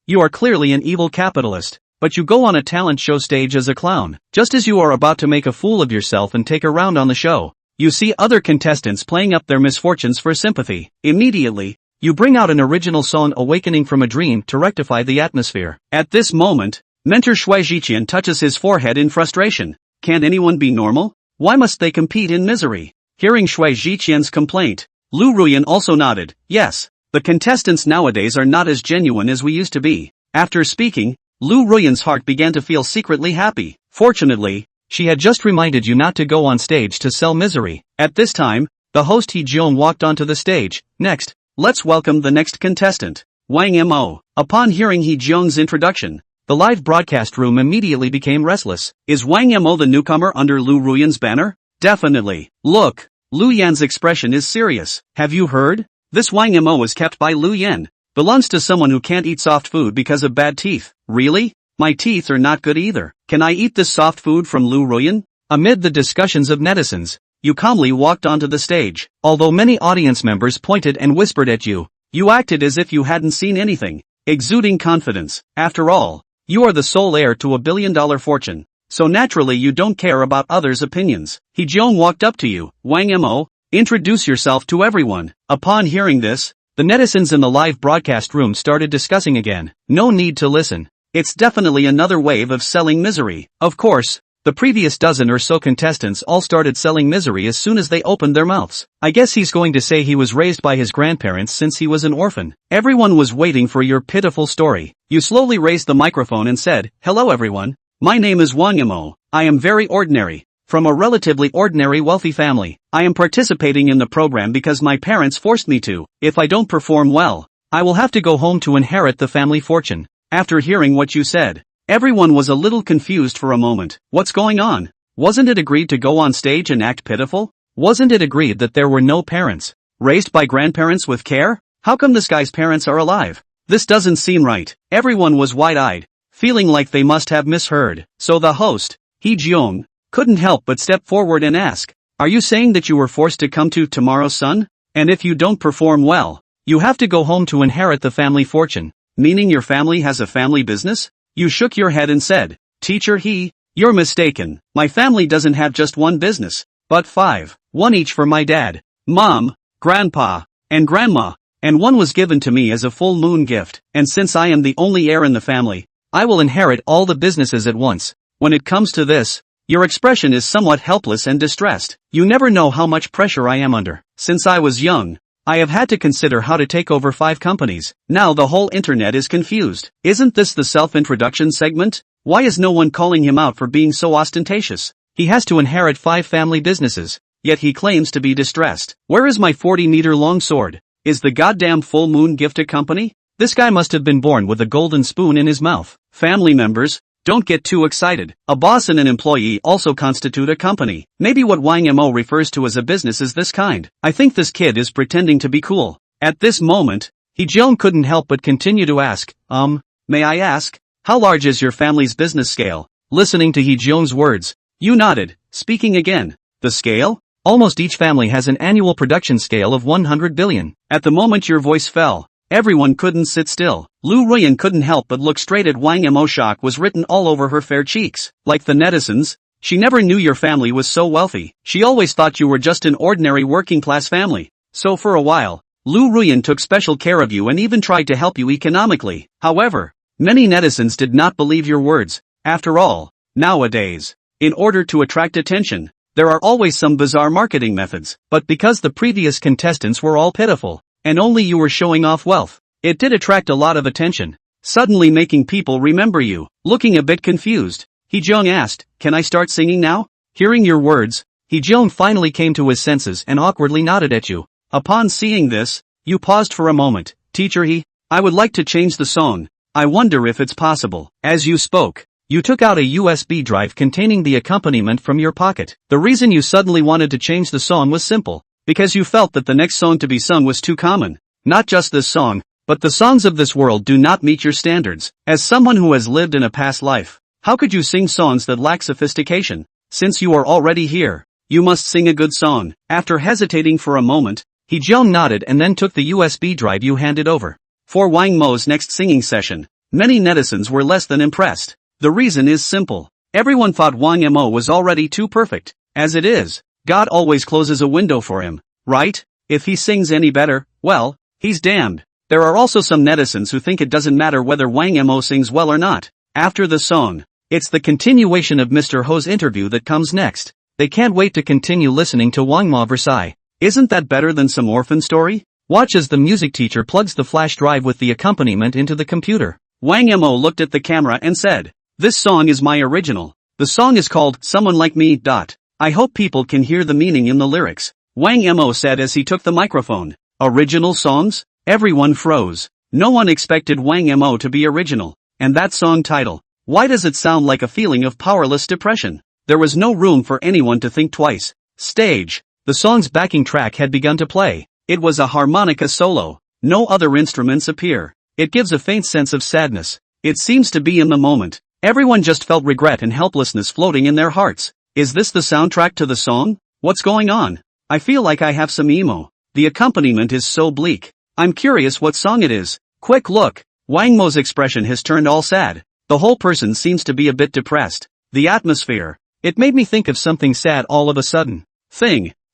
You are clearly an evil capitalist. But you go on a talent show stage as a clown. Just as you are about to make a fool of yourself and take a round on the show, you see other contestants playing up their misfortunes for sympathy. Immediately, you bring out an original song awakening from a dream to rectify the atmosphere. At this moment, mentor Shui Jiqian touches his forehead in frustration. Can't anyone be normal? Why must they compete in misery? Hearing Shui Jiqian's complaint, Lu Ruyan also nodded. Yes, the contestants nowadays are not as genuine as we used to be. After speaking, Lu Ruyan's heart began to feel secretly happy. Fortunately, she had just reminded you not to go on stage to sell misery. At this time, the host He Jiong walked onto the stage. Next, let's welcome the next contestant, Wang Mo. Upon hearing He Jiong's introduction, the live broadcast room immediately became restless. Is Wang Mo the newcomer under Lu Ruyan's banner? Definitely. Look, Lu Yan's expression is serious. Have you heard? This Wang Mo is kept by Lu Yan. Belongs to someone who can't eat soft food because of bad teeth. Really? My teeth are not good either. Can I eat this soft food from Lu Ruyan? Amid the discussions of netizens, you calmly walked onto the stage. Although many audience members pointed and whispered at you, you acted as if you hadn't seen anything, exuding confidence. After all, you are the sole heir to a billion-dollar fortune, so naturally you don't care about others' opinions. He Jiong walked up to you. Wang Mo, introduce yourself to everyone. Upon hearing this, the netizens in the live broadcast room started discussing again. No need to listen. It's definitely another wave of selling misery. Of course, the previous dozen or so contestants all started selling misery as soon as they opened their mouths. I guess he's going to say he was raised by his grandparents since he was an orphan. Everyone was waiting for your pitiful story. You slowly raised the microphone and said, "Hello everyone. My name is Wang Mo. I am very ordinary. From a relatively ordinary wealthy family. I am participating in the program because my parents forced me to. If I don't perform well, I will have to go home to inherit the family fortune." After hearing what you said, everyone was a little confused for a moment. What's going on? Wasn't it agreed to go on stage and act pitiful? Wasn't it agreed that there were no parents, raised by grandparents with care? How come this guy's parents are alive? This doesn't seem right. Everyone was wide-eyed, feeling like they must have misheard. So the host, He Jiong, couldn't help but step forward and ask, "Are you saying that you were forced to come to tomorrow's sun? And if you don't perform well, you have to go home to inherit the family fortune, meaning your family has a family business?" You shook your head and said, "Teacher you're mistaken. My family doesn't have just one business, but 5. One each for my dad, mom, grandpa, and grandma, and one was given to me as a full moon gift. And since I am the only heir in the family, I will inherit all the businesses at once. When it comes to this, your expression is somewhat helpless and distressed. You never know how much pressure I am under. Since I was young, I have had to consider how to take over 5 companies. Now the whole internet is confused. Isn't this the self-introduction segment? Why is no one calling him out for being so ostentatious? He has to inherit 5 family businesses, yet he claims to be distressed. Where is my 40-meter-long sword? Is the goddamn full moon gift a company? This guy must have been born with a golden spoon in his mouth. Family members, don't get too excited. A boss and an employee also constitute a company. Maybe what Wang Mo refers to as a business is this kind. I think this kid is pretending to be cool. At this moment, He Jiong couldn't help but continue to ask, may I ask, how large is your family's business scale? Listening to He Jiong's words, you nodded, speaking again. The scale? Almost each family has an annual production scale of 100 billion. At the moment your voice fell, everyone couldn't sit still. Lu Ruyan couldn't help but look straight at Wang Mo. Shock was written all over her fair cheeks. Like the netizens, she never knew your family was so wealthy. She always thought you were just an ordinary working-class family. So for a while, Lu Ruyan took special care of you and even tried to help you economically. However, many netizens did not believe your words. After all, nowadays, in order to attract attention, there are always some bizarre marketing methods. But because the previous contestants were all pitiful, and only you were showing off wealth, it did attract a lot of attention, suddenly making people remember you. Looking a bit confused, He Jiong asked, "Can I start singing now?" Hearing your words, He Jiong finally came to his senses and awkwardly nodded at you. Upon seeing this, you paused for a moment. "Teacher I would like to change the song. I wonder if it's possible." As you spoke, you took out a USB drive containing the accompaniment from your pocket. The reason you suddenly wanted to change the song was simple, because you felt that the next song to be sung was too common. Not just this song, but the songs of this world do not meet your standards. As someone who has lived in a past life, how could you sing songs that lack sophistication? Since you are already here, you must sing a good song. After hesitating for a moment, He Jiong nodded and then took the USB drive you handed over. For Wang Mo's next singing session, Many netizens were less than impressed. The reason is simple. Everyone thought Wang Mo was already too perfect. As it is, God always closes a window for him, right? If he sings any better, well, he's damned. There are also some netizens who think it doesn't matter whether Wang Mo sings well or not. After the song, it's the continuation of Mr. Ho's interview that comes next. They can't wait to continue listening to Wang Ma Versailles. Isn't that better than some orphan story? Watch as the music teacher plugs the flash drive with the accompaniment into the computer. Wang Mo looked at the camera and said, "This song is my original. The song is called Someone Like Me. I hope people can hear the meaning in the lyrics," Wang Mo said as he took the microphone. Original songs? Everyone froze. No one expected Wang Mo to be original. And that song title, why does it sound like a feeling of powerless depression? There was no room for anyone to think twice. Stage. The song's backing track had begun to play. It was a harmonica solo. No other instruments appear. It gives a faint sense of sadness. It seems to be in the moment. Everyone just felt regret and helplessness floating in their hearts. Is this the soundtrack to the song? What's going on? I feel like I have some emo. The accompaniment is so bleak. I'm curious what song it is. Quick look. Wang Mo's expression has turned all sad. The whole person seems to be a bit depressed. The atmosphere. It made me think of something sad all of a sudden.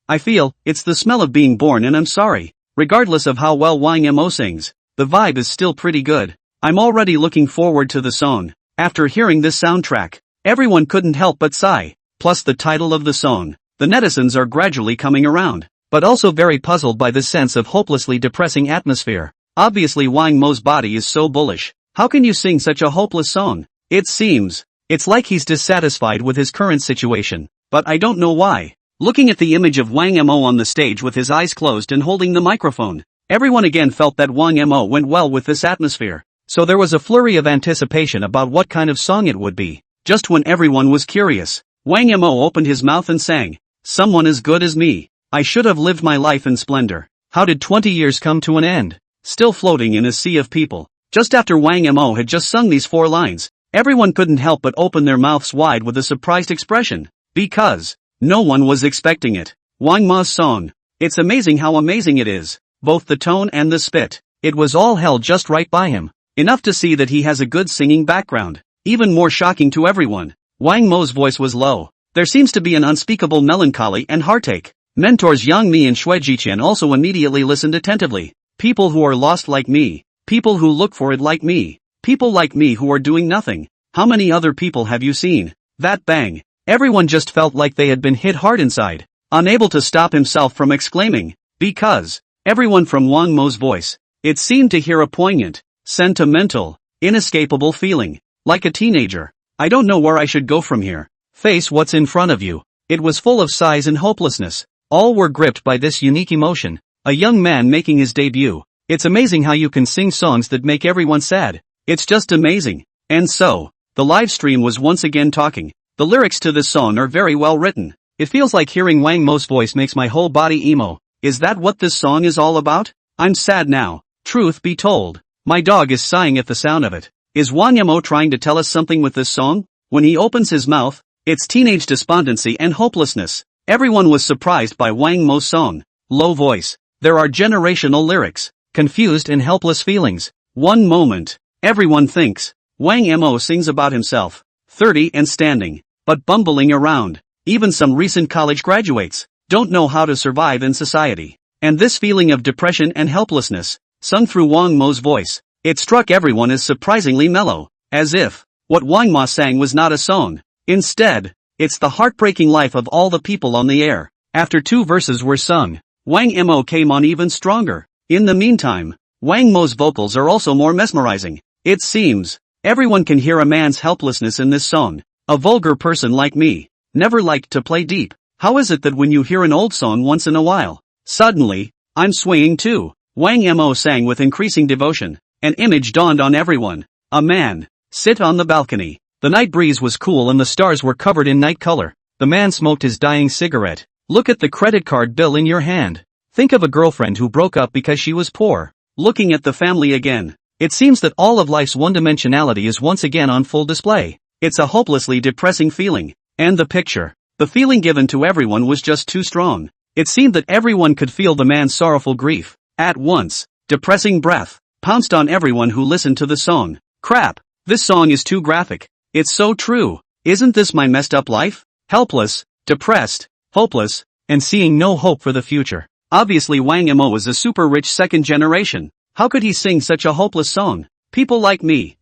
I feel, it's the smell of being born and I'm sorry. Regardless of how well Wang Mo sings, the vibe is still pretty good. I'm already looking forward to the song. After hearing this soundtrack, everyone couldn't help but sigh. Plus the title of the song. The netizens are gradually coming around, but also very puzzled by this sense of hopelessly depressing atmosphere. Obviously Wang Mo's body is so bullish. How can you sing such a hopeless song? It seems, it's like he's dissatisfied with his current situation, but I don't know why. Looking at the image of Wang Mo on the stage with his eyes closed and holding the microphone, everyone again felt that Wang Mo went well with this atmosphere. So there was a flurry of anticipation about what kind of song it would be. Just when everyone was curious, Wang Mo opened his mouth and sang, "Someone as good as me. I should have lived my life in splendor. How did 20 years come to an end?" Still floating in a sea of people. Just after Wang Mo had just sung these 4 lines, everyone couldn't help but open their mouths wide with a surprised expression. Because no one was expecting it. Wang Ma's song. It's amazing how amazing it is. Both the tone and the spit. It was all held just right by him. Enough to see that he has a good singing background. Even more shocking to everyone, Wang Mo's voice was low. There seems to be an unspeakable melancholy and heartache. Mentors Yang Mi and Shui Jiqian also immediately listened attentively. People who are lost like me. People who look for it like me. People like me who are doing nothing. How many other people have you seen? That bang. Everyone just felt like they had been hit hard inside. Unable to stop himself from exclaiming. Because everyone from Wang Mo's voice. It seemed to hear a poignant, sentimental, inescapable feeling. Like a teenager. I don't know where I should go from here. Face what's in front of you. It was full of sighs and hopelessness. All were gripped by this unique emotion. A young man making his debut. It's amazing how you can sing songs that make everyone sad. It's just amazing. And so, the live stream was once again talking. The lyrics to this song are very well written. It feels like hearing Wang Mo's voice makes my whole body emo. Is that what this song is all about? I'm sad now. Truth be told, my dog is sighing at the sound of it. Is Wang Mo trying to tell us something with this song? When he opens his mouth, it's teenage despondency and hopelessness. Everyone was surprised by Wang Mo's song. Low voice. There are generational lyrics. Confused and helpless feelings. One moment. Everyone thinks. Wang Mo sings about himself. 30 and standing. But bumbling around. Even some recent college graduates don't know how to survive in society. And this feeling of depression and helplessness, sung through Wang Mo's voice, it struck everyone as surprisingly mellow. As if what Wang Mo sang was not a song. Instead, it's the heartbreaking life of all the people on the air. After 2 verses were sung, Wang Mo came on even stronger. In the meantime, Wang Mo's vocals are also more mesmerizing. It seems everyone can hear a man's helplessness in this song. A vulgar person like me never liked to play deep. How is it that when you hear an old song once in a while, suddenly, I'm swaying too? Wang Mo sang with increasing devotion. An image dawned on everyone. A man sit on the balcony. The night breeze was cool and the stars were covered in night color. The man smoked his dying cigarette. Look at the credit card bill in your hand. Think of a girlfriend who broke up because she was poor. Looking at the family again. It seems that all of life's one-dimensionality is once again on full display. It's a hopelessly depressing feeling. And the picture. The feeling given to everyone was just too strong. It seemed that everyone could feel the man's sorrowful grief. At once, depressing breath pounced on everyone who listened to the song. Crap, this song is too graphic. It's so true. Isn't this my messed up life? Helpless, depressed, hopeless, and seeing no hope for the future. Obviously Wang Mo is a super rich second generation. How could he sing such a hopeless song? People like me,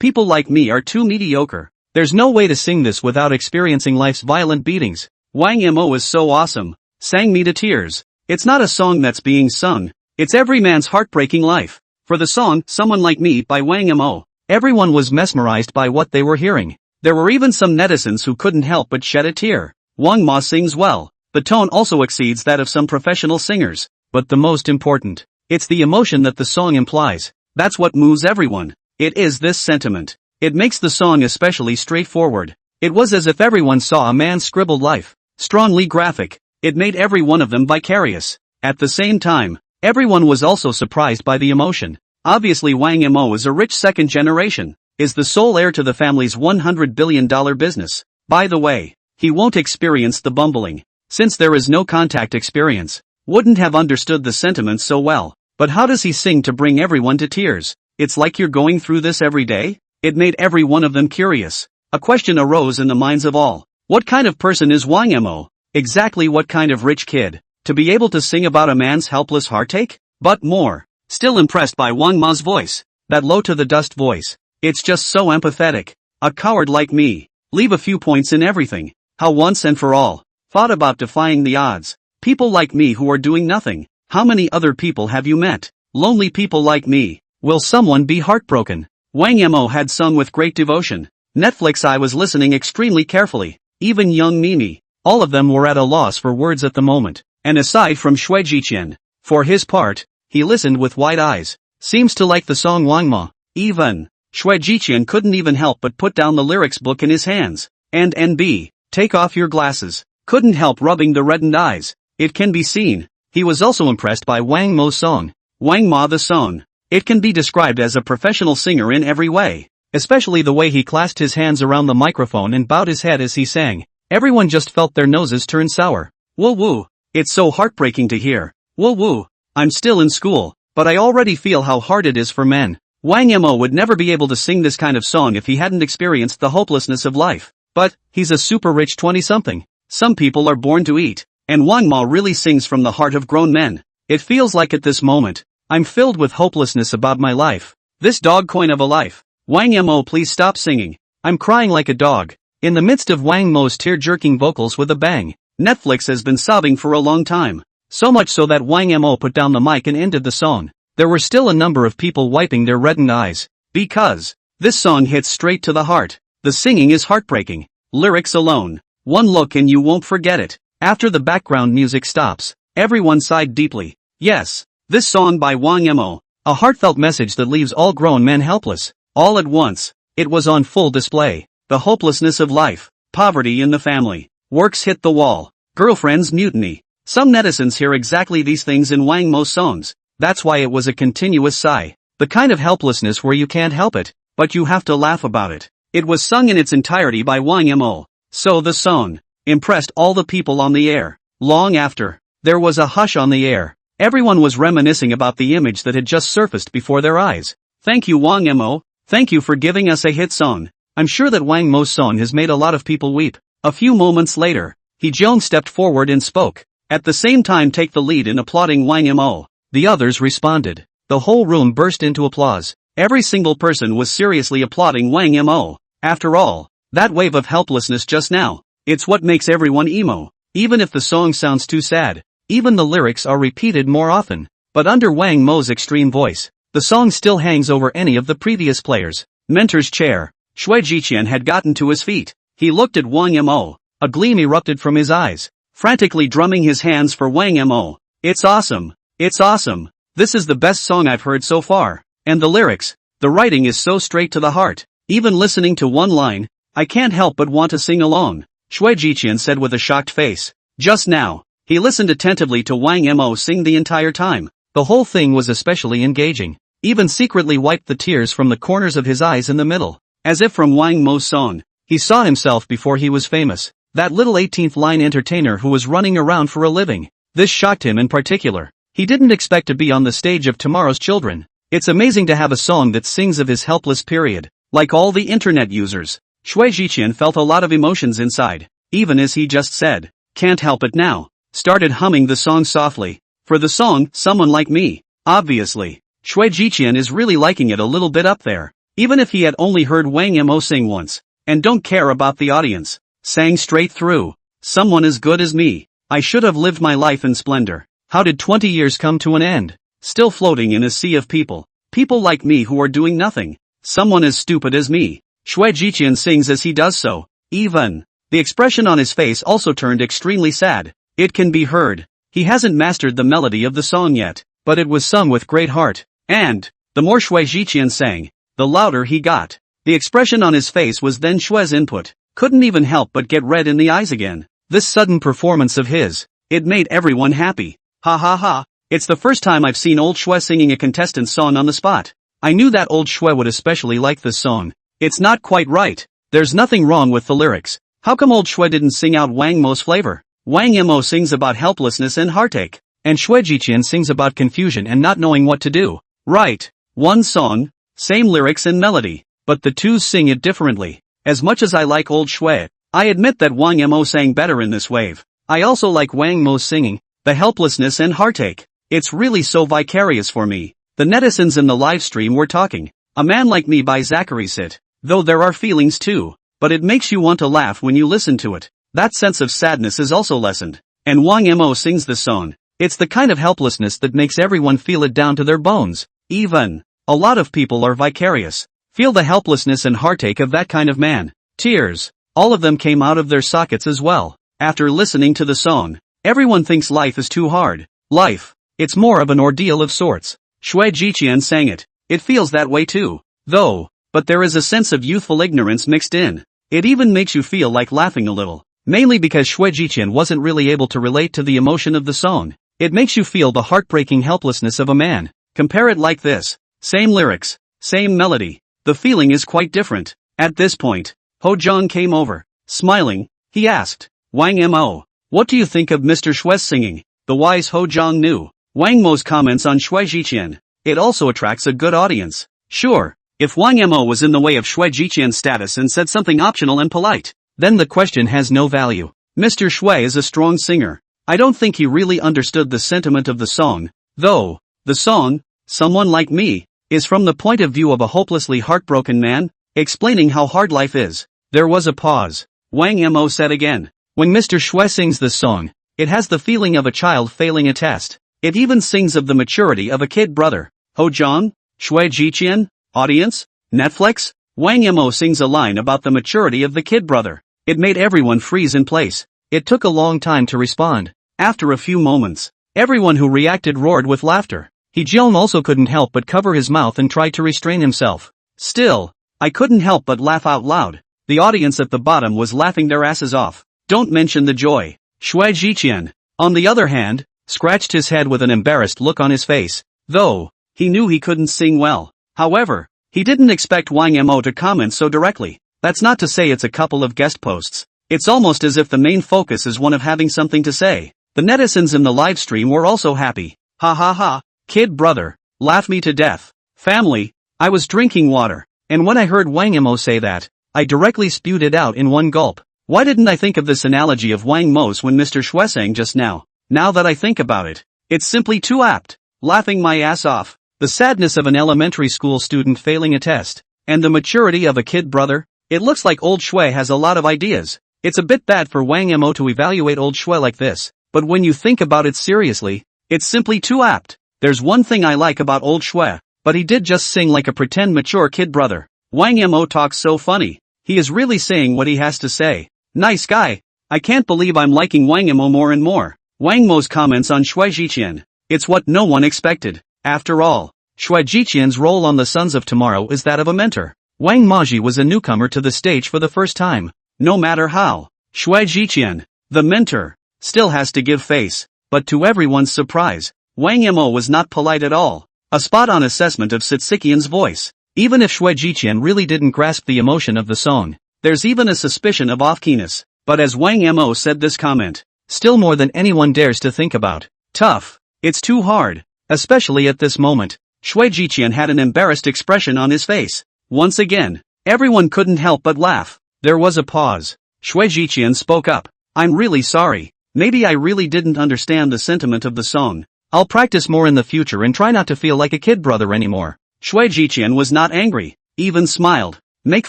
people like me are too mediocre. There's no way to sing this without experiencing life's violent beatings. Wang Mo is so awesome. Sang me to tears. It's not a song that's being sung. It's every man's heartbreaking life. For the song, Someone Like Me by Wang Mo, everyone was mesmerized by what they were hearing. There were even some netizens who couldn't help but shed a tear. Wang Mo sings well. The tone also exceeds that of some professional singers. But the most important, it's the emotion that the song implies. That's what moves everyone. It is this sentiment. It makes the song especially straightforward. It was as if everyone saw a man's scribbled life. Strongly graphic. It made every one of them vicarious. At the same time, everyone was also surprised by the emotion. Obviously Wang Mo is a rich second generation, is the sole heir to the family's $100 billion business. By the way, he won't experience the bumbling. Since there is no contact experience, wouldn't have understood the sentiments so well. But how does he sing to bring everyone to tears? It's like you're going through this every day? It made every one of them curious. A question arose in the minds of all. What kind of person is Wang Mo? Exactly what kind of rich kid? To be able to sing about a man's helpless heartache? But more. Still impressed by Wang Mo's voice. That low to the dust voice. It's just so empathetic. A coward like me. Leave a few points in everything. How once and for all. Thought about defying the odds. People like me who are doing nothing. How many other people have you met? Lonely people like me. Will someone be heartbroken? Wang Mo had sung with great devotion. Netflix I was listening extremely carefully. Even young Mimi. All of them were at a loss for words at the moment. And aside from Shui Jiqian. For his part, he listened with wide eyes. Seems to like the song Wang Mo. Even Shui Jiqian couldn't even help but put down the lyrics book in his hands. And NB, take off your glasses. Couldn't help rubbing the reddened eyes. It can be seen. He was also impressed by Wang Mo's song. Wang Mo the song. It can be described as a professional singer in every way. Especially the way he clasped his hands around the microphone and bowed his head as he sang. Everyone just felt their noses turn sour. Woo woo. It's so heartbreaking to hear. Woo woo. I'm still in school, but I already feel how hard it is for men. Wang Mo would never be able to sing this kind of song if he hadn't experienced the hopelessness of life. But, he's a super rich 20-something. Some people are born to eat. And Wang Mo really sings from the heart of grown men. It feels like at this moment, I'm filled with hopelessness about my life. This dog coin of a life. Wang Mo please stop singing. I'm crying like a dog. In the midst of Wang Mo's tear-jerking vocals with a bang, Netflix has been sobbing for a long time. So much so that Wang Mo put down the mic and ended the song. There were still a number of people wiping their reddened eyes. Because this song hits straight to the heart. The singing is heartbreaking. Lyrics alone. One look and you won't forget it. After the background music stops, everyone sighed deeply. Yes, this song by Wang Mo. A heartfelt message that leaves all grown men helpless. All at once. It was on full display. The hopelessness of life. Poverty in the family. Works hit the wall. Girlfriends mutiny. Some netizens hear exactly these things in Wang Mo's songs. That's why it was a continuous sigh. The kind of helplessness where you can't help it, but you have to laugh about it. It was sung in its entirety by Wang Mo. So the song impressed all the people on the air. Long after, there was a hush on the air. Everyone was reminiscing about the image that had just surfaced before their eyes. Thank you Wang Mo. Thank you for giving us a hit song. I'm sure that Wang Mo's song has made a lot of people weep. A few moments later, He Jong stepped forward and spoke. At the same time take the lead in applauding Wang Mo. The others responded. The whole room burst into applause. Every single person was seriously applauding Wang Mo. After all, that wave of helplessness just now, it's what makes everyone emo. Even if the song sounds too sad, even the lyrics are repeated more often. But under Wang Mo's extreme voice, the song still hangs over any of the previous players. Mentor's chair. Shui Jiqian had gotten to his feet. He looked at Wang Mo. A gleam erupted from his eyes. Frantically drumming his hands for Wang Mo. It's awesome. It's awesome. This is the best song I've heard so far. And the lyrics, the writing is so straight to the heart. Even listening to one line, I can't help but want to sing along. Shui Jiqian said with a shocked face. Just now, he listened attentively to Wang Mo sing the entire time. The whole thing was especially engaging. Even secretly wiped the tears from the corners of his eyes in the middle. As if from Wang Mo's song, he saw himself before he was famous. That little 18th line entertainer who was running around for a living. This shocked him in particular. He didn't expect to be on the stage of Tomorrow's Children. It's amazing to have a song that sings of his helpless period. Like all the internet users, Shui Jiqian felt a lot of emotions inside, even as he just said, "Can't help it now," started humming the song softly. For the song, Someone Like Me, obviously, Shui Jiqian is really liking it a little bit up there, even if he had only heard Wang Mo sing once, and don't care about the audience. Sang straight through, "Someone as good as me. I should have lived my life in splendor. How did 20 years come to an end? Still floating in a sea of people. People like me who are doing nothing. Someone as stupid as me." Shui Jiqian sings as he does so. Even the expression on his face also turned extremely sad. It can be heard. He hasn't mastered the melody of the song yet, but it was sung with great heart. And the more Shui Jiqian sang, the louder he got. The expression on his face was then Shui's input. Couldn't even help but get red in the eyes again. This sudden performance of his, it made everyone happy. Ha ha ha. It's the first time I've seen old Shui singing a contestant's song on the spot. I knew that old Shui would especially like this song. It's not quite right. There's nothing wrong with the lyrics. How come old Shui didn't sing out Wang Mo's flavor? Wang Mo sings about helplessness and heartache, and Shui Jiqian sings about confusion and not knowing what to do. Right. One song, same lyrics and melody, but the two sing it differently. As much as I like old Shui, I admit that Wang Mo sang better in this wave. I also like Wang Mo's singing, the helplessness and heartache. It's really so vicarious for me. The netizens in the live stream were talking. A Man Like Me by Zachary Sit. Though there are feelings too, but it makes you want to laugh when you listen to it. That sense of sadness is also lessened. And Wang Mo sings this song. It's the kind of helplessness that makes everyone feel it down to their bones. Even a lot of people are vicarious. Feel the helplessness and heartache of that kind of man. Tears. All of them came out of their sockets as well. After listening to the song, everyone thinks life is too hard. Life, it's more of an ordeal of sorts. Shui Jiqian sang it. It feels that way too. Though, but there is a sense of youthful ignorance mixed in. It even makes you feel like laughing a little. Mainly because Shui Jiqian wasn't really able to relate to the emotion of the song. It makes you feel the heartbreaking helplessness of a man. Compare it like this. Same lyrics, same melody. The feeling is quite different. At this point, Ho Zhang came over. Smiling, he asked, "Wang Mo, what do you think of Mr. Shui's singing?" The wise Ho Zhang knew Wang Mo's comments on Shui Jiqian. It also attracts a good audience. Sure, if Wang Mo was in the way of Shui Jiqian's status and said something optional and polite, then the question has no value. Mr. Shui is a strong singer. I don't think he really understood the sentiment of the song, though. The song, Someone Like Me, is from the point of view of a hopelessly heartbroken man, explaining how hard life is. There was a pause. Wang Mo said again, "When Mr. Shui sings this song, it has the feeling of a child failing a test. It even sings of the maturity of a kid brother." Ho Zhang, Shui Jiqian, audience, Netflix, Wang Mo sings a line about the maturity of the kid brother. It made everyone freeze in place. It took a long time to respond. After a few moments, everyone who reacted roared with laughter. He Jiang also couldn't help but cover his mouth and tried to restrain himself. Still, I couldn't help but laugh out loud. The audience at the bottom was laughing their asses off. Don't mention the joy. Shui Jiqian, on the other hand, scratched his head with an embarrassed look on his face, though he knew he couldn't sing well. However, he didn't expect Wang Mo to comment so directly. That's not to say it's a couple of guest posts. It's almost as if the main focus is one of having something to say. The netizens in the live stream were also happy. Ha ha ha. Kid brother, laugh me to death. Family, I was drinking water, and when I heard Wang Mo say that, I directly spewed it out in one gulp. Why didn't I think of this analogy of Wang Mo's when Mr. Shui sang just now? Now that I think about it, it's simply too apt. Laughing my ass off. The sadness of an elementary school student failing a test, and the maturity of a kid brother. It looks like old Shui has a lot of ideas. It's a bit bad for Wang Mo to evaluate old Shui like this, but when you think about it seriously, it's simply too apt. There's one thing I like about old Shui, but he did just sing like a pretend mature kid brother. Wang Mo talks so funny. He is really saying what he has to say. Nice guy. I can't believe I'm liking Wang Mo more and more. Wang Mo's comments on Shui Jiqian. It's what no one expected. After all, Shui Jiqian's role on The Sons of Tomorrow is that of a mentor. Wang Maji was a newcomer to the stage for the first time. No matter how, Shui Jiqian, the mentor, still has to give face. But to everyone's surprise, Wang Mo was not polite at all. A spot-on assessment of Sitsikian's voice. Even if Shui Jiqian really didn't grasp the emotion of the song, there's even a suspicion of off-keyness. But as Wang Mo said this comment, still more than anyone dares to think about. Tough. It's too hard. Especially at this moment. Shui Jiqian had an embarrassed expression on his face. Once again, everyone couldn't help but laugh. There was a pause. Shui Jiqian spoke up. I'm really sorry. Maybe I really didn't understand the sentiment of the song. I'll practice more in the future and try not to feel like a kid brother anymore. Shui Jiqian was not angry, even smiled. Make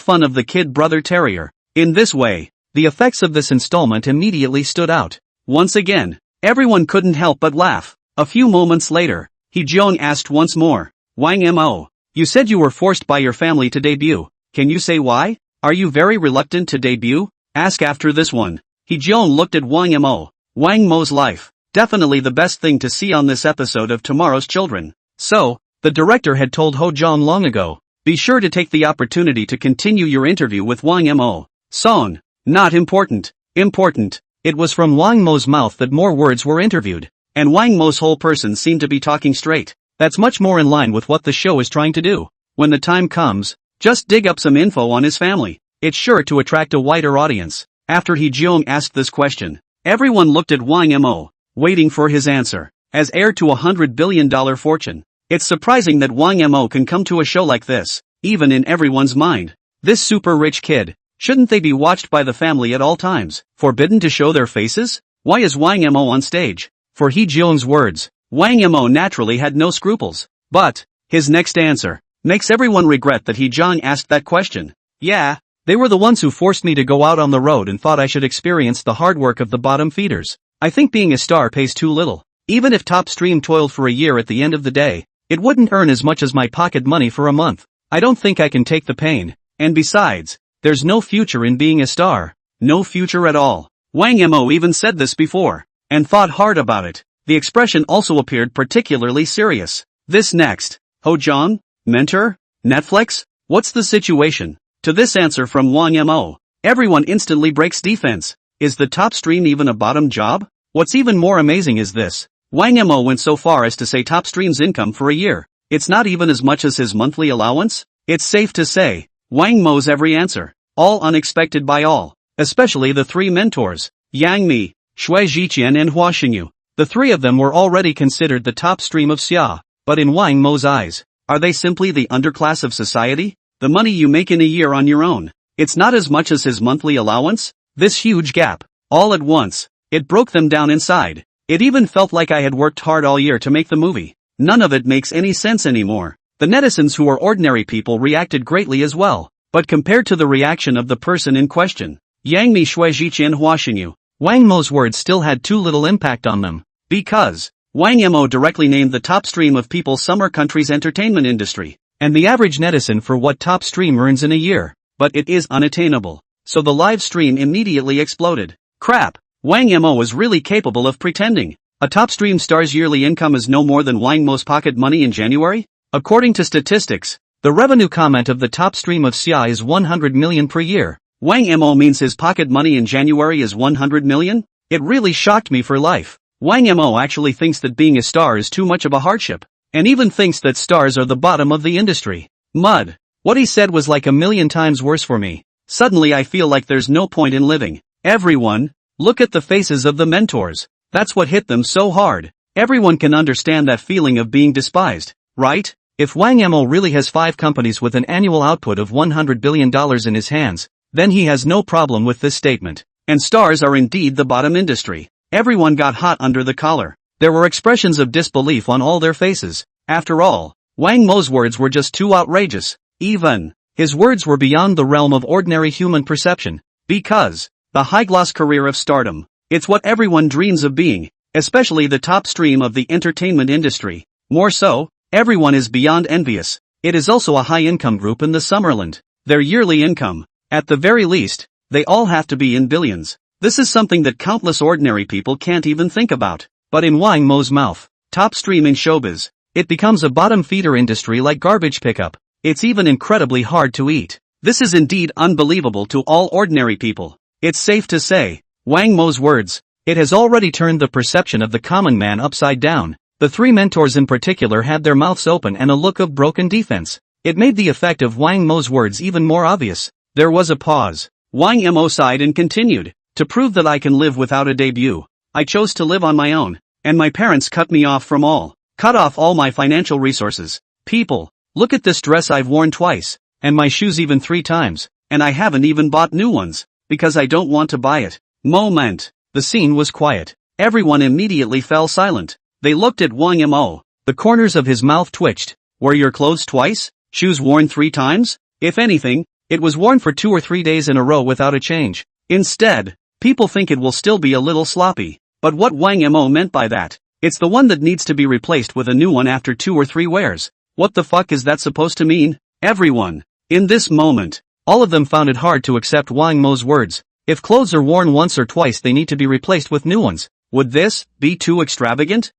fun of the kid brother terrier. In this way, the effects of this installment immediately stood out. Once again, everyone couldn't help but laugh. A few moments later, He Jiong asked once more. Wang Mo, you said you were forced by your family to debut. Can you say why? Are you very reluctant to debut? Ask after this one. He Jiong looked at Wang Mo. Wang Mo's life. Definitely the best thing to see on this episode of Tomorrow's Children. So, the director had told Ho Jiong long ago, be sure to take the opportunity to continue your interview with Wang Mo. Song. Not important. Important. It was from Wang Mo's mouth that more words were interviewed. And Wang Mo's whole person seemed to be talking straight. That's much more in line with what the show is trying to do. When the time comes, just dig up some info on his family. It's sure to attract a wider audience. After He Jiong asked this question, everyone looked at Wang Mo, waiting for his answer. As heir to $100 billion fortune, it's surprising that Wang Mo can come to a show like this, even in everyone's mind. This super rich kid, shouldn't they be watched by the family at all times? Forbidden to show their faces? Why is Wang Mo on stage? For He Jiong's words, Wang Mo naturally had no scruples. But, his next answer, makes everyone regret that He Jiong asked that question. Yeah, they were the ones who forced me to go out on the road and thought I should experience the hard work of the bottom feeders. I think being a star pays too little. Even if Top Stream toiled for a year at the end of the day, it wouldn't earn as much as my pocket money for a month. I don't think I can take the pain. And besides, there's no future in being a star. No future at all. Wang Mo even said this before, and thought hard about it. The expression also appeared particularly serious. This next. Ho Jiong? Mentor? Netflix? What's the situation? To this answer from Wang Mo, everyone instantly breaks defense. Is the Top Stream even a bottom job? What's even more amazing is this. Wang Mo went so far as to say Top Stream's income for a year. It's not even as much as his monthly allowance? It's safe to say, Wang Mo's every answer, all unexpected by all, especially the three mentors, Yang Mi, Shui Jiqian and Hua Xingyu. The three of them were already considered the top stream of Xia, but in Wang Mo's eyes, are they simply the underclass of society? The money you make in a year on your own, it's not as much as his monthly allowance? This huge gap, all at once, it broke them down inside. It even felt like I had worked hard all year to make the movie. None of it makes any sense anymore. The netizens who are ordinary people reacted greatly as well, but compared to the reaction of the person in question, Yang Mi, Shui Jiqian, Hua Xingyu, Wang Mo's words still had too little impact on them. Because, Wang Mo directly named the top stream of people's summer country's entertainment industry, and the average netizen for what Top Stream earns in a year, but it is unattainable. So the live stream immediately exploded. Crap, Wang Mo was really capable of pretending. A Top Stream star's yearly income is no more than Wang Mo's pocket money in January? According to statistics, the revenue comment of the Top Stream of Xia is 100 million per year. Wang Mo means his pocket money in January is 100 million? It really shocked me for life. Wang Mo actually thinks that being a star is too much of a hardship, and even thinks that stars are the bottom of the industry. Mud. What he said was like a million times worse for me. Suddenly I feel like there's no point in living. Everyone, look at the faces of the mentors. That's what hit them so hard. Everyone can understand that feeling of being despised, right? If Wang Mo really has 5 companies with an annual output of $100 billion in his hands, then he has no problem with this statement. And stars are indeed the bottom industry. Everyone got hot under the collar. There were expressions of disbelief on all their faces. After all, Wang Mo's words were just too outrageous. Even, his words were beyond the realm of ordinary human perception. Because, the high-gloss career of stardom, it's what everyone dreams of being, especially the top stream of the entertainment industry. More so, everyone is beyond envious. It is also a high-income group in the Summerland. Their yearly income, at the very least, they all have to be in billions. This is something that countless ordinary people can't even think about. But in Wang Mo's mouth, top stream in showbiz, it becomes a bottom feeder industry like garbage pickup. It's even incredibly hard to eat. This is indeed unbelievable to all ordinary people. It's safe to say, Wang Mo's words, it has already turned the perception of the common man upside down. The three mentors in particular had their mouths open and a look of broken defense. It made the effect of Wang Mo's words even more obvious. There was a pause. Wang Mo sighed and continued. To prove that I can live without a debut, I chose to live on my own, and my parents cut off all my financial resources. People, look at this dress I've worn twice, and my shoes even 3 times, and I haven't even bought new ones, because I don't want to buy it. Moment. The scene was quiet. Everyone immediately fell silent. They looked at Wang Mo. The corners of his mouth twitched. Wear your clothes twice? Shoes worn 3 times? If anything, it was worn for 2 or 3 days in a row without a change. Instead, people think it will still be a little sloppy. But what Wang Mo meant by that? It's the one that needs to be replaced with a new one after 2 or 3 wears. What the fuck is that supposed to mean? Everyone. In this moment, all of them found it hard to accept Wang Mo's words. If clothes are worn once or twice, they need to be replaced with new ones. Would this be too extravagant?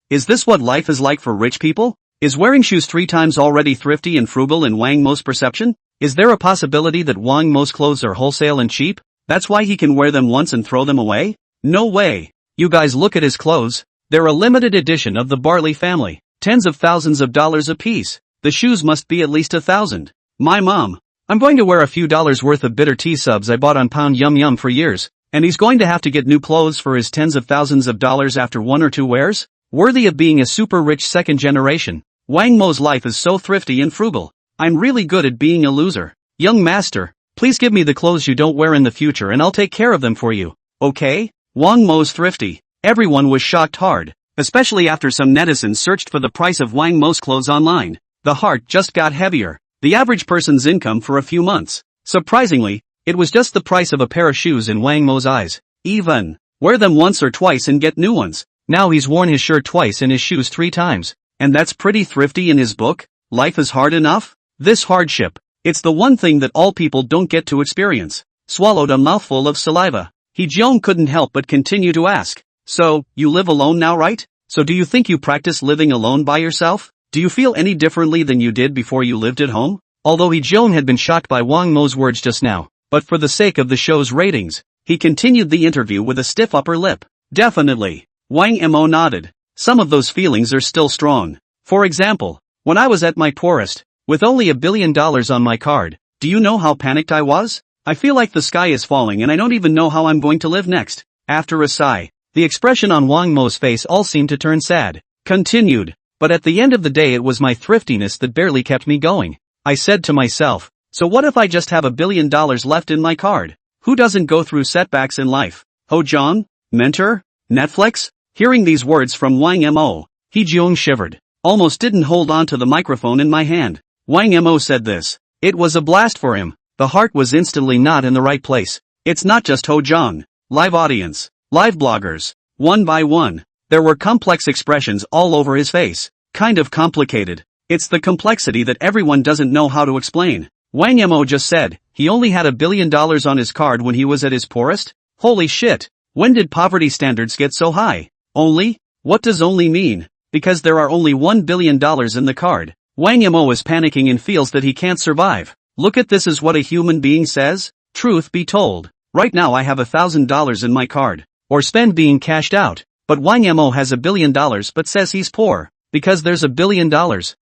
Is this what life is like for rich people? Is wearing shoes 3 times already thrifty and frugal in Wang Mo's perception? Is there a possibility that Wang Mo's clothes are wholesale and cheap? That's why he can wear them once and throw them away? No way. You guys look at his clothes. They're a limited edition of the Barley family. Tens of thousands of dollars a piece. The shoes must be at least 1,000. My mom. I'm going to wear a few dollars worth of bitter tea subs I bought on Pound Yum Yum for years, and he's going to have to get new clothes for his tens of thousands of dollars after 1 or 2 wears? Worthy of being a super rich second generation. Wang Mo's life is so thrifty and frugal. I'm really good at being a loser. Young master, please give me the clothes you don't wear in the future and I'll take care of them for you. Okay? Wang Mo's thrifty. Everyone was shocked hard, especially after some netizens searched for the price of Wang Mo's clothes online. The heart just got heavier. The average person's income for a few months. Surprisingly, it was just the price of a pair of shoes in Wang Mo's eyes. Even. Wear them once or twice and get new ones. Now he's worn his shirt twice and his shoes 3 times. And that's pretty thrifty in his book? Life is hard enough? This hardship. It's the one thing that all people don't get to experience. Swallowed a mouthful of saliva. Hee-jeong couldn't help but continue to ask. So, you live alone now, right? So do you think you practice living alone by yourself? Do you feel any differently than you did before you lived at home? Although Hee-jeong had been shocked by Wang Mo's words just now, but for the sake of the show's ratings, he continued the interview with a stiff upper lip. Definitely. Wang Mo nodded. Some of those feelings are still strong. For example, when I was at my poorest, with only $1 billion on my card, do you know how panicked I was? I feel like the sky is falling and I don't even know how I'm going to live next. After a sigh, the expression on Wang Mo's face all seemed to turn sad. Continued. But at the end of the day it was my thriftiness that barely kept me going. I said to myself, so what if I just have $1 billion left in my card? Who doesn't go through setbacks in life? Ho-jeong? Mentor? Netflix? Hearing these words from Wang Mo, Hee-jeong shivered. Almost didn't hold on to the microphone in my hand. Wang Mo said this. It was a blast for him. The heart was instantly not in the right place. It's not just Ho-jeong. Live audience. Live bloggers. One by one. There were complex expressions all over his face. Kind of complicated. It's the complexity that everyone doesn't know how to explain. Wang Mo just said, he only had $1 billion on his card when he was at his poorest? Holy shit. When did poverty standards get so high? Only? What does only mean? Because there are only $1 billion in the card. Wang Mo is panicking and feels that he can't survive. Look at this as what a human being says? Truth be told. Right now I have $1,000 in my card. Or spend being cashed out. But Wang Mo has $1 billion but says he's poor. Because there's $1 billion.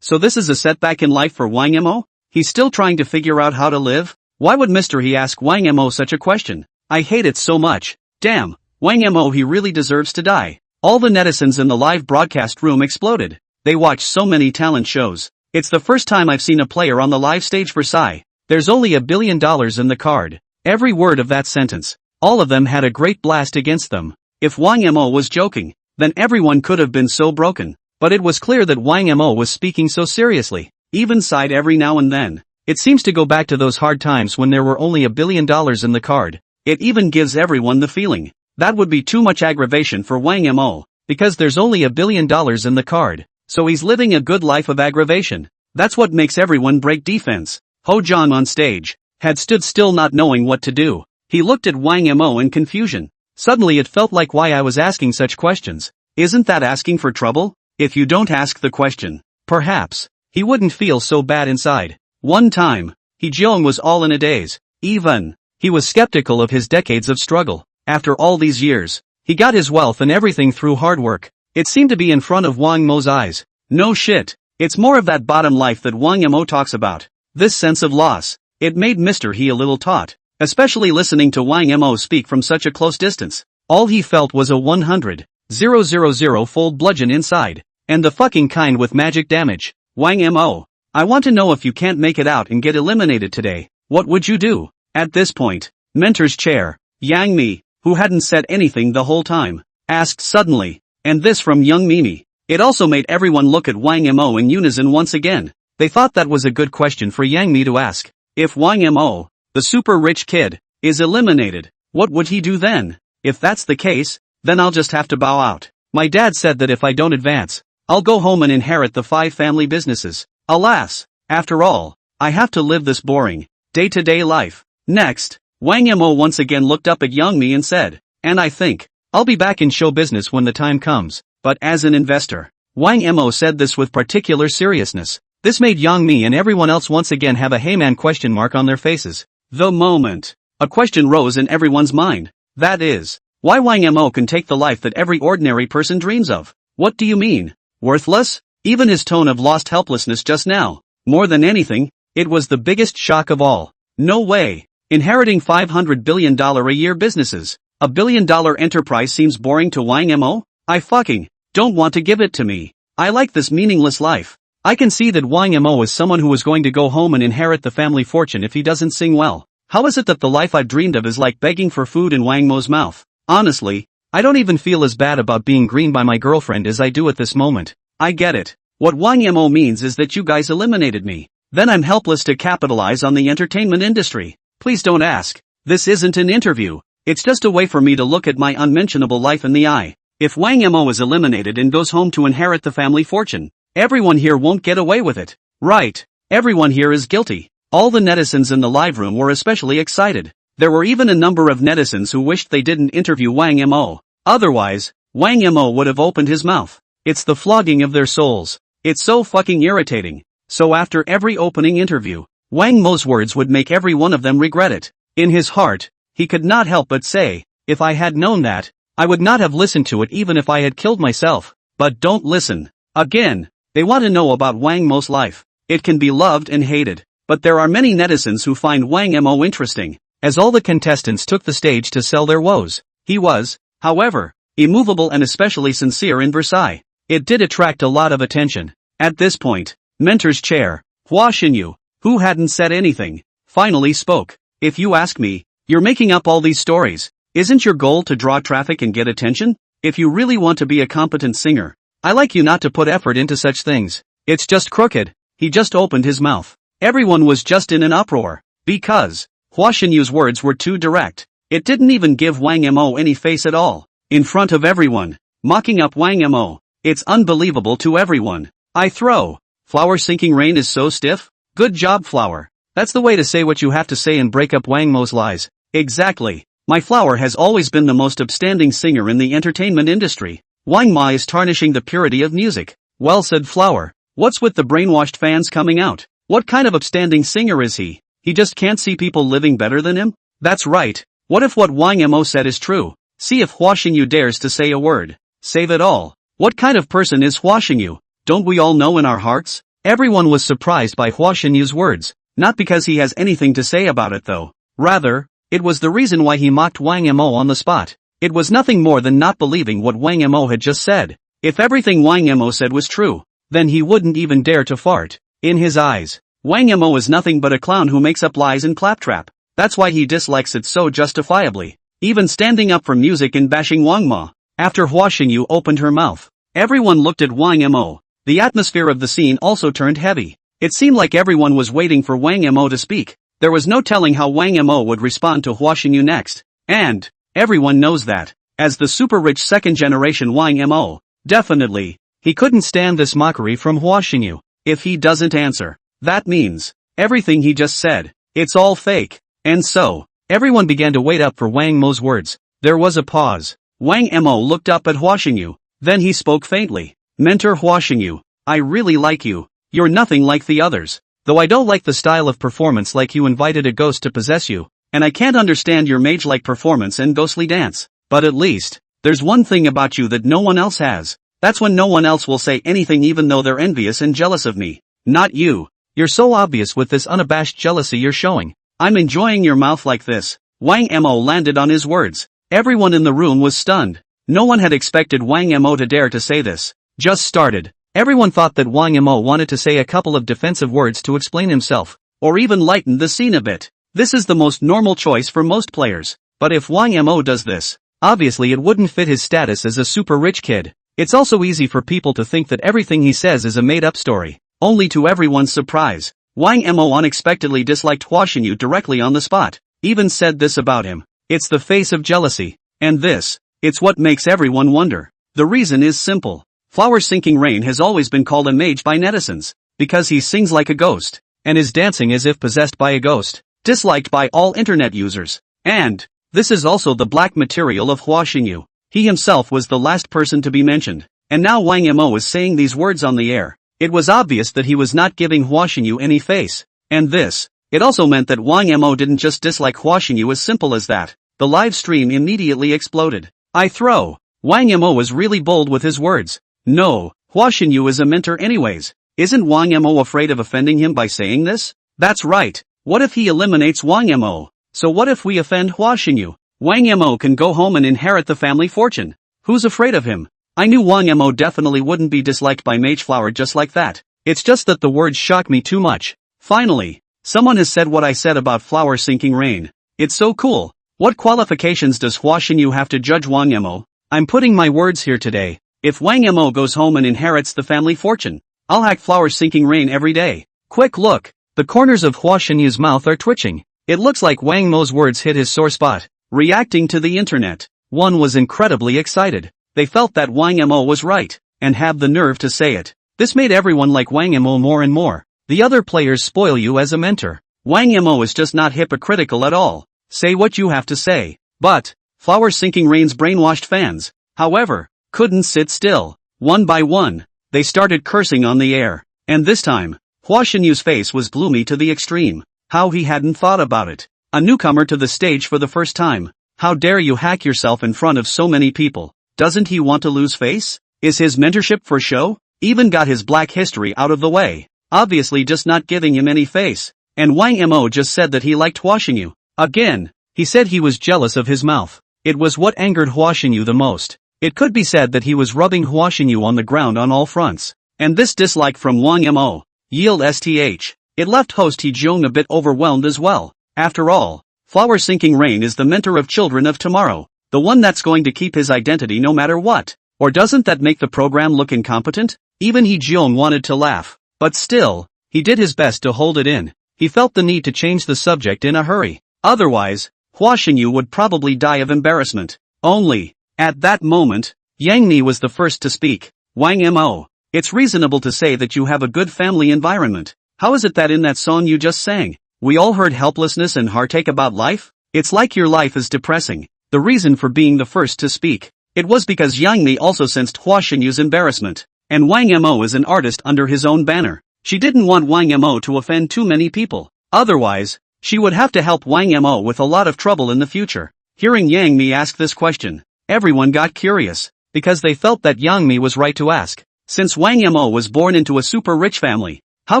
So this is a setback in life for Wang Mo? He's still trying to figure out how to live? Why would Mr. He ask Wang Mo such a question? I hate it so much. Damn, Wang Mo he really deserves to die. All the netizens in the live broadcast room exploded. They watch so many talent shows. It's the first time I've seen a player on the live stage for Psy. There's only $1 billion in the card. Every word of that sentence. All of them had a great blast against them. If Wang Mo was joking, then everyone could have been so broken. But it was clear that Wang Mo was speaking so seriously. Even sighed every now and then. It seems to go back to those hard times when there were only $1 billion in the card. It even gives everyone the feeling. That would be too much aggravation for Wang Mo. Because there's only $1 billion in the card. So he's living a good life of aggravation. That's what makes everyone break defense. Ho-jeong on stage had stood still not knowing what to do. He looked at Wang Mo in confusion. Suddenly it felt like why I was asking such questions. Isn't that asking for trouble? If you don't ask the question, perhaps, he wouldn't feel so bad inside. One time, Hee-jeong was all in a daze. Even, he was skeptical of his decades of struggle. After all these years, he got his wealth and everything through hard work. It seemed to be in front of Wang Mo's eyes. No shit. It's more of that bottom life that Wang Mo talks about. This sense of loss. It made Mr. He a little taut. Especially listening to Wang Mo speak from such a close distance. All he felt was a 100,000 fold bludgeon inside. And the fucking kind with magic damage. Wang Mo. I want to know if you can't make it out and get eliminated today, what would you do? At this point, mentor's chair, Yang Mi, who hadn't said anything the whole time, asked suddenly, and this from young Mimi. It also made everyone look at Wang Mo in unison once again. They thought that was a good question for Yang Mi to ask. If Wang Mo, the super rich kid, is eliminated, what would he do then? If that's the case, then I'll just have to bow out. My dad said that if I don't advance, I'll go home and inherit the 5 family businesses. Alas, after all, I have to live this boring, day-to-day life. Next, Wang Mo once again looked up at Yang Mi and said, and I think, I'll be back in show business when the time comes, but as an investor. Wang Mo said this with particular seriousness. This made Yang Mi and everyone else once again have a hey man question mark on their faces. The moment, a question rose in everyone's mind. That is, why Wang Mo can take the life that every ordinary person dreams of. What do you mean? Worthless? Even his tone of lost helplessness just now. More than anything, it was the biggest shock of all. No way. Inheriting $500 billion a year businesses. A $1 billion enterprise seems boring to Wang Mo? I fucking don't want to give it to me. I like this meaningless life. I can see that Wang Mo is someone who is going to go home and inherit the family fortune if he doesn't sing well. How is it that the life I've dreamed of is like begging for food in Wang Mo's mouth? Honestly, I don't even feel as bad about being greened by my girlfriend as I do at this moment. I get it. What Wang Mo means is that you guys eliminated me. Then I'm helpless to capitalize on the entertainment industry. Please don't ask. This isn't an interview. It's just a way for me to look at my unmentionable life in the eye. If Wang Mo is eliminated and goes home to inherit the family fortune, everyone here won't get away with it. Right. Everyone here is guilty. All the netizens in the live room were especially excited. There were even a number of netizens who wished they didn't interview Wang Mo. Otherwise, Wang Mo would have opened his mouth. It's the flogging of their souls. It's so fucking irritating. So after every opening interview, Wang Mo's words would make every one of them regret it. In his heart, he could not help but say, if I had known that, I would not have listened to it even if I had killed myself. But don't listen. Again, they want to know about Wang Mo's life. It can be loved and hated. But there are many netizens who find Wang Mo interesting. As all the contestants took the stage to sell their woes, he was, however, immovable and especially sincere in Versailles. It did attract a lot of attention. At this point, mentor's chair, Hua Xinyu, who hadn't said anything, finally spoke. If you ask me, you're making up all these stories. Isn't your goal to draw traffic and get attention? If you really want to be a competent singer, I like you not to put effort into such things. It's just crooked. He just opened his mouth. Everyone was just in an uproar. Because Hua Xinyu's words were too direct. It didn't even give Wang Mo any face at all. In front of everyone, mocking up Wang Mo. It's unbelievable to everyone. I throw. Flower sinking rain is so stiff? Good job, Flower. That's the way to say what you have to say and break up Wang Mo's lies. Exactly. My Flower has always been the most upstanding singer in the entertainment industry. Wang Ma is tarnishing the purity of music. Well said, Flower. What's with the brainwashed fans coming out? What kind of upstanding singer is he? He just can't see people living better than him? That's right. What if what Wang Mo said is true? See if Hua Xinyu dares to say a word. Save it all. What kind of person is Hua Xinyu? Don't we all know in our hearts? Everyone was surprised by Hua Xinyu's words. Not because he has anything to say about it though. Rather, it was the reason why he mocked Wang Mo on the spot. It was nothing more than not believing what Wang Mo had just said. If everything Wang Mo said was true, then he wouldn't even dare to fart. In his eyes, Wang Mo is nothing but a clown who makes up lies and claptrap. That's why he dislikes it so justifiably. Even standing up for music and bashing Wang Ma. After Hua Xinyu opened her mouth, everyone looked at Wang Mo. The atmosphere of the scene also turned heavy. It seemed like everyone was waiting for Wang Mo to speak. There was no telling how Wang Mo would respond to Hua Xinyu next. And everyone knows that, as the super rich second generation Wang Mo, definitely, he couldn't stand this mockery from Hua Xinyu. If he doesn't answer, that means everything he just said, it's all fake. And so, everyone began to wait up for Wang Mo's words. There was a pause. Wang Mo looked up at Hua Xinyu. Then he spoke faintly. Mentor Hua Xinyu, I really like you. You're nothing like the others. Though I don't like the style of performance like you invited a ghost to possess you, and I can't understand your mage-like performance and ghostly dance. But at least, there's one thing about you that no one else has. That's when no one else will say anything even though they're envious and jealous of me. Not you. You're so obvious with this unabashed jealousy you're showing. I'm enjoying your mouth like this. Wang Mo landed on his words. Everyone in the room was stunned. No one had expected Wang Mo to dare to say this. Just started. Everyone thought that Wang Mo wanted to say a couple of defensive words to explain himself, or even lighten the scene a bit. This is the most normal choice for most players. But if Wang Mo does this, obviously it wouldn't fit his status as a super rich kid. It's also easy for people to think that everything he says is a made-up story. Only to everyone's surprise, Wang Mo unexpectedly disliked Hua Xinyu directly on the spot, even said this about him. It's the face of jealousy. And this, it's what makes everyone wonder. The reason is simple. Flower Sinking Rain has always been called a mage by netizens, because he sings like a ghost, and is dancing as if possessed by a ghost, disliked by all internet users. And this is also the black material of Hua Xinyu. He himself was the last person to be mentioned, and now Wang Mo is saying these words on the air. It was obvious that he was not giving Hua Xinyu any face, and this, it also meant that Wang Mo didn't just dislike Hua Xinyu as simple as that. The live stream immediately exploded. Wang Mo was really bold with his words. No, Hua Xinyu is a mentor anyways. Isn't Wang Mo afraid of offending him by saying this? That's right. What if he eliminates Wang Mo? So what if we offend Hua Xinyu? Wang Mo can go home and inherit the family fortune. Who's afraid of him? I knew Wang Mo definitely wouldn't be disliked by Mage Flower just like that. It's just that the words shock me too much. Finally, someone has said what I said about Flower Sinking Rain. It's so cool. What qualifications does Hua Xinyu have to judge Wang Mo? I'm putting my words here today. If Wang Mo goes home and inherits the family fortune, I'll hack Flower Sinking Rain every day. Quick look. The corners of Hua Xinyu's mouth are twitching. It looks like Wang Mo's words hit his sore spot. Reacting to the internet, one was incredibly excited. They felt that Wang Mo was right, and have the nerve to say it. This made everyone like Wang Mo more and more. The other players spoil you as a mentor. Wang Mo is just not hypocritical at all. Say what you have to say. But Flower Sinking Rain's brainwashed fans, however, couldn't sit still. One by one, they started cursing on the air. And this time, Hua Xinyu's face was gloomy to the extreme. How he hadn't thought about it. A newcomer to the stage for the first time. How dare you hack yourself in front of so many people? Doesn't he want to lose face? Is his mentorship for show? Even got his black history out of the way. Obviously just not giving him any face. And Wang Mo just said that he liked Hua Xinyu. Again, he said he was jealous of his mouth. It was what angered Hua Xinyu the most. It could be said that he was rubbing Hua Xinyu on the ground on all fronts. And this dislike from Wang Mo yield STH. It left host He Jiong a bit overwhelmed as well. After all, Flower Sinking Rain is the mentor of children of tomorrow. The one that's going to keep his identity no matter what. Or doesn't that make the program look incompetent? Even He Jiong wanted to laugh. But still, he did his best to hold it in. He felt the need to change the subject in a hurry. Otherwise, Hua Xinyu would probably die of embarrassment. Only, at that moment, Yang Ni was the first to speak. Wang Mo, it's reasonable to say that you have a good family environment. How is it that in that song you just sang, we all heard helplessness and heartache about life? It's like your life is depressing. The reason for being the first to speak. It was because Yang Ni also sensed Hua Xinyu's embarrassment. And Wang Mo is an artist under his own banner. She didn't want Wang Mo to offend too many people. Otherwise, she would have to help Wang Mo with a lot of trouble in the future. Hearing Yang Mi ask this question, everyone got curious, because they felt that Yang Mi was right to ask. Since Wang Mo was born into a super rich family, how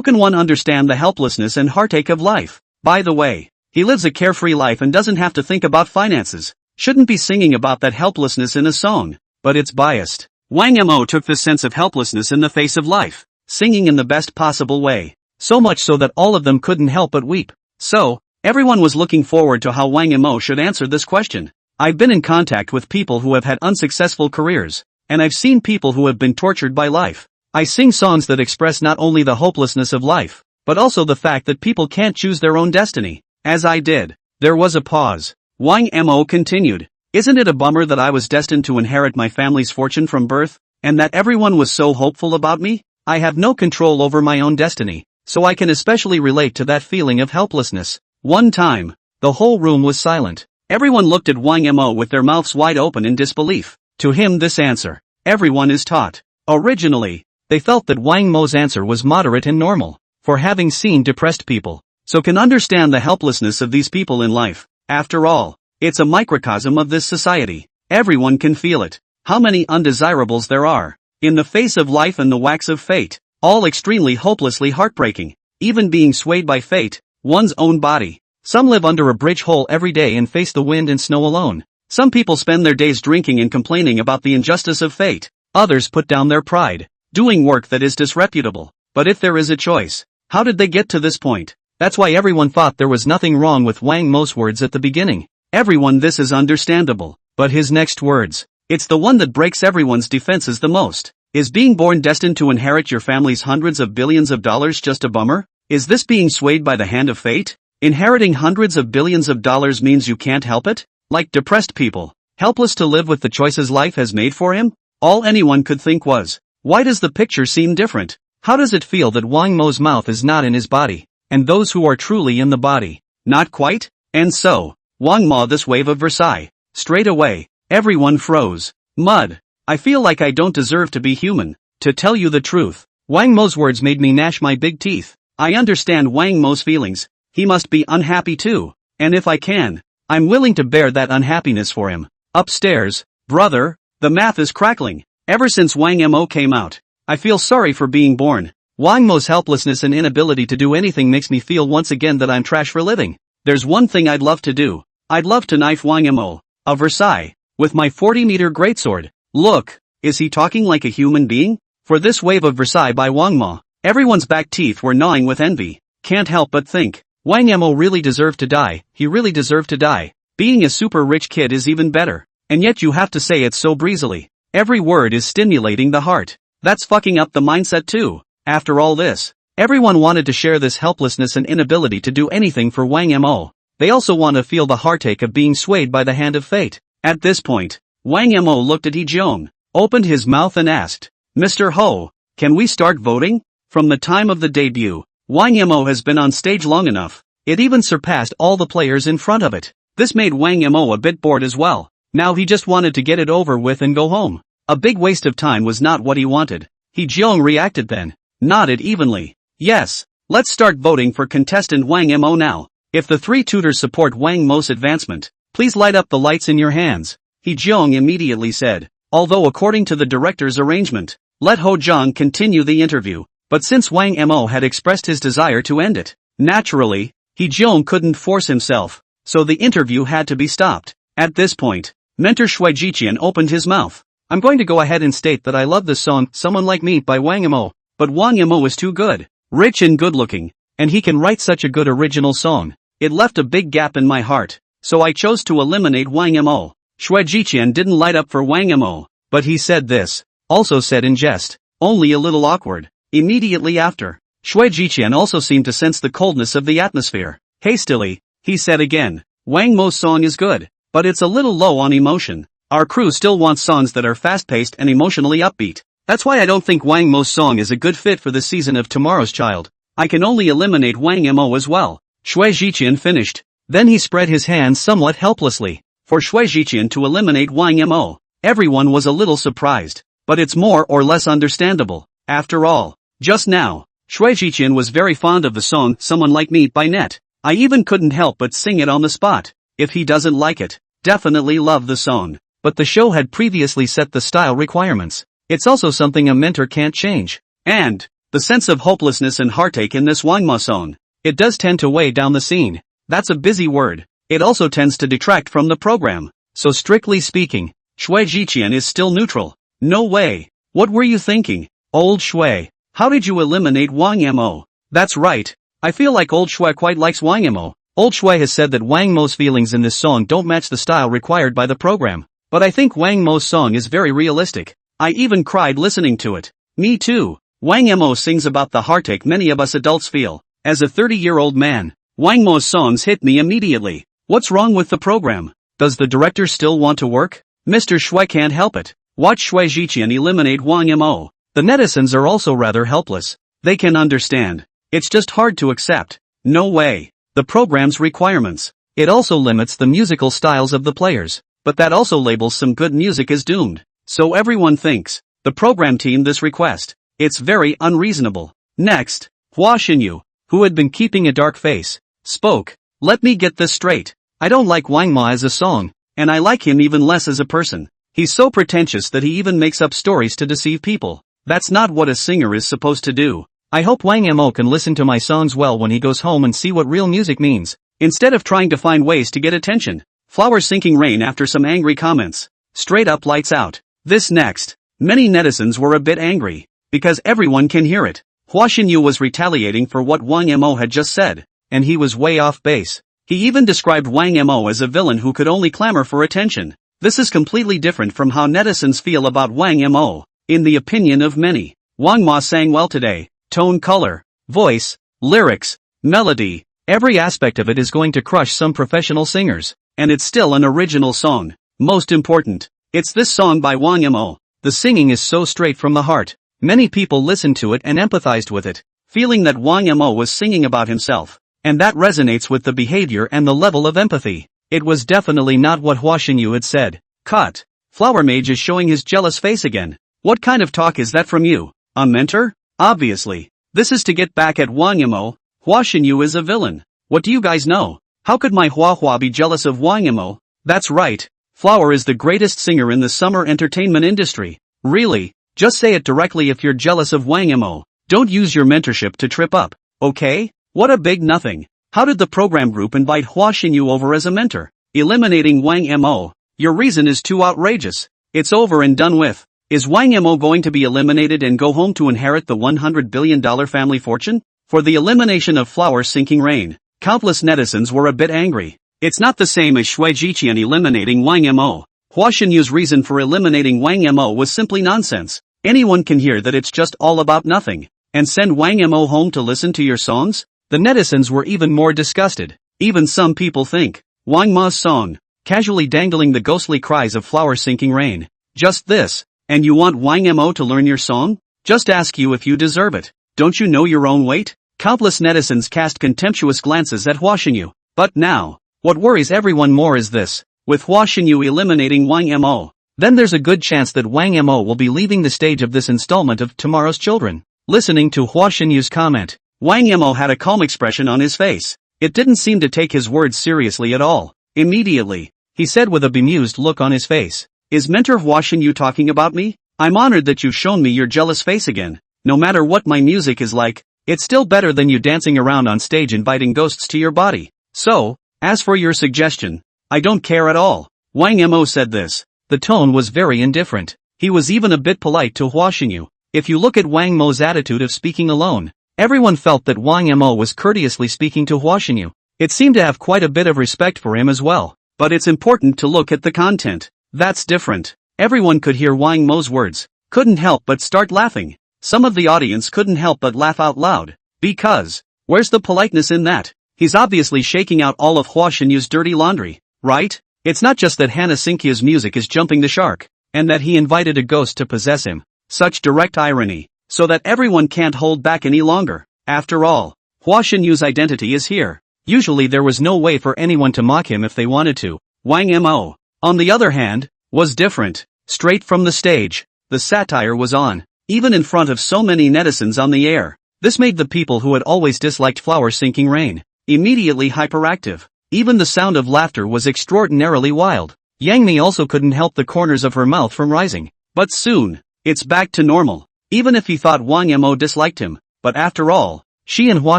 can one understand the helplessness and heartache of life? By the way, he lives a carefree life and doesn't have to think about finances. Shouldn't be singing about that helplessness in a song, but it's biased. Wang Mo took this sense of helplessness in the face of life, singing in the best possible way. So much so that all of them couldn't help but weep. So, everyone was looking forward to how Wang Mo should answer this question. I've been in contact with people who have had unsuccessful careers, and I've seen people who have been tortured by life. I sing songs that express not only the hopelessness of life, but also the fact that people can't choose their own destiny. As I did. There was a pause. Wang Mo continued. Isn't it a bummer that I was destined to inherit my family's fortune from birth, and that everyone was so hopeful about me? I have no control over my own destiny, so I can especially relate to that feeling of helplessness. One time, the whole room was silent. Everyone looked at Wang Mo with their mouths wide open in disbelief. To him this answer, everyone is taught. Originally, they felt that Wang Mo's answer was moderate and normal, for having seen depressed people, so can understand the helplessness of these people in life. After all, it's a microcosm of this society. Everyone can feel it. How many undesirables there are, in the face of life and the wax of fate, all extremely hopelessly heartbreaking, even being swayed by fate, one's own body. Some live under a bridge hole every day and face the wind and snow alone. Some people spend their days drinking and complaining about the injustice of fate. Others put down their pride, doing work that is disreputable. But if there is a choice, how did they get to this point? That's why everyone thought there was nothing wrong with Wang Mo's words at the beginning. Everyone, this is understandable. But his next words, it's the one that breaks everyone's defenses the most. Is being born destined to inherit your family's hundreds of billions of dollars just a bummer? Is this being swayed by the hand of fate? Inheriting hundreds of billions of dollars means you can't help it? Like depressed people, helpless to live with the choices life has made for him? All anyone could think was, why does the picture seem different? How does it feel that Wang Mo's mouth is not in his body, and those who are truly in the body? Not quite? And so, Wang Mo, this wave of Versailles. Straight away, everyone froze. Mud. I feel like I don't deserve to be human. To tell you the truth, Wang Mo's words made me gnash my big teeth. I understand Wang Mo's feelings. He must be unhappy too. And if I can, I'm willing to bear that unhappiness for him. Upstairs, brother, the math is crackling. Ever since Wang Mo came out, I feel sorry for being born. Wang Mo's helplessness and inability to do anything makes me feel once again that I'm trash for living. There's one thing I'd love to do. I'd love to knife Wang Mo, of Versailles, with my 40-meter greatsword. Look, is he talking like a human being? For this wave of Versailles by Wang Mo, everyone's back teeth were gnawing with envy. Can't help but think, Wang Mo really deserved to die. He really deserved to die. Being a super rich kid is even better. And yet you have to say it so breezily. Every word is stimulating the heart. That's fucking up the mindset too. After all this, everyone wanted to share this helplessness and inability to do anything for Wang Mo. They also want to feel the heartache of being swayed by the hand of fate. At this point, Wang Mo looked at Lee Jeong, opened his mouth and asked, Mr. Ho, can we start voting? From the time of the debut, Wang Mo has been on stage long enough. It even surpassed all the players in front of it. This made Wang Mo a bit bored as well. Now he just wanted to get it over with and go home. A big waste of time was not what he wanted. Lee Jeong reacted then, nodded evenly. Yes, let's start voting for contestant Wang Mo now. If the three tutors support Wang Mo's advancement, please light up the lights in your hands. Lee Jeong immediately said, although according to the director's arrangement, let Ho Jong continue the interview, but since Wang Mo had expressed his desire to end it, naturally, Lee Jeong couldn't force himself, so the interview had to be stopped. At this point, mentor Shui Jiqian opened his mouth. I'm going to go ahead and state that I love this song, Someone Like Me by Wang Mo, but Wang Mo is too good, rich and good looking, and he can write such a good original song. It left a big gap in my heart, so I chose to eliminate Wang Mo. Shui Jiqian didn't light up for Wang Mo, but he said this, also said in jest, only a little awkward. Immediately after, Shui Jiqian also seemed to sense the coldness of the atmosphere. Hastily, he said again, Wang Mo's song is good, but it's a little low on emotion. Our crew still wants songs that are fast-paced and emotionally upbeat. That's why I don't think Wang Mo's song is a good fit for the season of Tomorrow's Child. I can only eliminate Wang Mo as well. Shui Jiqian finished. Then he spread his hands somewhat helplessly. For Shui Jiqian to eliminate Wang Mo, everyone was a little surprised. But it's more or less understandable. After all, just now, Shui Jiqian was very fond of the song Someone Like Me by Net. I even couldn't help but sing it on the spot. If he doesn't like it, definitely love the song. But the show had previously set the style requirements. It's also something a mentor can't change. And, the sense of hopelessness and heartache in this Wang Mo song, it does tend to weigh down the scene. That's a busy word. It also tends to detract from the program. So strictly speaking, Shui Jiqian is still neutral. No way. What were you thinking, old Shui? How did you eliminate Wang Mo? That's right. I feel like old Shui quite likes Wang Mo. Old Shui has said that Wang Mo's feelings in this song don't match the style required by the program. But I think Wang Mo's song is very realistic. I even cried listening to it. Me too. Wang Mo sings about the heartache many of us adults feel. As a 30-year-old man, Wang Mo's songs hit me immediately. What's wrong with the program? Does the director still want to work? Mr. Shui can't help it. Watch Shui Jiqian eliminate Wang Mo. The netizens are also rather helpless. They can understand. It's just hard to accept. No way. The program's requirements. It also limits the musical styles of the players. But that also labels some good music as doomed. So everyone thinks, the program team this request. It's very unreasonable. Next, Hua Xinyu, who had been keeping a dark face, spoke. Let me get this straight. I don't like Wang Mo as a song, and I like him even less as a person. He's so pretentious that he even makes up stories to deceive people. That's not what a singer is supposed to do. I hope Wang Mo can listen to my songs well when he goes home and see what real music means, instead of trying to find ways to get attention. Flowers sinking rain after some angry comments. Straight up lights out. This next. Many netizens were a bit angry. because everyone can hear it. Hua Xinyu was retaliating for what Wang Mo had just said, and he was way off base. He even described Wang Mo as a villain who could only clamor for attention. This is completely different from how netizens feel about Wang Mo. In the opinion of many, Wang Ma sang well today. Tone, color, voice, lyrics, melody, every aspect of it is going to crush some professional singers. And it's still an original song. Most important, it's this song by Wang Mo. The singing is so straight from the heart. Many people listened to it and empathized with it, feeling that Wang Mo was singing about himself. And that resonates with the behavior and the level of empathy. It was definitely not what Hua Xinyu had said. Cut. Flower Mage is showing his jealous face again. What kind of talk is that from you? A mentor? Obviously. This is to get back at Wang Mo. Hua Xinyu is a villain. What do you guys know? How could my Hua be jealous of Wang Mo? That's right. Flower is the greatest singer in the summer entertainment industry. Really? Just say it directly if you're jealous of Wang Mo. Don't use your mentorship to trip up, okay? What a big nothing. How did the program group invite Hua Xinyu over as a mentor? Eliminating Wang Mo. Your reason is too outrageous. It's over and done with. Is Wang Mo going to be eliminated and go home to inherit the $100 billion family fortune? For the elimination of Flower's sinking rain, countless netizens were a bit angry. It's not the same as Shui Jiqian eliminating Wang Mo. Hua Xinyu's reason for eliminating Wang Mo was simply nonsense. Anyone can hear that it's just all about nothing. And send Wang Mo home to listen to your songs? The netizens were even more disgusted. Even some people think, Wang Ma's song, casually dangling the ghostly cries of Flower sinking rain. Just this, and you want Wang Mo to learn your song? Just ask you if you deserve it. Don't you know your own weight? Countless netizens cast contemptuous glances at Hua Xinyu. But now, what worries everyone more is this. With Hua Xinyu eliminating Wang Mo, then there's a good chance that Wang Mo will be leaving the stage of this installment of Tomorrow's Children. Listening to Hua Xinyu's comment, Wang Mo had a calm expression on his face. It didn't seem to take his words seriously at all. Immediately, he said with a bemused look on his face, "Is mentor Hua Xinyu talking about me? I'm honored that you've shown me your jealous face again. No matter what my music is like, it's still better than you dancing around on stage inviting ghosts to your body. So, as for your suggestion, I don't care at all." Wang Mo said this. The tone was very indifferent. He was even a bit polite to Hua Xinyu. If you look at Wang Mo's attitude of speaking alone, everyone felt that Wang Mo was courteously speaking to Hua Xinyu. It seemed to have quite a bit of respect for him as well. But it's important to look at the content. That's different. Everyone could hear Wang Mo's words, couldn't help but start laughing. Some of the audience couldn't help but laugh out loud. Because, where's the politeness in that? He's obviously shaking out all of Hua Xinyu's dirty laundry, right? It's not just that Hana Sinkia's music is jumping the shark, and that he invited a ghost to possess him. Such direct irony, so that everyone can't hold back any longer. After all, Hua Xinyu's identity is here. Usually there was no way for anyone to mock him if they wanted to. Wang Mo, on the other hand, was different. Straight from the stage, the satire was on, even in front of so many netizens on the air. This made the people who had always disliked Flower sinking rain immediately hyperactive. Even the sound of laughter was extraordinarily wild. Yang Mi also couldn't help the corners of her mouth from rising. But soon, it's back to normal. Even if he thought Wang Mo disliked him, but after all, she and Hua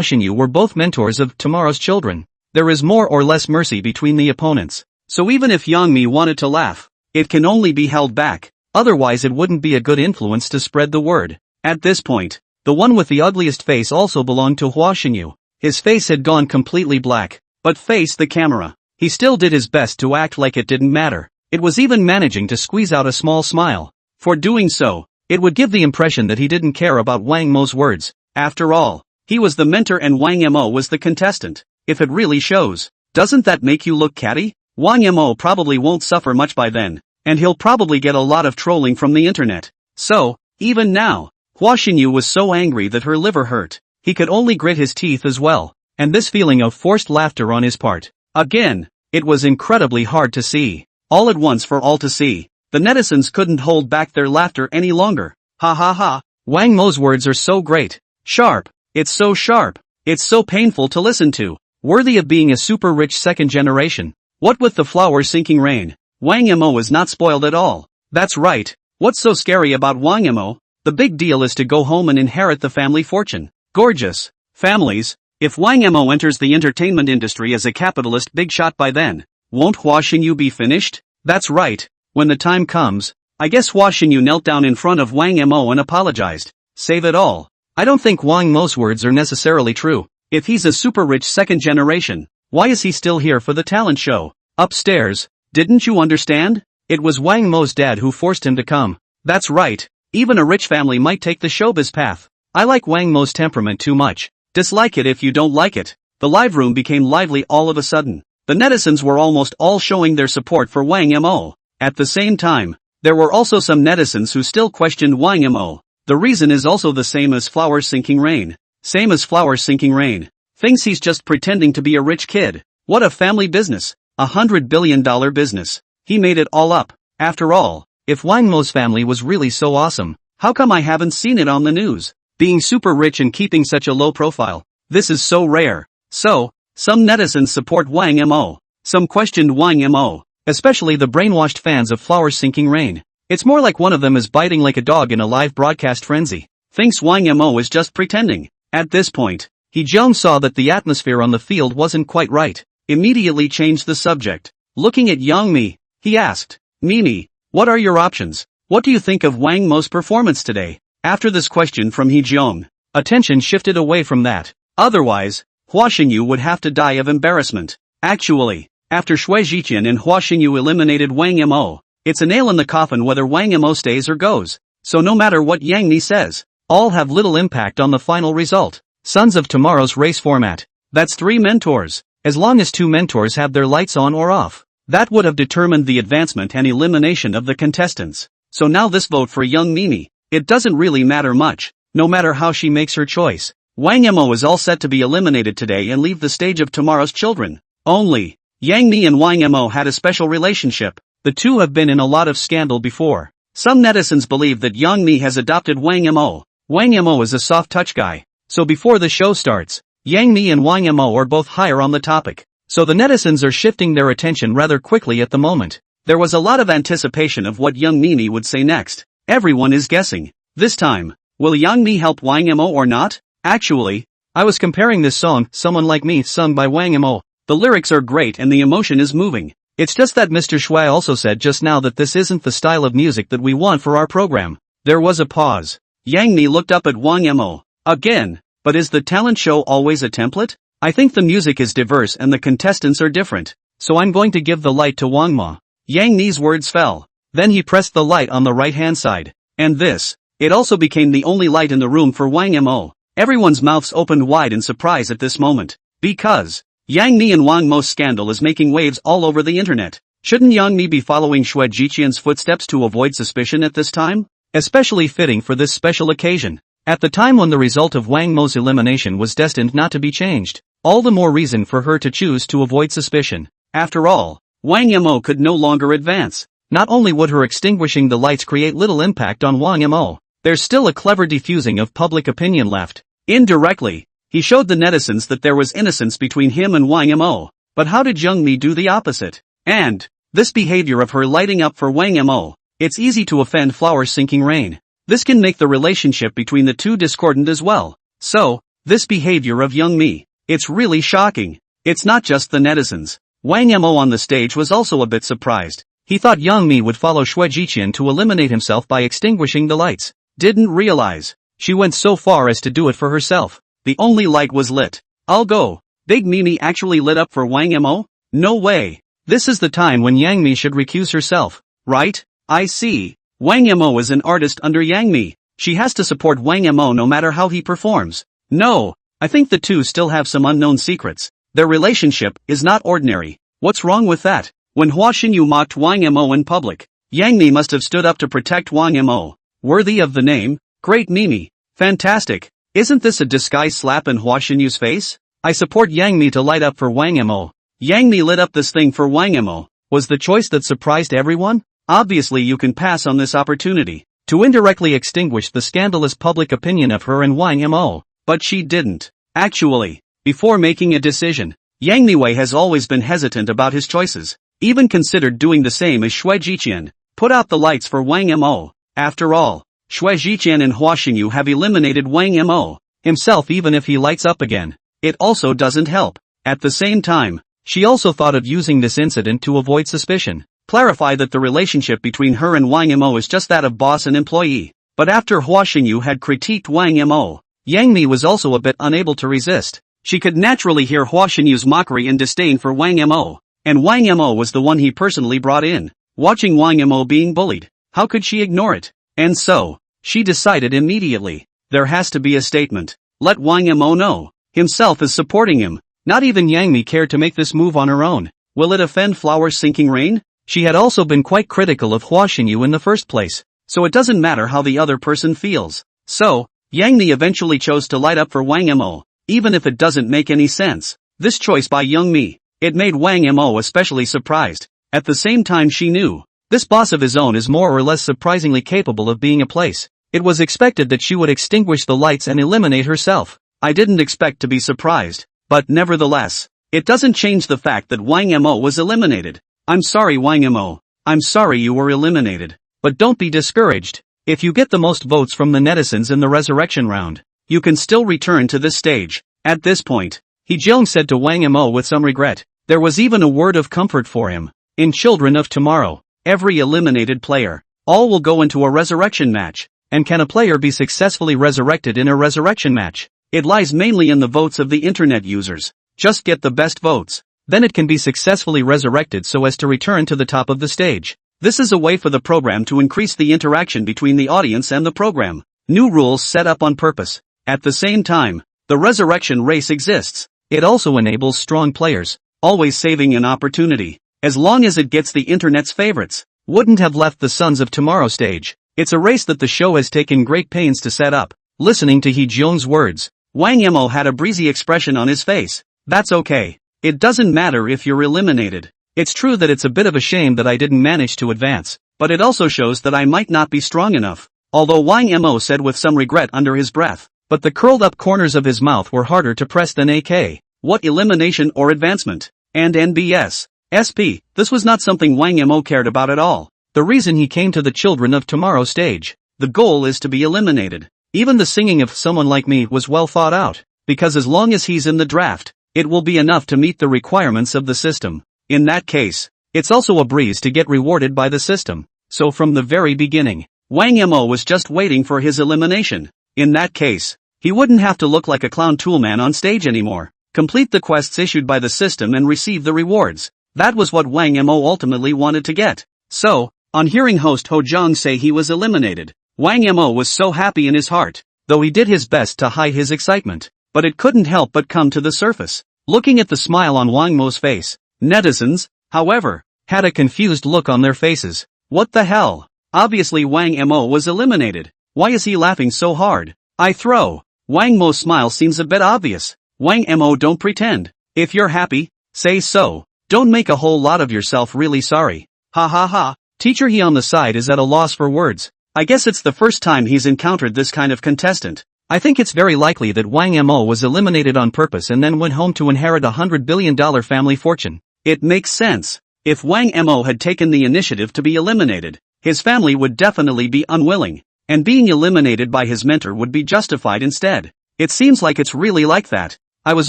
Xinyu were both mentors of Tomorrow's Children. There is more or less mercy between the opponents. So even if Yang Mi wanted to laugh, it can only be held back. Otherwise it wouldn't be a good influence to spread the word. At this point, the one with the ugliest face also belonged to Hua Xinyu. His face had gone completely black, but faced the camera. He still did his best to act like it didn't matter. It was even managing to squeeze out a small smile. For doing so, it would give the impression that he didn't care about Wang Mo's words. After all, he was the mentor and Wang Mo was the contestant. If it really shows, doesn't that make you look catty? Wang Mo probably won't suffer much by then, and he'll probably get a lot of trolling from the internet. So, even now, Hua Xinyu was so angry that her liver hurt. He could only grit his teeth as well, and this feeling of forced laughter on his part. Again, it was incredibly hard to see. All at once for all to see. The netizens couldn't hold back their laughter any longer. Ha ha ha. Wang Mo's words are so great. Sharp. It's so sharp. It's so painful to listen to. Worthy of being a super rich second generation. What with the Flower sinking rain, Wang Mo is not spoiled at all. That's right. What's so scary about Wang Mo? The big deal is to go home and inherit the family fortune. Gorgeous. Families. If Wang Mo enters the entertainment industry as a capitalist big shot by then, won't Hua Xinyu be finished? That's right. When the time comes, I guess Hua Xinyu knelt down in front of Wang Mo and apologized. save it all. I don't think Wang Mo's words are necessarily true. If he's a super rich second generation, why is he still here for the talent show? Upstairs, didn't you understand? It was Wang Mo's dad who forced him to come. That's right, even a rich family might take the showbiz path. I like Wang Mo's temperament too much. Dislike it if you don't like it. The live room became lively all of a sudden. The netizens were almost all showing their support for Wang Mo. At the same time, there were also some netizens who still questioned Wang Mo. The reason is also the same as Flowers Sinking Rain. Same as Flowers Sinking Rain. Thinks he's just pretending to be a rich kid. What a family business. $100 billion business. He made it all up. After all, if Wang Mo's family was really so awesome, how come I haven't seen it on the news? Being super rich and keeping such a low profile. This is so rare. So, some netizens support Wang Mo. Some questioned Wang Mo, especially the brainwashed fans of Flowers Sinking Rain. It's more like one of them is biting like a dog in a live broadcast frenzy. Thinks Wang Mo is just pretending. At this point, Hee-jung saw that the atmosphere on the field wasn't quite right. Immediately changed the subject. Looking at Young Mi, he asked, Mimi, what are your options? What do you think of Wang Mo's performance today? After this question from Hee-jung, attention shifted away from that. Otherwise, Hua Xingyu would have to die of embarrassment. Actually, after Xue Zhiqian and Hua Xingyu eliminated Wang Mo, it's a nail in the coffin whether Wang Mo stays or goes. So no matter what Yang Mi says, all have little impact on the final result. Sons of Tomorrow's race format. That's 3 mentors. As long as 2 mentors have their lights on or off, that would have determined the advancement and elimination of the contestants. So now this vote for young Mimi, it doesn't really matter much, no matter how she makes her choice. Wang Mo is all set to be eliminated today and leave the stage of Tomorrow's Children. Only, Yang Mi and Wang Mo had a special relationship. The two have been in a lot of scandal before. Some netizens believe that Yang Mi has adopted Wang Mo. Wang Mo is a soft touch guy. So before the show starts, Yang Mi and Wang Mo are both higher on the topic. So the netizens are shifting their attention rather quickly at the moment. There was a lot of anticipation of what young Mimi would say next. Everyone is guessing. This time, will Yang Mi help Wang Mo or not? Actually, I was comparing this song, Someone Like Me, sung by Wang Mo. The lyrics are great and the emotion is moving. It's just that Mr. Shui also said just now that this isn't the style of music that we want for our program. There was a pause. Yang Mi looked up at Wang Mo. Again, but is the talent show always a template? I think the music is diverse and the contestants are different. So I'm going to give the light to Wang Mo. Yang Mi's words fell. Then he pressed the light on the right hand side. And this, it also became the only light in the room for Wang Mo. Everyone's mouths opened wide in surprise at this moment. Because Yang Mi and Wang Mo's scandal is making waves all over the internet. Shouldn't Yang Mi be following Xue Zhiqian's footsteps to avoid suspicion at this time? Especially fitting for this special occasion. At the time when the result of Wang Mo's elimination was destined not to be changed. All the more reason for her to choose to avoid suspicion. After all, Wang Mo could no longer advance. Not only would her extinguishing the lights create little impact on Wang Mo, there's still a clever diffusing of public opinion left. Indirectly, he showed the netizens that there was innocence between him and Wang Mo. But how did Young Mi do the opposite? And this behavior of her lighting up for Wang Mo, it's easy to offend Flowers Sinking Rain. This can make the relationship between the two discordant as well. So, this behavior of Young Mi, it's really shocking. It's not just the netizens. Wang Mo on the stage was also a bit surprised. He thought Young Mi would follow Xue Zhiqian to eliminate himself by extinguishing the lights. Didn't realize she went so far as to do it for herself. The only light was lit. I'll go. Big Mimi actually lit up for Wang Mo? No way. This is the time when Yang Mi should recuse herself. Right? I see. Wang Mo is an artist under Yang Mi. She has to support Wang Mo no matter how he performs. No, I think the two still have some unknown secrets. Their relationship is not ordinary. What's wrong with that? When Hua Xinyu mocked Wang Mo in public, Yang Mi must have stood up to protect Wang Mo. Worthy of the name? Great Mimi. Fantastic. Isn't this a disguised slap in Hua Xinyu's face? I support Yang Mi to light up for Wang Mo. Yang Mi lit up this thing for Wang Mo. Was the choice that surprised everyone? Obviously you can pass on this opportunity to indirectly extinguish the scandalous public opinion of her and Wang Mo. But she didn't. Actually, before making a decision, Yang Miwei has always been hesitant about his choices. Even considered doing the same as Xue Zhiqian. Put out the lights for Wang Mo. After all, Xue Zhiqian and Hua Xingyu have eliminated Wang Mo himself even if he lights up again. It also doesn't help. At the same time, she also thought of using this incident to avoid suspicion. Clarify that the relationship between her and Wang Mo is just that of boss and employee. But after Hua Xingyu had critiqued Wang Mo, Yang Mi was also a bit unable to resist. She could naturally hear Hua Xinyu's mockery and disdain for Wang Mo, and Wang Mo was the one he personally brought in. Watching Wang Mo being bullied, how could she ignore it? And so, she decided immediately, there has to be a statement. Let Wang Mo know, himself is supporting him. Not even Yang Mi cared to make this move on her own. Will it offend flowers sinking rain? She had also been quite critical of Hua Xingyu in the first place, so it doesn't matter how the other person feels. So, Yang Mi eventually chose to light up for Wang Mo, even if it doesn't make any sense. This choice by Young Mi, it made Wang Mo especially surprised. At the same time she knew, this boss of his own is more or less surprisingly capable of being a place. It was expected that she would extinguish the lights and eliminate herself. I didn't expect to be surprised, but nevertheless, it doesn't change the fact that Wang Mo was eliminated. I'm sorry Wang Mo, I'm sorry you were eliminated. But don't be discouraged. If you get the most votes from the netizens in the resurrection round, you can still return to this stage. At this point, He Jeong said to Wang Mo with some regret. There was even a word of comfort for him. In Children of Tomorrow, every eliminated player, all will go into a resurrection match. And can a player be successfully resurrected in a resurrection match? It lies mainly in the votes of the internet users. Just get the best votes. Then it can be successfully resurrected so as to return to the top of the stage. This is a way for the program to increase the interaction between the audience and the program. New rules set up on purpose. At the same time, the resurrection race exists. It also enables strong players, always saving an opportunity, as long as it gets the internet's favorites. Wouldn't have left the Sons of Tomorrow stage. It's a race that the show has taken great pains to set up. Listening to Hee Jeong's words, Wang Mo had a breezy expression on his face. That's okay. It doesn't matter if you're eliminated. It's true that it's a bit of a shame that I didn't manage to advance, but it also shows that I might not be strong enough. Although Wang Mo said with some regret under his breath, but the curled up corners of his mouth were harder to press than AK. What elimination or advancement? And NBS. SP, this was not something Wang Mo cared about at all. The reason he came to the Children of Tomorrow stage, the goal is to be eliminated. Even the singing of Someone Like Me was well thought out, because as long as he's in the draft, it will be enough to meet the requirements of the system. In that case, it's also a breeze to get rewarded by the system. So from the very beginning, Wang Mo was just waiting for his elimination. In that case, he wouldn't have to look like a clown toolman on stage anymore. Complete the quests issued by the system and receive the rewards. That was what Wang Mo ultimately wanted to get. So, on hearing host Ho Jong say he was eliminated, Wang Mo was so happy in his heart, though he did his best to hide his excitement. But it couldn't help but come to the surface. Looking at the smile on Wang Mo's face, netizens, however, had a confused look on their faces. What the hell? Obviously Wang Mo was eliminated. Why is he laughing so hard? I throw. Wang Mo's smile seems a bit obvious. Wang Mo, don't pretend. If you're happy, say so. Don't make a whole lot of yourself really sorry. Ha ha ha. Teacher He on the side is at a loss for words. I guess it's the first time he's encountered this kind of contestant. I think it's very likely that Wang Mo was eliminated on purpose and then went home to inherit $100 billion family fortune. It makes sense. If Wang Mo had taken the initiative to be eliminated, his family would definitely be unwilling, and being eliminated by his mentor would be justified instead. It seems like it's really like that. I was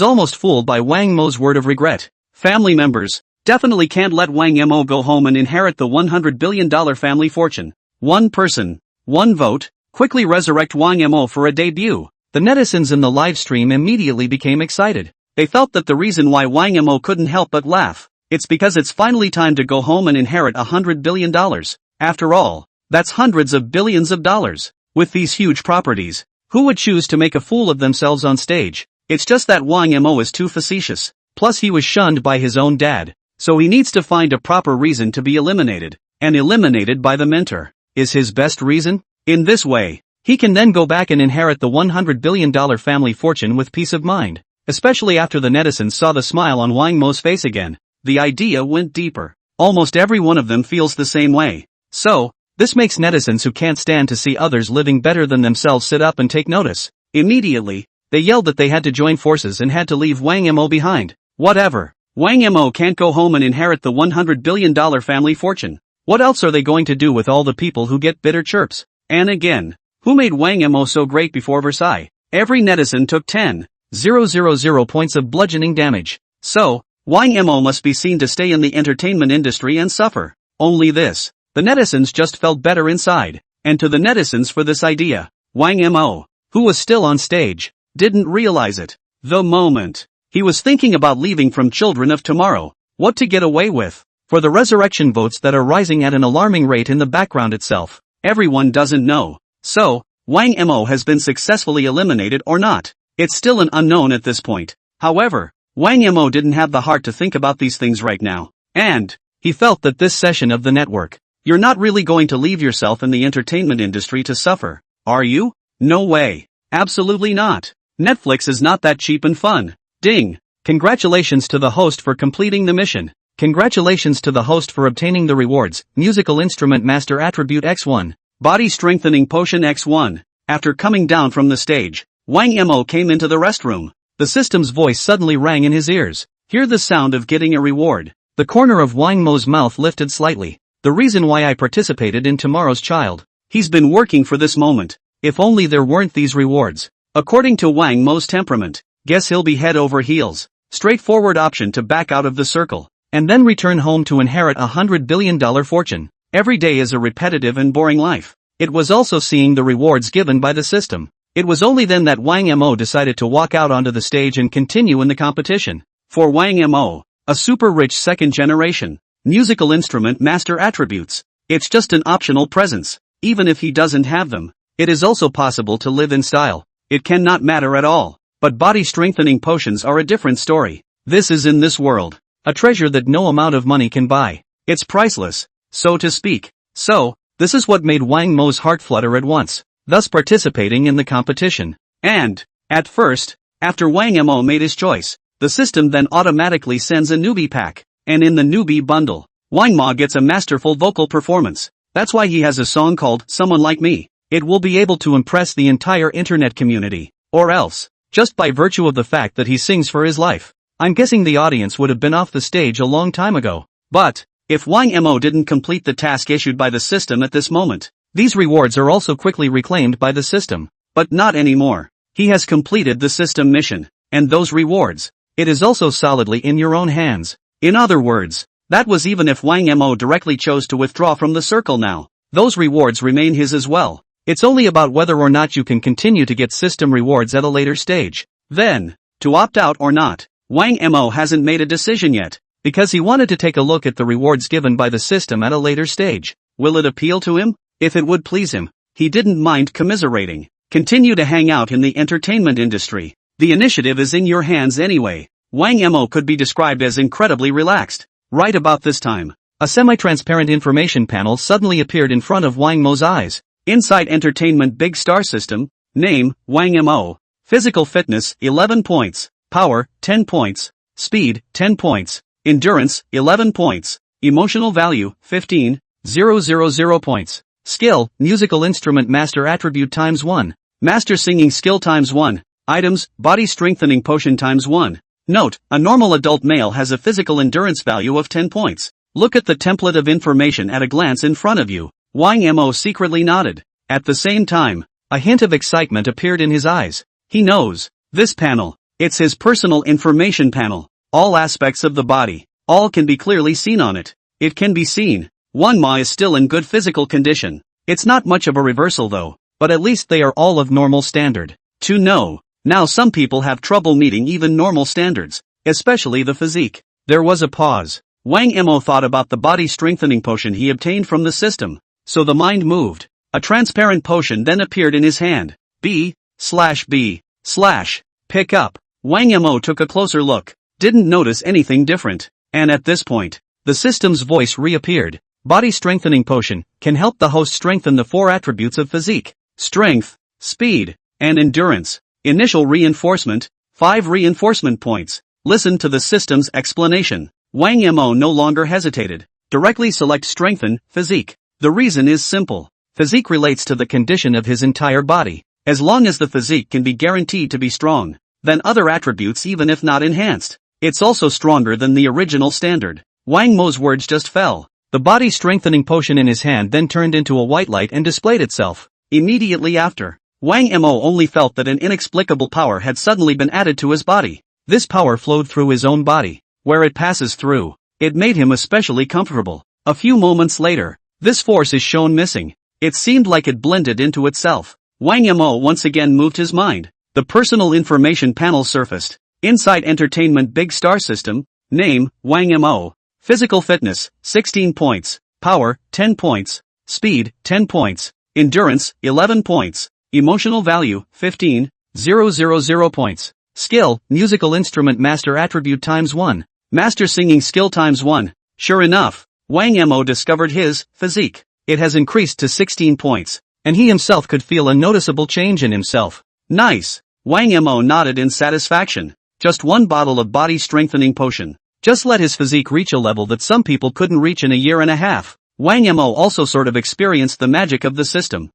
almost fooled by Wang Mo's word of regret. Family members definitely can't let Wang Mo go home and inherit the $100 billion family fortune. One person, one vote, quickly resurrect Wang Mo for a debut. The netizens in the live stream immediately became excited. They felt that the reason why Wang Mo couldn't help but laugh, it's because it's finally time to go home and inherit $100 billion. After all, that's hundreds of billions of dollars. With these huge properties, who would choose to make a fool of themselves on stage? It's just that Wang Mo is too facetious. Plus he was shunned by his own dad, so he needs to find a proper reason to be eliminated, and eliminated by the mentor is his best reason. In this way, he can then go back and inherit the $100 billion family fortune with peace of mind. Especially after the netizens saw the smile on Wang Mo's face again, the idea went deeper. Almost every one of them feels the same way. So, this makes netizens who can't stand to see others living better than themselves sit up and take notice. Immediately, they yelled that they had to join forces and had to leave Wang Mo behind. Whatever. Wang Mo can't go home and inherit the $100 billion family fortune. What else are they going to do with all the people who get bitter chirps? And again, who made Wang Mo so great before Versailles? Every netizen took 10,000 points of bludgeoning damage. So, Wang Mo must be seen to stay in the entertainment industry and suffer. Only this. The netizens just felt better inside. and to the netizens for this idea. Wang Mo, who was still on stage, didn't realize it. The moment he was thinking about leaving from Children of Tomorrow, what to get away with. For the resurrection votes that are rising at an alarming rate in the background itself, everyone doesn't know. So, Wang Mo has been successfully eliminated or not. It's still an unknown at this point. However, Wang Mo didn't have the heart to think about these things right now. And he felt that this session of the network, you're not really going to leave yourself in the entertainment industry to suffer, are you? No way. Absolutely not. Netflix is not that cheap and fun. Ding. Congratulations to the host for completing the mission. Congratulations to the host for obtaining the rewards. Musical Instrument Master Attribute X1. Body Strengthening Potion X1. After coming down from the stage, Wang Mo came into the restroom. The system's voice suddenly rang in his ears. Hear the sound of getting a reward. The corner of Wang Mo's mouth lifted slightly. The reason why I participated in Tomorrow's Child. He's been working for this moment. If only there weren't these rewards. According to Wang Mo's temperament, guess he'll be head over heels. Straightforward option to back out of the circle, and then return home to inherit $100 billion fortune. Every day is a repetitive and boring life. It was also seeing the rewards given by the system. It was only then that Wang Mo decided to walk out onto the stage and continue in the competition. For Wang Mo, a super rich second generation musical instrument master attributes. It's just an optional presence. Even if he doesn't have them, it is also possible to live in style. It cannot matter at all. But body strengthening potions are a different story. This is in this world, a treasure that no amount of money can buy. It's priceless, so to speak. So, this is what made Wang Mo's heart flutter at once, thus participating in the competition. And, at first, after Wang Mo made his choice, the system then automatically sends a newbie pack. And in the newbie bundle, Wang Mo gets a masterful vocal performance. That's why he has a song called Someone Like Me. It will be able to impress the entire internet community. Or else, just by virtue of the fact that he sings for his life, I'm guessing the audience would have been off the stage a long time ago. But, if Wang Mo didn't complete the task issued by the system at this moment, these rewards are also quickly reclaimed by the system. But not anymore. He has completed the system mission. And those rewards, it is also solidly in your own hands. In other words, that was even if Wang Mo directly chose to withdraw from the circle now. Those rewards remain his as well. It's only about whether or not you can continue to get system rewards at a later stage. Then, to opt out or not, Wang Mo hasn't made a decision yet, because he wanted to take a look at the rewards given by the system at a later stage. Will it appeal to him? If it would please him, he didn't mind commiserating. Continue to hang out in the entertainment industry. The initiative is in your hands anyway. Wang Mo could be described as incredibly relaxed. Right about this time, a semi-transparent information panel suddenly appeared in front of Wang Mo's eyes. Inside Entertainment Big Star System, name, Wang Mo, physical fitness, 11 points, power, 10 points, speed, 10 points, endurance, 11 points, emotional value, 15,000 points, skill, musical instrument master attribute times 1, master singing skill times 1, items, body strengthening potion times 1. Note, a normal adult male has a physical endurance value of 10 points. Look at the template of information at a glance in front of you. Wang Mo secretly nodded. At the same time, a hint of excitement appeared in his eyes. He knows. This panel. It's his personal information panel. All aspects of the body. All can be clearly seen on it. It can be seen. Wang Mo is still in good physical condition. It's not much of a reversal though, but at least they are all of normal standard. To know. Now some people have trouble meeting even normal standards, especially the physique. There was a pause. Wang Mo thought about the body strengthening potion he obtained from the system. So the mind moved. A transparent potion then appeared in his hand. B/B/ pick up. Wang Mo took a closer look. Didn't notice anything different. And at this point, the system's voice reappeared. Body strengthening potion can help the host strengthen the 4 attributes of physique: strength, speed, and endurance. Initial reinforcement, 5 reinforcement points. Listen to the system's explanation. Wang Mo no longer hesitated. Directly select strengthen, physique. The reason is simple. Physique relates to the condition of his entire body. As long as the physique can be guaranteed to be strong, then other attributes even if not enhanced, it's also stronger than the original standard. Wang Mo's words just fell. The body strengthening potion in his hand then turned into a white light and displayed itself. Immediately after, Wang Mo only felt that an inexplicable power had suddenly been added to his body. This power flowed through his own body. Where it passes through, it made him especially comfortable. A few moments later, this force is shown missing. It seemed like it blended into itself. Wang Mo once again moved his mind. The personal information panel surfaced. Inside Entertainment Big Star System. Name, Wang Mo. Physical fitness, 16 points. Power, 10 points. Speed, 10 points. Endurance, 11 points. Emotional value, 15,000 points. Skill, musical instrument master attribute times 1. Master singing skill times 1. Sure enough, Wang Mo discovered his physique. It has increased to 16 points, and he himself could feel a noticeable change in himself. Nice. Wang Mo nodded in satisfaction. Just one bottle of body strengthening potion. Just let his physique reach a level that some people couldn't reach in a year and a half. Wang Mo also sort of experienced the magic of the system.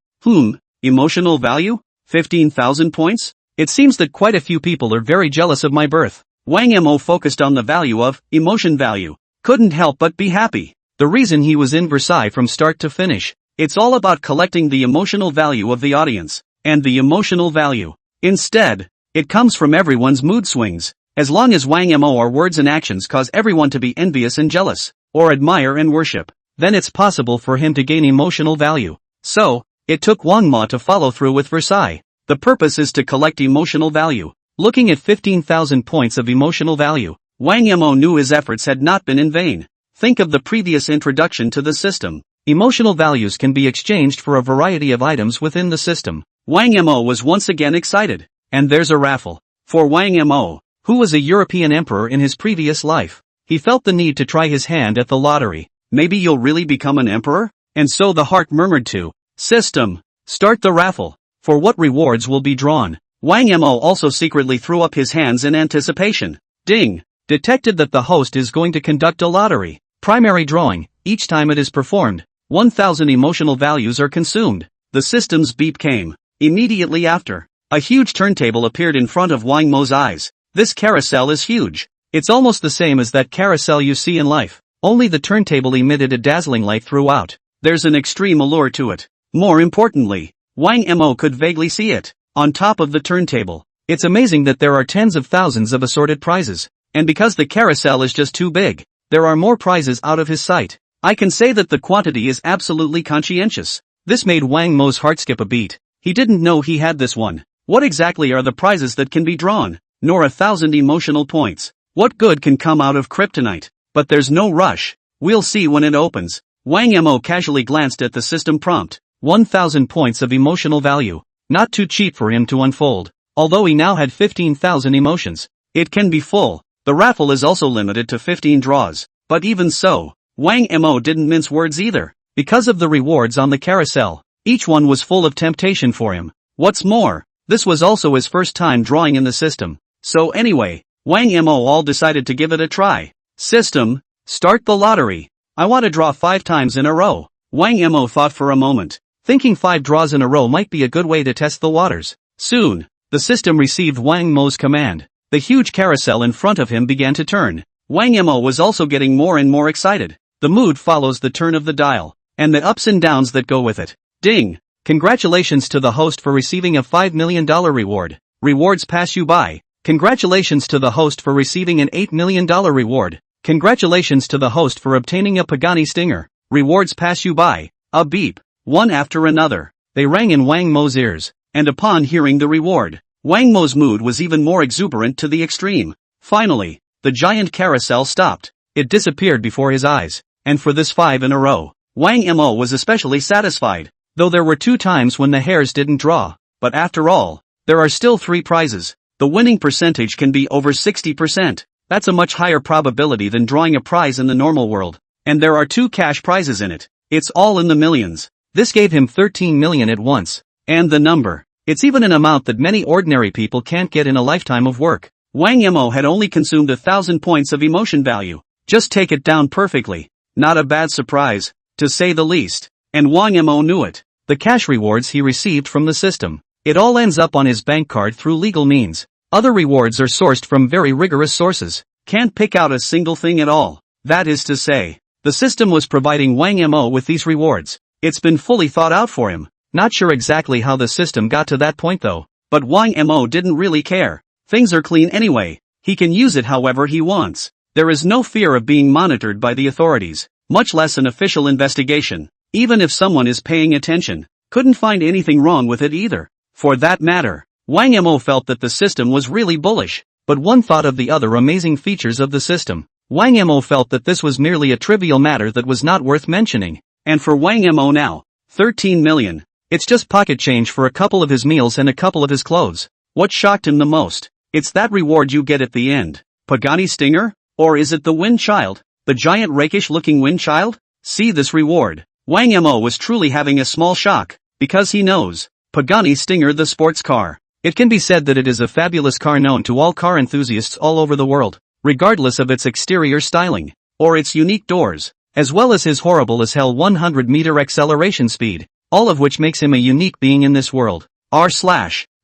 Emotional value? 15,000 points? It seems that quite a few people are very jealous of my birth. Wang Mo focused on the value of emotion value. Couldn't help but be happy. The reason he was in Versailles from start to finish. It's all about collecting the emotional value of the audience. And the emotional value. Instead, it comes from everyone's mood swings. As long as Wang Mo or words and actions cause everyone to be envious and jealous, or admire and worship, then it's possible for him to gain emotional value. So, it took Wang Mo to follow through with Versailles. The purpose is to collect emotional value. Looking at 15,000 points of emotional value, Wang Mo knew his efforts had not been in vain. Think of the previous introduction to the system. Emotional values can be exchanged for a variety of items within the system. Wang Mo was once again excited. And there's a raffle. For Wang Mo, who was a European emperor in his previous life, he felt the need to try his hand at the lottery. Maybe you'll really become an emperor? And so the heart murmured to system. Start the raffle. For what rewards will be drawn? Wang Mo also secretly threw up his hands in anticipation. Ding! Detected that the host is going to conduct a lottery. Primary drawing. Each time it is performed, 1,000 emotional values are consumed. The system's beep came. Immediately after, a huge turntable appeared in front of Wang Mo's eyes. This carousel is huge. It's almost the same as that carousel you see in life. Only the turntable emitted a dazzling light throughout. There's an extreme allure to it. More importantly, Wang Mo could vaguely see it. On top of the turntable. It's amazing that there are tens of thousands of assorted prizes. And because the carousel is just too big, there are more prizes out of his sight. I can say that the quantity is absolutely conscientious. This made Wang Mo's heart skip a beat. He didn't know he had this one. What exactly are the prizes that can be drawn? Nor 1,000 emotional points. What good can come out of kryptonite? But there's no rush. We'll see when it opens. Wang Mo casually glanced at the system prompt. 1,000 points of emotional value. Not too cheap for him to unfold. Although he now had 15,000 emotions. It can be full. The raffle is also limited to 15 draws. But even so, Wang Mo didn't mince words either. Because of the rewards on the carousel, each one was full of temptation for him. What's more, this was also his first time drawing in the system. So anyway, Wang Mo all decided to give it a try. System, start the lottery. I want to draw 5 times in a row. Wang Mo thought for a moment, thinking 5 draws in a row might be a good way to test the waters. Soon, the system received Wang Mo's command. The huge carousel in front of him began to turn. Wang Mo was also getting more and more excited. The mood follows the turn of the dial, and the ups and downs that go with it. Ding! Congratulations to the host for receiving a $5 million reward. Rewards pass you by. Congratulations to the host for receiving an $8 million reward. Congratulations to the host for obtaining a Pagani Stinger. Rewards pass you by. A beep. One after another. They rang in Wang Mo's ears. And upon hearing the reward, Wang Mo's mood was even more exuberant to the extreme. Finally, the giant carousel stopped. It disappeared before his eyes. And for this 5 in a row, Wang Mo was especially satisfied. Though there were 2 times when the hares didn't draw. But after all, there are still 3 prizes. The winning percentage can be over 60%. That's a much higher probability than drawing a prize in the normal world. And there are 2 cash prizes in it. It's all in the millions. This gave him 13 million at once. And the number. It's even an amount that many ordinary people can't get in a lifetime of work. Wang Mo had only consumed 1,000 points of emotion value. Just take it down perfectly. Not a bad surprise, to say the least. And Wang Mo knew it. The cash rewards he received from the system. It all ends up on his bank card through legal means. Other rewards are sourced from very rigorous sources. Can't pick out a single thing at all. That is to say, the system was providing Wang Mo with these rewards. It's been fully thought out for him. Not sure exactly how the system got to that point though. But Wang Mo didn't really care. Things are clean anyway. He can use it however he wants. There is no fear of being monitored by the authorities, much less an official investigation. even if someone is paying attention. Couldn't find anything wrong with it either. For that matter, Wang Mo felt that the system was really bullish, but one thought of the other amazing features of the system. Wang Mo felt that this was merely a trivial matter that was not worth mentioning. And for Wang Mo now, 13 million. It's just pocket change for a couple of his meals and a couple of his clothes. What shocked him the most? It's that reward you get at the end. Pagani Stinger? Or is it the wind child? The giant rakish-looking wind child? See this reward. Wang Mo was truly having a small shock, because he knows. Pagani Stinger, the sports car. It can be said that it is a fabulous car known to all car enthusiasts all over the world, regardless of its exterior styling, or its unique doors, as well as his horrible as hell 100-meter acceleration speed, all of which makes him a unique being in this world.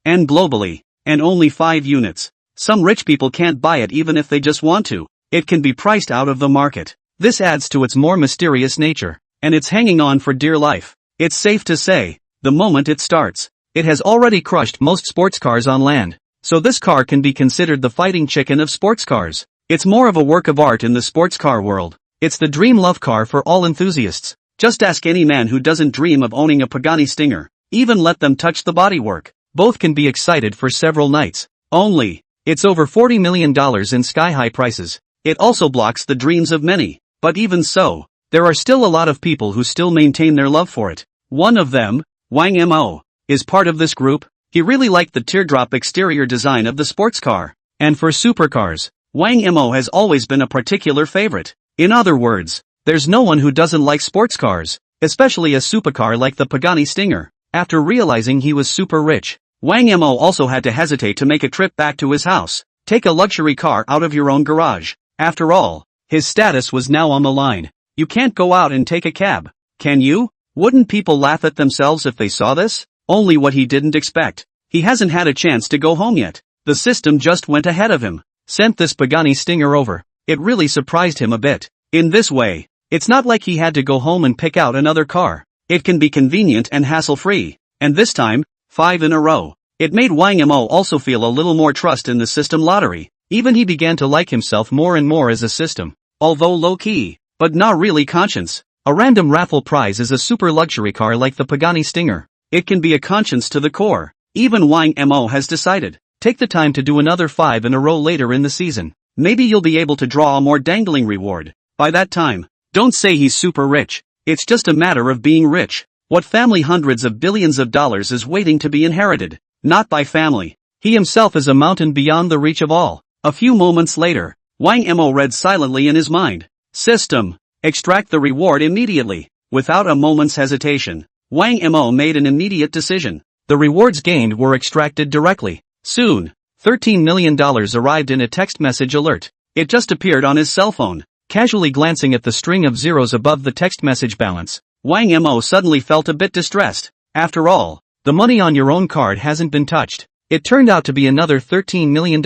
And globally, and only 5 units. Some rich people can't buy it even if they just want to. It can be priced out of the market. This adds to its more mysterious nature, and it's hanging on for dear life. It's safe to say, the moment it starts, it has already crushed most sports cars on land. So this car can be considered the fighting chicken of sports cars. It's more of a work of art in the sports car world. It's the dream love car for all enthusiasts. Just ask any man who doesn't dream of owning a Pagani Stinger. Even let them touch the bodywork. Both can be excited for several nights. Only, it's over $40 million in sky-high prices. It also blocks the dreams of many. But even so, there are still a lot of people who still maintain their love for it. One of them, Wang Mo, is part of this group. He really liked the teardrop exterior design of the sports car. And for supercars, Wang Mo has always been a particular favorite. In other words, there's no one who doesn't like sports cars, especially a supercar like the Pagani Stinger. After realizing he was super rich, Wang Mo also had to hesitate to make a trip back to his house. Take a luxury car out of your own garage. After all, his status was now on the line. You can't go out and take a cab, can you? Wouldn't people laugh at themselves if they saw this? Only what he didn't expect. He hasn't had a chance to go home yet. The system just went ahead of him. Sent this Pagani Stinger over. It really surprised him a bit. In this way, it's not like he had to go home and pick out another car. It can be convenient and hassle-free. And this time, 5 in a row. It made Wang Mo also feel a little more trust in the system lottery. Even he began to like himself more and more as a system. Although low-key, but not really conscience. A random raffle prize is a super luxury car like the Pagani Stinger. It can be a conscience to the core. Even Wang Mo has decided. Take the time to do another 5 in a row later in the season. Maybe you'll be able to draw a more dangling reward. By that time, don't say he's super rich. It's just a matter of being rich. What family hundreds of billions of dollars is waiting to be inherited? Not by family. He himself is a mountain beyond the reach of all. A few moments later, Wang Mo read silently in his mind. System. Extract the reward immediately. Without a moment's hesitation, Wang Mo made an immediate decision. The rewards gained were extracted directly. Soon, $13 million arrived in a text message alert. It just appeared on his cell phone. Casually glancing at the string of zeros above the text message balance, Wang Mo suddenly felt a bit distressed. After all, the money on your own card hasn't been touched. It turned out to be another $13 million.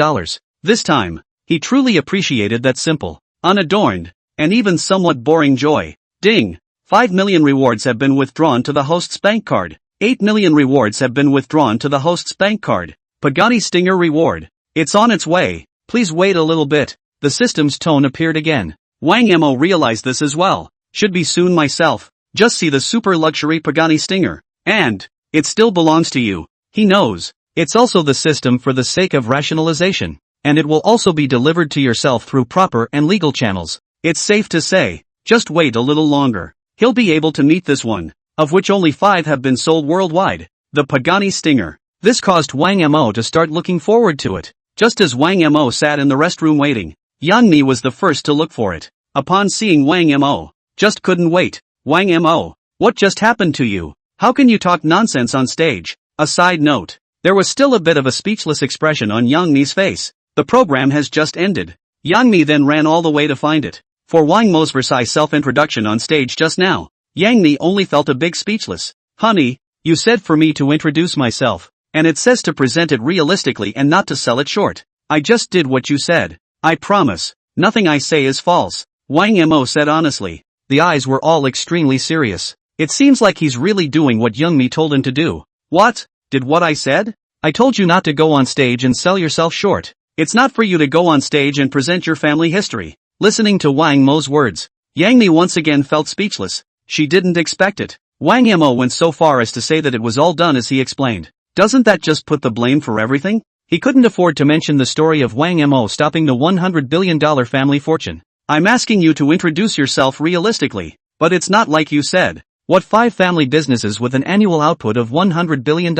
This time, he truly appreciated that simple, unadorned, and even somewhat boring joy. Ding! 5 million rewards have been withdrawn to the host's bank card. 8 million rewards have been withdrawn to the host's bank card. Pagani Stinger reward. It's on its way. Please wait a little bit. The system's tone appeared again. Wang Mo realized this as well. Should be soon myself. Just see the super luxury Pagani Stinger. And, it still belongs to you. He knows. It's also the system for the sake of rationalization. And it will also be delivered to yourself through proper and legal channels. It's safe to say, just wait a little longer. He'll be able to meet this one, of which only 5 have been sold worldwide. The Pagani Stinger. This caused Wang Mo to start looking forward to it. Just as Wang Mo sat in the restroom waiting, Yang Mi was the first to look for it. Upon seeing Wang Mo, just couldn't wait. Wang Mo, what just happened to you? How can you talk nonsense on stage? A side note, there was still a bit of a speechless expression on Yang Mi's face. The program has just ended. Yang Mi then ran all the way to find it. For Wang Mo's Versailles self-introduction on stage just now, Yang Mi only felt a big speechless. Honey, you said for me to introduce myself, and it says to present it realistically and not to sell it short. I just did what you said. I promise, nothing I say is false. Wang Mo said honestly. The eyes were all extremely serious. It seems like he's really doing what Yang Mi told him to do. What? Did what I said? I told you not to go on stage and sell yourself short. It's not for you to go on stage and present your family history. Listening to Wang Mo's words, Yang Mi once again felt speechless. She didn't expect it. Wang Mo went so far as to say that it was all done as he explained. Doesn't that just put the blame for everything? He couldn't afford to mention the story of Wang Mo stopping the $100 billion family fortune. I'm asking you to introduce yourself realistically, but it's not like you said. What 5 family businesses with an annual output of $100 billion?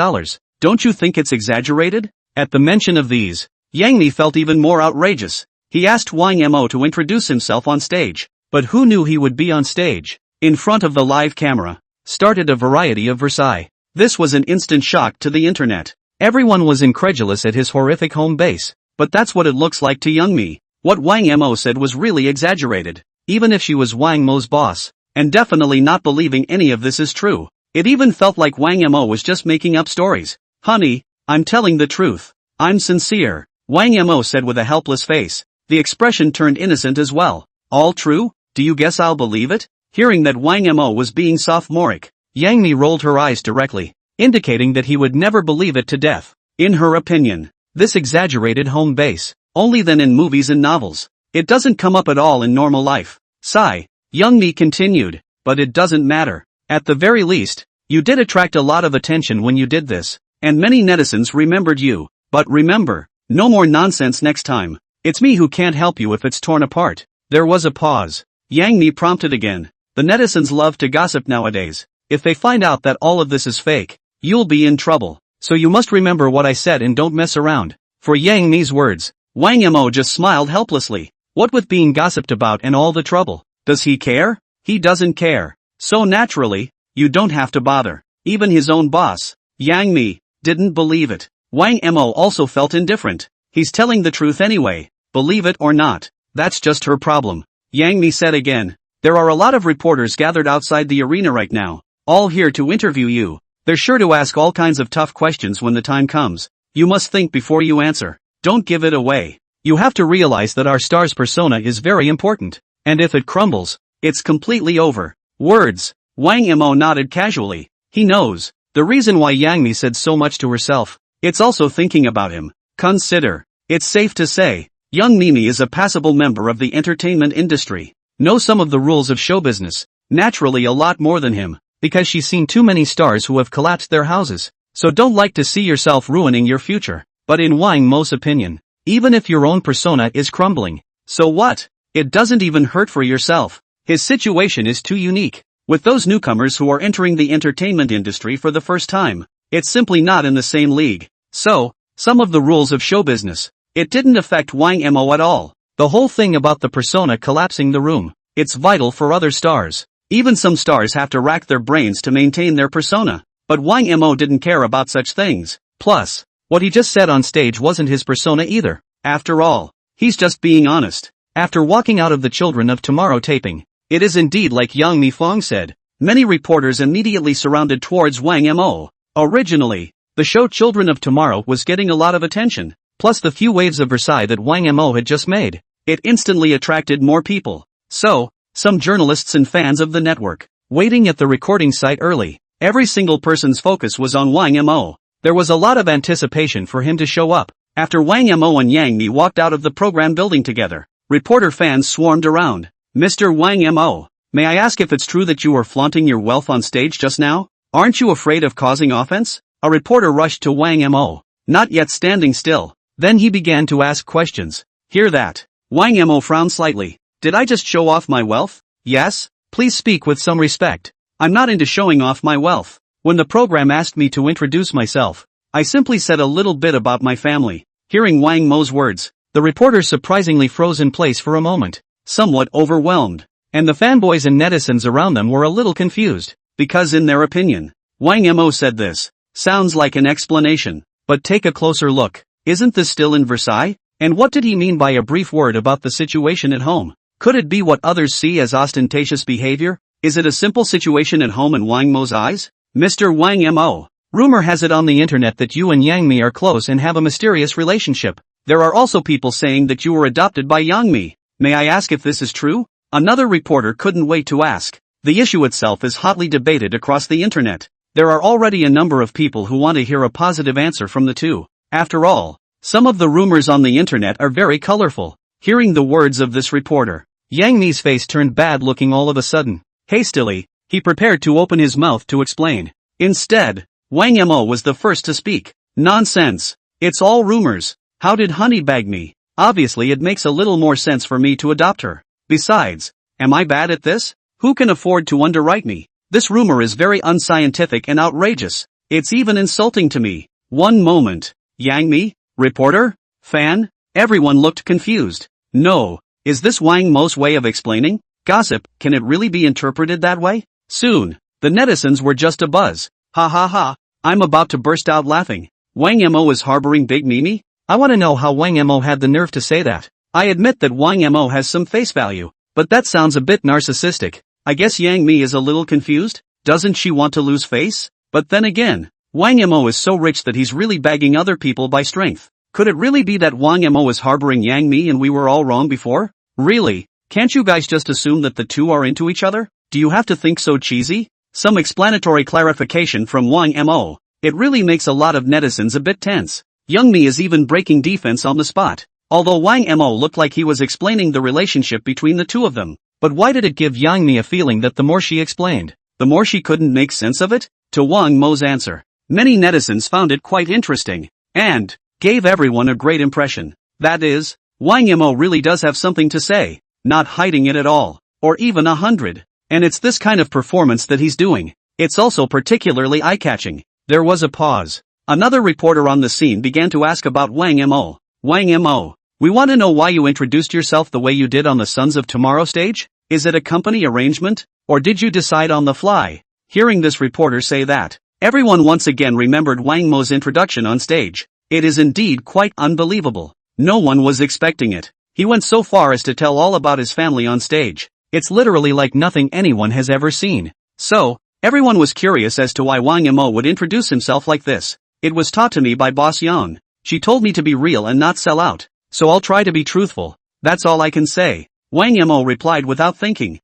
Don't you think it's exaggerated? At the mention of these, Yang Mi felt even more outrageous. He asked Wang Mo to introduce himself on stage, but who knew he would be on stage, in front of the live camera? Started a variety of Versailles. This was an instant shock to the internet. Everyone was incredulous at his horrific home base, but that's what it looks like to young me. What Wang Mo said was really exaggerated, even if she was Wang Mo's boss, and definitely not believing any of this is true. It even felt like Wang Mo was just making up stories. Honey, I'm telling the truth. I'm sincere, Wang Mo said with a helpless face. The expression turned innocent as well. All true? Do you guess I'll believe it? Hearing that Wang Mo was being sophomoric, Yang Mi rolled her eyes directly, indicating that he would never believe it to death. In her opinion, this exaggerated home base, only then in movies and novels. It doesn't come up at all in normal life. Sigh. Young Mi continued, but it doesn't matter. At the very least, you did attract a lot of attention when you did this, and many netizens remembered you. But remember, no more nonsense next time. It's me who can't help you if it's torn apart. There was a pause. Yang Mi prompted again. The netizens love to gossip nowadays. If they find out that all of this is fake, you'll be in trouble. So you must remember what I said and don't mess around. For Yang Mi's words, Wang Mo just smiled helplessly. What with being gossiped about and all the trouble? Does he care? He doesn't care. So naturally, you don't have to bother. Even his own boss, Yang Mi, didn't believe it. Wang Mo also felt indifferent. He's telling the truth anyway, believe it or not. That's just her problem. Yang Mi said again. There are a lot of reporters gathered outside the arena right now, all here to interview you. They're sure to ask all kinds of tough questions when the time comes. You must think before you answer. Don't give it away. You have to realize that our star's persona is very important, and if it crumbles, it's completely over. Words. Wang Mo nodded casually. He knows. The reason why Yang Mi said so much to herself. It's also thinking about him. Consider. It's safe to say, young Mimi is a passable member of the entertainment industry. Knows some of the rules of show business. Naturally a lot more than him, because she's seen too many stars who have collapsed their houses. So don't like to see yourself ruining your future. But in Wang Mo's opinion, even if your own persona is crumbling, so what? It doesn't even hurt for yourself. His situation is too unique. With those newcomers who are entering the entertainment industry for the first time, it's simply not in the same league. So, some of the rules of show business. It didn't affect Wang Mo at all. The whole thing about the persona collapsing the room. It's vital for other stars. Even some stars have to rack their brains to maintain their persona. But Wang Mo didn't care about such things. Plus, what he just said on stage wasn't his persona either. After all, he's just being honest. After walking out of the Children of Tomorrow taping, it is indeed like Yang Mi Fong said. Many reporters immediately surrounded towards Wang Mo. Originally, the show Children of Tomorrow was getting a lot of attention, plus the few waves of Versailles that Wang Mo had just made. It instantly attracted more people. So, some journalists and fans of the network, waiting at the recording site early. Every single person's focus was on Wang Mo. There was a lot of anticipation for him to show up. After Wang Mo and Yang Mi walked out of the program building together, reporter fans swarmed around. Mr. Wang Mo, may I ask if it's true that you were flaunting your wealth on stage just now? Aren't you afraid of causing offense? A reporter rushed to Wang Mo, not yet standing still. Then he began to ask questions. Hear that? Wang Mo frowned slightly. Did I just show off my wealth? Yes? Please speak with some respect. I'm not into showing off my wealth. When the program asked me to introduce myself, I simply said a little bit about my family. Hearing Wang Mo's words, the reporter surprisingly froze in place for a moment, somewhat overwhelmed. And the fanboys and netizens around them were a little confused, because in their opinion, Wang Mo said this. Sounds like an explanation, but take a closer look. Isn't this still in Versailles? And what did he mean by a brief word about the situation at home? Could it be what others see as ostentatious behavior? Is it a simple situation at home in Wang Mo's eyes? Mr. Wang Mo, rumor has it on the internet that you and Yang Mi are close and have a mysterious relationship. There are also people saying that you were adopted by Yang Mi. May I ask if this is true? Another reporter couldn't wait to ask. The issue itself is hotly debated across the internet. There are already a number of people who want to hear a positive answer from the two. After all, some of the rumors on the internet are very colorful. Hearing the words of this reporter, Yang Mi's face turned bad looking all of a sudden. Hastily, he prepared to open his mouth to explain. Instead, Wang Mo was the first to speak. Nonsense. It's all rumors. How did Honey bag me? Obviously it makes a little more sense for me to adopt her. Besides, am I bad at this? Who can afford to underwrite me? This rumor is very unscientific and outrageous. It's even insulting to me. One moment. Yang Mi? Reporter? Fan? Everyone looked confused. No. Is this Wang Mo's way of explaining? Gossip, can it really be interpreted that way? Soon, the netizens were just abuzz. Ha ha ha. I'm about to burst out laughing. Wang Mo is harboring Big Mimi? I want to know how Wang Mo had the nerve to say that. I admit that Wang Mo has some face value, but that sounds a bit narcissistic. I guess Yang Mi is a little confused? Doesn't she want to lose face? But then again, Wang Mo is so rich that he's really bagging other people by strength. Could it really be that Wang Mo is harboring Yang Mi and we were all wrong before? Really? Can't you guys just assume that the two are into each other? Do you have to think so cheesy? Some explanatory clarification from Wang Mo. It really makes a lot of netizens a bit tense. Young Mi is even breaking defense on the spot. Although Wang Mo looked like he was explaining the relationship between the two of them. But why did it give Yang Mi a feeling that the more she explained, the more she couldn't make sense of it? To Wang Mo's answer, many netizens found it quite interesting, and gave everyone a great impression. That is, Wang Mo really does have something to say, not hiding it at all, or even 100. And it's this kind of performance that he's doing. It's also particularly eye-catching. There was a pause. Another reporter on the scene began to ask about Wang Mo. Wang Mo, we want to know why you introduced yourself the way you did on the Sons of Tomorrow stage? Is it a company arrangement? Or did you decide on the fly? Hearing this reporter say that, everyone once again remembered Wang Mo's introduction on stage. It is indeed quite unbelievable. No one was expecting it. He went so far as to tell all about his family on stage. It's literally like nothing anyone has ever seen. So, everyone was curious as to why Wang Mo would introduce himself like this. It was taught to me by Boss Yang. She told me to be real and not sell out. So I'll try to be truthful. That's all I can say. Wang Mo replied without thinking.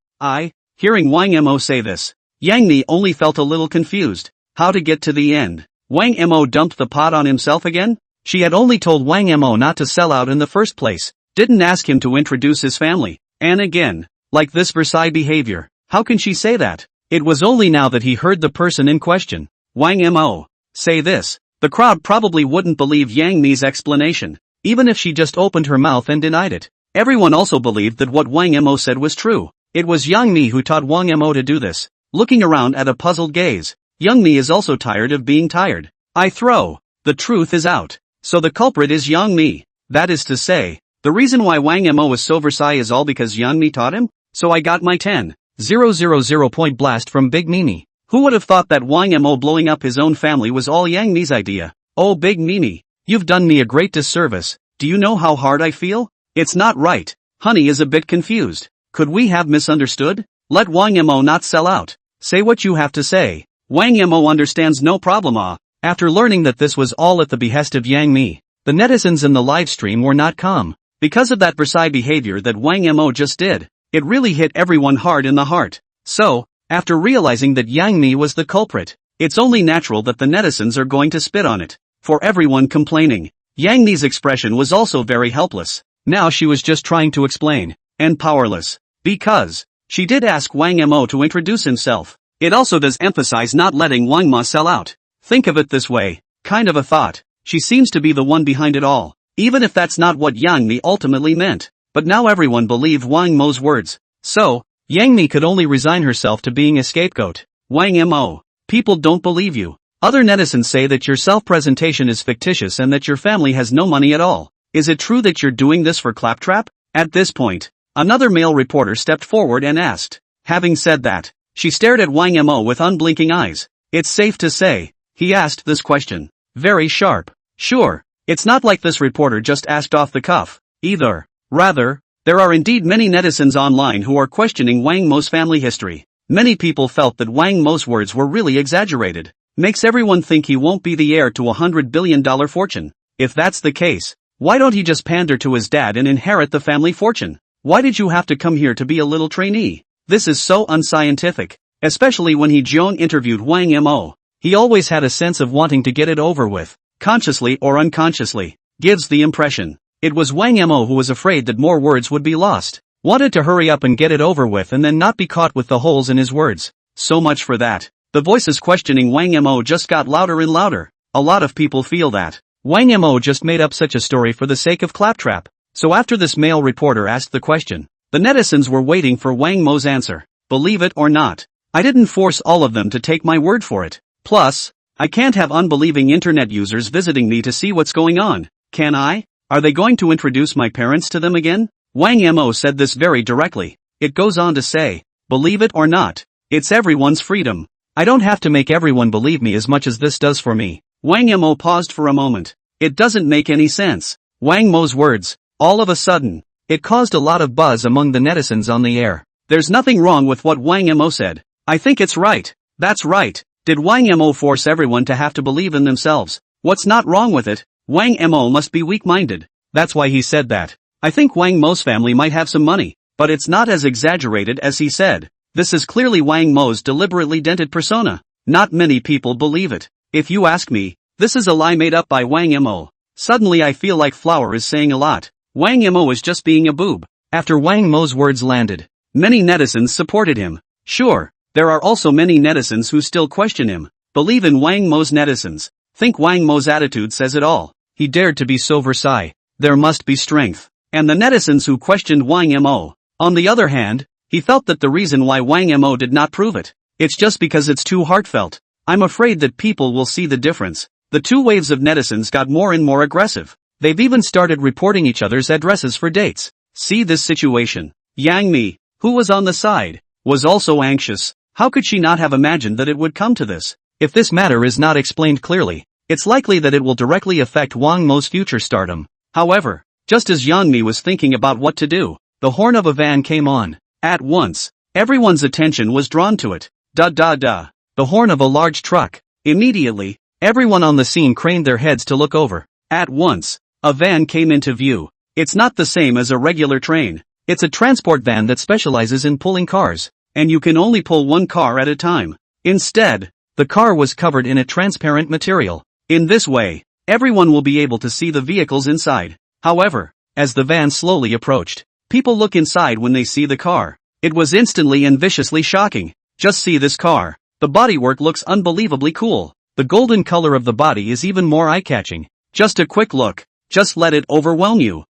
Hearing Wang Mo say this, Yang Mi only felt a little confused. How to get to the end? Wang Mo dumped the pot on himself again? She had only told Wang Mo not to sell out in the first place. Didn't ask him to introduce his family. And again, like this Versailles behavior. How can she say that? It was only now that he heard the person in question. Wang Mo say this. The crowd probably wouldn't believe Yang Mi's explanation, even if she just opened her mouth and denied it. Everyone also believed that what Wang Mo said was true. It was Yang Mi who taught Wang Mo to do this. Looking around at a puzzled gaze, Yang Mi is also tired of being tired. The truth is out. So the culprit is Yang Mi. That is to say, the reason why Wang Mo was so Versailles is all because Yang Mi taught him? So I got my 10,000 point blast from Big Mimi. Who would have thought that Wang Mo blowing up his own family was all Yang Mi's idea? Oh Big Mimi, you've done me a great disservice. Do you know how hard I feel? It's not right. Honey is a bit confused. Could we have misunderstood? Let Wang Mo not sell out. Say what you have to say. Wang Mo understands no problem. After learning that this was all at the behest of Yang Mi, the netizens in the live stream were not calm. Because of that Versailles behavior that Wang Mo just did, it really hit everyone hard in the heart. So, after realizing that Yang Mi was the culprit, it's only natural that the netizens are going to spit on it. For everyone complaining, Yang Mi's expression was also very helpless. Now she was just trying to explain, and powerless. Because she did ask Wang Mo to introduce himself. It also does emphasize not letting Wang Mo sell out. Think of it this way, kind of a thought. She seems to be the one behind it all, even if that's not what Yang Mi ultimately meant. But now everyone believed Wang Mo's words. So, Yang Mi could only resign herself to being a scapegoat. Wang Mo, people don't believe you. Other netizens say that your self-presentation is fictitious and that your family has no money at all. Is it true that you're doing this for claptrap? At this point, another male reporter stepped forward and asked. Having said that, she stared at Wang Mo with unblinking eyes. It's safe to say, he asked this question. Very sharp. Sure, it's not like this reporter just asked off the cuff, either. Rather, there are indeed many netizens online who are questioning Wang Mo's family history. Many people felt that Wang Mo's words were really exaggerated. Makes everyone think he won't be the heir to $100 billion fortune. If that's the case, why don't he just pander to his dad and inherit the family fortune? Why did you have to come here to be a little trainee? This is so unscientific. Especially when he Joan interviewed Wang Mo. He always had a sense of wanting to get it over with. Consciously or unconsciously. Gives the impression. It was Wang Mo who was afraid that more words would be lost. Wanted to hurry up and get it over with and then not be caught with the holes in his words. So much for that. The voices questioning Wang Mo just got louder and louder. A lot of people feel that Wang Mo just made up such a story for the sake of claptrap. So after this male reporter asked the question, the netizens were waiting for Wang Mo's answer. Believe it or not, I didn't force all of them to take my word for it. Plus, I can't have unbelieving internet users visiting me to see what's going on, can I? Are they going to introduce my parents to them again? Wang Mo said this very directly. It goes on to say, believe it or not, it's everyone's freedom. I don't have to make everyone believe me as much as this does for me. Wang Mo paused for a moment. It doesn't make any sense. Wang Mo's words, all of a sudden, it caused a lot of buzz among the netizens on the air. There's nothing wrong with what Wang Mo said. I think it's right. That's right. Did Wang Mo force everyone to have to believe in themselves? What's not wrong with it? Wang Mo must be weak-minded. That's why he said that. I think Wang Mo's family might have some money, but it's not as exaggerated as he said. This is clearly Wang Mo's deliberately dented persona. Not many people believe it. If you ask me, this is a lie made up by Wang Mo. Suddenly I feel like Flower is saying a lot. Wang Mo is just being a boob. After Wang Mo's words landed, many netizens supported him. Sure, there are also many netizens who still question him. Believe in Wang Mo's netizens. Think Wang Mo's attitude says it all. He dared to be so Versailles. There must be strength. And the netizens who questioned Wang Mo. On the other hand, he felt that the reason why Wang Mo did not prove it, it's just because it's too heartfelt. I'm afraid that people will see the difference. The two waves of netizens got more and more aggressive. They've even started reporting each other's addresses for dates. See this situation. Yang Mi, who was on the side, was also anxious. How could she not have imagined that it would come to this? If this matter is not explained clearly, it's likely that it will directly affect Wang Mo's future stardom. However, just as Yang Mi was thinking about what to do, the horn of a van came on. At once, everyone's attention was drawn to it. The horn of a large truck. Immediately, everyone on the scene craned their heads to look over. At once, a van came into view. It's not the same as a regular train. It's a transport van that specializes in pulling cars, and you can only pull one car at a time. Instead, the car was covered in a transparent material. In this way, everyone will be able to see the vehicles inside. However, as the van slowly approached, people look inside when they see the car. It was instantly and viciously shocking. Just see this car. The bodywork looks unbelievably cool. The golden color of the body is even more eye-catching. Just a quick look. Just let it overwhelm you.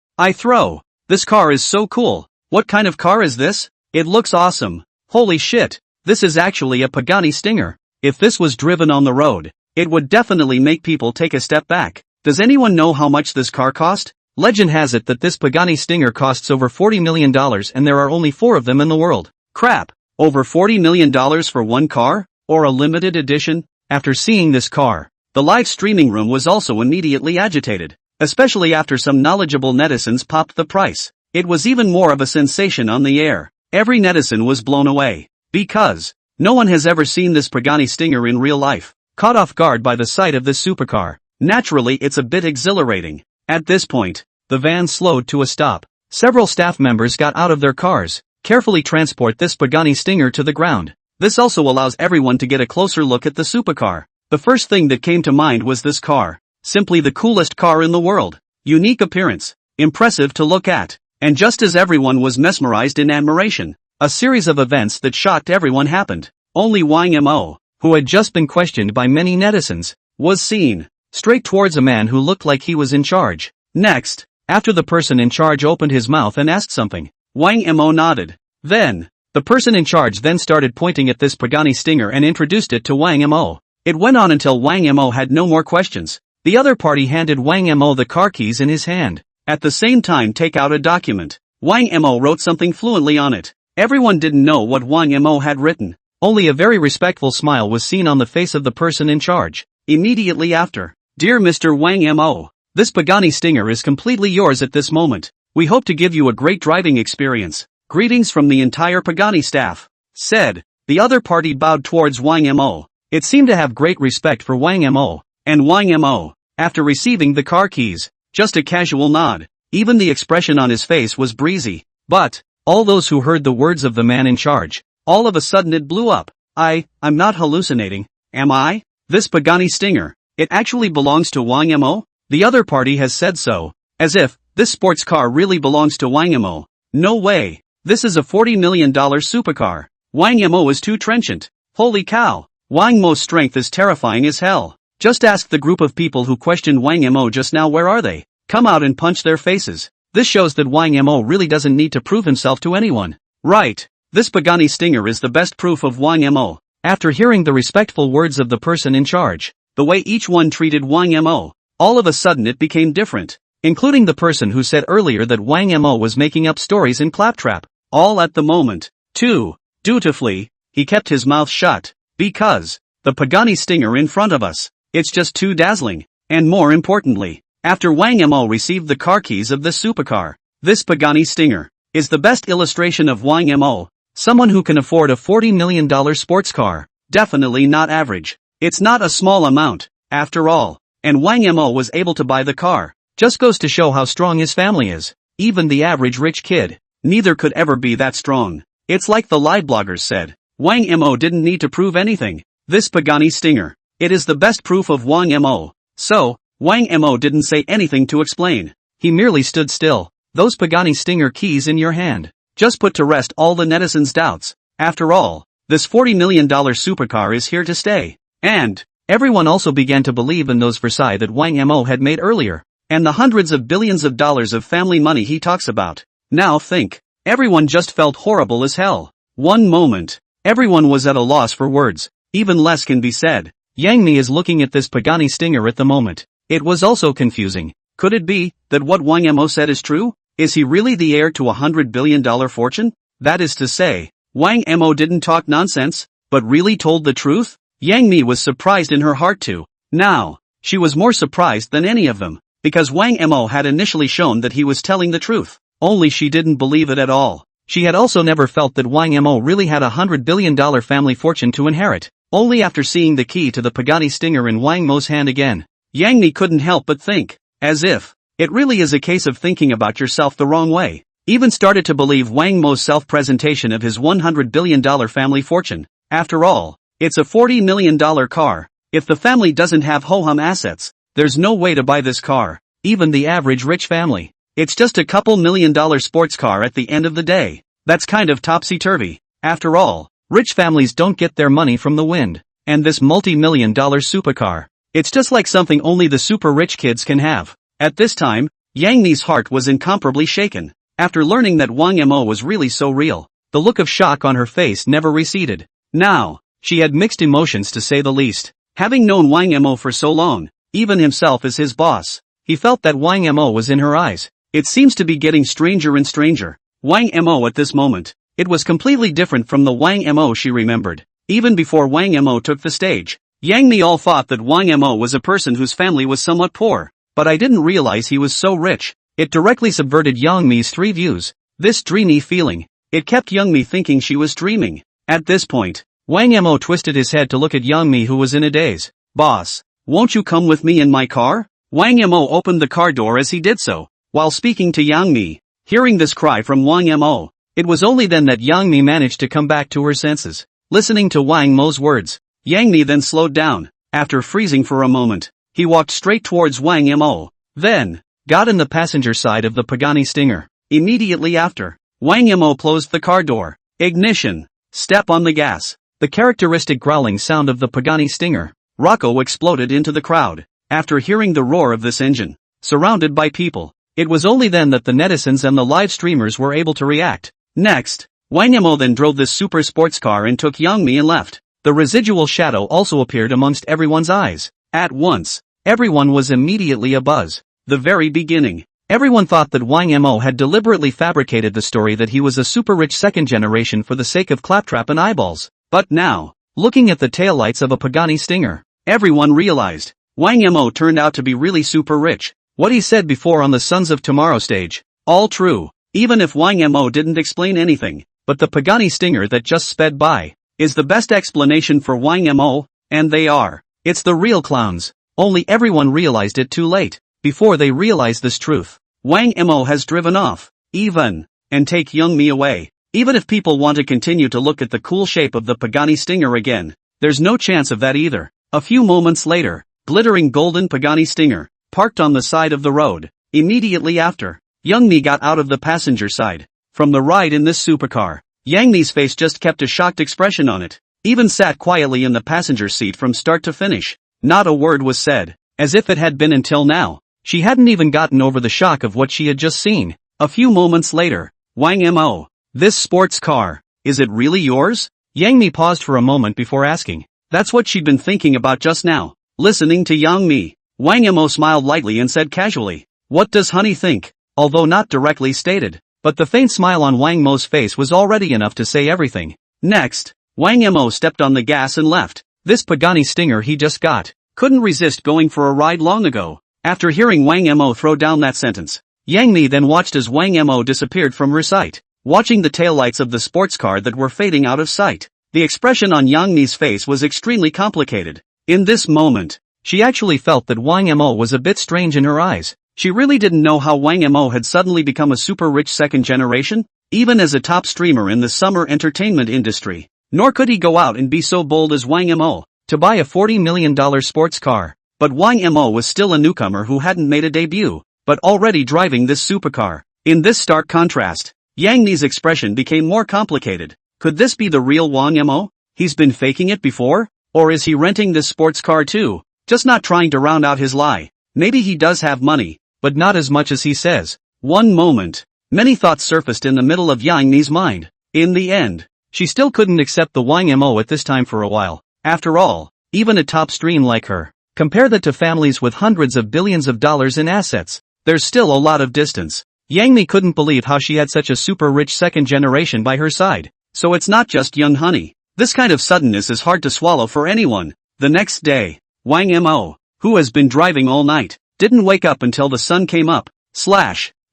This car is so cool. What kind of car is this? It looks awesome. Holy shit. This is actually a Pagani Stinger. If this was driven on the road, it would definitely make people take a step back. Does anyone know how much this car cost? Legend has it that this Pagani Stinger costs over $40 million and there are only 4 of them in the world. Crap. Over $40 million for one car? Or a limited edition? After seeing this car, the live streaming room was also immediately agitated. Especially after some knowledgeable netizens popped the price. It was even more of a sensation on the air. Every netizen was blown away. Because no one has ever seen this Pagani Stinger in real life. Caught off guard by the sight of this supercar. Naturally it's a bit exhilarating. At this point, the van slowed to a stop. Several staff members got out of their cars, carefully transport this Pagani Stinger to the ground. This also allows everyone to get a closer look at the supercar. The first thing that came to mind was this car. Simply the coolest car in the world. Unique appearance. Impressive to look at. And just as everyone was mesmerized in admiration, a series of events that shocked everyone happened. Only Wang Mo, who had just been questioned by many netizens, was seen straight towards a man who looked like he was in charge. Next, after the person in charge opened his mouth and asked something, Wang Mo nodded. Then, the person in charge then started pointing at this Pagani Stinger and introduced it to Wang Mo. It went on until Wang Mo had no more questions. The other party handed Wang Mo the car keys in his hand. At the same time take out a document. Wang Mo wrote something fluently on it. Everyone didn't know what Wang Mo had written. Only a very respectful smile was seen on the face of the person in charge. Immediately after, Dear Mr. Wang Mo, this Pagani Stinger is completely yours at this moment. We hope to give you a great driving experience. Greetings from the entire Pagani staff. Said. The other party bowed towards Wang Mo. It seemed to have great respect for Wang Mo. And Wang Mo, after receiving the car keys, just a casual nod. Even the expression on his face was breezy. But, all those who heard the words of the man in charge, all of a sudden it blew up. I'm not hallucinating, am I? This Pagani Stinger, it actually belongs to Wang Mo? The other party has said so. As if, this sports car really belongs to Wang Mo. No way. This is a $40 million supercar. Wang Mo is too trenchant. Holy cow! Wang Mo's strength is terrifying as hell. Just ask the group of people who questioned Wang Mo just now, where are they? Come out and punch their faces. This shows that Wang Mo really doesn't need to prove himself to anyone. Right. This Pagani stinger is the best proof of Wang Mo. After hearing the respectful words of the person in charge, the way each one treated Wang Mo, all of a sudden it became different. Including the person who said earlier that Wang Mo was making up stories in claptrap. All at the moment. 2. Dutifully, he kept his mouth shut. Because the Pagani stinger in front of us, it's just too dazzling. And more importantly, after Wang Mo received the car keys of this supercar, this Pagani stinger is the best illustration of Wang Mo, someone who can afford a $40 million sports car. Definitely not average. It's not a small amount, after all. And Wang Mo was able to buy the car. Just goes to show how strong his family is. Even the average rich kid, neither could ever be that strong. It's like the live bloggers said. Wang Mo didn't need to prove anything. This Pagani stinger, it is the best proof of Wang Mo. So, Wang Mo didn't say anything to explain. He merely stood still. Those Pagani stinger keys in your hand just put to rest all the netizens' doubts. After all, this $40 million supercar is here to stay. And everyone also began to believe in those Versailles that Wang Mo had made earlier, and the hundreds of billions of dollars of family money he talks about. Now think. Everyone just felt horrible as hell. One moment. Everyone was at a loss for words. Even less can be said. Yang Mi is looking at this Pagani stinger at the moment. It was also confusing. Could it be that what Wang Mo said is true? Is he really the heir to a $100 billion fortune? That is to say, Wang Mo didn't talk nonsense, but really told the truth? Yang Mi was surprised in her heart too. Now, she was more surprised than any of them, because Wang Mo had initially shown that he was telling the truth. Only she didn't believe it at all. She had also never felt that Wang Mo really had a $100 billion family fortune to inherit. Only after seeing the key to the Pagani stinger in Wang Mo's hand again, Yang Mi couldn't help but think, as if it really is a case of thinking about yourself the wrong way. Even started to believe Wang Mo's self-presentation of his $100 billion family fortune. After all, it's a $40 million car. If the family doesn't have ho-hum assets, there's no way to buy this car. Even the average rich family. It's just a couple $1 million sports car at the end of the day. That's kind of topsy-turvy. After all, rich families don't get their money from the wind. And this multi-million dollar supercar, it's just like something only the super rich kids can have. At this time, Yang Mi's heart was incomparably shaken. After learning that Wang Mo was really so real, the look of shock on her face never receded. Now, she had mixed emotions to say the least. Having known Wang Mo for so long, even himself as his boss, he felt that Wang Mo was in her eyes. It seems to be getting stranger and stranger. Wang Mo at this moment, it was completely different from the Wang Mo she remembered. Even before Wang Mo took the stage, Yang Mi all thought that Wang Mo was a person whose family was somewhat poor. But I didn't realize he was so rich. It directly subverted Yang Mi's three views. This dreamy feeling, it kept Yang Mi thinking she was dreaming. At this point, Wang Mo twisted his head to look at Yang Mi, who was in a daze. Boss, won't you come with me in my car? Wang Mo opened the car door as he did so, while speaking to Yang Mi. Hearing this cry from Wang Mo, it was only then that Yang Mi managed to come back to her senses. Listening to Wang Mo's words, Yang Mi then slowed down. After freezing for a moment, he walked straight towards Wang Mo, then got in the passenger side of the Pagani stinger. Immediately after, Wang Mo closed the car door. Ignition. Step on the gas. The characteristic growling sound of the Pagani stinger, Rocco, exploded into the crowd. After hearing the roar of this engine, surrounded by people, it was only then that the netizens and the live streamers were able to react. Next, Wang Mo then drove this super sports car and took Yang Mi and left. The residual shadow also appeared amongst everyone's eyes. At once, everyone was immediately abuzz. The very beginning, everyone thought that Wang Mo had deliberately fabricated the story that he was a super rich second generation for the sake of claptrap and eyeballs. But now, looking at the taillights of a Pagani stinger, everyone realized Wang Mo turned out to be really super rich. What he said before on the Sons of Tomorrow stage, all true, even if Wang Mo didn't explain anything. But the Pagani stinger that just sped by is the best explanation for Wang Mo, and they are. It's the real clowns. Only everyone realized it too late. Before they realized this truth, Wang Mo has driven off, even, and take Yang Mi away. Even if people want to continue to look at the cool shape of the Pagani stinger again, there's no chance of that either. A few moments later, glittering golden Pagani stinger, parked on the side of the road. Immediately after, Yang Mi got out of the passenger side. From the ride in this supercar, Yang Mi's face just kept a shocked expression on it. even sat quietly in the passenger seat from start to finish. Not a word was said, as if it had been until now. She hadn't even gotten over the shock of what she had just seen. A few moments later, Wang Mo. This sports car, is it really yours? Yang Mi paused for a moment before asking. That's what she'd been thinking about just now. Listening to Yang Mi, Wang Mo smiled lightly and said casually, "What does honey think?" Although not directly stated, but the faint smile on Wang Mo's face was already enough to say everything. Next, Wang Mo stepped on the gas and left. This Pagani Stinger he just got. Couldn't resist going for a ride long ago. After hearing Wang Mo throw down that sentence, Yang Mi then watched as Wang Mo disappeared from her sight, watching the taillights of the sports car that were fading out of sight. The expression on Yang Mi's face was extremely complicated. In this moment, she actually felt that Wang Mo was a bit strange in her eyes. She really didn't know how Wang Mo had suddenly become a super rich second generation, even as a top streamer in the summer entertainment industry. Nor could he go out and be so bold as Wang Mo, to buy a $40 million sports car. But Wang Mo was still a newcomer who hadn't made a debut, but already driving this supercar. In this stark contrast, Yang Mi's expression became more complicated. Could this be the real Wang Mo? He's been faking it before? Or is he renting this sports car too, just not trying to round out his lie? Maybe he does have money, but not as much as he says. One moment, many thoughts surfaced in the middle of Yang Mi's mind. In the end, she still couldn't accept the Wang Mo at this time for a while. After all, even a top stream like her, compare that to families with hundreds of billions of dollars in assets. There's still a lot of distance. Yang Mi couldn't believe how she had such a super rich second generation by her side. So it's not just young honey. This kind of suddenness is hard to swallow for anyone. The next day, Wang Mo, who has been driving all night, didn't wake up until the sun came up.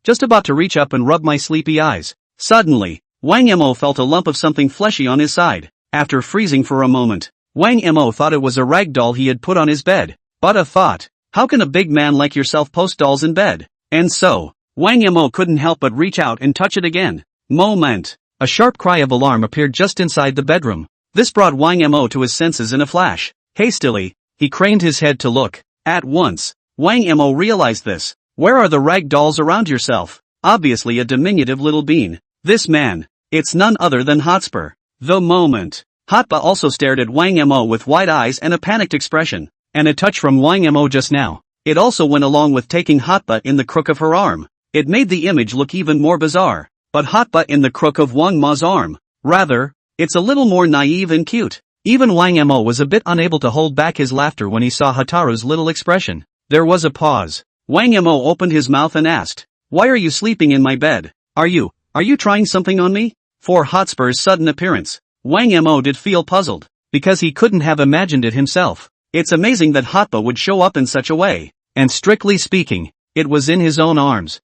Just about to reach up and rub my sleepy eyes. Suddenly, Wang Mo felt a lump of something fleshy on his side. After freezing for a moment, Wang Mo thought it was a rag doll he had put on his bed. But a thought, how can a big man like yourself post dolls in bed? And so, Wang Mo couldn't help but reach out and touch it again. Moment. A sharp cry of alarm appeared just inside the bedroom. This brought Wang Mo to his senses in a flash. Hastily, he craned his head to look. At once, Wang Mo realized this. Where are the rag dolls around yourself? Obviously a diminutive little bean. This man, it's none other than Hotspur. The moment. Hotpa also stared at Wang Mo with wide eyes and a panicked expression. And a touch from Wang Mo just now. It also went along with taking Hotpa in the crook of her arm. It made the image look even more bizarre. But Hotpa in the crook of Wang Mo's arm. Rather, it's a little more naive and cute. Even Wang Mo was a bit unable to hold back his laughter when he saw Hotaru's little expression. There was a pause. Wang Mo opened his mouth and asked, "Why are you sleeping in my bed? Are you trying something on me?" For Hotspur's sudden appearance, Wang Mo did feel puzzled, because he couldn't have imagined it himself. It's amazing that Hotpa would show up in such a way. And strictly speaking, it was in his own arms.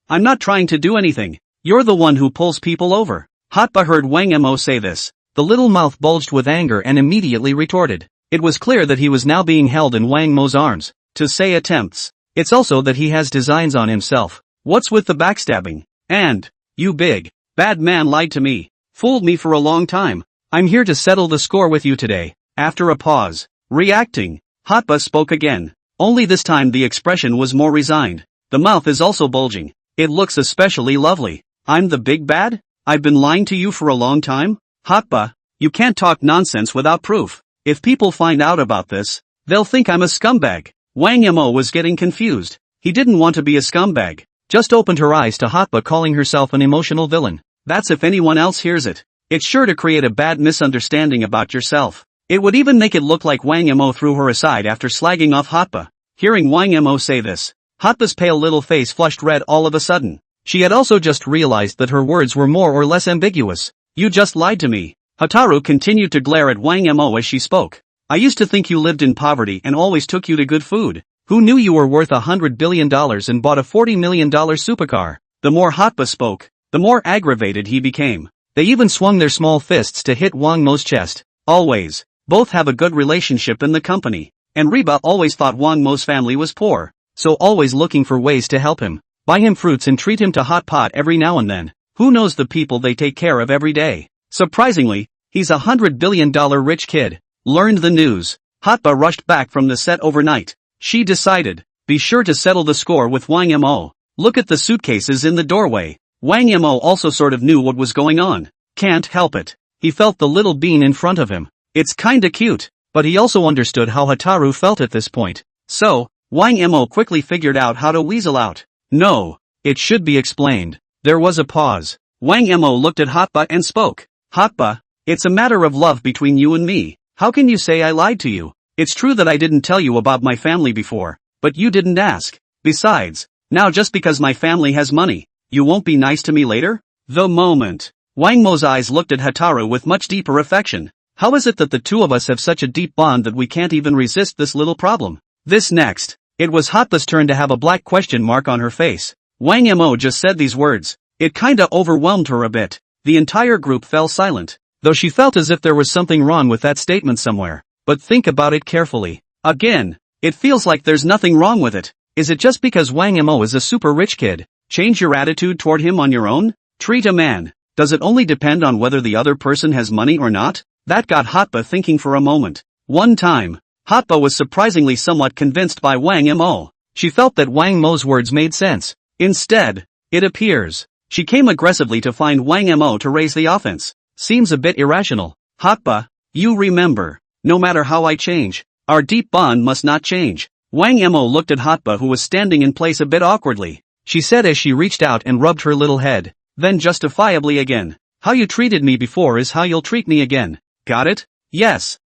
I'm not trying to do anything. You're the one who pulls people over. Hotpa heard Wang Mo say this. The little mouth bulged with anger and immediately retorted. It was clear that he was now being held in Wang Mo's arms. To say attempts. It's also that he has designs on himself. What's with the backstabbing? And, you big, bad man lied to me. Fooled me for a long time. I'm here to settle the score with you today. After a pause, reacting, Hotpa spoke again. Only this time the expression was more resigned. The mouth is also bulging. It looks especially lovely. I'm the big bad? I've been lying to you for a long time? Hotpa, you can't talk nonsense without proof. If people find out about this, they'll think I'm a scumbag. Wang Mo was getting confused. He didn't want to be a scumbag. Just opened her eyes to Hotpa calling herself an emotional villain. That's if anyone else hears it. It's sure to create a bad misunderstanding about yourself. It would even make it look like Wang Mo threw her aside after slagging off Hotpa. Hearing Wang Mo say this, Hotpa's pale little face flushed red all of a sudden. She had also just realized that her words were more or less ambiguous. You just lied to me. Hotaru continued to glare at Wang Mo as she spoke. I used to think you lived in poverty and always took you to good food. Who knew you were worth $100 billion and bought a $40 million supercar? The more Hotpa spoke, the more aggravated he became. They even swung their small fists to hit Wang Mo's chest. Always. Both have a good relationship in the company. And Reba always thought Wang Mo's family was poor. So always looking for ways to help him. Buy him fruits and treat him to hot pot every now and then. Who knows the people they take care of every day? Surprisingly, he's $100 billion rich kid. Learned the news. Hotpa rushed back from the set overnight. She decided, be sure to settle the score with Wang Mo. Look at the suitcases in the doorway. Wang Mo also sort of knew what was going on. Can't help it. He felt the little bean in front of him. It's kinda cute, but he also understood how Hataru felt at this point. So, Wang Mo quickly figured out how to weasel out. No, it should be explained. There was a pause. Wang Mo looked at Hotba and spoke. Hotba, it's a matter of love between you and me. How can you say I lied to you? It's true that I didn't tell you about my family before, but you didn't ask. Besides, now just because my family has money, you won't be nice to me later? The moment. Wang Mo's eyes looked at Hataru with much deeper affection. How is it that the two of us have such a deep bond that we can't even resist this little problem? This next. It was Hotba's turn to have a black question mark on her face. Wang Mo just said these words. It kinda overwhelmed her a bit. The entire group fell silent, though she felt as if there was something wrong with that statement somewhere. But think about it carefully. Again, it feels like there's nothing wrong with it. Is it just because Wang Mo is a super rich kid? Change your attitude toward him on your own? Treat a man. Does it only depend on whether the other person has money or not? That got Hotba thinking for a moment. One time, Hotba was surprisingly somewhat convinced by Wang Mo. She felt that Wang Mo's words made sense. Instead, it appears, she came aggressively to find Wang Mo to raise the offense. Seems a bit irrational. Hotba, you remember. No matter how I change, our deep bond must not change. Wang Mo looked at Hotba who was standing in place a bit awkwardly. She said as she reached out and rubbed her little head. Then justifiably again. How you treated me before is how you'll treat me again. Got it? Yes.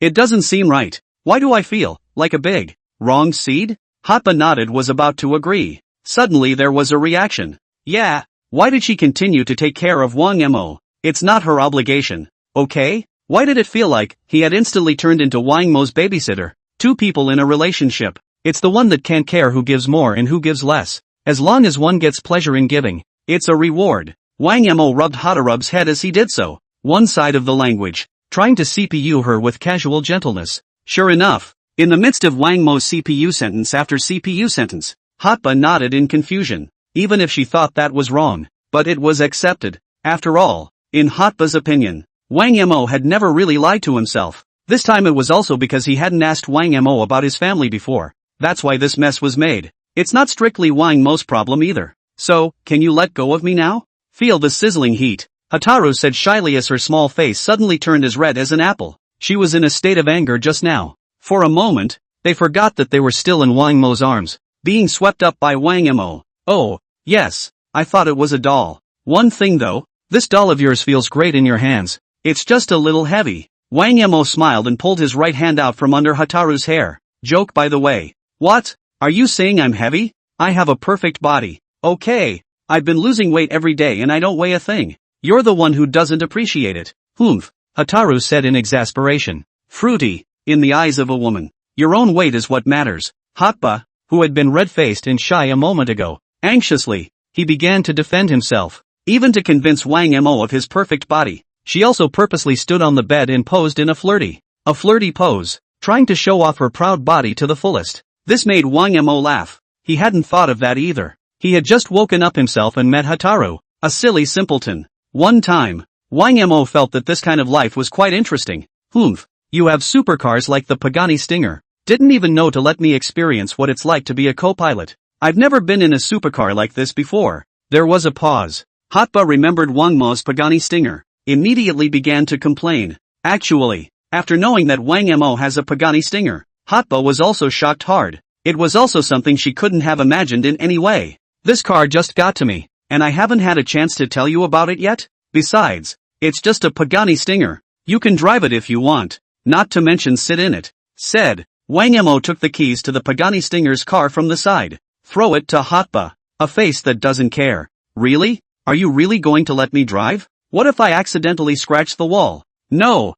It doesn't seem right. Why do I feel like a big, wrong seed? Hotba nodded was about to agree. Suddenly there was a reaction. Yeah. Why did she continue to take care of Wang Mo? It's not her obligation. Okay? Why did it feel like he had instantly turned into Wang Mo's babysitter? Two people in a relationship. It's the one that can't care who gives more and who gives less. As long as one gets pleasure in giving, it's a reward. Wang Mo rubbed Hotarub's head as he did so. One side of the language, trying to CPU her with casual gentleness. Sure enough, in the midst of Wang Mo's CPU sentence after CPU sentence, Hotba nodded in confusion, even if she thought that was wrong. But it was accepted. After all, in Hotba's opinion, Wang Mo had never really lied to himself. This time it was also because he hadn't asked Wang Mo about his family before. That's why this mess was made. It's not strictly Wang Mo's problem either. So, can you let go of me now? Feel the sizzling heat, Hataru said shyly as her small face suddenly turned as red as an apple. She was in a state of anger just now. For a moment, they forgot that they were still in Wang Mo's arms, being swept up by Wang Mo. Oh, yes, I thought it was a doll. One thing though, this doll of yours feels great in your hands. It's just a little heavy. Wang Mo smiled and pulled his right hand out from under Hataru's hair. Joke by the way. What? Are you saying I'm heavy? I have a perfect body. Okay. I've been losing weight every day and I don't weigh a thing. You're the one who doesn't appreciate it. Hataru said in exasperation. Fruity, in the eyes of a woman. Your own weight is what matters. Hotba, who had been red-faced and shy a moment ago, anxiously, he began to defend himself. Even to convince Wang Mo of his perfect body, she also purposely stood on the bed and posed in a flirty pose, trying to show off her proud body to the fullest. This made Wang Mo laugh. He hadn't thought of that either. He had just woken up himself and met Hataru, a silly simpleton. One time, Wang Mo felt that this kind of life was quite interesting. You have supercars like the Pagani Stinger. Didn't even know to let me experience what it's like to be a co-pilot. I've never been in a supercar like this before. There was a pause. Hotba remembered Wang Mo's Pagani Stinger. Immediately began to complain. Actually, after knowing that Wang Mo has a Pagani Stinger, Hotba was also shocked hard. It was also something she couldn't have imagined in any way. This car just got to me, and I haven't had a chance to tell you about it yet? Besides, it's just a Pagani Stinger. You can drive it if you want, not to mention sit in it. Said, Wang Mo took the keys to the Pagani Stinger's car from the side. Throw it to Hotba. A face that doesn't care. Really? Are you really going to let me drive? What if I accidentally scratch the wall? No.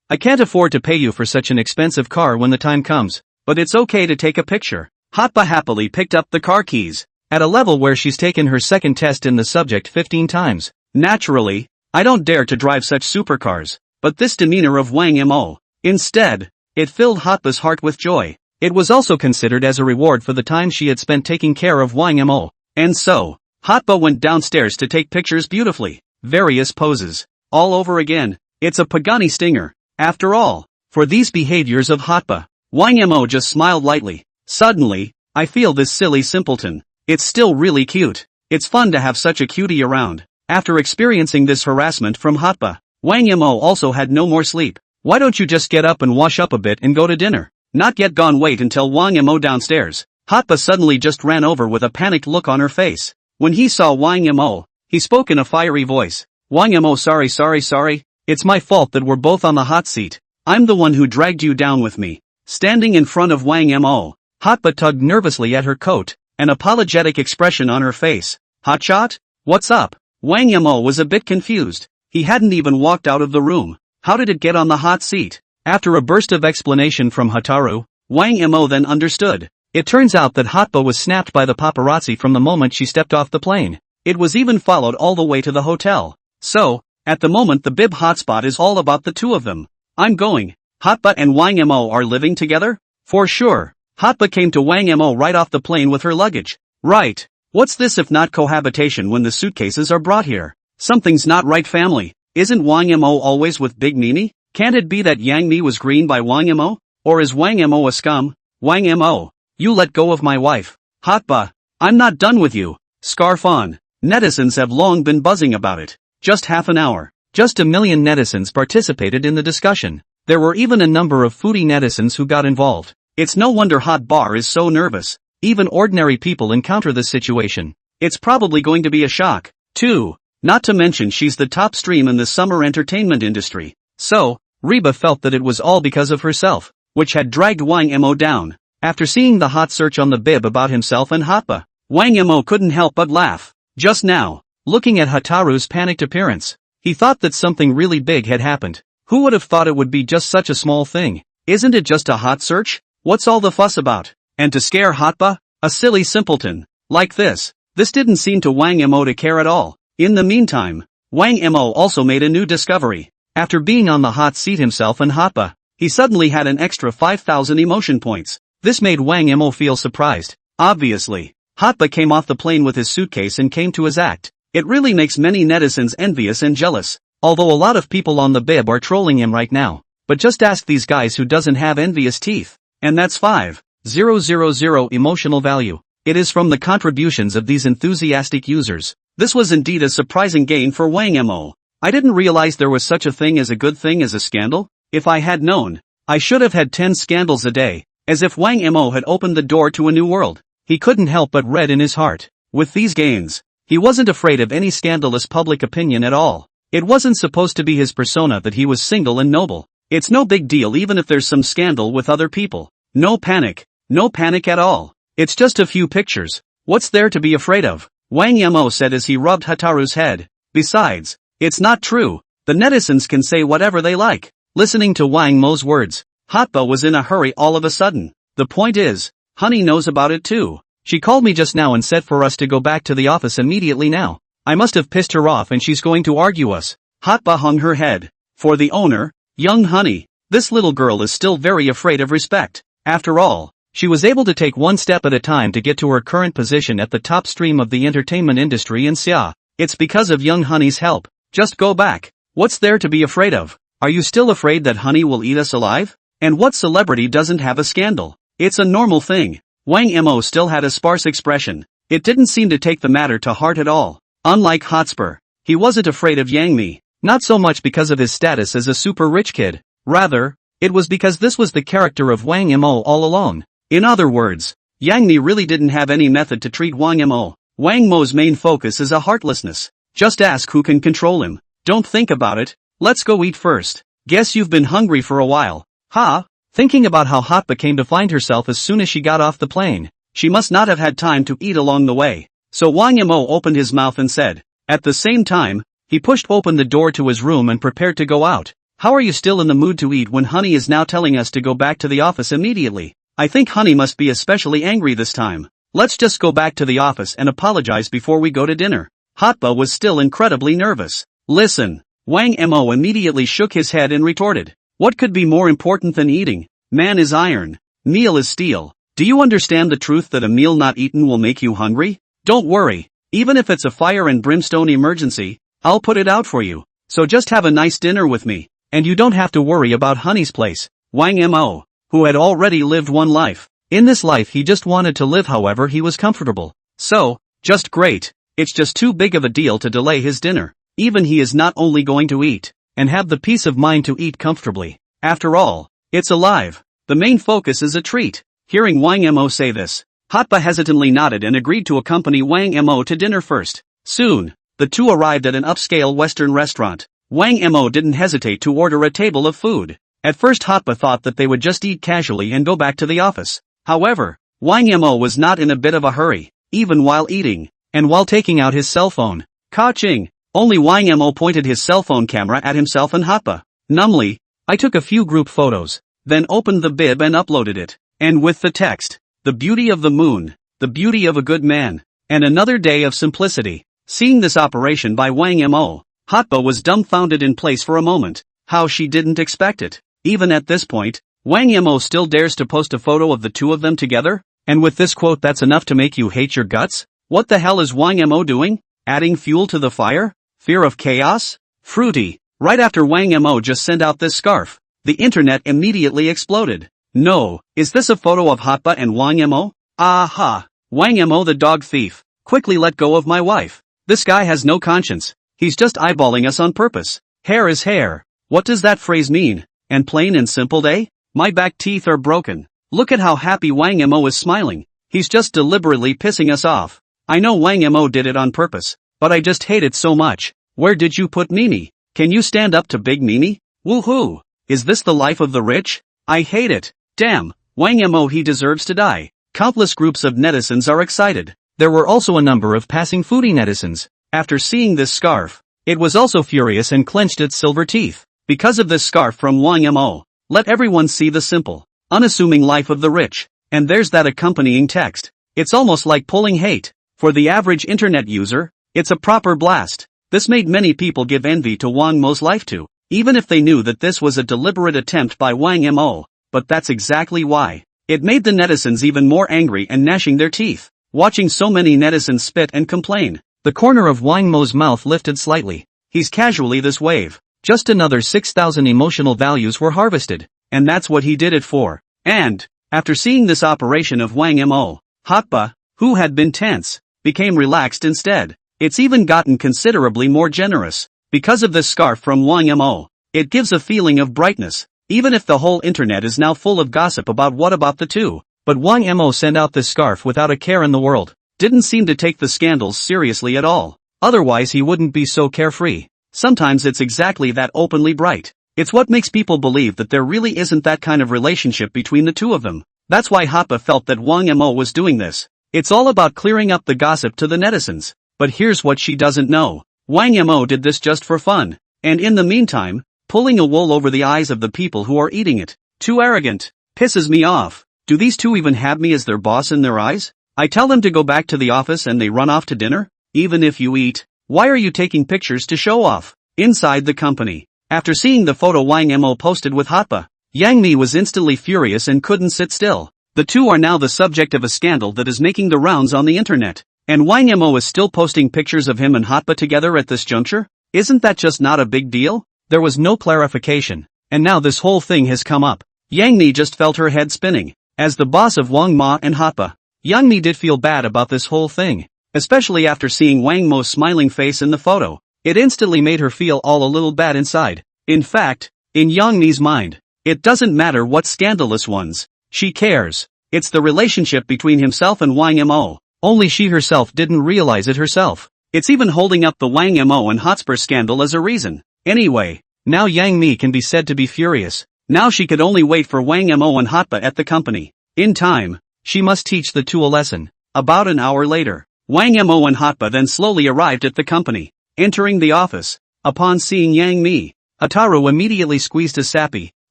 I can't afford to pay you for such an expensive car when the time comes, but it's okay to take a picture. Hotba happily picked up the car keys, at a level where she's taken her second test in the subject 15 times. Naturally, I don't dare to drive such supercars, but this demeanor of Wang Mo, instead, it filled Hotba's heart with joy. It was also considered as a reward for the time she had spent taking care of Wang Mo. And so, Hotba went downstairs to take pictures beautifully, various poses, all over again. It's a Pagani Stinger. After all, for these behaviors of Hotba, Wang Mo just smiled lightly. Suddenly, I feel this silly simpleton. It's still really cute. It's fun to have such a cutie around. After experiencing this harassment from Hotba, Wang Yimou also had no more sleep. Why don't you just get up and wash up a bit and go to dinner? Not yet gone, wait until Wang Yimou downstairs. Hotba suddenly just ran over with a panicked look on her face. When he saw Wang Yimou, he spoke in a fiery voice. Wang Yimou, sorry. It's my fault that we're both on the hot seat. I'm the one who dragged you down with me. Standing in front of Wang Yimou, Hotba tugged nervously at her coat, an apologetic expression on her face. Hotshot? What's up? Wang Yimou was a bit confused. He hadn't even walked out of the room. How did it get on the hot seat? After a burst of explanation from Hotaru, Wang Yimou then understood. It turns out that Hotba was snapped by the paparazzi from the moment she stepped off the plane. It was even followed all the way to the hotel. So, at the moment the bib hotspot is all about the two of them. I'm going. Hotba and Wang Yimou are living together? For sure. Hotba came to Wang Yimou right off the plane with her luggage. Right. What's this if not cohabitation when the suitcases are brought here? Something's not right, family. Isn't Wang Yimou always with Big Mimi? Can't it be that Yang Mi was green by Wang Yimou? Or is Wang Yimou a scum? Wang Yimou, you let go of my wife. Hotba, I'm not done with you. Scarf on. Netizens have long been buzzing about it. Just half an hour. Just 1 million netizens participated in the discussion. There were even a number of foodie netizens who got involved. It's no wonder Hot Bar is so nervous. Even ordinary people encounter this situation. It's probably going to be a shock, too. Not to mention she's the top stream in the summer entertainment industry. So, Reba felt that it was all because of herself, which had dragged Wang Yimou down. After seeing the hot search on the bib about himself and Hotba, Wang Yimou couldn't help but laugh. Just now, looking at Hotaru's panicked appearance, he thought that something really big had happened. Who would have thought it would be just such a small thing? Isn't it just a hot search? What's all the fuss about? And to scare Hotba? A silly simpleton. Like this. This didn't seem to Wang Yimou to care at all. In the meantime, Wang Yimou also made a new discovery. After being on the hot seat himself and Hotba, he suddenly had an extra 5,000 emotion points. This made Wang Yimou feel surprised. Obviously, Hotba came off the plane with his suitcase and came to his act. It really makes many netizens envious and jealous. Although a lot of people on the bib are trolling him right now. But just ask these guys who doesn't have envious teeth. And that's 5,000 emotional value. It is from the contributions of these enthusiastic users. This was indeed a surprising gain for Wang Yimou. I didn't realize there was such a thing as a good thing as a scandal. If I had known, I should have had 10 scandals a day. As if Wang Yimou had opened the door to a new world. He couldn't help but read in his heart. With these gains, he wasn't afraid of any scandalous public opinion at all. It wasn't supposed to be his persona that he was single and noble. It's no big deal even if there's some scandal with other people. No panic at all. It's just a few pictures. What's there to be afraid of? Wang Yimou said as he rubbed Hotaru's head. Besides, it's not true. The netizens can say whatever they like. Listening to Wang Mo's words, Hotba was in a hurry all of a sudden. The point is, Honey knows about it too. She called me just now and said for us to go back to the office immediately now. I must have pissed her off and she's going to argue us. Hotba hung her head. For the owner, young Honey, this little girl is still very afraid of respect. After all, she was able to take one step at a time to get to her current position at the top stream of the entertainment industry in Xia. It's because of young Honey's help. Just go back. What's there to be afraid of? Are you still afraid that Honey will eat us alive? And what celebrity doesn't have a scandal? It's a normal thing. Wang Yimou still had a sparse expression. It didn't seem to take the matter to heart at all. Unlike Hotspur, he wasn't afraid of Yang Mi. Not so much because of his status as a super rich kid. Rather, it was because this was the character of Wang Yimou all along. In other words, Yang Mi really didn't have any method to treat Wang Yimou. Wang Mo's main focus is a heartlessness. Just ask who can control him. Don't think about it. Let's go eat first. Guess you've been hungry for a while. Ha? Thinking about how Hotba came to find herself as soon as she got off the plane, she must not have had time to eat along the way. So Wang Yimou opened his mouth and said. At the same time, he pushed open the door to his room and prepared to go out. How are you still in the mood to eat when Honey is now telling us to go back to the office immediately? I think Honey must be especially angry this time. Let's just go back to the office and apologize before we go to dinner. Hotba was still incredibly nervous. Listen. Wang Yimou immediately shook his head and retorted. What could be more important than eating? Man is iron. Meal is steel. Do you understand the truth that a meal not eaten will make you hungry? Don't worry. Even if it's a fire and brimstone emergency, I'll put it out for you. So just have a nice dinner with me. And you don't have to worry about Honey's place. Wang Yimou, who had already lived one life. In this life he just wanted to live however he was comfortable. So, just great. It's just too big of a deal to delay his dinner. Even he is not only going to eat, and have the peace of mind to eat comfortably. After all, it's alive. The main focus is a treat. Hearing Wang Mo say this, Hotba hesitantly nodded and agreed to accompany Wang Mo to dinner first. Soon, the two arrived at an upscale Western restaurant. Wang Mo didn't hesitate to order a table of food. At first Hotba thought that they would just eat casually and go back to the office. However, Wang Mo was not in a bit of a hurry, even while eating, and while taking out his cell phone. Ka-ching! Only Wang Mo pointed his cell phone camera at himself and Hotba. Numbly, I took a few group photos, then opened the bib and uploaded it. And with the text, the beauty of the moon, the beauty of a good man, and another day of simplicity. Seeing this operation by Wang Mo, Hotba was dumbfounded in place for a moment. How she didn't expect it. Even at this point, Wang Mo still dares to post a photo of the two of them together? And with this quote that's enough to make you hate your guts? What the hell is Wang Mo doing? Adding fuel to the fire? Fear of chaos? Fruity. Right after Wang Mo just sent out this scarf, the internet immediately exploded. No, is this a photo of Hotba and Wang Mo? Aha! Wang Mo the dog thief. Quickly let go of my wife. This guy has no conscience. He's just eyeballing us on purpose. Hair is hair. What does that phrase mean? And plain and simple day? My back teeth are broken. Look at how happy Wang Mo is smiling. He's just deliberately pissing us off. I know Wang Mo did it on purpose, but I just hate it so much. Where did you put Mimi? Can you stand up to Big Mimi? Woohoo! Is this the life of the rich? I hate it. Damn, Wang Mo he deserves to die. Countless groups of netizens are excited. There were also a number of passing foodie netizens. After seeing this scarf, it was also furious and clenched its silver teeth. Because of this scarf from Wang Mo, let everyone see the simple, unassuming life of the rich. And there's that accompanying text. It's almost like pulling hate. For the average internet user, it's a proper blast. This made many people give envy to Wang Mo's life too, even if they knew that this was a deliberate attempt by Wang Mo. But that's exactly why. It made the netizens even more angry and gnashing their teeth. Watching so many netizens spit and complain, the corner of Wang Mo's mouth lifted slightly. He's casually this wave. Just another 6,000 emotional values were harvested. And that's what he did it for. And, after seeing this operation of Wang Mo, Hotba, who had been tense, became relaxed instead. It's even gotten considerably more generous. Because of this scarf from Wang Mo, it gives a feeling of brightness. Even if the whole internet is now full of gossip about what about the two. But Wang Mo sent out this scarf without a care in the world. Didn't seem to take the scandals seriously at all. Otherwise he wouldn't be so carefree. Sometimes it's exactly that openly bright. It's what makes people believe that there really isn't that kind of relationship between the two of them. That's why Hotba felt that Wang Mo was doing this. It's all about clearing up the gossip to the netizens. But here's what she doesn't know. Wang Mo did this just for fun. And in the meantime, pulling a wool over the eyes of the people who are eating it. Too arrogant. Pisses me off. Do these two even have me as their boss in their eyes? I tell them to go back to the office and they run off to dinner? Even if you eat, why are you taking pictures to show off? Inside the company. After seeing the photo Wang Mo posted with Hotba, Yang Mi was instantly furious and couldn't sit still. The two are now the subject of a scandal that is making the rounds on the internet. And Wang Mo is still posting pictures of him and Hotba together at this juncture? Isn't that just not a big deal? There was no clarification. And now this whole thing has come up. Yang Mi just felt her head spinning. As the boss of Wang Ma and Hotba, Yang Mi did feel bad about this whole thing. Especially after seeing Wang Mo's smiling face in the photo. It instantly made her feel all a little bad inside. In fact, in Yang Mi's mind, it doesn't matter what scandalous ones. She cares. It's the relationship between himself and Wang Mo. Only she herself didn't realize it herself. It's even holding up the Wang Mo and Hotspur scandal as a reason. Anyway, now Yang Mi can be said to be furious. Now she could only wait for Wang Mo and Hotba at the company. In time, she must teach the two a lesson. About an hour later, Wang Mo and Hotba then slowly arrived at the company. Entering the office, upon seeing Yang Mi, Ataru immediately squeezed a sappy,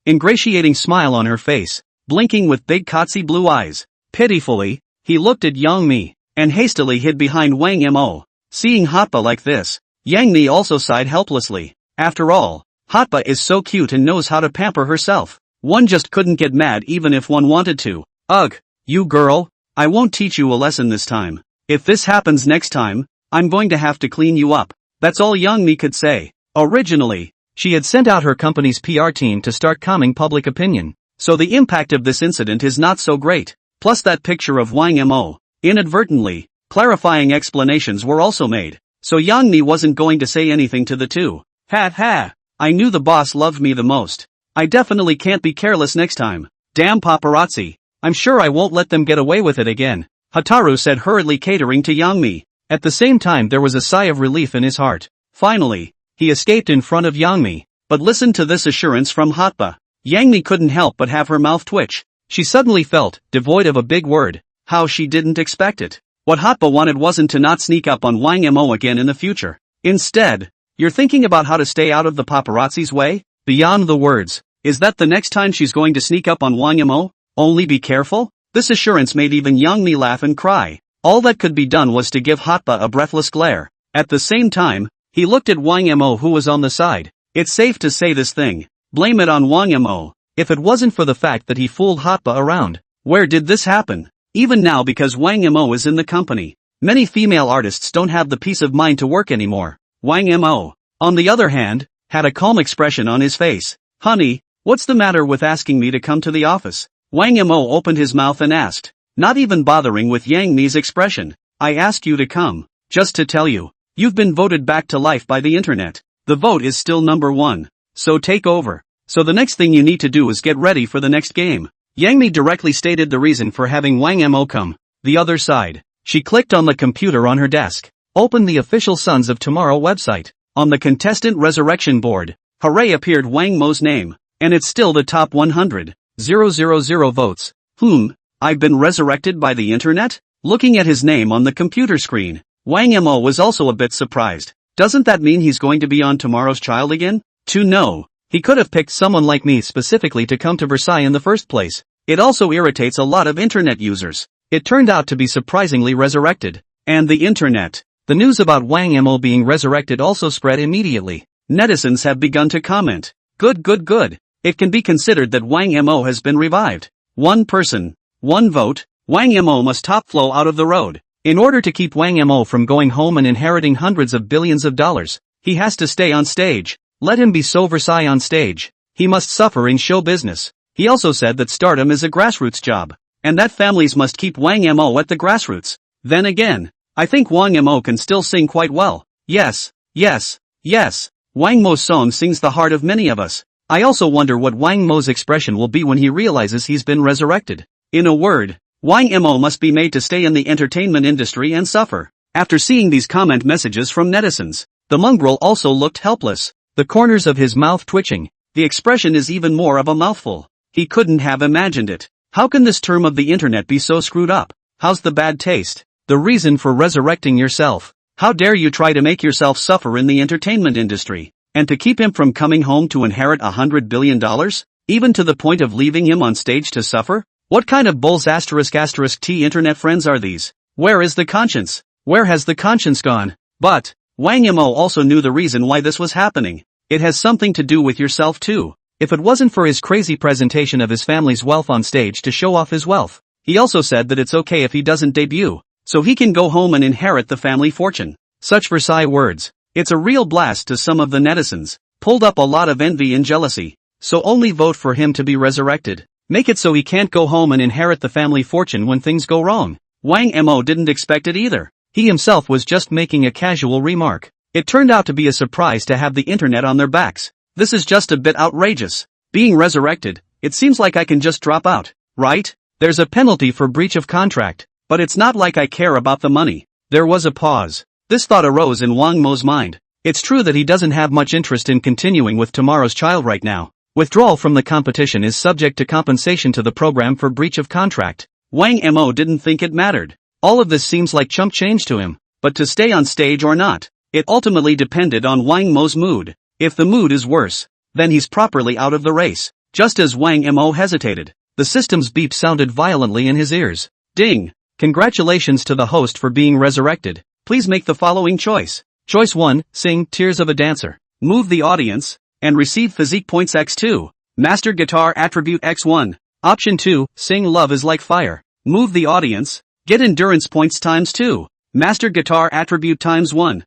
ingratiating smile on her face, blinking with big kotsy blue eyes. Pitifully, he looked at Yang Mi, and hastily hid behind Wang Mo. Seeing Hotba like this, Yang Mi also sighed helplessly. After all, Hotba is so cute and knows how to pamper herself. One just couldn't get mad even if one wanted to. Ugh, you girl, I won't teach you a lesson this time. If this happens next time, I'm going to have to clean you up. That's all Yang Mi could say. Originally, she had sent out her company's PR team to start calming public opinion. So the impact of this incident is not so great. Plus that picture of Wang Mo, inadvertently, Clarifying explanations were also made, so Yang Mi wasn't going to say anything to the two. Ha ha! I knew the boss loved me the most. I definitely can't be careless next time. Damn paparazzi. I'm sure I won't let them get away with it again, Hataru said, hurriedly catering to Yang Mi. At the same time there was a sigh of relief in his heart. Finally, he escaped in front of Yang Mi. But listen to this assurance from Hatba. Yang Mi couldn't help but have her mouth twitch. She suddenly felt, devoid of a big word, how she didn't expect it. What Hatba wanted wasn't to not sneak up on Wang Mo again in the future. Instead, you're thinking about how to stay out of the paparazzi's way? Beyond the words, is that the next time she's going to sneak up on Wang Mo? Only be careful? This assurance made even Yang Mi laugh and cry. All that could be done was to give Hatba a breathless glare. At the same time, he looked at Wang Mo, who was on the side. It's safe to say this thing. Blame it on Wang Mo. If it wasn't for the fact that he fooled Hatba around. Where did this happen? Even now, because Wang Mo is in the company, many female artists don't have the peace of mind to work anymore. Wang Mo, on the other hand, had a calm expression on his face. Honey, what's the matter with asking me to come to the office? Wang Mo opened his mouth and asked, not even bothering with Yang Mi's expression. I asked you to come, just to tell you, you've been voted back to life by the internet. The vote is still number 1. So take over. So the next thing you need to do is get ready for the next game. Yang Mi directly stated the reason for having Wang Mo come. The other side. She clicked on the computer on her desk. Opened the official Sons of Tomorrow website. On the contestant resurrection board, hooray, appeared Wang Mo's name. And it's still the top 100. 000 votes. I've been resurrected by the internet? Looking at his name on the computer screen, Wang Mo was also a bit surprised. Doesn't that mean he's going to be on Tomorrow's Child again? No. He could have picked someone like me specifically to come to Versailles in the first place. It also irritates a lot of internet users. It turned out to be surprisingly resurrected. And the internet. The news about Wang Mo being resurrected also spread immediately. Netizens have begun to comment. Good. It can be considered that Wang Mo has been revived. One person, one vote. Wang Mo must top flow out of the road. In order to keep Wang Mo from going home and inheriting hundreds of billions of dollars, he has to stay on stage. Let him be so Versailles on stage. He must suffer in show business. He also said that stardom is a grassroots job, and that families must keep Wang Mo at the grassroots. Then again, I think Wang Mo can still sing quite well. Yes. Wang Mo's song sings the heart of many of us. I also wonder what Wang Mo's expression will be when he realizes he's been resurrected. In a word, Wang Mo must be made to stay in the entertainment industry and suffer. After seeing these comment messages from netizens, the mongrel also looked helpless. The corners of his mouth twitching. The expression is even more of a mouthful. He couldn't have imagined it. How can this term of the internet be so screwed up? How's the bad taste? The reason for resurrecting yourself. How dare you try to make yourself suffer in the entertainment industry? And to keep him from coming home to inherit $100 billion? Even to the point of leaving him on stage to suffer? What kind of bulls *** T internet friends are these? Where is the conscience? Where has the conscience gone? But Wang Mo also knew the reason why this was happening. It has something to do with yourself too. If it wasn't for his crazy presentation of his family's wealth on stage to show off his wealth, he also said that it's okay if he doesn't debut, so he can go home and inherit the family fortune. Such Versailles words. It's a real blast to some of the netizens. Pulled up a lot of envy and jealousy. So only vote for him to be resurrected. Make it so he can't go home and inherit the family fortune when things go wrong. Wang Mo didn't expect it either. He himself was just making a casual remark. It turned out to be a surprise to have the internet on their backs. This is just a bit outrageous. Being resurrected, it seems like I can just drop out, right? There's a penalty for breach of contract, but it's not like I care about the money. There was a pause. This thought arose in Wang Mo's mind. It's true that he doesn't have much interest in continuing with Tomorrow's Child right now. Withdrawal from the competition is subject to compensation to the program for breach of contract. Wang Mo didn't think it mattered. All of this seems like chump change to him. But to stay on stage or not, it ultimately depended on Wang Mo's mood. If the mood is worse, then he's properly out of the race. Just as Wang Mo hesitated, the system's beep sounded violently in his ears. Ding! Congratulations to the host for being resurrected. Please make the following choice. Choice 1, sing Tears of a Dancer. Move the audience, and receive physique points x2. Master guitar attribute x1. Option 2, sing Love is Like Fire. Move the audience, get endurance points times 2. Master guitar attribute times 1.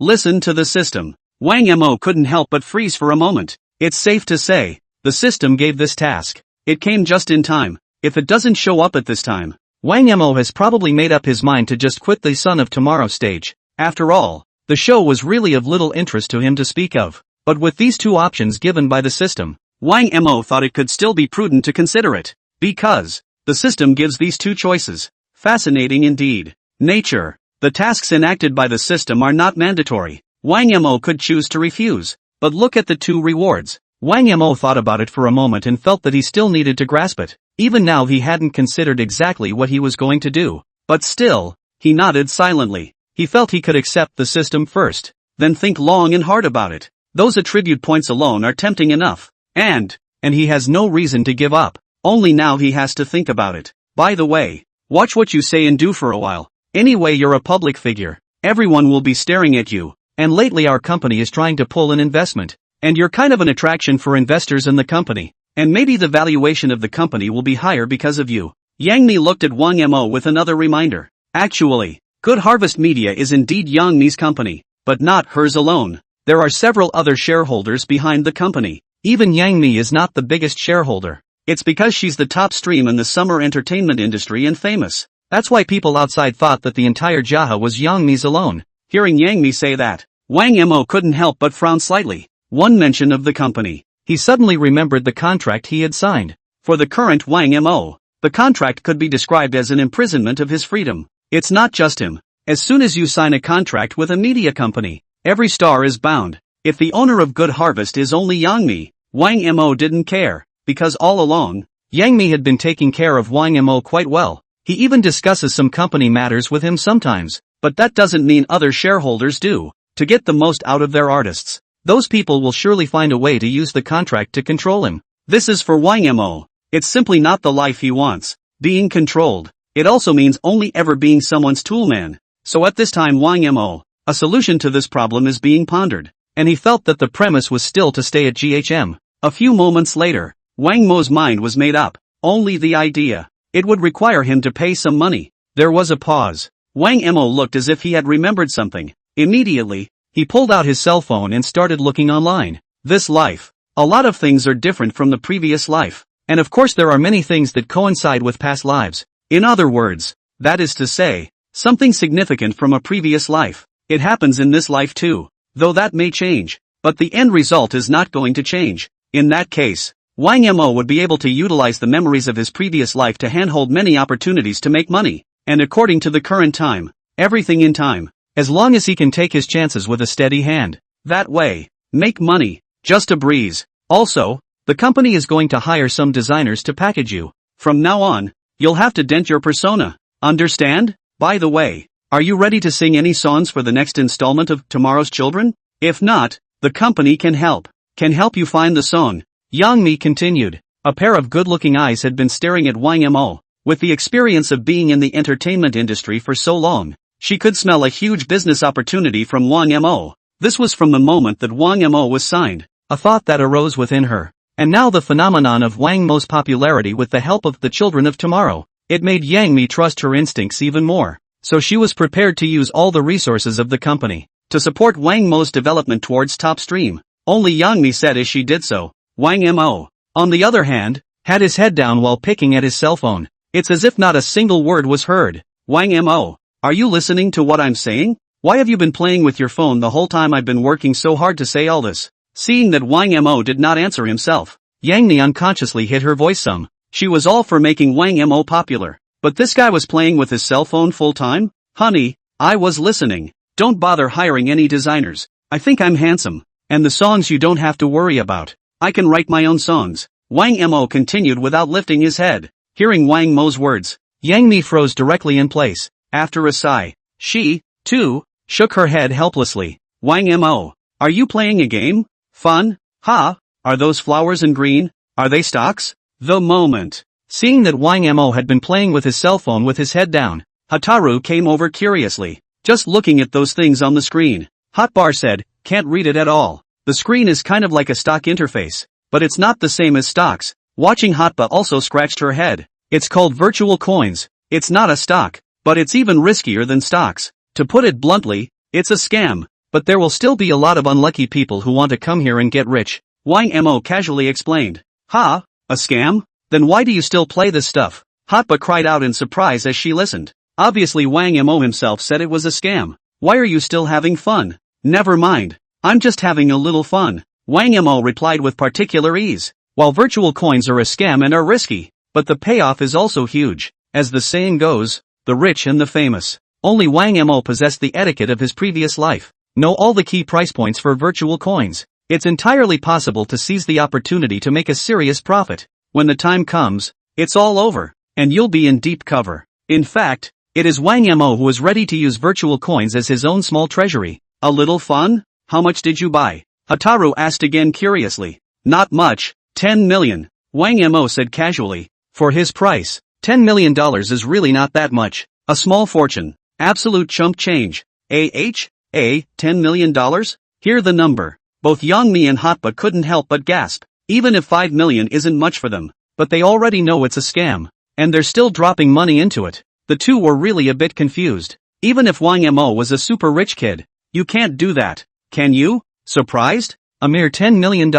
Listen to the system. Wang Mo couldn't help but freeze for a moment. It's safe to say, the system gave this task. It came just in time. If it doesn't show up at this time, Wang Mo has probably made up his mind to just quit the Son of Tomorrow stage. After all, the show was really of little interest to him to speak of. But with these two options given by the system, Wang Mo thought it could still be prudent to consider it. Because the system gives these two choices. Fascinating indeed. Nature. The tasks enacted by the system are not mandatory. Wang Mo could choose to refuse. But look at the two rewards. Wang Mo thought about it for a moment and felt that he still needed to grasp it. Even now he hadn't considered exactly what he was going to do. But still, he nodded silently. He felt he could accept the system first, then think long and hard about it. Those attribute points alone are tempting enough. And he has no reason to give up. Only now he has to think about it. By the way, watch what you say and do for a while. Anyway, you're a public figure. Everyone will be staring at you. And lately our company is trying to pull an investment. And you're kind of an attraction for investors in the company. And maybe the valuation of the company will be higher because of you. Yang Mi looked at Wang Mo with another reminder. Actually, Good Harvest Media is indeed Yang Mi's company, but not hers alone. There are several other shareholders behind the company. Even Yang Mi is not the biggest shareholder. It's because she's the top stream in the summer entertainment industry and famous. That's why people outside thought that the entire Jaha was Yang Mi's alone. Hearing Yang Mi say that, Wang Mo couldn't help but frown slightly. One mention of the company. He suddenly remembered the contract he had signed. For the current Wang Mo, the contract could be described as an imprisonment of his freedom. It's not just him. As soon as you sign a contract with a media company, every star is bound. If the owner of Good Harvest is only Yang Mi, Wang Mo didn't care, because all along, Yang Mi had been taking care of Wang Mo quite well. He even discusses some company matters with him sometimes, but that doesn't mean other shareholders do. To get the most out of their artists, those people will surely find a way to use the contract to control him. This is for Wang Mo. It's simply not the life he wants. Being controlled. It also means only ever being someone's toolman. So at this time Wang Mo, a solution to this problem is being pondered. And he felt that the premise was still to stay at GHM. A few moments later, Wang Mo's mind was made up. Only the idea. It would require him to pay some money. There was a pause. Wang Mo looked as if he had remembered something. Immediately, he pulled out his cell phone and started looking online. This life. A lot of things are different from the previous life. And of course there are many things that coincide with past lives. In other words, that is to say, something significant from a previous life. It happens in this life too. Though that may change. But the end result is not going to change. In that case, Wang Mo would be able to utilize the memories of his previous life to handhold many opportunities to make money. And according to the current time, everything in time. As long as he can take his chances with a steady hand. That way, make money, just a breeze. Also, the company is going to hire some designers to package you. From now on, you'll have to dent your persona. Understand? By the way, are you ready to sing any songs for the next installment of Tomorrow's Children? If not, the company can help. Can help you find the song. Yang Mi continued. A pair of good-looking eyes had been staring at Wang Mo. With the experience of being in the entertainment industry for so long, she could smell a huge business opportunity from Wang Mo. This was from the moment that Wang Mo was signed. A thought that arose within her. And now the phenomenon of Wang Mo's popularity with the help of the children of tomorrow. It made Yang Mi trust her instincts even more. So she was prepared to use all the resources of the company to support Wang Mo's development towards top stream. Only Yang Mi said as she did so. Wang Mo, on the other hand, had his head down while picking at his cell phone. It's as if not a single word was heard. Wang Mo, are you listening to what I'm saying? Why have you been playing with your phone the whole time I've been working so hard to say all this? Seeing that Wang Mo did not answer himself, Yang Mi unconsciously hid her voice some. She was all for making Wang Mo popular. But this guy was playing with his cell phone full time? Honey, I was listening. Don't bother hiring any designers. I think I'm handsome. And the songs you don't have to worry about. I can write my own songs. Wang Mo continued without lifting his head. Hearing Wang Mo's words, Yang Mi froze directly in place. After a sigh, she, too, shook her head helplessly. Wang Mo, are you playing a game? Fun? Ha? Are those flowers in green? Are they stocks? The moment. Seeing that Wang Mo had been playing with his cell phone with his head down, Hataru came over curiously. Just looking at those things on the screen. Hotbar said, can't read it at all. The screen is kind of like a stock interface, but it's not the same as stocks. Watching Hotba also scratched her head. It's called virtual coins. It's not a stock, but it's even riskier than stocks. To put it bluntly, it's a scam. But there will still be a lot of unlucky people who want to come here and get rich. Wang Mo casually explained. Ha? A scam? Then why do you still play this stuff? Hotba cried out in surprise as she listened. Obviously Wang Mo himself said it was a scam. Why are you still having fun? Never mind. I'm just having a little fun. Wang Mo replied with particular ease. While virtual coins are a scam and are risky, but the payoff is also huge. As the saying goes, the rich and the famous. Only Wang Mo possessed the etiquette of his previous life. Know all the key price points for virtual coins. It's entirely possible to seize the opportunity to make a serious profit. When the time comes, it's all over, and you'll be in deep cover. In fact, it is Wang Mo who is ready to use virtual coins as his own small treasury. A little fun? How much did you buy? Hataru asked again curiously. Not much, 10 million. Wang Mo said casually. For his price, $10 million is really not that much. A small fortune. Absolute chump change. $10 million? Hear the number. Both Yangmi and Hotba couldn't help but gasp. Even if 5 million isn't much for them, but they already know it's a scam, and they're still dropping money into it. The two were really a bit confused. Even if Wang Mo was a super rich kid, you can't do that, can you? Surprised? A mere $10 million.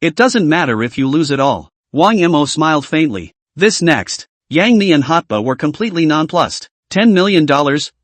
It doesn't matter if you lose it all. Wang Mo smiled faintly. This next. Yangmi and Hotba were completely nonplussed. $10 million,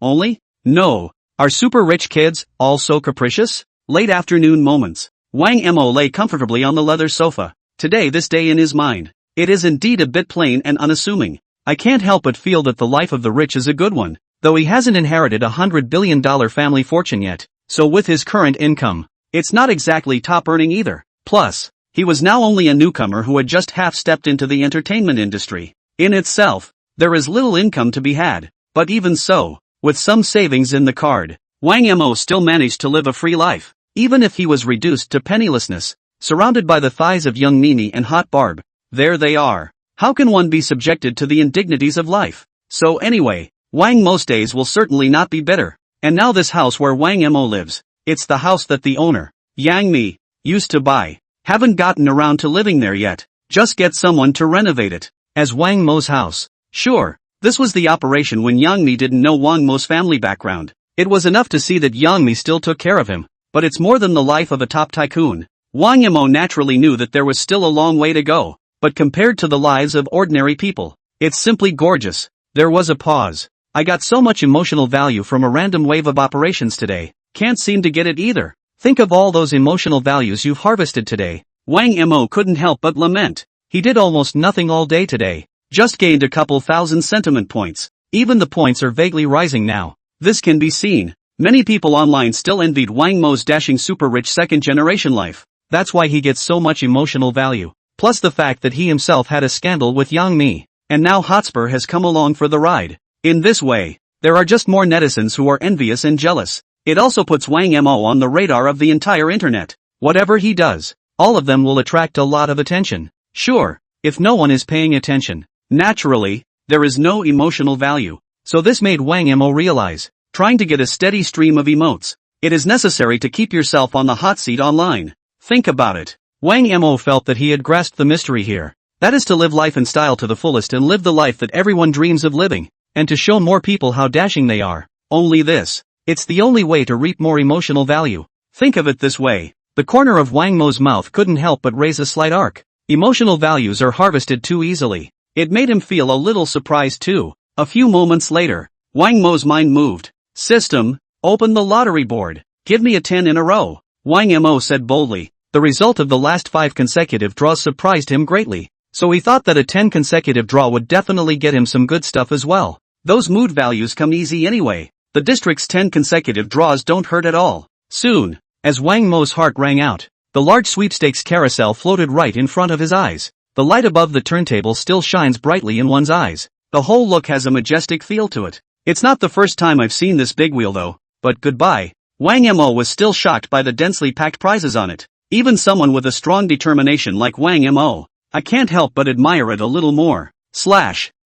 only? No. Are super rich kids all so capricious? Late afternoon moments. Wang Mo lay comfortably on the leather sofa. Today this day in his mind. It is indeed a bit plain and unassuming. I can't help but feel that the life of the rich is a good one, though he hasn't inherited $100 billion family fortune yet, so with his current income, it's not exactly top earning either. Plus, he was now only a newcomer who had just half stepped into the entertainment industry. In itself, there is little income to be had, but even so, with some savings in the card, Wang Mo still managed to live a free life, even if he was reduced to pennilessness, surrounded by the thighs of young Mimi and hot Barb. There they are. How can one be subjected to the indignities of life? So anyway, Wang Mo's days will certainly not be bitter. And now this house where Wang Mo lives, it's the house that the owner, Yang Mi, used to buy. Haven't gotten around to living there yet. Just get someone to renovate it. As Wang Mo's house. Sure, this was the operation when Yang Mi didn't know Wang Mo's family background. It was enough to see that Yang Mi still took care of him, but it's more than the life of a top tycoon. Wang Mo naturally knew that there was still a long way to go, but compared to the lives of ordinary people, it's simply gorgeous. There was a pause. I got so much emotional value from a random wave of operations today, can't seem to get it either. Think of all those emotional values you've harvested today. Wang Mo couldn't help but lament. He did almost nothing all day today, just gained a couple thousand sentiment points. Even the points are vaguely rising now. This can be seen. Many people online still envied Wang Mo's dashing super rich second generation life. That's why he gets so much emotional value. Plus the fact that he himself had a scandal with Yang Mi, and now Hotspur has come along for the ride. In this way, there are just more netizens who are envious and jealous. It also puts Wang Mo on the radar of the entire internet. Whatever he does, all of them will attract a lot of attention. Sure, if no one is paying attention, naturally, there is no emotional value. So this made Wang Mo realize, trying to get a steady stream of emotes, it is necessary to keep yourself on the hot seat online. Think about it. Wang Mo felt that he had grasped the mystery here. That is to live life in style to the fullest and live the life that everyone dreams of living, and to show more people how dashing they are. Only this. It's the only way to reap more emotional value. Think of it this way. The corner of Wang Mo's mouth couldn't help but raise a slight arc. Emotional values are harvested too easily. It made him feel a little surprised too. A few moments later, Wang Mo's mind moved. System, open the lottery board. Give me a 10 in a row. Wang Mo said boldly. The result of the last 5 consecutive draws surprised him greatly, so he thought that a 10 consecutive draw would definitely get him some good stuff as well. Those mood values come easy anyway. The district's 10 consecutive draws don't hurt at all. Soon, as Wang Mo's heart rang out, the large sweepstakes carousel floated right in front of his eyes. The light above the turntable still shines brightly in one's eyes. The whole look has a majestic feel to it. It's not the first time I've seen this big wheel though, but goodbye. Wang Mo was still shocked by the densely packed prizes on it. Even someone with a strong determination like Wang Mo, I can't help but admire it a little more.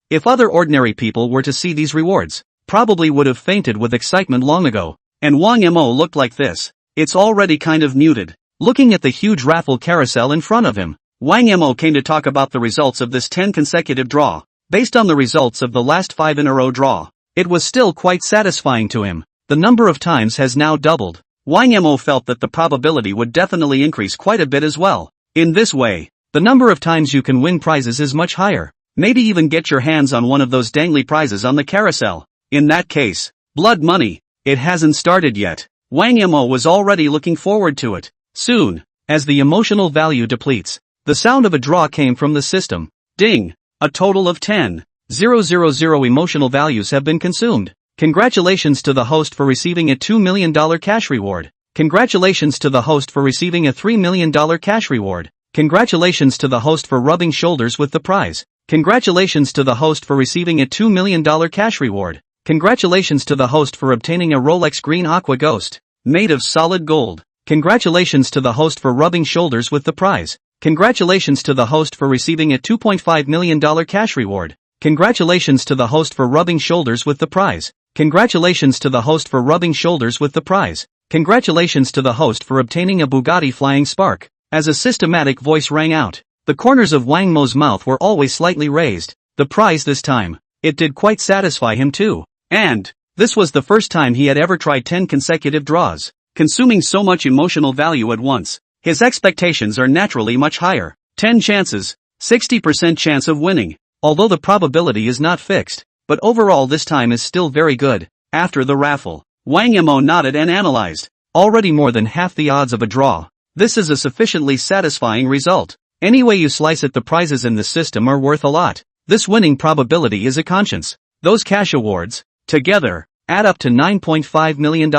If other ordinary people were to see these rewards, probably would have fainted with excitement long ago. And Wang Mo looked like this. It's already kind of muted. Looking at the huge raffle carousel in front of him, Wang Mo came to talk about the results of this 10 consecutive draw. Based on the results of the last 5 in a row draw, it was still quite satisfying to him. The number of times has now doubled. Wang Mo felt that the probability would definitely increase quite a bit as well. In this way, the number of times you can win prizes is much higher. Maybe even get your hands on one of those dangly prizes on the carousel. In that case, blood money. It hasn't started yet. Wang Yimou was already looking forward to it. Soon, as the emotional value depletes, the sound of a draw came from the system. Ding! A total of 10,000 emotional values have been consumed. Congratulations to the host for receiving a $2 million cash reward. Congratulations to the host for receiving a $3 million cash reward. Congratulations to the host for rubbing shoulders with the prize. Congratulations to the host for receiving a $2 million cash reward. Congratulations to the host for obtaining a Rolex Green Aqua Ghost, made of solid gold. Congratulations to the host for rubbing shoulders with the prize. Congratulations to the host for receiving a $2.5 million cash reward. Congratulations to the host for rubbing shoulders with the prize. Congratulations to the host for rubbing shoulders with the prize. Congratulations to the host for obtaining a Bugatti Flying Spark. As a systematic voice rang out, the corners of Wang Mo's mouth were always slightly raised. The prize this time, it did quite satisfy him too. And this was the first time he had ever tried 10 consecutive draws, consuming so much emotional value at once. His expectations are naturally much higher. 10 chances, 60% chance of winning. Although the probability is not fixed, but overall this time is still very good. After the raffle, Wang Yimou nodded and analyzed. Already more than half the odds of a draw. This is a sufficiently satisfying result. Any way you slice it, the prizes in the system are worth a lot. This winning probability is a conscience. Those cash awards, together, add up to $9.5 million.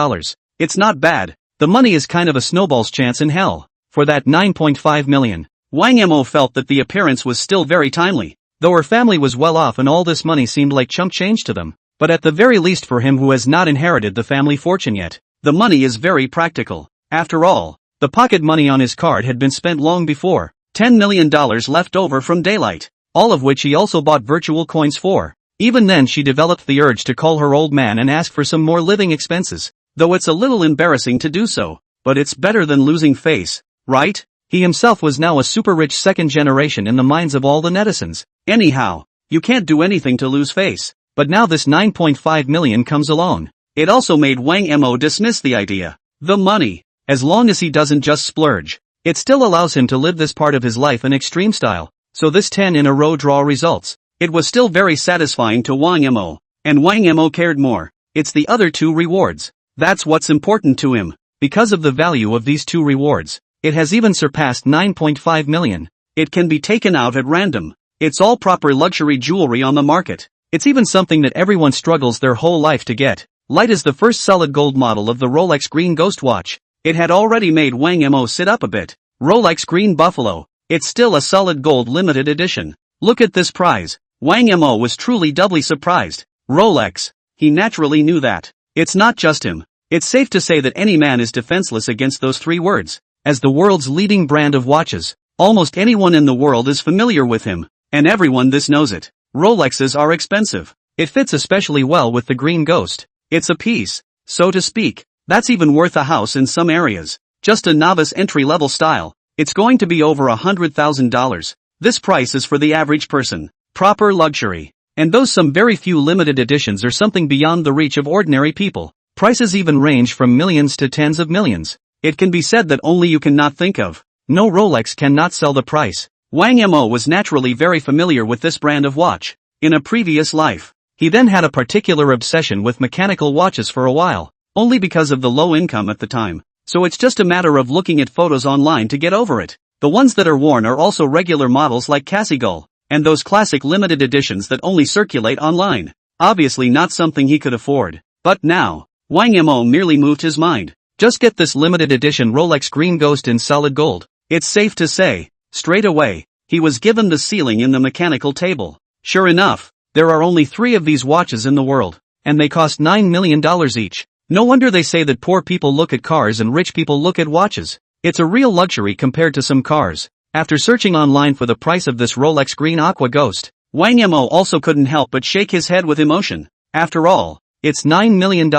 It's not bad. The money is kind of a snowball's chance in hell. For that $9.5 million, Wang Yimou felt that the appearance was still very timely. Though her family was well off and all this money seemed like chump change to them. But at the very least for him who has not inherited the family fortune yet, the money is very practical. After all, the pocket money on his card had been spent long before. $10 million left over from daylight, all of which he also bought virtual coins for. Even then she developed the urge to call her old man and ask for some more living expenses. Though it's a little embarrassing to do so, but it's better than losing face, right? He himself was now a super rich second generation in the minds of all the netizens. Anyhow, you can't do anything to lose face. But now this $9.5 million comes along. It also made Wang Yimou dismiss the idea. The money, as long as he doesn't just splurge, it still allows him to live this part of his life in extreme style. So this 10 in a row draw results. It was still very satisfying to Wang Yimou. And Wang Yimou cared more. It's the other two rewards. That's what's important to him. Because of the value of these two rewards, it has even surpassed $9.5 million. It can be taken out at random. It's all proper luxury jewelry on the market. It's even something that everyone struggles their whole life to get. Light is the first solid gold model of the Rolex Green Ghost watch. It had already made Wang Yimou sit up a bit. Rolex Green Buffalo. It's still a solid gold limited edition. Look at this prize. Wang Yimou was truly doubly surprised. Rolex. He naturally knew that. It's not just him. It's safe to say that any man is defenseless against those three words. As the world's leading brand of watches, almost anyone in the world is familiar with him. And everyone this knows it. Rolexes are expensive. It fits especially well with the Green Ghost. It's a piece, so to speak, that's even worth a house in some areas. Just a novice entry-level style. It's going to be over $100,000. This price is for the average person. Proper luxury. And those some very few limited editions are something beyond the reach of ordinary people. Prices even range from millions to tens of millions. It can be said that only you cannot think of. No Rolex cannot sell the price. Wang Yimou was naturally very familiar with this brand of watch. In a previous life, he then had a particular obsession with mechanical watches for a while, only because of the low income at the time. So it's just a matter of looking at photos online to get over it. The ones that are worn are also regular models like Casigull, and those classic limited editions that only circulate online. Obviously not something he could afford. But now, Wang Yimou merely moved his mind. Just get this limited edition Rolex Green Ghost in solid gold. It's safe to say, straight away, he was given the ceiling in the mechanical table. Sure enough, there are only 3 of these watches in the world, and they cost $9 million each. No wonder they say that poor people look at cars and rich people look at watches. It's a real luxury compared to some cars. After searching online for the price of this Rolex Green Aqua Ghost, Wang Yimou also couldn't help but shake his head with emotion. After all, it's $9 million,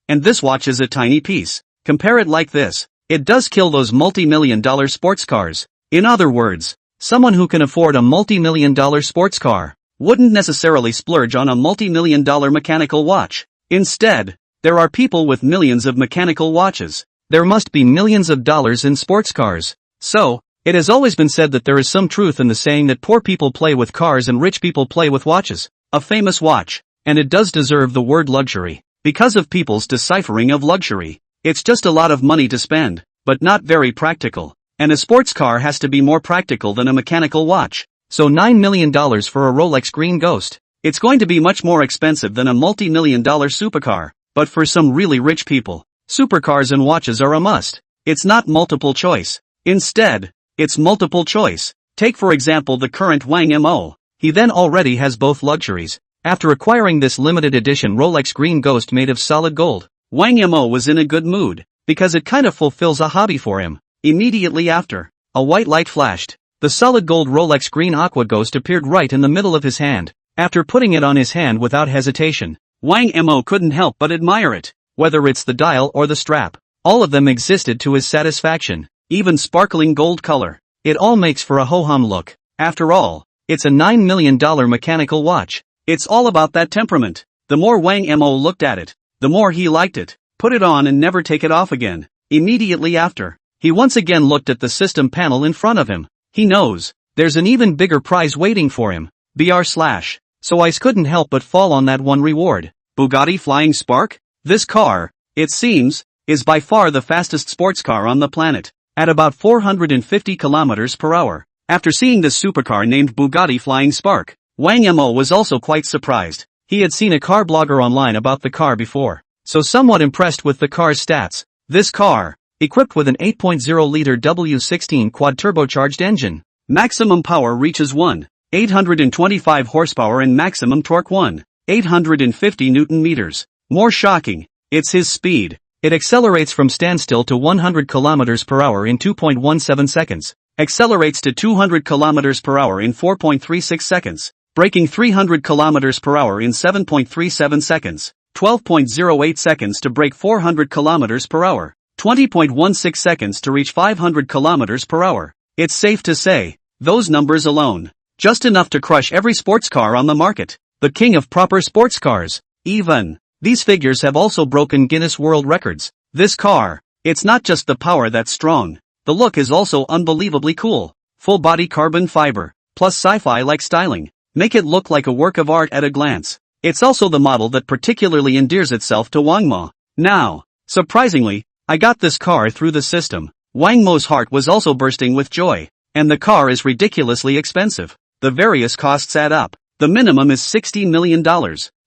and this watch is a tiny piece. Compare it like this. It does kill those multi-million-dollar sports cars. In other words, someone who can afford a multi-million-dollar sports car wouldn't necessarily splurge on a multi-million-dollar mechanical watch. Instead, there are people with millions of mechanical watches. There must be millions of dollars in sports cars. So, It has always been said that there is some truth in the saying that poor people play with cars and rich people play with watches. A famous watch, and it does deserve the word luxury, because of people's deciphering of luxury. It's just a lot of money to spend, but not very practical. And a sports car has to be more practical than a mechanical watch. So $9 million for a Rolex Green Ghost. It's going to be much more expensive than a multi-million-dollar supercar. But for some really rich people, supercars and watches are a must. It's not multiple choice. Instead, it's multiple choice. Take for example the current Wang Mo. He then already has both luxuries. After acquiring this limited edition Rolex Green Ghost made of solid gold, Wang Mo was in a good mood, because it kind of fulfills a hobby for him. Immediately after, a white light flashed. The solid gold Rolex Green Aqua Ghost appeared right in the middle of his hand. After putting it on his hand without hesitation, Wang Mo couldn't help but admire it. Whether it's the dial or the strap, all of them existed to his satisfaction. Even sparkling gold color. It all makes for a ho-hum look. After all, it's a $9 million mechanical watch. It's all about that temperament. The more Wang Mo looked at it, the more he liked it. Put it on and never take it off again. Immediately after, he once again looked at the system panel in front of him. He knows there's an even bigger prize waiting for him. So I couldn't help but fall on that one reward. Bugatti Flying Spark? This car, it seems, is by far the fastest sports car on the planet, at about 450 kilometers per hour. After seeing this supercar named Bugatti Flying Spark, Wang Mo was also quite surprised. He had seen a car blogger online about the car before, so somewhat impressed with the car's stats. This car, equipped with an 8.0-liter W16 quad-turbocharged engine, maximum power reaches 1,825 horsepower and maximum torque 1,850 Newton-meters. More shocking, it's his speed. It accelerates from standstill to 100 km per hour in 2.17 seconds, accelerates to 200 km per hour in 4.36 seconds, braking 300 km per hour in 7.37 seconds, 12.08 seconds to brake 400 km per hour, 20.16 seconds to reach 500 km per hour. It's safe to say, those numbers alone, just enough to crush every sports car on the market. The king of proper sports cars. Even these figures have also broken Guinness World Records. This car, it's not just the power that's strong, the look is also unbelievably cool. Full body carbon fiber, plus sci-fi-like styling, make it look like a work of art at a glance. It's also the model that particularly endears itself to Wang Mo. Now, surprisingly, I got this car through the system. Wang Mo's heart was also bursting with joy. And the car is ridiculously expensive. The various costs add up. The minimum is $60 million.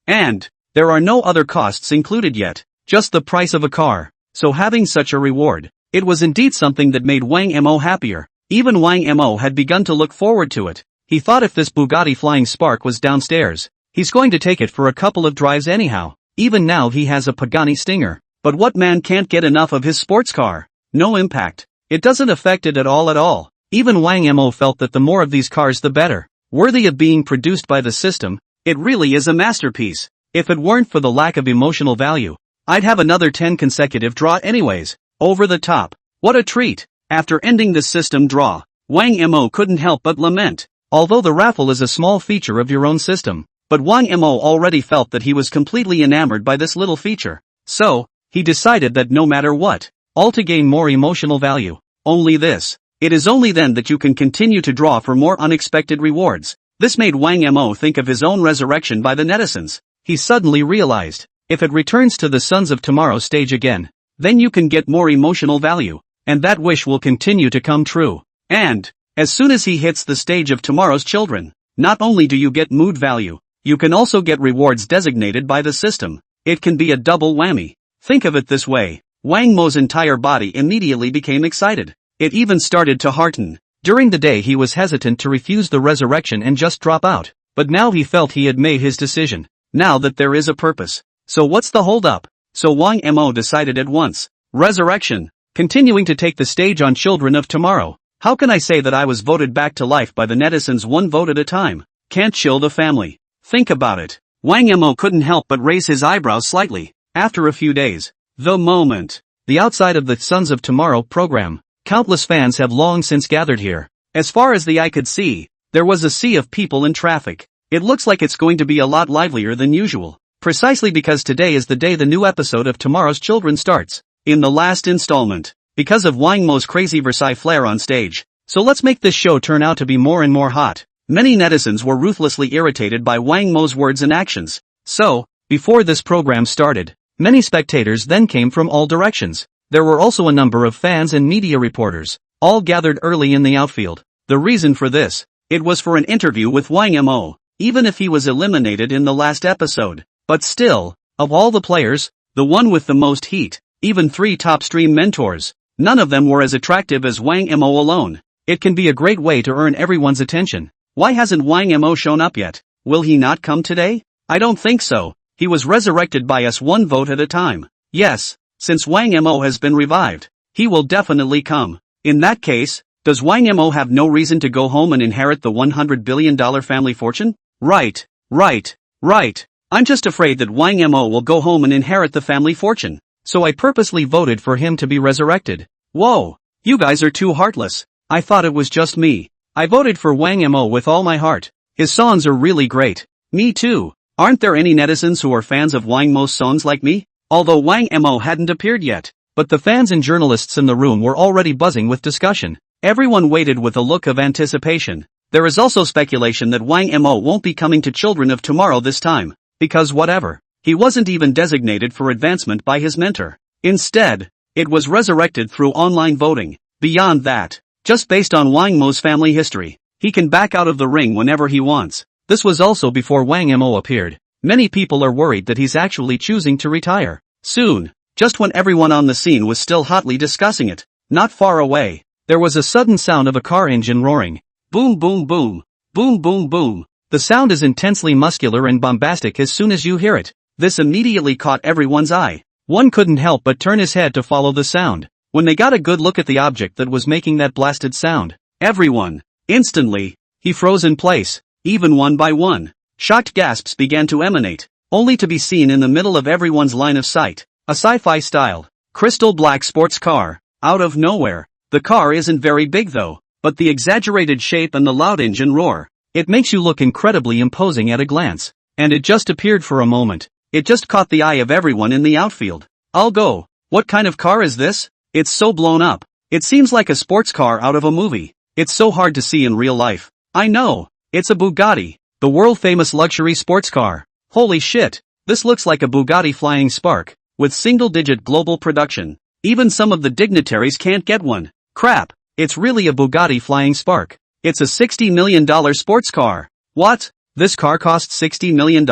And there are no other costs included yet, just the price of a car. So having such a reward, it was indeed something that made Wang Mo happier. Even Wang Mo had begun to look forward to it. He thought if this Bugatti Flying Spark was downstairs, he's going to take it for a couple of drives anyhow. Even now he has a Pagani Stinger. But what man can't get enough of his sports car? No impact. It doesn't affect it at all. Even Wang Mo felt that the more of these cars the better. Worthy of being produced by the system, it really is a masterpiece. If it weren't for the lack of emotional value, I'd have another 10 consecutive draw anyways. Over the top. What a treat. After ending the system draw, Wang Mo couldn't help but lament. Although the raffle is a small feature of your own system, but Wang Mo already felt that he was completely enamored by this little feature. So, he decided that no matter what, all to gain more emotional value. Only this. It is only then that you can continue to draw for more unexpected rewards. This made Wang Mo think of his own resurrection by the netizens. He suddenly realized, if it returns to the Sons of Tomorrow stage again, then you can get more emotional value, and that wish will continue to come true. And, as soon as he hits the stage of Tomorrow's Children, not only do you get mood value, you can also get rewards designated by the system. It can be a double whammy. Think of it this way, Wang Mo's entire body immediately became excited. It even started to hearten. During the day he was hesitant to refuse the resurrection and just drop out, but now he felt he had made his decision. Now that there is a purpose. So what's the hold up? So Wang Mo decided at once. Resurrection. Continuing to take the stage on Children of Tomorrow. How can I say that I was voted back to life by the netizens one vote at a time? Can't chill the family. Think about it. Wang Mo couldn't help but raise his eyebrows slightly. After a few days, the moment, the outside of the Sons of Tomorrow program, countless fans have long since gathered here. As far as the eye could see, there was a sea of people and traffic. It looks like it's going to be a lot livelier than usual. Precisely because today is the day the new episode of Tomorrow's Children starts. In the last installment, because of Wang Mo's crazy Versailles flair on stage, So let's make this show turn out to be more and more hot. Many netizens were ruthlessly irritated by Wang Mo's words and actions. So, before this program started, many spectators then came from all directions. There were also a number of fans and media reporters, all gathered early in the outfield. The reason for this, it was for an interview with Wang Mo, even if he was eliminated in the last episode. But still, of all the players, the one with the most heat, even 3 top stream mentors, none of them were as attractive as Wang Mo alone. It can be a great way to earn everyone's attention. Why hasn't Wang Mo shown up yet? Will he not come today? I don't think so. He was resurrected by us one vote at a time. Yes, since Wang Mo has been revived, he will definitely come. In that case, does Wang Mo have no reason to go home and inherit the $100 billion family fortune? Right. I'm just afraid that Wang Mo will go home and inherit the family fortune. So I purposely voted for him to be resurrected. Whoa, you guys are too heartless. I thought it was just me. I voted for Wang Mo with all my heart. His songs are really great. Me too. Aren't there any netizens who are fans of Wang Mo's songs like me? Although Wang Mo hadn't appeared yet. But the fans and journalists in the room were already buzzing with discussion. Everyone waited with a look of anticipation. There is also speculation that Wang Mo won't be coming to Children of Tomorrow this time. Because whatever. He wasn't even designated for advancement by his mentor. Instead, it was resurrected through online voting. Beyond that, just based on Wang Mo's family history, he can back out of the ring whenever he wants. This was also before Wang Mo appeared. Many people are worried that he's actually choosing to retire soon. Just when everyone on the scene was still hotly discussing it, not far away, there was a sudden sound of a car engine roaring. Boom boom boom. Boom boom boom. The sound is intensely muscular and bombastic as soon as you hear it. This immediately caught everyone's eye. One couldn't help but turn his head to follow the sound. When they got a good look at the object that was making that blasted sound, everyone, instantly, he froze in place, even one by one. Shocked gasps began to emanate, only to be seen in the middle of everyone's line of sight. A sci-fi style, crystal black sports car, out of nowhere. The car isn't very big though, but the exaggerated shape and the loud engine roar, it makes you look incredibly imposing at a glance. And it just appeared for a moment. It just caught the eye of everyone in the outfield. I'll go. What kind of car is this? It's so blown up. It seems like a sports car out of a movie. It's so hard to see in real life. I know. It's a Bugatti, the world-famous luxury sports car. Holy shit. This looks like a Bugatti Flying Spark, with single-digit global production. Even some of the dignitaries can't get one. Crap. It's really a Bugatti Flying Spark. It's a $60 million sports car. What? This car costs $60 million?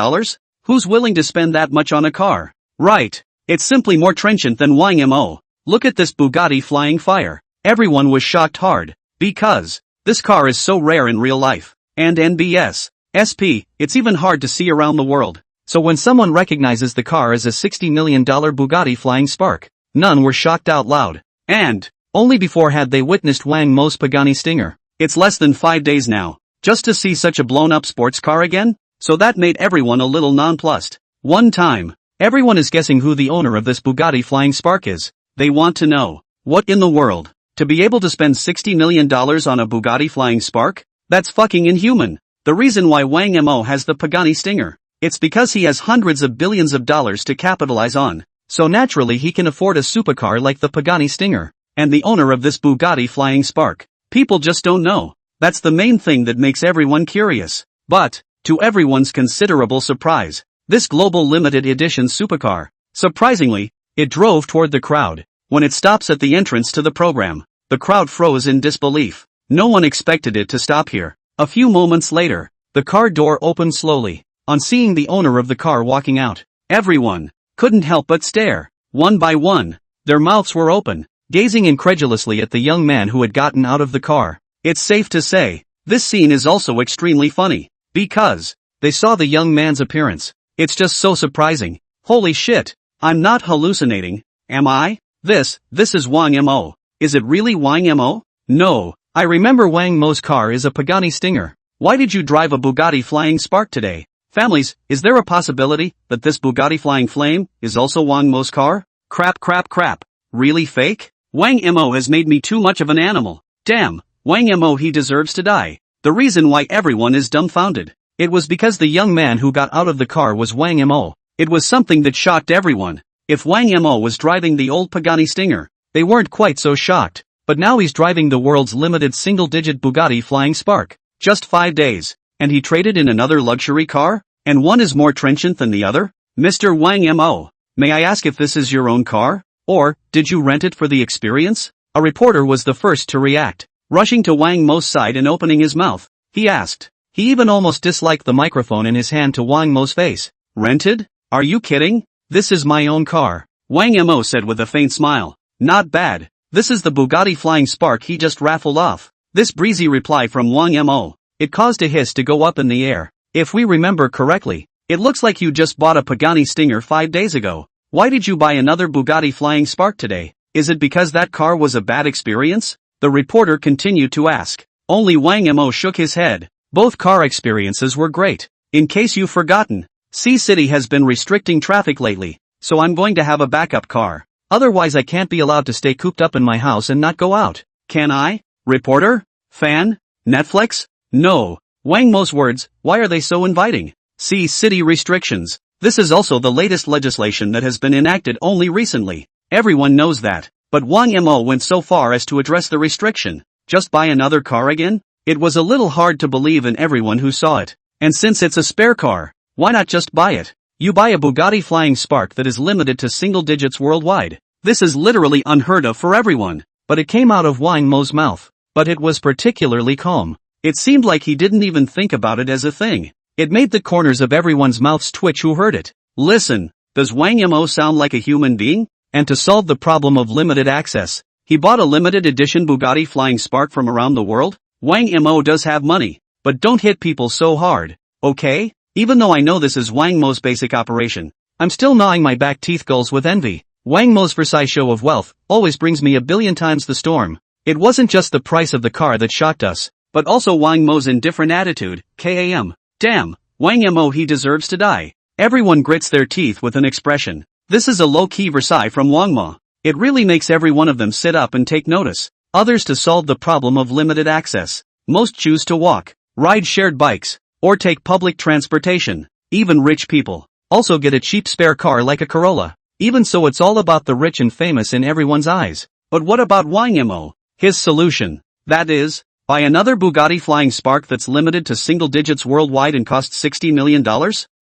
Who's willing to spend that much on a car? Right. It's simply more trenchant than Wang Mo. Look at this Bugatti flying fire. Everyone was shocked hard. Because this car is so rare in real life. And NBS. SP, it's even hard to see around the world. So when someone recognizes the car as a $60 million Bugatti Flying Spark, none were shocked out loud. And only before had they witnessed Wang Mo's Pagani Stinger. It's less than 5 days now, just to see such a blown-up sports car again? So that made everyone a little nonplussed. One time, everyone is guessing who the owner of this Bugatti Flying Spark is. They want to know, what in the world? To be able to spend $60 million on a Bugatti Flying Spark? That's fucking inhuman. The reason why Wang Mo has the Pagani Stinger, it's because he has hundreds of billions of dollars to capitalize on. So naturally he can afford a supercar like the Pagani Stinger. And the owner of this Bugatti Flying Spark, people just don't know. That's the main thing that makes everyone curious. But, to everyone's considerable surprise, this global limited edition supercar, surprisingly, it drove toward the crowd. When it stops at the entrance to the program, the crowd froze in disbelief. No one expected it to stop here. A few moments later, the car door opened slowly. On seeing the owner of the car walking out, everyone couldn't help but stare. One by one, their mouths were open, gazing incredulously at the young man who had gotten out of the car. It's safe to say, this scene is also extremely funny, because they saw the young man's appearance. It's just so surprising. Holy shit, I'm not hallucinating, am I? This is Wang Mo. Is it really Wang Mo? No, I remember Wang Mo's car is a Pagani Stinger. Why did you drive a Bugatti Flying Spark today? Families, is there a possibility that this Bugatti Flying Flame is also Wang Mo's car? Crap. Really fake? Wang Mo has made me too much of an animal. Damn, Wang Mo, he deserves to die. The reason why everyone is dumbfounded. It was because the young man who got out of the car was Wang Mo. It was something that shocked everyone. If Wang Mo was driving the old Pagani Stinger, they weren't quite so shocked. but now he's driving the world's limited single-digit Bugatti Flying Spark. Just 5 days. And he traded in another luxury car? And one is more trenchant than the other? Mr. Wang Mo, may I ask if this is your own car? Or, did you rent it for the experience? A reporter was the first to react. Rushing to Wang Mo's side and opening his mouth, he asked. He even almost disliked the microphone in his hand to Wang Mo's face. Rented? Are you kidding? This is my own car. Wang Mo said with a faint smile. Not bad. This is the Bugatti Flying Spark he just raffled off. This breezy reply from Wang Mo. It caused a hiss to go up in the air. If we remember correctly, it looks like you just bought a Pagani Stinger 5 days ago. Why did you buy another Bugatti Flying Spark today? Is it because that car was a bad experience? The reporter continued to ask. Only Wang Mo shook his head. Both car experiences were great. In case you've forgotten, C-City has been restricting traffic lately, so I'm going to have a backup car. Otherwise I can't be allowed to stay cooped up in my house and not go out. Can I? Reporter? Fan? Netflix? No. Wang Mo's words, why are they so inviting? C-City restrictions. This is also the latest legislation that has been enacted only recently. Everyone knows that. But Wang Mo went so far as to address the restriction. Just buy another car again? It was a little hard to believe in everyone who saw it. And since it's a spare car, why not just buy it? You buy a Bugatti Flying Spark that is limited to single digits worldwide. This is literally unheard of for everyone. But it came out of Wang Mo's mouth. But it was particularly calm. It seemed like he didn't even think about it as a thing. It made the corners of everyone's mouths twitch who heard it. Listen, does Wang Mo sound like a human being? And to solve the problem of limited access, he bought a limited edition Bugatti Flying Spark from around the world? Wang Mo does have money. But don't hit people so hard, okay? Even though I know this is Wang Mo's basic operation, I'm still gnawing my back teeth gulls with envy. Wang Mo's Versailles show of wealth always brings me a billion times the storm. It wasn't just the price of the car that shocked us, but also Wang Mo's indifferent attitude. Kam. Damn, Wang Mo, he deserves to die. Everyone grits their teeth with an expression. This is a low-key Versailles from Wang Mo. It really makes every one of them sit up and take notice. Others to solve the problem of limited access. Most choose to walk, ride shared bikes, or take public transportation. Even rich people also get a cheap spare car like a Corolla. Even so, it's all about the rich and famous in everyone's eyes. But what about Wang Mo? His solution. That is, buy another Bugatti Flying Spark that's limited to single digits worldwide and costs $60 million?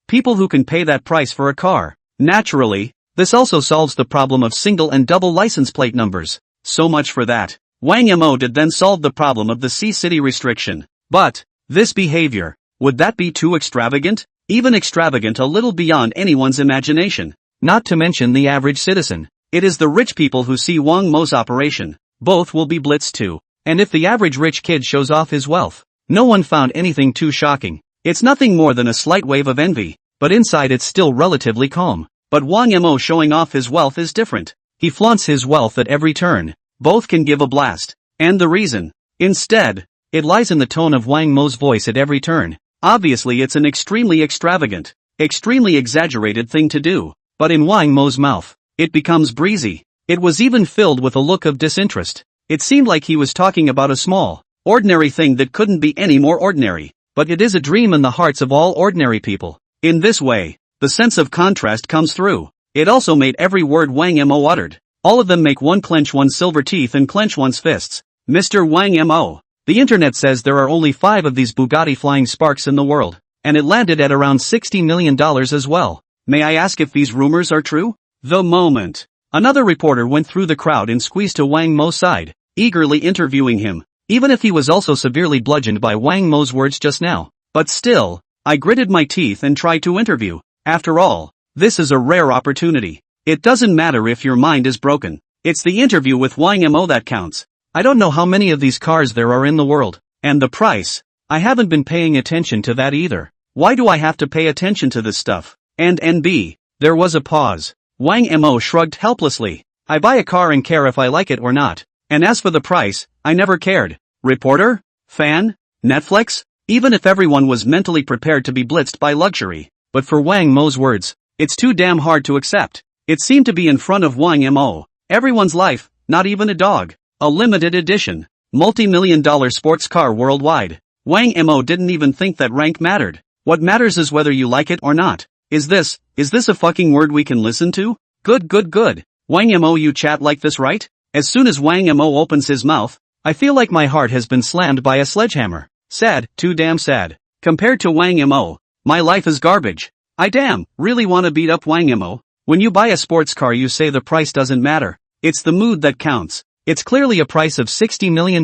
People who can pay that price for a car. Naturally, this also solves the problem of single and double license plate numbers. So much for that. Wang Mo did then solve the problem of the C-City restriction. But, this behavior, would that be too extravagant? Even extravagant a little beyond anyone's imagination. Not to mention the average citizen. It is the rich people who see Wang Mo's operation. Both will be blitzed too. And if the average rich kid shows off his wealth, no one found anything too shocking. It's nothing more than a slight wave of envy, but inside it's still relatively calm. But Wang Mo showing off his wealth is different. He flaunts his wealth at every turn. Both can give a blast. And the reason? Instead, it lies in the tone of Wang Mo's voice at every turn. Obviously it's an extremely extravagant, extremely exaggerated thing to do. But in Wang Mo's mouth, it becomes breezy. It was even filled with a look of disinterest. It seemed like he was talking about a small, ordinary thing that couldn't be any more ordinary. But it is a dream in the hearts of all ordinary people. In this way, the sense of contrast comes through. It also made every word Wang Mo uttered. All of them make one clench one's silver teeth and clench one's fists. Mr. Wang Mo. The internet says there are only 5 of these Bugatti Flying Sparks in the world. And it landed at around $60 million as well. May I ask if these rumors are true? The moment. Another reporter went through the crowd and squeezed to Wang Mo's side, eagerly interviewing him. Even if he was also severely bludgeoned by Wang Mo's words just now. But still, I gritted my teeth and tried to interview. After all, this is a rare opportunity. It doesn't matter if your mind is broken. It's the interview with Wang Mo that counts. I don't know how many of these cars there are in the world. And the price. I haven't been paying attention to that either. Why do I have to pay attention to this stuff? And NB. There was a pause. Wang Mo shrugged helplessly. I buy a car and care if I like it or not. And as for the price, I never cared. Reporter? Fan? Netflix? Even if everyone was mentally prepared to be blitzed by luxury. But for Wang Mo's words, it's too damn hard to accept. It seemed to be in front of Wang Mo. Everyone's life, not even a dog. A limited edition, multi-million-dollar sports car worldwide. Wang Mo didn't even think that rank mattered. What matters is whether you like it or not. Is this a fucking word we can listen to? Good. Wang Mo, you chat like this, right? As soon as Wang Mo opens his mouth, I feel like my heart has been slammed by a sledgehammer. Sad, too damn sad. Compared to Wang Mo, my life is garbage. I really wanna beat up Wang Mo. When you buy a sports car you say the price doesn't matter. It's the mood that counts. It's clearly a price of $60 million.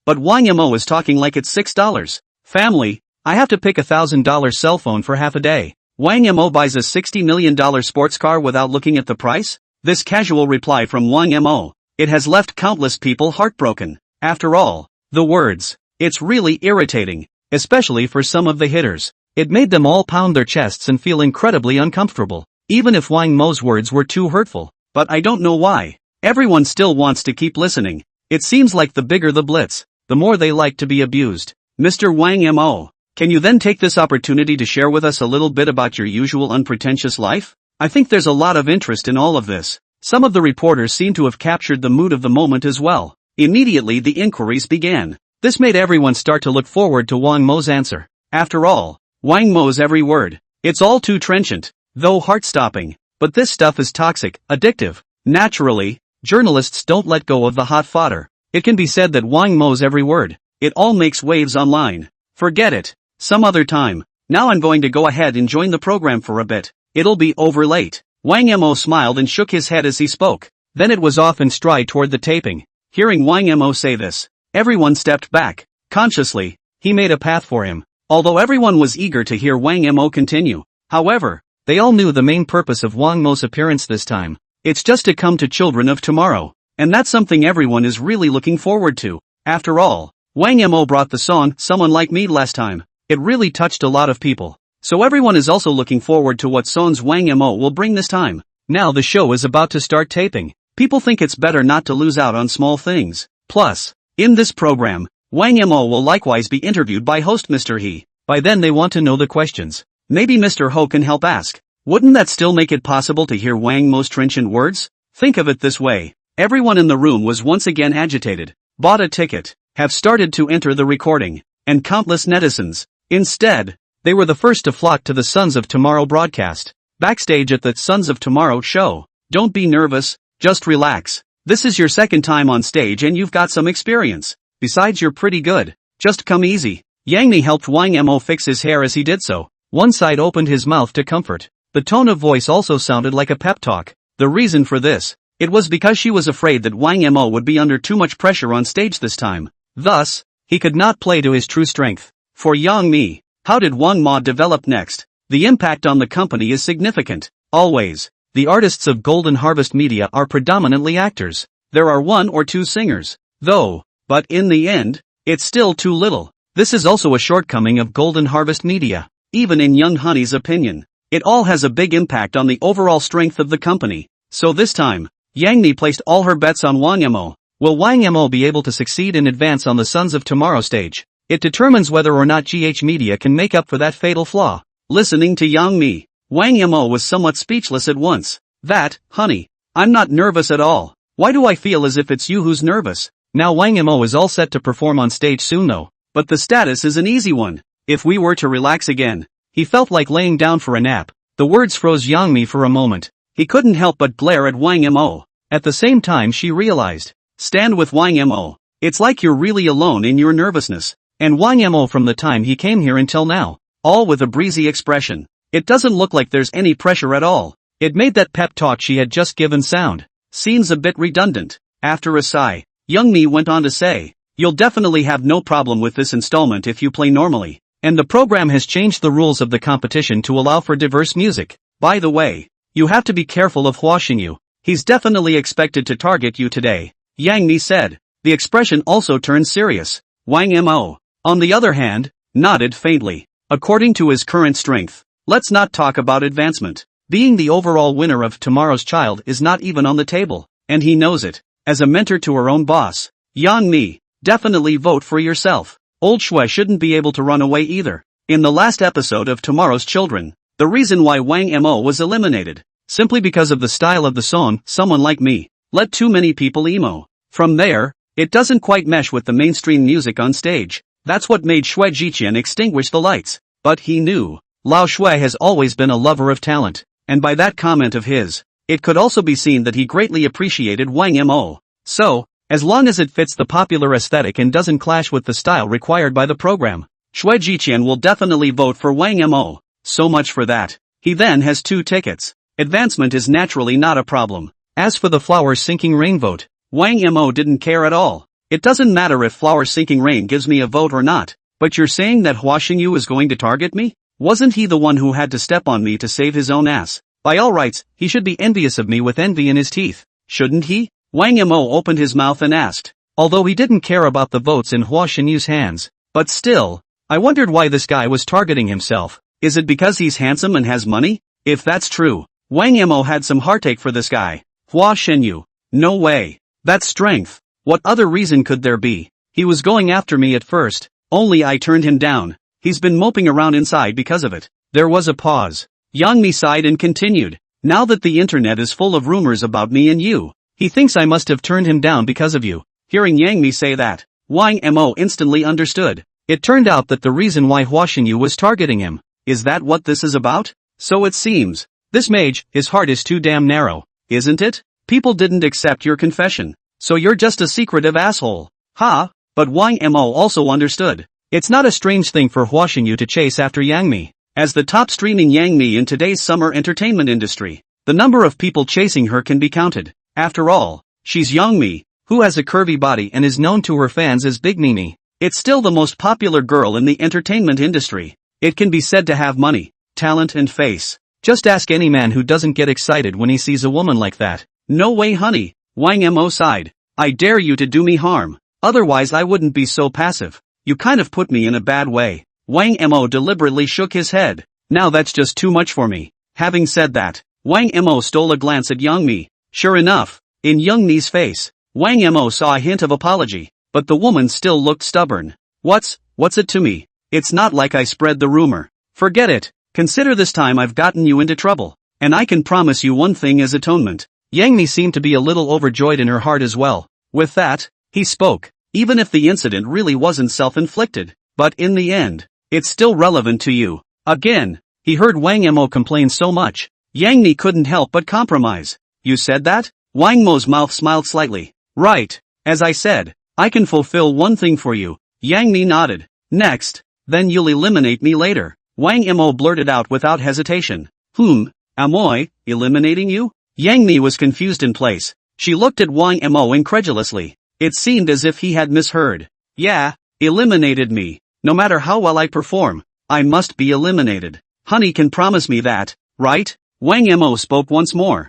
But Wang Mo is talking like it's $6. Family, I have to pick $1,000 cell phone for half a day. Wang Mo buys a $60 million sports car without looking at the price? This casual reply from Wang Mo, it has left countless people heartbroken. After all, the words, it's really irritating, especially for some of the hitters. It made them all pound their chests and feel incredibly uncomfortable, even if Wang Mo's words were too hurtful. But I don't know why. Everyone still wants to keep listening. It seems like the bigger the blitz, the more they like to be abused. Mr. Wang Mo, can you then take this opportunity to share with us a little bit about your usual unpretentious life? I think there's a lot of interest in all of this. Some of the reporters seem to have captured the mood of the moment as well. Immediately the inquiries began. This made everyone start to look forward to Wang Mo's answer. After all, Wang Mo's every word, it's all too trenchant, though heart-stopping. But this stuff is toxic, addictive. Naturally, journalists don't let go of the hot fodder. It can be said that Wang Mo's every word, it all makes waves online. Forget it. Some other time. Now I'm going to go ahead and join the program for a bit. It'll be over late. Wang Mo smiled and shook his head as he spoke. Then it was off in stride toward the taping. Hearing Wang Mo say this, everyone stepped back. Consciously, he made a path for him. Although everyone was eager to hear Wang Mo continue. However, they all knew the main purpose of Wang Mo's appearance this time. It's just to come to children of tomorrow. And that's something everyone is really looking forward to. After all, Wang Mo brought the song, Someone Like Me last time. It really touched a lot of people. So everyone is also looking forward to what songs Wang Mo will bring this time. Now the show is about to start taping. People think it's better not to lose out on small things. Plus, in this program, Wang Mo will likewise be interviewed by host Mr. He. By then they want to know the questions. Maybe Mr. Ho can help ask. Wouldn't that still make it possible to hear Wang Mo's trenchant words? Think of it this way. Everyone in the room was once again agitated, bought a ticket, have started to enter the recording, and countless netizens. Instead, they were the first to flock to the Sons of Tomorrow broadcast. Backstage at the Sons of Tomorrow show. Don't be nervous, just relax. This is your second time on stage and you've got some experience. Besides you're pretty good. Just come easy. Yang Mi helped Wang Mo fix his hair as he did so. One side opened his mouth to comfort. The tone of voice also sounded like a pep talk. The reason for this, it was because she was afraid that Wang Mo would be under too much pressure on stage this time. Thus, he could not play to his true strength. For Yang Mi, how did Wang Mo develop next? The impact on the company is significant. Always, the artists of Golden Harvest Media are predominantly actors. There are one or two singers, though, but in the end, it's still too little. This is also a shortcoming of Golden Harvest Media. Even in Young Honey's opinion, it all has a big impact on the overall strength of the company. So this time, Yang Mi placed all her bets on Wang Mo. Will Wang Mo be able to succeed in advance on the Sons of Tomorrow stage? It determines whether or not GH Media can make up for that fatal flaw. Listening to Yang Mi, Wang Mo was somewhat speechless at once. That, honey, I'm not nervous at all. Why do I feel as if it's you who's nervous? Now Wang Mo is all set to perform on stage soon though. But the status is an easy one. If we were to relax again. He felt like laying down for a nap. The words froze Yang Mi for a moment. He couldn't help but glare at Wang Mo. At the same time she realized. Stand with Wang Mo. It's like you're really alone in your nervousness. And Wang Mo from the time he came here until now. All with a breezy expression. It doesn't look like there's any pressure at all. It made that pep talk she had just given sound. Seems a bit redundant. After a sigh, Yang Mi went on to say. You'll definitely have no problem with this installment if you play normally. And the program has changed the rules of the competition to allow for diverse music. By the way, you have to be careful of Hua Xingyu. He's definitely expected to target you today. Yang Mi said. The expression also turned serious. Wang Mo, on the other hand, nodded faintly. According to his current strength, let's not talk about advancement. Being the overall winner of Tomorrow's Child is not even on the table, and he knows it. As a mentor to her own boss, Yang Mi, definitely vote for yourself. Old Shui shouldn't be able to run away either. In the last episode of Tomorrow's Children, the reason why Wang Mo was eliminated, simply because of the style of the song, Someone Like Me, let too many people emo. From there, it doesn't quite mesh with the mainstream music on stage. That's what made Shui Jiqian extinguish the lights. But he knew, Lao Shui has always been a lover of talent, and by that comment of his, it could also be seen that he greatly appreciated Wang Mo. So, as long as it fits the popular aesthetic and doesn't clash with the style required by the program, Shui Jiqian will definitely vote for Wang Mo. So much for that. He then has 2 tickets. Advancement is naturally not a problem. As for the flower sinking rain vote, Wang Mo didn't care at all. It doesn't matter if flower sinking rain gives me a vote or not, but you're saying that Hua Xingyu is going to target me? Wasn't he the one who had to step on me to save his own ass? By all rights, he should be envious of me with envy in his teeth, shouldn't he? Wang Mo opened his mouth and asked, although he didn't care about the votes in Hua Xinyu's hands. But still, I wondered why this guy was targeting himself. Is it because he's handsome and has money? If that's true, Wang Mo had some heartache for this guy. Hua Xinyu. No way. That's strength. What other reason could there be? He was going after me at first, only I turned him down. He's been moping around inside because of it. There was a pause. Yang Mi sighed and continued. Now that the internet is full of rumors about me and you, he thinks I must have turned him down because of you. Hearing Yang Mi say that, Wang Mo instantly understood. It turned out that the reason why Hua Xingyu was targeting him. Is that what this is about? So it seems. This mage, his heart is too damn narrow, isn't it? People didn't accept your confession. So you're just a secretive asshole. Ha! But Wang Mo also understood. It's not a strange thing for Hua Xingyu to chase after Yang Mi. As the top streaming Yang Mi in today's summer entertainment industry, the number of people chasing her can be counted. After all, she's Yang Mi, who has a curvy body and is known to her fans as Big Mimi. It's still the most popular girl in the entertainment industry. It can be said to have money, talent and face. Just ask any man who doesn't get excited when he sees a woman like that. No way honey, Wang Mo sighed. I dare you to do me harm. Otherwise I wouldn't be so passive. You kind of put me in a bad way. Wang Mo deliberately shook his head. Now that's just too much for me. Having said that, Wang Mo stole a glance at Yang Mi. Sure enough, in Yang Mi's face, Wang Mo saw a hint of apology, but the woman still looked stubborn. What's it to me? It's not like I spread the rumor. Forget it. Consider this time I've gotten you into trouble, and I can promise you one thing as atonement. Yang Mi seemed to be a little overjoyed in her heart as well. With that, he spoke, even if the incident really wasn't self-inflicted, but in the end, it's still relevant to you. Again, he heard Wang Mo complain so much, Yang Mi couldn't help but compromise. You said that? Wang Mo's mouth smiled slightly. Right, as I said, I can fulfill one thing for you. Yang Mi nodded. Next, then you'll eliminate me later. Wang Mo blurted out without hesitation. Am I eliminating you? Yang Mi was confused in place. She looked at Wang Mo incredulously. It seemed as if he had misheard. Yeah, eliminated me. No matter how well I perform, I must be eliminated. Honey can promise me that, right? Wang Mo spoke once more.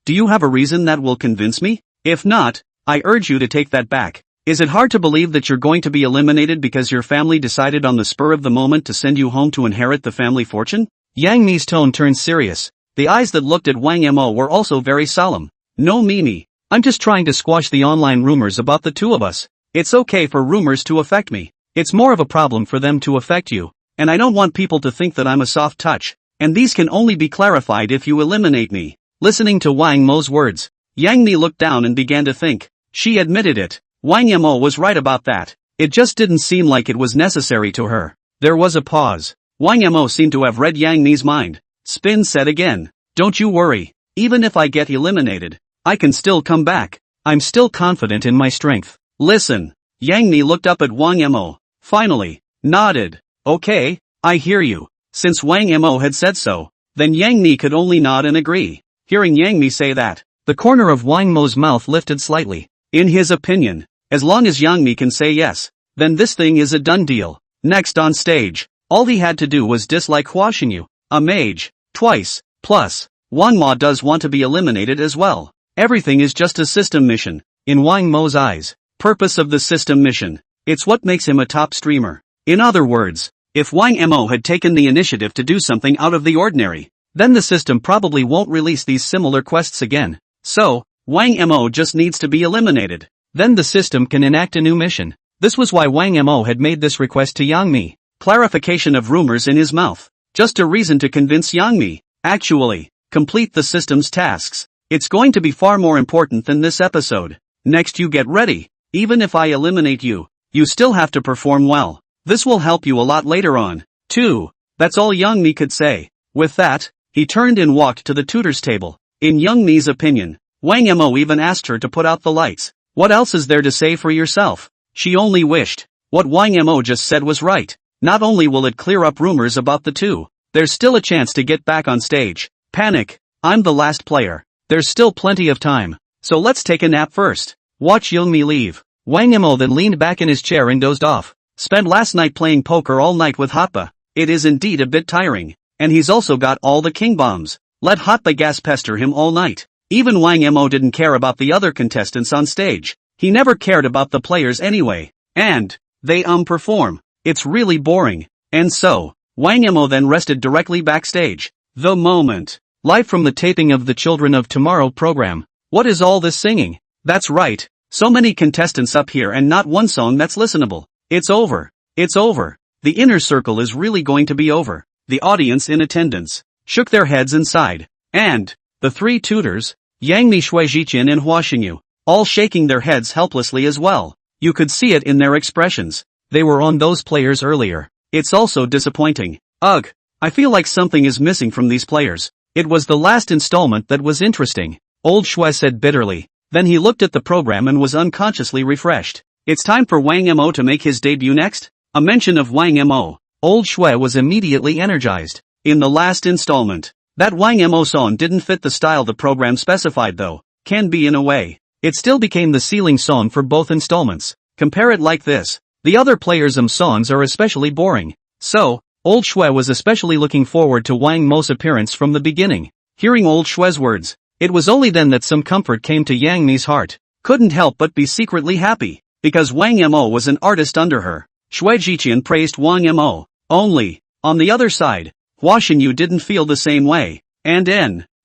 Do you have a reason that will convince me? If not, I urge you to take that back. Is it hard to believe that you're going to be eliminated because your family decided on the spur of the moment to send you home to inherit the family fortune? Yang Mi's tone turned serious. The eyes that looked at Wang Mo were also very solemn. No Mimi. I'm just trying to squash the online rumors about the two of us. It's okay for rumors to affect me. It's more of a problem for them to affect you. And I don't want people to think that I'm a soft touch. And these can only be clarified if you eliminate me. Listening to Wang Mo's words, Yang Mi looked down and began to think. She admitted it. Wang Mo was right about that. It just didn't seem like it was necessary to her. There was a pause. Wang Mo seemed to have read Yang Mi's mind. Spin said again. Don't you worry. Even if I get eliminated, I can still come back. I'm still confident in my strength. Listen. Yang Mi looked up at Wang Mo. Finally, nodded. Okay, I hear you. Since Wang Mo had said so, then Yang Mi could only nod and agree. Hearing Yang Mi say that, the corner of Wang Mo's mouth lifted slightly. In his opinion, as long as Yang Mi can say yes, then this thing is a done deal. Next on stage, all he had to do was dislike Hua Xingyu, a mage, twice, plus, Manhwa does want to be eliminated as well. Everything is just a system mission, in Wang Mo's eyes. Purpose of the system mission. It's what makes him a top streamer. In other words, if Wang Mo had taken the initiative to do something out of the ordinary, then the system probably won't release these similar quests again. So, Wang Mo just needs to be eliminated. Then the system can enact a new mission. This was why Wang Mo had made this request to Yang Mi. Clarification of rumors in his mouth. Just a reason to convince Yang Mi. Actually, complete the system's tasks. It's going to be far more important than this episode. Next you get ready. Even if I eliminate you, you still have to perform well. This will help you a lot later on, too. That's all Yang Mi could say. With that, he turned and walked to the tutor's table. In Yang Mi's opinion, Wang Mo even asked her to put out the lights. What else is there to say for yourself? She only wished. What Wang Mo just said was right. Not only will it clear up rumors about the two, there's still a chance to get back on stage. Panic. I'm the last player. There's still plenty of time. So let's take a nap first. Watch Youngmi leave. Wang Mo then leaned back in his chair and dozed off. Spent last night playing poker all night with Hotba. It is indeed a bit tiring. And he's also got all the king bombs. Let Hotba gas pester him all night. Even Wang Mo didn't care about the other contestants on stage. He never cared about the players anyway. And they perform. It's really boring. And so, Wang Mo then rested directly backstage. The moment. Live from the taping of the Children of Tomorrow program. What is all this singing? That's right. So many contestants up here and not one song that's listenable. It's over. It's over. The inner circle is really going to be over. The audience in attendance shook their heads and sighed. And the three tutors, Yang Mi, Shui Jiqian and Hua Xingyu, all shaking their heads helplessly as well. You could see it in their expressions. They were on those players earlier. It's also disappointing. Ugh. I feel like something is missing from these players. It was the last installment that was interesting. Old Shui said bitterly. Then he looked at the program and was unconsciously refreshed. It's time for Wang Mo to make his debut next? A mention of Wang Mo. Old Shui was immediately energized. In the last installment, that Wang Mo song didn't fit the style the program specified though. Can be in a way. It still became the ceiling song for both installments. Compare it like this. The other players' songs are especially boring. So, Old Shui was especially looking forward to Wang Mo's appearance from the beginning. Hearing Old Shui's words, it was only then that some comfort came to Yang Mi's heart. Couldn't help but be secretly happy. Because Wang Mo was an artist under her. Shui Jiqian praised Wang Mo. Only, on the other side, Hua Xingyu didn't feel the same way. And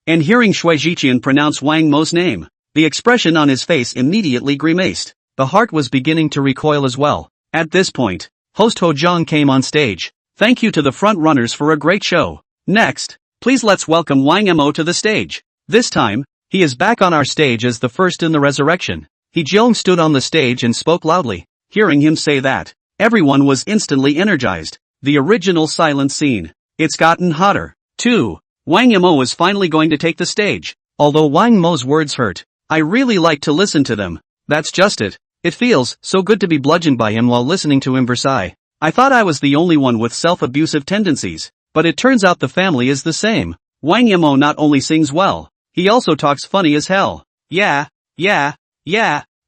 hearing Shui Jiqian pronounce Wang Mo's name, the expression on his face immediately grimaced. The heart was beginning to recoil as well. At this point, host Ho Zhang came on stage. Thank you to the front runners for a great show. Next, please let's welcome Wang Mo to the stage. This time, he is back on our stage as the first in the resurrection. He Jeong stood on the stage and spoke loudly. Hearing him say that, everyone was instantly energized. The original silent scene. It's gotten hotter. 2. Wang Mo is finally going to take the stage. Although Wang Mo's words hurt, I really like to listen to them. That's just it. It feels so good to be bludgeoned by him while listening to him Versailles. I thought I was the only one with self-abusive tendencies, but it turns out the family is the same. Wang Mo not only sings well, he also talks funny as hell. Yeah.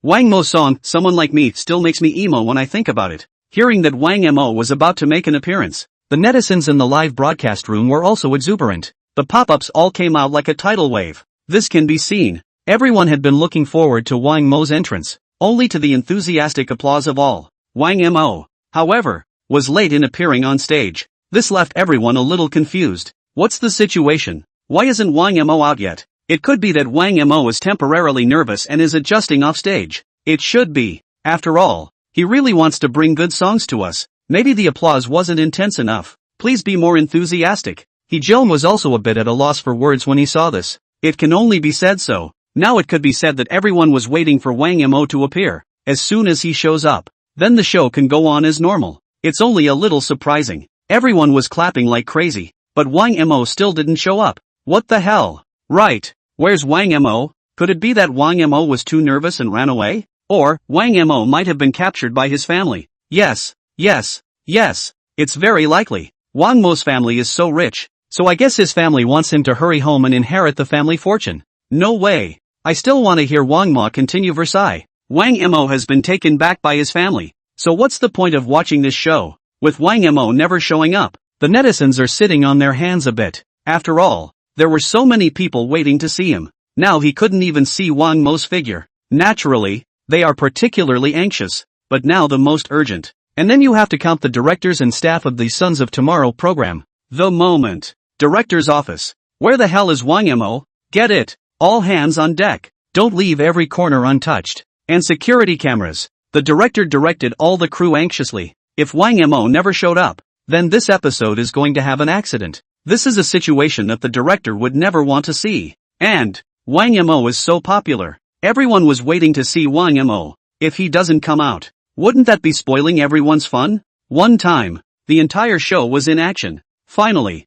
Wang Mo's song, Someone Like Me, still makes me emo when I think about it. Hearing that Wang Mo was about to make an appearance, the netizens in the live broadcast room were also exuberant. The pop-ups all came out like a tidal wave. This can be seen. Everyone had been looking forward to Wang Mo's entrance, only to the enthusiastic applause of all. Wang Mo, however, was late in appearing on stage. This left everyone a little confused. What's the situation? Why isn't Wang Mo out yet? It could be that Wang Mo is temporarily nervous and is adjusting off stage. It should be. After all, he really wants to bring good songs to us. Maybe the applause wasn't intense enough. Please be more enthusiastic. Heejilm was also a bit at a loss for words when he saw this. It can only be said so. Now it could be said that everyone was waiting for Wang Mo to appear. As soon as he shows up, then the show can go on as normal. It's only a little surprising. Everyone was clapping like crazy, but Wang Mo still didn't show up. What the hell? Right. Where's Wang Mo? Could it be that Wang Mo was too nervous and ran away? Or, Wang Mo might have been captured by his family. Yes. It's very likely. Wang Mo's family is so rich, so I guess his family wants him to hurry home and inherit the family fortune. No way. I still want to hear Wang Mo continue Versailles. Wang Mo has been taken back by his family. So what's the point of watching this show, with Wang Mo never showing up? The netizens are sitting on their hands a bit. After all, there were so many people waiting to see him. Now he couldn't even see Wang Mo's figure. Naturally, they are particularly anxious, but now the most urgent. And then you have to count the directors and staff of the Sons of Tomorrow program. The moment. Director's office. Where the hell is Wang Mo? Get it. All hands on deck. Don't leave every corner untouched. And security cameras. The director directed all the crew anxiously. If Wang Mo never showed up, then this episode is going to have an accident. This is a situation that the director would never want to see. And Wang Mo is so popular. Everyone was waiting to see Wang Mo. If he doesn't come out, wouldn't that be spoiling everyone's fun? One time, the entire show was in action. Finally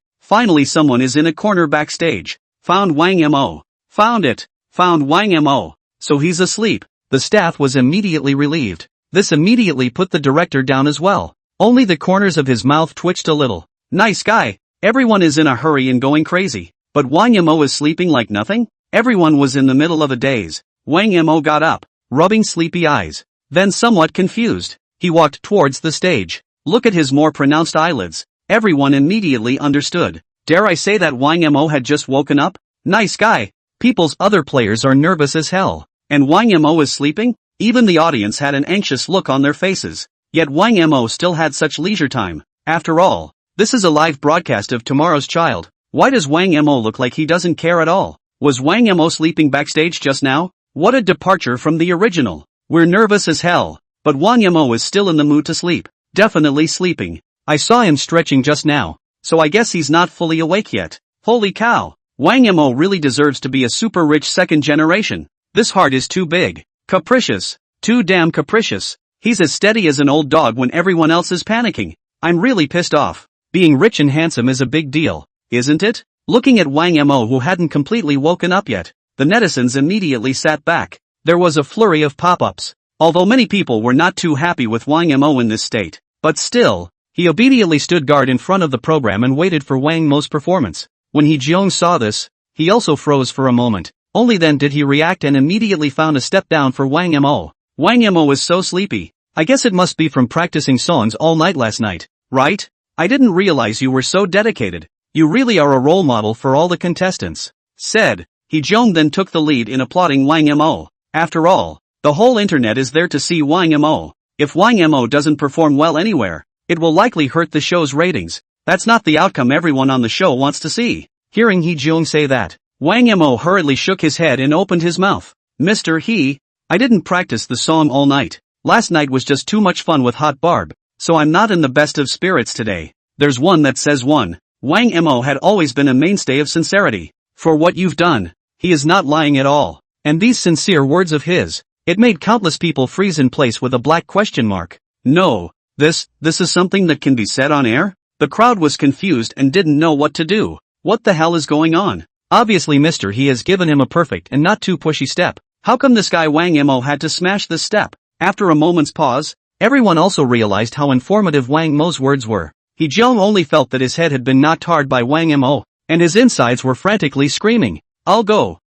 someone is in a corner backstage. Found Wang Mo. Found it. Found Wang Mo. So he's asleep. The staff was immediately relieved. This immediately put the director down as well. Only the corners of his mouth twitched a little. Nice guy. Everyone is in a hurry and going crazy. But Wang Mo is sleeping like nothing? Everyone was in the middle of a daze. Wang Mo got up, rubbing sleepy eyes. Then somewhat confused, he walked towards the stage. Look at his more pronounced eyelids. Everyone immediately understood. Dare I say that Wang Mo had just woken up? Nice guy. People's other players are nervous as hell. And Wang Mo is sleeping? Even the audience had an anxious look on their faces. Yet Wang Mo still had such leisure time. After all, this is a live broadcast of Tomorrow's Child. Why does Wang Mo look like he doesn't care at all? Was Wang Mo sleeping backstage just now? What a departure from the original. We're nervous as hell. But Wang Mo is still in the mood to sleep. Definitely sleeping. I saw him stretching just now. So I guess he's not fully awake yet. Holy cow. Wang Mo really deserves to be a super rich second generation. This heart is too big. Capricious. Too damn capricious. He's as steady as an old dog when everyone else is panicking. I'm really pissed off. Being rich and handsome is a big deal, isn't it? Looking at Wang Mo, who hadn't completely woken up yet, the netizens immediately sat back. There was a flurry of pop-ups. Although many people were not too happy with Wang Mo in this state, but still, he obediently stood guard in front of the program and waited for Wang Mo's performance. When He Jeong saw this, he also froze for a moment. Only then did he react and immediately found a step down for Wang Mo. Wang Mo is so sleepy. I guess it must be from practicing songs all night last night, right? I didn't realize you were so dedicated. You really are a role model for all the contestants, said. He Jeong then took the lead in applauding Wang Mo. After all, the whole internet is there to see Wang Mo. If Wang Mo doesn't perform well anywhere, it will likely hurt the show's ratings. That's not the outcome everyone on the show wants to see. Hearing He Jeong say that, Wang Mo hurriedly shook his head and opened his mouth. Mr. He, I didn't practice the song all night. Last night was just too much fun with Hot Barb, so I'm not in the best of spirits today. There's one that says one. Wang Mo had always been a mainstay of sincerity. For what you've done, he is not lying at all. And these sincere words of his, it made countless people freeze in place with a black question mark. No, this is something that can be said on air? The crowd was confused and didn't know what to do. What the hell is going on? Obviously Mr. He has given him a perfect and not too pushy step. How come this guy Wang Mo had to smash this step? After a moment's pause, everyone also realized how informative Wang Mo's words were. He Jeong only felt that his head had been knocked hard by Wang Mo, and his insides were frantically screaming. I'll go.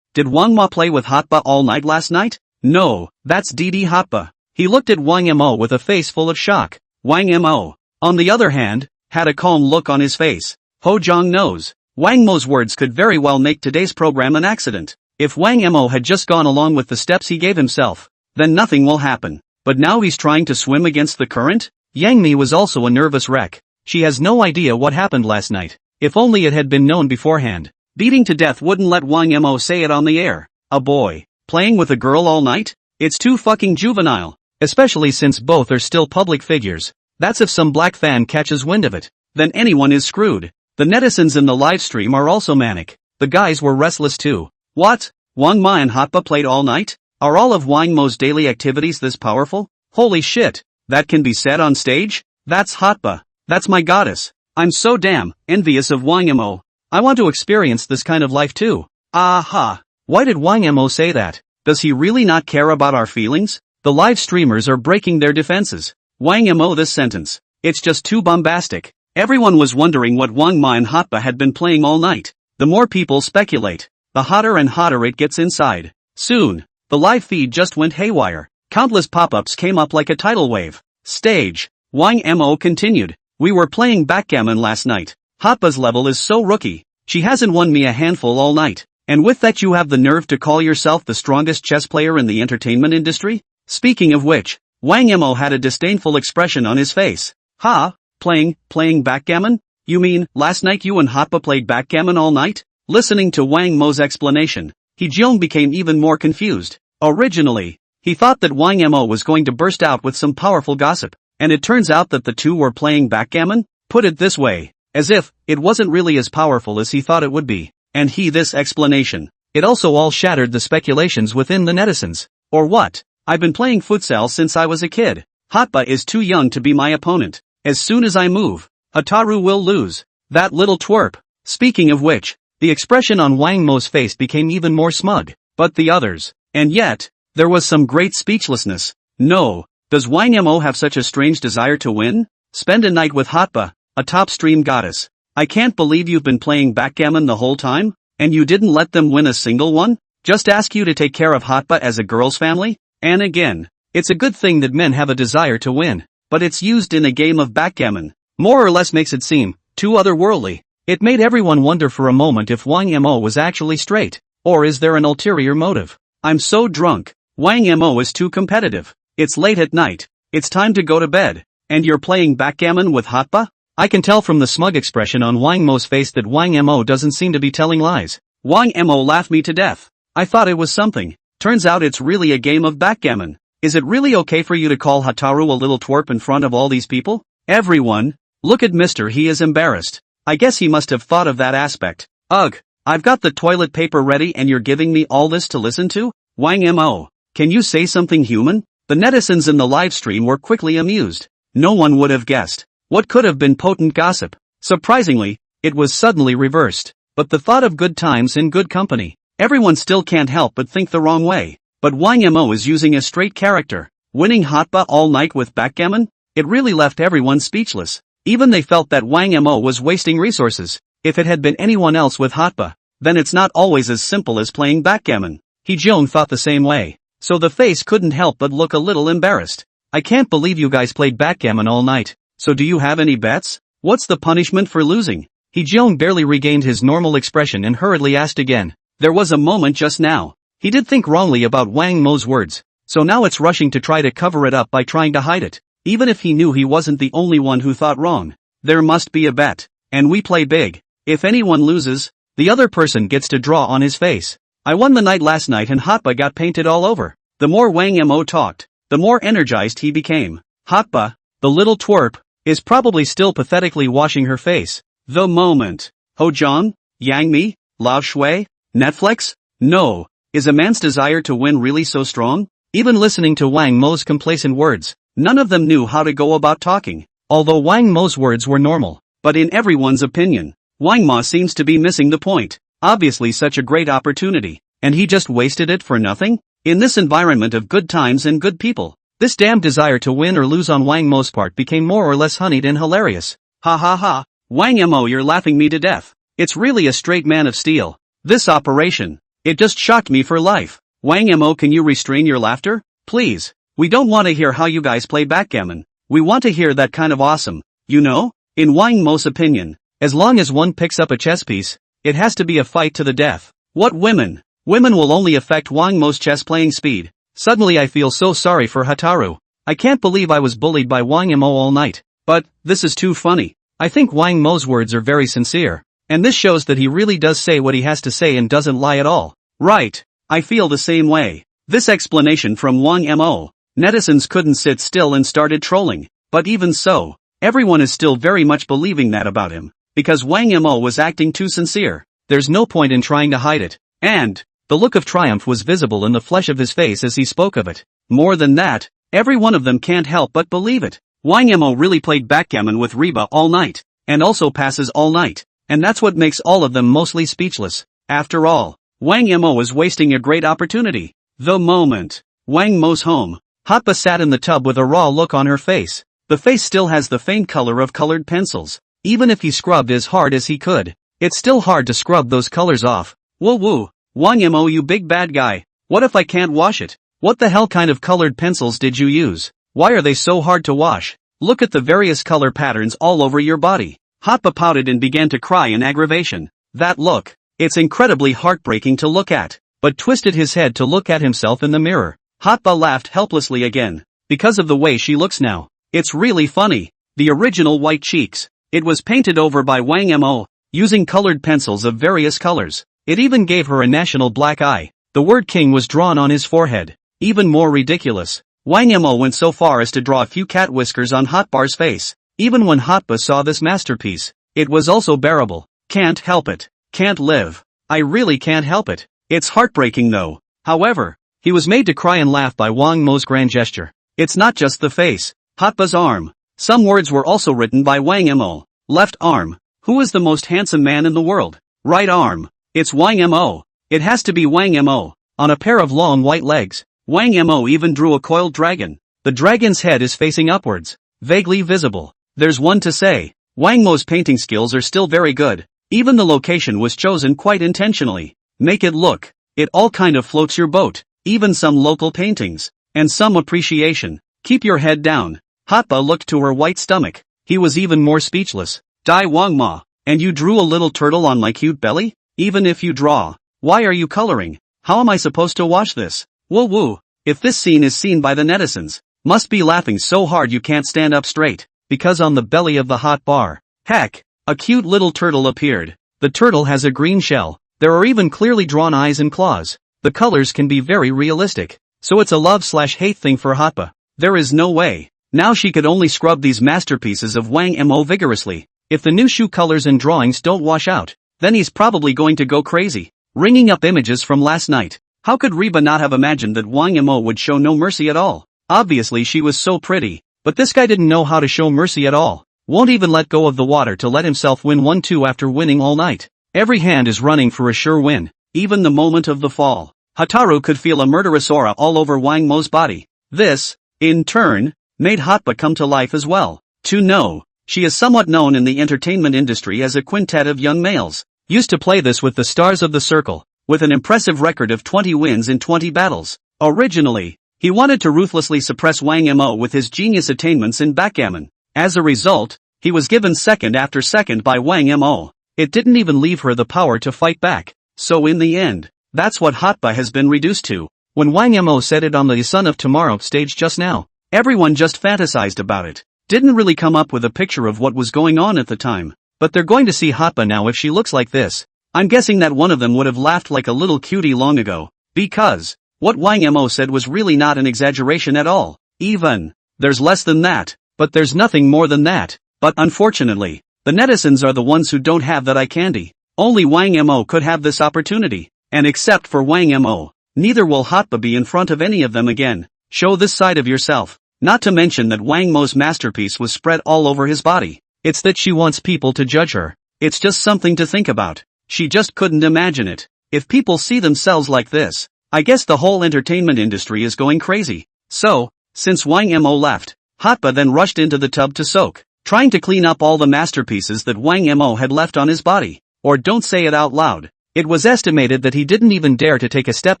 Did Wang Ma play with Hotba all night last night? No, that's Didi Hotba. He looked at Wang Mo with a face full of shock. Wang Mo, on the other hand, had a calm look on his face. Ho Jong knows. Wang Mo's words could very well make today's program an accident. If Wang Mo had just gone along with the steps he gave himself, then nothing will happen. But now he's trying to swim against the current? Yang Mi was also a nervous wreck. She has no idea what happened last night. If only it had been known beforehand. Beating to death wouldn't let Wang Mo say it on the air. A boy, playing with a girl all night? It's too fucking juvenile. Especially since both are still public figures. That's if some black fan catches wind of it. Then anyone is screwed. The netizens in the live stream are also manic. The guys were restless too. What? Wang Ma and Hotba played all night? Are all of Wang Mo's daily activities this powerful? Holy shit. That can be said on stage? That's Hotba. That's my goddess. I'm so damn envious of Wang Mo. I want to experience this kind of life too. Aha. Why did Wang Mo say that? Does he really not care about our feelings? The live streamers are breaking their defenses. Wang Mo, this sentence. It's just too bombastic. Everyone was wondering what Wang Ma and Hotba had been playing all night. The more people speculate, the hotter and hotter it gets inside. Soon, the live feed just went haywire. Countless pop-ups came up like a tidal wave. Stage. Wang Mo continued. We were playing backgammon last night. Hotba's level is so rookie. She hasn't won me a handful all night. And with that you have the nerve to call yourself the strongest chess player in the entertainment industry? Speaking of which, Wang Mo had a disdainful expression on his face. Ha? Playing backgammon? You mean, last night you and Hotba played backgammon all night? Listening to Wang Mo's explanation, He Jeong became even more confused. Originally, he thought that Wang Mo was going to burst out with some powerful gossip, and it turns out that the two were playing backgammon? Put it this way, as if it wasn't really as powerful as he thought it would be. And this explanation, it also all shattered the speculations within the netizens. Or what? I've been playing futsal since I was a kid. Hotba is too young to be my opponent. As soon as I move, Hataru will lose. That little twerp. Speaking of which, The expression on Wang Mo's face became even more smug. But the others. And yet, there was some great speechlessness. No. Does Wang Mo have such a strange desire to win? Spend a night with Hotba, a top stream goddess. I can't believe you've been playing backgammon the whole time, and you didn't let them win a single one? Just ask you to take care of Hotba as a girl's family? And again, it's a good thing that men have a desire to win, but it's used in a game of backgammon. More or less makes it seem too otherworldly. It made everyone wonder for a moment if Wang Mo was actually straight, or is there an ulterior motive? I'm so drunk. Wang Mo is too competitive. It's late at night. It's time to go to bed. And you're playing backgammon with Hotba? I can tell from the smug expression on Wang Mo's face that Wang Mo doesn't seem to be telling lies. Wang Mo laughed me to death. I thought it was something. Turns out it's really a game of backgammon. Is it really okay for you to call Hataru a little twerp in front of all these people? Everyone. Look at Mr. He is embarrassed. I guess he must have thought of that aspect. Ugh. I've got the toilet paper ready and you're giving me all this to listen to? Wang Mo. Can you say something human? The netizens in the live stream were quickly amused. No one would have guessed. What could have been potent gossip? Surprisingly, it was suddenly reversed. But the thought of good times in good company. Everyone still can't help but think the wrong way. But Wang Mo is using a straight character. Winning Hotba all night with backgammon? It really left everyone speechless. Even they felt that Wang Mo was wasting resources. If it had been anyone else with Hotba, then it's not always as simple as playing backgammon. Hee-jong thought the same way. So the face couldn't help but look a little embarrassed. I can't believe you guys played backgammon all night. So do you have any bets? What's the punishment for losing? Hee-jong barely regained his normal expression and hurriedly asked again. There was a moment just now. He did think wrongly about Wang Mo's words. So now it's rushing to try to cover it up by trying to hide it. Even if he knew he wasn't the only one who thought wrong. There must be a bet. And we play big. If anyone loses, the other person gets to draw on his face. I won the night last night and Hotba got painted all over. The more Wang Mo talked, the more energized he became. Hotba, the little twerp, is probably still pathetically washing her face. The moment. Ho-jong? Yang Mi? Lao Shui? Netflix? No. Is a man's desire to win really so strong? Even listening to Wang Mo's complacent words, none of them knew how to go about talking. Although Wang Mo's words were normal, but in everyone's opinion, Wang Mo seems to be missing the point. Obviously such a great opportunity, and he just wasted it for nothing? In this environment of good times and good people, this damn desire to win or lose on Wang Mo's part became more or less honeyed and hilarious. Ha ha ha, Wang Mo, you're laughing me to death. It's really a straight man of steel. This operation, it just shocked me for life. Wang Mo, can you restrain your laughter? Please. We don't want to hear how you guys play backgammon. We want to hear that kind of awesome, you know? In Wang Mo's opinion, as long as one picks up a chess piece, it has to be a fight to the death. What women? Women will only affect Wang Mo's chess playing speed. Suddenly I feel so sorry for Hataru. I can't believe I was bullied by Wang Mo all night. But, this is too funny. I think Wang Mo's words are very sincere. And this shows that he really does say what he has to say and doesn't lie at all. Right. I feel the same way. This explanation from Wang Mo. Netizens couldn't sit still and started trolling. But even so, everyone is still very much believing that about him. Because Wang Mo was acting too sincere. There's no point in trying to hide it. And, the look of triumph was visible in the flesh of his face as he spoke of it. More than that, every one of them can't help but believe it. Wang Mo really played backgammon with Reba all night. And also passes all night. And that's what makes all of them mostly speechless. After all, Wang Mo is wasting a great opportunity. The moment. Wang Mo's home. Hotba sat in the tub with a raw look on her face. The face still has the faint color of colored pencils. Even if he scrubbed as hard as he could, it's still hard to scrub those colors off. Woo woo. Wang Mo, you big bad guy. What if I can't wash it? What the hell kind of colored pencils did you use? Why are they so hard to wash? Look at the various color patterns all over your body. Hotba pouted and began to cry in aggravation. That look. It's incredibly heartbreaking to look at. But twisted his head to look at himself in the mirror. Hotba laughed helplessly again. Because of the way she looks now. It's really funny. The original white cheeks. It was painted over by Wang Mo, using colored pencils of various colors. It even gave her a national black eye. The word king was drawn on his forehead. Even more ridiculous. Wang Mo went so far as to draw a few cat whiskers on Hotbar's face. Even when Hotba saw this masterpiece, it was also bearable. Can't help it. Can't live. I really can't help it. It's heartbreaking though. However, he was made to cry and laugh by Wang Mo's grand gesture. It's not just the face. Hotba's arm. Some words were also written by Wang Mo. Left arm. Who is the most handsome man in the world? Right arm. It's Wang Mo. It has to be Wang Mo. On a pair of long white legs, Wang Mo even drew a coiled dragon. The dragon's head is facing upwards, vaguely visible. There's one to say, Wang Mo's painting skills are still very good. Even the location was chosen quite intentionally. Make it look. It all kind of floats your boat. Even some local paintings. And some appreciation. Keep your head down. Hotba looked to her white stomach. He was even more speechless. Dai Wang Ma. And you drew a little turtle on my cute belly? Even if you draw. Why are you coloring? How am I supposed to watch this? Woo woo. If this scene is seen by the netizens, must be laughing so hard you can't stand up straight. Because on the belly of the hot bar, heck, a cute little turtle appeared. The turtle has a green shell. There are even clearly drawn eyes and claws. The colors can be very realistic. So it's a love/hate thing for Hotba. There is no way. Now she could only scrub these masterpieces of Wang Mo vigorously. If the new shoe colors and drawings don't wash out, then he's probably going to go crazy. Ringing up images from last night. How could Reba not have imagined that Wang Mo would show no mercy at all? Obviously she was so pretty. But this guy didn't know how to show mercy at all. Won't even let go of the water to let himself win 1-2 after winning all night. Every hand is running for a sure win. Even the moment of the fall. Hotaru could feel a murderous aura all over Wang Mo's body. This, in turn, made Hotba come to life as well. To know, she is somewhat known in the entertainment industry as a quintet of young males. Used to play this with the stars of the circle, with an impressive record of 20 wins in 20 battles. Originally, he wanted to ruthlessly suppress Wang Mo with his genius attainments in backgammon. As a result, he was given second after second by Wang Mo. It didn't even leave her the power to fight back. So in the end, that's what Hotba has been reduced to. When Wang Mo said it on the Son of Tomorrow stage just now, everyone just fantasized about it. Didn't really come up with a picture of what was going on at the time. But they're going to see Hotba now if she looks like this. I'm guessing that one of them would have laughed like a little cutie long ago. Because what Wang Mo said was really not an exaggeration at all. Even, there's less than that, but there's nothing more than that. But unfortunately, the netizens are the ones who don't have that eye candy. Only Wang Mo could have this opportunity. And except for Wang Mo, neither will Hotba be in front of any of them again. Show this side of yourself. Not to mention that Wang Mo's masterpiece was spread all over his body. It's that she wants people to judge her. It's just something to think about. She just couldn't imagine it. If people see themselves like this, I guess the whole entertainment industry is going crazy. So, since Wang Mo left, Hotba then rushed into the tub to soak, trying to clean up all the masterpieces that Wang Mo had left on his body. Or don't say it out loud. It was estimated that he didn't even dare to take a step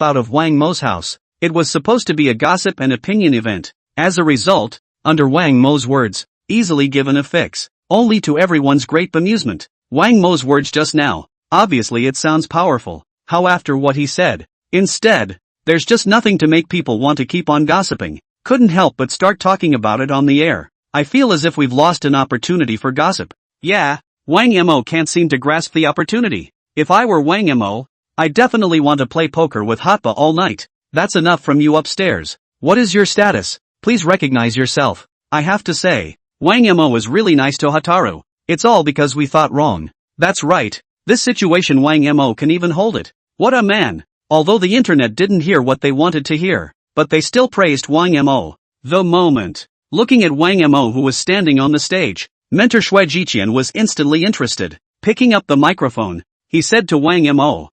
out of Wang Mo's house. It was supposed to be a gossip and opinion event. As a result, under Wang Mo's words, easily given a fix. Only to everyone's great bemusement. Wang Mo's words just now, obviously it sounds powerful. How after what he said? Instead, there's just nothing to make people want to keep on gossiping. Couldn't help but start talking about it on the air. I feel as if we've lost an opportunity for gossip. Yeah, Wang Mo can't seem to grasp the opportunity. If I were Wang Mo, I'd definitely want to play poker with Hotba all night. That's enough from you upstairs. What is your status? Please recognize yourself. I have to say, Wang Mo was really nice to Hotaru. It's all because we thought wrong. That's right. This situation Wang Mo can even hold it. What a man. Although the internet didn't hear what they wanted to hear, but they still praised Wang Mo. The moment. Looking at Wang Mo who was standing on the stage, mentor Shui Jiqian was instantly interested. Picking up the microphone, he said to Wang Mo,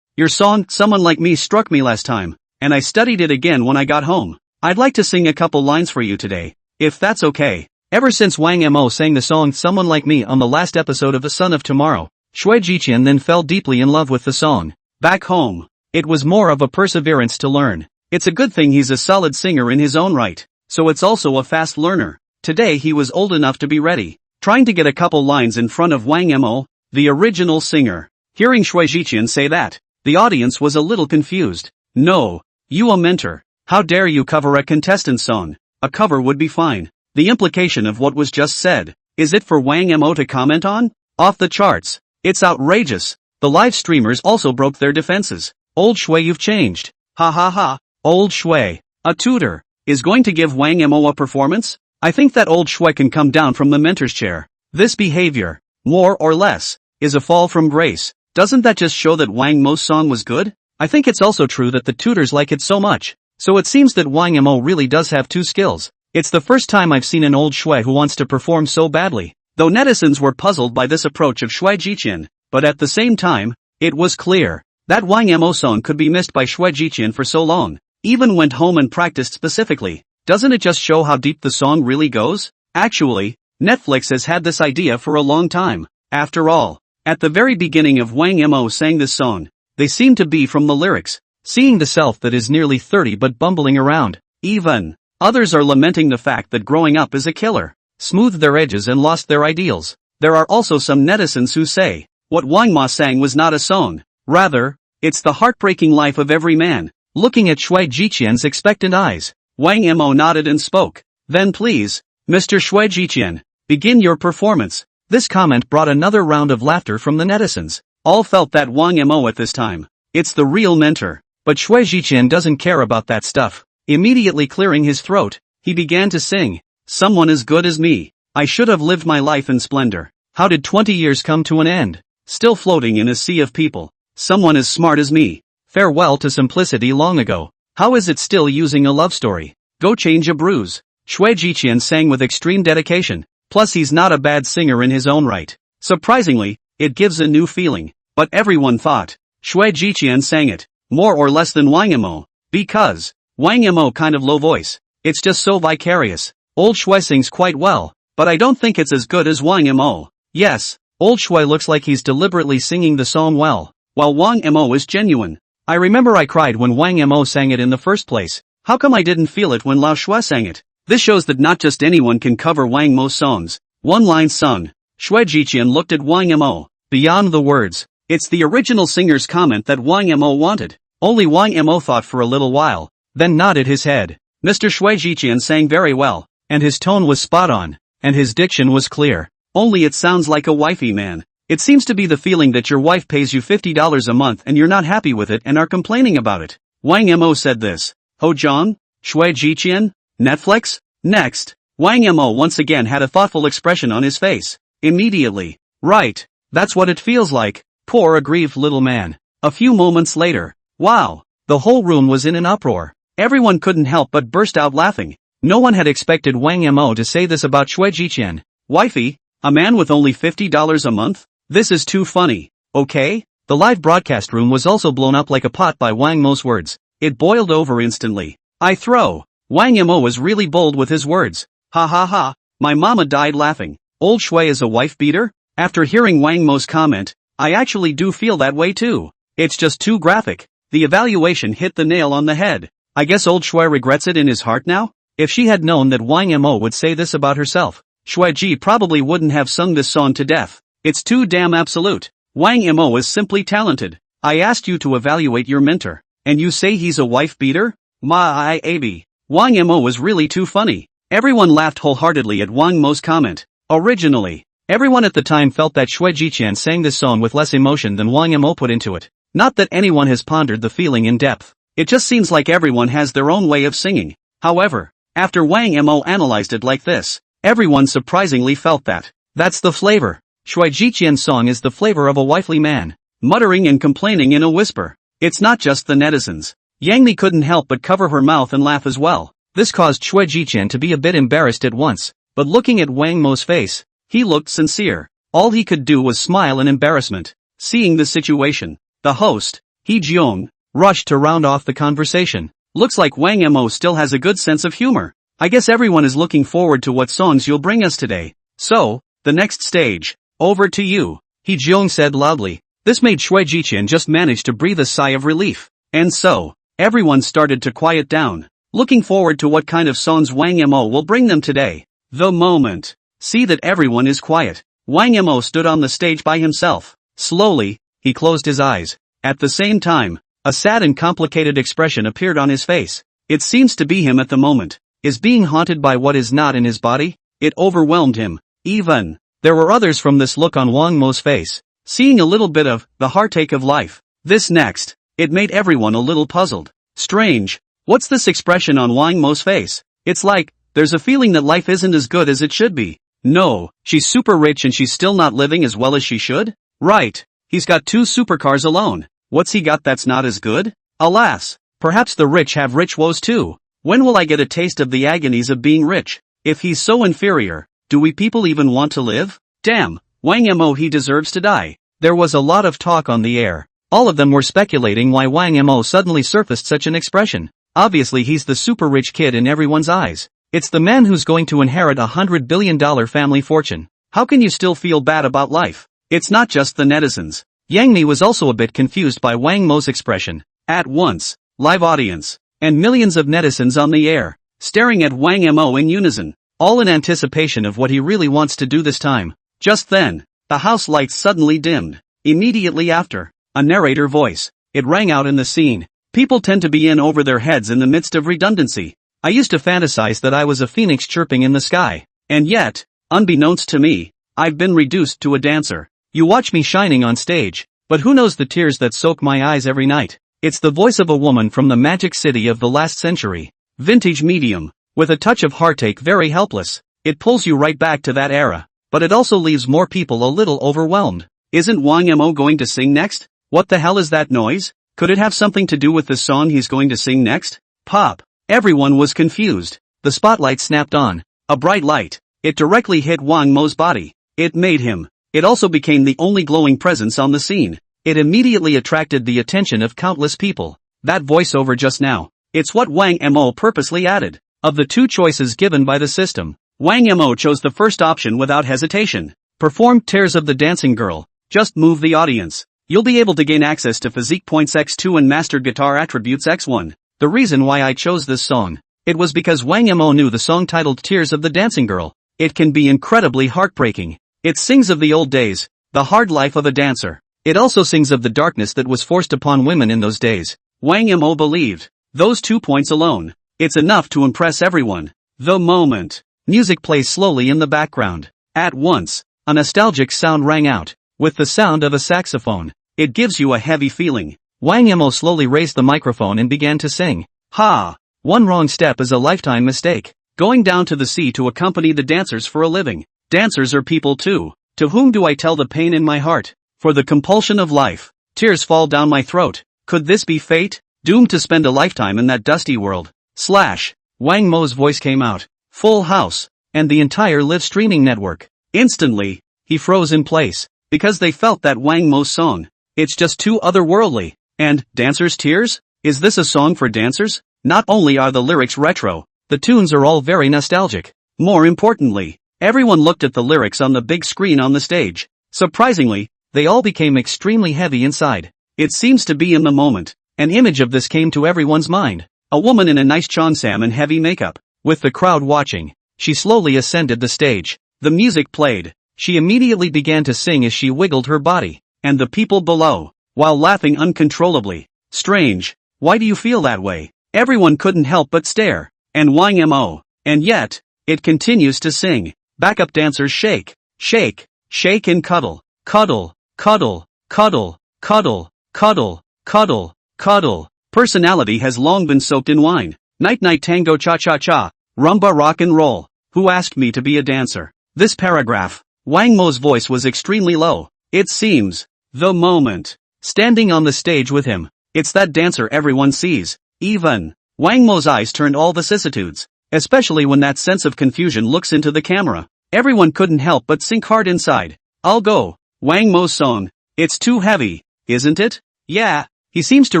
your song, Someone Like Me struck me last time, and I studied it again when I got home. I'd like to sing a couple lines for you today, if that's okay. Ever since Wang Mo sang the song Someone Like Me on the last episode of The Son of Tomorrow, Shui Jiqian then fell deeply in love with the song. Back home, it was more of a perseverance to learn. It's a good thing he's a solid singer in his own right, so it's also a fast learner. Today he was old enough to be ready, trying to get a couple lines in front of Wang Mo, the original singer. Hearing Shui Jiqian say that, the audience was a little confused. No, you a mentor. How dare you cover a contestant song? A cover would be fine. The implication of what was just said, is it for Wang Mo to comment on? Off the charts. It's outrageous. The live streamers also broke their defenses. Old Shui, you've changed. Ha ha ha. Old Shui, a tutor, is going to give Wang Mo a performance? I think that old Shui can come down from the mentor's chair. This behavior, more or less, is a fall from grace. Doesn't that just show that Wang Mo's song was good? I think it's also true that the tutors like it so much. So it seems that Wang Mo really does have two skills. It's the first time I've seen an old Shui who wants to perform so badly. Though netizens were puzzled by this approach of Shui Jiqian, but at the same time, it was clear that Wang Mo song could be missed by Xue Jiqian for so long. Even went home and practiced specifically. Doesn't it just show how deep the song really goes? Actually, Netflix has had this idea for a long time. After all, at the very beginning of Wang Mo sang this song, they seem to be from the lyrics. Seeing the self that is nearly 30 but bumbling around. Even others are lamenting the fact that growing up is a killer. Smoothed their edges and lost their ideals. There are also some netizens who say, what Wang Ma sang was not a song. Rather, it's the heartbreaking life of every man. Looking at Xue Jiqian's expectant eyes, Wang Mo nodded and spoke. Then please, Mr. Xue Jiqian, begin your performance. This comment brought another round of laughter from the netizens. All felt that Wang Mo at this time. It's the real mentor. But Xue Jiqian doesn't care about that stuff. Immediately clearing his throat, he began to sing. Someone as good as me. I should have lived my life in splendor. How did 20 years come to an end? Still floating in a sea of people. Someone as smart as me. Farewell to simplicity long ago. How is it still using a love story? Go change a bruise. Xue Jiqian sang with extreme dedication. Plus he's not a bad singer in his own right. Surprisingly, it gives a new feeling. But everyone thought Xue Jiqian sang it more or less than Wang Mo. Because Wang Mo kind of low voice. It's just so vicarious. Old Xue sings quite well, but I don't think it's as good as Wang Mo. Yes, Old Xue looks like he's deliberately singing the song well, while Wang Mo is genuine. I remember I cried when Wang Mo sang it in the first place. How come I didn't feel it when Lao Xue sang it? This shows that not just anyone can cover Wang Mo's songs. One line sung. Xue Jiqian looked at Wang Mo. Beyond the words, it's the original singer's comment that Wang Mo wanted. Only Wang Mo thought for a little while, then nodded his head. Mr. Xue Jiqian sang very well, and his tone was spot on, and his diction was clear. Only it sounds like a wifey man. It seems to be the feeling that your wife pays you $50 a month and you're not happy with it and are complaining about it. Wang Mo said this. Ho Zhang? Xue Jiqian? Netflix? Next, Wang Mo once again had a thoughtful expression on his face. Immediately. Right. That's what it feels like. Poor aggrieved little man. A few moments later. Wow. The whole room was in an uproar. Everyone couldn't help but burst out laughing. No one had expected Wang Mo to say this about Xue Jiqian. Wifey? A man with only $50 a month? This is too funny. Okay? The live broadcast room was also blown up like a pot by Wang Mo's words. It boiled over instantly. I throw. Wang Mo was really bold with his words. Ha ha ha. My mama died laughing. Old Xue is a wife beater? After hearing Wang Mo's comment, I actually do feel that way too. It's just too graphic. The evaluation hit the nail on the head. I guess old Xue regrets it in his heart now? If she had known that Wang Mo would say this about herself, Xue Ji probably wouldn't have sung this song to death. It's too damn absolute. Wang Mo is simply talented. I asked you to evaluate your mentor, and you say he's a wife beater? Ma-I-A-B. Wang Mo was really too funny. Everyone laughed wholeheartedly at Wang Mo's comment. Originally, everyone at the time felt that Xue Jiqian sang this song with less emotion than Wang Mo put into it. Not that anyone has pondered the feeling in depth. It just seems like everyone has their own way of singing. However, after Wang Mo analyzed it like this, everyone surprisingly felt that. That's the flavor. Xue Jiqian's song is the flavor of a wifely man, muttering and complaining in a whisper. It's not just the netizens. Yang Mi couldn't help but cover her mouth and laugh as well. This caused Xue Jiqian to be a bit embarrassed at once, but looking at Wang Mo's face, he looked sincere. All he could do was smile in embarrassment. Seeing the situation, the host, He Jiong, rushed to round off the conversation. Looks like Wang Mo still has a good sense of humor. I guess everyone is looking forward to what songs you'll bring us today. So, the next stage. Over to you, He Jiong said loudly. This made Xue Jiqian just manage to breathe a sigh of relief. And so, everyone started to quiet down. Looking forward to what kind of songs Wang Mo will bring them today. The moment. See that everyone is quiet. Wang Mo stood on the stage by himself. Slowly, he closed his eyes. At the same time, a sad and complicated expression appeared on his face. It seems to be him at the moment. Is being haunted by what is not in his body? It overwhelmed him. Even, there were others from this look on Wang Mo's face. Seeing a little bit of, the heartache of life. This next, it made everyone a little puzzled. Strange. What's this expression on Wang Mo's face? It's like, there's a feeling that life isn't as good as it should be. No, she's super rich and she's still not living as well as she should? Right. He's got 2 supercars alone. What's he got that's not as good? Alas, perhaps the rich have rich woes too. When will I get a taste of the agonies of being rich? If he's so inferior, do we people even want to live? Damn, Wang Mo he deserves to die. There was a lot of talk on the air. All of them were speculating why Wang Mo suddenly surfaced such an expression. Obviously he's the super rich kid in everyone's eyes. It's the man who's going to inherit $100 billion family fortune. How can you still feel bad about life? It's not just the netizens. Yang Mi was also a bit confused by Wang Mo's expression. At once, live audience, and millions of netizens on the air, staring at Wang Mo in unison, all in anticipation of what he really wants to do this time. Just then, the house lights suddenly dimmed. Immediately after, a narrator voice. It rang out in the scene. People tend to be in over their heads in the midst of redundancy. I used to fantasize that I was a phoenix chirping in the sky. And yet, unbeknownst to me, I've been reduced to a dancer. You watch me shining on stage, but who knows the tears that soak my eyes every night? It's the voice of a woman from the magic city of the last century. Vintage medium, with a touch of heartache, very helpless. It pulls you right back to that era, but it also leaves more people a little overwhelmed. Isn't Wang Mo going to sing next? What the hell is that noise? Could it have something to do with the song he's going to sing next? Pop. Everyone was confused. The spotlight snapped on. A bright light. It directly hit Wang Mo's body. It made him. It also became the only glowing presence on the scene. It immediately attracted the attention of countless people. That voiceover just now. It's what Wang Mo purposely added. Of the two choices given by the system, Wang Mo chose the first option without hesitation. Perform Tears of the Dancing Girl. Just move the audience. You'll be able to gain access to physique points x2 and mastered guitar attributes x1. The reason why I chose this song, it was because Wang Mo knew the song titled Tears of the Dancing Girl. It can be incredibly heartbreaking. It sings of the old days, the hard life of a dancer. It also sings of the darkness that was forced upon women in those days. Wang Mo believed, those 2 points alone, it's enough to impress everyone. The moment. Music plays slowly in the background. At once, a nostalgic sound rang out. With the sound of a saxophone, it gives you a heavy feeling. Wang Mo slowly raised the microphone and began to sing. Ha! One wrong step is a lifetime mistake. Going down to the sea to accompany the dancers for a living. Dancers are people too. To whom do I tell the pain in my heart? For the compulsion of life. Tears fall down my throat. Could this be fate? Doomed to spend a lifetime in that dusty world. Slash. Wang Mo's voice came out. Full house. And the entire live streaming network. Instantly, he froze in place. Because they felt that Wang Mo's song. It's just too otherworldly. And, dancers' tears? Is this a song for dancers? Not only are the lyrics retro, the tunes are all very nostalgic. More importantly, everyone looked at the lyrics on the big screen on the stage. Surprisingly, they all became extremely heavy inside. It seems to be in the moment. An image of this came to everyone's mind. A woman in a nice cheongsam and heavy makeup. With the crowd watching, she slowly ascended the stage. The music played. She immediately began to sing as she wiggled her body. And the people below, while laughing uncontrollably. Strange. Why do you feel that way? Everyone couldn't help but stare. And Wang Mo. And yet, it continues to sing. Backup dancers shake, shake, shake and cuddle, cuddle, cuddle, cuddle, cuddle, cuddle, cuddle, cuddle. Personality has long been soaked in wine. Night night tango cha cha cha. Rumba rock and roll. Who asked me to be a dancer? This paragraph. Wang Mo's voice was extremely low. It seems. The moment. Standing on the stage with him. It's that dancer everyone sees. Even. Wang Mo's eyes turned all vicissitudes. Especially when that sense of confusion looks into the camera. Everyone couldn't help but sink hard inside. I'll go. Wang Mo's song. It's too heavy, isn't it? Yeah. He seems to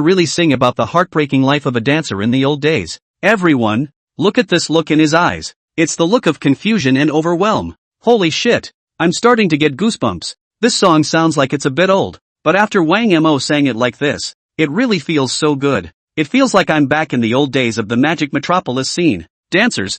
really sing about the heartbreaking life of a dancer in the old days. Everyone. Look at this look in his eyes. It's the look of confusion and overwhelm. Holy shit. I'm starting to get goosebumps. This song sounds like it's a bit old, but after Wang Mo sang it like this, it really feels so good. It feels like I'm back in the old days of the Magic Metropolis scene. Dancers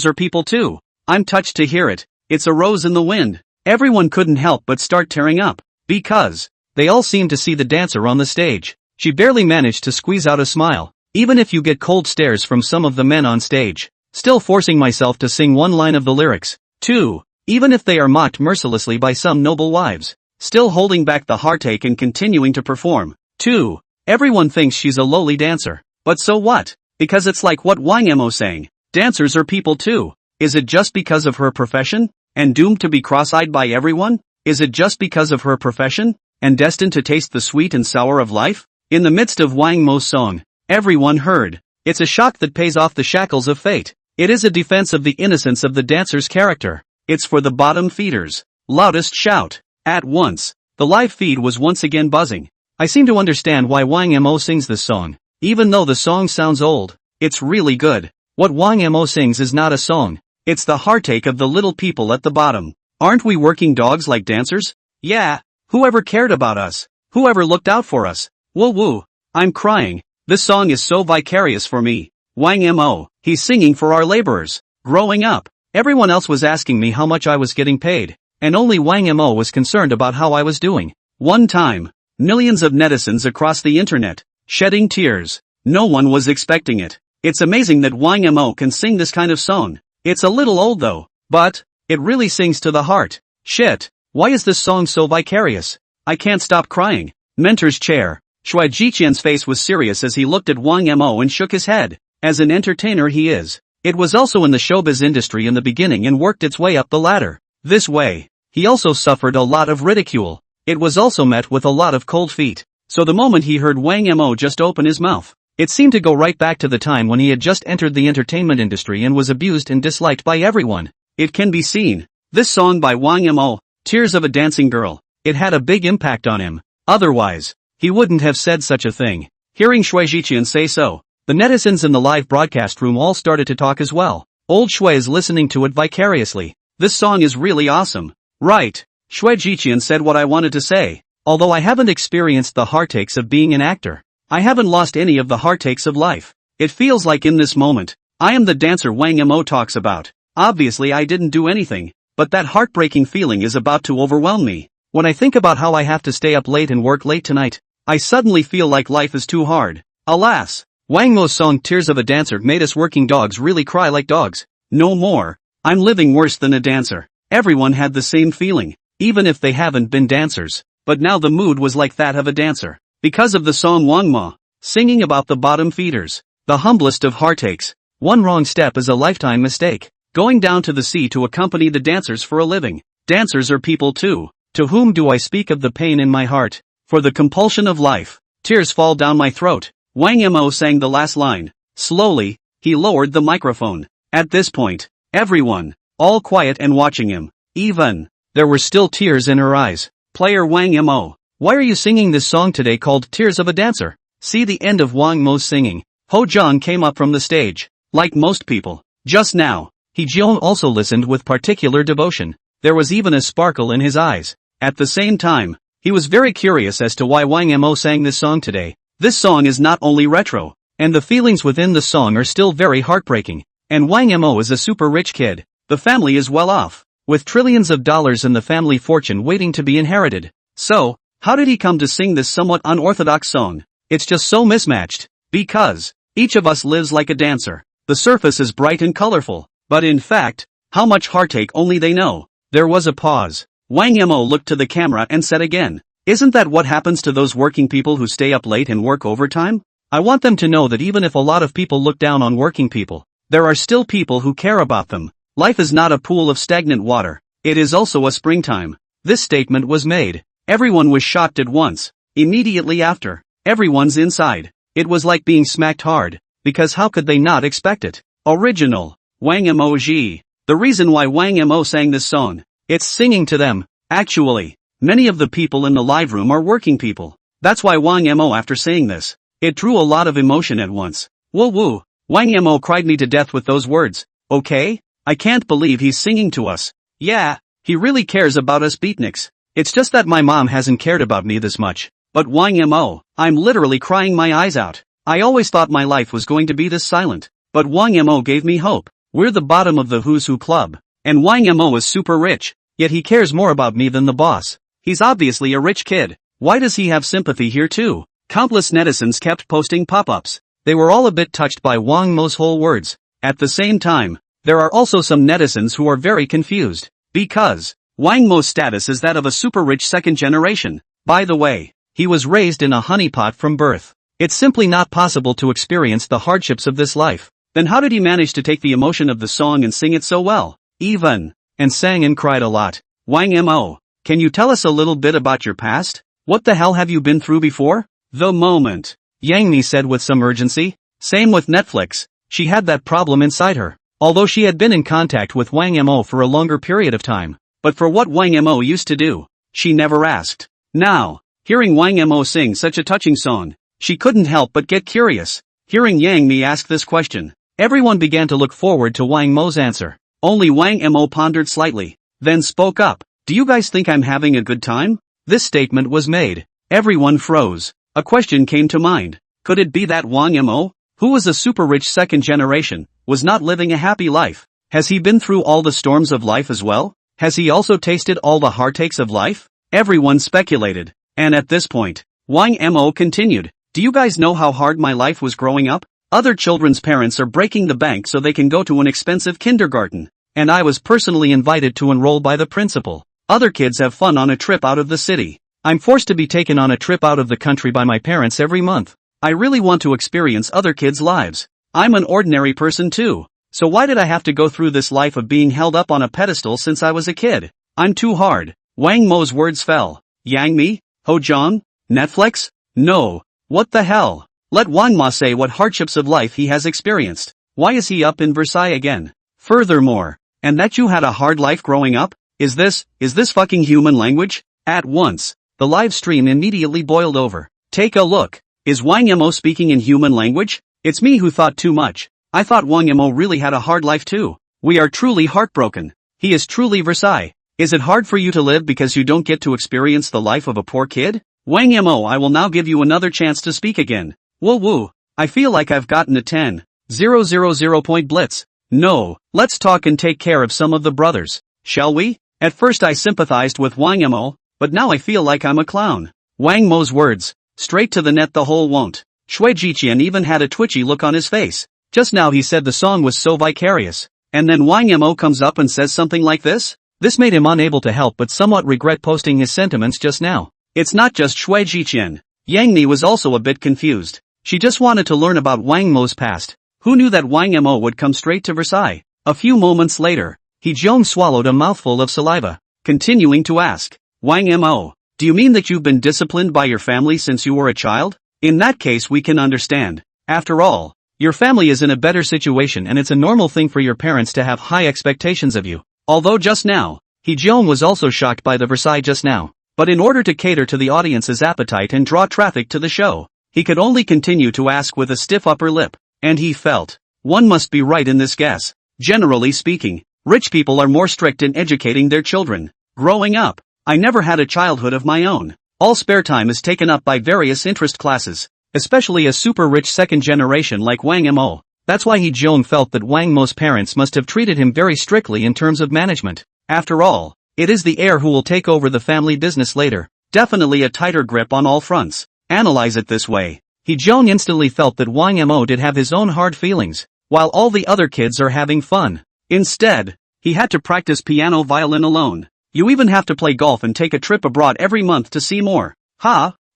are people too. I'm touched to hear it. It's a rose in the wind. Everyone couldn't help but start tearing up. Because they all seemed to see the dancer on the stage. She barely managed to squeeze out a smile. Even if you get cold stares from some of the men on stage. Still forcing myself to sing one line of the lyrics. 2. Even if they are mocked mercilessly by some noble wives. Still holding back the heartache and continuing to perform. 2. Everyone thinks she's a lowly dancer. But so what? Because it's like what Wang Mo sang. Dancers are people too. Is it just because of her profession? And doomed to be cross-eyed by everyone? Is it just because of her profession? And destined to taste the sweet and sour of life? In the midst of Wang Mo's song, everyone heard. It's a shock that pays off the shackles of fate. It is a defense of the innocence of the dancer's character. It's for the bottom feeders. Loudest shout. At once, The live feed was once again buzzing. I seem to understand why Wang Mo sings this song. Even though the song sounds old, it's really good. What Wang Mo sings is not a song. It's the heartache of the little people at the bottom. Aren't we working dogs like dancers? Yeah. Whoever cared about us? Whoever looked out for us? Woo woo. I'm crying. This song is so vicarious for me. Wang Mo, he's singing for our laborers. Growing up, everyone else was asking me how much I was getting paid, and only Wang Mo was concerned about how I was doing. One time, millions of netizens across the internet, shedding tears. No one was expecting it. It's amazing that Wang Mo can sing this kind of song. It's a little old though, but it really sings to the heart. Shit, why is this song so vicarious? I can't stop crying. Mentor's chair. Shui Jiqian's face was serious as he looked at Wang Mo and shook his head. As an entertainer he is. It was also in the showbiz industry in the beginning and worked its way up the ladder. This way, he also suffered a lot of ridicule. It was also met with a lot of cold feet. So the moment he heard Wang Mo just open his mouth, it seemed to go right back to the time when he had just entered the entertainment industry and was abused and disliked by everyone. It can be seen. This song by Wang Mo, Tears of a Dancing Girl, it had a big impact on him. Otherwise, he wouldn't have said such a thing. Hearing Shui Jiqian say so, the netizens in the live broadcast room all started to talk as well. Old Shui is listening to it vicariously. This song is really awesome. Right. Shui Jiqian said what I wanted to say. Although I haven't experienced the heartaches of being an actor, I haven't lost any of the heartaches of life. It feels like in this moment, I am the dancer Wang Mo talks about. Obviously I didn't do anything, but that heartbreaking feeling is about to overwhelm me. When I think about how I have to stay up late and work late tonight, I suddenly feel like life is too hard. Alas, Wang Mo's song Tears of a Dancer made us working dogs really cry like dogs. No more. I'm living worse than a dancer. Everyone had the same feeling, even if they haven't been dancers. But now the mood was like that of a dancer. Because of the song Wang Mo, singing about the bottom feeders, the humblest of heartaches. One wrong step is a lifetime mistake. Going down to the sea to accompany the dancers for a living. Dancers are people too. To whom do I speak of the pain in my heart? For the compulsion of life. Tears fall down my throat. Wang Mo sang the last line. Slowly, he lowered the microphone. At this point, everyone, all quiet and watching him. Even, there were still tears in her eyes. Player Wang Mo, why are you singing this song today called Tears of a Dancer? See the end of Wang Mo's singing. Ho Zhang came up from the stage. Like most people, just now, He Jiong also listened with particular devotion. There was even a sparkle in his eyes. At the same time, he was very curious as to why Wang Mo sang this song today. This song is not only retro, and the feelings within the song are still very heartbreaking. And Wang Mo is a super rich kid. The family is well off, with trillions of dollars in the family fortune waiting to be inherited. So, how did he come to sing this somewhat unorthodox song? It's just so mismatched. Because, each of us lives like a dancer. The surface is bright and colorful, but in fact, how much heartache only they know. There was a pause. Wang Mo looked to the camera and said again, "Isn't that what happens to those working people who stay up late and work overtime? I want them to know that even if a lot of people look down on working people, there are still people who care about them. Life is not a pool of stagnant water. It is also a springtime." This statement was made. Everyone was shocked at once. Immediately after, everyone's inside. It was like being smacked hard, because how could they not expect it? Original. Wang Mo Ji. The reason why Wang Mo sang this song, it's singing to them. Actually, many of the people in the live room are working people. That's why Wang Mo after saying this, it drew a lot of emotion at once. Woo woo. Wang Mo cried me to death with those words. Okay? I can't believe he's singing to us. Yeah, he really cares about us beatniks. It's just that my mom hasn't cared about me this much. But Wang Mo, I'm literally crying my eyes out. I always thought my life was going to be this silent. But Wang Mo gave me hope. We're the bottom of the Who's Who club. And Wang Mo is super rich. Yet he cares more about me than the boss. He's obviously a rich kid. Why does he have sympathy here too? Countless netizens kept posting pop-ups. They were all a bit touched by Wang Mo's whole words. At the same time, there are also some netizens who are very confused. Because, Wang Mo's status is that of a super rich second generation. By the way, he was raised in a honeypot from birth. It's simply not possible to experience the hardships of this life. Then how did he manage to take the emotion of the song and sing it so well? Even, and sang and cried a lot. Wang Mo, can you tell us a little bit about your past? What the hell have you been through before? The moment. Yang Mi said with some urgency. Same with Netflix. She had that problem inside her. Although she had been in contact with Wang Mo for a longer period of time. But for what Wang Mo used to do, she never asked. Now, hearing Wang Mo sing such a touching song, she couldn't help but get curious. Hearing Yang Mi ask this question, everyone began to look forward to Wang Mo's answer. Only Wang Mo pondered slightly, then spoke up. Do you guys think I'm having a good time? This statement was made. Everyone froze. A question came to mind. Could it be that Wang Mo, who was a super rich second generation, was not living a happy life? Has he been through all the storms of life as well? Has he also tasted all the heartaches of life? Everyone speculated. And at this point, Wang Mo continued. Do you guys know how hard my life was growing up? Other children's parents are breaking the bank so they can go to an expensive kindergarten. And I was personally invited to enroll by the principal. Other kids have fun on a trip out of the city. I'm forced to be taken on a trip out of the country by my parents every month. I really want to experience other kids' lives. I'm an ordinary person too. So why did I have to go through this life of being held up on a pedestal since I was a kid? I'm too hard. Wang Mo's words fell. Yang Mi? Hojong? Netflix? No. What the hell? Let Wang Ma say what hardships of life he has experienced. Why is he up in Versailles again? Furthermore, and that you had a hard life growing up? Is this fucking human language? At once, the live stream immediately boiled over. Take a look. Is Wang Mo speaking in human language? It's me who thought too much. I thought Wang Mo really had a hard life too. We are truly heartbroken. He is truly Versailles. Is it hard for you to live because you don't get to experience the life of a poor kid? Wang Mo, I will now give you another chance to speak again. Woo woo. I feel like I've gotten a 10,000 point blitz. No, let's talk and take care of some of the brothers. Shall we? At first I sympathized with Wang Mo, but now I feel like I'm a clown. Wang Mo's words, straight to the net the whole won't. Shui Jiqian even had a twitchy look on his face. Just now he said the song was so vicarious. And then Wang Mo comes up and says something like this? This made him unable to help but somewhat regret posting his sentiments just now. It's not just Shui Jiqian. Yang Mi was also a bit confused. She just wanted to learn about Wang Mo's past. Who knew that Wang Mo would come straight to Versailles? A few moments later, Hee-jeong swallowed a mouthful of saliva, continuing to ask, Wang Mo, do you mean that you've been disciplined by your family since you were a child? In that case we can understand. After all, your family is in a better situation and it's a normal thing for your parents to have high expectations of you. Although just now, Hee-jeong was also shocked by the Versailles just now. But in order to cater to the audience's appetite and draw traffic to the show, he could only continue to ask with a stiff upper lip. And he felt, one must be right in this guess. Generally speaking, rich people are more strict in educating their children. Growing up, I never had a childhood of my own. All spare time is taken up by various interest classes, especially a super rich second generation like Wang Mo. That's why Hee-jeong felt that Wang Mo's parents must have treated him very strictly in terms of management. After all, it is the heir who will take over the family business later. Definitely a tighter grip on all fronts. Analyze it this way. Hee-jeong instantly felt that Wang Mo did have his own hard feelings, while all the other kids are having fun. Instead, he had to practice piano violin alone. You even have to play golf and take a trip abroad every month to see more.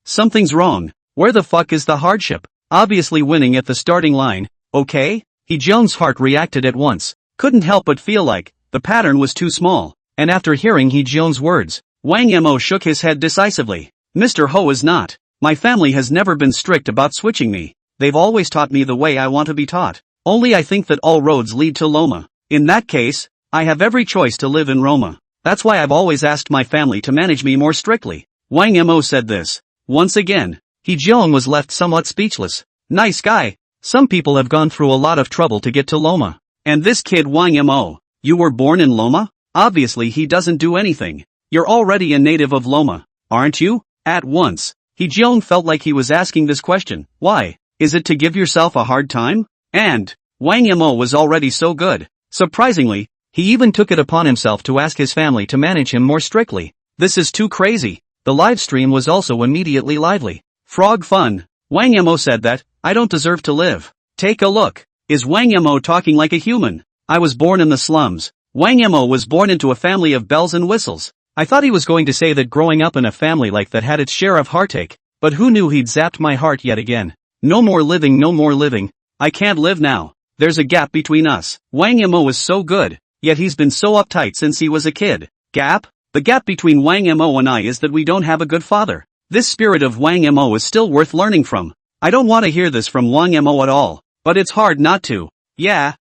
Something's wrong. Where the fuck is the hardship? Obviously winning at the starting line, okay? Hee-jeong's heart reacted at once. Couldn't help but feel like the pattern was too small. And after hearing Hee-jeong's words, Wang Mo shook his head decisively. Mr. Ho is not. My family has never been strict about switching me. They've always taught me the way I want to be taught. Only I think that all roads lead to Loma. In that case, I have every choice to live in Roma. That's why I've always asked my family to manage me more strictly. Wang Mo said this. Once again, Hee-jeong was left somewhat speechless. Nice guy. Some people have gone through a lot of trouble to get to Loma. And this kid Wang Mo, you were born in Loma? Obviously he doesn't do anything. You're already a native of Loma, aren't you? At once, Hee-jeong felt like he was asking this question. Why? Is it to give yourself a hard time? And Wang Mo was already so good. Surprisingly, he even took it upon himself to ask his family to manage him more strictly. This is too crazy. The live stream was also immediately lively. Frog fun. Wang Mo said that, I don't deserve to live. Take a look. Is Wang Mo talking like a human? I was born in the slums. Wang Mo was born into a family of bells and whistles. I thought he was going to say that growing up in a family like that had its share of heartache, but who knew he'd zapped my heart yet again. No more living, no more living. I can't live now. There's a gap between us. Wang Mo is so good, yet he's been so uptight since he was a kid. Gap? The gap between Wang Mo and I is that we don't have a good father. This spirit of Wang Mo is still worth learning from. I don't want to hear this from Wang Mo at all, but it's hard not to. Yeah.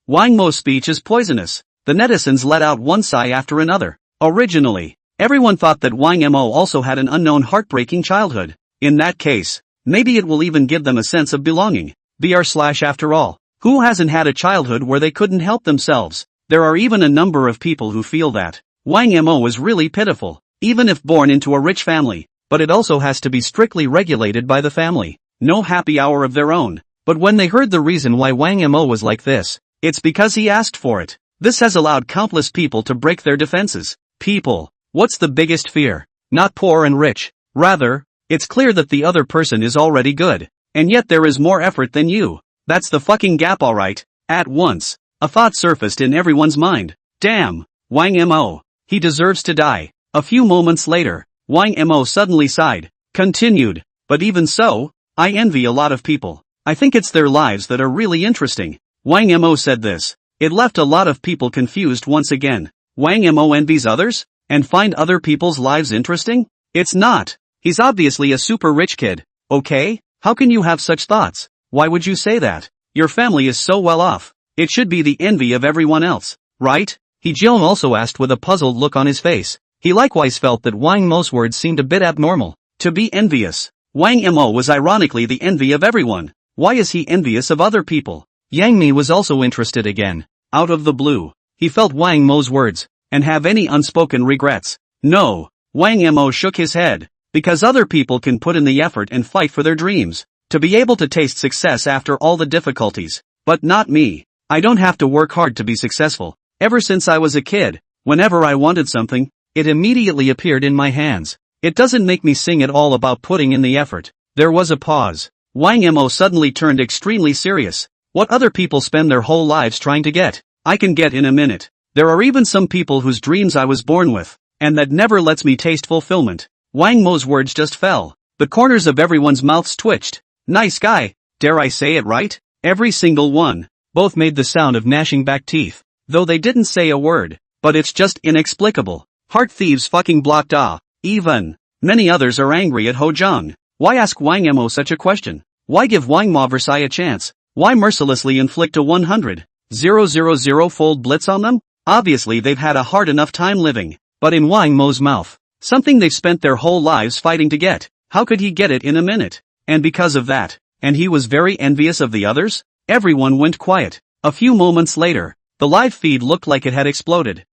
Wang Mo's speech is poisonous. The netizens let out one sigh after another. Originally, Everyone thought that Wang Mo also had an unknown heartbreaking childhood. In that case, maybe it will even give them a sense of belonging. After all, who hasn't had a childhood where they couldn't help themselves? There are even a number of people who feel that Wang Mo was really pitiful, even if born into a rich family, but it also has to be strictly regulated by the family. No happy hour of their own. But when they heard the reason why Wang Mo was like this, it's because he asked for it. This has allowed countless people to break their defenses. People, what's the biggest fear? Not poor and rich. Rather, it's clear that the other person is already good. And yet there is more effort than you. That's the fucking gap, alright. At once, a thought surfaced in everyone's mind. Damn, Wang Mo. He deserves to die. A few moments later, Wang Mo suddenly sighed. Continued. But even so, I envy a lot of people. I think it's their lives that are really interesting. Wang Mo said this. It left a lot of people confused once again. Wang Mo envies others? And find other people's lives interesting? It's not. He's obviously a super rich kid. Okay? How can you have such thoughts? Why would you say that? Your family is so well off. It should be the envy of everyone else, right? Jiang also asked with a puzzled look on his face. He likewise felt that Wang Mo's words seemed a bit abnormal. To be envious. Wang Mo was ironically the envy of everyone. Why is he envious of other people? Yang Mi was also interested again. Out of the blue, he felt Wang Mo's words, and have any unspoken regrets. No. Wang Mo shook his head. Because other people can put in the effort and fight for their dreams. To be able to taste success after all the difficulties. But not me. I don't have to work hard to be successful. Ever since I was a kid, whenever I wanted something, it immediately appeared in my hands. It doesn't make me sing at all about putting in the effort. There was a pause. Wang Mo suddenly turned extremely serious. What other people spend their whole lives trying to get, I can get in a minute. There are even some people whose dreams I was born with, and that never lets me taste fulfillment. Wang Mo's words just fell. The corners of everyone's mouths twitched. Nice guy, dare I say it right? Every single one. Both made the sound of gnashing back teeth, though they didn't say a word. But it's just inexplicable. Heart thieves fucking blocked ah. Even. Many others are angry at Ho Zhang. Why ask Wang Mo such a question? Why give Wang Mo Versailles a chance? Why mercilessly inflict a 100,000-fold blitz on them? Obviously they've had a hard enough time living. But in Wang Mo's mouth, something they've spent their whole lives fighting to get. How could he get it in a minute? And because of that, and he was very envious of the others? Everyone went quiet. A few moments later, the live feed looked like it had exploded.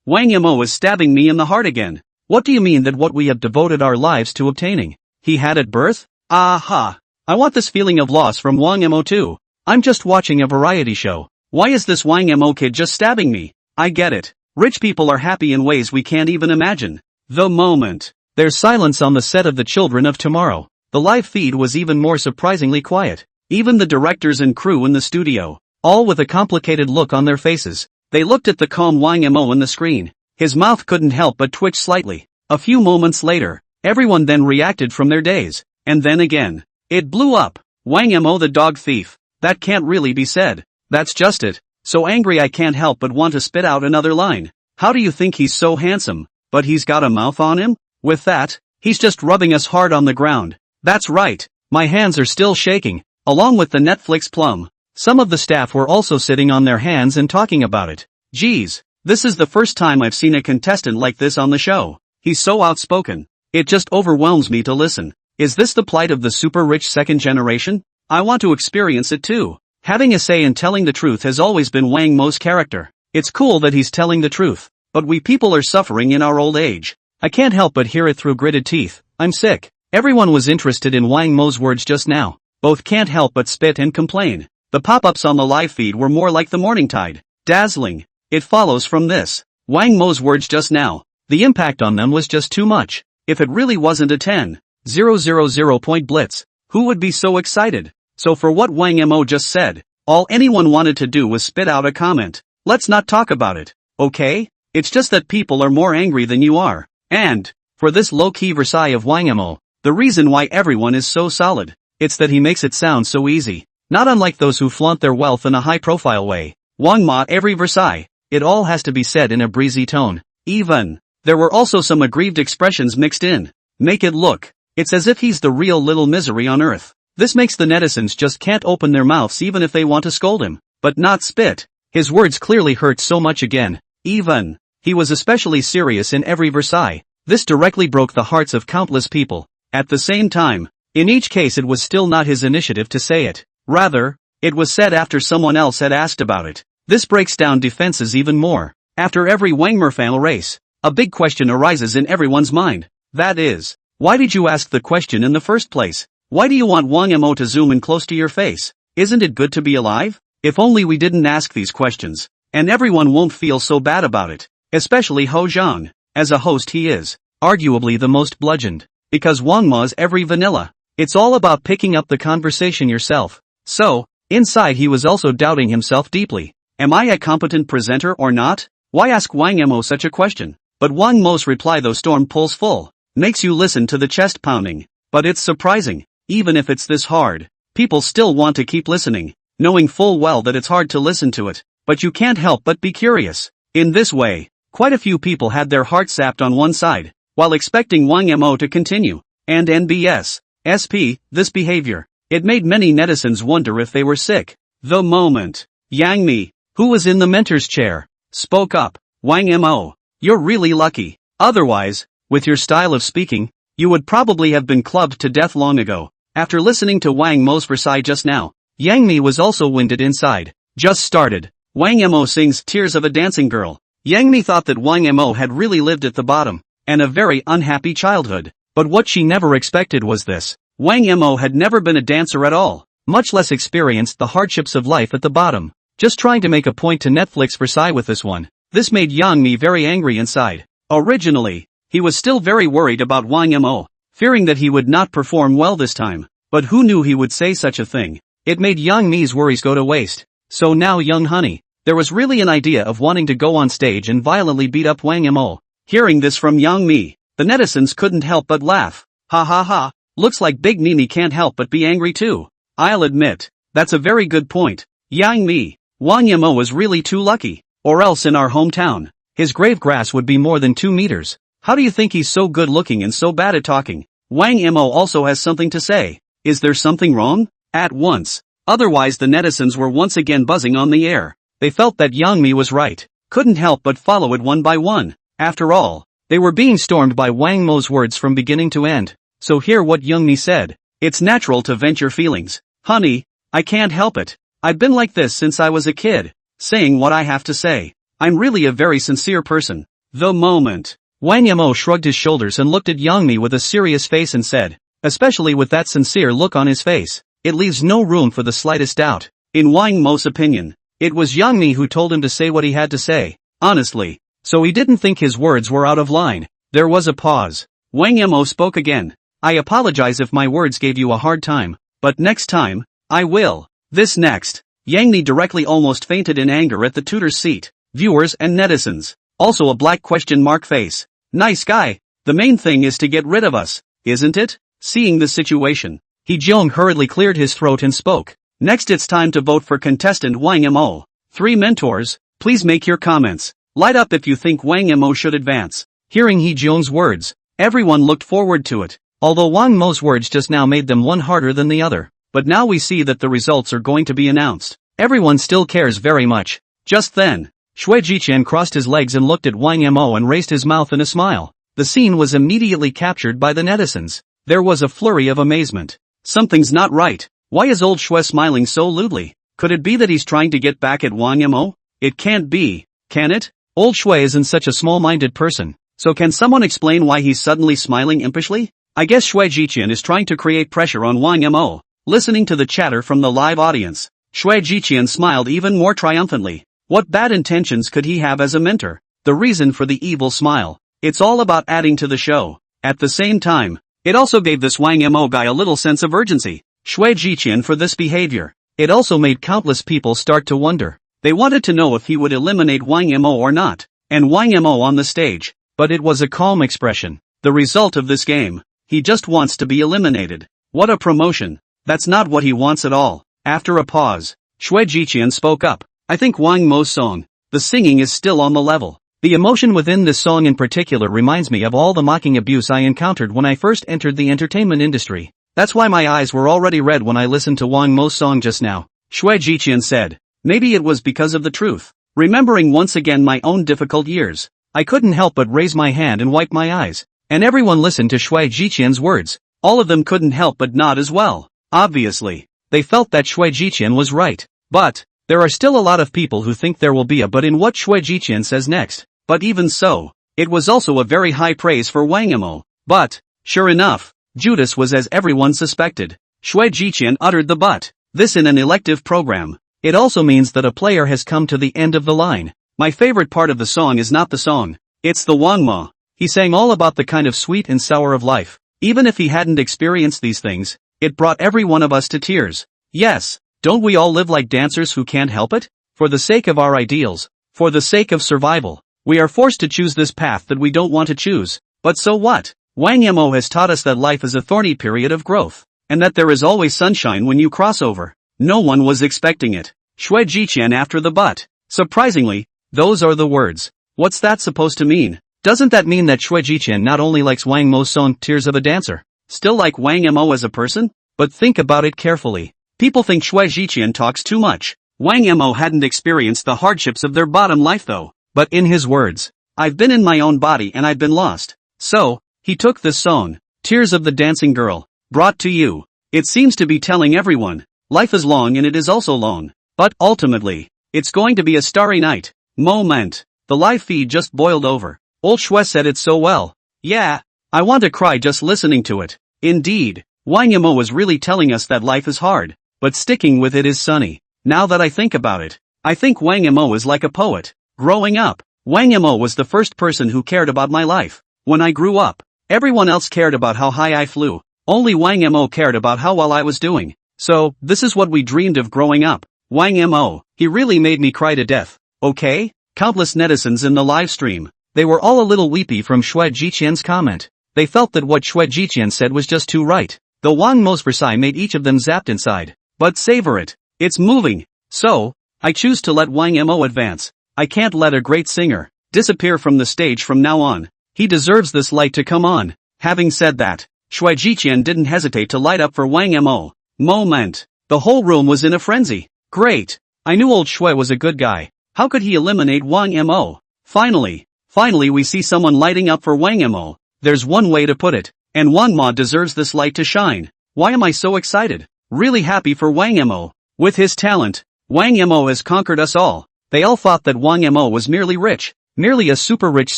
Wang Mo was stabbing me in the heart again. What do you mean that what we have devoted our lives to obtaining, he had at birth? Aha! I want this feeling of loss from Wang Mo too. I'm just watching a variety show. Why is this Wang Mo kid just stabbing me? I get it. Rich people are happy in ways we can't even imagine. The moment. There's silence on the set of The Children of Tomorrow. The live feed was even more surprisingly quiet. Even the directors and crew in the studio, all with a complicated look on their faces. They looked at the calm Wang Mo on the screen. His mouth couldn't help but twitch slightly. A few moments later, everyone then reacted from their daze. And then again. It blew up. Wang Mo the dog thief. That can't really be said. That's just it. So angry I can't help but want to spit out another line. How do you think he's so handsome, but he's got a mouth on him? With that, he's just rubbing us hard on the ground. That's right. My hands are still shaking, along with the Netflix plum. Some of the staff were also sitting on their hands and talking about it. Geez, this is the first time I've seen a contestant like this on the show. He's so outspoken. It just overwhelms me to listen. Is this the plight of the super rich second generation? I want to experience it too. Having a say in telling the truth has always been Wang Mo's character. It's cool that he's telling the truth. But we people are suffering in our old age. I can't help but hear it through gritted teeth. I'm sick. Everyone was interested in Wang Mo's words just now. Both can't help but spit and complain. The pop-ups on the live feed were more like the morning tide. Dazzling. It follows from this. Wang Mo's words just now. The impact on them was just too much. If it really wasn't a 10,000 point blitz, who would be so excited? So for what Wang Mo just said, all anyone wanted to do was spit out a comment. Let's not talk about it, okay? It's just that people are more angry than you are. And, for this low-key Versailles of Wang Mo, the reason why everyone is so solid, it's that he makes it sound so easy. Not unlike those who flaunt their wealth in a high-profile way. Wang Ma every Versailles, it all has to be said in a breezy tone. Even, there were also some aggrieved expressions mixed in. Make it look, it's as if he's the real little misery on earth. This makes the netizens just can't open their mouths even if they want to scold him. But not spit. His words clearly hurt so much again. Even, He was especially serious in every Versailles. This directly broke the hearts of countless people. At the same time, in each case it was still not his initiative to say it. Rather, it was said after someone else had asked about it. This breaks down defenses even more. After every Wangmerfan race, a big question arises in everyone's mind. That is, why did you ask the question in the first place? Why do you want Wang Mo to zoom in close to your face? Isn't it good to be alive? If only we didn't ask these questions. And everyone won't feel so bad about it. Especially Ho Zhang. As a host he is, arguably the most bludgeoned. Because Wang Mo's every vanilla. It's all about picking up the conversation yourself. So, inside he was also doubting himself deeply. Am I a competent presenter or not? Why ask Wang Mo such a question? But Wang Mo's reply though storm pulls full. Makes you listen to the chest pounding. But it's surprising. Even if it's this hard, people still want to keep listening, knowing full well that it's hard to listen to it, but you can't help but be curious. In this way, quite a few people had their hearts sapped on one side, while expecting Wang Mo to continue, and NBS, SP, this behavior. It made many netizens wonder if they were sick. The moment Yang Mi, who was in the mentor's chair, spoke up, Wang Mo, you're really lucky. Otherwise, with your style of speaking, you would probably have been clubbed to death long ago. After listening to Wang Mo's Versailles just now, Yang Mi was also winded inside. Just started. Wang Mo sings Tears of a Dancing Girl. Yang Mi thought that Wang Mo had really lived at the bottom, and a very unhappy childhood. But what she never expected was this. Wang Mo had never been a dancer at all, much less experienced the hardships of life at the bottom. Just trying to make a point to Netflix Versailles with this one. This made Yang Mi very angry inside. Originally, he was still very worried about Wang Mo, fearing that he would not perform well this time. But who knew he would say such a thing? It made Yang Mi's worries go to waste. So now young honey, there was really an idea of wanting to go on stage and violently beat up Wang Mo. Hearing this from Yang Mi, the netizens couldn't help but laugh. Ha ha ha, looks like Big Nini can't help but be angry too. I'll admit, that's a very good point. Yang Mi, Wang Mo was really too lucky. Or else in our hometown, his grave grass would be more than 2 meters. How do you think he's so good looking and so bad at talking? Wang Mo also has something to say. Is there something wrong? At once. Otherwise the netizens were once again buzzing on the air. They felt that Yang Mi was right. Couldn't help but follow it one by one. After all, they were being stormed by Wang Mo's words from beginning to end. So hear what Yang Mi said. It's natural to vent your feelings. Honey, I can't help it. I've been like this since I was a kid. Saying what I have to say. I'm really a very sincere person. The moment Wang Mo shrugged his shoulders and looked at Yang Mi with a serious face and said, especially with that sincere look on his face, it leaves no room for the slightest doubt. In Wang Mo's opinion, it was Yang Mi who told him to say what he had to say, honestly, so he didn't think his words were out of line. There was a pause. Wang Mo spoke again. I apologize if my words gave you a hard time, but next time, I will. This next. Yang Mi directly almost fainted in anger at the tutor's seat. Viewers and netizens. Also a black question mark face. Nice guy. The main thing is to get rid of us, isn't it? Seeing the situation, He Jeong hurriedly cleared his throat and spoke. Next it's time to vote for contestant Wang Mo. 3 mentors, please make your comments. Light up if you think Wang Mo should advance. Hearing He Jeong's words, everyone looked forward to it. Although Wang Mo's words just now made them one harder than the other. But now we see that the results are going to be announced. Everyone still cares very much. Just then, Shui Jiqian crossed his legs and looked at Wang Mo and raised his mouth in a smile. The scene was immediately captured by the netizens. There was a flurry of amazement. Something's not right. Why is old Shui smiling so lewdly? Could it be that he's trying to get back at Wang Mo? It can't be, can it? Old Shui isn't such a small-minded person. So can someone explain why he's suddenly smiling impishly? I guess Shui Jiqian is trying to create pressure on Wang Mo. Listening to the chatter from the live audience, Shui Jiqian smiled even more triumphantly. What bad intentions could he have as a mentor? The reason for the evil smile. It's all about adding to the show. At the same time, it also gave this Wang Mo guy a little sense of urgency. Shui Jiqian for this behavior. It also made countless people start to wonder. They wanted to know if he would eliminate Wang Mo or not. And Wang Mo on the stage. But it was a calm expression. The result of this game. He just wants to be eliminated. What a promotion. That's not what he wants at all. After a pause, Shui Jiqian spoke up. I think Wang Mo's song, the singing is still on the level. The emotion within this song in particular reminds me of all the mocking abuse I encountered when I first entered the entertainment industry. That's why my eyes were already red when I listened to Wang Mo's song just now. Shui Jiqian said. Maybe it was because of the truth. Remembering once again my own difficult years, I couldn't help but raise my hand and wipe my eyes. And everyone listened to Shui Jiqian's words. All of them couldn't help but nod as well. Obviously, they felt that Shui Jiqian was right. But there are still a lot of people who think there will be a but in what Shui Jiqian says next. But even so, it was also a very high praise for Wang Yimou. But, sure enough, Judas was as everyone suspected. Shui Jiqian uttered the but. This in an elective program. It also means that a player has come to the end of the line. My favorite part of the song is not the song. It's the Wangma. He sang all about the kind of sweet and sour of life. Even if he hadn't experienced these things, it brought every one of us to tears. Yes, don't we all live like dancers who can't help it? For the sake of our ideals, for the sake of survival, we are forced to choose this path that we don't want to choose. But so what? Wang Yimou has taught us that life is a thorny period of growth, and that there is always sunshine when you cross over. No one was expecting it. Shui Jiqian after the but. Surprisingly, those are the words. What's that supposed to mean? Doesn't that mean that Shui Jiqian not only likes Wang Mo's song Tears of a Dancer, still like Wang Yimou as a person? But think about it carefully. People think Shui Jiqian talks too much. Wang Yimou hadn't experienced the hardships of their bottom life though. But in his words, I've been in my own body and I've been lost. So, he took this song, Tears of the Dancing Girl, brought to you. It seems to be telling everyone, life is long and it is also long. But ultimately, it's going to be a starry night. Moment. The live feed just boiled over. Old Shui said it so well. Yeah, I want to cry just listening to it. Indeed, Wang Yimou was really telling us that life is hard, but sticking with it is sunny. Now that I think about it, I think Wang Yimou is like a poet. Growing up, Wang Yimou was the first person who cared about my life. When I grew up, everyone else cared about how high I flew. Only Wang Yimou cared about how well I was doing. So, this is what we dreamed of growing up. Wang Yimou, he really made me cry to death. Okay? Countless netizens in the live stream. They were all a little weepy from Shui Jiqian's comment. They felt that what Shui Jiqian said was just too right. The Wang Mo's Versailles made each of them zapped inside. But savor it. It's moving. So, I choose to let Wang Yimou advance. I can't let a great singer disappear from the stage from now on. He deserves this light to come on. Having said that, Shui Jiqian didn't hesitate to light up for Wang Yimou. Moment. The whole room was in a frenzy. Great. I knew old Shui was a good guy. How could he eliminate Wang Yimou? Finally we see someone lighting up for Wang Yimou. There's one way to put it. And Wang Ma deserves this light to shine. Why am I so excited? Really happy for Wang Yimou. With his talent, Wang Yimou has conquered us all. They all thought that Wang Yimou was merely rich. Merely a super rich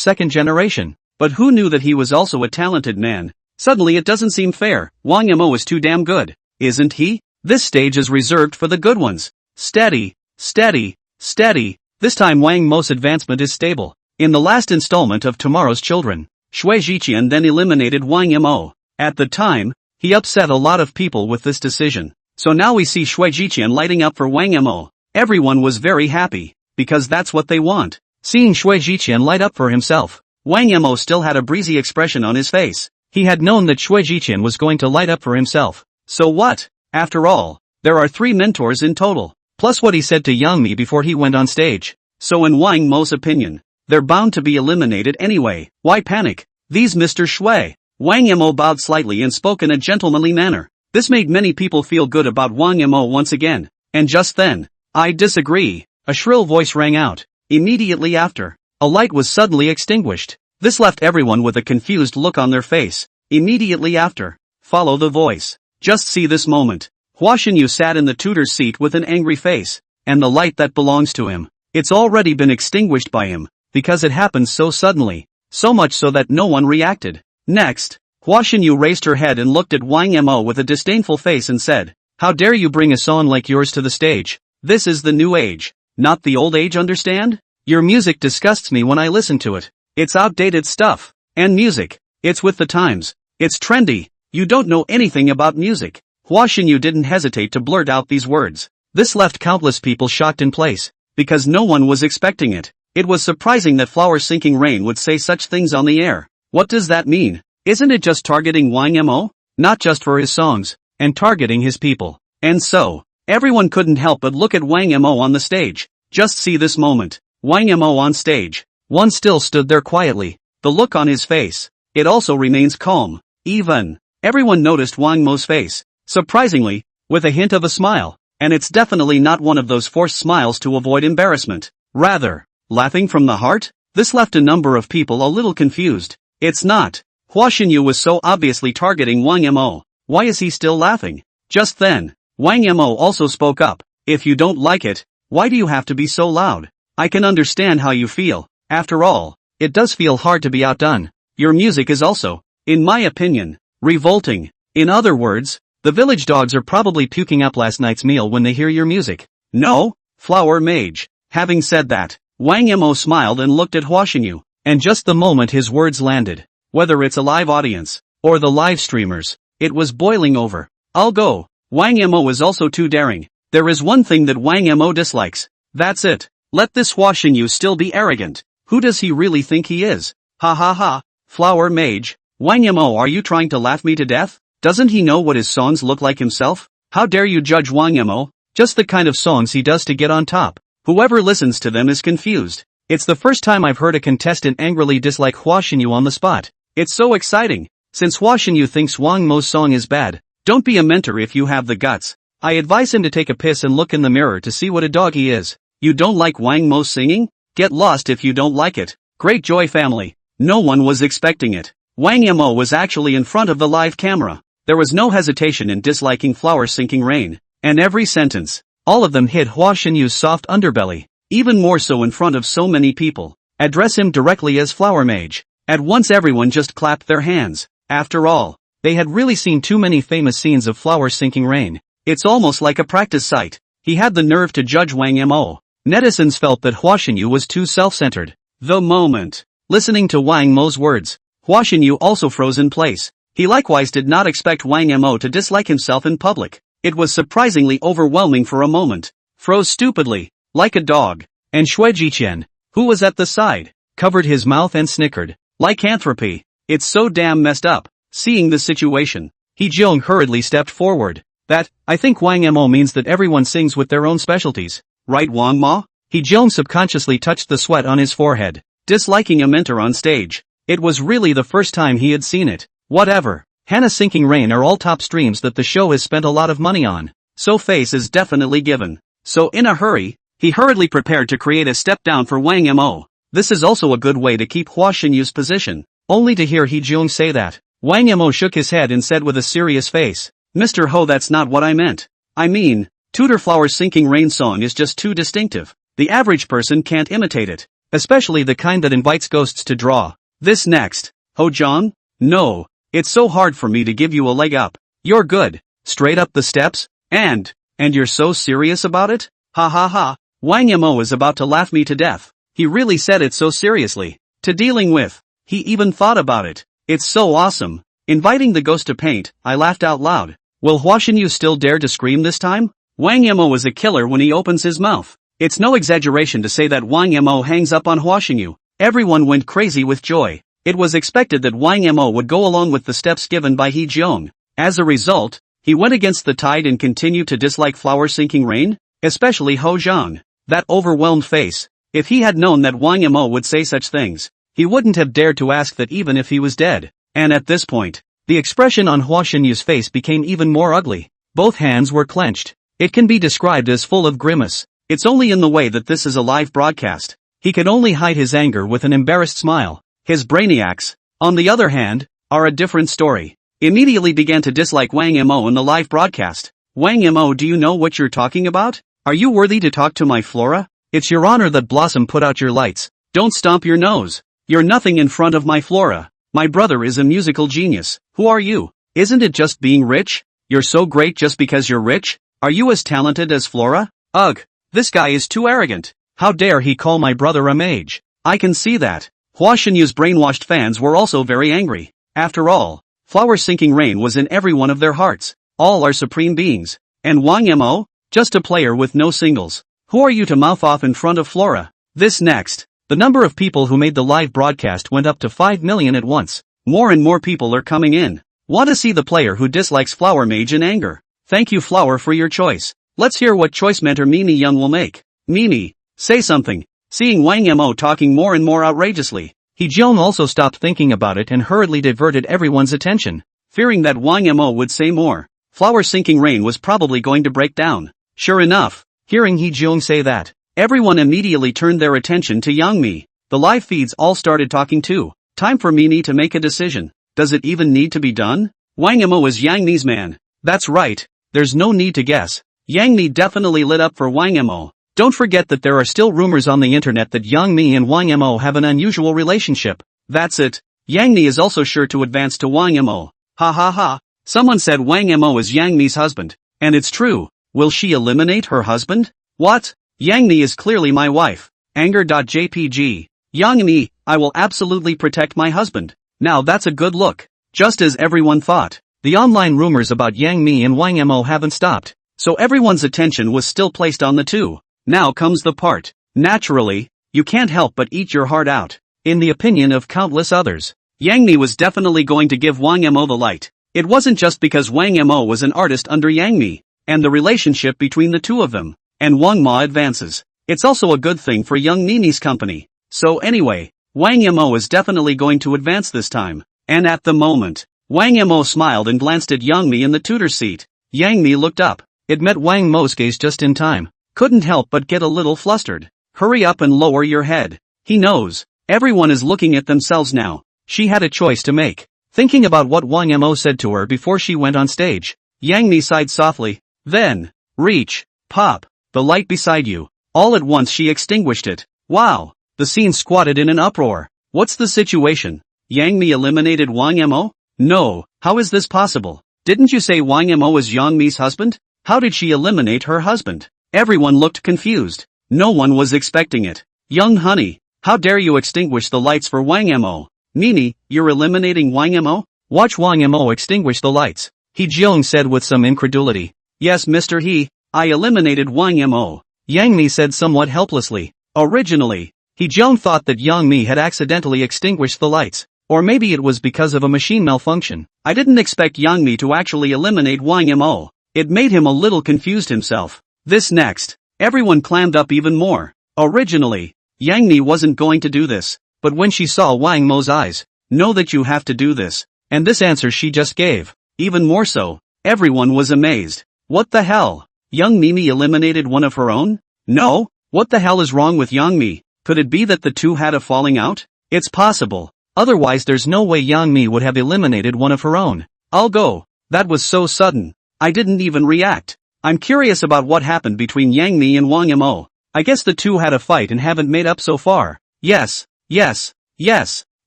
second generation. But who knew that he was also a talented man? Suddenly it doesn't seem fair. Wang Yimou is too damn good. Isn't he? This stage is reserved for the good ones. Steady. Steady. Steady. This time Wang Mo's advancement is stable. In the last installment of Tomorrow's Children, Shui Jiqian then eliminated Wang Yimou. At the time, he upset a lot of people with this decision. So now we see Shui Jiqian lighting up for Wang Yimou. Everyone was very happy, because that's what they want. Seeing Shui Jiqian light up for himself, Wang Yimou still had a breezy expression on his face. He had known that Shui Jiqian was going to light up for himself. So what? After all, there are 3 mentors in total, plus what he said to Yang Mi before he went on stage. So in Wang Mo's opinion, they're bound to be eliminated anyway. Why panic? These Mr. Shui. Wang Yimou bowed slightly and spoke in a gentlemanly manner. This made many people feel good about Wang Yimou once again. And just then, I disagree. A shrill voice rang out. Immediately after, a light was suddenly extinguished. This left everyone with a confused look on their face. Immediately after, follow the voice. Just see this moment. Hua Xinyu sat in the tutor's seat with an angry face. And the light that belongs to him, it's already been extinguished by him. Because it happened so suddenly. So much so that no one reacted. Next, Hua Xinyu raised her head and looked at Wang Yimou with a disdainful face and said, "How dare you bring a song like yours to the stage? This is the new age, not the old age, understand? Your music disgusts me when I listen to it. It's outdated stuff. And music, it's with the times. It's trendy. You don't know anything about music." Hua Xinyu didn't hesitate to blurt out these words. This left countless people shocked in place, because no one was expecting it. It was surprising that Flower Sinking Rain would say such things on the air. What does that mean? Isn't it just targeting Wang Yimou? Not just for his songs, and targeting his people. And so, everyone couldn't help but look at Wang Yimou on the stage. Just see this moment. Wang Yimou on stage. One still stood there quietly. The look on his face. It also remains calm. Even, everyone noticed Wang Mo's face. Surprisingly, with a hint of a smile. And it's definitely not one of those forced smiles to avoid embarrassment. Rather, laughing from the heart? This left a number of people a little confused. It's not. Hua Xinyu was so obviously targeting Wang Mo. Why is he still laughing? Just then, Wang Mo also spoke up. If you don't like it, why do you have to be so loud? I can understand how you feel. After all, it does feel hard to be outdone. Your music is also, in my opinion, revolting. In other words, the village dogs are probably puking up last night's meal when they hear your music. No, Flower Mage. Having said that, Wang Mo smiled and looked at Hua Xinyu, and just the moment his words landed, whether it's a live audience, or the live streamers, it was boiling over. I'll go. Wang Mo is also too daring. There is one thing that Wang Mo dislikes. That's it. Let this Hua Xinyu still be arrogant. Who does he really think he is? Ha ha ha. Flower Mage. Wang Mo, are you trying to laugh me to death? Doesn't he know what his songs look like himself? How dare you judge Wang Mo? Just the kind of songs he does to get on top. Whoever listens to them is confused. It's the first time I've heard a contestant angrily dislike Hua Xinyu on the spot. It's so exciting. Since Hua Xinyu thinks Wang Mo's song is bad, don't be a mentor if you have the guts. I advise him to take a piss and look in the mirror to see what a dog he is. You don't like Wang Mo singing? Get lost if you don't like it. Great Joy family. No one was expecting it. Wang Mo was actually in front of the live camera. There was no hesitation in disliking Flower Sinking Rain. And every sentence, all of them hit Hua Xinyu's soft underbelly, even more so in front of so many people. Address him directly as Flower Mage. At once everyone just clapped their hands. After all, they had really seen too many famous scenes of Flower Sinking Rain. It's almost like a practice site. He had the nerve to judge Wang Mo. Netizens felt that Hua Xinyu was too self-centered. The moment. Listening to Wang Mo's words, Hua Xinyu also froze in place. He likewise did not expect Wang Mo to dislike himself in public. It was surprisingly overwhelming for a moment. Froze stupidly, like a dog. And Xue Jiqian, who was at the side, covered his mouth and snickered. Lycanthropy. It's so damn messed up. Seeing the situation, He Jiong hurriedly stepped forward. That, I think Wang Mo means that everyone sings with their own specialties. Right Wang Ma? He Jiong subconsciously touched the sweat on his forehead, disliking a mentor on stage. It was really the first time he had seen it. Whatever. Hana Sinking Rain are all top streams that the show has spent a lot of money on. So face is definitely given. So in a hurry, he hurriedly prepared to create a step down for Wang Mo. This is also a good way to keep Hua Xinyu's position. Only to hear He Jiong say that. Wang Mo shook his head and said with a serious face, Mr. Ho, that's not what I meant. I mean, Tudor Flower's Sinking Rain song is just too distinctive. The average person can't imitate it. Especially the kind that invites ghosts to draw. This next. Ho Jiong? No. It's so hard for me to give you a leg up. You're good. Straight up the steps? And you're so serious about it? Ha ha ha. Wang Mo is about to laugh me to death. He really said it so seriously. To dealing with. He even thought about it. It's so awesome. Inviting the ghost to paint, I laughed out loud. Will Hua Xinyu still dare to scream this time? Wang Mo is a killer when he opens his mouth. It's no exaggeration to say that Wang Mo hangs up on Hua Xinyu. Everyone went crazy with joy. It was expected that Wang Mo would go along with the steps given by He Jiong. As a result, he went against the tide and continued to dislike Flower Sinking Rain, especially Ho Jiong. That overwhelmed face. If he had known that Wang Mo would say such things, he wouldn't have dared to ask that even if he was dead. And at this point, the expression on Hua Xinyu's face became even more ugly. Both hands were clenched. It can be described as full of grimace. It's only in the way that this is a live broadcast. He could only hide his anger with an embarrassed smile. His brainiacs, on the other hand, are a different story. Immediately began to dislike Wang Mo in the live broadcast. Wang Mo, do you know what you're talking about? Are you worthy to talk to my Flora? It's your honor that Blossom put out your lights. Don't stomp your nose. You're nothing in front of my Flora. My brother is a musical genius. Who are you? Isn't it just being rich? You're so great just because you're rich? Are you as talented as Flora? Ugh, this guy is too arrogant. How dare he call my brother a mage? I can see that. Hua Xinyu's brainwashed fans were also very angry. After all, Flower Sinking Rain was in every one of their hearts. All are supreme beings. And Wang Mo? Just a player with no singles. Who are you to mouth off in front of Flora? This next. The number of people who made the live broadcast went up to 5 million at once. More and more people are coming in. Want to see the player who dislikes Flower Mage in anger. Thank you Flower for your choice. Let's hear what choice mentor Mimi Young will make. Mimi, say something. Seeing Wang Mo talking more and more outrageously, He Jiong also stopped thinking about it and hurriedly diverted everyone's attention. Fearing that Wang Mo would say more, Flower Sinking Rain was probably going to break down. Sure enough, hearing He Jiong say that, everyone immediately turned their attention to Yang Mi. The live feeds all started talking too. Time for Mimi to make a decision. Does it even need to be done? Wang Mo is Yang Mi's man. That's right. There's no need to guess. Yang Mi definitely lit up for Wang Mo. Don't forget that there are still rumors on the internet that Yang Mi and Wang Mo have an unusual relationship. That's it. Yang Mi is also sure to advance to Wang Mo. Ha ha ha. Someone said Wang Mo is Yang Mi's husband. And it's true. Will she eliminate her husband? What? Yang Mi is clearly my wife. Anger.jpg. Yang Mi, I will absolutely protect my husband. Now that's a good look. Just as everyone thought. The online rumors about Yang Mi and Wang Mo haven't stopped. So everyone's attention was still placed on the two. Now comes the part. Naturally, you can't help but eat your heart out. In the opinion of countless others, Yang Mi was definitely going to give Wang Mo the light. It wasn't just because Wang Mo was an artist under Yang Mi, and the relationship between the two of them, and Wang Ma advances. It's also a good thing for young Mimi's company. So anyway, Wang Mo is definitely going to advance this time. And at the moment, Wang Mo smiled and glanced at Yang Mi in the tutor seat. Yang Mi looked up. It met Wang Mo's gaze just in time. Couldn't help but get a little flustered. Hurry up and lower your head. He knows. Everyone is looking at themselves now. She had a choice to make. Thinking about what Wang Mo said to her before she went on stage, Yang Mi sighed softly. Then, reach, pop, the light beside you. All at once she extinguished it. Wow. The scene squatted in an uproar. What's the situation? Yang Mi eliminated Wang Mo? No, how is this possible? Didn't you say Wang Mo was Yang Mi's husband? How did she eliminate her husband? Everyone looked confused. No one was expecting it. Young honey, how dare you extinguish the lights for Wang Mo? Mimi, you're eliminating Wang Mo? Watch Wang Mo extinguish the lights. He Jeong said with some incredulity. Yes Mr. He, I eliminated Wang Mo. Yang Mi said somewhat helplessly. Originally, He Jeong thought that Yang Mi had accidentally extinguished the lights. Or maybe it was because of a machine malfunction. I didn't expect Yang Mi to actually eliminate Wang Mo. It made him a little confused himself. This next, everyone clammed up even more. Originally, Yang Mi wasn't going to do this, but when she saw Wang Mo's eyes, know that you have to do this, and this answer she just gave, even more so, everyone was amazed. What the hell? Young Mimi eliminated one of her own? No? What the hell is wrong with Yang Mi? Could it be that the two had a falling out? It's possible. Otherwise there's no way Yang Mi would have eliminated one of her own. I'll go. That was so sudden. I didn't even react. I'm curious about what happened between Yang Mi and Wang Mo. I guess the two had a fight and haven't made up so far. Yes.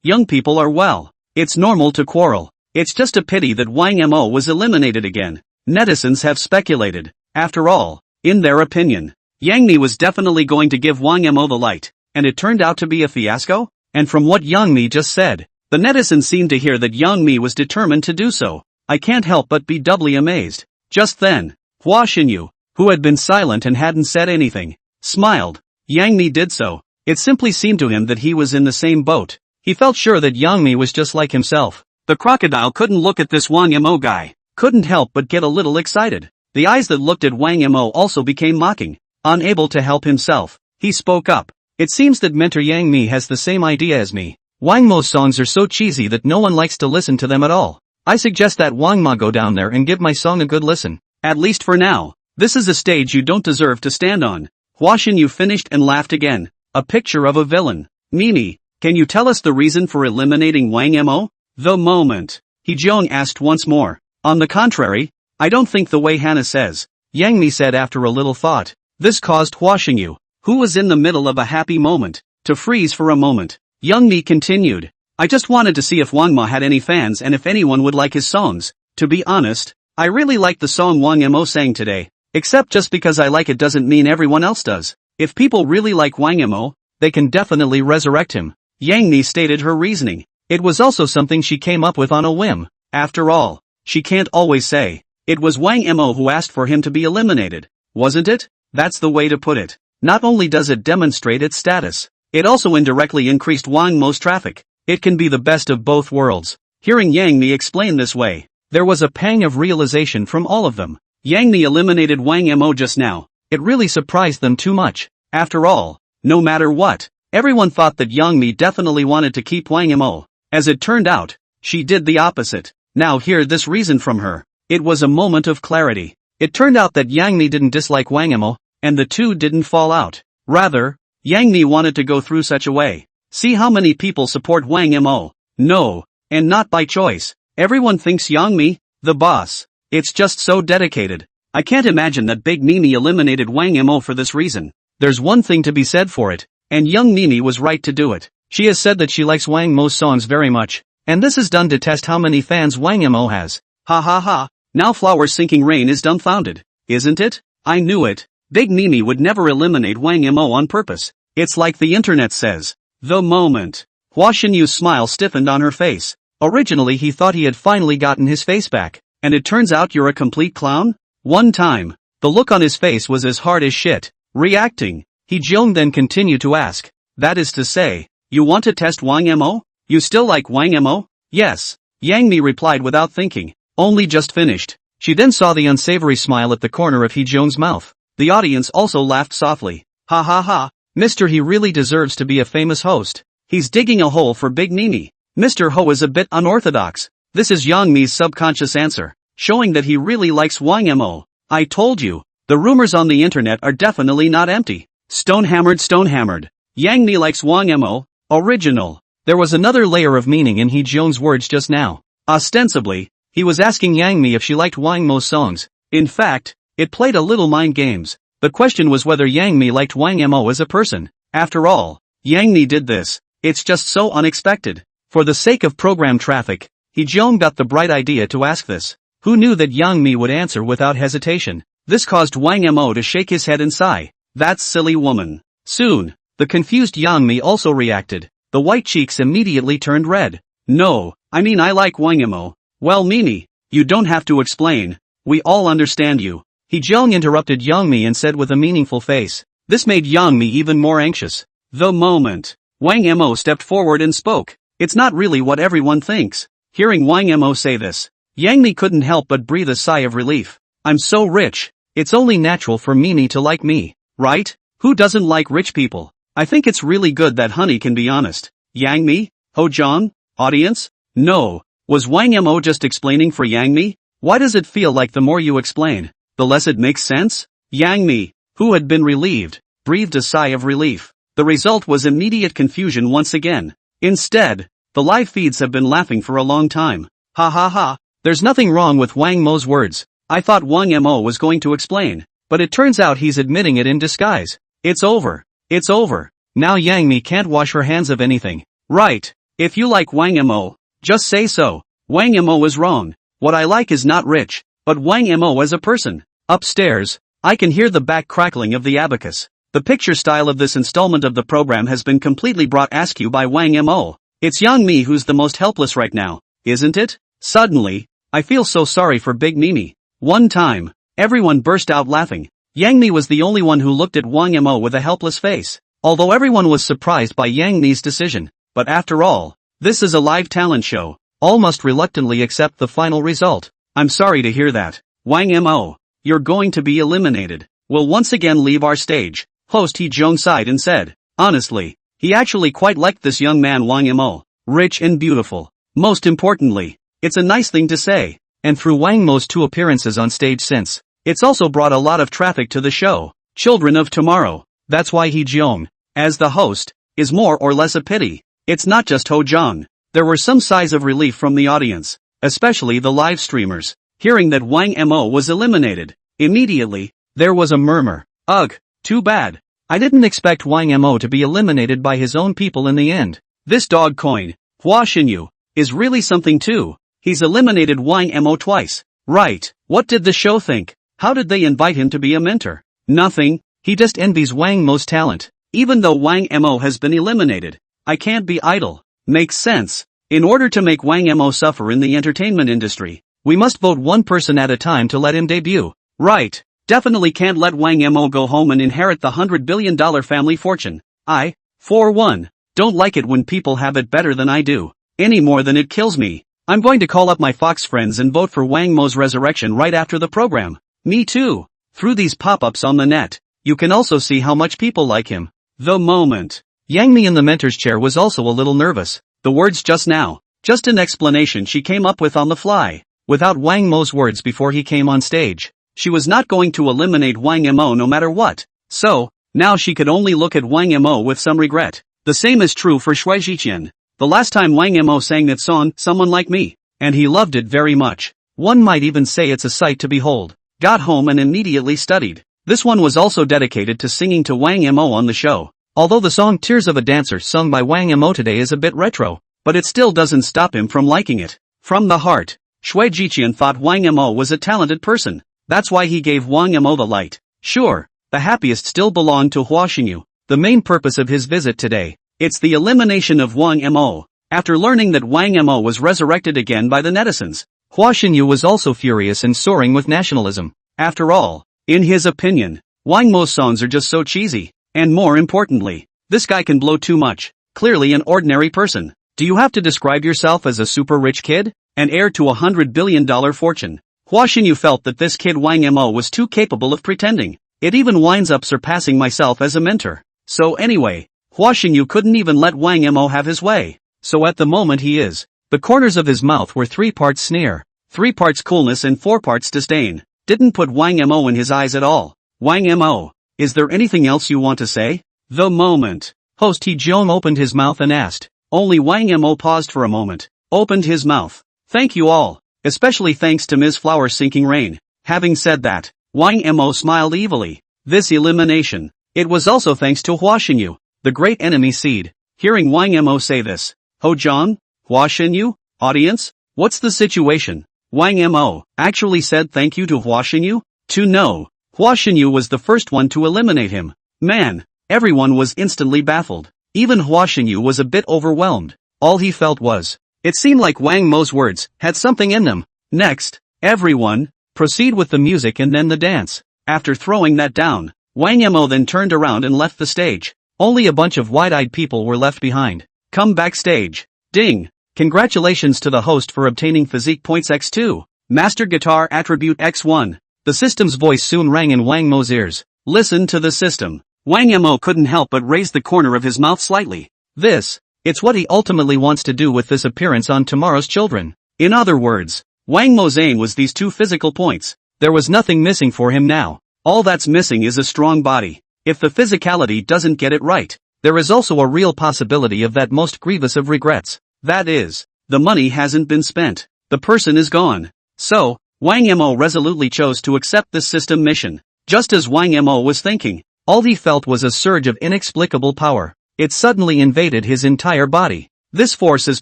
Young people are well. It's normal to quarrel. It's just a pity that Wang Mo was eliminated again. Netizens have speculated. After all, in their opinion, Yang Mi was definitely going to give Wang Mo the light, and it turned out to be a fiasco? And from what Yang Mi just said, the netizens seemed to hear that Yang Mi was determined to do so. I can't help but be doubly amazed. Just then, Hua Xinyu, who had been silent and hadn't said anything, smiled. Yang Mi did so. It simply seemed to him that he was in the same boat. He felt sure that Yang Mi was just like himself. The crocodile couldn't look at this Wang Mo guy. Couldn't help but get a little excited. The eyes that looked at Wang Mo also became mocking. Unable to help himself, he spoke up. It seems that mentor Yang Mi has the same idea as me. Wang Mo's songs are so cheesy that no one likes to listen to them at all. I suggest that Wang Ma go down there and give my song a good listen. At least for now. This is a stage you don't deserve to stand on. Hua Xinyu finished and laughed again. A picture of a villain. Mimi, can you tell us the reason for eliminating Wang Mo? The moment. He Jeong asked once more. On the contrary, I don't think the way Hannah says. Yang Mi said after a little thought. This caused Hua Xinyu, who was in the middle of a happy moment, to freeze for a moment. Young Mi continued. I just wanted to see if Wang Ma had any fans and if anyone would like his songs. To be honest, I really liked the song Wang Mo sang today. Except just because I like it doesn't mean everyone else does. If people really like Wang Mo, they can definitely resurrect him. Yang Mi stated her reasoning. It was also something she came up with on a whim. After all, she can't always say. It was Wang Mo who asked for him to be eliminated. Wasn't it? That's the way to put it. Not only does it demonstrate its status, it also indirectly increased Wang Mo's traffic. It can be the best of both worlds. Hearing Yang Mi explain this way, there was a pang of realization from all of them. Yang Mi eliminated Wang Mo just now. It really surprised them too much. After all, no matter what, everyone thought that Yang Mi definitely wanted to keep Wang Mo. As it turned out, she did the opposite. Now hear this reason from her. It was a moment of clarity. It turned out that Yang Mi didn't dislike Wang Mo, and the two didn't fall out. Rather, Yang Mi wanted to go through such a way. See how many people support Wang Mo. No. And not by choice. Everyone thinks Yang Mi, the boss. It's just so dedicated. I can't imagine that Big Mimi eliminated Wang Mo for this reason. There's one thing to be said for it. And young Mimi was right to do it. She has said that she likes Wang Mo's songs very much. And this is done to test how many fans Wang Mo has. Ha ha ha. Now Flower Sinking Rain is dumbfounded. Isn't it? I knew it. Big Mimi would never eliminate Wang Mo on purpose. It's like the internet says. The moment. Hua Xinyu's smile stiffened on her face. Originally he thought he had finally gotten his face back. And it turns out you're a complete clown? One time. The look on his face was as hard as shit. Reacting. He Jeong then continued to ask. That is to say, you want to test Wang Mo? You still like Wang Mo? Yes. Yang Mi replied without thinking. Only just finished. She then saw the unsavory smile at the corner of Hee Jeong's mouth. The audience also laughed softly. Ha ha ha. Mr. He really deserves to be a famous host. He's digging a hole for Big Mimi. Mr. Ho is a bit unorthodox. This is Yang Mi's subconscious answer, showing that he really likes Wang Mo. I told you. The rumors on the internet are definitely not empty. Stonehammered. Yang Mi likes Wang Mo. Original. There was another layer of meaning in Hee Jeong's words just now. Ostensibly, he was asking Yang Mi if she liked Wang Mo's songs. In fact, it played a little mind games. The question was whether Yang Mi liked Wang Mo as a person. After all, Yang Mi did this. It's just so unexpected. For the sake of program traffic, Hee Jeong got the bright idea to ask this. Who knew that Yang Mi would answer without hesitation? This caused Wang Mo to shake his head and sigh. That silly woman. Soon, the confused Yang Mi also reacted. The white cheeks immediately turned red. No, I mean I like Wang Mo. Well Mimi, you don't have to explain. We all understand you. Hee Jeong interrupted Yang Mi and said with a meaningful face. This made Yang Mi even more anxious. The moment. Wang Mo stepped forward and spoke. It's not really what everyone thinks. Hearing Wang Mo say this, Yang Mi couldn't help but breathe a sigh of relief. I'm so rich. It's only natural for Mimi to like me, right? Who doesn't like rich people? I think it's really good that Honey can be honest. Yang Mi? Ho Jong? Audience? No. Was Wang Mo just explaining for Yang Mi? Why does it feel like the more you explain, the less it makes sense? Yang Mi, who had been relieved, breathed a sigh of relief. The result was immediate confusion once again. Instead, the live feeds have been laughing for a long time. Ha ha ha. There's nothing wrong with Wang Mo's words. I thought Wang Mo was going to explain, but it turns out he's admitting it in disguise. It's over. It's over. Now Yang Mi can't wash her hands of anything. Right. If you like Wang Mo, just say so. Wang Mo is wrong. What I like is not rich, but Wang Mo as a person. Upstairs, I can hear the back crackling of the abacus. The picture style of this installment of the program has been completely brought askew by Wang Mo. It's Yang Mi who's the most helpless right now, isn't it? Suddenly, I feel so sorry for Big Mimi. One time, everyone burst out laughing. Yang Mi was the only one who looked at Wang Mo with a helpless face. Although everyone was surprised by Yang Mi's decision. But after all, this is a live talent show. All must reluctantly accept the final result. I'm sorry to hear that. Wang Mo, you're going to be eliminated. We'll once again leave our stage. Host Hee Jeong sighed and said, honestly, he actually quite liked this young man Wang Mo. Rich and beautiful. Most importantly, it's a nice thing to say. And through Wang Mo's 2 appearances on stage since, it's also brought a lot of traffic to the show. Children of tomorrow. That's why Hee Jeong, as the host, is more or less a pity. It's not just Ho Jong. There were some sighs of relief from the audience, especially the live streamers, hearing that Wang Mo was eliminated. Immediately, there was a murmur. Ugh, too bad. I didn't expect Wang Mo to be eliminated by his own people in the end. This dog coin, Hua Xinyu, is really something too. He's eliminated Wang Mo twice. Right, what did the show think? How did they invite him to be a mentor? Nothing, he just envies Wang Mo's talent. Even though Wang Mo has been eliminated, I can't be idle. Makes sense. In order to make Wang Mo suffer in the entertainment industry, we must vote one person at a time to let him debut. Right. Definitely can't let Wang Mo go home and inherit the $100 billion family fortune. I, for one, don't like it when people have it better than I do. Any more than it kills me. I'm going to call up my Fox friends and vote for Wang Mo's resurrection right after the program. Me too. Through these pop-ups on the net, you can also see how much people like him. The moment. Yang Mi in the mentor's chair was also a little nervous. The words just now, just an explanation she came up with on the fly, without Wang Mo's words before he came on stage. She was not going to eliminate Wang Mo no matter what. So, now she could only look at Wang Mo with some regret. The same is true for Shui Jiqian. The last time Wang Mo sang that song, Someone Like Me, and he loved it very much. One might even say it's a sight to behold. Got home and immediately studied. This one was also dedicated to singing to Wang Mo on the show. Although the song Tears of a Dancer sung by Wang Mo today is a bit retro, but it still doesn't stop him from liking it. From the heart, Shui Jiqian thought Wang Mo was a talented person. That's why he gave Wang Mo the light. Sure, the happiest still belonged to Hua Xinyu, the main purpose of his visit today. It's the elimination of Wang Mo. After learning that Wang Mo was resurrected again by the netizens, Hua Xinyu was also furious and soaring with nationalism. After all, in his opinion, Wang Mo's songs are just so cheesy. And more importantly, this guy can blow too much. Clearly an ordinary person. Do you have to describe yourself as a super rich kid? An heir to $100 billion fortune? Hua Xinyu felt that this kid Wang Mo was too capable of pretending. It even winds up surpassing myself as a mentor. So anyway, Hua Xinyu couldn't even let Wang Mo have his way. So at the moment he is. The corners of his mouth were 3 parts sneer, 3 parts coolness and 4 parts disdain. Didn't put Wang Mo in his eyes at all. Wang Mo, is there anything else you want to say? The moment host He Jiong opened his mouth and asked. Only Wang Mo paused for a moment, opened his mouth. Thank you all, especially thanks to Ms. Flower Sinking Rain. Having said that, Wang Mo smiled evilly. This elimination, it was also thanks to Hua Xinyu, the great enemy seed. Hearing Wang Mo say this, Ho Zhang, Hua Xinyu, audience, what's the situation? Wang Mo actually said thank you to Hua Xinyu? To know, Hua Xinyu was the first one to eliminate him. Man, everyone was instantly baffled. Even Hua Xinyu was a bit overwhelmed. All he felt was, it seemed like Wang Mo's words had something in them. Next, everyone, proceed with the music and then the dance. After throwing that down, Wang Mo then turned around and left the stage. Only a bunch of wide-eyed people were left behind. Come backstage. Ding. Congratulations to the host for obtaining Physique Points X2. Master Guitar Attribute X1. The system's voice soon rang in Wang Mo's ears. Listen to the system. Wang Mo couldn't help but raise the corner of his mouth slightly. It's what he ultimately wants to do with this appearance on Tomorrow's Children. In other words, Wang Mo's aim was these 2 physical points. There was nothing missing for him now. All that's missing is a strong body. If the physicality doesn't get it right, there is also a real possibility of that most grievous of regrets. That is, the money hasn't been spent. The person is gone. So, Wang Mo resolutely chose to accept this system mission. Just as Wang Mo was thinking, all he felt was a surge of inexplicable power. It suddenly invaded his entire body. This force is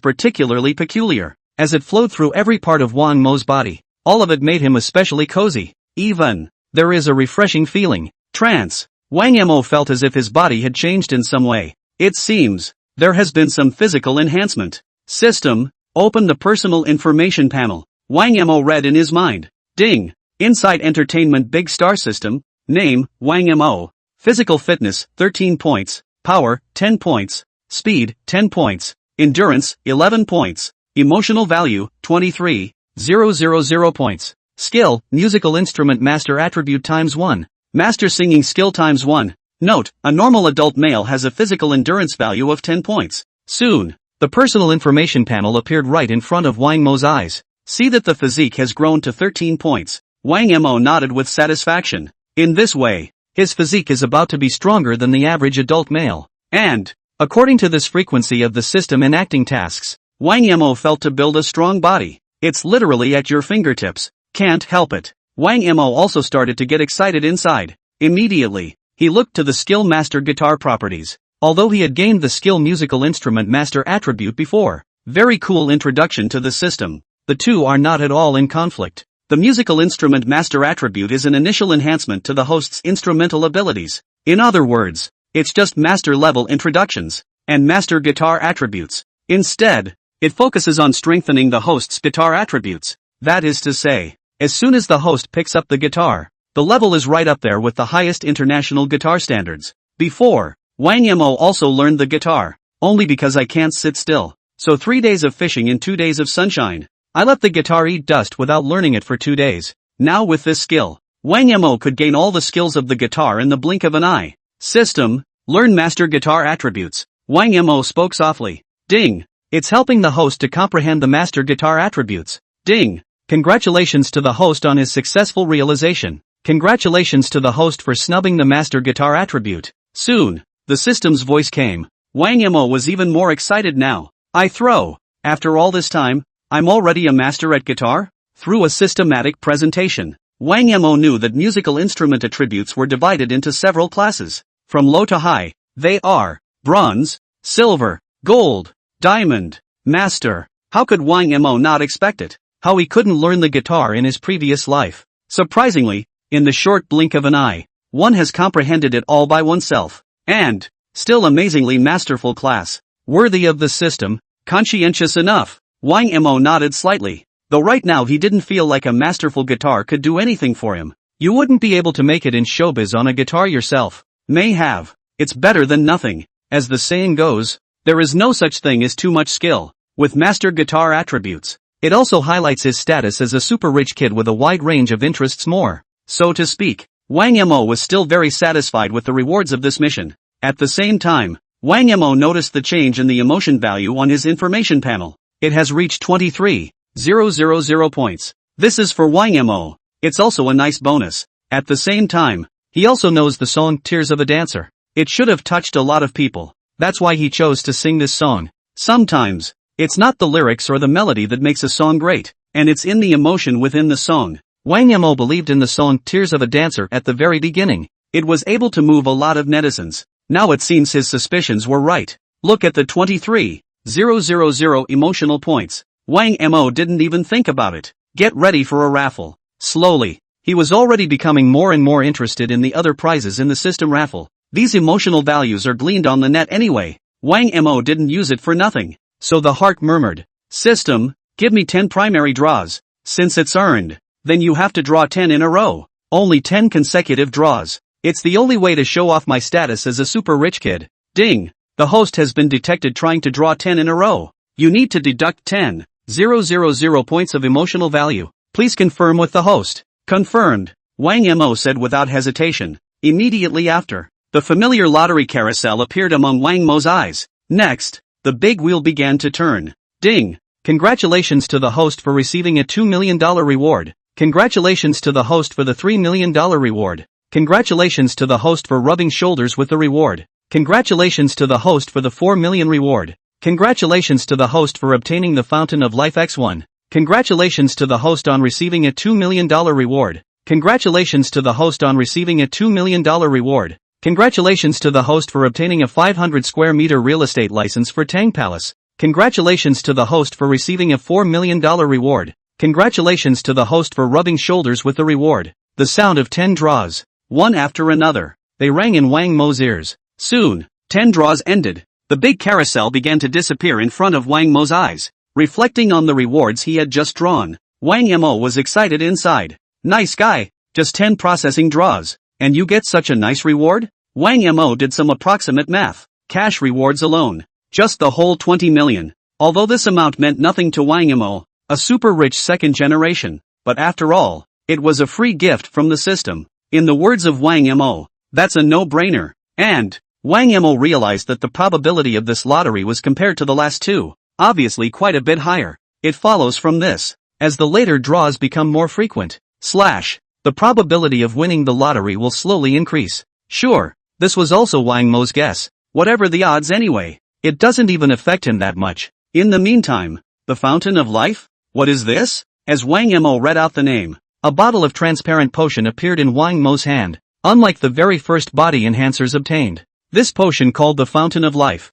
particularly peculiar, as it flowed through every part of Wang Mo's body. All of it made him especially cozy. Even, there is a refreshing feeling. Trance. Wang Mo felt as if his body had changed in some way. It seems, there has been some physical enhancement. System, open the personal information panel. Wang Mo read in his mind. Ding. Inside Entertainment Big Star System. Name, Wang Mo. Physical fitness, 13 points. Power, 10 points. Speed, 10 points. Endurance, 11 points. Emotional value, 23,000 points. Skill, musical instrument master attribute times 1. Master singing skill times 1. Note, a normal adult male has a physical endurance value of 10 points. Soon, the personal information panel appeared right in front of Wang Mo's eyes. See that the physique has grown to 13 points. Wang Mo nodded with satisfaction. In this way, his physique is about to be stronger than the average adult male. And, according to this frequency of the system enacting tasks, Wang Mo felt to build a strong body. It's literally at your fingertips. Can't help it. Wang Mo also started to get excited inside. Immediately, he looked to the skill master guitar properties. Although he had gained the skill musical instrument master attribute before. Very cool introduction to the system. The two are not at all in conflict. The musical instrument master attribute is an initial enhancement to the host's instrumental abilities. In other words, it's just master level introductions and master guitar attributes. Instead, it focuses on strengthening the host's guitar attributes. That is to say, as soon as the host picks up the guitar, the level is right up there with the highest international guitar standards. Before, Wang Mo also learned the guitar, only because I can't sit still. So 3 days of fishing and 2 days of sunshine. I let the guitar eat dust without learning it for 2 days. Now with this skill, Wang Mo could gain all the skills of the guitar in the blink of an eye. System, learn master guitar attributes. Wang Mo spoke softly. Ding. It's helping the host to comprehend the master guitar attributes. Ding. Congratulations to the host on his successful realization. Congratulations to the host for snubbing the master guitar attribute. Soon, the system's voice came. Wang Mo was even more excited now. I throw. After all this time, I'm already a master at guitar? Through a systematic presentation, Wang Mo knew that musical instrument attributes were divided into several classes. From low to high, they are bronze, silver, gold, diamond, master. How could Wang Mo not expect it? How he couldn't learn the guitar in his previous life. Surprisingly, in the short blink of an eye, one has comprehended it all by oneself. And, still amazingly masterful class. Worthy of the system, conscientious enough. Wang Mo nodded slightly. Though right now he didn't feel like a masterful guitar could do anything for him. You wouldn't be able to make it in showbiz on a guitar yourself. May have. It's better than nothing. As the saying goes, there is no such thing as too much skill. With master guitar attributes, it also highlights his status as a super rich kid with a wide range of interests more. So to speak, Wang Mo was still very satisfied with the rewards of this mission. At the same time, Wang Mo noticed the change in the emotion value on his information panel. It has reached 23,000 points. This is for Wang Mo. It's also a nice bonus. At the same time, he also knows the song Tears of a Dancer. It should have touched a lot of people. That's why he chose to sing this song. Sometimes, it's not the lyrics or the melody that makes a song great, and it's in the emotion within the song. Wang Mo believed in the song Tears of a Dancer at the very beginning. It was able to move a lot of netizens. Now it seems his suspicions were right. Look at the 23,000 emotional points. Wang Mo didn't even think about it. Get ready for a raffle. Slowly, he was already becoming more and more interested in the other prizes in the system raffle. These emotional values are gleaned on the net anyway. Wang Mo didn't use it for nothing. So the heart murmured, "System, give me 10 primary draws. Since it's earned, then you have to draw 10 in a row. Only 10 consecutive draws. It's the only way to show off my status as a super rich kid." Ding! The host has been detected trying to draw 10 in a row. You need to deduct 10,000 points of emotional value. Please confirm with the host. Confirmed, Wang Mo said without hesitation. Immediately after, the familiar lottery carousel appeared among Wang Mo's eyes. Next, the big wheel began to turn. Ding! Congratulations to the host for receiving a $2 million reward. Congratulations to the host for the $3 million reward. Congratulations to the host for rubbing shoulders with the reward. Congratulations to the host for the 4 million reward. Congratulations to the host for obtaining the Fountain of Life X1. Congratulations to the host on receiving a $2 million reward. Congratulations to the host on receiving a $2 million reward. Congratulations to the host for obtaining a 500 square meter real estate license for Tang Palace. Congratulations to the host for receiving a $4 million reward. Congratulations to the host for rubbing shoulders with the reward. The sound of 10 draws, one after another, they rang in Wang Mo's ears. Soon, 10 draws ended. The big carousel began to disappear in front of Wang Mo's eyes. Reflecting on the rewards he had just drawn, Wang Mo was excited inside. Nice guy, just 10 processing draws, and you get such a nice reward? Wang Mo did some approximate math. Cash rewards alone, just the whole 20 million. Although this amount meant nothing to Wang Mo, a super rich second generation, but after all, it was a free gift from the system. In the words of Wang Mo, that's a no-brainer. And, Wang Mo realized that the probability of this lottery was compared to the last two, obviously quite a bit higher. It follows from this, as the later draws become more frequent, the probability of winning the lottery will slowly increase. Sure, this was also Wang Mo's guess. Whatever the odds anyway, it doesn't even affect him that much. In the meantime, the Fountain of Life? What is this? As Wang Mo read out the name, a bottle of transparent potion appeared in Wang Mo's hand. Unlike the very first body enhancers obtained, this potion called the Fountain of Life,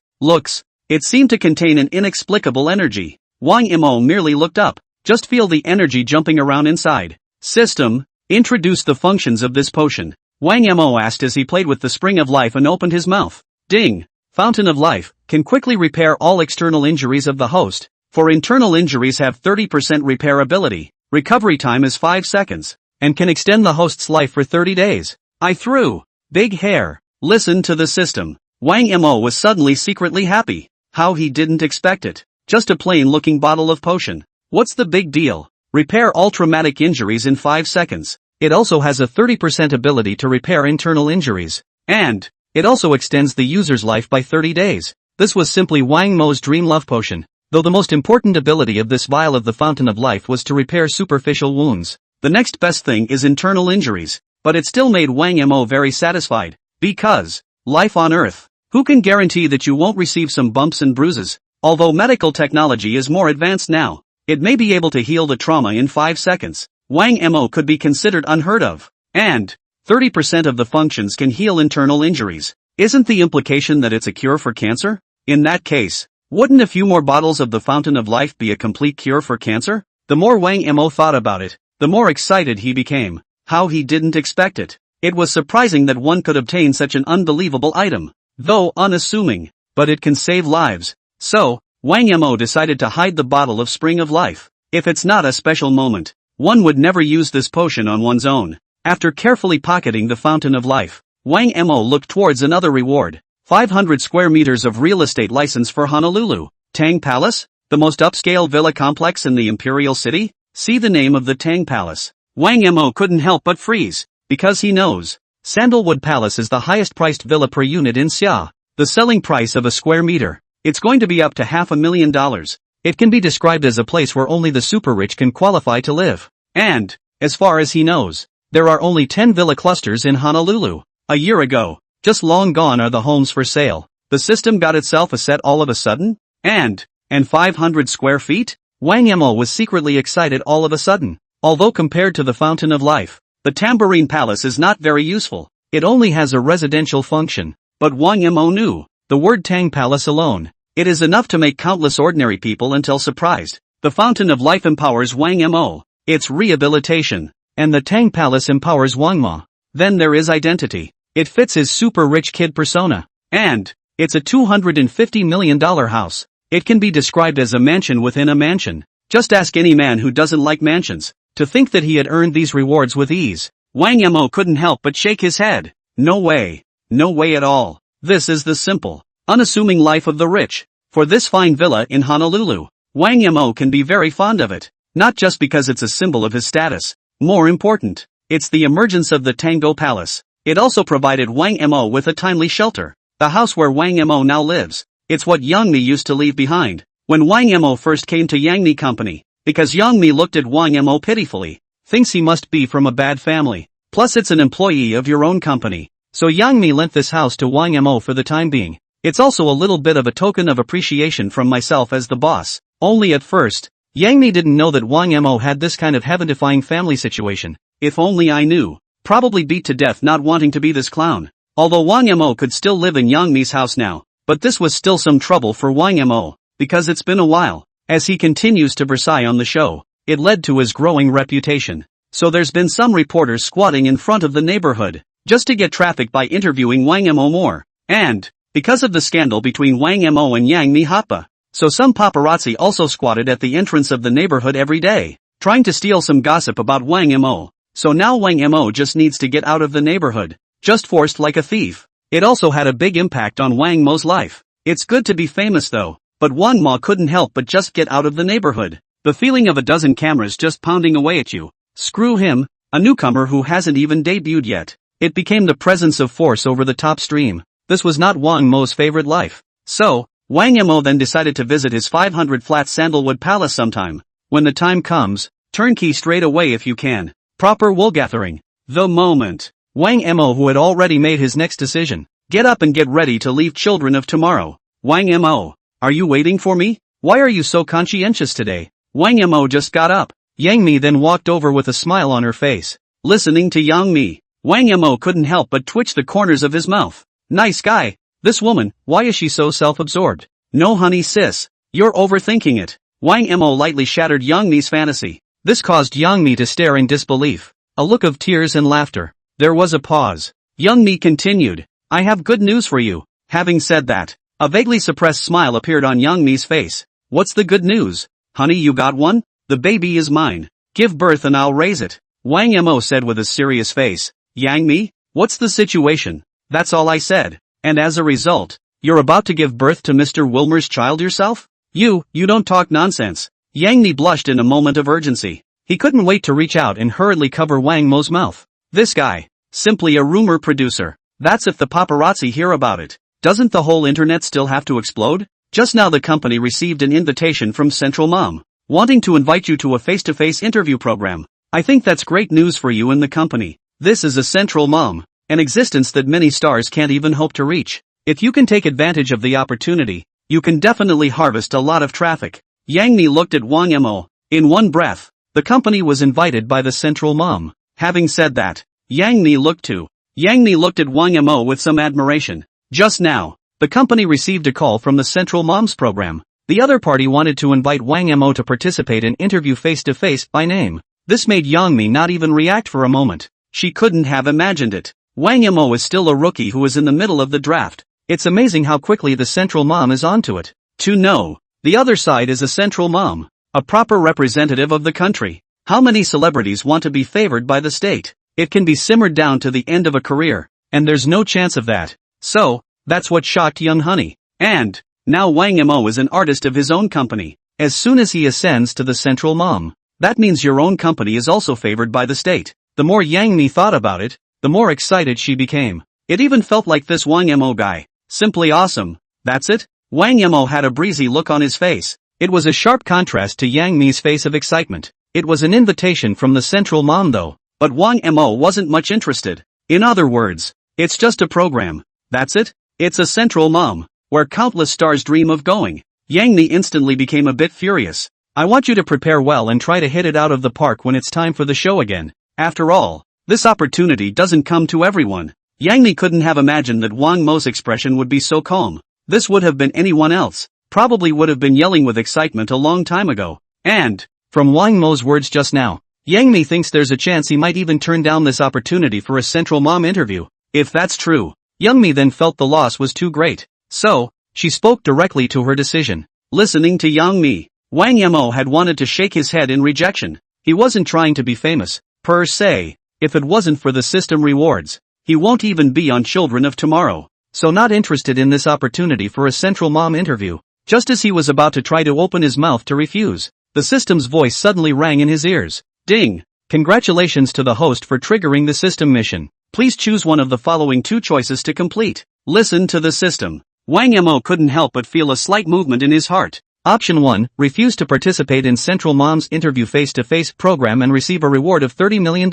it seemed to contain an inexplicable energy. Wang Mo merely looked up. Just feel the energy jumping around inside. System, introduce the functions of this potion. Wang Mo asked as he played with the Spring of Life and opened his mouth. Ding! Fountain of Life can quickly repair all external injuries of the host. For internal injuries have 30% repairability. Recovery time is 5 seconds, and can extend the host's life for 30 days. I threw. Big hair. Listen to the system. Wang Mo was suddenly secretly happy. How he didn't expect it. Just a plain-looking bottle of potion. What's the big deal? Repair all traumatic injuries in 5 seconds. It also has a 30% ability to repair internal injuries. And, it also extends the user's life by 30 days. This was simply Wang Mo's dream love potion. Though the most important ability of this vial of the Fountain of Life was to repair superficial wounds. The next best thing is internal injuries. But it still made Wang Mo very satisfied. Because, life on Earth, Who can guarantee that you won't receive some bumps and bruises? Although medical technology is more advanced now, it may be able to heal the trauma in 5 seconds. Wang Mo could be considered unheard of. And 30% of the functions can heal internal injuries. Isn't the implication that it's a cure for cancer? In that case, wouldn't a few more bottles of the Fountain of Life be a complete cure for cancer? The more Wang Mo thought about it, the more excited he became. How he didn't expect it. It was surprising that one could obtain such an unbelievable item, though unassuming, but it can save lives. So, Wang Mo decided to hide the bottle of Spring of Life. If it's not a special moment, one would never use this potion on one's own. After carefully pocketing the Fountain of Life, Wang Mo looked towards another reward. 500 square meters of real estate license for Honolulu. Tang Palace? The most upscale villa complex in the Imperial City? See the name of the Tang Palace. Wang Mo couldn't help but freeze, because he knows. Sandalwood Palace is the highest priced villa per unit in Xia. The selling price of a square meter. It's going to be up to $500,000. It can be described as a place where only the super rich can qualify to live. And, as far as he knows, there are only 10 villa clusters in Honolulu. A year ago, just long gone are the homes for sale. The system got itself a set all of a sudden? And 500 square feet? Wang Mo was secretly excited all of a sudden. Although compared to the Fountain of Life, the Tambourine Palace is not very useful. It only has a residential function. But Wang Mo knew, the word Tang Palace alone, it is enough to make countless ordinary people until surprised. The Fountain of Life empowers Wang Mo. It's rehabilitation. And the Tang Palace empowers Wang Ma. Then there is identity. It fits his super rich kid persona. And it's a $250 million house. It can be described as a mansion within a mansion. Just ask any man who doesn't like mansions. To think that he had earned these rewards with ease. Wang Mo couldn't help but shake his head. No way. No way at all. This is the simple, unassuming life of the rich. For this fine villa in Honolulu, Wang Mo can be very fond of it. Not just because it's a symbol of his status. More important, it's the emergence of the Tango Palace. It also provided Wang Mo with a timely shelter. The house where Wang Mo now lives. It's what Yang Mi used to leave behind. When Wang Mo first came to Yang Mi Company. Because Yang Mi looked at Wang Mo pitifully. Thinks he must be from a bad family. Plus it's an employee of your own company. So Yang Mi lent this house to Wang Mo for the time being. It's also a little bit of a token of appreciation from myself as the boss. Only at first, Yang Mi didn't know that Wang Mo had this kind of heaven-defying family situation. If only I knew. Probably beat to death not wanting to be this clown. Although Wang Mo could still live in Yang Mi's house now. But this was still some trouble for Wang Mo. Because it's been a while. As he continues to Versailles on the show, it led to his growing reputation. So there's been some reporters squatting in front of the neighborhood, just to get traffic by interviewing Wang Mo more. And, because of the scandal between Wang Mo and Yang Mi Hapa, so some paparazzi also squatted at the entrance of the neighborhood every day, trying to steal some gossip about Wang Mo. So now Wang Mo just needs to get out of the neighborhood, just forced like a thief. It also had a big impact on Wang Mo's life. It's good to be famous though, but Wang Mo couldn't help but just get out of the neighborhood. The feeling of a dozen cameras just pounding away at you. Screw him, a newcomer who hasn't even debuted yet. It became the presence of force over the top stream. This was not Wang Mo's favorite life. So, Wang Mo then decided to visit his 500-flat Sandalwood Palace sometime. When the time comes, turnkey straight away if you can. Proper wool gathering. The moment. Wang Mo who had already made his next decision. Get up and get ready to leave children of tomorrow. Wang Mo, are you waiting for me? Why are you so conscientious today? Wang Mo just got up. Yang Mi then walked over with a smile on her face. Listening to Yang Mi, Wang Mo couldn't help but twitch the corners of his mouth. Nice guy. This woman, why is she so self-absorbed? No honey sis, you're overthinking it. Wang Mo lightly shattered Yang Mi's fantasy. This caused Yang Mi to stare in disbelief. A look of tears and laughter. There was a pause. Yang Mi continued. I have good news for you. Having said that, a vaguely suppressed smile appeared on Yang Mi's face. What's the good news? Honey, you got one? The baby is mine. Give birth and I'll raise it. Wang Mo said with a serious face. Yang Mi, what's the situation? That's all I said. And as a result, you're about to give birth to Mr. Wilmer's child yourself? You don't talk nonsense. Yang Mi blushed in a moment of urgency. He couldn't wait to reach out and hurriedly cover Wang Mo's mouth. This guy, simply a rumor producer. That's if the paparazzi hear about it. Doesn't the whole internet still have to explode? Just now the company received an invitation from Central Mom, wanting to invite you to a face-to-face interview program. I think that's great news for you and the company. This is a Central Mom, an existence that many stars can't even hope to reach. If you can take advantage of the opportunity, you can definitely harvest a lot of traffic. Yang Mi looked at Wang Mo. In one breath, the company was invited by the central mom. Having said that, Yang Mi looked at Wang Mo with some admiration. Just now, the company received a call from the central mom's program. The other party wanted to invite Wang Mo to participate in interview face-to-face by name. This made Yang Mi not even react for a moment. She couldn't have imagined it. Wang Mo is still a rookie who is in the middle of the draft. It's amazing how quickly the central mom is onto it. To know, the other side is a central mom, a proper representative of the country. How many celebrities want to be favored by the state? It can be simmered down to the end of a career, and there's no chance of that. So, that's what shocked young Honey. And, now Wang Mo is an artist of his own company. As soon as he ascends to the central mom, that means your own company is also favored by the state. The more Yang Mi thought about it, the more excited she became. It even felt like this Wang Mo guy. Simply awesome. That's it? Wang Mo had a breezy look on his face. It was a sharp contrast to Yang Mi's face of excitement. It was an invitation from the central mom though, but Wang Mo wasn't much interested. In other words, it's just a program. That's it? It's a central mom, where countless stars dream of going. Yang Mi instantly became a bit furious. I want you to prepare well and try to hit it out of the park when it's time for the show again. After all, this opportunity doesn't come to everyone. Yang Mi couldn't have imagined that Wang Mo's expression would be so calm. This would have been anyone else. Probably would have been yelling with excitement a long time ago. And, from Wang Mo's words just now, Yang Mi thinks there's a chance he might even turn down this opportunity for a central mom interview. If that's true, Yang Mi then felt the loss was too great. So, she spoke directly to her decision. Listening to Yang Mi, Wang Mo had wanted to shake his head in rejection. He wasn't trying to be famous, per se. If it wasn't for the system rewards, he won't even be on Children of Tomorrow. So not interested in this opportunity for a central mom interview. Just as he was about to try to open his mouth to refuse, the system's voice suddenly rang in his ears. Ding! Congratulations to the host for triggering the system mission. Please choose one of the following two choices to complete. Listen to the system. Wang Mo couldn't help but feel a slight movement in his heart. Option 1, refuse to participate in Central Mom's interview face-to-face program and receive a reward of $30 million.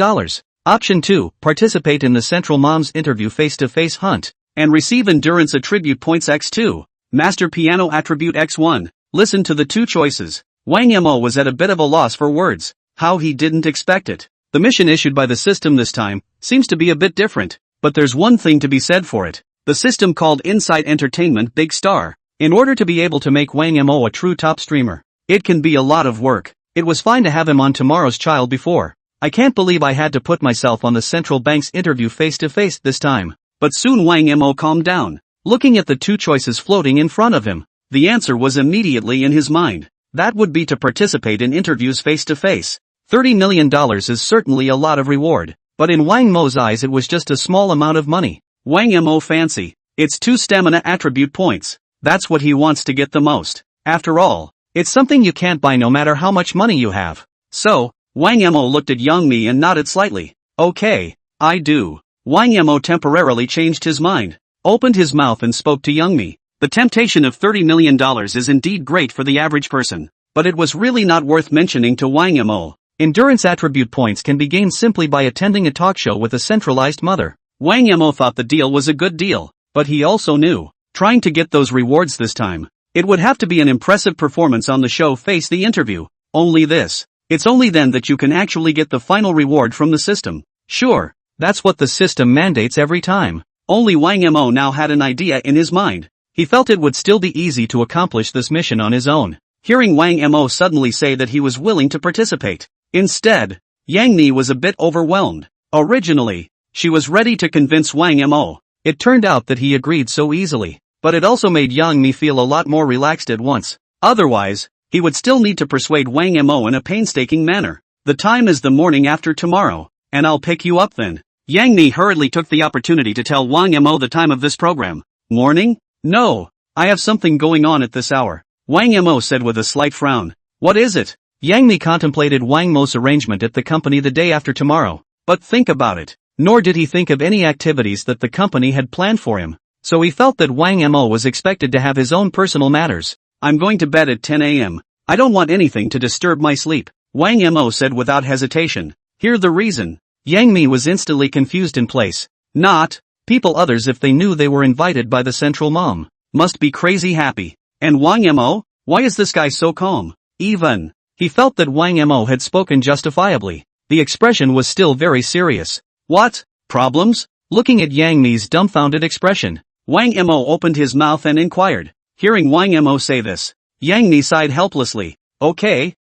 Option 2, participate in the Central Mom's interview face-to-face hunt and receive endurance attribute points x2, master piano attribute x1. Listen to the two choices. Wang Mo was at a bit of a loss for words. How he didn't expect it. The mission issued by the system this time seems to be a bit different, but there's one thing to be said for it. The system called Insight Entertainment Big Star. In order to be able to make Wang Mo a true top streamer, it can be a lot of work. It was fine to have him on Tomorrow's Child before. I can't believe I had to put myself on the central bank's interview face-to-face this time. But soon Wang Mo calmed down, looking at the two choices floating in front of him. The answer was immediately in his mind. That would be to participate in interviews face-to-face. $30 million is certainly a lot of reward, but in Wang Mo's eyes it was just a small amount of money. Wang Mo fancy. It's 2 stamina attribute points. That's what he wants to get the most. After all, it's something you can't buy no matter how much money you have. So, Wang Mo looked at Yang Mi and nodded slightly. Okay, I do. Wang Mo temporarily changed his mind, opened his mouth and spoke to Yang Mi. The temptation of $30 million is indeed great for the average person, but it was really not worth mentioning to Wang Mo. Endurance attribute points can be gained simply by attending a talk show with a centralized mother. Wang Mo thought the deal was a good deal, but he also knew, trying to get those rewards this time, it would have to be an impressive performance on the show Face the Interview. Only this. It's only then that you can actually get the final reward from the system. Sure, that's what the system mandates every time. Only Wang Mo now had an idea in his mind. He felt it would still be easy to accomplish this mission on his own. Hearing Wang Mo suddenly say that he was willing to participate. Instead, Yang Mi was a bit overwhelmed. Originally, she was ready to convince Wang Mo. It turned out that he agreed so easily, but it also made Yang Mi feel a lot more relaxed at once. Otherwise, he would still need to persuade Wang Mo in a painstaking manner. The time is the morning after tomorrow, and I'll pick you up then. Yang Mi hurriedly took the opportunity to tell Wang Mo the time of this program. Morning? No, I have something going on at this hour. Wang Mo said with a slight frown. What is it? Yang Mi contemplated Wang Mo's arrangement at the company the day after tomorrow. But think about it. Nor did he think of any activities that the company had planned for him. So he felt that Wang Mo was expected to have his own personal matters. I'm going to bed at 10 a.m. I don't want anything to disturb my sleep. Wang Mo said without hesitation. Hear the reason. Yang Mi was instantly confused in place. Not People others if they knew they were invited by the central mom. Must be crazy happy. And Wang Mo? Why is this guy so calm? Even. He felt that Wang Mo had spoken justifiably. The expression was still very serious. What? Problems? Looking at Yang Mi's dumbfounded expression, Wang Mo opened his mouth and inquired. Hearing Wang Mo say this, Yang Mi sighed helplessly. Okay,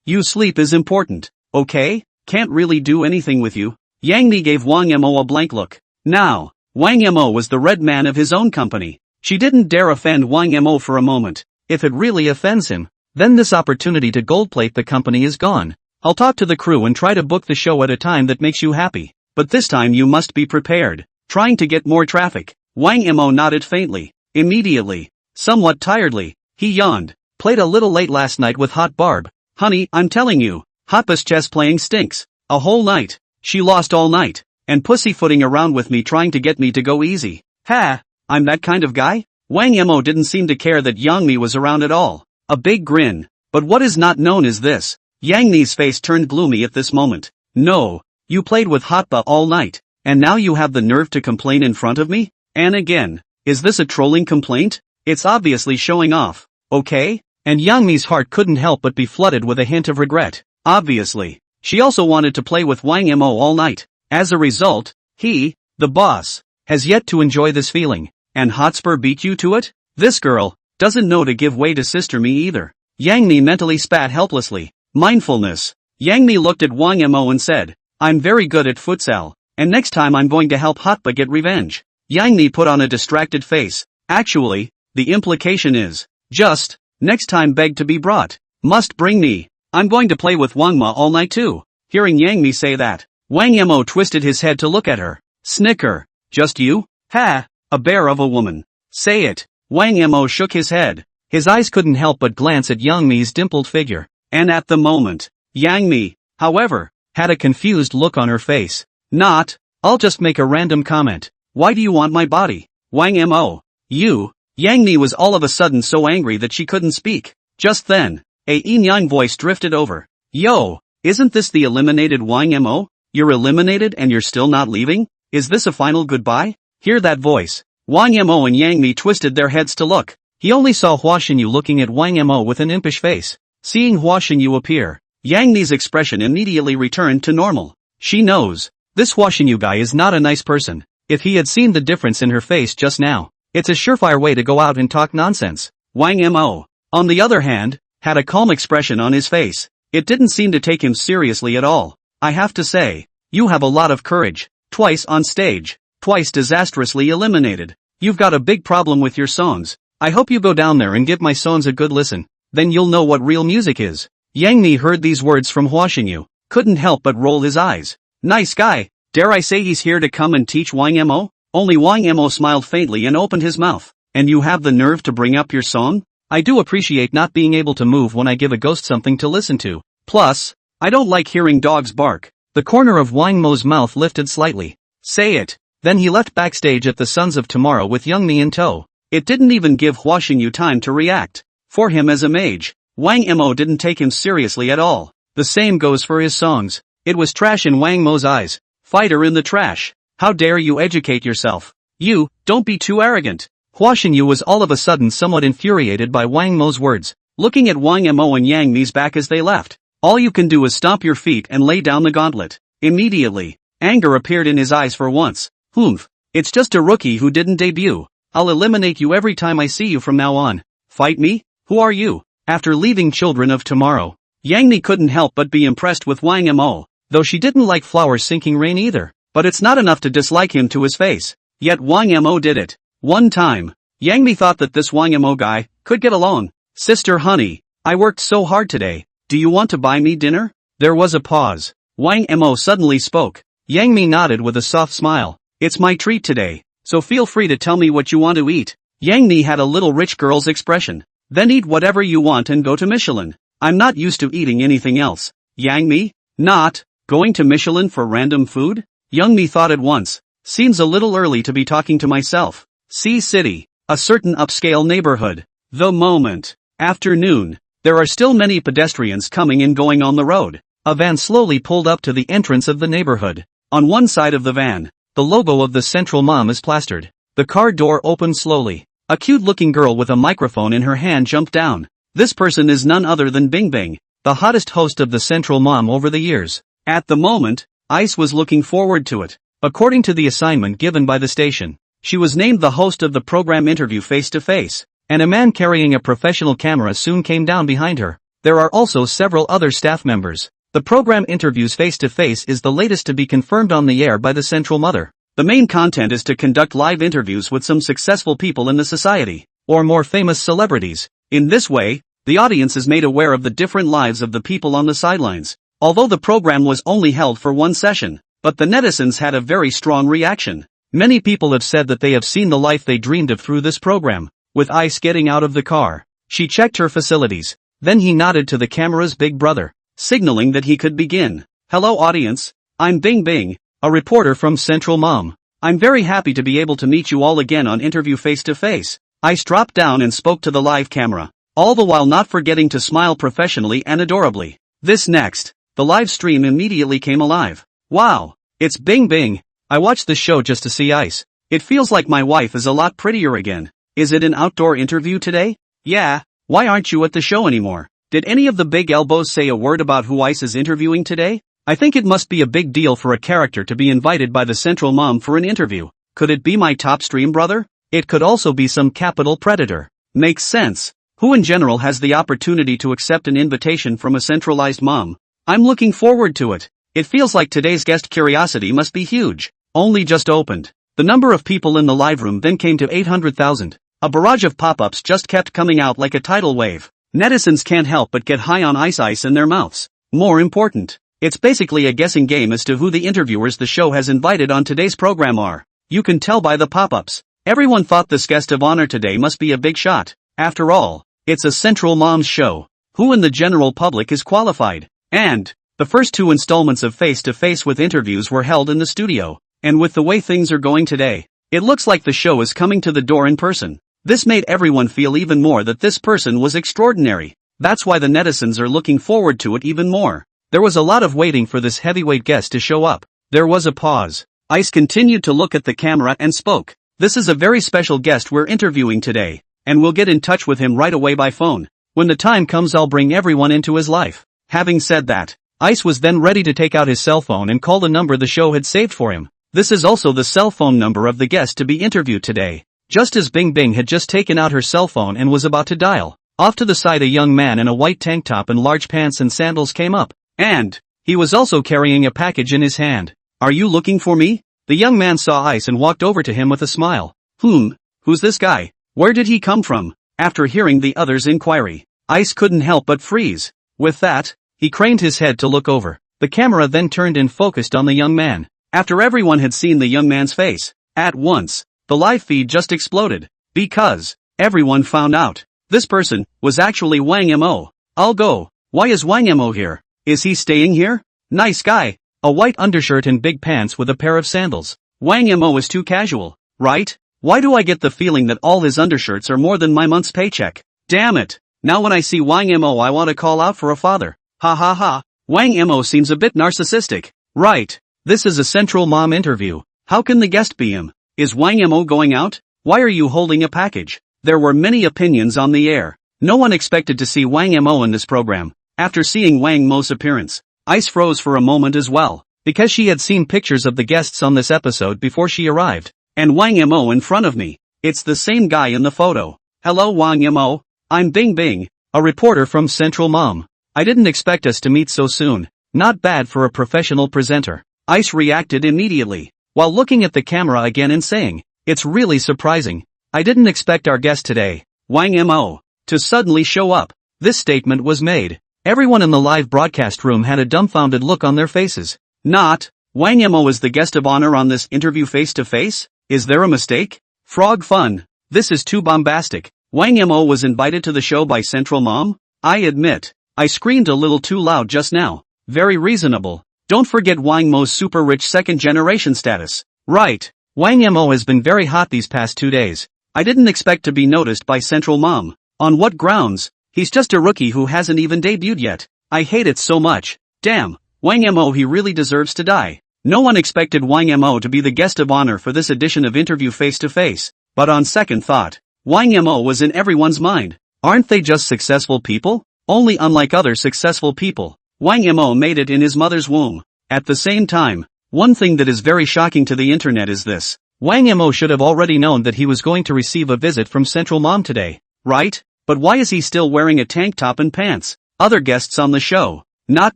you sleep is important, okay? Can't really do anything with you. Yang Mi gave Wang Mo a blank look. Now, Wang Mo was the red man of his own company. She didn't dare offend Wang Mo for a moment. If it really offends him, then this opportunity to goldplate the company is gone. I'll talk to the crew and try to book the show at a time that makes you happy. But this time you must be prepared. Trying to get more traffic. Wang Mo nodded faintly. Immediately. Somewhat tiredly. He yawned. Played a little late last night with Hot Barb. Honey, I'm telling you. Hotba's chess playing stinks. A whole night. She lost all night. And pussyfooting around with me trying to get me to go easy. Ha! I'm that kind of guy? Wang Mo didn't seem to care that Yang Mi was around at all. A big grin. But what is not known is this. Yang Mi's face turned gloomy at this moment. No. You played with Hotba all night. And now you have the nerve to complain in front of me? And again. Is this a trolling complaint? It's obviously showing off. Okay? And Yang Mi's heart couldn't help but be flooded with a hint of regret. Obviously. She also wanted to play with Wang Mo all night. As a result, he, the boss, has yet to enjoy this feeling. And Hotspur beat you to it? This girl doesn't know to give way to Sister Mi either. Yang Mi mentally spat helplessly. Mindfulness. Yang Mi looked at Wang Mo and said, I'm very good at futsal, and next time I'm going to help Hotba get revenge. Yang Mi put on a distracted face. Actually, the implication is, just, next time beg to be brought. Must bring me. I'm going to play with Wang Ma all night too. Hearing Yang Mi say that, Wang Mo twisted his head to look at her. Snicker. Just you? Ha! A bear of a woman. Say it. Wang Mo shook his head. His eyes couldn't help but glance at Yang Mi's dimpled figure. And at the moment, Yang Mi, however, had a confused look on her face. Not, I'll just make a random comment. Why do you want my body? Wang Mo. You. Yang Mi was all of a sudden so angry that she couldn't speak. Just then, a yin-yang voice drifted over. Yo, isn't this the eliminated Wang Mo? You're eliminated and you're still not leaving? Is this a final goodbye? Hear that voice. Wang Mo and Yang Mi twisted their heads to look. He only saw Hua Xinyu looking at Wang Mo with an impish face. Seeing Hua Xinyu appear, Yang Mi's expression immediately returned to normal. She knows. This Hua Xinyu guy is not a nice person. If he had seen the difference in her face just now, it's a surefire way to go out and talk nonsense. Wang Mo, on the other hand, had a calm expression on his face. It didn't seem to take him seriously at all. I have to say, you have a lot of courage. Twice on stage. Twice disastrously eliminated. You've got a big problem with your songs. I hope you go down there and give my songs a good listen. Then you'll know what real music is. Yang Mi heard these words from Hua Xinyu. Couldn't help but roll his eyes. Nice guy. Dare I say he's here to come and teach Wang Mo? Only Wang Mo smiled faintly and opened his mouth. And you have the nerve to bring up your song? I do appreciate not being able to move when I give a ghost something to listen to. Plus, I don't like hearing dogs bark. The corner of Wang Mo's mouth lifted slightly. Say it. Then he left backstage at the Sons of Tomorrow with Young Mi in tow. It didn't even give Hua Xinyu time to react. For him as a mage, Wang Mo didn't take him seriously at all. The same goes for his songs. It was trash in Wang Mo's eyes. Fighter in the trash. How dare you educate yourself? You, don't be too arrogant. Hua Xinyu was all of a sudden somewhat infuriated by Wang Mo's words. Looking at Wang Mo and Yang Mi's back as they left. All you can do is stomp your feet and lay down the gauntlet. Immediately, anger appeared in his eyes for once. Humph. It's just a rookie who didn't debut. I'll eliminate you every time I see you from now on. Fight me? Who are you? After leaving Children of Tomorrow, Yang Mi couldn't help but be impressed with Wang Mo, though she didn't like Flowers Sinking Rain either. But it's not enough to dislike him to his face. Yet Wang Mo did it. One time, Yang Mi thought that this Wang Mo guy could get along. Sister honey, I worked so hard today. Do you want to buy me dinner? There was a pause. Wang Mo suddenly spoke. Yang Mi nodded with a soft smile. It's my treat today, so feel free to tell me what you want to eat. Yang Mi had a little rich girl's expression. Then eat whatever you want and go to Michelin. I'm not used to eating anything else. Yang Mi? Not going to Michelin for random food? Young Mi thought at once. Seems a little early to be talking to myself. C City, a certain upscale neighborhood. The moment. Afternoon. There are still many pedestrians coming and going on the road. A van slowly pulled up to the entrance of the neighborhood. On one side of the van, the logo of the Central Mom is plastered. The car door opens slowly. A cute-looking girl with a microphone in her hand jumped down. This person is none other than Bing Bing, the hottest host of the Central Mom over the years. At the moment, Ice was looking forward to it. According to the assignment given by the station, she was named the host of the program Interview Face to Face, and a man carrying a professional camera soon came down behind her. There are also several other staff members. The program Interviews Face to Face is the latest to be confirmed on the air by the Central Mother. The main content is to conduct live interviews with some successful people in the society, or more famous celebrities. In this way, the audience is made aware of the different lives of the people on the sidelines. Although the program was only held for one session, but the netizens had a very strong reaction. Many people have said that they have seen the life they dreamed of through this program. With Ice getting out of the car, she checked her facilities. Then he nodded to the camera's big brother, signaling that he could begin. Hello audience, I'm Bing Bing, a reporter from Central Mom. I'm very happy to be able to meet you all again on Interview Face to Face. Ice dropped down and spoke to the live camera, all the while not forgetting to smile professionally and adorably. This next, the live stream immediately came alive. Wow, it's Bing Bing. I watched the show just to see Ice. It feels like my wife is a lot prettier again. Is it an outdoor interview today? Yeah, why aren't you at the show anymore? Did any of the big elbows say a word about who Ice is interviewing today? I think it must be a big deal for a character to be invited by the Central Mom for an interview. Could it be my top stream brother? It could also be some capital predator. Makes sense. Who in general has the opportunity to accept an invitation from a centralized mom? I'm looking forward to it. It feels like today's guest curiosity must be huge. Only just opened. The number of people in the live room then came to 800,000. A barrage of pop-ups just kept coming out like a tidal wave. Netizens can't help but get high on ice in their mouths. More important, it's basically a guessing game as to who the interviewers the show has invited on today's program are. You can tell by the pop-ups. Everyone thought this guest of honor today must be a big shot. After all, it's a Central Mom's show. Who in the general public is qualified? And the first two installments of Face to Face with interviews were held in the studio. And with the way things are going today, it looks like the show is coming to the door in person. This made everyone feel even more that this person was extraordinary. That's why the netizens are looking forward to it even more. There was a lot of waiting for this heavyweight guest to show up. There was a pause. Ice continued to look at the camera and spoke. This is a very special guest we're interviewing today, and we'll get in touch with him right away by phone. When the time comes, I'll bring everyone into his life. Having said that, Ice was then ready to take out his cell phone and call the number the show had saved for him. This is also the cell phone number of the guest to be interviewed today. Just as Bing Bing had just taken out her cell phone and was about to dial, off to the side a young man in a white tank top and large pants and sandals came up. And he was also carrying a package in his hand. Are you looking for me? The young man saw Ice and walked over to him with a smile. Who's this guy? Where did he come from? After hearing the other's inquiry, Ice couldn't help but freeze. With that, he craned his head to look over. The camera then turned and focused on the young man. After everyone had seen the young man's face, at once, the live feed just exploded. Because everyone found out this person was actually Wang Mo. I'll go. Why is Wang Mo here? Is he staying here? Nice guy. A white undershirt and big pants with a pair of sandals. Wang Mo is too casual, right? Why do I get the feeling that all his undershirts are more than my month's paycheck? Damn it. Now when I see Wang Mo I want to call out for a father. Ha ha ha. Wang Mo seems a bit narcissistic. Right. This is a Central Mom interview. How can the guest be him? Is Wang Mo going out? Why are you holding a package? There were many opinions on the air. No one expected to see Wang Mo in this program. After seeing Wang Mo's appearance, Ice froze for a moment as well, because she had seen pictures of the guests on this episode before she arrived. And Wang Mo in front of me. It's the same guy in the photo. Hello Wang Mo. I'm Bing Bing, a reporter from Central Mom. I didn't expect us to meet so soon. Not bad for a professional presenter. Ice reacted immediately, while looking at the camera again and saying, it's really surprising. I didn't expect our guest today, Wang Mo, to suddenly show up. This statement was made. Everyone in the live broadcast room had a dumbfounded look on their faces. Not, Wang Mo is the guest of honor on this interview face to face? Is there a mistake? Frog fun. This is too bombastic. Wang Mo was invited to the show by Central Mom? I admit, I screamed a little too loud just now. Very reasonable. Don't forget Wang Mo's super rich second generation status. Right. Wang Mo has been very hot these past 2 days. I didn't expect to be noticed by Central Mom. On what grounds? He's just a rookie who hasn't even debuted yet. I hate it so much. Damn, Wang Mo he really deserves to die. No one expected Wang Mo to be the guest of honor for this edition of Interview Face to Face, but on second thought, Wang Mo was in everyone's mind. Aren't they just successful people? Only unlike other successful people, Wang Mo made it in his mother's womb. At the same time, one thing that is very shocking to the internet is this. Wang Mo should have already known that he was going to receive a visit from Central Mom today, right? But why is he still wearing a tank top and pants? Other guests on the show, not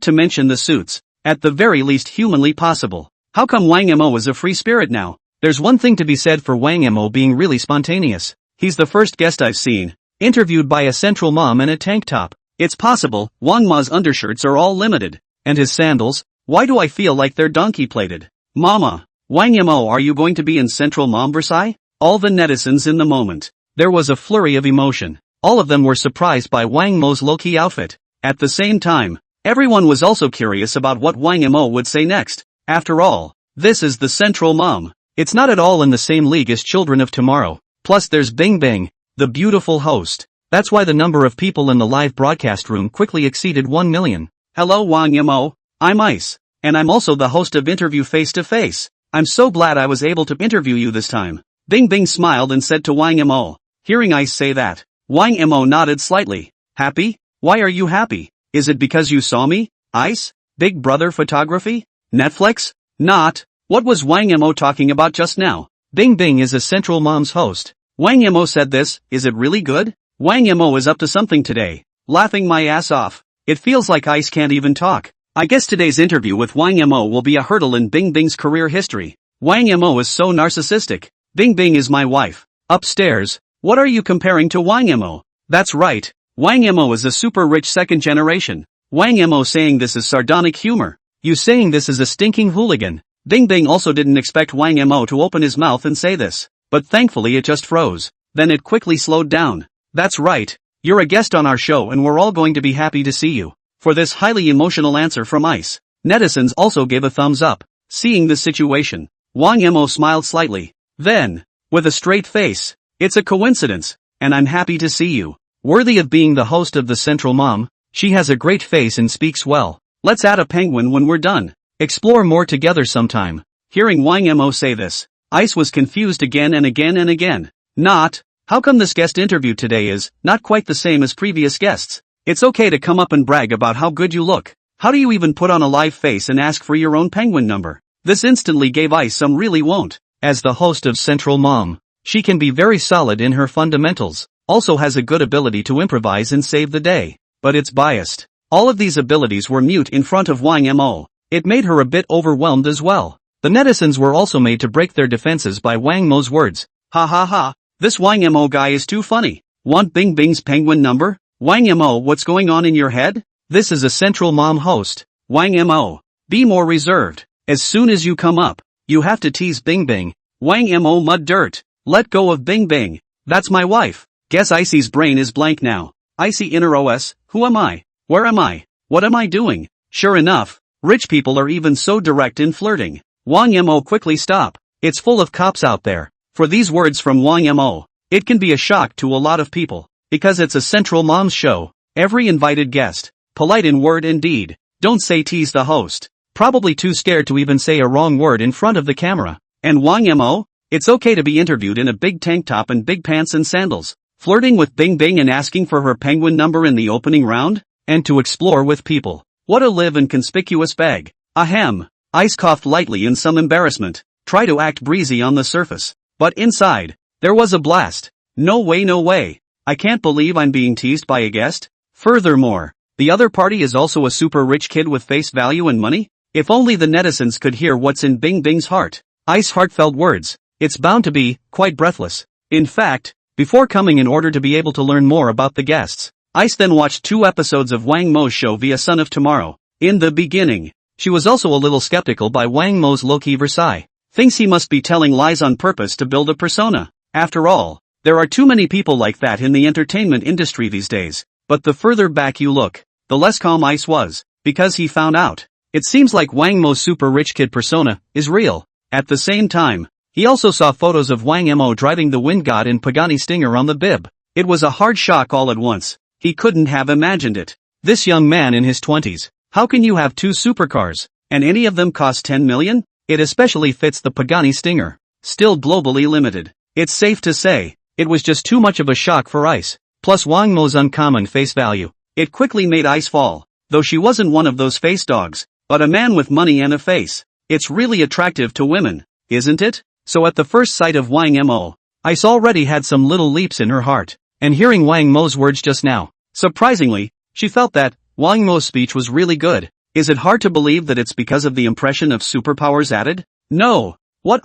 to mention the suits, at the very least humanly possible. How come Wang Mo is a free spirit now? There's one thing to be said for Wang Mo being really spontaneous. He's the first guest I've seen interviewed by a Central Mom in a tank top. It's possible Wang Ma's undershirts are all limited. And his sandals? Why do I feel like they're donkey-plated? Mama, Wang Mo, are you going to be in Central Mom Versailles? All the netizens in the moment. There was a flurry of emotion. All of them were surprised by Wang Mo's low-key outfit. At the same time, everyone was also curious about what Wang Mo would say next. After all, this is the Central Mom. It's not at all in the same league as Children of Tomorrow. Plus there's Bing Bing, the beautiful host. That's why the number of people in the live broadcast room quickly exceeded 1 million. Hello Wang Mo, I'm Ice, and I'm also the host of Interview Face to Face. I'm so glad I was able to interview you this time. Bing Bing smiled and said to Wang Mo. Hearing Ice say that, Wang Mo nodded slightly. Happy? Why are you happy? Is it because you saw me? Ice? Big Brother photography? Netflix? Not. What was Wang Mo talking about just now? Bing Bing is a Central Mom's host. Wang Mo said this. Is it really good? Wang Mo is up to something today. Laughing my ass off. It feels like Ice can't even talk. I guess today's interview with Wang Mo will be a hurdle in Bing Bing's career history. Wang Mo is so narcissistic. Bing Bing is my wife. Upstairs. What are you comparing to Wang Mo? That's right. Wang Mo is a super rich second generation. Wang Mo saying this is sardonic humor. You saying this is a stinking hooligan. Bing Bing also didn't expect Wang Mo to open his mouth and say this. But thankfully it just froze. Then it quickly slowed down. That's right. You're a guest on our show and we're all going to be happy to see you. For this highly emotional answer from Ice. Netizens also gave a thumbs up. Seeing the situation, Wang Mo smiled slightly. Then, with a straight face, it's a coincidence, and I'm happy to see you. Worthy of being the host of the Central Mom, she has a great face and speaks well. Let's add a penguin when we're done. Explore more together sometime. Hearing Wang Mo say this, Ice was confused again and again and again. Not. How come this guest interview today is not quite the same as previous guests? It's okay to come up and brag about how good you look. How do you even put on a live face and ask for your own penguin number? This instantly gave Ice some really won't. As the host of Central Mom, she can be very solid in her fundamentals, also has a good ability to improvise and save the day. But it's biased. All of these abilities were mute in front of Wang Mo. It made her a bit overwhelmed as well. The netizens were also made to break their defenses by Wang Mo's words. Ha ha ha, this Wang Mo guy is too funny. Want Bing Bing's penguin number? Wang Mo, what's going on in your head? This is a Central Mom host. Wang Mo, be more reserved. As soon as you come up, you have to tease Bing Bing. Wang Mo mud dirt. Let go of Bing Bing. That's my wife. Guess Icy's brain is blank now. Icy inner OS, who am I? Where am I? What am I doing? Sure enough, rich people are even so direct in flirting. Wang Mo quickly stop. It's full of cops out there. For these words from Wang Mo, it can be a shock to a lot of people. Because it's a Central Mom's show. Every invited guest, polite in word and deed, don't say tease the host. Probably too scared to even say a wrong word in front of the camera. And Wang Mo? It's okay to be interviewed in a big tank top and big pants and sandals. Flirting with Bing Bing and asking for her penguin number in the opening round? And to explore with people. What a live and conspicuous bag. Ahem. Ice coughed lightly in some embarrassment. Try to act breezy on the surface. But inside, there was a blast. No way, no way. I can't believe I'm being teased by a guest. Furthermore, the other party is also a super rich kid with face value and money? If only the netizens could hear what's in Bing Bing's heart. Ice heartfelt words. It's bound to be quite breathless. In fact, before coming in order to be able to learn more about the guests, Ice then watched 2 episodes of Wang Mo's show via Son of Tomorrow. In the beginning, she was also a little skeptical by Wang Mo's low-key Versailles. Thinks he must be telling lies on purpose to build a persona. After all, there are too many people like that in the entertainment industry these days. But the further back you look, the less calm Ice was, because he found out. It seems like Wang Mo's super rich kid persona is real. At the same time, he also saw photos of Wang Mo driving the Wind God in Pagani Stinger on the bib. It was a hard shock all at once. He couldn't have imagined it. This young man in his 20s. How can you have 2 supercars, and any of them cost 10 million? It especially fits the Pagani stinger. Still globally limited. It's safe to say, it was just too much of a shock for Ice. Plus Wang Mo's uncommon face value. It quickly made Ice fall. Though she wasn't one of those face dogs, but a man with money and a face. It's really attractive to women, isn't it? So at the first sight of Wang Mo, Ice already had some little leaps in her heart. And hearing Wang Mo's words just now, surprisingly, she felt that Wang Mo's speech was really good. Is it hard to believe that it's because of the impression of superpowers added? No. What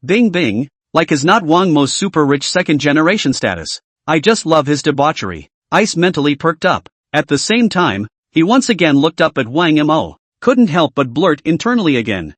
Bing Bing, like is not Wang Mo's super rich second generation status. I just love his debauchery. Ice mentally perked up. At the same time, he once again looked up at Wang Mo. Couldn't help but blurt internally again.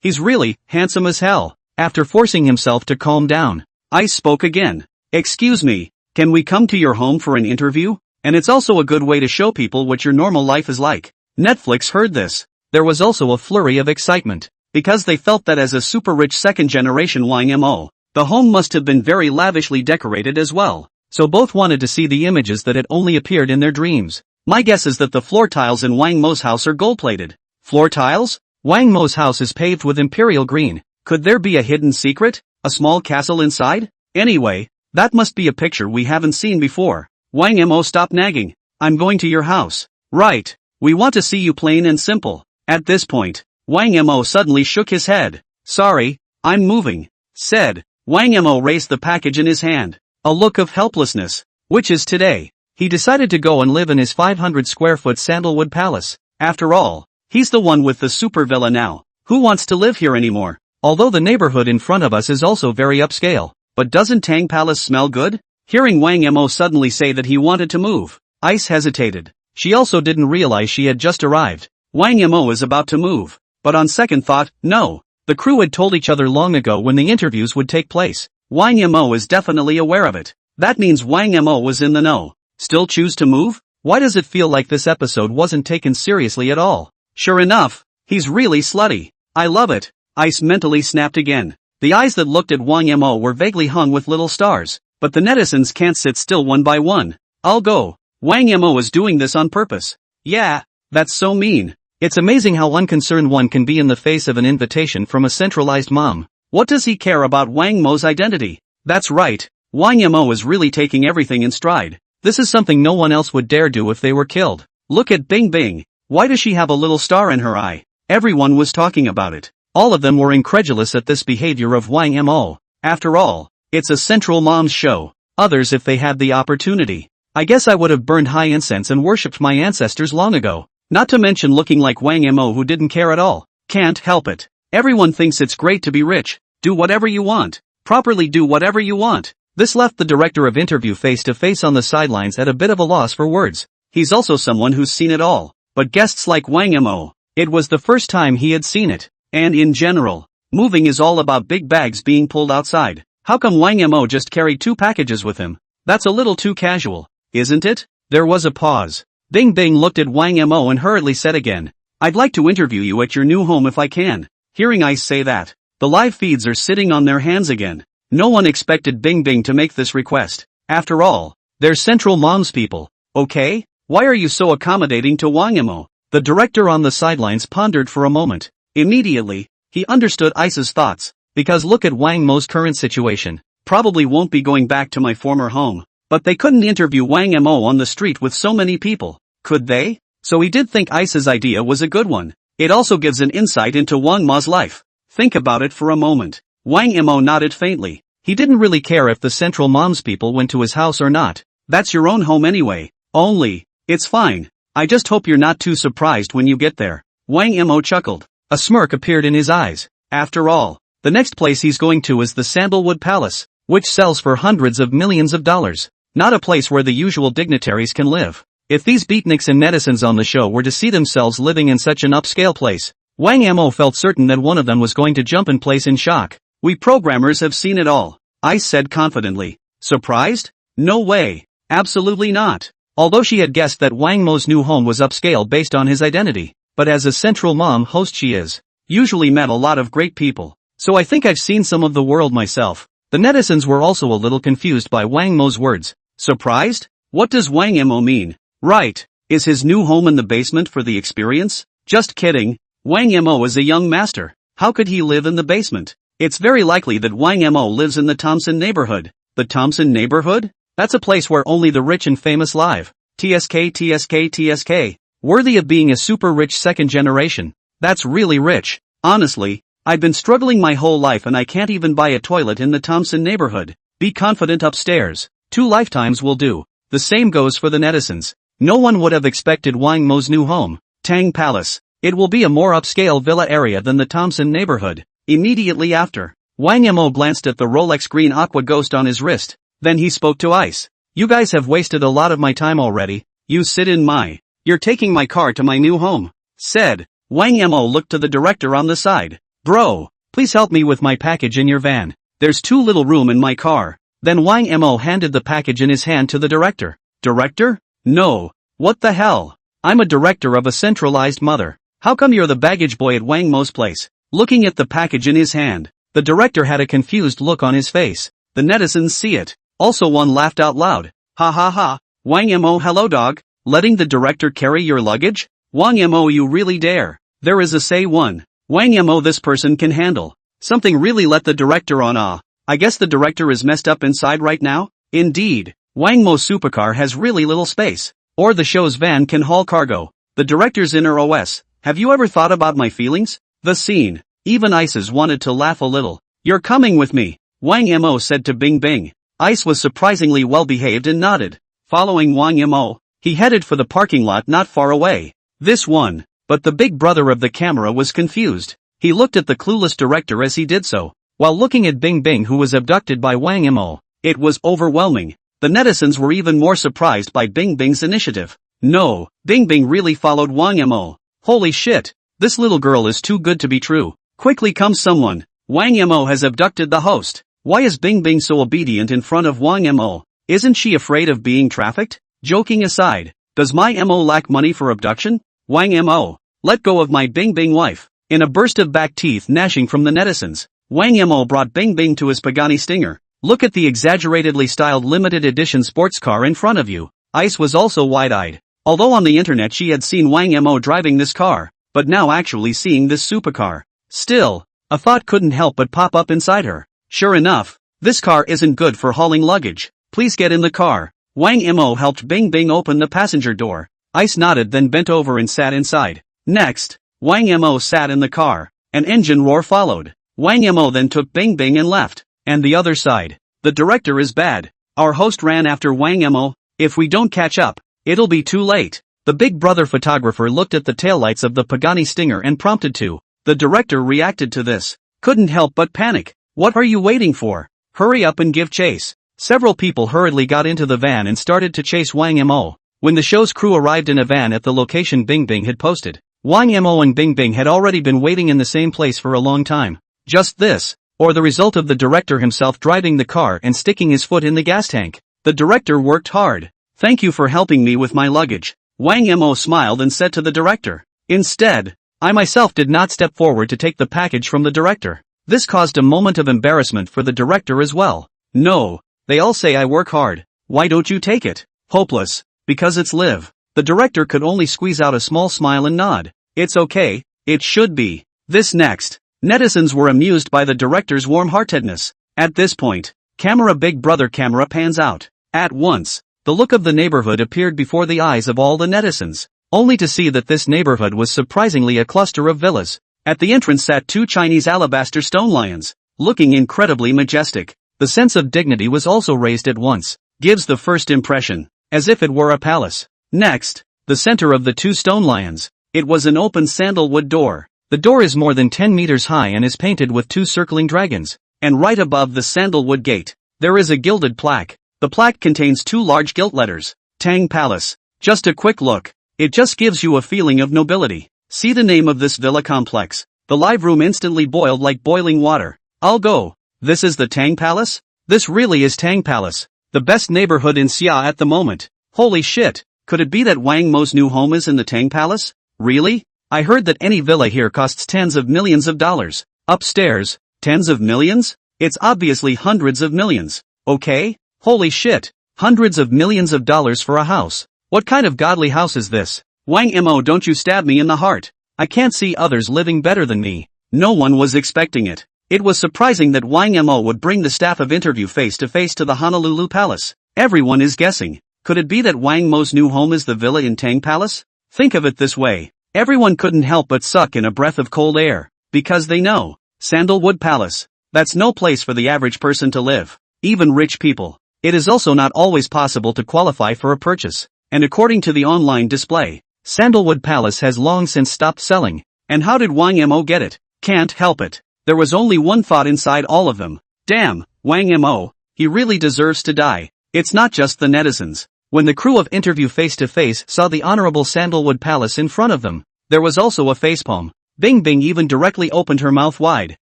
He's really handsome as hell. After forcing himself to calm down, Ice spoke again. Excuse me, can we come to your home for an interview? And it's also a good way to show people what your normal life is like. Netflix heard this. There was also a flurry of excitement, because they felt that as a super-rich second-generation Wang Mo, the home must have been very lavishly decorated as well. So both wanted to see the images that had only appeared in their dreams. My guess is that the floor tiles in Wang Mo's house are gold-plated. Floor tiles? Wang Mo's house is paved with imperial green. Could there be a hidden secret? A small castle inside? Anyway, that must be a picture we haven't seen before. Wang Mo, stop nagging. I'm going to your house. Right. We want to see you, plain and simple. At this point, Wang Mo suddenly shook his head. Sorry, I'm moving. Said. Wang Mo raised the package in his hand. A look of helplessness. Which is today. He decided to go and live in his 500 square foot sandalwood palace. After all, he's the one with the super villa now. Who wants to live here anymore? Although the neighborhood in front of us is also very upscale. But doesn't Tang Palace smell good? Hearing Wang Mo suddenly say that he wanted to move, Ice hesitated. She also didn't realize she had just arrived. Wang Mo is about to move. But on second thought, no. The crew had told each other long ago when the interviews would take place. Wang Mo is definitely aware of it. That means Wang Mo was in the know. Still choose to move? Why does it feel like this episode wasn't taken seriously at all? Sure enough, he's really slutty. I love it. Ice mentally snapped again. The eyes that looked at Wang Mo were vaguely hung with little stars. But the netizens can't sit still one by one. I'll go. Wang Mo is doing this on purpose. Yeah, that's so mean. It's amazing how unconcerned one can be in the face of an invitation from a centralized mom. What does he care about Wang Mo's identity? That's right. Wang Mo is really taking everything in stride. This is something no one else would dare do if they were killed. Look at Bing Bing. Why does she have a little star in her eye? Everyone was talking about it. All of them were incredulous at this behavior of Wang Mo. After all, it's a central mom's show. Others, if they had the opportunity, I guess I would have burned high incense and worshipped my ancestors long ago. Not to mention looking like Wang Mo, who didn't care at all. Can't help it. Everyone thinks it's great to be rich. Do whatever you want. Properly do whatever you want. This left the director of interview face to face on the sidelines at a bit of a loss for words. He's also someone who's seen it all. But guests like Wang Mo, it was the first time he had seen it. And in general, moving is all about big bags being pulled outside. How come Wang Mo just carried 2 packages with him? That's a little too casual, isn't it? There was a pause. Bing Bing looked at Wang Mo and hurriedly said again, I'd like to interview you at your new home if I can. Hearing Ice say that, the live feeds are sitting on their hands again. No one expected Bing Bing to make this request. After all, they're central mom's people. Okay? Why are you so accommodating to Wang Mo? The director on the sidelines pondered for a moment. Immediately, he understood Ice's thoughts. Because look at Wang Mo's current situation. Probably won't be going back to my former home. But they couldn't interview Wang Mo on the street with so many people. Could they? So he did think Ice's idea was a good one. It also gives an insight into Wang Mo's life. Think about it for a moment. Wang Mo nodded faintly. He didn't really care if the central mom's people went to his house or not. That's your own home anyway. Only, it's fine. I just hope you're not too surprised when you get there. Wang Mo chuckled. A smirk appeared in his eyes. After all, the next place he's going to is the Sandalwood Palace, which sells for hundreds of millions of dollars. Not a place where the usual dignitaries can live. If these beatniks and netizens on the show were to see themselves living in such an upscale place, Wang Mo felt certain that one of them was going to jump in place in shock. We programmers have seen it all, Ice said confidently. Surprised? No way. Absolutely not. Although she had guessed that Wang Mo's new home was upscale based on his identity, but as a central mom host she is usually met a lot of great people. So I think I've seen some of the world myself. The netizens were also a little confused by Wang Mo's words. Surprised? What does Wang Mo mean? Right. Is his new home in the basement for the experience? Just kidding. Wang Mo is a young master. How could he live in the basement? It's very likely that Wang Mo lives in the Thompson neighborhood. The Thompson neighborhood? That's a place where only the rich and famous live. TSK TSK TSK. Worthy of being a super rich second generation. That's really rich. Honestly, I've been struggling my whole life and I can't even buy a toilet in the Thompson neighborhood. Be confident upstairs. 2 lifetimes will do. The same goes for the netizens. No one would have expected Wang Mo's new home, Tang Palace. It will be a more upscale villa area than the Thompson neighborhood. Immediately after, Wang Mo glanced at the Rolex green aqua ghost on his wrist. Then he spoke to Ice. You guys have wasted a lot of my time already. You sit in my. You're taking my car to my new home. Said. Wang Mo looked to the director on the side. Bro, please help me with my package in your van. There's too little room in my car. Then Wang Mo handed the package in his hand to the director. Director? No. What the hell? I'm a director of a centralized mother. How come you're the baggage boy at Wang Mo's place? Looking at the package in his hand, the director had a confused look on his face. The netizens see it. Also one laughed out loud. Ha ha ha. Wang Mo, hello dog. Letting the director carry your luggage? Wang Mo, you really dare. There is a say one. Wang Mo, this person can handle. Something really let the director on awe. I guess the director is messed up inside right now? Indeed. Wang Mo's supercar has really little space. Or the show's van can haul cargo. The director's inner OS. Have you ever thought about my feelings? The scene. Even Ices wanted to laugh a little. You're coming with me, Wang Mo said to Bing Bing. Ice was surprisingly well behaved and nodded. Following Wang Mo, he headed for the parking lot not far away. This one. But the big brother of the camera was confused. He looked at the clueless director as he did so, while looking at Bing Bing, who was abducted by Wang Mo. It was overwhelming. The netizens were even more surprised by Bing Bing's initiative. No, Bing Bing really followed Wang Mo. Holy shit, this little girl is too good to be true. Quickly comes someone. Wang Mo has abducted the host. Why is Bing Bing so obedient in front of Wang Mo? Isn't she afraid of being trafficked? Joking aside, does my Mo lack money for abduction? Wang Mo, let go of my Bing Bing wife. In a burst of back teeth gnashing from the netizens, Wang Mo brought Bing Bing to his Pagani Stinger. Look at the exaggeratedly styled limited edition sports car in front of you. Ice was also wide-eyed. Although on the internet she had seen Wang Mo driving this car, but now actually seeing this supercar. Still, a thought couldn't help but pop up inside her. Sure enough, this car isn't good for hauling luggage. Please get in the car. Wang Mo helped Bing Bing open the passenger door. Ice nodded, then bent over and sat inside. Next, Wang Mo sat in the car. An engine roar followed. Wang Mo then took Bing Bing and left. And the other side. The director is bad. Our host ran after Wang Mo. If we don't catch up, it'll be too late. The big brother photographer looked at the taillights of the Pagani Stinger and prompted to. The director reacted to this. Couldn't help but panic. What are you waiting for? Hurry up and give chase. Several people hurriedly got into the van and started to chase Wang Mo. When the show's crew arrived in a van at the location Bing Bing had posted, Wang Mo and Bing Bing had already been waiting in the same place for a long time. Just this, or the result of the director himself driving the car and sticking his foot in the gas tank. The director worked hard. Thank you for helping me with my luggage. Wang Mo smiled and said to the director. Instead, I myself did not step forward to take the package from the director. This caused a moment of embarrassment for the director as well. No, they all say I work hard. Why don't you take it? Hopeless. Because it's live. The director could only squeeze out a small smile and nod. It's okay, it should be. This next. Netizens were amused by the director's warm-heartedness. At this point, camera Big Brother camera pans out. At once, the look of the neighborhood appeared before the eyes of all the netizens, only to see that this neighborhood was surprisingly a cluster of villas. At the entrance sat 2 Chinese alabaster stone lions, looking incredibly majestic. The sense of dignity was also raised at once. Gives the first impression, as if it were a palace. Next, the center of the 2 stone lions. It was an open sandalwood door. The door is more than 10 meters high and is painted with 2 circling dragons. And right above the sandalwood gate, there is a gilded plaque. The plaque contains 2 large gilt letters. Tang Palace. Just a quick look. It just gives you a feeling of nobility. See the name of this villa complex. The live room instantly boiled like boiling water. I'll go. This is the Tang Palace? This really is Tang Palace. The best neighborhood in Xia at the moment. Holy shit. Could it be that Wang Mo's new home is in the Tang Palace? Really? I heard that any villa here costs tens of millions of dollars. Upstairs, tens of millions? It's obviously hundreds of millions. Okay? Holy shit. Hundreds of millions of dollars for a house. What kind of godly house is this? Wang Mo, don't you stab me in the heart. I can't see others living better than me. No one was expecting it. It was surprising that Wang Mo would bring the staff of interview face to face to the Honolulu Palace. Everyone is guessing. Could it be that Wang Mo's new home is the villa in Tang Palace? Think of it this way. Everyone couldn't help but suck in a breath of cold air. Because they know. Sandalwood Palace. That's no place for the average person to live. Even rich people. It is also not always possible to qualify for a purchase. And according to the online display, Sandalwood Palace has long since stopped selling. And how did Wang Mo get it? Can't help it. There was only one thought inside all of them. Damn, Wang Mo, he really deserves to die. It's not just the netizens. When the crew of Interview Face to Face saw the Honorable Sandalwood Palace in front of them, there was also a facepalm. Bing Bing even directly opened her mouth wide.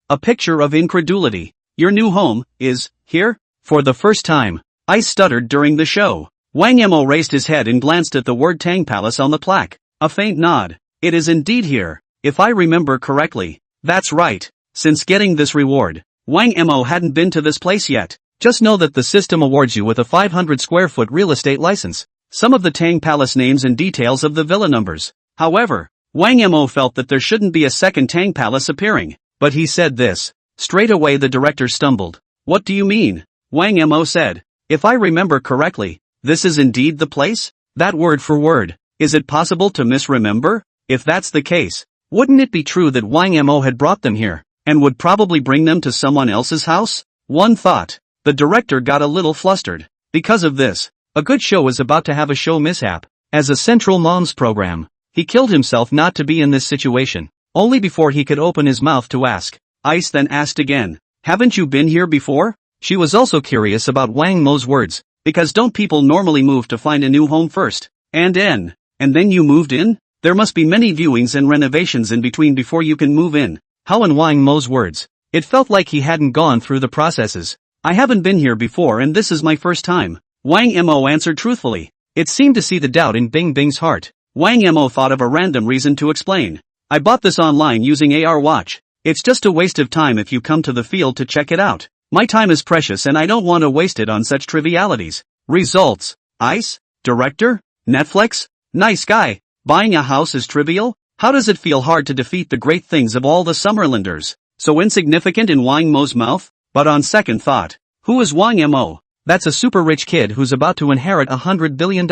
A picture of incredulity. Your new home is here? For the first time, I stuttered during the show. Wang Mo raised his head and glanced at the word Tang Palace on the plaque. A faint nod. It is indeed here, if I remember correctly. That's right. Since getting this reward, Wang Mo hadn't been to this place yet. Just know that the system awards you with a 500 square foot real estate license, some of the Tang Palace names and details of the villa numbers. However, Wang Mo felt that there shouldn't be a second Tang Palace appearing. But he said this. Straight away the director stumbled. What do you mean? Wang Mo said. If I remember correctly, this is indeed the place? That word for word. Is it possible to misremember? If that's the case, wouldn't it be true that Wang Mo had brought them here, and would probably bring them to someone else's house? One thought. The director got a little flustered. Because of this, a good show is about to have a show mishap. As a Central Moms program, he killed himself not to be in this situation. Only before he could open his mouth to ask. Ice then asked again. Haven't you been here before? She was also curious about Wang Mo's words. Because don't people normally move to find a new home first? And then you moved in? There must be many viewings and renovations in between before you can move in. How in Wang Mo's words? It felt like he hadn't gone through the processes. I haven't been here before and this is my first time. Wang Mo answered truthfully. It seemed to see the doubt in Bing Bing's heart. Wang Mo thought of a random reason to explain. I bought this online using AR Watch. It's just a waste of time if you come to the field to check it out. My time is precious and I don't want to waste it on such trivialities. Results. Ice? Director? Netflix? Nice guy. Buying a house is trivial? How does it feel hard to defeat the great things of all the Summerlanders? So insignificant in Wang Mo's mouth? But on second thought, who is Wang Mo? That's a super rich kid who's about to inherit $100 billion.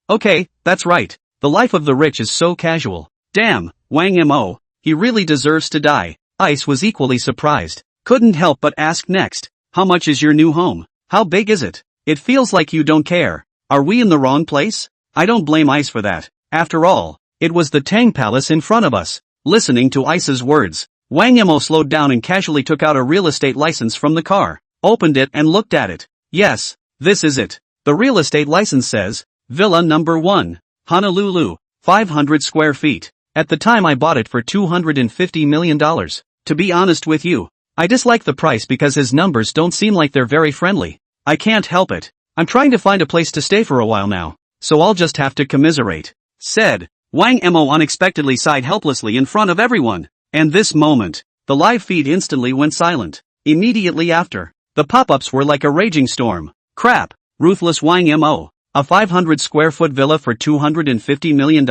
Okay, that's right. The life of the rich is so casual. Damn, Wang Mo, he really deserves to die. Ice was equally surprised. Couldn't help but ask next. How much is your new home? How big is it? It feels like you don't care. Are we in the wrong place? I don't blame Ice for that. After all, it was the Tang Palace in front of us. Listening to Ice's words, Wang Mo slowed down and casually took out a real estate license from the car, opened it and looked at it. Yes, this is it. The real estate license says, Villa number 1, Honolulu, 500 square feet. At the time I bought it for $250 million. To be honest with you, I dislike the price because his numbers don't seem like they're very friendly. I can't help it. I'm trying to find a place to stay for a while now, so I'll just have to commiserate. Said, Wang Mo unexpectedly sighed helplessly in front of everyone. And this moment, the live feed instantly went silent. Immediately after, the pop-ups were like a raging storm. Crap, ruthless Wang Mo. A 500 square foot villa for $250 million?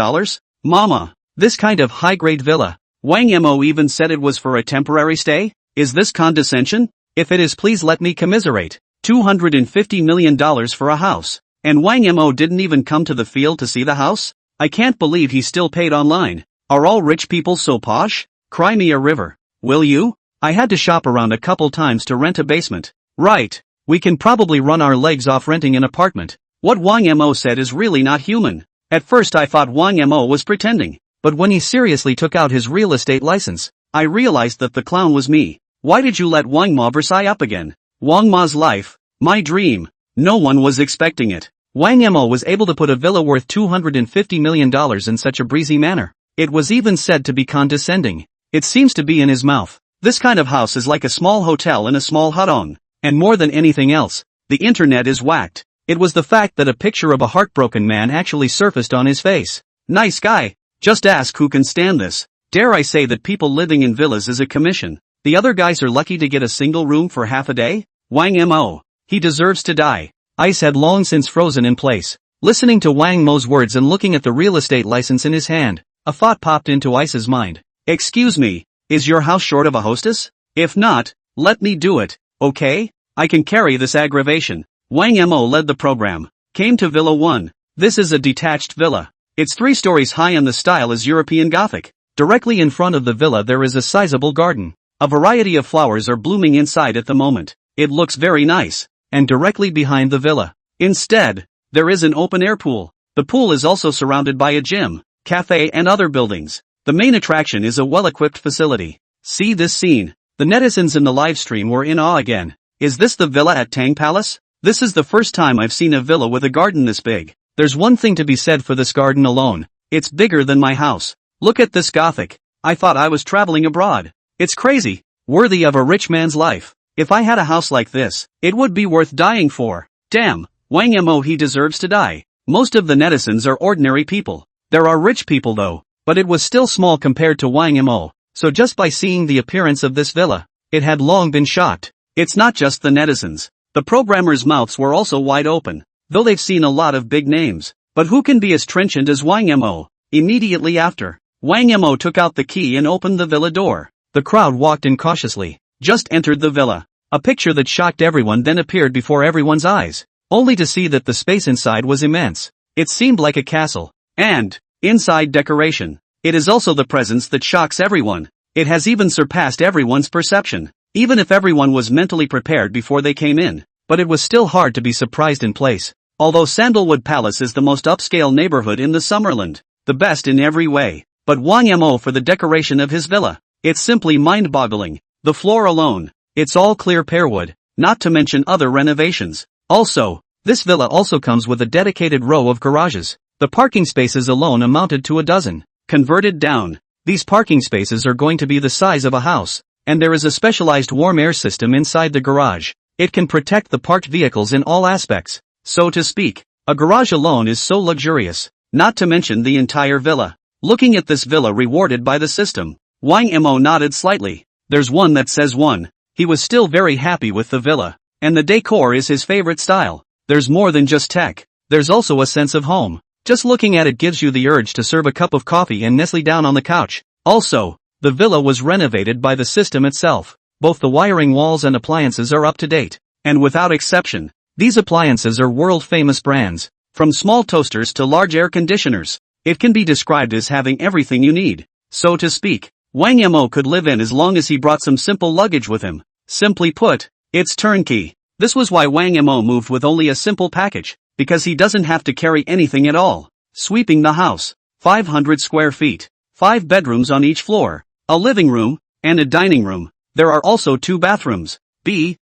Mama, this kind of high-grade villa. Wang Mo even said it was for a temporary stay? Is this condescension? If it is, please let me commiserate. $250 million for a house. And Wang Mo didn't even come to the field to see the house? I can't believe he still paid online. Are all rich people so posh? Cry me a river. Will you? I had to shop around a couple times to rent a basement. Right. We can probably run our legs off renting an apartment. What Wang Mo said is really not human. At first I thought Wang Mo was pretending. But when he seriously took out his real estate license, I realized that the clown was me. Why did you let Wang Ma Versailles up again? Wang Ma's life. My dream. No one was expecting it. Wang Mo was able to put a villa worth $250 million in such a breezy manner. It was even said to be condescending. It seems to be in his mouth. This kind of house is like a small hotel in a small hutong. And more than anything else, the internet is whacked. It was the fact that a picture of a heartbroken man actually surfaced on his face. Nice guy. Just ask who can stand this. Dare I say that people living in villas is a commission. The other guys are lucky to get a single room for half a day? Wang Mo. He deserves to die. Ice had long since frozen in place. Listening to Wang Mo's words and looking at the real estate license in his hand, a thought popped into Ice's mind. Excuse me, Is your house short of a hostess? If not, let me do it, okay? I can carry this aggravation. Wang Mo led the program. Came to Villa 1. This is a detached villa. It's 3 stories high and the style is European Gothic. Directly in front of the villa there is a sizable garden. A variety of flowers are blooming inside at the moment. It looks very nice. And directly behind the villa, instead, there is an open-air pool. The pool is also surrounded by a gym, cafe and other buildings. The main attraction is a well-equipped facility. See this scene. The netizens in the live stream were in awe again. Is this the villa at Tang Palace? This is the first time I've seen a villa with a garden this big. There's one thing to be said for this garden alone. It's bigger than my house. Look at this Gothic. I thought I was traveling abroad. It's crazy. Worthy of a rich man's life. If I had a house like this, it would be worth dying for. Damn, Wang Mo, he deserves to die. Most of the netizens are ordinary people. There are rich people though, but it was still small compared to Wang Mo. So just by seeing the appearance of this villa, it had long been shocked. It's not just the netizens. The programmers' mouths were also wide open, though they've seen a lot of big names. But who can be as trenchant as Wang Mo? Immediately after, Wang Mo took out the key and opened the villa door. The crowd walked in cautiously, just entered the villa. A picture that shocked everyone then appeared before everyone's eyes, only to see that the space inside was immense. It seemed like a castle. And, inside decoration, it is also the presence that shocks everyone. It has even surpassed everyone's perception, even if everyone was mentally prepared before they came in. But it was still hard to be surprised in place. Although Sandalwood Palace is the most upscale neighborhood in the Summerland, the best in every way, but Wang Mo for the decoration of his villa. It's simply mind-boggling. The floor alone, it's all clear pearwood, not to mention other renovations. Also, this villa also comes with a dedicated row of garages. The parking spaces alone amounted to a dozen. Converted down, these parking spaces are going to be the size of a house, and there is a specialized warm air system inside the garage. It can protect the parked vehicles in all aspects, so to speak. A garage alone is so luxurious, not to mention the entire villa. Looking at this villa rewarded by the system, Wang Mo nodded slightly. There's one that says 1. He was still very happy with the villa, and the decor is his favorite style. There's more than just tech, there's also a sense of home. Just looking at it gives you the urge to serve a cup of coffee and nestle down on the couch. Also, the villa was renovated by the system itself. Both the wiring, walls and appliances are up to date, and without exception, these appliances are world-famous brands. From small toasters to large air conditioners, it can be described as having everything you need, so to speak. Wang Mo could live in as long as he brought some simple luggage with him. Simply put, it's turnkey. This was why Wang Mo moved with only a simple package, because he doesn't have to carry anything at all. Sweeping the house, 500 square feet, 5 bedrooms on each floor, a living room, and a dining room. There are also 2 bathrooms, B/B/,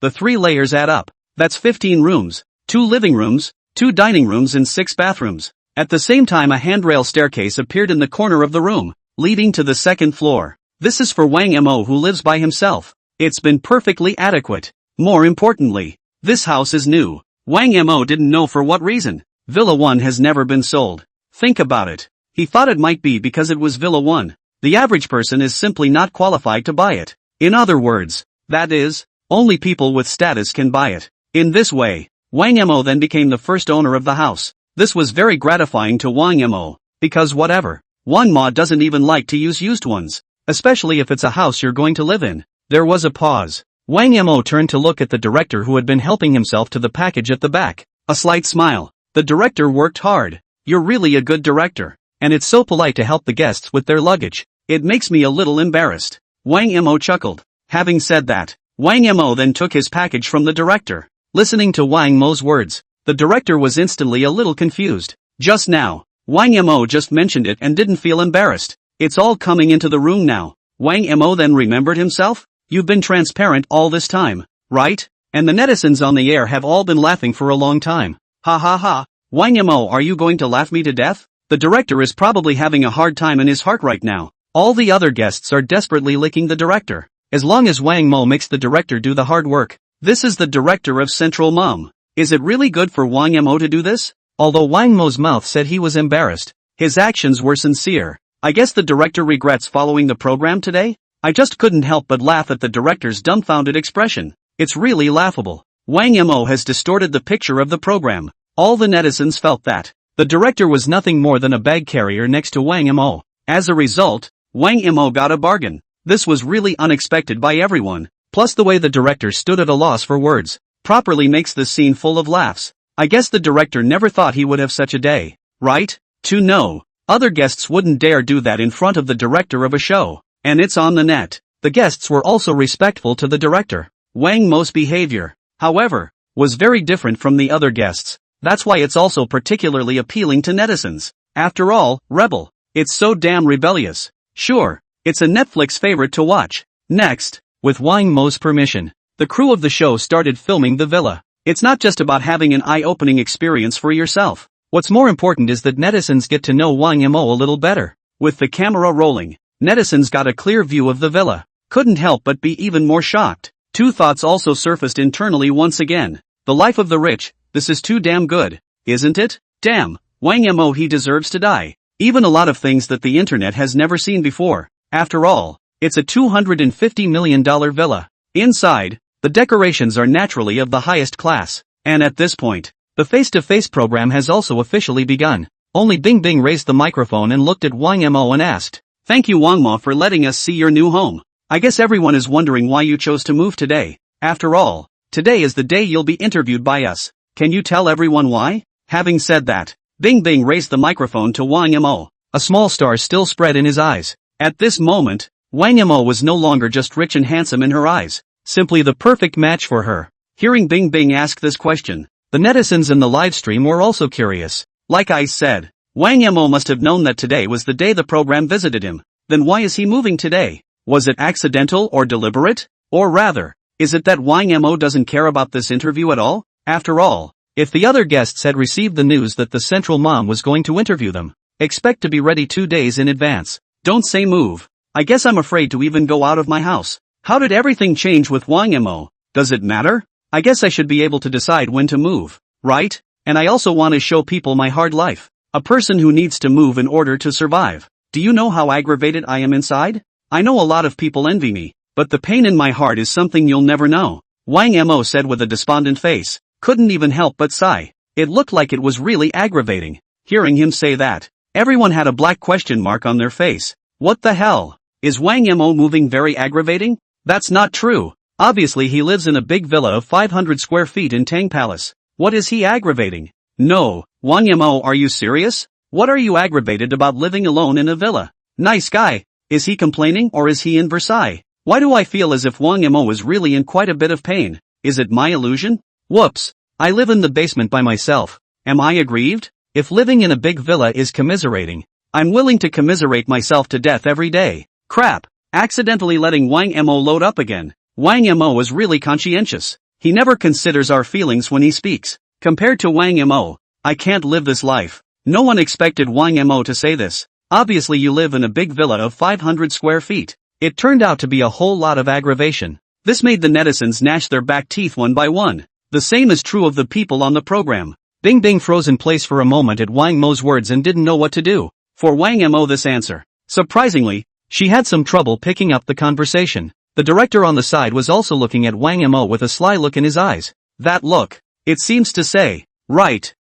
the 3 layers add up. That's 15 rooms, 2 living rooms, 2 dining rooms and 6 bathrooms. At the same time a handrail staircase appeared in the corner of the room, leading to the 2nd floor. This is for Wang Mo who lives by himself. It's been perfectly adequate. More importantly, this house is new. Wang Mo didn't know for what reason. Villa 1 has never been sold. Think about it. He thought it might be because it was Villa 1. The average person is simply not qualified to buy it. In other words, that is, only people with status can buy it. In this way, Wang Mo then became the first owner of the house. This was very gratifying to Wang Mo, because whatever, Wang Ma doesn't even like to use used ones, especially if it's a house you're going to live in. There was a pause. Wang Mo turned to look at the director who had been helping himself to the package at the back. A slight smile. The director worked hard. You're really a good director, and it's so polite to help the guests with their luggage. It makes me a little embarrassed. Wang Mo chuckled. Having said that, Wang Mo then took his package from the director. Listening to Wang Mo's words, the director was instantly a little confused. Just now, Wang Mo just mentioned it and didn't feel embarrassed. It's all coming into the room now. Wang Mo then remembered himself. You've been transparent all this time, right? And the netizens on the air have all been laughing for a long time. Ha ha ha. Wang Mo, are you going to laugh me to death? The director is probably having a hard time in his heart right now. All the other guests are desperately licking the director. As long as Wang Mo makes the director do the hard work. This is the director of Central Mum. Is it really good for Wang Mo to do this? Although Wang Mo's mouth said he was embarrassed, his actions were sincere. I guess the director regrets following the program today? I just couldn't help but laugh at the director's dumbfounded expression. It's really laughable. Wang Mo has distorted the picture of the program. All the netizens felt that the director was nothing more than a bag carrier next to Wang Mo. As a result, Wang Mo got a bargain. This was really unexpected by everyone. Plus the way the director stood at a loss for words properly makes this scene full of laughs. I guess the director never thought he would have such a day. Right? No. Other guests wouldn't dare do that in front of the director of a show. And it's on the net. The guests were also respectful to the director. Wang Mo's behavior, however, was very different from the other guests. That's why it's also particularly appealing to netizens. After all, Rebel. It's so damn rebellious. Sure, it's a Netflix favorite to watch. Next, with Wang Mo's permission, the crew of the show started filming the villa. It's not just about having an eye-opening experience for yourself. What's more important is that netizens get to know Wang Mo a little better. With the camera rolling, netizens got a clear view of the villa. Couldn't help but be even more shocked. Two thoughts also surfaced internally once again. The life of the rich, this is too damn good, isn't it? Damn, Wang Mo, he deserves to die. Even a lot of things that the internet has never seen before. After all, it's a $250 million villa. Inside, the decorations are naturally of the highest class. And at this point, the face-to-face program has also officially begun. Only Bing Bing raised the microphone and looked at Wang Mo and asked, "Thank you Wang Mo for letting us see your new home. I guess everyone is wondering why you chose to move today. After all, today is the day you'll be interviewed by us. Can you tell everyone why?" Having said that, Bing Bing raised the microphone to Wang Mo. A small star still spread in his eyes. At this moment, Wang Mo was no longer just rich and handsome in her eyes, simply the perfect match for her. Hearing Bing Bing ask this question, the netizens in the livestream were also curious. Like I said, Wang Mo must have known that today was the day the program visited him. Then why is he moving today? Was it accidental or deliberate? Or rather, is it that Wang Mo doesn't care about this interview at all? After all, if the other guests had received the news that the central mom was going to interview them, expect to be ready 2 days in advance. Don't say move. I guess I'm afraid to even go out of my house. How did everything change with Wang Mo? Does it matter? I guess I should be able to decide when to move, right? And I also want to show people my hard life. A person who needs to move in order to survive. Do you know how aggravated I am inside? I know a lot of people envy me, but the pain in my heart is something you'll never know. Wang Mo said with a despondent face. Couldn't even help but sigh. It looked like it was really aggravating. Hearing him say that, everyone had a black question mark on their face. What the hell? Is Wang Mo moving very aggravating? That's not true. Obviously he lives in a big villa of 500 square feet in Tang Palace. What is he aggravating? No, Wang Mo, are you serious? What are you aggravated about living alone in a villa? Nice guy. Is he complaining or is he in Versailles? Why do I feel as if Wang Mo is really in quite a bit of pain? Is it my illusion? Whoops. I live in the basement by myself. Am I aggrieved? If living in a big villa is commiserating, I'm willing to commiserate myself to death every day. Crap. Accidentally letting Wang Mo load up again. Wang Mo is really conscientious. He never considers our feelings when he speaks. Compared to Wang Mo, I can't live this life. No one expected Wang Mo to say this. Obviously you live in a big villa of 500 square feet. It turned out to be a whole lot of aggravation. This made the netizens gnash their back teeth one by one. The same is true of the people on the program. Bing Bing froze in place for a moment at Wang Mo's words and didn't know what to do. For Wang Mo this answer. Surprisingly, she had some trouble picking up the conversation. The director on the side was also looking at Wang Mo with a sly look in his eyes. That look, it seems to say, right,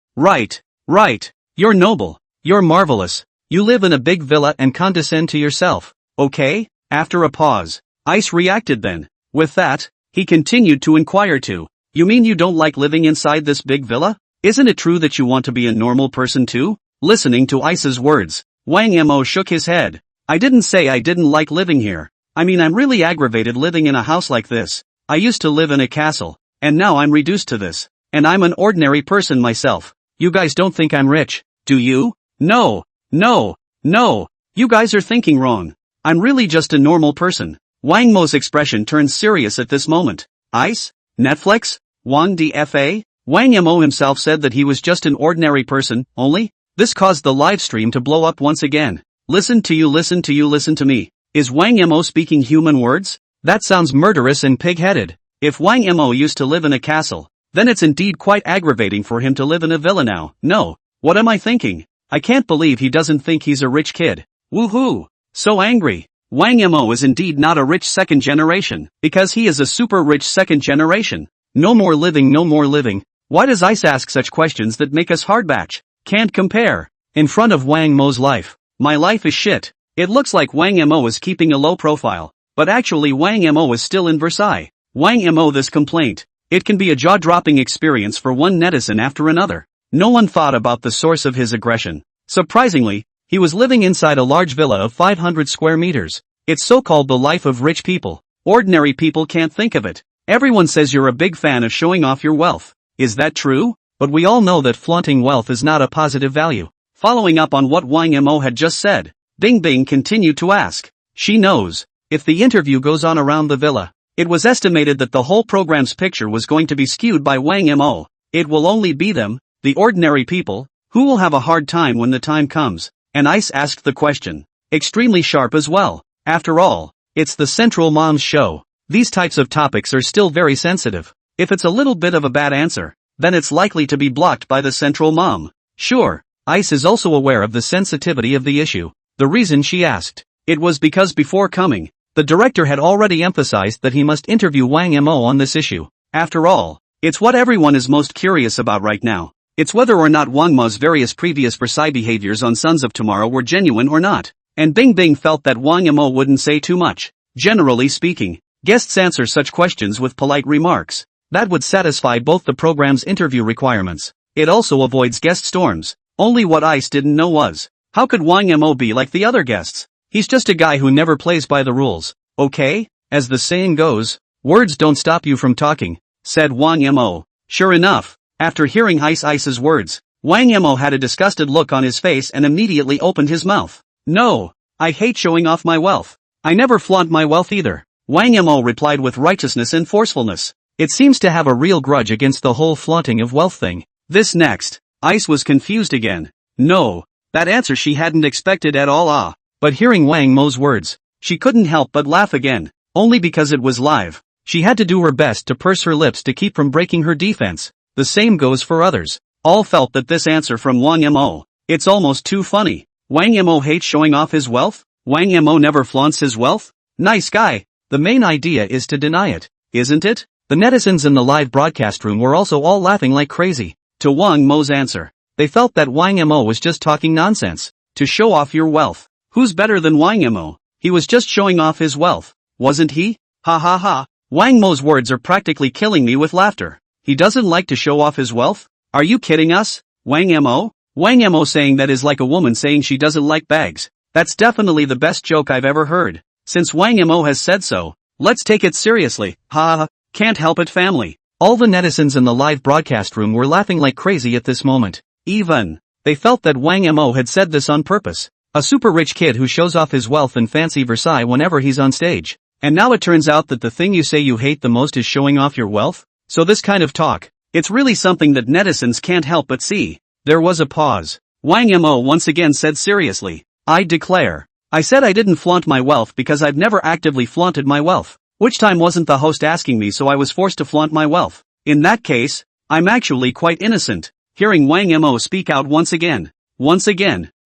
you're noble, you're marvelous, you live in a big villa and condescend to yourself, okay? After a pause, Ice reacted then. With that, he continued to inquire too. You mean you don't like living inside this big villa? Isn't it true that you want to be a normal person too? Listening to Ice's words, Wang Mo shook his head. I didn't say I didn't like living here. I mean I'm really aggravated living in a house like this. I used to live in a castle, and now I'm reduced to this. And I'm an ordinary person myself. You guys don't think I'm rich, do you? No. You guys are thinking wrong. I'm really just a normal person. Wang Mo's expression turned serious at this moment. Ice? Netflix? Wang DFA? Wang Mo himself said that he was just an ordinary person, only? This caused the live stream to blow up once again. Listen to me. Is Wang Mo speaking human words? That sounds murderous and pig-headed. If Wang Mo used to live in a castle, then it's indeed quite aggravating for him to live in a villa now. No. What am I thinking? I can't believe he doesn't think he's a rich kid. Woohoo! So angry. Wang Mo is indeed not a rich second generation, because he is a super rich second generation. No more living. Why does Ice ask such questions that make us hardbatch? Can't compare. In front of Wang Mo's life. My life is shit. It looks like Wang Mo is keeping a low profile, but actually Wang Mo is still in Versailles. Wang Mo this complaint. It can be a jaw-dropping experience for one netizen after another. No one thought about the source of his aggression. Surprisingly, he was living inside a large villa of 500 square meters. It's so-called the life of rich people. Ordinary people can't think of it. Everyone says you're a big fan of showing off your wealth. Is that true? But we all know that flaunting wealth is not a positive value. Following up on what Wang Mo had just said, Bing Bing continued to ask. She knows. If the interview goes on around the villa, it was estimated that the whole program's picture was going to be skewed by Wang Mo. It will only be them, the ordinary people, who will have a hard time when the time comes. And Ice asked the question. Extremely sharp as well. After all, it's the Central Mom's show. These types of topics are still very sensitive. If it's a little bit of a bad answer, then it's likely to be blocked by the Central Mom. Sure, Ice is also aware of the sensitivity of the issue. The reason she asked, it was because before coming, the director had already emphasized that he must interview Wang Mo on this issue. After all, it's what everyone is most curious about right now. It's whether or not Wang Mo's various previous Versailles behaviors on Sons of Tomorrow were genuine or not. And Bing Bing felt that Wang Mo wouldn't say too much. Generally speaking, guests answer such questions with polite remarks. That would satisfy both the program's interview requirements. It also avoids guest storms. Only what Ice didn't know was, how could Wang Mo be like the other guests? He's just a guy who never plays by the rules. Okay? As the saying goes, words don't stop you from talking, said Wang Mo. Sure enough, after hearing Ice's words, Wang Mo had a disgusted look on his face and immediately opened his mouth. No, I hate showing off my wealth. I never flaunt my wealth either. Wang Mo replied with righteousness and forcefulness. It seems to have a real grudge against the whole flaunting of wealth thing. This next, Ice was confused again. No, that answer she hadn't expected at all. But hearing Wang Mo's words, she couldn't help but laugh again. Only because it was live. She had to do her best to purse her lips to keep from breaking her defense. The same goes for others. All felt that this answer from Wang Mo, it's almost too funny. Wang Mo hates showing off his wealth? Wang Mo never flaunts his wealth? Nice guy. The main idea is to deny it, isn't it? The netizens in the live broadcast room were also all laughing like crazy. To Wang Mo's answer, they felt that Wang Mo was just talking nonsense. To show off your wealth. Who's better than Wang Mo? He was just showing off his wealth, wasn't he? Ha ha ha. Wang Mo's words are practically killing me with laughter. He doesn't like to show off his wealth? Are you kidding us? Wang Mo? Wang Mo saying that is like a woman saying she doesn't like bags. That's definitely the best joke I've ever heard. Since Wang Mo has said so, let's take it seriously. Ha, can't help it family. All the netizens in the live broadcast room were laughing like crazy at this moment. Even, they felt that Wang Mo had said this on purpose. A super rich kid who shows off his wealth in fancy Versailles whenever he's on stage. And now it turns out that the thing you say you hate the most is showing off your wealth? So this kind of talk, it's really something that netizens can't help but see. There was a pause. Wang Mo once again said seriously, I declare. I said I didn't flaunt my wealth because I've never actively flaunted my wealth. Which time wasn't the host asking me so I was forced to flaunt my wealth. In that case, I'm actually quite innocent. Hearing Wang Mo speak out once again,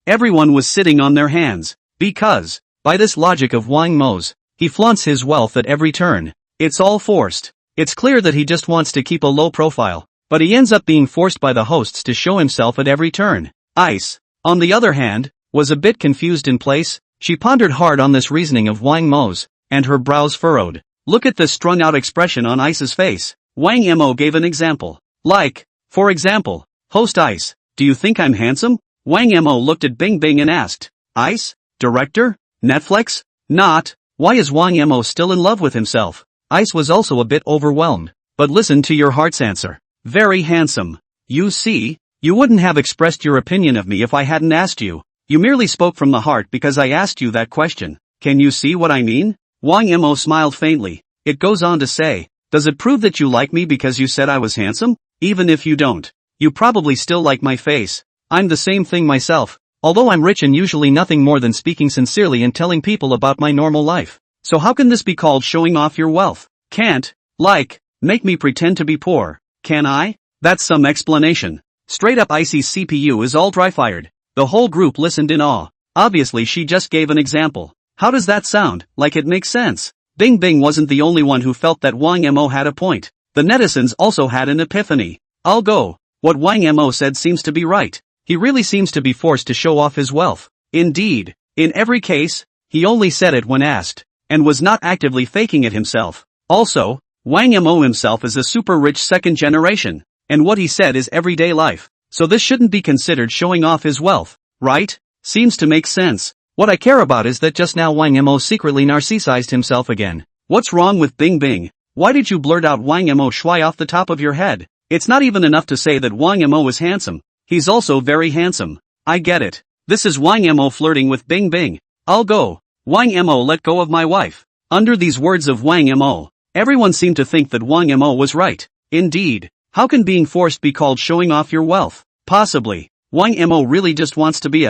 everyone was sitting on their hands. Because, by this logic of Wang Mo's, he flaunts his wealth at every turn. It's all forced. It's clear that he just wants to keep a low profile. But he ends up being forced by the hosts to show himself at every turn. Ice, on the other hand, was a bit confused in place. She pondered hard on this reasoning of Wang Mo's, and her brows furrowed. Look at the strung-out expression on Ice's face. Wang Mo gave an example. Like, for example, host Ice, do you think I'm handsome? Wang Mo looked at Bing Bing and asked, Ice? Director? Netflix? Not. Why is Wang Mo still in love with himself? Ice was also a bit overwhelmed. But listen to your heart's answer. Very handsome. You see, you wouldn't have expressed your opinion of me if I hadn't asked you. You merely spoke from the heart because I asked you that question. Can you see what I mean? Wang Mo smiled faintly. It goes on to say, does it prove that you like me because you said I was handsome? Even if you don't, you probably still like my face. I'm the same thing myself, although I'm rich and usually nothing more than speaking sincerely and telling people about my normal life. So how can this be called showing off your wealth? Can't, make me pretend to be poor. Can I? That's some explanation. Straight up Icy's CPU is all dry-fired. The whole group listened in awe. Obviously she just gave an example. How does that sound? Like it makes sense. Bing Bing wasn't the only one who felt that Wang Mo had a point. The netizens also had an epiphany. I'll go. What Wang Mo said seems to be right. He really seems to be forced to show off his wealth. Indeed. In every case, he only said it when asked, and was not actively faking it himself. Also, Wang Mo himself is a super rich second generation, and what he said is everyday life, so this shouldn't be considered showing off his wealth, right? Seems to make sense. What I care about is that just now Wang Mo secretly narcissized himself again. What's wrong with Bing Bing? Why did you blurt out Wang Mo shui off the top of your head? It's not even enough to say that Wang Mo is handsome. He's also very handsome. I get it. This is Wang Mo flirting with Bing Bing. I'll go. Wang Mo, let go of my wife. Under these words of Wang Mo, everyone seemed to think that Wang Mo was right. Indeed. How can being forced be called showing off your wealth? Possibly. Wang Mo really just wants to be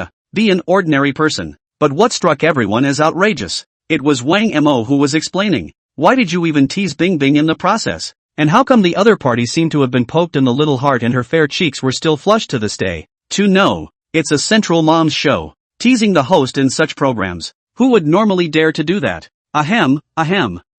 an ordinary person. But what struck everyone as outrageous? It was Wang Mo who was explaining. Why did you even tease Bing Bing in the process? And how come the other party seemed to have been poked in the little heart and her fair cheeks were still flushed to this day? No. It's a Central Mom's show. Teasing the host in such programs. Who would normally dare to do that? Ahem.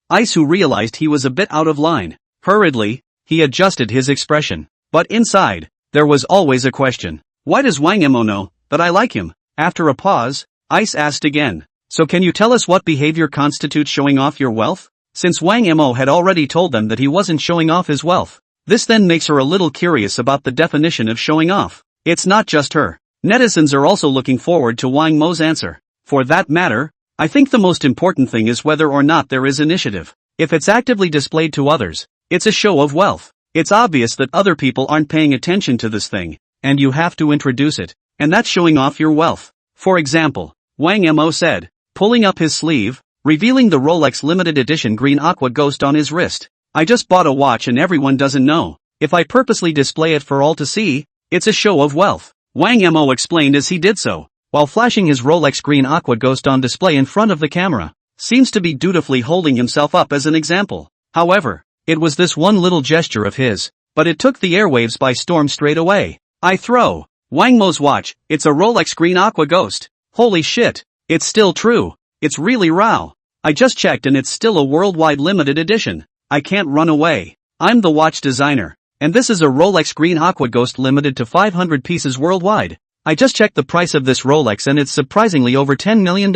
Ice, who realized he was a bit out of line. Hurriedly, he adjusted his expression. But inside, there was always a question. Why does Wang Mo know that I like him? After a pause, Ice asked again. So can you tell us what behavior constitutes showing off your wealth? Since Wang Mo had already told them that he wasn't showing off his wealth, this then makes her a little curious about the definition of showing off. It's not just her. Netizens are also looking forward to Wang Mo's answer. For that matter, I think the most important thing is whether or not there is initiative. If it's actively displayed to others, it's a show of wealth. It's obvious that other people aren't paying attention to this thing, and you have to introduce it, and that's showing off your wealth. For example, Wang Mo said, pulling up his sleeve, revealing the Rolex limited edition green aqua ghost on his wrist. I just bought a watch and everyone doesn't know. If I purposely display it for all to see, it's a show of wealth. Wang Mo explained as he did so, while flashing his Rolex green aqua ghost on display in front of the camera. Seems to be dutifully holding himself up as an example. However, it was this one little gesture of his, but it took the airwaves by storm straight away. I throw Wang Mo's watch, it's a Rolex green aqua ghost. Holy shit, it's still true. It's really raw. I just checked and it's still a worldwide limited edition. I can't run away. I'm the watch designer. And this is a Rolex green aqua ghost limited to 500 pieces worldwide. I just checked the price of this Rolex and it's surprisingly over $10 million.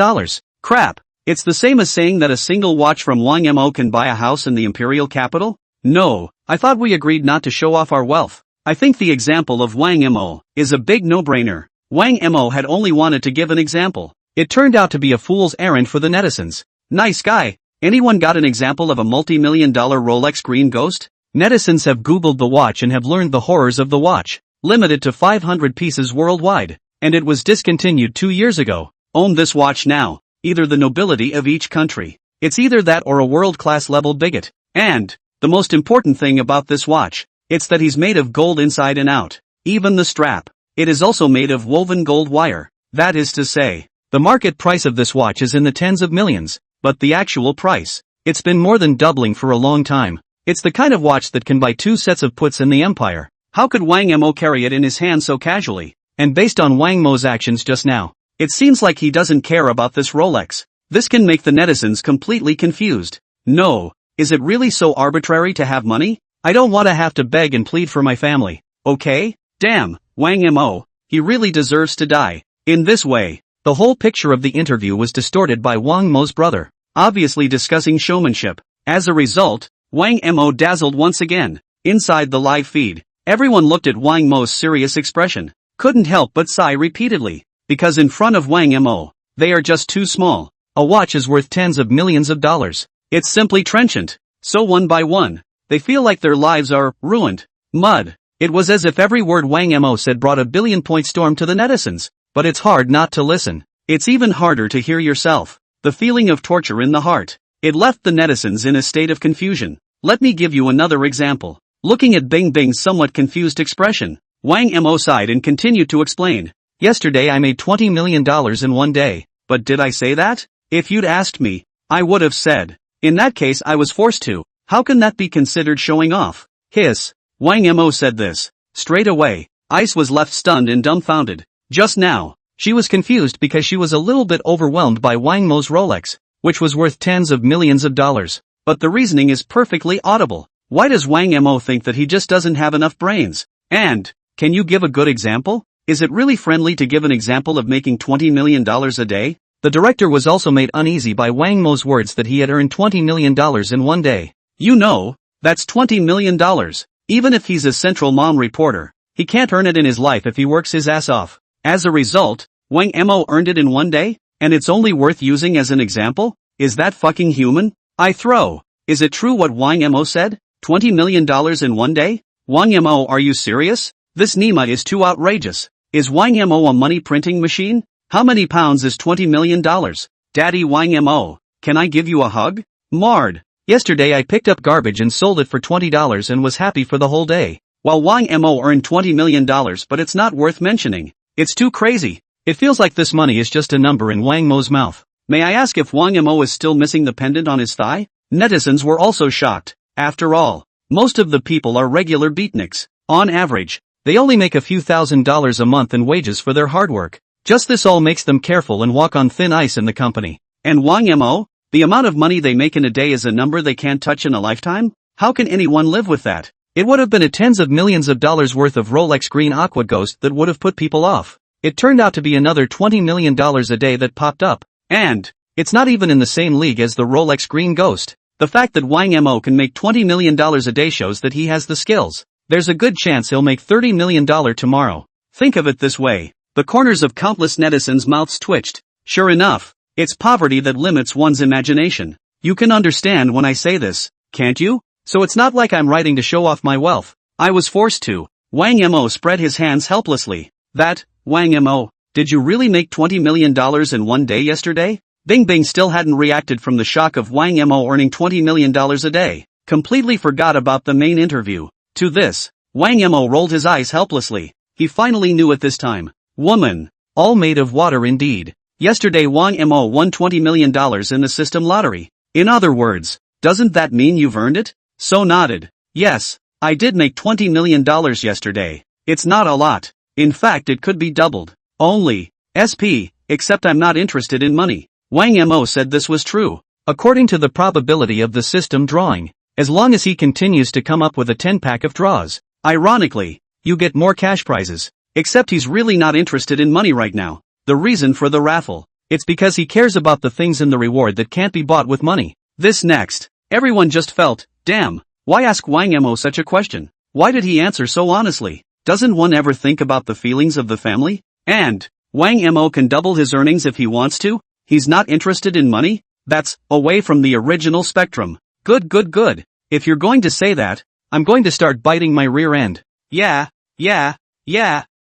Crap. It's the same as saying that a single watch from Wang Mo can buy a house in the imperial capital? No, I thought we agreed not to show off our wealth. I think the example of Wang Mo is a big no-brainer. Wang Mo had only wanted to give an example. It turned out to be a fool's errand for the netizens. Nice guy. Anyone got an example of a multi-million-dollar Rolex green ghost? Netizens have googled the watch and have learned the horrors of the watch. Limited to 500 pieces worldwide. And it was discontinued 2 years ago. Own this watch now. Either the nobility of each country. It's either that or a world-class level bigot. And, the most important thing about this watch, it's that he's made of gold inside and out. Even the strap. It is also made of woven gold wire. That is to say, the market price of this watch is in the tens of millions. But the actual price, it's been more than doubling for a long time. It's the kind of watch that can buy 2 sets of puts in the empire. How could Wang Mo carry it in his hand so casually? And based on Wang Mo's actions just now, it seems like he doesn't care about this Rolex. This can make the netizens completely confused. No, is it really so arbitrary to have money? I don't want to have to beg and plead for my family. Okay? Damn, Wang Mo, he really deserves to die. In this way, the whole picture of the interview was distorted by Wang Mo's brother, obviously discussing showmanship. As a result, Wang Mo dazzled once again. Inside the live feed, everyone looked at Wang Mo's serious expression, couldn't help but sigh repeatedly, because in front of Wang Mo, they are just too small. A watch is worth tens of millions of dollars. It's simply trenchant. So one by one, they feel like their lives are ruined. Mud. It was as if every word Wang Mo said brought a billion-point storm to the netizens. But it's hard not to listen. It's even harder to hear yourself. The feeling of torture in the heart. It left the netizens in a state of confusion. Let me give you another example. Looking at Bing Bing's somewhat confused expression, Wang Mo sighed and continued to explain. Yesterday I made $20 million in one day. But did I say that? If you'd asked me, I would have said. In that case I was forced to. How can that be considered showing off? Hiss. Wang Mo said this. Straight away, Ice was left stunned and dumbfounded. Just now, she was confused because she was a little bit overwhelmed by Wang Mo's Rolex, which was worth tens of millions of dollars. But the reasoning is perfectly audible. Why does Wang Mo think that he just doesn't have enough brains? And, can you give a good example? Is it really friendly to give an example of making $20 million a day? The director was also made uneasy by Wang Mo's words that he had earned $20 million in one day. You know, that's $20 million. Even if he's a central mom reporter, he can't earn it in his life if he works his ass off. As a result, Wang Mo earned it in one day? And it's only worth using as an example? Is that fucking human? I throw. Is it true what Wang Mo said? $20 million in one day? Wang Mo, are you serious? This Nima is too outrageous. Is Wang Mo a money printing machine? How many pounds is $20 million? Daddy Wang Mo, can I give you a hug? Mard. Yesterday I picked up garbage and sold it for $20 and was happy for the whole day. While Wang Mo earned $20 million, but it's not worth mentioning. It's too crazy. It feels like this money is just a number in Wang Mo's mouth. May I ask if Wang Mo is still missing the pendant on his thigh? Netizens were also shocked. After all, most of the people are regular beatniks. On average, they only make a few $1,000s a month in wages for their hard work. Just this all makes them careful and walk on thin ice in the company. And Wang Mo? The amount of money they make in a day is a number they can't touch in a lifetime? How can anyone live with that? It would have been a tens of millions of dollars worth of Rolex Green Aqua Ghost that would have put people off. It turned out to be another $20 million a day that popped up. And it's not even in the same league as the Rolex Green Ghost. The fact that Wang Mo can make $20 million a day shows that he has the skills. There's a good chance he'll make $30 million tomorrow. Think of it this way. The corners of countless netizens' mouths twitched. Sure enough, it's poverty that limits one's imagination. You can understand when I say this, can't you? So it's not like I'm writing to show off my wealth. I was forced to. Wang Mo spread his hands helplessly. That, Wang Mo, did you really make $20 million in one day yesterday? Bing Bing still hadn't reacted from the shock of Wang Mo earning $20 million a day. Completely forgot about the main interview. To this, Wang Mo rolled his eyes helplessly. He finally knew it this time. Woman. All made of water indeed. Yesterday Wang Mo won $20 million in the system lottery. In other words, doesn't that mean you've earned it? So nodded. Yes, I did make $20 million yesterday. It's not a lot. In fact it could be doubled. Only, SP, except I'm not interested in money. Wang Mo said this was true. According to the probability of the system drawing, as long as he continues to come up with a 10-pack of draws. Ironically, you get more cash prizes. Except he's really not interested in money right now. The reason for the raffle. It's because he cares about the things in the reward that can't be bought with money. This next. Everyone just felt, damn, why ask Wang Mo such a question? Why did he answer so honestly? Doesn't one ever think about the feelings of the family? And, Wang Mo can double his earnings if he wants to? He's not interested in money? That's, away from the original spectrum. Good. If you're going to say that, I'm going to start biting my rear end. Yeah.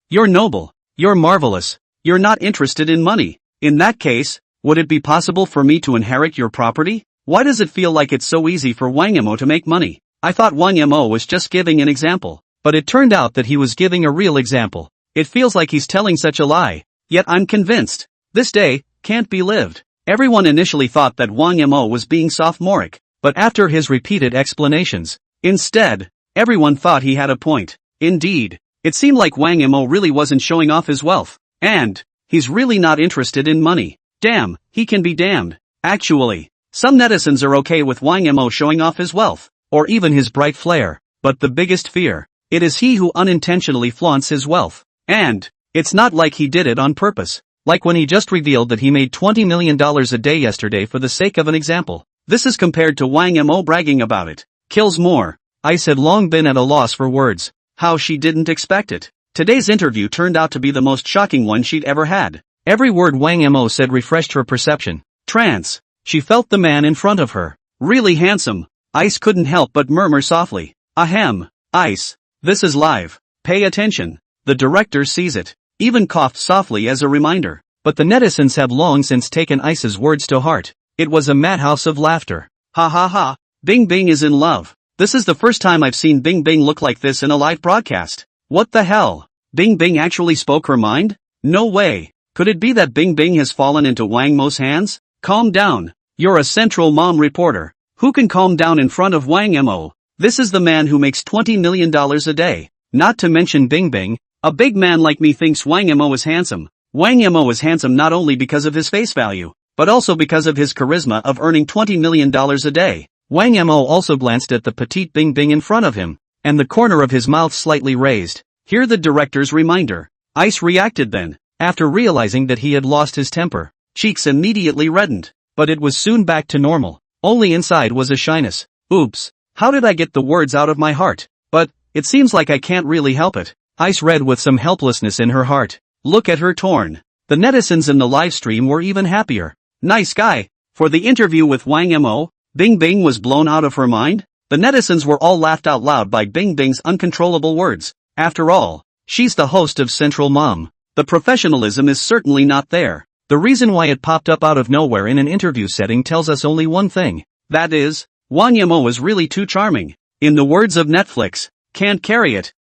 You're noble. You're marvelous. You're not interested in money. In that case, would it be possible for me to inherit your property? Why does it feel like it's so easy for Wang Mo to make money? I thought Wang Mo was just giving an example, but it turned out that he was giving a real example. It feels like he's telling such a lie. Yet I'm convinced. This day can't be lived. Everyone initially thought that Wang Mo was being sophomoric, but after his repeated explanations, instead, everyone thought he had a point. Indeed, it seemed like Wang Mo really wasn't showing off his wealth. And he's really not interested in money. Damn, he can be damned. Actually, some netizens are okay with Wang Mo showing off his wealth, or even his bright flair, but the biggest fear, it is he who unintentionally flaunts his wealth. And it's not like he did it on purpose, like when he just revealed that he made $20 million a day yesterday for the sake of an example. This is compared to Wang Mo bragging about it. Kills more. Ice had long been at a loss for words. How she didn't expect it. Today's interview turned out to be the most shocking one she'd ever had. Every word Wang Mo said refreshed her perception. Trance. She felt the man in front of her. Really handsome. Ice couldn't help but murmur softly. Ahem. Ice. This is live. Pay attention. The director sees it. Even coughed softly as a reminder. But the netizens have long since taken Ice's words to heart. It was a madhouse of laughter. Ha ha ha. Bing Bing is in love. This is the first time I've seen Bing Bing look like this in a live broadcast. What the hell? Bing Bing actually spoke her mind? No way. Could it be that Bing Bing has fallen into Wang Mo's hands? Calm down. You're a central mom reporter. Who can calm down in front of Wang Mo? This is the man who makes $20 million a day. Not to mention Bing Bing. A big man like me thinks Wang Mo is handsome. Wang Mo is handsome not only because of his face value, but also because of his charisma of earning $20 million a day. Wang Mo also glanced at the petite Bing Bing in front of him, and the corner of his mouth slightly raised. Hear the director's reminder. Ice reacted then, after realizing that he had lost his temper. cheeks immediately reddened. But it was soon back to normal. Only inside was a shyness. Oops, how did I get the words out of my heart? But, it seems like I can't really help it. Ice read with some helplessness in her heart. Look at her torn. The netizens in the live stream were even happier. Nice guy. For the interview with Wang Mo, Bing Bing was blown out of her mind. The netizens were all laughed out loud by Bing Bing's uncontrollable words. After all, she's the host of Central Mom. The professionalism is certainly not there. The reason why it popped up out of nowhere in an interview setting tells us only one thing. That is, Wang Mo is really too charming. In the words of Netflix, can't carry it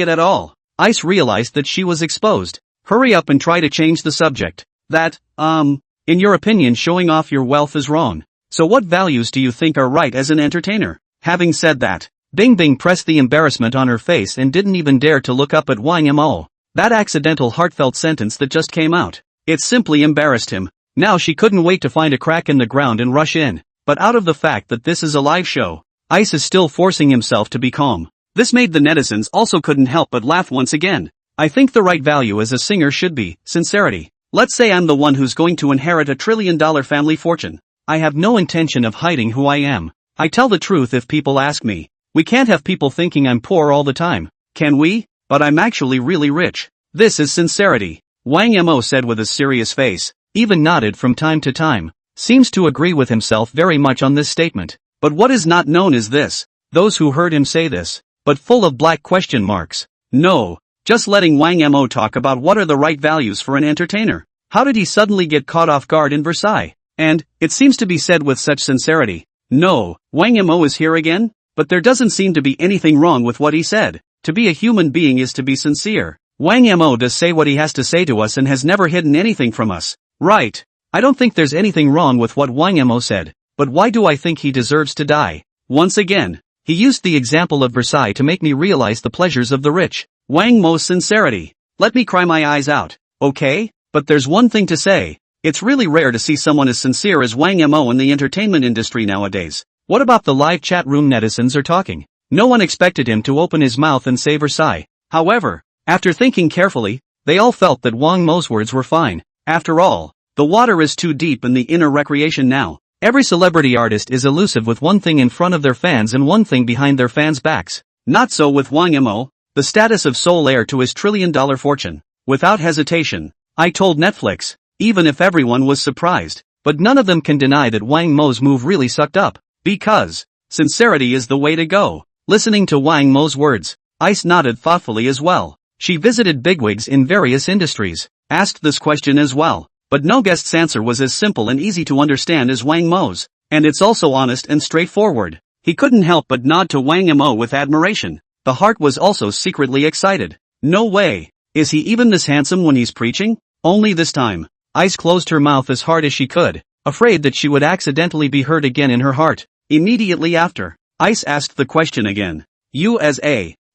at all. Ice realized that she was exposed. Hurry up and try to change the subject. In your opinion, showing off your wealth is wrong. So what values do you think are right as an entertainer? Having said that, Bing Bing pressed the embarrassment on her face and didn't even dare to look up at Wang Mo. That accidental heartfelt sentence that just came out. It simply embarrassed him. Now she couldn't wait to find a crack in the ground and rush in. But out of the fact that this is a live show, Ice is still forcing himself to be calm. This made the netizens also couldn't help but laugh once again. I think the right value as a singer should be sincerity. Let's say I'm the one who's going to inherit $1 trillion family fortune. I have no intention of hiding who I am. I tell the truth if people ask me. We can't have people thinking I'm poor all the time, can we? But I'm actually really rich. This is sincerity. Wang Mo said with a serious face, even nodded from time to time. Seems to agree with himself very much on this statement. But what is not known is this. Those who heard him say this, but full of black question marks. No, just letting Wang Mo talk about what are the right values for an entertainer. How did he suddenly get caught off guard in Versailles? And, it seems to be said with such sincerity. No, Wang Mo is here again? But there doesn't seem to be anything wrong with what he said. To be a human being is to be sincere. Wang Mo does say what he has to say to us and has never hidden anything from us. Right. I don't think there's anything wrong with what Wang Mo said. But why do I think he deserves to die? Once again, he used the example of Versailles to make me realize the pleasures of the rich. Wang Mo's sincerity. Let me cry my eyes out, okay? But there's one thing to say. It's really rare to see someone as sincere as Wang Mo in the entertainment industry nowadays. What about the live chat room netizens are talking? No one expected him to open his mouth and say Versailles. However, after thinking carefully, they all felt that Wang Mo's words were fine. After all, the water is too deep in the inner recreation now. Every celebrity artist is elusive with one thing in front of their fans and one thing behind their fans' backs. Not so with Wang Mo, the status of sole heir to his $1 trillion fortune. Without hesitation, I told Netflix, even if everyone was surprised, but none of them can deny that Wang Mo's move really sucked up. Because sincerity is the way to go. Listening to Wang Mo's words, Ice nodded thoughtfully as well. She visited bigwigs in various industries, asked this question as well, but no guest's answer was as simple and easy to understand as Wang Mo's, and it's also honest and straightforward. He couldn't help but nod to Wang Mo with admiration. The heart was also secretly excited. No way. Is he even this handsome when he's preaching? Only this time, Ice closed her mouth as hard as she could, afraid that she would accidentally be hurt again in her heart. Immediately after, Ice asked the question again.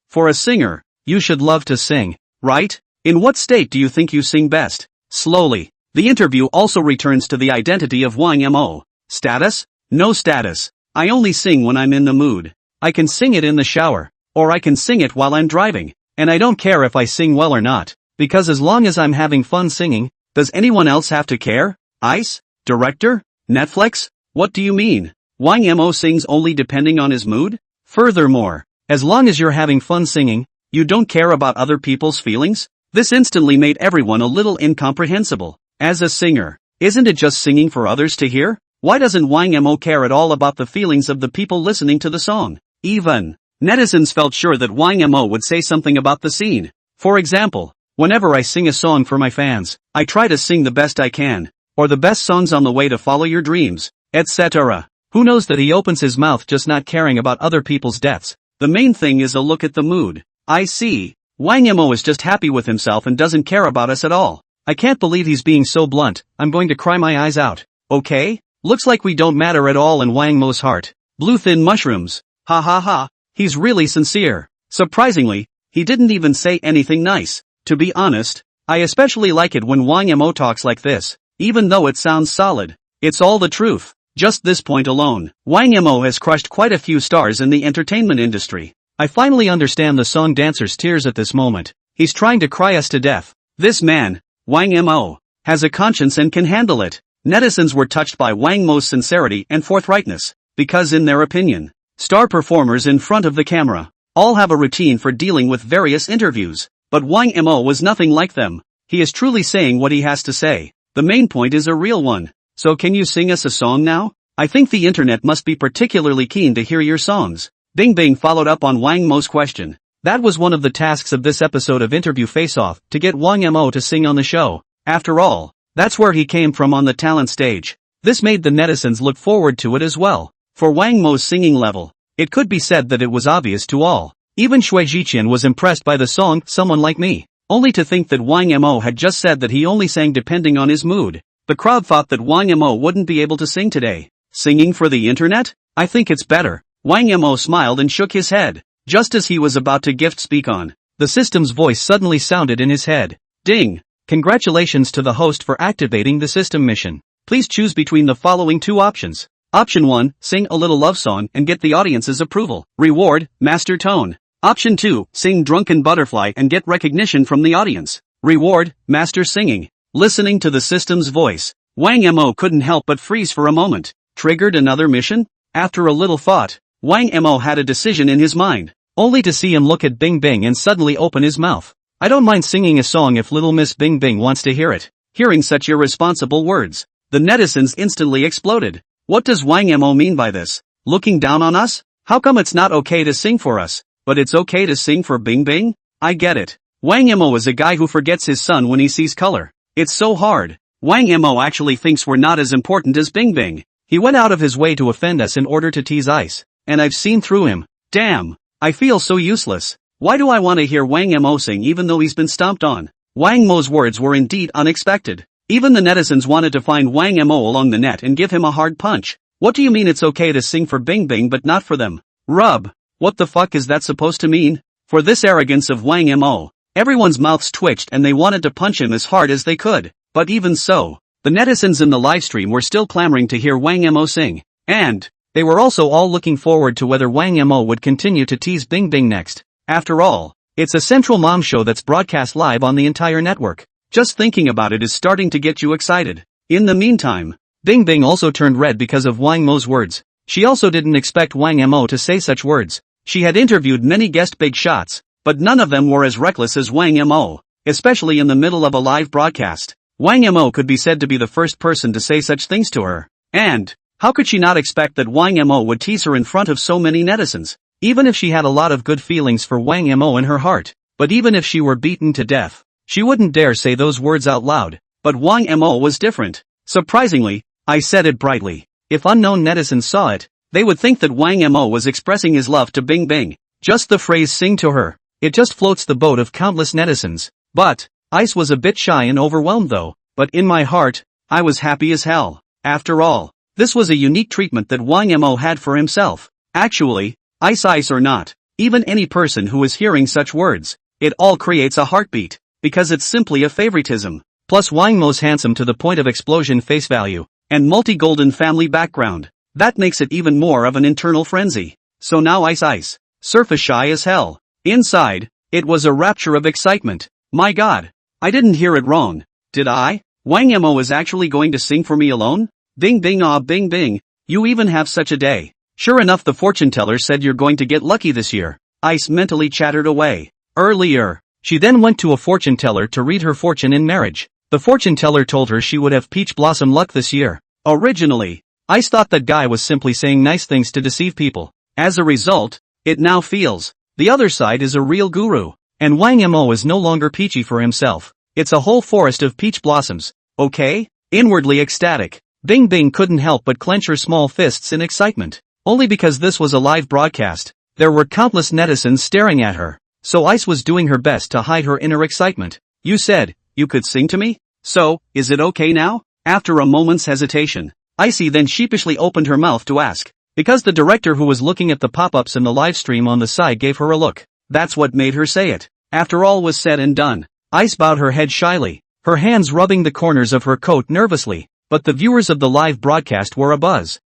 For a singer, you should love to sing, right? In what state do you think you sing best? Slowly, the interview also returns to the identity of Wang Mo. Status? No status. I only sing when I'm in the mood. I can sing it in the shower, or I can sing it while I'm driving, and I don't care if I sing well or not, because as long as I'm having fun singing, does anyone else have to care? Ice? Director? Netflix? What do you mean? Wang Mo sings only depending on his mood? Furthermore, as long as you're having fun singing, you don't care about other people's feelings? This instantly made everyone a little incomprehensible. As a singer, isn't it just singing for others to hear? Why doesn't Wang Mo care at all about the feelings of the people listening to the song? Even netizens felt sure that Wang Mo would say something about the scene. For example, whenever I sing a song for my fans, I try to sing the best I can, or the best songs on the way to follow your dreams, etc. Who knows that he opens his mouth just not caring about other people's deaths? The main thing is a look at the mood. I see. Wang Mo is just happy with himself and doesn't care about us at all. I can't believe he's being so blunt. I'm going to cry my eyes out. Okay? Looks like we don't matter at all in Wang Mo's heart. Blue thin mushrooms. Ha ha ha. He's really sincere. Surprisingly, he didn't even say anything nice. To be honest, I especially like it when Wang Mo talks like this. Even though it sounds solid, it's all the truth. Just this point alone, Wang Mo has crushed quite a few stars in the entertainment industry. I finally understand the song dancer's tears at this moment. He's trying to cry us to death. This man, Wang Mo, has a conscience and can handle it. Netizens were touched by Wang Mo's sincerity and forthrightness, because in their opinion, star performers in front of the camera all have a routine for dealing with various interviews, but Wang Mo was nothing like them. He is truly saying what he has to say. The main point is a real one. So can you sing us a song now? I think the internet must be particularly keen to hear your songs. Bing Bing followed up on Wang Mo's question. That was one of the tasks of this episode of Interview Face Off, to get Wang Mo to sing on the show. After all, that's where he came from on the talent stage. This made the netizens look forward to it as well. For Wang Mo's singing level, it could be said that it was obvious to all. Even Shui Jiqian was impressed by the song Someone Like Me. Only to think that Wang Mo had just said that he only sang depending on his mood. The crowd thought that Wang Mo wouldn't be able to sing today. Singing for the internet? I think it's better. Wang Mo smiled and shook his head. Just as he was about to gift speak on, the system's voice suddenly sounded in his head. Ding! Congratulations to the host for activating the system mission. Please choose between the following two options. Option 1, sing a little love song and get the audience's approval. Reward, master tone. Option 2, sing Drunken Butterfly and get recognition from the audience. Reward, master singing. Listening to the system's voice, Wang Mo couldn't help but freeze for a moment. Triggered another mission? After a little thought, Wang Mo had a decision in his mind, only to see him look at Bing Bing and suddenly open his mouth. I don't mind singing a song if little Miss Bing Bing wants to hear it. Hearing such irresponsible words, the netizens instantly exploded. What does Wang Mo mean by this? Looking down on us? How come it's not okay to sing for us, but it's okay to sing for Bing Bing? I get it. Wang Mo is a guy who forgets his son when he sees color. It's so hard. Wang Mo actually thinks we're not as important as Bing Bing. He went out of his way to offend us in order to tease Ice, and I've seen through him. Damn. I feel so useless. Why do I want to hear Wang Mo sing even though he's been stomped on? Wang Mo's words were indeed unexpected. Even the netizens wanted to find Wang Mo along the net and give him a hard punch. What do you mean it's okay to sing for Bing Bing but not for them? Rub. What the fuck is that supposed to mean? For this arrogance of Wang Mo, everyone's mouths twitched and they wanted to punch him as hard as they could. But even so, the netizens in the livestream were still clamoring to hear Wang Mo sing. And they were also all looking forward to whether Wang Mo would continue to tease Bing Bing next. After all, it's a central mom show that's broadcast live on the entire network. Just thinking about it is starting to get you excited. In the meantime, Bing Bing also turned red because of Wang Mo's words. She also didn't expect Wang Mo to say such words. She had interviewed many guest big shots, but none of them were as reckless as Wang Mo, especially in the middle of a live broadcast. Wang Mo could be said to be the first person to say such things to her. And how could she not expect that Wang Mo would tease her in front of so many netizens? Even if she had a lot of good feelings for Wang Mo in her heart, but even if she were beaten to death, she wouldn't dare say those words out loud. But Wang Mo was different. Surprisingly, I said it brightly. If unknown netizens saw it, they would think that Wang Mo was expressing his love to Bing Bing. Just the phrase sing to her, it just floats the boat of countless netizens. But Ice was a bit shy and overwhelmed though, but in my heart, I was happy as hell. After all, this was a unique treatment that Wang Mo had for himself. Actually, Ice or not, even any person who is hearing such words, it all creates a heartbeat, because it's simply a favoritism. Plus Wang Mo's handsome to the point of explosion face value, and multi-golden family background. That makes it even more of an internal frenzy. So now Ice, surface shy as hell. Inside, it was a rapture of excitement. My god, I didn't hear it wrong, did I? Wang Mo is actually going to sing for me alone? Bing Bing ah Bing Bing, you even have such a day. Sure enough, the fortune teller said you're going to get lucky this year. Ice mentally chattered away. Earlier, she then went to a fortune teller to read her fortune in marriage. The fortune teller told her she would have peach blossom luck this year. Originally, Ice thought that guy was simply saying nice things to deceive people. As a result, it now feels the other side is a real guru, and Wang Mo is no longer peachy for himself. It's a whole forest of peach blossoms. Okay? Inwardly ecstatic, Bing Bing couldn't help but clench her small fists in excitement. Only because this was a live broadcast, there were countless netizens staring at her. So Ice was doing her best to hide her inner excitement. You said you could sing to me? So, is it okay now? After a moment's hesitation, Icy then sheepishly opened her mouth to ask, because the director who was looking at the pop-ups in the live stream on the side gave her a look. That's what made her say it. After all was said and done, Ice bowed her head shyly, her hands rubbing the corners of her coat nervously, but the viewers of the live broadcast were abuzz.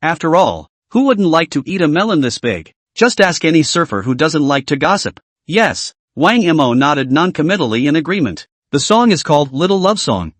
After all, who wouldn't like to eat a melon this big? Just ask any surfer who doesn't like to gossip. Yes, Wang Mo nodded non-committally in agreement. The song is called Little Love Song.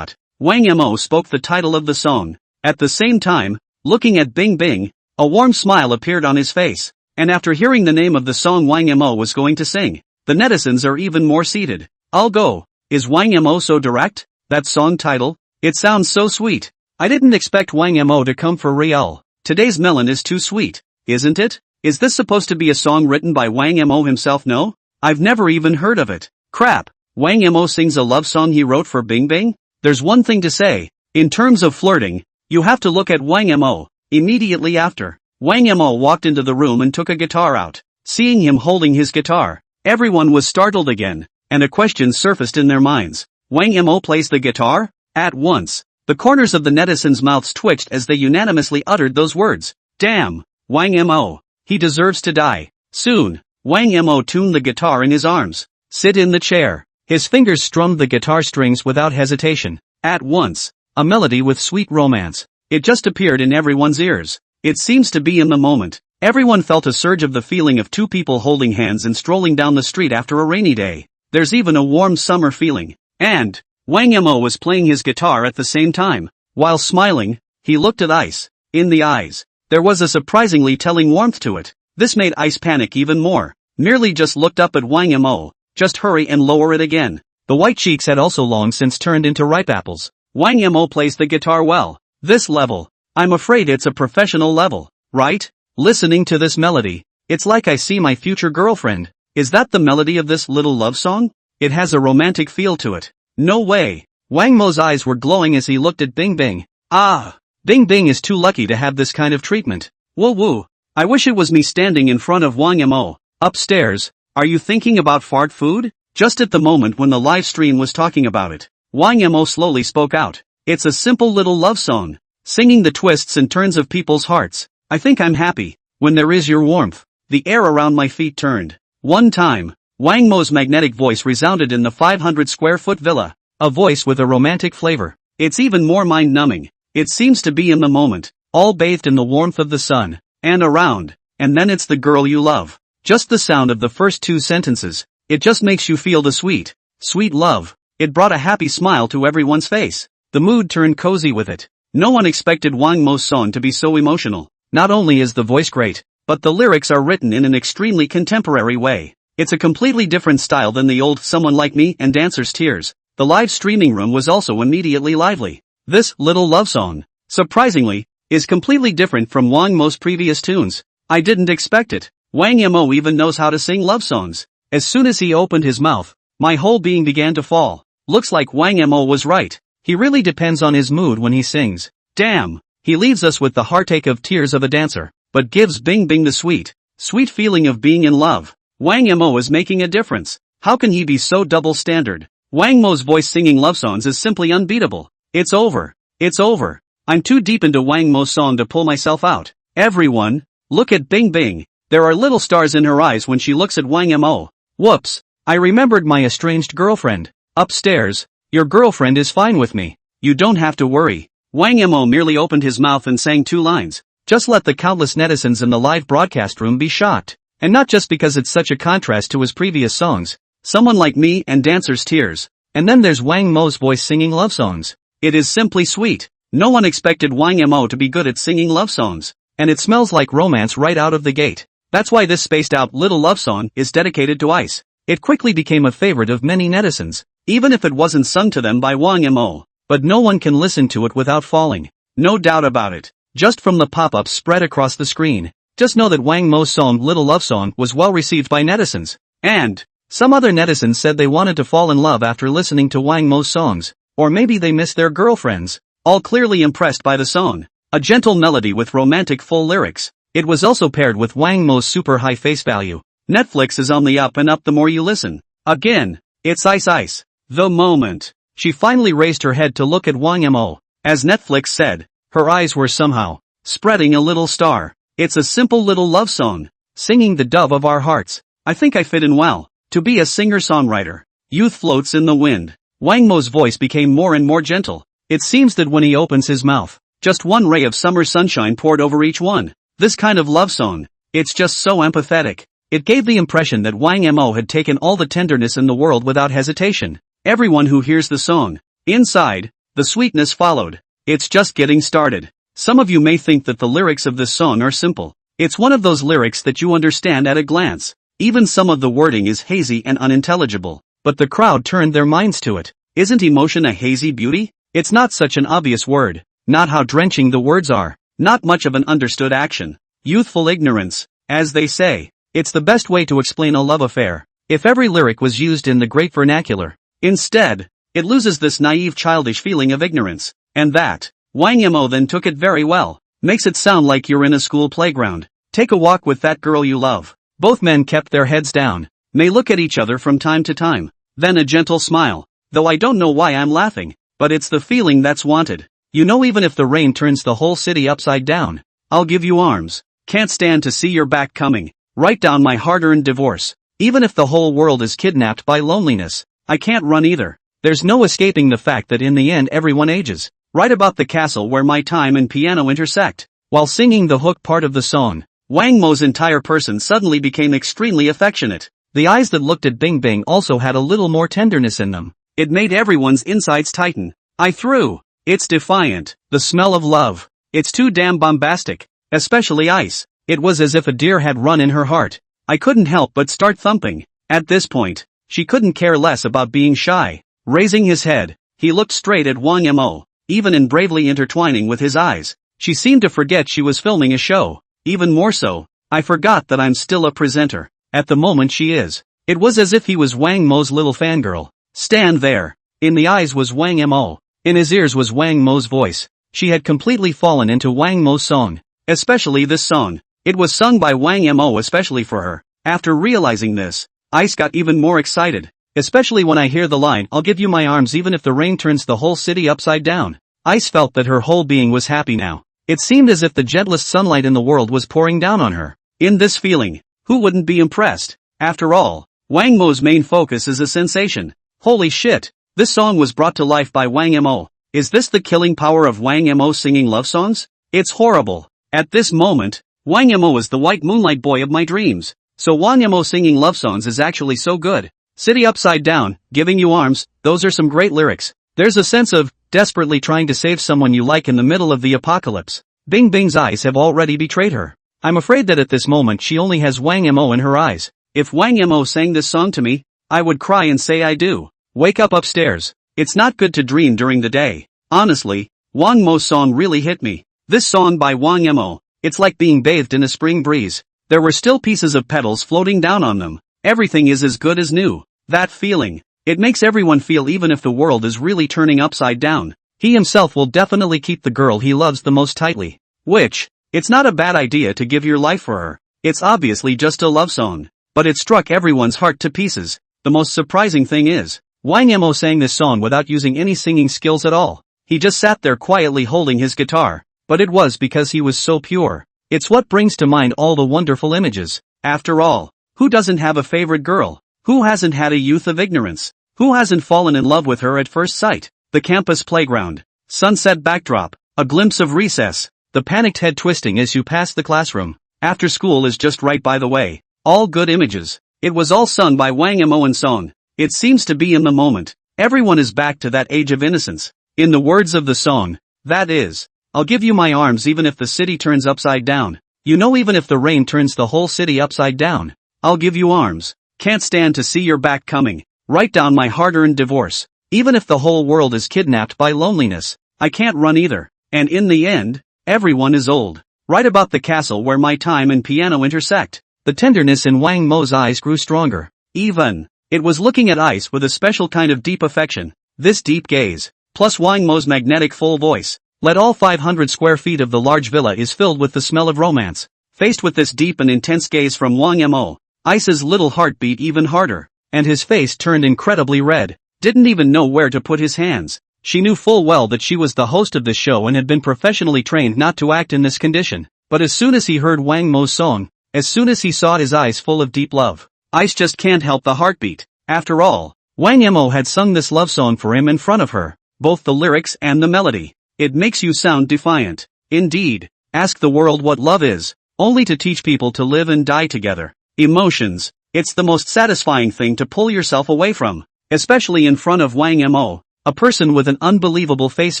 Wang Mo spoke the title of the song. At the same time, looking at Bing Bing, a warm smile appeared on his face. And after hearing the name of the song Wang Mo was going to sing, the netizens are even more seated. I'll go. Is Wang Mo so direct? That song title? It sounds so sweet. I didn't expect Wang Mo to come for real. Today's melon is too sweet, isn't it? Is this supposed to be a song written by Wang Mo himself? No? I've never even heard of it. Crap. Wang Mo sings a love song he wrote for Bing Bing? There's one thing to say. In terms of flirting, you have to look at Wang Mo. Immediately after, Wang Mo walked into the room and took a guitar out. Seeing him holding his guitar, everyone was startled again, and a question surfaced in their minds. Wang Mo plays the guitar? At once, the corners of the netizens' mouths twitched as they unanimously uttered those words. Damn, Wang Mo. He deserves to die. Soon, Wang Mo tuned the guitar in his arms. Sit in the chair. His fingers strummed the guitar strings without hesitation. At once, a melody with sweet romance. It just appeared in everyone's ears. It seems to be in the moment. Everyone felt a surge of the feeling of two people holding hands and strolling down the street after a rainy day. There's even a warm summer feeling. And Wang Mo was playing his guitar at the same time. While smiling, he looked at Ice. In the eyes, there was a surprisingly telling warmth to it. This made Ice panic even more. Merely just looked up at Wang Mo. Just hurry and lower it again. The white cheeks had also long since turned into ripe apples. Wang Mo plays the guitar well. This level, I'm afraid it's a professional level, right? Listening to this melody, it's like I see my future girlfriend. Is that the melody of this little love song? It has a romantic feel to it. No way. Wang Mo's eyes were glowing as he looked at Bing Bing. Ah, Bing Bing is too lucky to have this kind of treatment. Woo woo. I wish it was me standing in front of Wang Mo. Upstairs, are you thinking about fart food? Just at the moment when the live stream was talking about it, Wang Mo slowly spoke out. It's a simple little love song, singing the twists and turns of people's hearts. I think I'm happy, when there is your warmth. The air around my feet turned. One time, Wang Mo's magnetic voice resounded in the 500-square-foot villa, a voice with a romantic flavor. It's even more mind-numbing. It seems to be in the moment, all bathed in the warmth of the sun, and around, and then it's the girl you love. Just the sound of the first two sentences, it just makes you feel the sweet, sweet love. It brought a happy smile to everyone's face. The mood turned cozy with it. No one expected Wang Mo's song to be so emotional. Not only is the voice great, but the lyrics are written in an extremely contemporary way. It's a completely different style than the old Someone Like Me and Dancer's Tears. The live streaming room was also immediately lively. This little love song, surprisingly, is completely different from Wang Mo's previous tunes. I didn't expect it. Wang Mo even knows how to sing love songs. As soon as he opened his mouth, my whole being began to fall. Looks like Wang Mo was right. He really depends on his mood when he sings. Damn, he leaves us with the heartache of Tears of a Dancer, but gives Bing Bing the sweet, sweet feeling of being in love. Wang Mo is making a difference. How can he be so double standard? Wang Mo's voice singing love songs is simply unbeatable. It's over. It's over. I'm too deep into Wang Mo's song to pull myself out. Everyone, look at Bing Bing. There are little stars in her eyes when she looks at Wang Mo. Whoops. I remembered my estranged girlfriend. Upstairs, your girlfriend is fine with me. You don't have to worry. Wang Mo merely opened his mouth and sang two lines. Just let the countless netizens in the live broadcast room be shocked. And not just because it's such a contrast to his previous songs. Someone Like Me and Dancer's Tears. And then there's Wang Mo's voice singing love songs. It is simply sweet. No one expected Wang Mo to be good at singing love songs. And it smells like romance right out of the gate. That's why this spaced-out little love song is dedicated to Ice. It quickly became a favorite of many netizens, even if it wasn't sung to them by Wang Mo. But no one can listen to it without falling. No doubt about it. Just from the pop-ups spread across the screen. Just know that Wang Mo's song Little Love Song was well received by netizens. And some other netizens said they wanted to fall in love after listening to Wang Mo's songs. Or maybe they missed their girlfriends. All clearly impressed by the song. A gentle melody with romantic full lyrics. It was also paired with Wang Mo's super high face value. Netflix is on the up and up the more you listen. Again, it's Ice Ice. The moment she finally raised her head to look at Wang Mo. As Netflix said, her eyes were somehow spreading a little star. It's a simple little love song, singing the dove of our hearts. I think I fit in well. To be a singer-songwriter. Youth floats in the wind. Wang Mo's voice became more and more gentle. It seems that when he opens his mouth, just one ray of summer sunshine poured over each one. This kind of love song, it's just so empathetic. It gave the impression that Wang Mo had taken all the tenderness in the world without hesitation. everyone who hears the song. Inside, the sweetness followed. It's just getting started. Some of you may think that the lyrics of this song are simple. It's one of those lyrics that you understand at a glance. Even some of the wording is hazy and unintelligible. But the crowd turned their minds to it. Isn't emotion a hazy beauty? It's not such an obvious word. Not how drenching the words are. Not much of an understood action. Youthful ignorance, as they say. It's the best way to explain a love affair. If every lyric was used in the great vernacular. Instead, it loses this naive childish feeling of ignorance. And that, Wang Mo then took it very well. Makes it sound like you're in a school playground. Take a walk with that girl you love. Both men kept their heads down. May look at each other from time to time. Then a gentle smile. Though I don't know why I'm laughing. But it's the feeling that's wanted. You know, even if the rain turns the whole city upside down, I'll give you arms. Can't stand to see your back coming. Write down my hard-earned divorce. Even if the whole world is kidnapped by loneliness, I can't run either. There's no escaping the fact that in the end everyone ages. Write about the castle where my time and piano intersect. While singing the hook part of the song, Wang Mo's entire person suddenly became extremely affectionate. The eyes that looked at Bing Bing also had a little more tenderness in them. It made everyone's insides tighten. I threw. It's defiant. The smell of love. It's too damn bombastic. Especially Ice. It was as if a deer had run in her heart. I couldn't help but start thumping. At this point, she couldn't care less about being shy. Raising his head, he looked straight at Wang Mo. Even in bravely intertwining with his eyes, she seemed to forget she was filming a show. Even more so, I forgot that I'm still a presenter. At the moment she is. It was as if he was Wang Mo's little fangirl. Stand there. In the eyes was Wang Mo. In his ears was Wang Mo's voice. She had completely fallen into Wang Mo's song. Especially this song. It was sung by Wang Mo especially for her. After realizing this, Ice got even more excited. Especially when I hear the line, I'll give you my arms even if the rain turns the whole city upside down. Ice felt that her whole being was happy now. It seemed as if the gentlest sunlight in the world was pouring down on her. In this feeling, who wouldn't be impressed? After all, Wang Mo's main focus is a sensation. Holy shit, this song was brought to life by Wang Mo. Is this the killing power of Wang Mo singing love songs? It's horrible. At this moment, Wang Mo is the white moonlight boy of my dreams. So Wang Mo singing love songs is actually so good. City upside down, giving you arms, those are some great lyrics. There's a sense of desperately trying to save someone you like in the middle of the apocalypse. Bing Bing's eyes have already betrayed her. I'm afraid that at this moment she only has Wang Mo in her eyes. If Wang Mo sang this song to me, I would cry and say I do. Wake up upstairs. It's not good to dream during the day. Honestly, Wang Mo's song really hit me. This song by Wang Mo, it's like being bathed in a spring breeze. There were still pieces of petals floating down on them. Everything is as good as new. That feeling. It makes everyone feel even if the world is really turning upside down. He himself will definitely keep the girl he loves the most tightly. Which, it's not a bad idea to give your life for her. It's obviously just a love song. But it struck everyone's heart to pieces. The most surprising thing is, Wang Mo sang this song without using any singing skills at all. He just sat there quietly holding his guitar. But it was because he was so pure. It's what brings to mind all the wonderful images. After all, who doesn't have a favorite girl? Who hasn't had a youth of ignorance? Who hasn't fallen in love with her at first sight? The campus playground. Sunset backdrop. A glimpse of recess. The panicked head twisting as you pass the classroom. After school is just right by the way. All good images. It was all sung by Wang Mo in song. It seems to be in the moment. Everyone is back to that age of innocence. In the words of the song, that is, I'll give you my arms even if the city turns upside down. You know, even if the rain turns the whole city upside down, I'll give you arms. Can't stand to see your back coming. Write down my hard-earned divorce. Even if the whole world is kidnapped by loneliness, I can't run either. And in the end, everyone is old. Write about the castle where my time and piano intersect. The tenderness in Wang Mo's eyes grew stronger. Even, it was looking at Ice with a special kind of deep affection. This deep gaze, plus Wang Mo's magnetic full voice, let all 500 square feet of the large villa is filled with the smell of romance. Faced with this deep and intense gaze from Wang Mo, Ice's little heart beat even harder, and his face turned incredibly red. Didn't even know where to put his hands. She knew full well that she was the host of this show and had been professionally trained not to act in this condition. But as soon as he heard Wang Mo's song, as soon as he saw his eyes full of deep love, Ice just can't help the heartbeat. After all, Wang Mo had sung this love song for him in front of her, both the lyrics and the melody. It makes you sound defiant. Indeed, ask the world what love is, only to teach people to live and die together. Emotions, it's the most satisfying thing to pull yourself away from. especially in front of Wang Mo, a person with an unbelievable face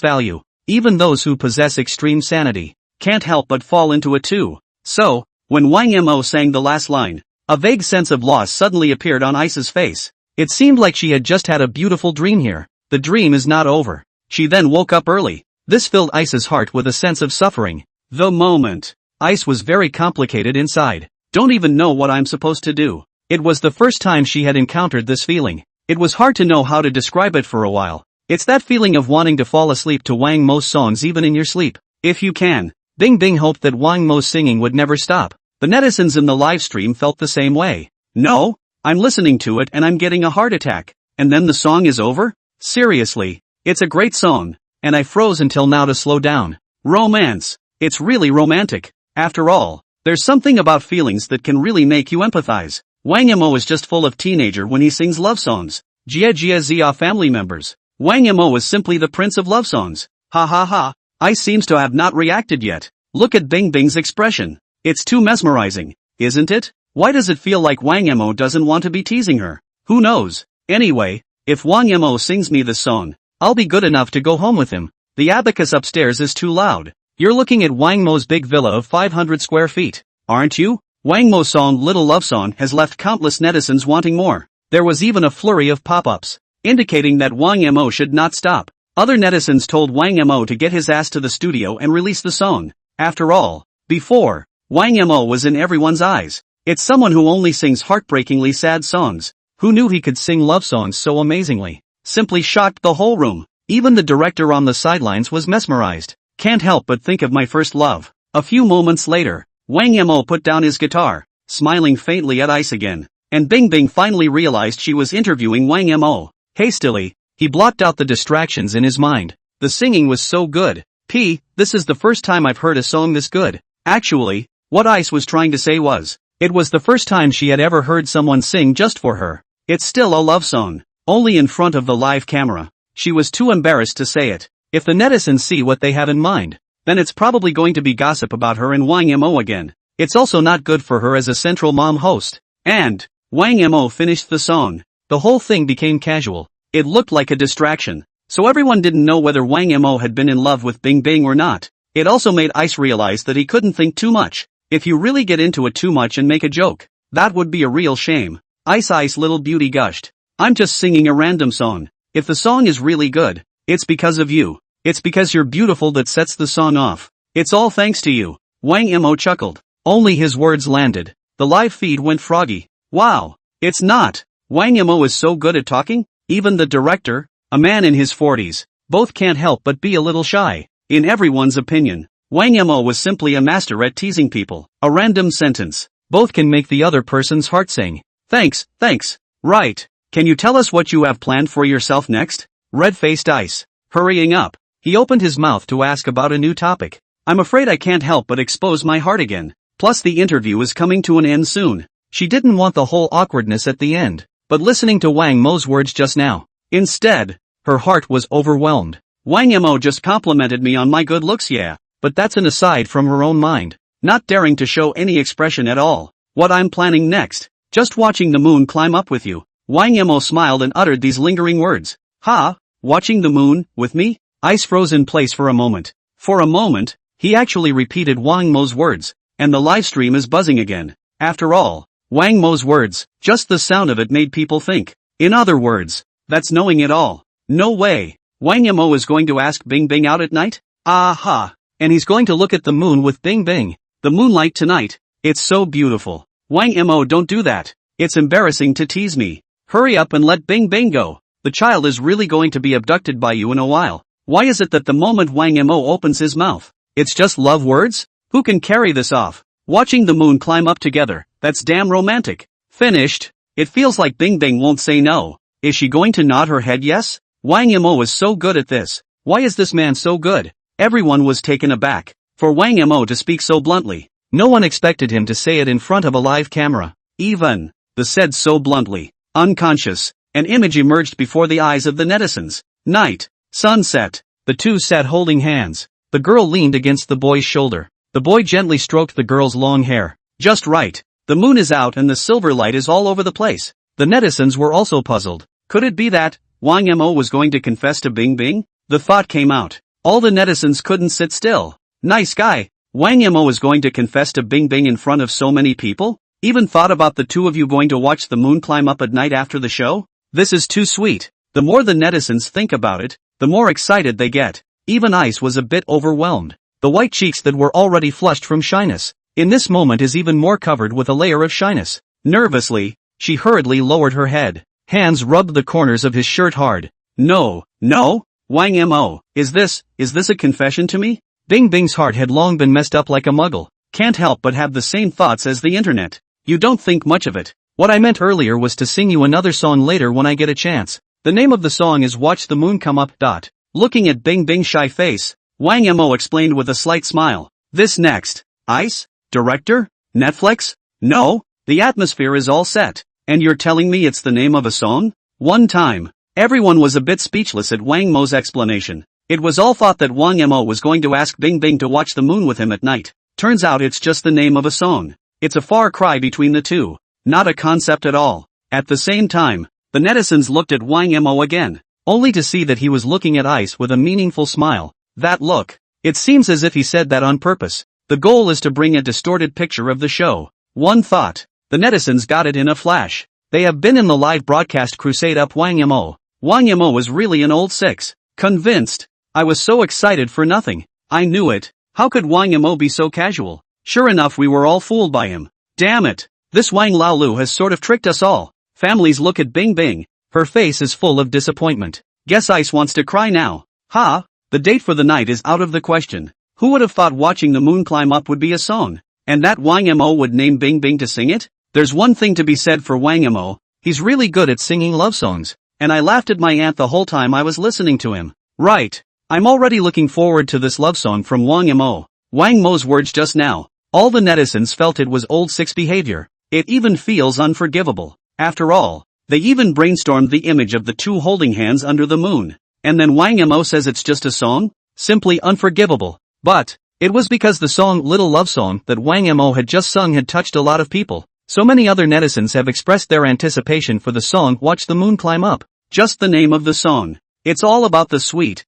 value. Even those who possess extreme sanity can't help but fall into it too. So, when Wang Mo sang the last line, a vague sense of loss suddenly appeared on Ice's face. It seemed like she had just had a beautiful dream here. The dream is not over. She then woke up early. This filled Ice's heart with a sense of suffering. The moment. Ice was very complicated inside. Don't even know what I'm supposed to do. It was the first time she had encountered this feeling. It was hard to know how to describe it for a while. It's that feeling of wanting to fall asleep to Wang Mo's songs even in your sleep. If you can. Bing Bing hoped that Wang Mo's singing would never stop. The netizens in the live stream felt the same way. No, I'm listening to it and I'm getting a heart attack. And then the song is over? Seriously, it's a great song. And I froze until now to slow down. Romance. It's really romantic. After all, there's something about feelings that can really make you empathize. Wang Mo is just full of teenager when he sings love songs. Jia Jia Zia family members. Wang Mo is simply the prince of love songs. Ha ha ha. Ice seems to have not reacted yet. Look at Bing Bing's expression. It's too mesmerizing, isn't it? Why does it feel like Wang Mo doesn't want to be teasing her? Who knows? Anyway, if Wang Mo sings me this song, I'll be good enough to go home with him. The abacus upstairs is too loud. You're looking at Wang Mo's big villa of 500 square feet, aren't you? Wang Mo's song Little Love Song has left countless netizens wanting more. There was even a flurry of pop-ups, indicating that Wang Mo should not stop. Other netizens told Wang Mo to get his ass to the studio and release the song. After all, before, Wang Mo was in everyone's eyes. It's someone who only sings heartbreakingly sad songs. Who knew he could sing love songs so amazingly? Simply shocked the whole room. Even the director on the sidelines was mesmerized. Can't help but think of my first love. A few moments later, Wang Mo put down his guitar, smiling faintly at Ice again. And Bing Bing finally realized she was interviewing Wang Mo. Hastily, he blocked out the distractions in his mind. The singing was so good. This is the first time I've heard a song this good. Actually, what Ice was trying to say was, it was the first time she had ever heard someone sing just for her. It's still a love song, only in front of the live camera. She was too embarrassed to say it. If the netizens see what they have in mind, then it's probably going to be gossip about her and Wang Mo again. It's also not good for her as a central mom host. And Wang Mo finished the song. The whole thing became casual. It looked like a distraction, so everyone didn't know whether Wang Mo had been in love with Bing Bing or not. It also made Ice realize that he couldn't think too much. If you really get into it too much and make a joke, that would be a real shame. Ice little beauty gushed. I'm just singing a random song. If the song is really good, it's because of you. It's because you're beautiful that sets the song off. It's all thanks to you. Wang Mo chuckled. Only his words landed. The live feed went froggy. Wow. It's not. Wang Mo is so good at talking. Even the director, a man in his 40s, both can't help but be a little shy. In everyone's opinion, Wang Mo was simply a master at teasing people. A random sentence. Both can make the other person's heart sing. Thanks. Right. Can you tell us what you have planned for yourself next? Red-faced Ice. Hurrying up. He opened his mouth to ask about a new topic. I'm afraid I can't help but expose my heart again. Plus the interview is coming to an end soon. She didn't want the whole awkwardness at the end. But listening to Wang Mo's words just now, instead, her heart was overwhelmed. Wang Mo just complimented me on my good looks, yeah, but that's an aside from her own mind, not daring to show any expression at all. What I'm planning next, just watching the moon climb up with you. Wang Mo smiled and uttered these lingering words. Ha, watching the moon, with me? Ice froze in place for a moment. For a moment, he actually repeated Wang Mo's words, and the live stream is buzzing again. After all, Wang Mo's words, just the sound of it made people think. In other words, that's knowing it all. No way. Wang Mo is going to ask Bing Bing out at night? Aha. And he's going to look at the moon with Bing Bing. The moonlight tonight. It's so beautiful. Wang Mo, don't do that. It's embarrassing to tease me. Hurry up and let Bing Bing go. The child is really going to be abducted by you in a while. Why is it that the moment Wang Mo opens his mouth, it's just love words? Who can carry this off? Watching the moon climb up together, that's damn romantic. Finished. It feels like Bing Bing won't say no. Is she going to nod her head yes? Wang Mo is so good at this. Why is this man so good? Everyone was taken aback. For Wang Mo to speak so bluntly, no one expected him to say it in front of a live camera. Even, the said so bluntly, unconscious, an image emerged before the eyes of the netizens. Night, sunset, the two sat holding hands. The girl leaned against the boy's shoulder. The boy gently stroked the girl's long hair. Just right. The moon is out and the silver light is all over the place. The netizens were also puzzled. Could it be that Wang Mo was going to confess to Bing Bing? The thought came out. All the netizens couldn't sit still. Nice guy. Wang Mo is going to confess to Bing Bing in front of so many people? Even thought about the two of you going to watch the moon climb up at night after the show? This is too sweet. The more the netizens think about it, the more excited they get. Even Ice was a bit overwhelmed. The white cheeks that were already flushed from shyness, in this moment is even more covered with a layer of shyness. Nervously, she hurriedly lowered her head. Hands rubbed the corners of his shirt hard. No, Wang Mo, is this a confession to me? Bing Bing's heart had long been messed up like a muggle. Can't help but have the same thoughts as the internet. You don't think much of it. What I meant earlier was to sing you another song later when I get a chance. The name of the song is Watch the Moon Come Up. Looking at Bing Bing's shy face, Wang Mo explained with a slight smile. This next. Ice? Director? Netflix? No, the atmosphere is all set. And you're telling me it's the name of a song? One time. Everyone was a bit speechless at Wang Mo's explanation. It was all thought that Wang Mo was going to ask Bing Bing to watch the moon with him at night. Turns out it's just the name of a song. It's a far cry between the two. Not a concept at all. At the same time, the netizens looked at Wang Mo again, only to see that he was looking at Ice with a meaningful smile. That look. It seems as if he said that on purpose. The goal is to bring a distorted picture of the show. One thought. The netizens got it in a flash. They have been in the live broadcast crusade up Wang Mo. Wang Mo was really an old six. Convinced. I was so excited for nothing. I knew it. How could Wang Mo be so casual? Sure enough, we were all fooled by him. Damn it. This Wang Laolu has sort of tricked us all. Families look at Bing Bing. Her face is full of disappointment. Guess Ice wants to cry now. Ha! The date for the night is out of the question. Who would have thought watching the moon climb up would be a song? And that Wang Mo would name Bing Bing to sing it? There's one thing to be said for Wang Mo. He's really good at singing love songs. And I laughed at my aunt the whole time I was listening to him. Right. I'm already looking forward to this love song from Wang Mo. Wang Mo's words just now. All the netizens felt it was old six behavior. It even feels unforgivable. After all, they even brainstormed the image of the two holding hands under the moon. And then Wang Mo says it's just a song? Simply unforgivable. But it was because the song Little Love Song that Wang Mo had just sung had touched a lot of people. So many other netizens have expressed their anticipation for the song Watch the Moon Climb Up. Just the name of the song. It's all about the sweet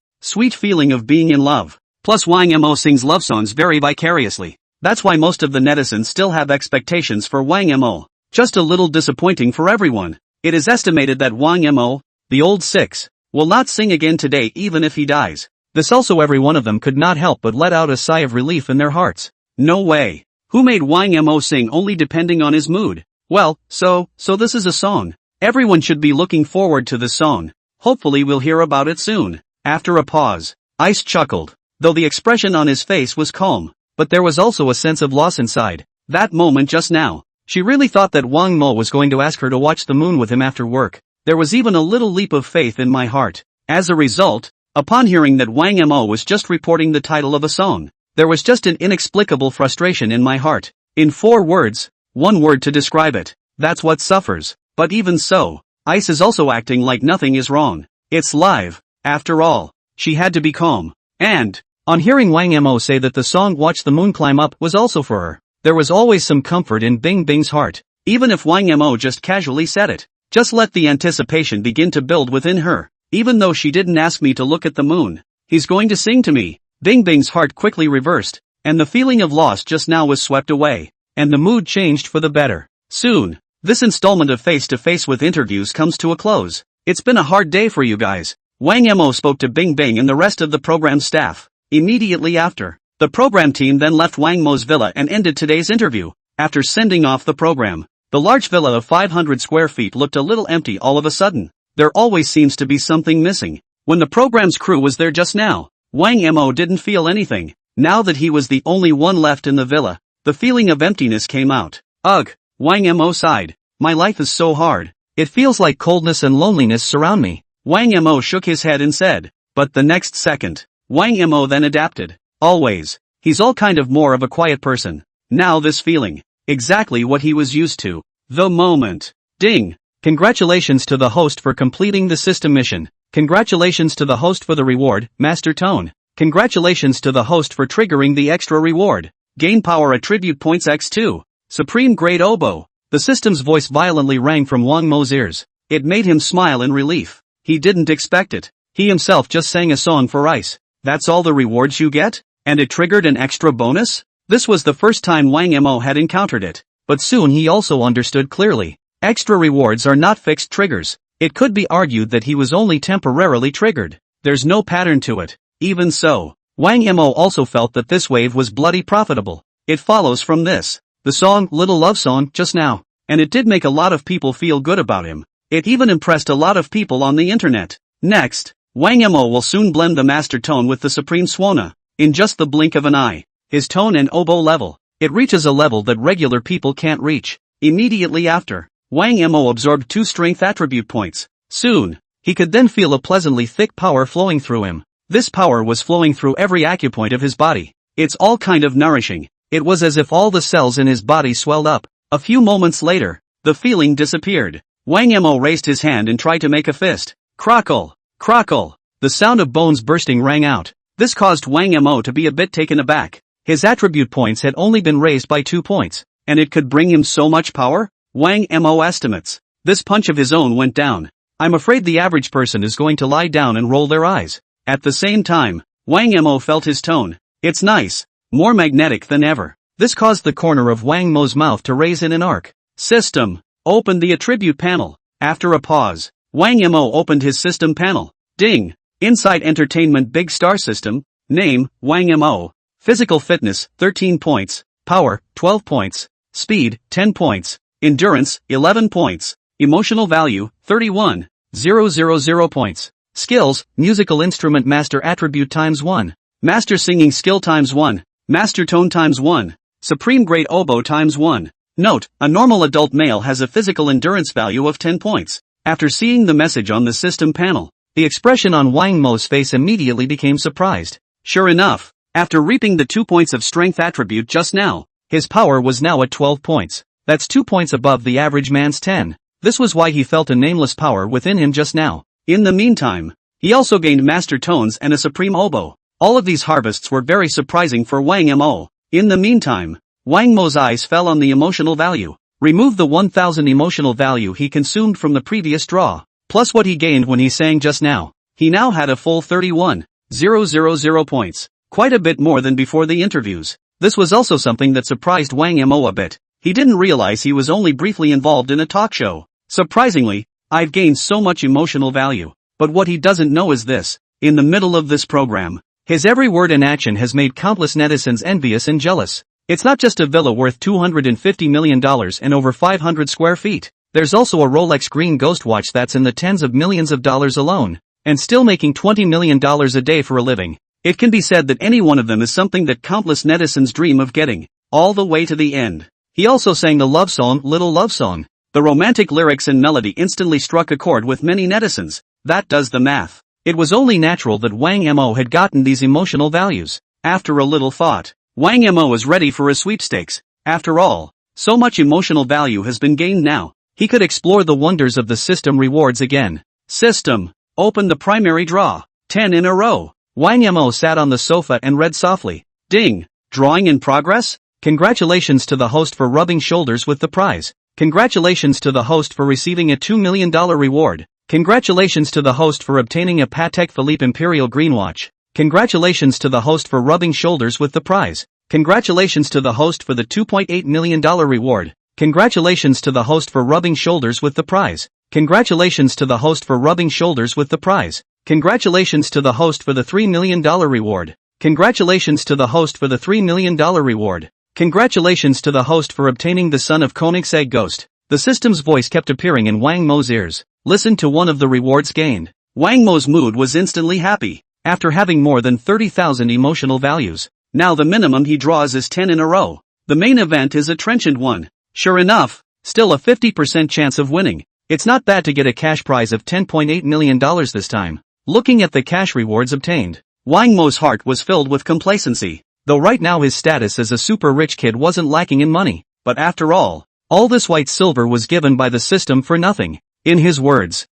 feeling of being in love. Plus Wang Mo sings love songs very vicariously. That's why most of the netizens still have expectations for Wang Mo. Just a little disappointing for everyone. It is estimated that Wang Mo, the old six, will not sing again today even if he dies. This also every one of them could not help but let out a sigh of relief in their hearts. No way. Who made Wang Mo sing only depending on his mood? Well, so this is a song. Everyone should be looking forward to this song. Hopefully we'll hear about it soon. After a pause, Ice chuckled, though the expression on his face was calm, but there was also a sense of loss inside. That moment just now, she really thought that Wang Mo was going to ask her to watch the moon with him after work. There was even a little leap of faith in my heart. As a result, upon hearing that Wang Mo was just reporting the title of a song, there was just an inexplicable frustration in my heart. In 4 words, one word to describe it. That's what suffers. But even so, Ice is also acting like nothing is wrong. It's live. After all, she had to be calm. And, on hearing Wang Mo say that the song Watch the Moon Climb Up was also for her, there was always some comfort in Bing Bing's heart. Even if Wang Mo just casually said it, just let the anticipation begin to build within her. Even though she didn't ask me to look at the moon, he's going to sing to me. Bing Bing's heart quickly reversed, and the feeling of loss just now was swept away, and the mood changed for the better. Soon, this installment of Face to Face with Interviews comes to a close. It's been a hard day for you guys. Wang Mo spoke to Bing Bing and the rest of the program staff. Immediately after, the program team then left Wang Mo's villa and ended today's interview. After sending off the program, the large villa of 500 square feet looked a little empty all of a sudden. There always seems to be something missing. When the program's crew was there just now, Wang Mo didn't feel anything. Now that he was the only one left in the villa, the feeling of emptiness came out. Ugh, Wang Mo sighed. My life is so hard. It feels like coldness and loneliness surround me. Wang Mo shook his head and said, but the next second, Wang Mo then adapted. Always. He's all kind of more of a quiet person. Now this feeling. Exactly what he was used to. The moment. Ding. Congratulations to the host for completing the system mission. Congratulations to the host for the reward, Master Tone. Congratulations to the host for triggering the extra reward. Gain power attribute points x2. Supreme Grade Oboe. The system's voice violently rang from Wang Mo's ears. It made him smile in relief. He didn't expect it. He himself just sang a song for ice. That's all the rewards you get? And it triggered an extra bonus? This was the first time Wang Mo had encountered it. But soon he also understood clearly. Extra rewards are not fixed triggers. It could be argued that he was only temporarily triggered. There's no pattern to it. Even so, Wang Mo also felt that this wave was bloody profitable. It follows from this. The song, Little Love Song, just now. And it did make a lot of people feel good about him. It even impressed a lot of people on the internet. Next, Wang Mo will soon blend the master tone with the supreme swana. In just the blink of an eye. His tone and oboe level. It reaches a level that regular people can't reach. Immediately after, Wang Mo absorbed 2 strength attribute points. Soon, he could then feel a pleasantly thick power flowing through him. This power was flowing through every acupoint of his body. It's all kind of nourishing. It was as if all the cells in his body swelled up. A few moments later, the feeling disappeared. Wang Mo raised his hand and tried to make a fist. Crackle! Crackle! The sound of bones bursting rang out. This caused Wang Mo to be a bit taken aback. His attribute points had only been raised by 2 points, and it could bring him so much power? Wang Mo estimates. This punch of his own went down. I'm afraid the average person is going to lie down and roll their eyes. At the same time, Wang Mo felt his tone. It's nice. More magnetic than ever. This caused the corner of Wang Mo's mouth to raise in an arc. System. Open the attribute panel. After a pause, Wang Mo opened his system panel. Ding. Inside Entertainment Big Star System. Name, Wang Mo. Physical fitness, 13 points. Power, 12 points. Speed, 10 points. Endurance, 11 points. Emotional value, 31,000 points. Skills, musical instrument master attribute times 1. Master singing skill times 1. Master tone times 1. Supreme grade oboe times 1. Note, a normal adult male has a physical endurance value of 10 points. After seeing the message on the system panel, the expression on Wang Mo's face immediately became surprised. Sure enough, after reaping the 2 points of strength attribute just now, his power was now at 12 points. That's 2 points above the average man's 10. This was why he felt a nameless power within him just now. In the meantime, he also gained master tones and a supreme oboe. All of these harvests were very surprising for Wang Mo. In the meantime, Wang Mo's eyes fell on the emotional value. Remove the 1000 emotional value he consumed from the previous draw, plus what he gained when he sang just now. He now had a full 31,000 points. Quite a bit more than before the interviews. This was also something that surprised Wang Mo a bit. He didn't realize he was only briefly involved in a talk show. Surprisingly, I've gained so much emotional value. But what he doesn't know is this. In the middle of this program, his every word and action has made countless netizens envious and jealous. It's not just a villa worth $250 million and over 500 square feet. There's also a Rolex green ghost watch that's in the tens of millions of dollars alone, and still making $20 million a day for a living. It can be said that any one of them is something that countless netizens dream of getting, all the way to the end. He also sang the love song, Little Love Song. The romantic lyrics and melody instantly struck a chord with many netizens. That does the math. It was only natural that Wang Mo had gotten these emotional values. After a little thought, Wang Mo was ready for a sweepstakes. After all, so much emotional value has been gained now. He could explore the wonders of the system rewards again. System. Open the primary draw. 10 in a row. Wang Mo sat on the sofa and read softly. Ding. Drawing in progress? Congratulations to the host for rubbing shoulders with the prize. Congratulations to the host for receiving a $2 million reward. Congratulations to the host for obtaining a Patek Philippe Imperial Green watch. Congratulations to the host for rubbing shoulders with the prize. Congratulations to the host for the $2.8 million reward. Congratulations to the host for rubbing shoulders with the prize. Congratulations to the host for rubbing shoulders with the prize. Congratulations to the host for the $3 million reward. Congratulations to the host for the $3 million reward. Congratulations to the host for obtaining the Son of Koenigsegg Ghost. The system's voice kept appearing in Wang Mo's ears. Listen to one of the rewards gained. Wang Mo's mood was instantly happy. After having more than 30,000 emotional values, now the minimum he draws is 10 in a row. The main event is a trenchant one. Sure enough, still a 50% chance of winning. It's not bad to get a cash prize of $10.8 million this time. Looking at the cash rewards obtained, Wang Mo's heart was filled with complacency. Though right now his status as a super rich kid wasn't lacking in money. But after all this white silver was given by the system for nothing. In his words,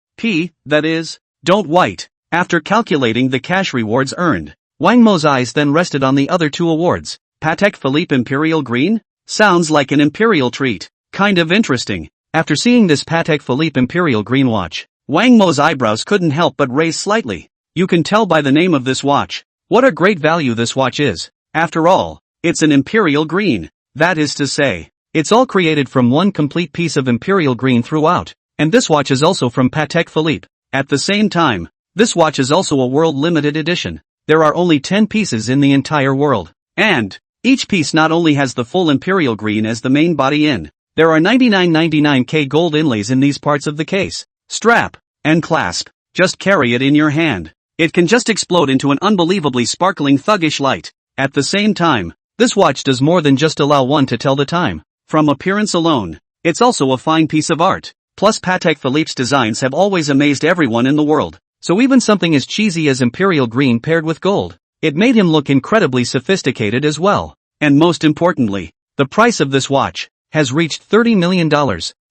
that is, don't white. After calculating the cash rewards earned, Wang Mo's eyes then rested on the other 2 awards. Patek Philippe Imperial Green? Sounds like an imperial treat. Kind of interesting. After seeing this Patek Philippe Imperial Green watch, Wang Mo's eyebrows couldn't help but raise slightly. You can tell by the name of this watch what a great value this watch is. After all, it's an Imperial Green. That is to say, it's all created from one complete piece of Imperial Green throughout, and this watch is also from Patek Philippe. At the same time, this watch is also a world limited edition. There are only 10 pieces in the entire world, and each piece not only has the full Imperial Green as the main body in, there are 99.99K gold inlays in these parts of the case, strap, and clasp. Just carry it in your hand. It can just explode into an unbelievably sparkling thuggish light. At the same time, this watch does more than just allow one to tell the time. From appearance alone, it's also a fine piece of art. Plus Patek Philippe's designs have always amazed everyone in the world. So even something as cheesy as Imperial Green paired with gold, it made him look incredibly sophisticated as well. And most importantly, the price of this watch has reached $30 million.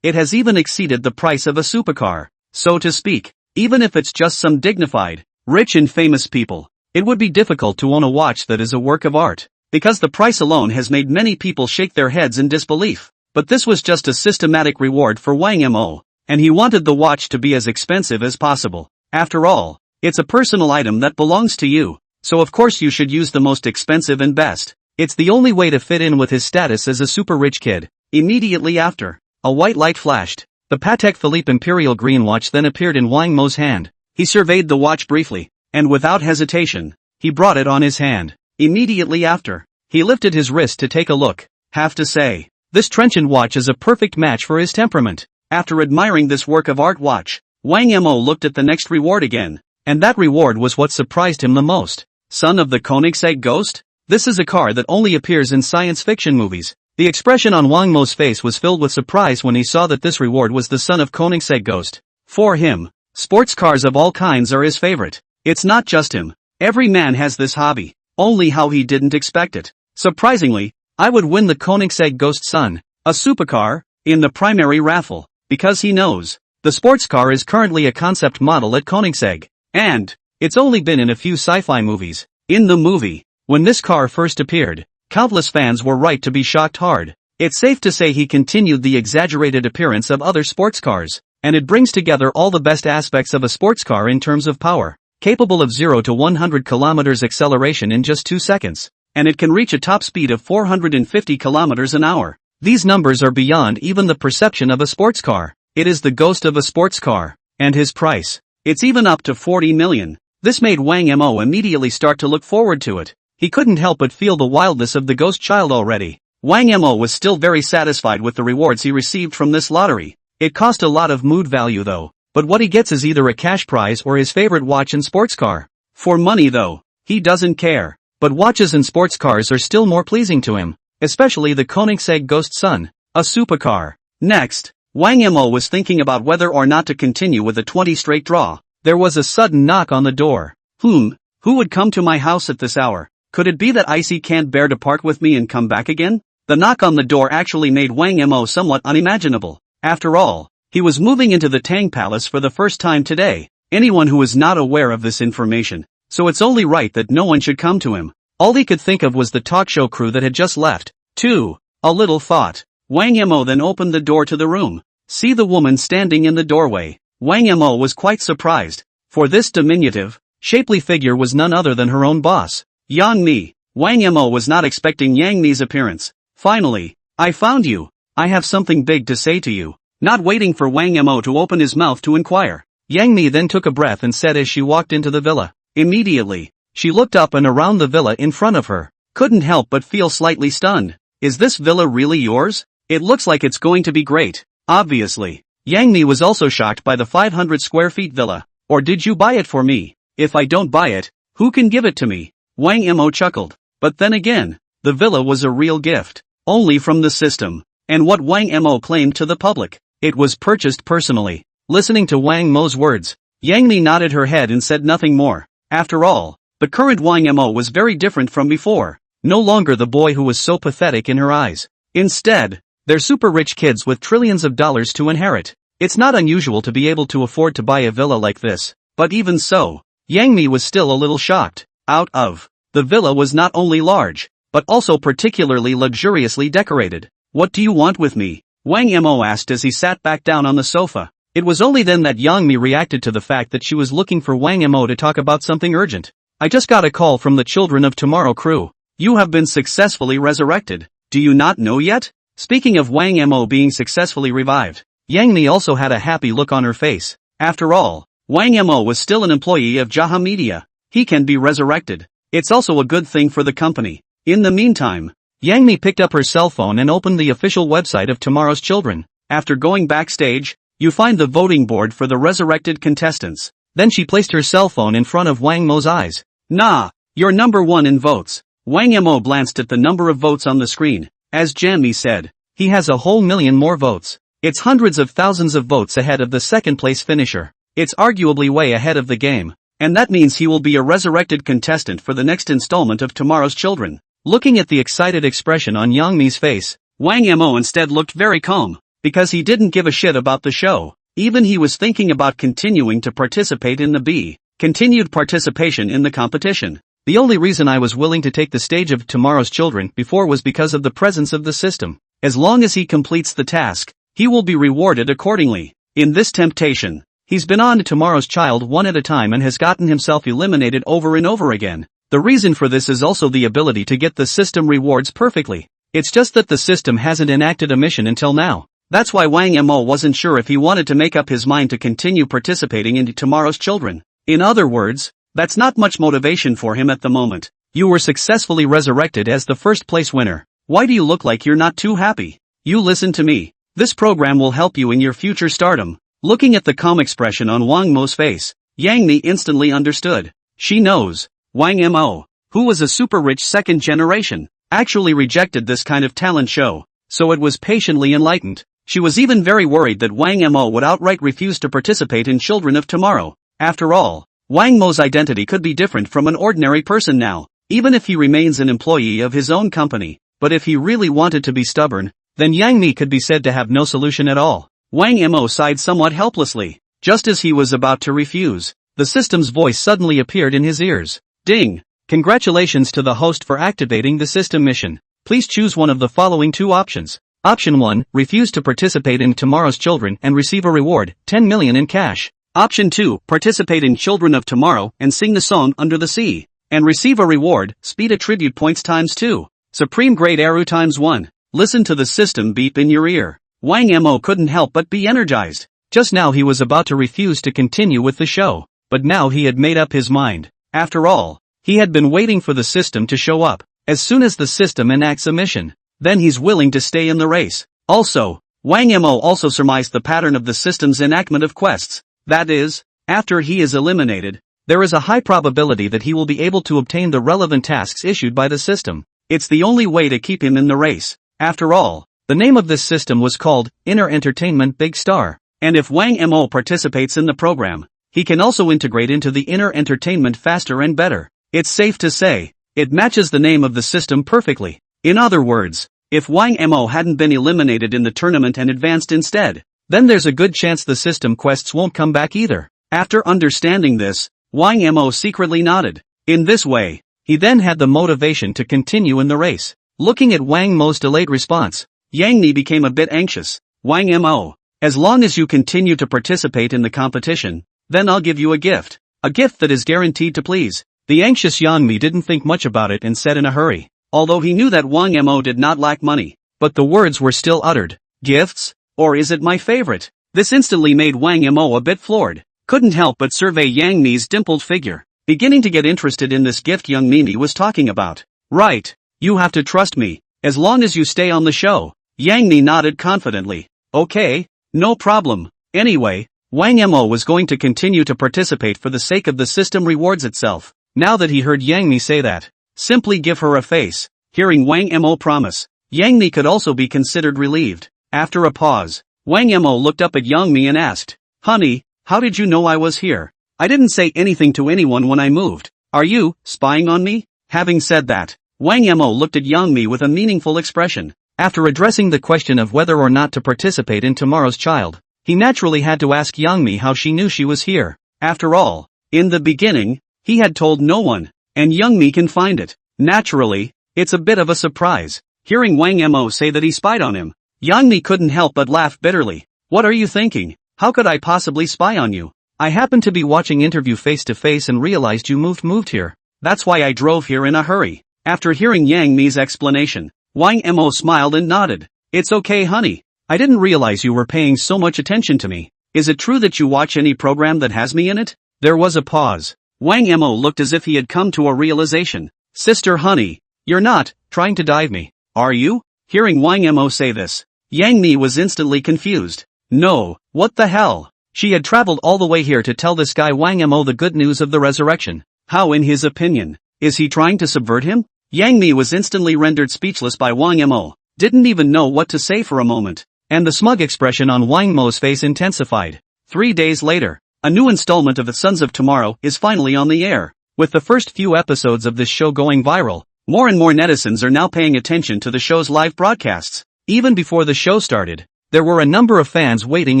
It has even exceeded the price of a supercar, so to speak. Even if it's just some dignified, rich and famous people, it would be difficult to own a watch that is a work of art, because the price alone has made many people shake their heads in disbelief. But this was just a systematic reward for Wang Mo, and he wanted the watch to be as expensive as possible. After all, it's a personal item that belongs to you, so of course you should use the most expensive and best. It's the only way to fit in with his status as a super rich kid. Immediately after, a white light flashed. The Patek Philippe Imperial Green watch then appeared in Wang Mo's hand. He surveyed the watch briefly, and without hesitation, he brought it on his hand. Immediately after, he lifted his wrist to take a look. Have to say, this trenchant watch is a perfect match for his temperament. After admiring this work of art watch, Wang Mo looked at the next reward again, and that reward was what surprised him the most. Son of the Koenigsegg Ghost? This is a car that only appears in science fiction movies. The expression on Wang Mo's face was filled with surprise when he saw that this reward was the son of Koenigsegg Ghost. For him, sports cars of all kinds are his favorite. It's not just him. Every man has this hobby. Only how he didn't expect it. Surprisingly, I would win the Koenigsegg Ghost Son, a supercar, in the primary raffle, because he knows the sports car is currently a concept model at Koenigsegg, and it's only been in a few sci-fi movies. In the movie, when this car first appeared, countless fans were right to be shocked hard. It's safe to say he continued the exaggerated appearance of other sports cars, and it brings together all the best aspects of a sports car in terms of power, capable of 0 to 100 kilometers acceleration in just 2 seconds, and it can reach a top speed of 450 kilometers an hour. These numbers are beyond even the perception of a sports car. It is the ghost of a sports car, and his price, it's even up to 40 million. This made Wang Mo immediately start to look forward to it. He couldn't help but feel the wildness of the ghost child already. Wang Mo was still very satisfied with the rewards he received from this lottery. It cost a lot of mood value though, but what he gets is either a cash prize or his favorite watch and sports car. For money though, he doesn't care. But watches and sports cars are still more pleasing to him, especially the Koenigsegg Ghost Son, a supercar. Next, Wang Mo was thinking about whether or not to continue with a 20 straight draw. There was a sudden knock on the door. Who would come to my house at this hour? Could it be that Icy can't bear to part with me and come back again? The knock on the door actually made Wang Mo somewhat unimaginable. After all, he was moving into the Tang Palace for the first time today. Anyone who is not aware of this information, so it's only right that no one should come to him. All he could think of was the talk show crew that had just left. A little thought. Wang Mo then opened the door to the room. See the woman standing in the doorway. Wang Mo was quite surprised, for this diminutive, shapely figure was none other than her own boss, Yang Mi. Wang Mo was not expecting Yang Mi's appearance. Finally, I found you. I have something big to say to you. Not waiting for Wang Mo to open his mouth to inquire, Yang Mi then took a breath and said as she walked into the villa. Immediately, she looked up and around the villa in front of her. Couldn't help but feel slightly stunned. Is this villa really yours? It looks like it's going to be great. Obviously, Yang Mi was also shocked by the 500 square feet villa. Or did you buy it for me? If I don't buy it, who can give it to me? Wang Mo chuckled. But then again, the villa was a real gift. Only from the system. And what Wang Mo claimed to the public, it was purchased personally. Listening to Wang Mo's words, Yang Mi nodded her head and said nothing more. After all, the current Wang Mo was very different from before. No longer the boy who was so pathetic in her eyes. Instead, they're super rich kids with trillions of dollars to inherit. It's not unusual to be able to afford to buy a villa like this. But even so, Yang Mi was still a little shocked. The villa was not only large, but also particularly luxuriously decorated. What do you want with me? Wang Mo asked as he sat back down on the sofa. It was only then that Yang Mi reacted to the fact that she was looking for Wang Mo to talk about something urgent. I just got a call from the Children of Tomorrow crew. You have been successfully resurrected. Do you not know yet? Speaking of Wang Mo being successfully revived, Yang Mi also had a happy look on her face. After all, Wang Mo was still an employee of Jaha Media. He can be resurrected. It's also a good thing for the company. In the meantime, Yang Mi picked up her cell phone and opened the official website of Tomorrow's Children. After going backstage, you find the voting board for the resurrected contestants. Then she placed her cell phone in front of Wang Mo's eyes. Nah, you're number 1 in votes. Wang Mo glanced at the number of votes on the screen. As Jan Mi said, he has a whole million more votes. It's hundreds of thousands of votes ahead of the second place finisher. It's arguably way ahead of the game. And that means he will be a resurrected contestant for the next installment of Tomorrow's Children. Looking at the excited expression on Yang Mi's face, Wang Mo instead looked very calm, because he didn't give a shit about the show. Even he was thinking about continuing to participate in the continued participation in the competition. The only reason I was willing to take the stage of Tomorrow's Children before was because of the presence of the system. As long as he completes the task, he will be rewarded accordingly. In this temptation, he's been on to Tomorrow's Child one at a time and has gotten himself eliminated over and over again. The reason for this is also the ability to get the system rewards perfectly. It's just that the system hasn't enacted a mission until now. That's why Wang Mo wasn't sure if he wanted to make up his mind to continue participating in Tomorrow's Children. In other words, that's not much motivation for him at the moment. You were successfully resurrected as the first place winner. Why do you look like you're not too happy? You listen to me. This program will help you in your future stardom. Looking at the calm expression on Wang Mo's face, Yang Mi instantly understood. She knows. Wang Mo, who was a super rich second generation, actually rejected this kind of talent show, so it was patiently enlightened. She was even very worried that Wang Mo would outright refuse to participate in Children of Tomorrow. After all, Wang Mo's identity could be different from an ordinary person now, even if he remains an employee of his own company. But if he really wanted to be stubborn, then Yang Mi could be said to have no solution at all. Wang Mo sighed somewhat helplessly. Just as he was about to refuse, the system's voice suddenly appeared in his ears. Ding! Congratulations to the host for activating the system mission. Please choose one of the following 2 options. Option 1, refuse to participate in Tomorrow's Children and receive a reward, 10 million in cash. Option 2, participate in Children of Tomorrow and sing the song Under the Sea, and receive a reward, speed attribute points times 2. Supreme grade Eru times 1. Listen to the system beep in your ear. Wang Mo couldn't help but be energized. Just now he was about to refuse to continue with the show, but now he had made up his mind. After all, he had been waiting for the system to show up. As soon as the system enacts a mission, then he's willing to stay in the race. Also, Wang Mo also surmised the pattern of the system's enactment of quests. That is, after he is eliminated, there is a high probability that he will be able to obtain the relevant tasks issued by the system. It's the only way to keep him in the race. After all, the name of this system was called Inner Entertainment Big Star. And if Wang Mo participates in the program, he can also integrate into the inner entertainment faster and better. It's safe to say, it matches the name of the system perfectly. In other words, if Wang Mo hadn't been eliminated in the tournament and advanced instead, then there's a good chance the system quests won't come back either. After understanding this, Wang Mo secretly nodded. In this way, he then had the motivation to continue in the race. Looking at Wang Mo's delayed response, Yang Mi became a bit anxious. Wang Mo, as long as you continue to participate in the competition, then I'll give you a gift. A gift that is guaranteed to please. The anxious Yang Mi didn't think much about it and said in a hurry. Although he knew that Wang Mo did not lack money, but the words were still uttered. Gifts? Or is it my favorite? This instantly made Wang Mo a bit floored. Couldn't help but survey Yang Mi's dimpled figure, beginning to get interested in this gift young Mimi was talking about. Right. You have to trust me, as long as you stay on the show. Yang Mi nodded confidently. Okay, no problem. Anyway, Wang Mo was going to continue to participate for the sake of the system rewards itself. Now that he heard Yang Mi say that, simply give her a face. Hearing Wang Mo promise, Yang Mi could also be considered relieved. After a pause, Wang Mo looked up at Yang Mi and asked, Honey, how did you know I was here? I didn't say anything to anyone when I moved. Are you spying on me? Having said that, Wang Mo looked at Yang Mi with a meaningful expression. After addressing the question of whether or not to participate in Tomorrow's Child, he naturally had to ask Yang Mi how she knew she was here. After all, in the beginning, he had told no one, and Yang Mi can find it. Naturally, it's a bit of a surprise. Hearing Wang Mo say that he spied on him, Yang Mi couldn't help but laugh bitterly. What are you thinking? How could I possibly spy on you? I happened to be watching interview face to face and realized you moved here. That's why I drove here in a hurry. After hearing Yang Mi's explanation, Wang Mo smiled and nodded. It's okay, honey. I didn't realize you were paying so much attention to me. Is it true that you watch any program that has me in it? There was a pause. Wang Mo looked as if he had come to a realization. Sister honey, you're not trying to dive me, are you? Hearing Wang Mo say this, Yang Mi was instantly confused. No, what the hell? She had traveled all the way here to tell this guy Wang Mo the good news of the resurrection. How in his opinion? Is he trying to subvert him? Yang Mi was instantly rendered speechless by Wang Mo, didn't even know what to say for a moment, and the smug expression on Wang Mo's face intensified. 3 days later, a new installment of The Sons of Tomorrow is finally on the air. With the first few episodes of this show going viral, more and more netizens are now paying attention to the show's live broadcasts. Even before the show started, there were a number of fans waiting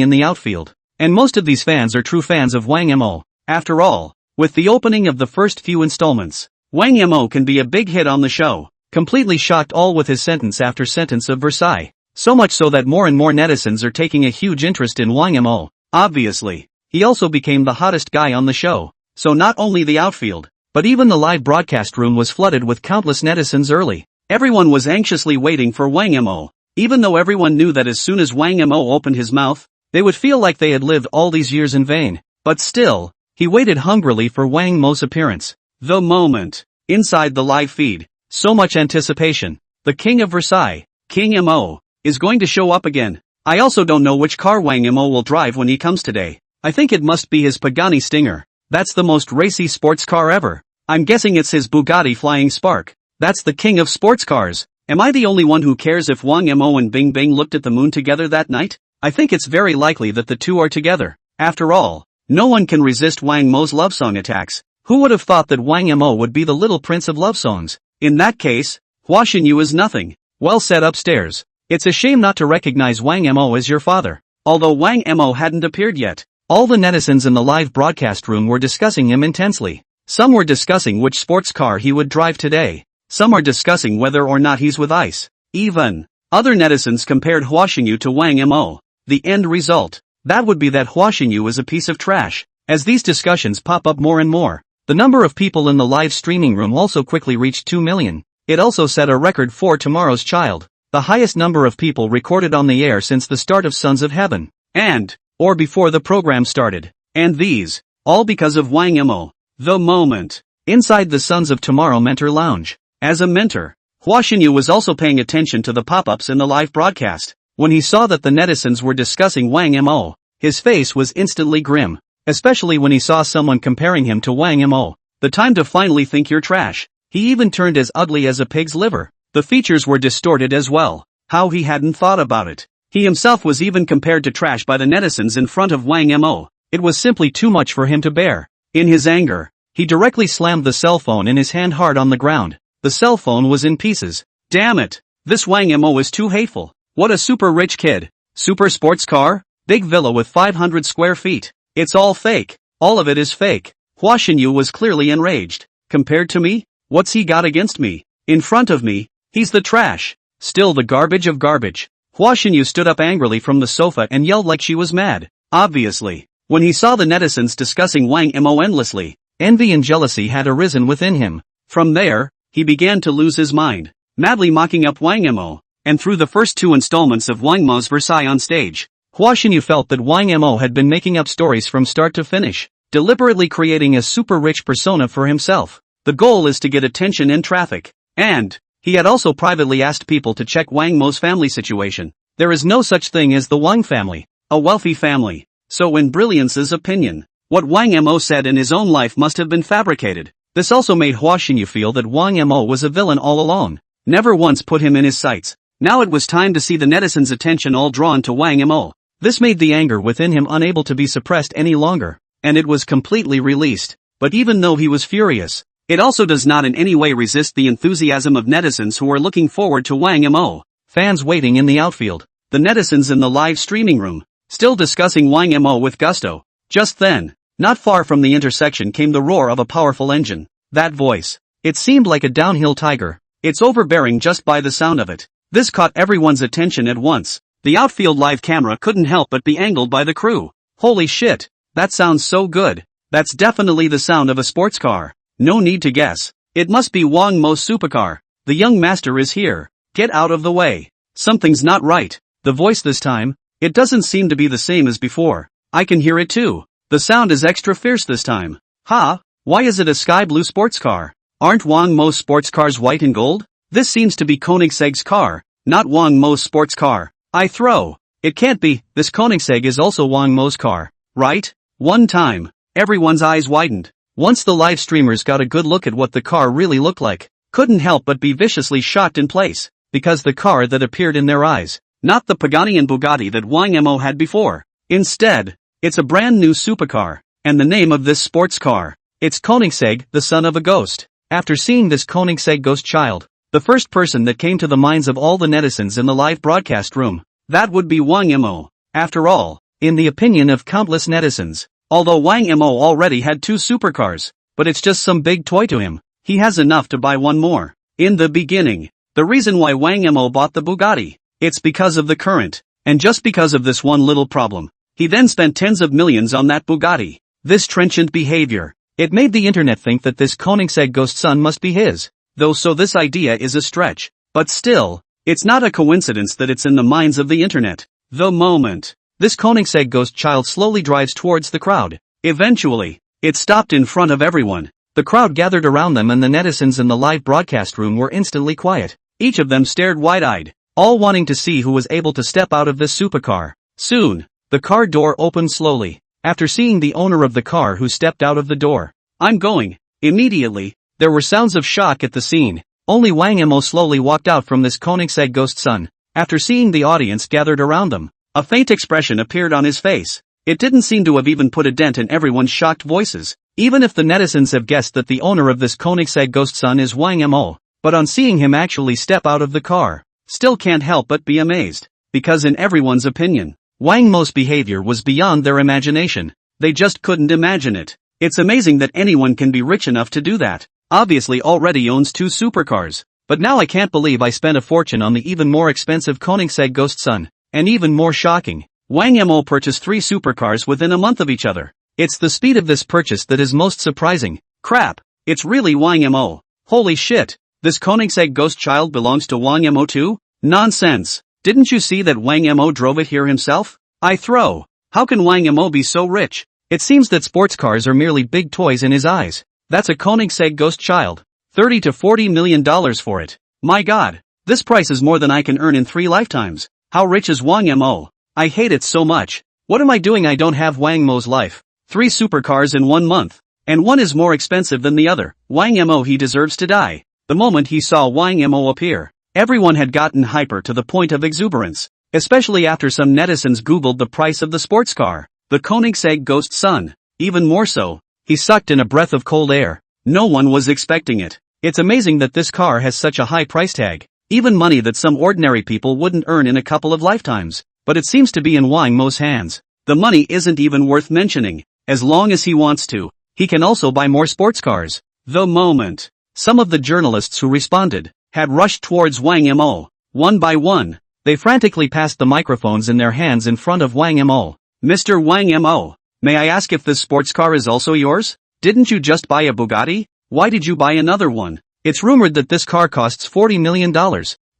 in the outfield. And most of these fans are true fans of Wang Mo. After all, with the opening of the first few installments, Wang Mo can be a big hit on the show. Completely shocked all with his sentence after sentence of Versailles. So much so that more and more netizens are taking a huge interest in Wang Mo. Obviously, he also became the hottest guy on the show. So not only the outfield, but even the live broadcast room was flooded with countless netizens early. Everyone was anxiously waiting for Wang Mo, even though everyone knew that as soon as Wang Mo opened his mouth, they would feel like they had lived all these years in vain. But still, he waited hungrily for Wang Mo's appearance. The moment. Inside the live feed. So much anticipation. The King of Versailles, King Mo, is going to show up again. I also don't know which car Wang Mo will drive when he comes today. I think it must be his Pagani Stinger. That's the most racy sports car ever. I'm guessing it's his Bugatti Flying Spark. That's the king of sports cars. Am I the only one who cares if Wang Mo and Bing Bing looked at the moon together that night? I think it's very likely that the two are together. After all, no one can resist Wang Mo's love song attacks. Who would have thought that Wang Mo would be the little prince of love songs? In that case, Hua Xinyu is nothing. Well said upstairs. It's a shame not to recognize Wang Mo as your father. Although Wang Mo hadn't appeared yet, all the netizens in the live broadcast room were discussing him intensely. Some were discussing which sports car he would drive today. Some are discussing whether or not he's with ice. Even other netizens compared Hua Xinyu to Wang Mo. The end result, that would be that Hua Xinyu is a piece of trash. As these discussions pop up more and more, the number of people in the live streaming room also quickly reached 2 million. It also set a record for Tomorrow's Child, the highest number of people recorded on the air since the start of Sons of Heaven, or before the program started. And these, all because of Wang Mo. The moment. Inside the Sons of Tomorrow Mentor Lounge. As a mentor, Hua Xinyu was also paying attention to the pop-ups in the live broadcast. When he saw that the netizens were discussing Wang Mo, his face was instantly grim, especially when he saw someone comparing him to Wang Mo. The time to finally think you're trash. He even turned as ugly as a pig's liver. The features were distorted as well. How he hadn't thought about it. He himself was even compared to trash by the netizens in front of Wang Mo. It was simply too much for him to bear. In his anger, he directly slammed the cell phone in his hand hard on the ground. The cell phone was in pieces. Damn it! This Wang Mo is too hateful. What a super rich kid. Super sports car? Big villa with 500 square feet. It's all fake. All of it is fake. Hua Xinyu was clearly enraged. Compared to me? What's he got against me? In front of me, he's the trash. Still the garbage of garbage. Hua Xinyu stood up angrily from the sofa and yelled like she was mad. Obviously, when he saw the netizens discussing Wang Mo endlessly, envy and jealousy had arisen within him. From there, he began to lose his mind, madly mocking up Wang Mo. And through the first 2 installments of Wang Mo's Versailles on stage, Hua Xinyu felt that Wang Mo had been making up stories from start to finish, deliberately creating a super rich persona for himself. The goal is to get attention and traffic. And he had also privately asked people to check Wang Mo's family situation. There is no such thing as the Wang family, a wealthy family. So in Brilliance's opinion, what Wang Mo said in his own life must have been fabricated. This also made Hua Xinyu feel that Wang Mo was a villain all along. Never once put him in his sights. Now it was time to see the netizens' attention all drawn to Wang Mo. This made the anger within him unable to be suppressed any longer, and it was completely released. But even though he was furious, it also does not in any way resist the enthusiasm of netizens who are looking forward to Wang Mo. Fans waiting in the outfield, the netizens in the live streaming room, still discussing Wang Mo with gusto. Just then, not far from the intersection came the roar of a powerful engine. That voice. It seemed like a downhill tiger. It's overbearing just by the sound of it. This caught everyone's attention at once. The outfield live camera couldn't help but be angled by the crew. Holy shit, that sounds so good. That's definitely the sound of a sports car. No need to guess. It must be Wang Mo's supercar. The young master is here. Get out of the way. Something's not right. The voice this time, it doesn't seem to be the same as before. I can hear it too. The sound is extra fierce this time. Ha, why is it a sky blue sports car? Aren't Wang Mo's sports cars white and gold? This seems to be Koenigsegg's car, not Wang Mo's sports car. I throw. It can't be, this Koenigsegg is also Wang Mo's car, right? One time, everyone's eyes widened. Once the live streamers got a good look at what the car really looked like, couldn't help but be viciously shocked in place, because the car that appeared in their eyes, not the Pagani and Bugatti that Wang Mo had before. Instead, it's a brand new supercar, and the name of this sports car, it's Koenigsegg, the son of a ghost. After seeing this Koenigsegg ghost child, the first person that came to the minds of all the netizens in the live broadcast room, that would be Wang Mo. After all, in the opinion of countless netizens, although Wang Mo already had 2 supercars, but it's just some big toy to him, he has enough to buy one more. In the beginning, the reason why Wang Mo bought the Bugatti, it's because of the current, and just because of this one little problem, he then spent tens of millions on that Bugatti. This trenchant behavior, it made the internet think that this Koenigsegg ghost son must be his, though so this idea is a stretch, but still, it's not a coincidence that it's in the minds of the internet. The moment this Koenigsegg ghost child slowly drives towards the crowd, eventually, it stopped in front of everyone. The crowd gathered around them and the netizens in the live broadcast room were instantly quiet. Each of them stared wide-eyed, all wanting to see who was able to step out of this supercar. Soon, the car door opened slowly, after seeing the owner of the car who stepped out of the door. I'm going. Immediately, there were sounds of shock at the scene. Only Wang Mo slowly walked out from this Koenigsegg ghost son. After seeing the audience gathered around them, a faint expression appeared on his face. It didn't seem to have even put a dent in everyone's shocked voices, even if the netizens have guessed that the owner of this Koenigsegg ghost son is Wang Mo. But on seeing him actually step out of the car, still can't help but be amazed, because in everyone's opinion, Wang Mo's behavior was beyond their imagination. They just couldn't imagine it. It's amazing that anyone can be rich enough to do that. Obviously already owns 2 supercars, but now I can't believe I spent a fortune on the even more expensive Koenigsegg ghost son, and even more shocking, Wang Mo purchased 3 supercars within a month of each other. It's the speed of this purchase that is most surprising. Crap, it's really Wang Mo. Holy shit, this Koenigsegg ghost child belongs to Wang Mo too? Nonsense. Didn't you see that Wang Mo drove it here himself? I throw. How can Wang Mo be so rich? It seems that sports cars are merely big toys in his eyes. That's a Koenigsegg ghost child. $30 to $40 million for it. My god, this price is more than I can earn in 3 lifetimes. How rich is Wang Mo? I hate it so much. What am I doing? I don't have Wang Mo's life. 3 supercars in 1 month. And one is more expensive than the other. Wang Mo, he deserves to die. The moment he saw Wang Mo appear, everyone had gotten hyper to the point of exuberance. Especially after some netizens googled the price of the sports car, the Koenigsegg ghost son. Even more so, he sucked in a breath of cold air. No one was expecting it. It's amazing that this car has such a high price tag. Even money that some ordinary people wouldn't earn in a couple of lifetimes. But it seems to be in Wang Mo's hands. The money isn't even worth mentioning. As long as he wants to, he can also buy more sports cars. The moment some of the journalists who responded had rushed towards Wang Mo, one by one, they frantically passed the microphones in their hands in front of Wang Mo. Mr. Wang Mo, may I ask if this sports car is also yours? Didn't you just buy a Bugatti? Why did you buy another one? It's rumored that this car costs $40 million.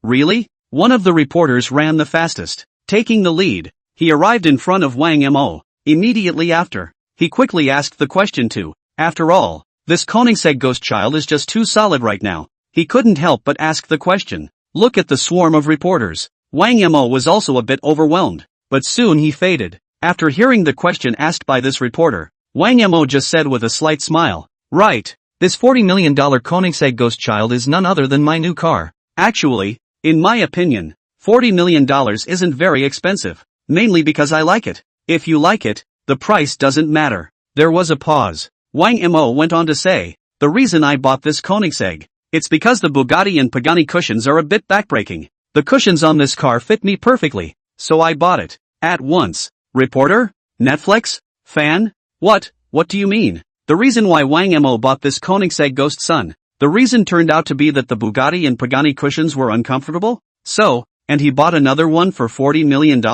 Really? One of the reporters ran the fastest, taking the lead. He arrived in front of Wang Mo. Immediately after, he quickly asked the question too. After all, this Koenigsegg ghost child is just too solid right now. He couldn't help but ask the question. Look at the swarm of reporters. Wang Mo was also a bit overwhelmed, but soon he faded. After hearing the question asked by this reporter, Wang Mo just said with a slight smile, right, this $40 million Koenigsegg ghost child is none other than my new car. Actually, in my opinion, $40 million isn't very expensive, mainly because I like it. If you like it, the price doesn't matter. There was a pause. Wang Mo went on to say, the reason I bought this Koenigsegg, it's because the Bugatti and Pagani cushions are a bit backbreaking. The cushions on this car fit me perfectly, so I bought it. At once. Reporter? Netflix? Fan? What do you mean? The reason why Wang Mo bought this Koenigsegg ghost son, the reason turned out to be that the Bugatti and Pagani cushions were uncomfortable? So, And he bought another one for $40 million?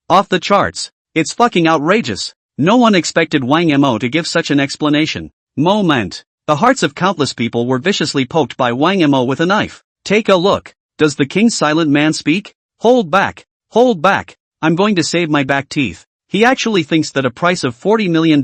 Off the charts. It's fucking outrageous. No one expected Wang Mo to give such an explanation. Moment. The hearts of countless people were viciously poked by Wang Mo with a knife. Take a look. Does the king's silent man speak? Hold back. Hold back. I'm going to save my back teeth. He actually thinks that a price of $40 million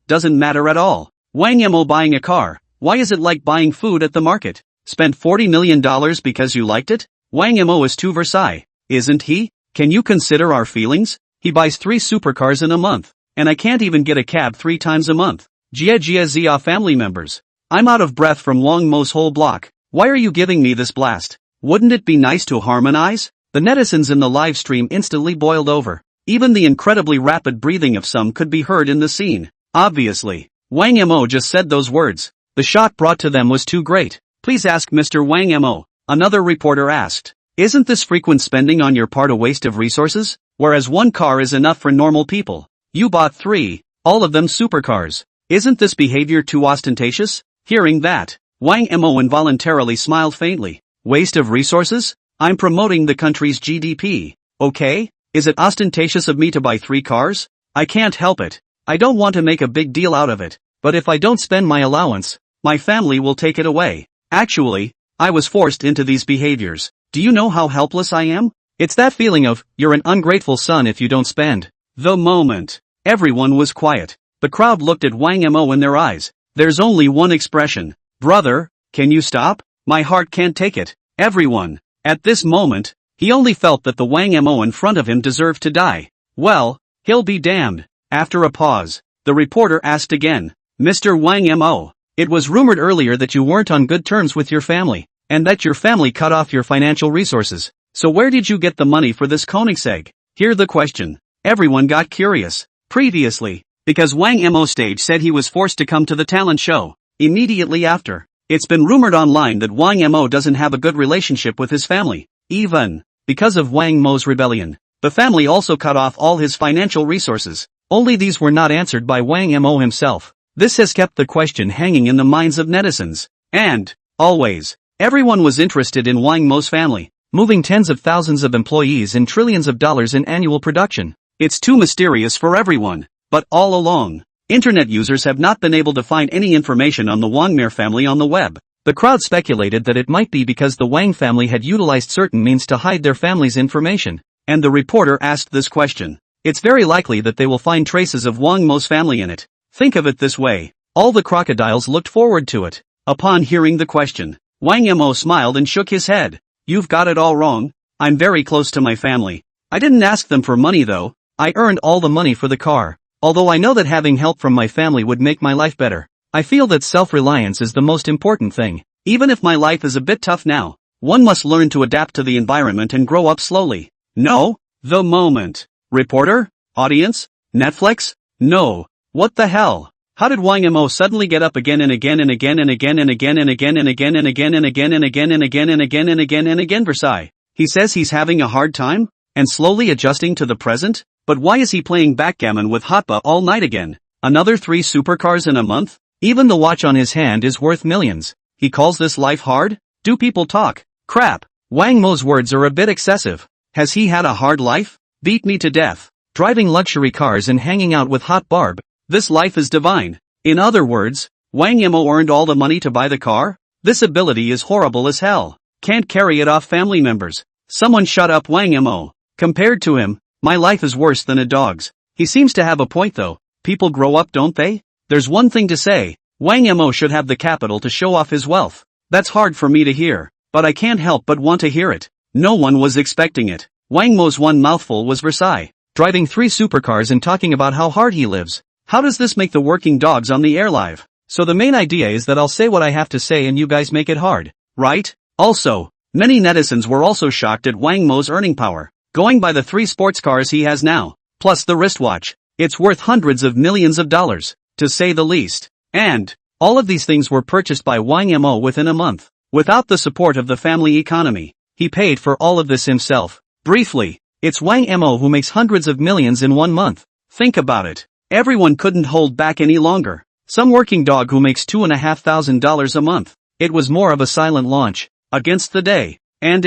doesn't matter at all. Wang Mo buying a car. Why is it like buying food at the market? Spent $40 million because you liked it? Wang Mo is too Versailles, isn't he? Can you consider our feelings? He buys 3 supercars in a month. And I can't even get a cab 3 times a month. Jia Zia family members. I'm out of breath from Wang Mo's whole block. Why are you giving me this blast? Wouldn't it be nice to harmonize? The netizens in the live stream instantly boiled over. Even the incredibly rapid breathing of some could be heard in the scene. Obviously, Wang Mo just said those words. The shock brought to them was too great. Please ask Mr. Wang Mo. Another reporter asked. Isn't this frequent spending on your part a waste of resources? Whereas 1 car is enough for normal people. You bought 3, all of them supercars. Isn't this behavior too ostentatious? Hearing that, Wang Mo involuntarily smiled faintly. Waste of resources? I'm promoting the country's GDP. Okay? Is it ostentatious of me to buy 3 cars? I can't help it. I don't want to make a big deal out of it. But if I don't spend my allowance, my family will take it away. Actually, I was forced into these behaviors. Do you know how helpless I am? It's that feeling of, you're an ungrateful son if you don't spend. The moment. Everyone was quiet. The crowd looked at Wang Mo in their eyes. There's only one expression. Brother, can you stop? My heart can't take it. Everyone. At this moment, he only felt that the Wang Mo in front of him deserved to die. Well, he'll be damned. After a pause, the reporter asked again. Mr. Wang Mo, it was rumored earlier that you weren't on good terms with your family, and that your family cut off your financial resources. So where did you get the money for this Koenigsegg? Hear the question. Everyone got curious. Previously, because Wang Mo stage said he was forced to come to the talent show. Immediately after, it's been rumored online that Wang Mo doesn't have a good relationship with his family. Even because of Wang Mo's rebellion, the family also cut off all his financial resources. Only these were not answered by Wang Mo himself. This has kept the question hanging in the minds of netizens. And, always, everyone was interested in Wang Mo's family, moving tens of thousands of employees and trillions of dollars in annual production. It's too mysterious for everyone. But all along, internet users have not been able to find any information on the Wangmere family on the web. The crowd speculated that it might be because the Wang family had utilized certain means to hide their family's information. And the reporter asked this question. It's very likely that they will find traces of Wang Mo's family in it. Think of it this way. All the crocodiles looked forward to it. Upon hearing the question, Wang Mo smiled and shook his head. You've got it all wrong. I'm very close to my family. I didn't ask them for money though. I earned all the money for the car. Although I know that having help from my family would make my life better. I feel that self-reliance is the most important thing. Even if my life is a bit tough now, one must learn to adapt to the environment and grow up slowly. No? The moment. Reporter? Audience? Netflix? No. What the hell? How did Wang Mo suddenly get up again and again and again and again and again and again and again and again and again and again and again and again and again and again Versailles? He says he's having a hard time? And slowly adjusting to the present? But why is he playing backgammon with Hotba all night again? Another 3 supercars in a month? Even the watch on his hand is worth millions. He calls this life hard? Do people talk? Crap. Wang Mo's words are a bit excessive. Has he had a hard life? Beat me to death. Driving luxury cars and hanging out with hot barb. This life is divine. In other words, Wang Mo earned all the money to buy the car? This ability is horrible as hell. Can't carry it off family members. Someone shut up Wang Mo. Compared to him, my life is worse than a dog's. He seems to have a point though. People grow up, don't they? There's one thing to say. Wang Mo should have the capital to show off his wealth. That's hard for me to hear, but I can't help but want to hear it. No one was expecting it. Wang Mo's one mouthful was Versailles. Driving 3 supercars and talking about how hard he lives. How does this make the working dogs on the air live? So the main idea is that I'll say what I have to say and you guys make it hard, right? Also, many netizens were also shocked at Wang Mo's earning power. Going by the 3 sports cars he has now, plus the wristwatch, it's worth hundreds of millions of dollars, to say the least. And, all of these things were purchased by Wang Mo within a month, without the support of the family economy. He paid for all of this himself. Briefly, it's Wang Mo who makes hundreds of millions in 1 month. Think about it. Everyone couldn't hold back any longer. Some working dog who makes $2,500 a month. It was more of a silent launch, against the day. And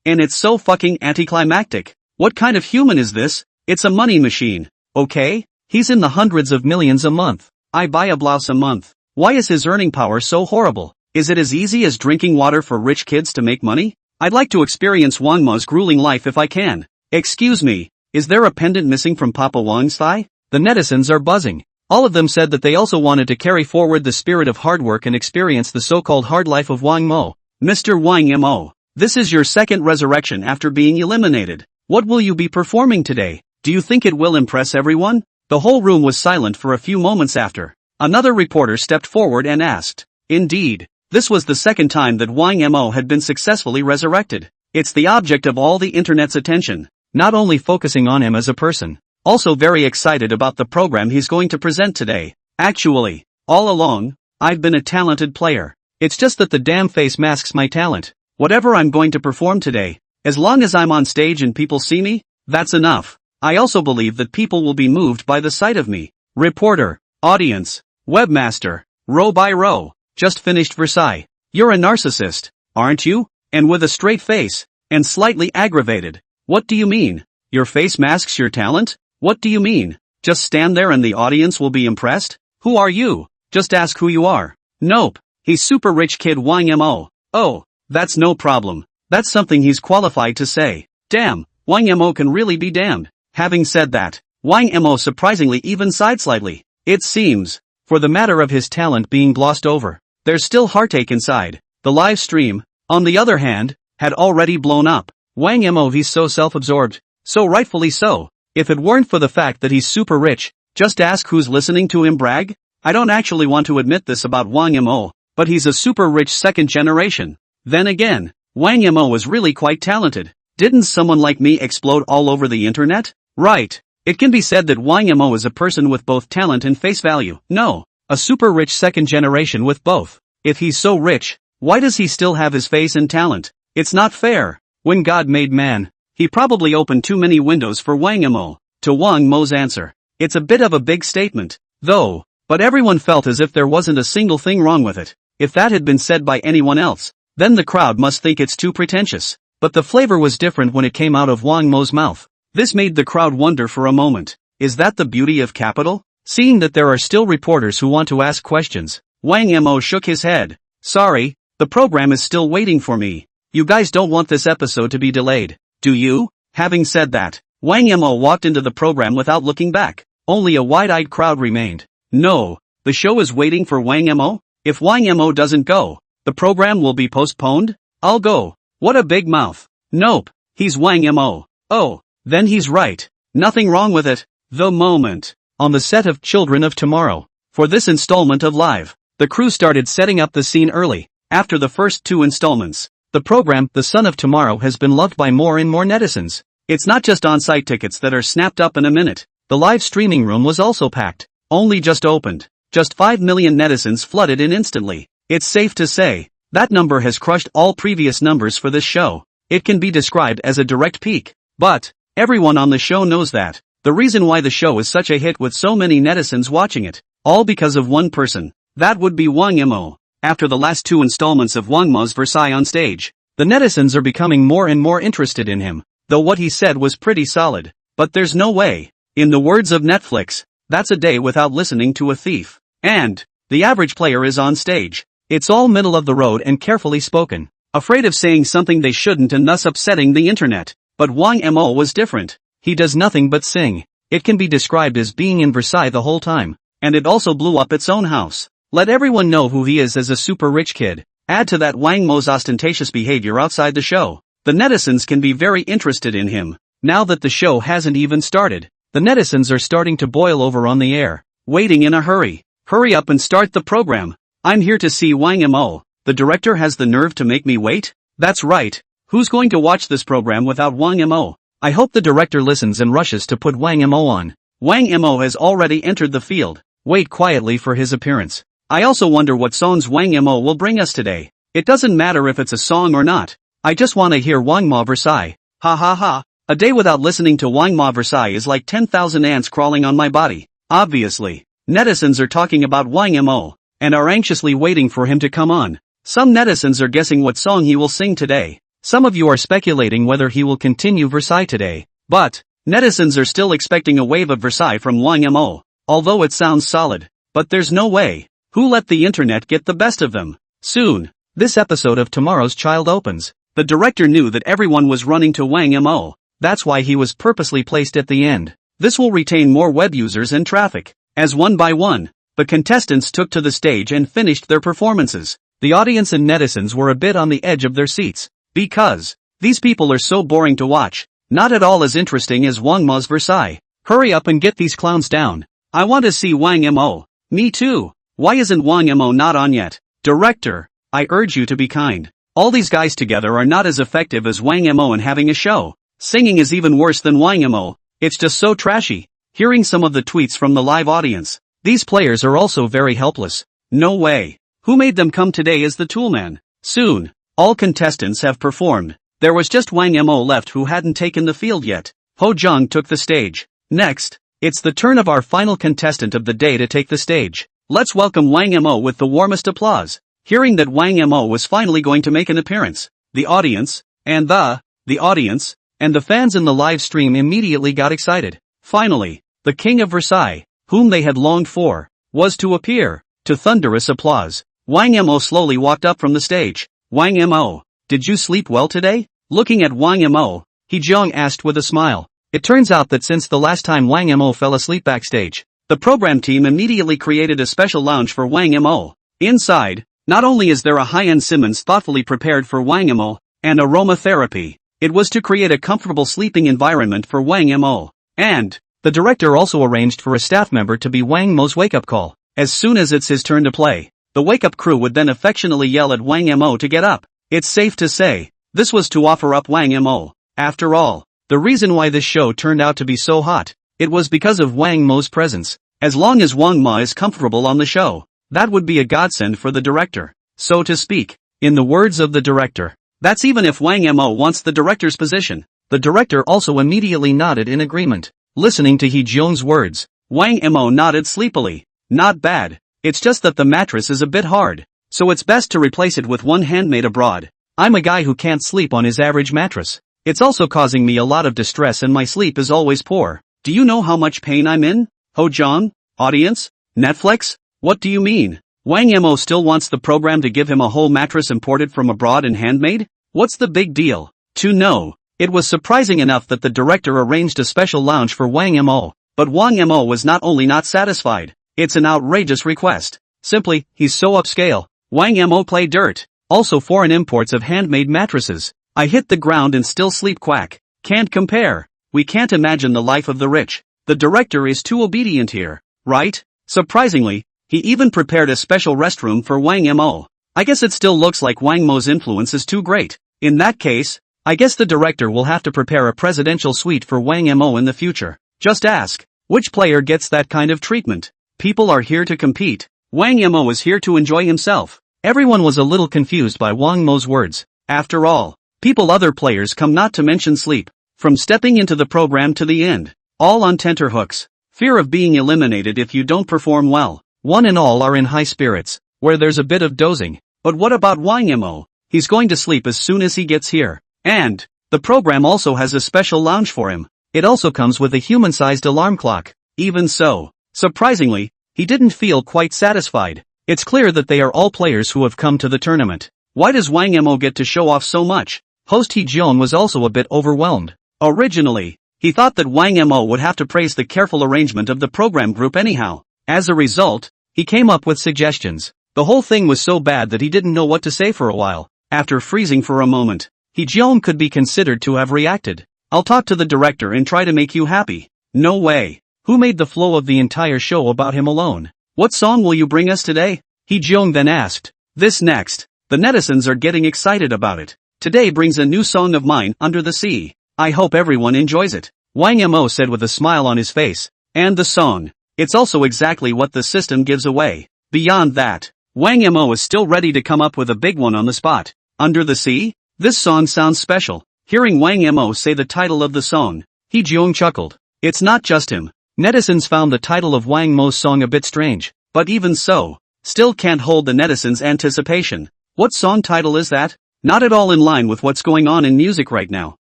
And it's so fucking anticlimactic. What kind of human is this? It's a money machine. Okay? He's in the hundreds of millions a month. I buy a blouse a month. Why is his earning power so horrible? Is it as easy as drinking water for rich kids to make money? I'd like to experience Wang Mo's grueling life if I can. Excuse me, is there a pendant missing from Papa Wang's thigh? The netizens are buzzing. All of them said that they also wanted to carry forward the spirit of hard work and experience the so-called hard life of Wang Mo. Mr. Wang Mo, this is your second resurrection after being eliminated. What will you be performing today? Do you think it will impress everyone? The whole room was silent for a few moments after. Another reporter stepped forward and asked. Indeed, this was the second time that Wang Mo had been successfully resurrected. It's the object of all the internet's attention, not only focusing on him as a person, also very excited about the program he's going to present today. Actually, all along, I've been a talented player. It's just that the damn face masks my talent. Whatever I'm going to perform today, as long as I'm on stage and people see me, that's enough. I also believe that people will be moved by the sight of me. Reporter, audience, webmaster, row by row, just finished Versailles. You're a narcissist, aren't you? And with a straight face, and slightly aggravated. What do you mean? Your face masks your talent? What do you mean? Just stand there and the audience will be impressed? Who are you? Just ask who you are. Nope, he's super rich kid Wang Mo. Oh, that's no problem. That's something he's qualified to say. Damn, Wang Mo can really be damned. Having said that, Wang Mo surprisingly even sighed slightly. It seems, for the matter of his talent being glossed over, there's still heartache inside. The live stream, on the other hand, had already blown up. Wang Mo he's so self-absorbed, so rightfully so. If it weren't for the fact that he's super rich, just ask who's listening to him brag? I don't actually want to admit this about Wang Mo, but he's a super rich second generation. Then again, Wang Mo is really quite talented. Didn't someone like me explode all over the internet? Right. It can be said that Wang Mo is a person with both talent and face value. No, a super rich second generation with both. If he's so rich, why does he still have his face and talent? It's not fair. When God made man, he probably opened too many windows for Wang Mo. To Wang Mo's answer, it's a bit of a big statement, though, but everyone felt as if there wasn't a single thing wrong with it. If that had been said by anyone else, then the crowd must think it's too pretentious. But the flavor was different when it came out of Wang Mo's mouth. This made the crowd wonder for a moment. Is that the beauty of capital? Seeing that there are still reporters who want to ask questions, Wang Mo shook his head. Sorry, the program is still waiting for me. You guys don't want this episode to be delayed, do you? Having said that, Wang Mo walked into the program without looking back. Only a wide-eyed crowd remained. No, the show is waiting for Wang Mo? If Wang Mo doesn't go, the program will be postponed? I'll go. What a big mouth. Nope, he's Wang Mo. Oh, then he's right. Nothing wrong with it. The moment. On the set of Children of Tomorrow. For this installment of Live, the crew started setting up the scene early. After the first two installments, the program, The Son of Tomorrow, has been loved by more and more netizens. It's not just on-site tickets that are snapped up in a minute. The live streaming room was also packed. Only just opened. Just 5 million netizens flooded in instantly. It's safe to say, that number has crushed all previous numbers for this show. It can be described as a direct peak. But, everyone on the show knows that. The reason why the show is such a hit with so many netizens watching it, all because of one person. That would be Wang Mo. After the last two installments of Wang Mo's Versailles on stage, the netizens are becoming more and more interested in him, though what he said was pretty solid. But there's no way. In the words of Netflix, that's a day without listening to a thief. And, the average player is on stage. It's all middle of the road and carefully spoken, afraid of saying something they shouldn't and thus upsetting the internet. But Wang Mo was different. He does nothing but sing. It can be described as being in Versailles the whole time. And it also blew up its own house. Let everyone know who he is as a super rich kid. Add to that Wang Mo's ostentatious behavior outside the show. The netizens can be very interested in him. Now that the show hasn't even started, the netizens are starting to boil over on the air, waiting in a hurry. Hurry up and start the program. I'm here to see Wang Mo. The director has the nerve to make me wait? That's right. Who's going to watch this program without Wang Mo? I hope the director listens and rushes to put Wang Mo on. Wang Mo has already entered the field. Wait quietly for his appearance. I also wonder what songs Wang Mo will bring us today. It doesn't matter if it's a song or not. I just want to hear Wang Mo Versailles. Ha ha ha. A day without listening to Wang Mo Versailles is like 10,000 ants crawling on my body. Obviously, netizens are talking about Wang Mo, and are anxiously waiting for him to come on. Some netizens are guessing what song he will sing today. Some of you are speculating whether he will continue Versailles today. But netizens are still expecting a wave of Versailles from Wang Mo. Although it sounds solid. But there's no way. Who let the internet get the best of them? Soon, this episode of Tomorrow's Child opens. The director knew that everyone was running to Wang Mo. That's why he was purposely placed at the end. This will retain more web users and traffic. As one by one, the contestants took to the stage and finished their performances. The audience and netizens were a bit on the edge of their seats. Because these people are so boring to watch. Not at all as interesting as Wang Mo's Versailles. Hurry up and get these clowns down. I want to see Wang Mo. Me too. Why isn't Wang Mo not on yet? Director, I urge you to be kind. All these guys together are not as effective as Wang Mo in having a show. Singing is even worse than Wang Mo. It's just so trashy. Hearing some of the tweets from the live audience. These players are also very helpless. No way. Who made them come today as the toolman? Soon, all contestants have performed. There was just Wang Mo left who hadn't taken the field yet. Ho Jung took the stage. Next, it's the turn of our final contestant of the day to take the stage. Let's welcome Wang Mo with the warmest applause. Hearing that Wang Mo was finally going to make an appearance, the audience, and the fans in the live stream immediately got excited. Finally, the King of Versailles, whom they had longed for, was to appear. To thunderous applause, Wang Mo slowly walked up from the stage. Wang Mo, did you sleep well today? Looking at Wang Mo, He Jiang asked with a smile. It turns out that since the last time Wang Mo fell asleep backstage, the program team immediately created a special lounge for Wang Mo. Inside, not only is there a high-end Simmons thoughtfully prepared for Wang Mo, and aromatherapy, it was to create a comfortable sleeping environment for Wang Mo. And the director also arranged for a staff member to be Wang Mo's wake-up call. As soon as it's his turn to play, the wake-up crew would then affectionately yell at Wang Mo to get up. It's safe to say, this was to offer up Wang Mo. After all, the reason why this show turned out to be so hot, it was because of Wang Mo's presence. As long as Wang Mo is comfortable on the show, that would be a godsend for the director, so to speak. In the words of the director, that's even if Wang Mo wants the director's position. The director also immediately nodded in agreement. Listening to He Jiang's words, Wang Mo nodded sleepily. Not bad. It's just that the mattress is a bit hard, so it's best to replace it with one handmade abroad. I'm a guy who can't sleep on his average mattress. It's also causing me a lot of distress and my sleep is always poor. Do you know how much pain I'm in? Ho Jiang? Audience? Netflix? What do you mean? Wang Mo still wants the program to give him a whole mattress imported from abroad and handmade? What's the big deal? To know, it was surprising enough that the director arranged a special lounge for Wang Mo, but Wang Mo was not only not satisfied, it's an outrageous request. Simply, he's so upscale. Wang Mo play dirt. Also foreign imports of handmade mattresses. I hit the ground and still sleep quack. Can't compare. We can't imagine the life of the rich. The director is too obedient here, right? Surprisingly, he even prepared a special restroom for Wang Mo. I guess it still looks like Wang Mo's influence is too great. In that case, I guess the director will have to prepare a presidential suite for Wang Mo in the future. Just ask, which player gets that kind of treatment? People are here to compete. Wang Mo is here to enjoy himself. Everyone was a little confused by Wang Mo's words. After all, other players come not to mention sleep. From stepping into the program to the end, all on tenterhooks. Fear of being eliminated if you don't perform well. One and all are in high spirits, where there's a bit of dozing. But what about Wang Mo? He's going to sleep as soon as he gets here. And the program also has a special lounge for him. It also comes with a human-sized alarm clock. Even so, surprisingly, he didn't feel quite satisfied. It's clear that they are all players who have come to the tournament. Why does Wang Mo get to show off so much? Host He Jiang was also a bit overwhelmed. Originally, he thought that Wang Mo would have to praise the careful arrangement of the program group anyhow. As a result, he came up with suggestions. The whole thing was so bad that he didn't know what to say for a while. After freezing for a moment, He Jiang could be considered to have reacted. I'll talk to the director and try to make you happy. No way. Who made the flow of the entire show about him alone? What song will you bring us today? He Jiang then asked. This next. The netizens are getting excited about it. Today brings a new song of mine, Under the Sea. I hope everyone enjoys it. Wang Mo said with a smile on his face. And the song. It's also exactly what the system gives away. Beyond that, Wang Mo is still ready to come up with a big one on the spot. Under the Sea? This song sounds special. Hearing Wang Mo say the title of the song, He Jiang chuckled. It's not just him. Netizens found the title of Wang Mo's song a bit strange, but even so, still can't hold the netizens' anticipation. What song title is that? Not at all in line with what's going on in music right now.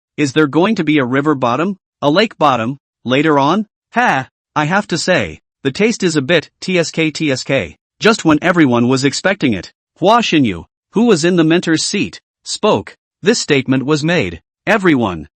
Is there going to be a river bottom? A lake bottom? Later on? Ha! I have to say, the taste is a bit tsk. Just when everyone was expecting it, Hua Xinyu, who was in the mentor's seat, spoke. This statement was made. Everyone,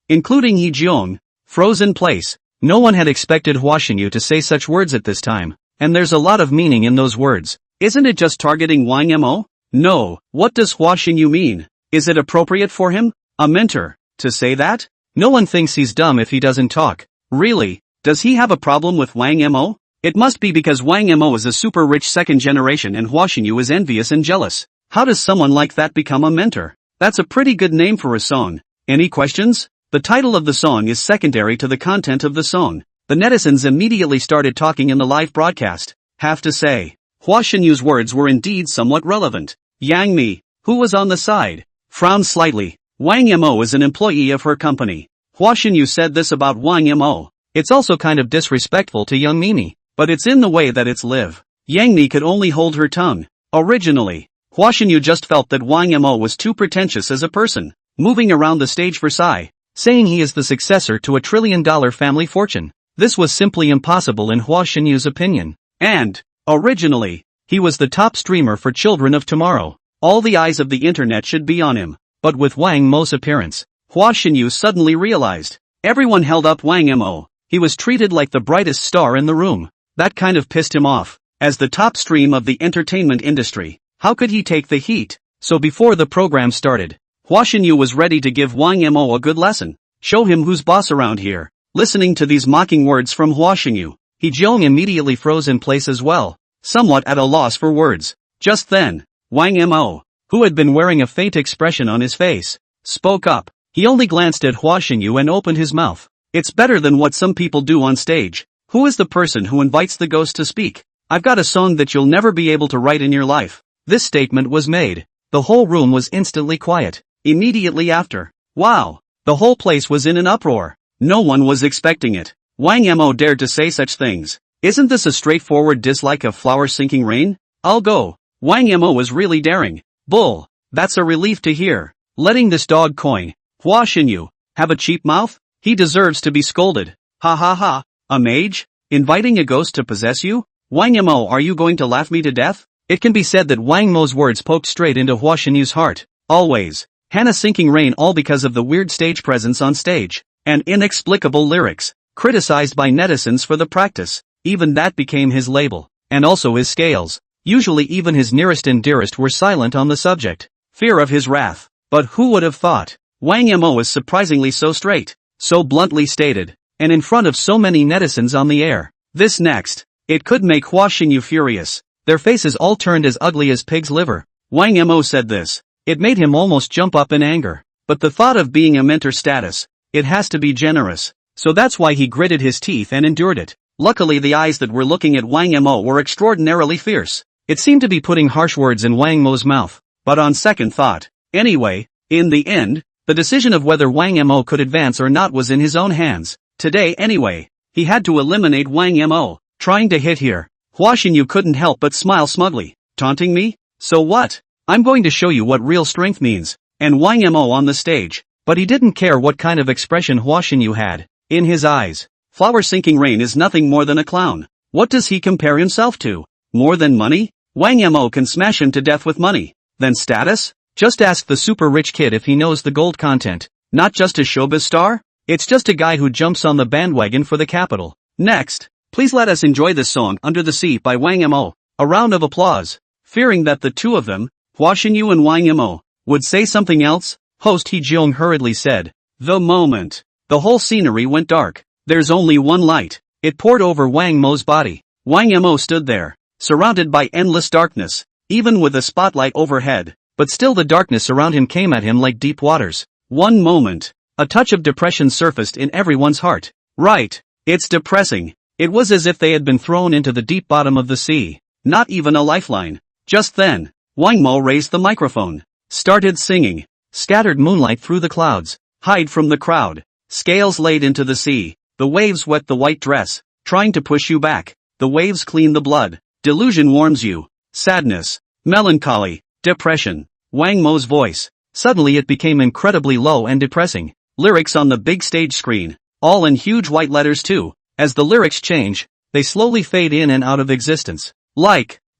including Yi Jiong, froze in place. No one had expected Hua Xinyu to say such words at this time, and there's a lot of meaning in those words. Isn't it just targeting Wang Mo? No, what does Hua Xinyu mean? Is it appropriate for him, a mentor, to say that? No one thinks he's dumb if he doesn't talk. Really, does he have a problem with Wang Mo? It must be because Wang Mo is a super rich second generation and Hua Xinyu is envious and jealous. How does someone like that become a mentor? That's a pretty good name for a song. Any questions? The title of the song is secondary to the content of the song. The netizens immediately started talking in the live broadcast. Have to say, Hua Xinyu's words were indeed somewhat relevant. Yang Mi, who was on the side, frowned slightly. Wang Mo is an employee of her company. Hua Xinyu said this about Wang Mo. It's also kind of disrespectful to young Mimi, but it's in the way that it's live. Yang Mi could only hold her tongue. Originally, Hua Xinyu just felt that Wang Mo was too pretentious as a person, moving around the stage for Psy, saying he is the successor to $1 trillion family fortune. This was simply impossible in Hua Xinyu's opinion. And, originally, he was the top streamer for Children of Tomorrow. All the eyes of the internet should be on him. But with Wang Mo's appearance, Hua Xinyu suddenly realized. Everyone held up Wang Mo. He was treated like the brightest star in the room. That kind of pissed him off. As the top stream of the entertainment industry, how could he take the heat? So before the program started, Hua Xinyu was ready to give Wang Mo a good lesson. Show him who's boss around here. Listening to these mocking words from Hua Xinyu, He Jiong immediately froze in place as well, somewhat at a loss for words. Just then, Wang Mo, who had been wearing a faint expression on his face, spoke up. He only glanced at Hua Xinyu and opened his mouth. It's better than what some people do on stage. Who is the person who invites the ghost to speak? I've got a song that you'll never be able to write in your life. This statement was made. The whole room was instantly quiet. Immediately after, wow, the whole place was in an uproar. No one was expecting it. Wang Mo dared to say such things. Isn't this a straightforward dislike of flower sinking rain? I'll go. Wang Mo was really daring. Bull. That's a relief to hear. Letting this dog coin, Hua Xinyu, have a cheap mouth? He deserves to be scolded. Ha ha ha. A mage? Inviting a ghost to possess you? Wang Mo, are you going to laugh me to death? It can be said that Wang Mo's words poked straight into Hua Xinyu's heart. Always. Hannah sinking rain, all because of the weird stage presence on stage. And inexplicable lyrics. Criticized by netizens for the practice. Even that became his label. And also his scales. Usually even his nearest and dearest were silent on the subject. Fear of his wrath. But who would have thought? Wang Mo is surprisingly so straight. So bluntly stated. And in front of so many netizens on the air. This next. It could make Hua Xinyu furious. Their faces all turned as ugly as pig's liver. Wang Mo said this. It made him almost jump up in anger. But the thought of being a mentor status. It has to be generous. So that's why he gritted his teeth and endured it. Luckily the eyes that were looking at Wang Mo were extraordinarily fierce. It seemed to be putting harsh words in Wang Mo's mouth. But on second thought. Anyway, in the end, the decision of whether Wang Mo could advance or not was in his own hands. Today anyway, he had to eliminate Wang Mo. Trying to hit here. Hua Xinyu couldn't help but smile smugly. Taunting me? So what? I'm going to show you what real strength means. And Wang Mo on the stage. But he didn't care what kind of expression Hua Xinyu had. In his eyes, flower sinking rain is nothing more than a clown. What does he compare himself to? More than money? Wang Mo can smash him to death with money. Then status? Just ask the super rich kid if he knows the gold content. Not just a showbiz star? It's just a guy who jumps on the bandwagon for the capital. Next, please let us enjoy this song Under the Sea by Wang Mo. A round of applause. Fearing that the two of them, Hua Xinyu and Wang Mo, would say something else, host He Jiong hurriedly said. The moment. The whole scenery went dark. There's only one light. It poured over Wang Mo's body. Wang Mo stood there, surrounded by endless darkness, even with a spotlight overhead. But still the darkness around him came at him like deep waters. One moment. A touch of depression surfaced in everyone's heart. Right. It's depressing. It was as if they had been thrown into the deep bottom of the sea. Not even a lifeline. Just then, Wang Mo raised the microphone. Started singing. Scattered moonlight through the clouds. Hide from the crowd. Scales laid into the sea. The waves wet the white dress. Trying to push you back. The waves clean the blood. Delusion warms you. Sadness. Melancholy. Depression. Wang Mo's voice. Suddenly it became incredibly low and depressing. Lyrics on the big stage screen. All in huge white letters too. As the lyrics change, they slowly fade in and out of existence.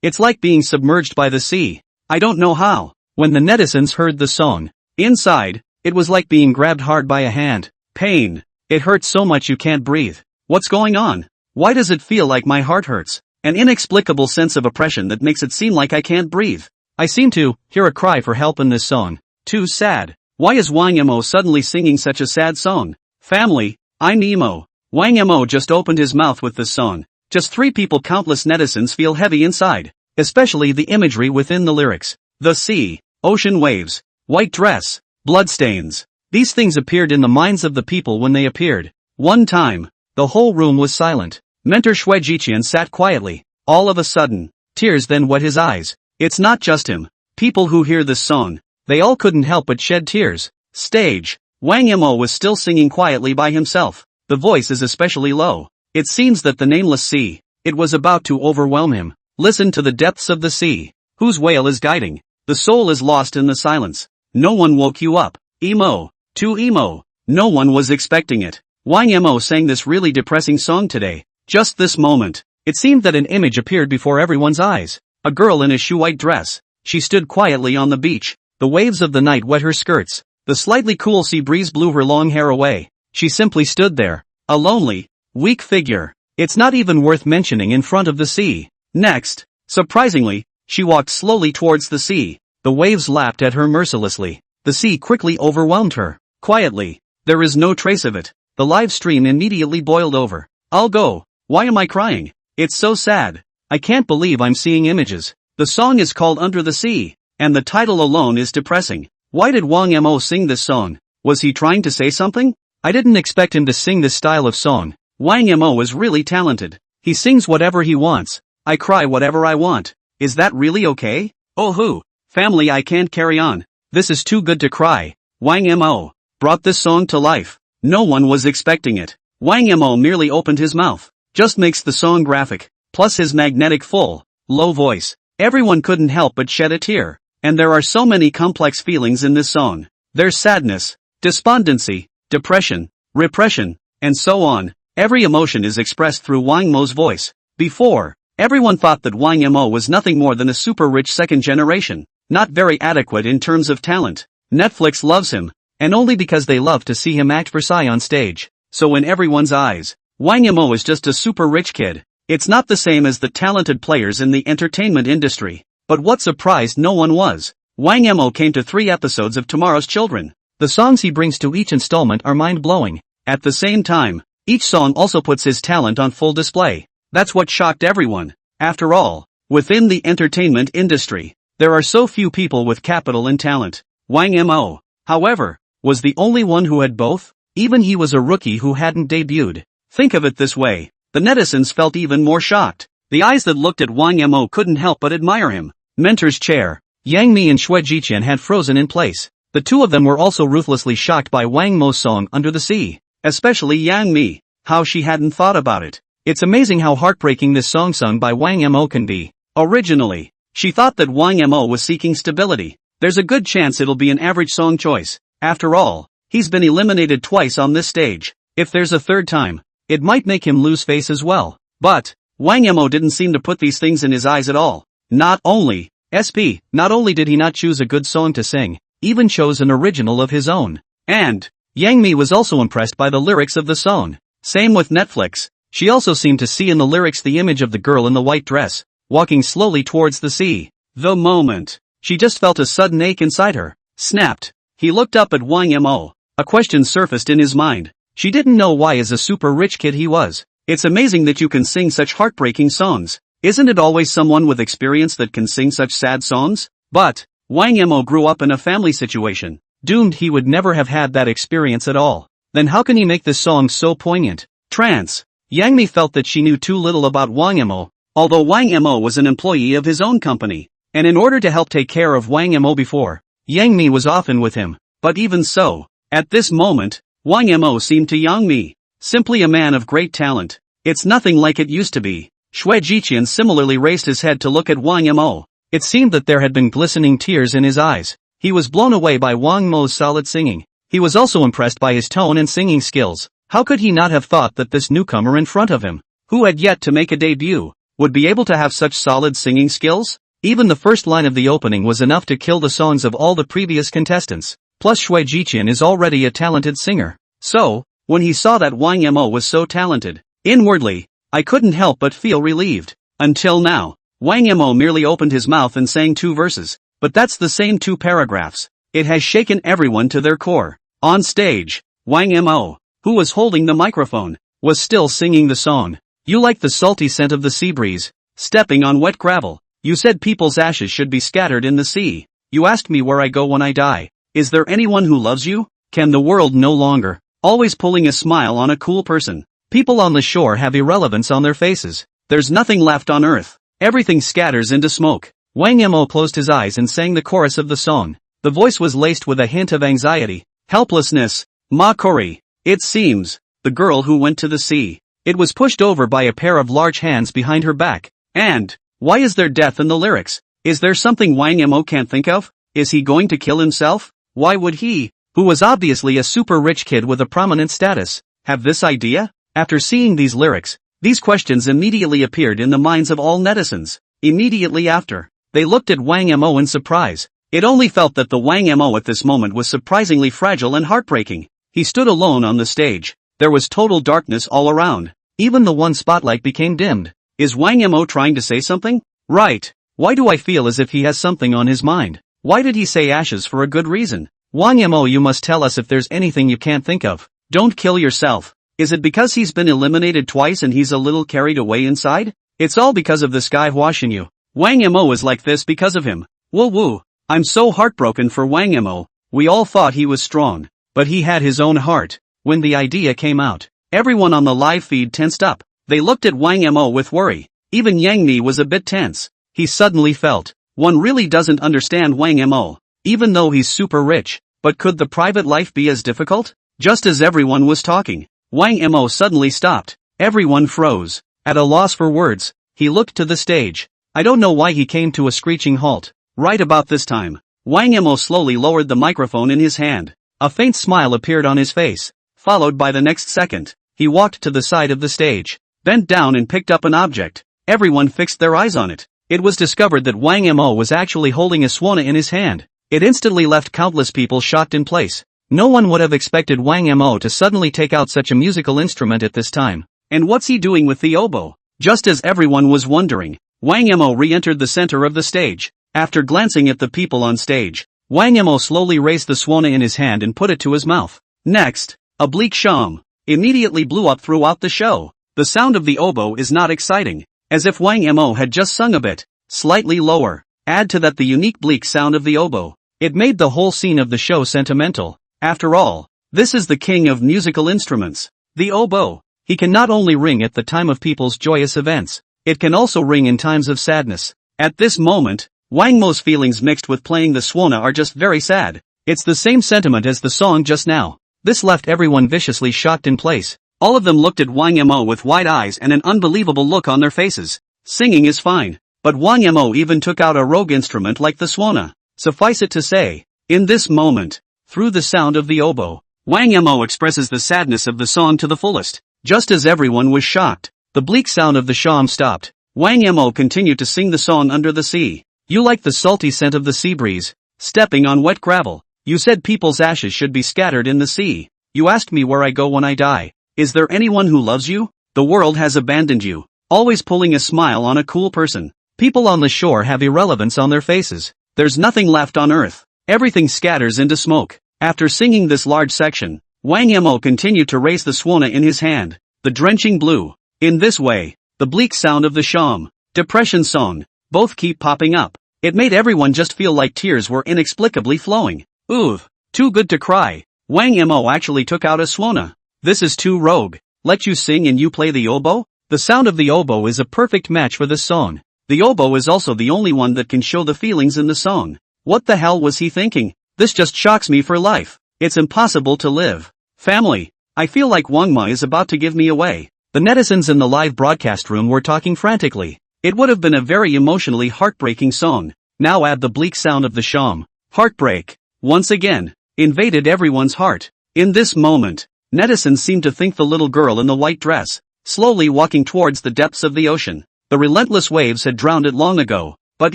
It's like being submerged by the sea. I don't know how. When the netizens heard the song, inside, it was like being grabbed hard by a hand. Pain. It hurts so much you can't breathe. What's going on? Why does it feel like my heart hurts? An inexplicable sense of oppression that makes it seem like I can't breathe. I seem to hear a cry for help in this song. Too sad. Why is Wang Mo suddenly singing such a sad song? Family, I'm Emo. Wang Mo just opened his mouth with this song. Just 3 people. Countless netizens feel heavy inside. Especially the imagery within the lyrics. The sea, ocean waves, white dress, bloodstains. These things appeared in the minds of the people when they appeared. One time, the whole room was silent. Mentor Shui Jiqian sat quietly. All of a sudden, tears then wet his eyes. It's not just him. People who hear this song, they all couldn't help but shed tears. Stage. Wang Mo was still singing quietly by himself. The voice is especially low. It seems that the nameless sea, it was about to overwhelm him. Listen to the depths of the sea. Whose wail is guiding? The soul is lost in the silence. No one woke you up. Emo. Too emo. No one was expecting it. Wang Mo sang this really depressing song today. Just this moment, it seemed that an image appeared before everyone's eyes. A girl in a shoe-white dress. She stood quietly on the beach. The waves of the night wet her skirts. The slightly cool sea breeze blew her long hair away. She simply stood there. A lonely, weak figure. It's not even worth mentioning in front of the sea. Next, surprisingly, she walked slowly towards the sea. The waves lapped at her mercilessly. The sea quickly overwhelmed her. Quietly. There is no trace of it. The live stream immediately boiled over. I'll go. Why am I crying? It's so sad. I can't believe I'm seeing images. The song is called Under the Sea, and the title alone is depressing. Why did Wang Mo sing this song? Was he trying to say something? I didn't expect him to sing this style of song. Wang Mo is really talented. He sings whatever he wants. I cry whatever I want. Is that really okay? Oh hoo. Family, I can't carry on. This is too good to cry. Wang Mo brought this song to life. No one was expecting it. Wang Mo merely opened his mouth. Just makes the song graphic. Plus his magnetic full, low voice. Everyone couldn't help but shed a tear. And there are so many complex feelings in this song. There's sadness, despondency, depression, repression, and so on. Every emotion is expressed through Wang Mo's voice. Before, everyone thought that Wang Mo was nothing more than a super rich second generation. Not very adequate in terms of talent. Netflix loves him, and only because they love to see him act Versailles on stage. So in everyone's eyes, Wang Mo is just a super rich kid. It's not the same as the talented players in the entertainment industry. But what surprised no one was, Wang Mo came to 3 episodes of Tomorrow's Children. The songs he brings to each installment are mind-blowing. At the same time, each song also puts his talent on full display. That's what shocked everyone. After all, within the entertainment industry, there are so few people with capital and talent. Wang Mo, however, was the only one who had both. Even he was a rookie who hadn't debuted. Think of it this way. The netizens felt even more shocked. The eyes that looked at Wang Mo couldn't help but admire him. Mentor's chair. Yang Mi and Shui Jiqian had frozen in place. The two of them were also ruthlessly shocked by Wang Mo's song Under the Sea. Especially Yang Mi. How she hadn't thought about it. It's amazing how heartbreaking this song sung by Wang Mo can be. Originally, she thought that Wang Mo was seeking stability. There's a good chance it'll be an average song choice. After all, he's been eliminated twice on this stage. If there's a third time, it might make him lose face as well. But Wang Mo didn't seem to put these things in his eyes at all. Not only did he not choose a good song to sing, even chose an original of his own. And Yang Mi was also impressed by the lyrics of the song. Same with Netflix. She also seemed to see in the lyrics the image of the girl in the white dress, walking slowly towards the sea. The moment, she just felt a sudden ache inside her. Snapped. He looked up at Wang Mo. A question surfaced in his mind. She didn't know why as a super rich kid he was. It's amazing that you can sing such heartbreaking songs. Isn't it always someone with experience that can sing such sad songs? But Wang Mo grew up in a family situation. Doomed he would never have had that experience at all. Then how can he make this song so poignant? Trance. Yang Mi felt that she knew too little about Wang Mo, although Wang Mo was an employee of his own company. And in order to help take care of Wang Mo before, Yang Mi was often with him. But even so, at this moment, Wang Mo seemed to Yang Mi. Simply a man of great talent. It's nothing like it used to be. Shui Jiqian similarly raised his head to look at Wang Mo. It seemed that there had been glistening tears in his eyes. He was blown away by Wang Mo's solid singing. He was also impressed by his tone and singing skills. How could he not have thought that this newcomer in front of him, who had yet to make a debut, would be able to have such solid singing skills? Even the first line of the opening was enough to kill the songs of all the previous contestants. Plus Shui Jiqian is already a talented singer. So, when he saw that Wang Mo was so talented, inwardly, I couldn't help but feel relieved. Until now, Wang Mo merely opened his mouth and sang 2 verses, but that's the same 2 paragraphs. It has shaken everyone to their core. On stage, Wang Mo, who was holding the microphone, was still singing the song. You like the salty scent of the sea breeze, stepping on wet gravel. You said people's ashes should be scattered in the sea. You asked me where I go when I die. Is there anyone who loves you? Can the world no longer? Always pulling a smile on a cool person. People on the shore have irrelevance on their faces. There's nothing left on earth. Everything scatters into smoke. Wang Mo closed his eyes and sang the chorus of the song. The voice was laced with a hint of anxiety, helplessness. Ma Kori. It seems, the girl who went to the sea. It was pushed over by a pair of large hands behind her back. And, why is there death in the lyrics? Is there something Wang Mo can't think of? Is he going to kill himself? Why would he, who was obviously a super rich kid with a prominent status, have this idea? After seeing these lyrics, these questions immediately appeared in the minds of all netizens. Immediately after, they looked at Wang Mo in surprise. It only felt that the Wang Mo at this moment was surprisingly fragile and heartbreaking. He stood alone on the stage. There was total darkness all around. Even the one spotlight became dimmed. Is Wang Mo trying to say something? Right. Why do I feel as if he has something on his mind? Why did he say ashes for a good reason? Wang Mo, you must tell us if there's anything you can't think of. Don't kill yourself. Is it because he's been eliminated twice and he's a little carried away inside? It's all because of this guy washing you. Wang Mo is like this because of him. Woo woo. I'm so heartbroken for Wang Mo. We all thought he was strong, but he had his own heart. When the idea came out, everyone on the live feed tensed up. They looked at Wang Mo with worry. Even Yang Mi was a bit tense. He suddenly felt, one really doesn't understand Wang Mo, even though he's super rich. But could the private life be as difficult? Just as everyone was talking, Wang Mo suddenly stopped. Everyone froze. At a loss for words, he looked to the stage. I don't know why he came to a screeching halt. Right about this time, Wang Mo slowly lowered the microphone in his hand. A faint smile appeared on his face, followed by the next second, he walked to the side of the stage, bent down and picked up an object. Everyone fixed their eyes on it. It was discovered that Wang Mo was actually holding a swana in his hand. It instantly left countless people shocked in place. No one would have expected Wang Mo to suddenly take out such a musical instrument at this time. And what's he doing with the oboe? Just as everyone was wondering, Wang Mo re-entered the center of the stage. After glancing at the people on stage, Wang Mo slowly raised the swana in his hand and put it to his mouth. Next, a bleak sham immediately blew up throughout the show. The sound of the oboe is not exciting, as if Wang Mo had just sung a bit, slightly lower. Add to that the unique bleak sound of the oboe. It made the whole scene of the show sentimental. After all, this is the king of musical instruments. The oboe. He can not only ring at the time of people's joyous events, it can also ring in times of sadness. At this moment, Wang Mo's feelings mixed with playing the swana are just very sad. It's the same sentiment as the song just now. This left everyone viciously shocked in place. All of them looked at Wang Mo with wide eyes and an unbelievable look on their faces. Singing is fine, but Wang Mo even took out a rogue instrument like the swana. Suffice it to say, in this moment, through the sound of the oboe, Wang Mo expresses the sadness of the song to the fullest. Just as everyone was shocked, the bleak sound of the sham stopped. Wang Mo continued to sing the song Under the Sea. You like the salty scent of the sea breeze, stepping on wet gravel. You said people's ashes should be scattered in the sea. You asked me where I go when I die. Is there anyone who loves you? The world has abandoned you. Always pulling a smile on a cool person. People on the shore have irrelevance on their faces. There's nothing left on earth. Everything scatters into smoke. After singing this large section, Wang Mo continued to raise the swana in his hand. The drenching blue. In this way, the bleak sound of the sham, depression song, both keep popping up. It made everyone just feel like tears were inexplicably flowing. Ooh, too good to cry. Wang Mo actually took out a swana. This is too rogue. Let you sing and you play the oboe? The sound of the oboe is a perfect match for this song. The oboe is also the only one that can show the feelings in the song. What the hell was he thinking? This just shocks me for life. It's impossible to live. Family, I feel like Wang Ma is about to give me away. The netizens in the live broadcast room were talking frantically. It would have been a very emotionally heartbreaking song. Now add the bleak sound of the sham. Heartbreak, once again, invaded everyone's heart. In this moment, netizens seemed to think the little girl in the white dress, slowly walking towards the depths of the ocean. The relentless waves had drowned it long ago, but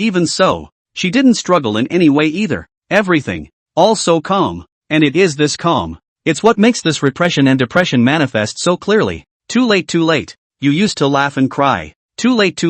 even so, she didn't struggle in any way either. Everything, all so calm. And it is this calm. It's what makes this repression and depression manifest so clearly. Too late, you used to laugh and cry. Too late,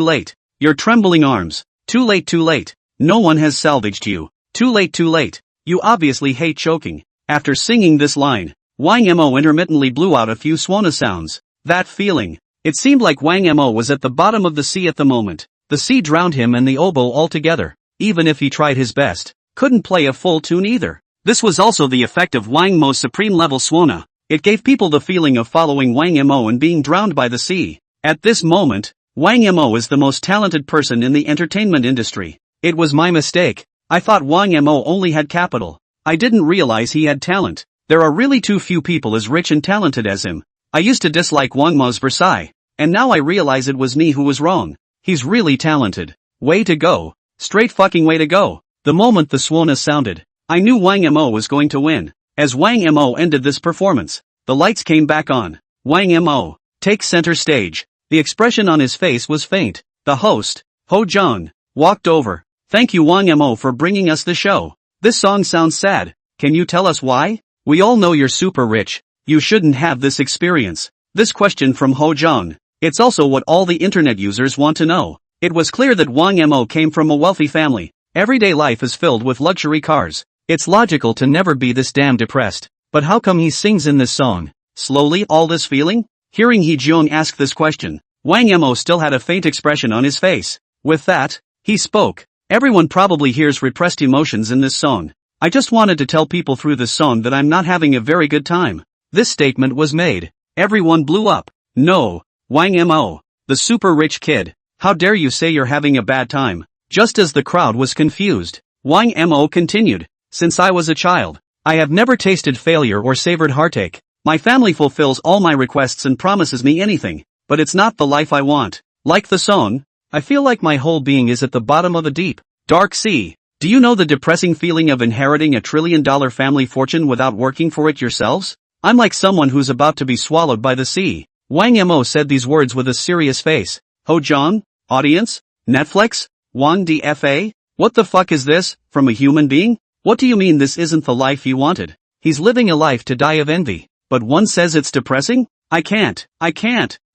your trembling arms. Too late, no one has salvaged you. Too late, you obviously hate choking. After singing this line, Wang Mo intermittently blew out a few swana sounds. That feeling. It seemed like Wang Mo was at the bottom of the sea at the moment. The sea drowned him and the oboe altogether. Even if he tried his best, couldn't play a full tune either. This was also the effect of Wang Mo's supreme level swana. It gave people the feeling of following Wang Mo and being drowned by the sea. At this moment, Wang Mo is the most talented person in the entertainment industry. It was my mistake. I thought Wang Mo only had capital. I didn't realize he had talent. There are really too few people as rich and talented as him. I used to dislike Wang Mo's Versailles, and now I realize it was me who was wrong. He's really talented. Way to go. Straight fucking way to go. The moment the swana sounded, I knew Wang Mo was going to win. As Wang Mo ended this performance, the lights came back on. Wang Mo, take center stage. The expression on his face was faint. The host, Ho Jung, walked over. Thank you Wang Mo for bringing us the show. This song sounds sad. Can you tell us why? We all know you're super rich. You shouldn't have this experience. This question from Ho Jung. It's also what all the internet users want to know. It was clear that Wang Mo came from a wealthy family. Everyday life is filled with luxury cars. It's logical to never be this damn depressed. But how come he sings in this song? Slowly all this feeling? Hearing Hee Jung ask this question, Wang Mo still had a faint expression on his face. With that, he spoke. Everyone probably hears repressed emotions in this song. I just wanted to tell people through this song that I'm not having a very good time. This statement was made. Everyone blew up. No, Wang Mo, the super rich kid. How dare you say you're having a bad time? Just as the crowd was confused, Wang Mo continued. Since I was a child, I have never tasted failure or savored heartache. My family fulfills all my requests and promises me anything, but it's not the life I want. Like the song, I feel like my whole being is at the bottom of a deep, dark sea. Do you know the depressing feeling of inheriting $1 trillion family fortune without working for it yourselves? I'm like someone who's about to be swallowed by the sea. Wang Mo said these words with a serious face. Ho Jung? Audience? Netflix? Wang DFA? What the fuck is this, from a human being? What do you mean this isn't the life he wanted? He's living a life to die of envy. But one says it's depressing? I can't.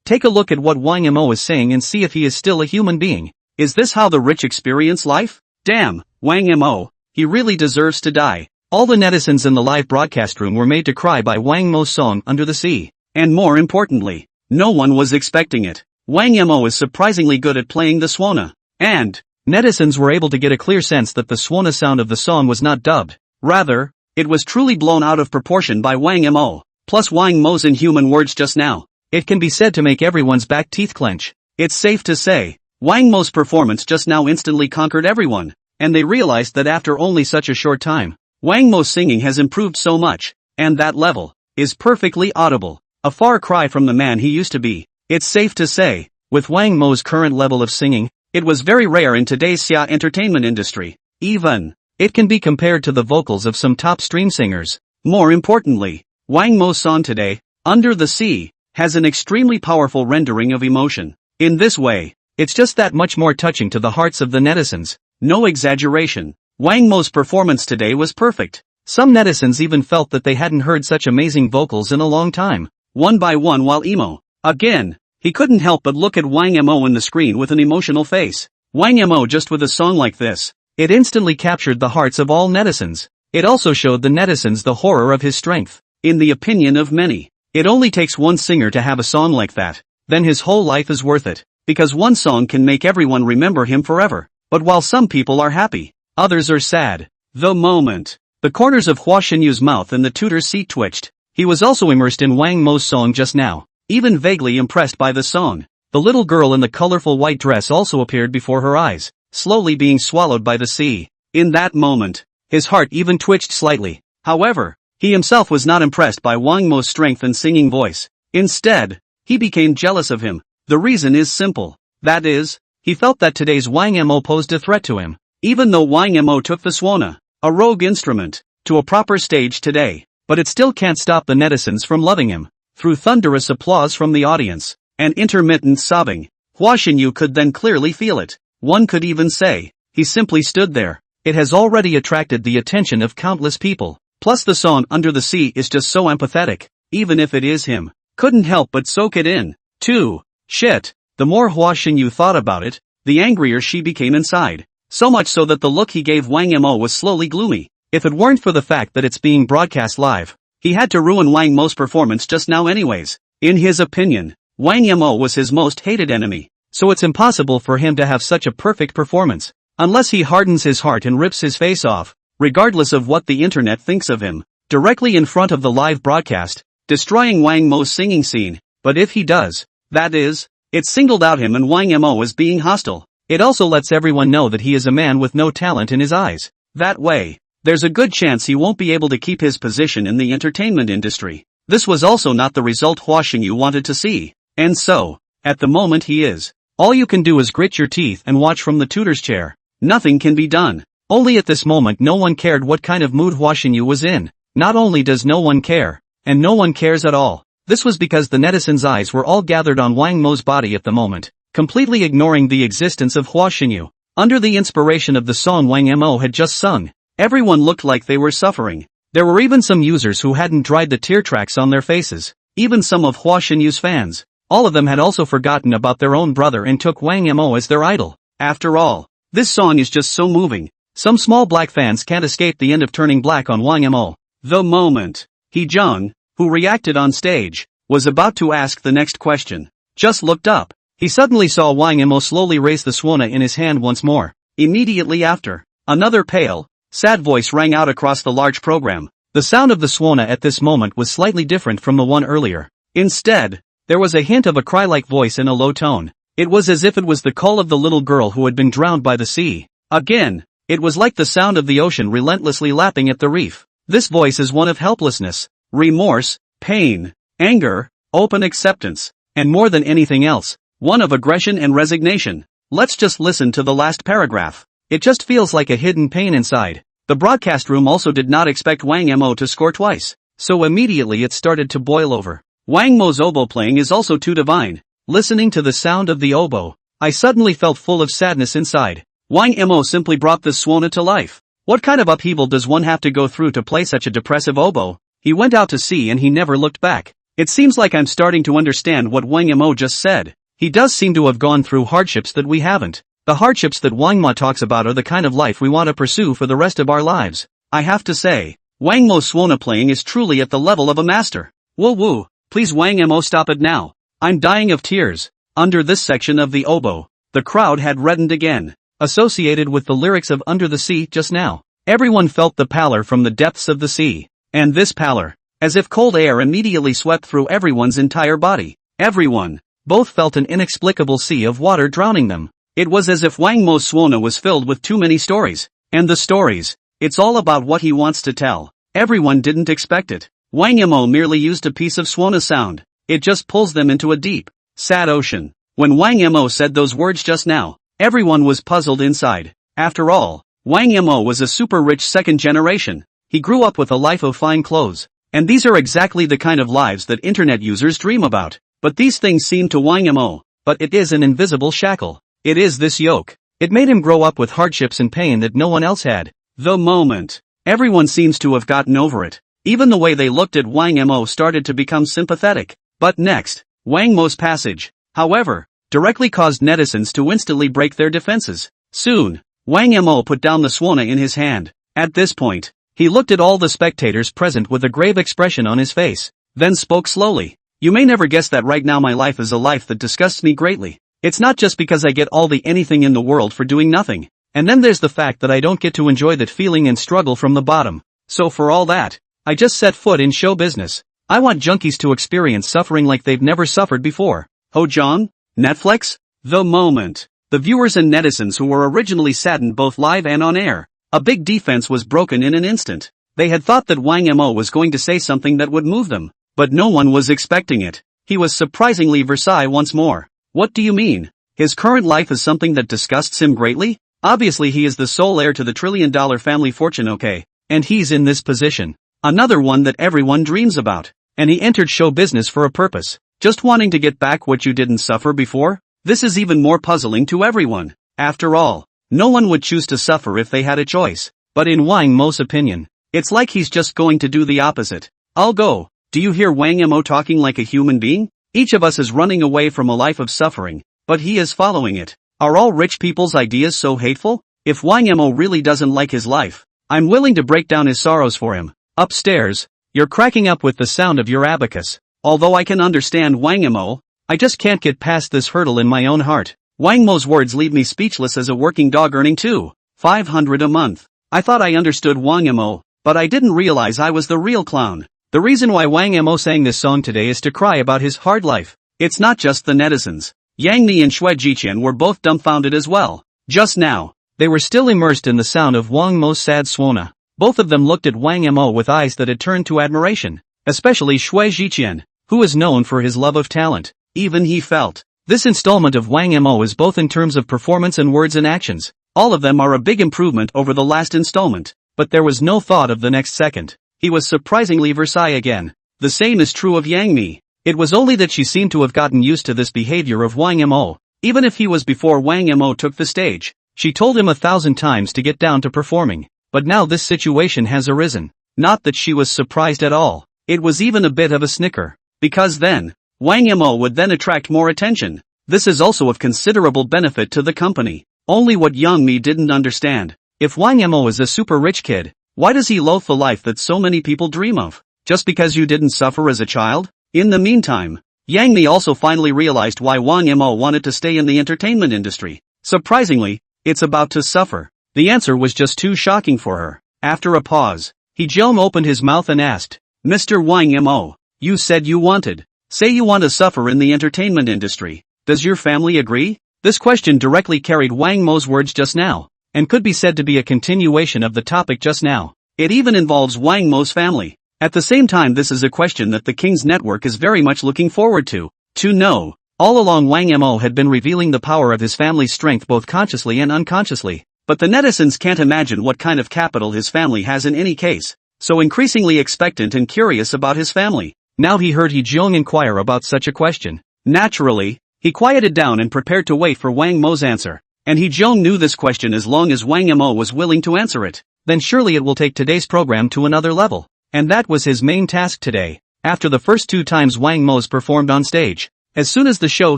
Take a look at what Wang Mo is saying and see if he is still a human being. Is this how the rich experience life? Damn, Wang Mo, he really deserves to die. All the netizens in the live broadcast room were made to cry by Wang Mo's song Under the Sea. And more importantly, no one was expecting it. Wang Mo is surprisingly good at playing the swana. And netizens were able to get a clear sense that the swana sound of the song was not dubbed. Rather, it was truly blown out of proportion by Wang Mo. Plus Wang Mo's inhuman words just now. It can be said to make everyone's back teeth clench. It's safe to say, Wang Mo's performance just now instantly conquered everyone. And they realized that after only such a short time, Wang Mo's singing has improved so much. And that level is perfectly audible. A far cry from the man he used to be. It's safe to say, with Wang Mo's current level of singing, it was very rare in today's Xia entertainment industry. Even, it can be compared to the vocals of some top stream singers. More importantly, Wang Mo's song today, Under the Sea, has an extremely powerful rendering of emotion. In this way, it's just that much more touching to the hearts of the netizens. No exaggeration. Wang Mo's performance today was perfect. Some netizens even felt that they hadn't heard such amazing vocals in a long time. One by one while emo. Again, he couldn't help but look at Wang Mo on the screen with an emotional face. Wang Mo just with a song like this, it instantly captured the hearts of all netizens. It also showed the netizens the horror of his strength. In the opinion of many, it only takes one singer to have a song like that. Then his whole life is worth it. Because one song can make everyone remember him forever. But while some people are happy, others are sad. The moment, the corners of Hua Xinyu's mouth and the tutor's seat twitched. He was also immersed in Wang Mo's song just now. Even vaguely impressed by the song. The little girl in the colorful white dress also appeared before her eyes, slowly being swallowed by the sea. In that moment, his heart even twitched slightly. However, he himself was not impressed by Wang Mo's strength and singing voice. Instead, he became jealous of him. The reason is simple. That is, he felt that today's Wang Mo posed a threat to him. Even though Wang Mo took the Swana, a rogue instrument, to a proper stage today, but it still can't stop the netizens from loving him. Through thunderous applause from the audience, and intermittent sobbing, Hua Xinyu could then clearly feel it. One could even say, he simply stood there. It has already attracted the attention of countless people. Plus the song Under the Sea is just so empathetic, even if it is him. Couldn't help but soak it in. 2. Shit. The more Hua Xinyu thought about it, the angrier she became inside. So much so that the look he gave Wang Mo was slowly gloomy. If it weren't for the fact that it's being broadcast live, he had to ruin Wang Mo's performance just now anyways. In his opinion, Wang Mo was his most hated enemy, so it's impossible for him to have such a perfect performance, unless he hardens his heart and rips his face off, regardless of what the internet thinks of him, directly in front of the live broadcast, destroying Wang Mo's singing scene. But if he does, that is, it singled out him and Wang Mo as being hostile. It also lets everyone know that he is a man with no talent in his eyes. That way, there's a good chance he won't be able to keep his position in the entertainment industry. This was also not the result Hua Xinyu wanted to see. And so, at the moment he is. All you can do is grit your teeth and watch from the tutor's chair. Nothing can be done. Only at this moment no one cared what kind of mood Hua Xinyu was in. Not only does no one care, and no one cares at all. This was because the netizens' eyes were all gathered on Wang Mo's body at the moment, completely ignoring the existence of Hua Xinyu. Under the inspiration of the song Wang Mo had just sung, everyone looked like they were suffering. There were even some users who hadn't dried the tear tracks on their faces. Even some of Hua Xinyu's fans. All of them had also forgotten about their own brother and took Wang Mo as their idol. After all, this song is just so moving. Some small black fans can't escape the end of turning black on Wang Mo. The moment He Jung, who reacted on stage, was about to ask the next question, just looked up. He suddenly saw Wang Mo slowly raise the swana in his hand once more. Immediately after, another pale, sad voice rang out across the large program. The sound of the swana at this moment was slightly different from the one earlier. Instead, there was a hint of a cry-like voice in a low tone. It was as if it was the call of the little girl who had been drowned by the sea. Again, it was like the sound of the ocean relentlessly lapping at the reef. This voice is one of helplessness, remorse, pain, anger, open acceptance, and more than anything else, one of aggression and resignation. Let's just listen to the last paragraph. It just feels like a hidden pain inside. The broadcast room also did not expect Wang Mo to score twice, so immediately it started to boil over. Wang Mo's oboe playing is also too divine. Listening to the sound of the oboe, I suddenly felt full of sadness inside. Wang Mo simply brought this swana to life. What kind of upheaval does one have to go through to play such a depressive oboe? He went out to sea and he never looked back. It seems like I'm starting to understand what Wang Mo just said. He does seem to have gone through hardships that we haven't. The hardships that Wang Mo talks about are the kind of life we want to pursue for the rest of our lives. I have to say, Wang Mo's swana playing is truly at the level of a master. Woo woo, please Wang Mo stop it now. I'm dying of tears. Under this section of the oboe, the crowd had reddened again, associated with the lyrics of Under the Sea just now. Everyone felt the pallor from the depths of the sea. And this pallor, as if cold air immediately swept through everyone's entire body. Everyone, both felt an inexplicable sea of water drowning them. It was as if Wang Mo's swana was filled with too many stories. And the stories, it's all about what he wants to tell. Everyone didn't expect it. Wang Mo merely used a piece of swana sound. It just pulls them into a deep, sad ocean. When Wang Mo said those words just now, everyone was puzzled inside. After all, Wang Mo was a super rich second generation. He grew up with a life of fine clothes. And these are exactly the kind of lives that internet users dream about. But these things seem to Wang Mo, but it is an invisible shackle. It is this yoke. It made him grow up with hardships and pain that no one else had. The moment, everyone seems to have gotten over it. Even the way they looked at Wang Mo started to become sympathetic. But next, Wang Mo's passage, however, directly caused netizens to instantly break their defenses. Soon, Wang Mo put down the swana in his hand. At this point, he looked at all the spectators present with a grave expression on his face, then spoke slowly. You may never guess that right now my life is a life that disgusts me greatly. It's not just because I get all the anything in the world for doing nothing. And then there's the fact that I don't get to enjoy that feeling and struggle from the bottom. So for all that, I just set foot in show business. I want junkies to experience suffering like they've never suffered before. Hojong? Netflix? The moment. The viewers and netizens who were originally saddened both live and on air. A big defense was broken in an instant. They had thought that Wang Mo was going to say something that would move them. But no one was expecting it. He was surprisingly Versailles once more. What do you mean? His current life is something that disgusts him greatly? Obviously he is the sole heir to the trillion-dollar family fortune, okay? And he's in this position. Another one that everyone dreams about. And he entered show business for a purpose. Just wanting to get back what you didn't suffer before? This is even more puzzling to everyone. After all, no one would choose to suffer if they had a choice. But in Wang Mo's opinion, it's like he's just going to do the opposite. I'll go. Do you hear Wang Mo talking like a human being? Each of us is running away from a life of suffering, but he is following it. Are all rich people's ideas so hateful? If Wang Mo really doesn't like his life, I'm willing to break down his sorrows for him. Upstairs, you're cracking up with the sound of your abacus. Although I can understand Wang Mo, I just can't get past this hurdle in my own heart. Wang Mo's words leave me speechless as a working dog earning $2,500 a month. I thought I understood Wang Mo, but I didn't realize I was the real clown. The reason why Wang Mo sang this song today is to cry about his hard life. It's not just the netizens. Yang Mi and Xue Jiqian were both dumbfounded as well. Just now, they were still immersed in the sound of Wang Mo's sad swona. Both of them looked at Wang Mo with eyes that had turned to admiration. Especially Xue Jiqian, who is known for his love of talent. Even he felt. This installment of Wang Mo is both in terms of performance and words and actions. All of them are a big improvement over the last installment. But there was no thought of the next second. He was surprisingly Versailles again. The same is true of Yang Mi. It was only that she seemed to have gotten used to this behavior of Wang Mo. Even if he was before Wang Mo took the stage, she told him 1,000 times to get down to performing. But now this situation has arisen. Not that she was surprised at all. It was even a bit of a snicker. Because then, Wang Mo would then attract more attention. This is also of considerable benefit to the company. Only what Yang Mi didn't understand. If Wang Mo is a super rich kid, why does he loathe the life that so many people dream of? Just because you didn't suffer as a child? In the meantime, Yang Mi also finally realized why Wang Mo wanted to stay in the entertainment industry. Surprisingly, it's about to suffer. The answer was just too shocking for her. After a pause, He Jeong opened his mouth and asked, Mr. Wang Mo, you said you wanted. Say you want to suffer in the entertainment industry. Does your family agree? This question directly carried Wang Mo's words just now, and could be said to be a continuation of the topic just now. It even involves Wang Mo's family. At the same time, this is a question that the King's network is very much looking forward to know. All along Wang Mo had been revealing the power of his family's strength both consciously and unconsciously. But the netizens can't imagine what kind of capital his family has in any case, so increasingly expectant and curious about his family. Now he heard He Jeong inquire about such a question. Naturally, he quieted down and prepared to wait for Wang Mo's answer. And He Jeong knew this question as long as Wang Mo was willing to answer it, then surely it will take today's program to another level. And that was his main task today. After the first 2 times Wang Mo's performed on stage, as soon as the show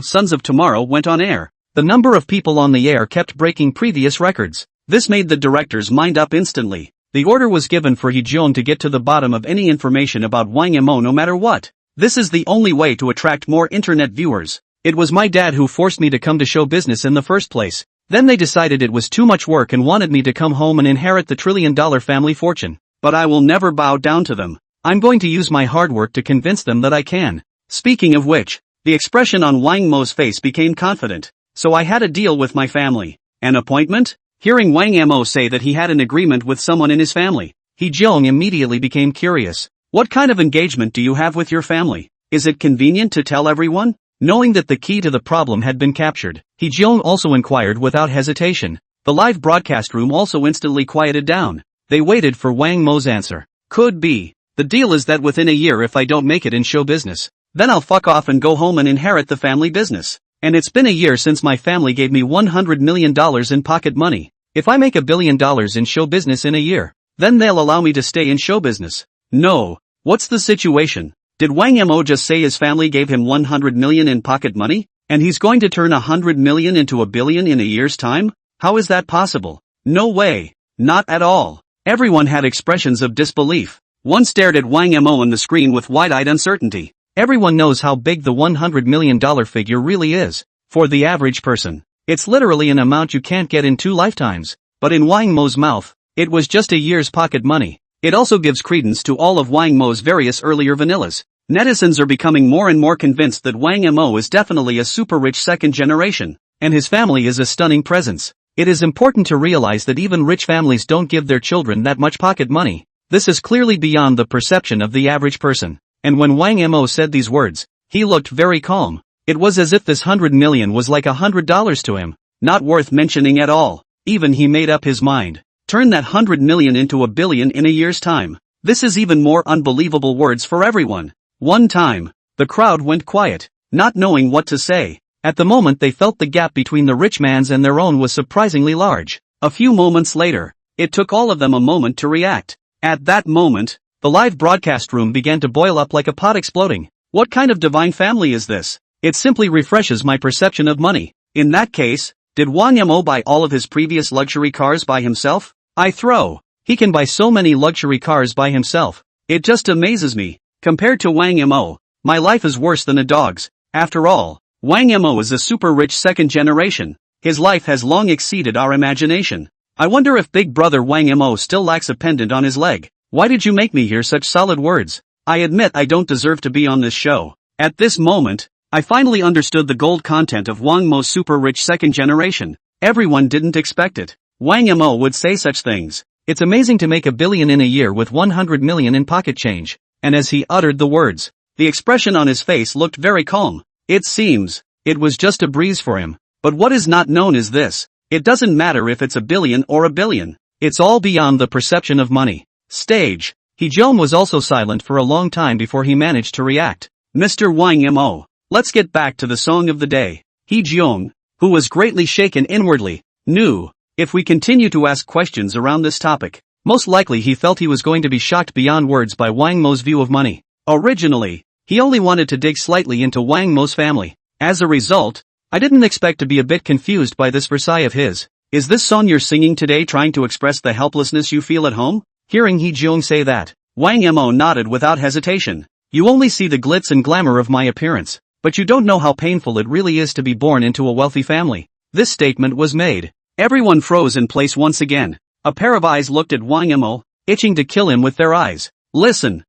Sons of Tomorrow went on air, the number of people on the air kept breaking previous records. This made the director's mind up instantly. The order was given for He Jeong to get to the bottom of any information about Wang Mo no matter what. This is the only way to attract more internet viewers. It was my dad who forced me to come to show business in the first place. Then they decided it was too much work and wanted me to come home and inherit the trillion-dollar family fortune. But I will never bow down to them. I'm going to use my hard work to convince them that I can. Speaking of which, the expression on Wang Mo's face became confident. So I had a deal with my family. An appointment? Hearing Wang Mo say that he had an agreement with someone in his family, He Jeong immediately became curious. What kind of engagement do you have with your family? Is it convenient to tell everyone? Knowing that the key to the problem had been captured, He Jeong also inquired without hesitation. The live broadcast room also instantly quieted down. They waited for Wang Mo's answer. Could be. The deal is that within a year if I don't make it in show business, then I'll fuck off and go home and inherit the family business. And it's been a year since my family gave me $100 million in pocket money. If I make $1 billion in show business in a year, then they'll allow me to stay in show business. No. What's the situation? Did Wang Mo just say his family gave him $100 million in pocket money? And he's going to turn $100 million into $1 billion in a year's time? How is that possible? No way. Not at all. Everyone had expressions of disbelief. One stared at Wang Mo on the screen with wide-eyed uncertainty. Everyone knows how big the $100 million figure really is. For the average person, it's literally an amount you can't get in 2 lifetimes. But in Wang Mo's mouth, it was just a year's pocket money. It also gives credence to all of Wang Mo's various earlier vanillas. Netizens are becoming more and more convinced that Wang Mo is definitely a super rich second generation, and his family is a stunning presence. It is important to realize that even rich families don't give their children that much pocket money. This is clearly beyond the perception of the average person. And when Wang Mo said these words, he looked very calm. It was as if this $100 million was like $100 to him, not worth mentioning at all. Even he made up his mind. Turn that 100 million into a billion in a year's time. This is even more unbelievable words for everyone. One time, the crowd went quiet, not knowing what to say. At the moment they felt the gap between the rich man's and their own was surprisingly large. A few moments later, it took all of them a moment to react. At that moment, the live broadcast room began to boil up like a pot exploding. What kind of divine family is this? It simply refreshes my perception of money. In that case, did Wang Yimou buy all of his previous luxury cars by himself? He can buy so many luxury cars by himself. It just amazes me. Compared to Wang Yimou, my life is worse than a dog's. After all, Wang Yimou is a super rich second generation. His life has long exceeded our imagination. I wonder if big brother Wang Yimou still lacks a pendant on his leg. Why did you make me hear such solid words? I admit I don't deserve to be on this show. At this moment, I finally understood the gold content of Wang Yimou's super rich second generation. Everyone didn't expect it. Wang Yimou would say such things. It's amazing to make a billion in a year with 100 million in pocket change. And as he uttered the words, the expression on his face looked very calm. It seems, it was just a breeze for him. But what is not known is this. It doesn't matter if it's a billion or a billion. It's all beyond the perception of money. Stage. Heejong was also silent for a long time before he managed to react. Mr. Wang Yimou, let's get back to the song of the day. Heejong, who was greatly shaken inwardly, knew, if we continue to ask questions around this topic, most likely he felt he was going to be shocked beyond words by Wang Yimou's view of money. Originally, he only wanted to dig slightly into Wang Yimou's family. As a result, I didn't expect to be a bit confused by this Versailles of his. Is this song you're singing today trying to express the helplessness you feel at home? Hearing Heejong say that, Wang Yimou nodded without hesitation. You only see the glitz and glamour of my appearance, but you don't know how painful it really is to be born into a wealthy family. This statement was made. Everyone froze in place once again. A pair of eyes looked at Wang Yimou, itching to kill him with their eyes. Listen,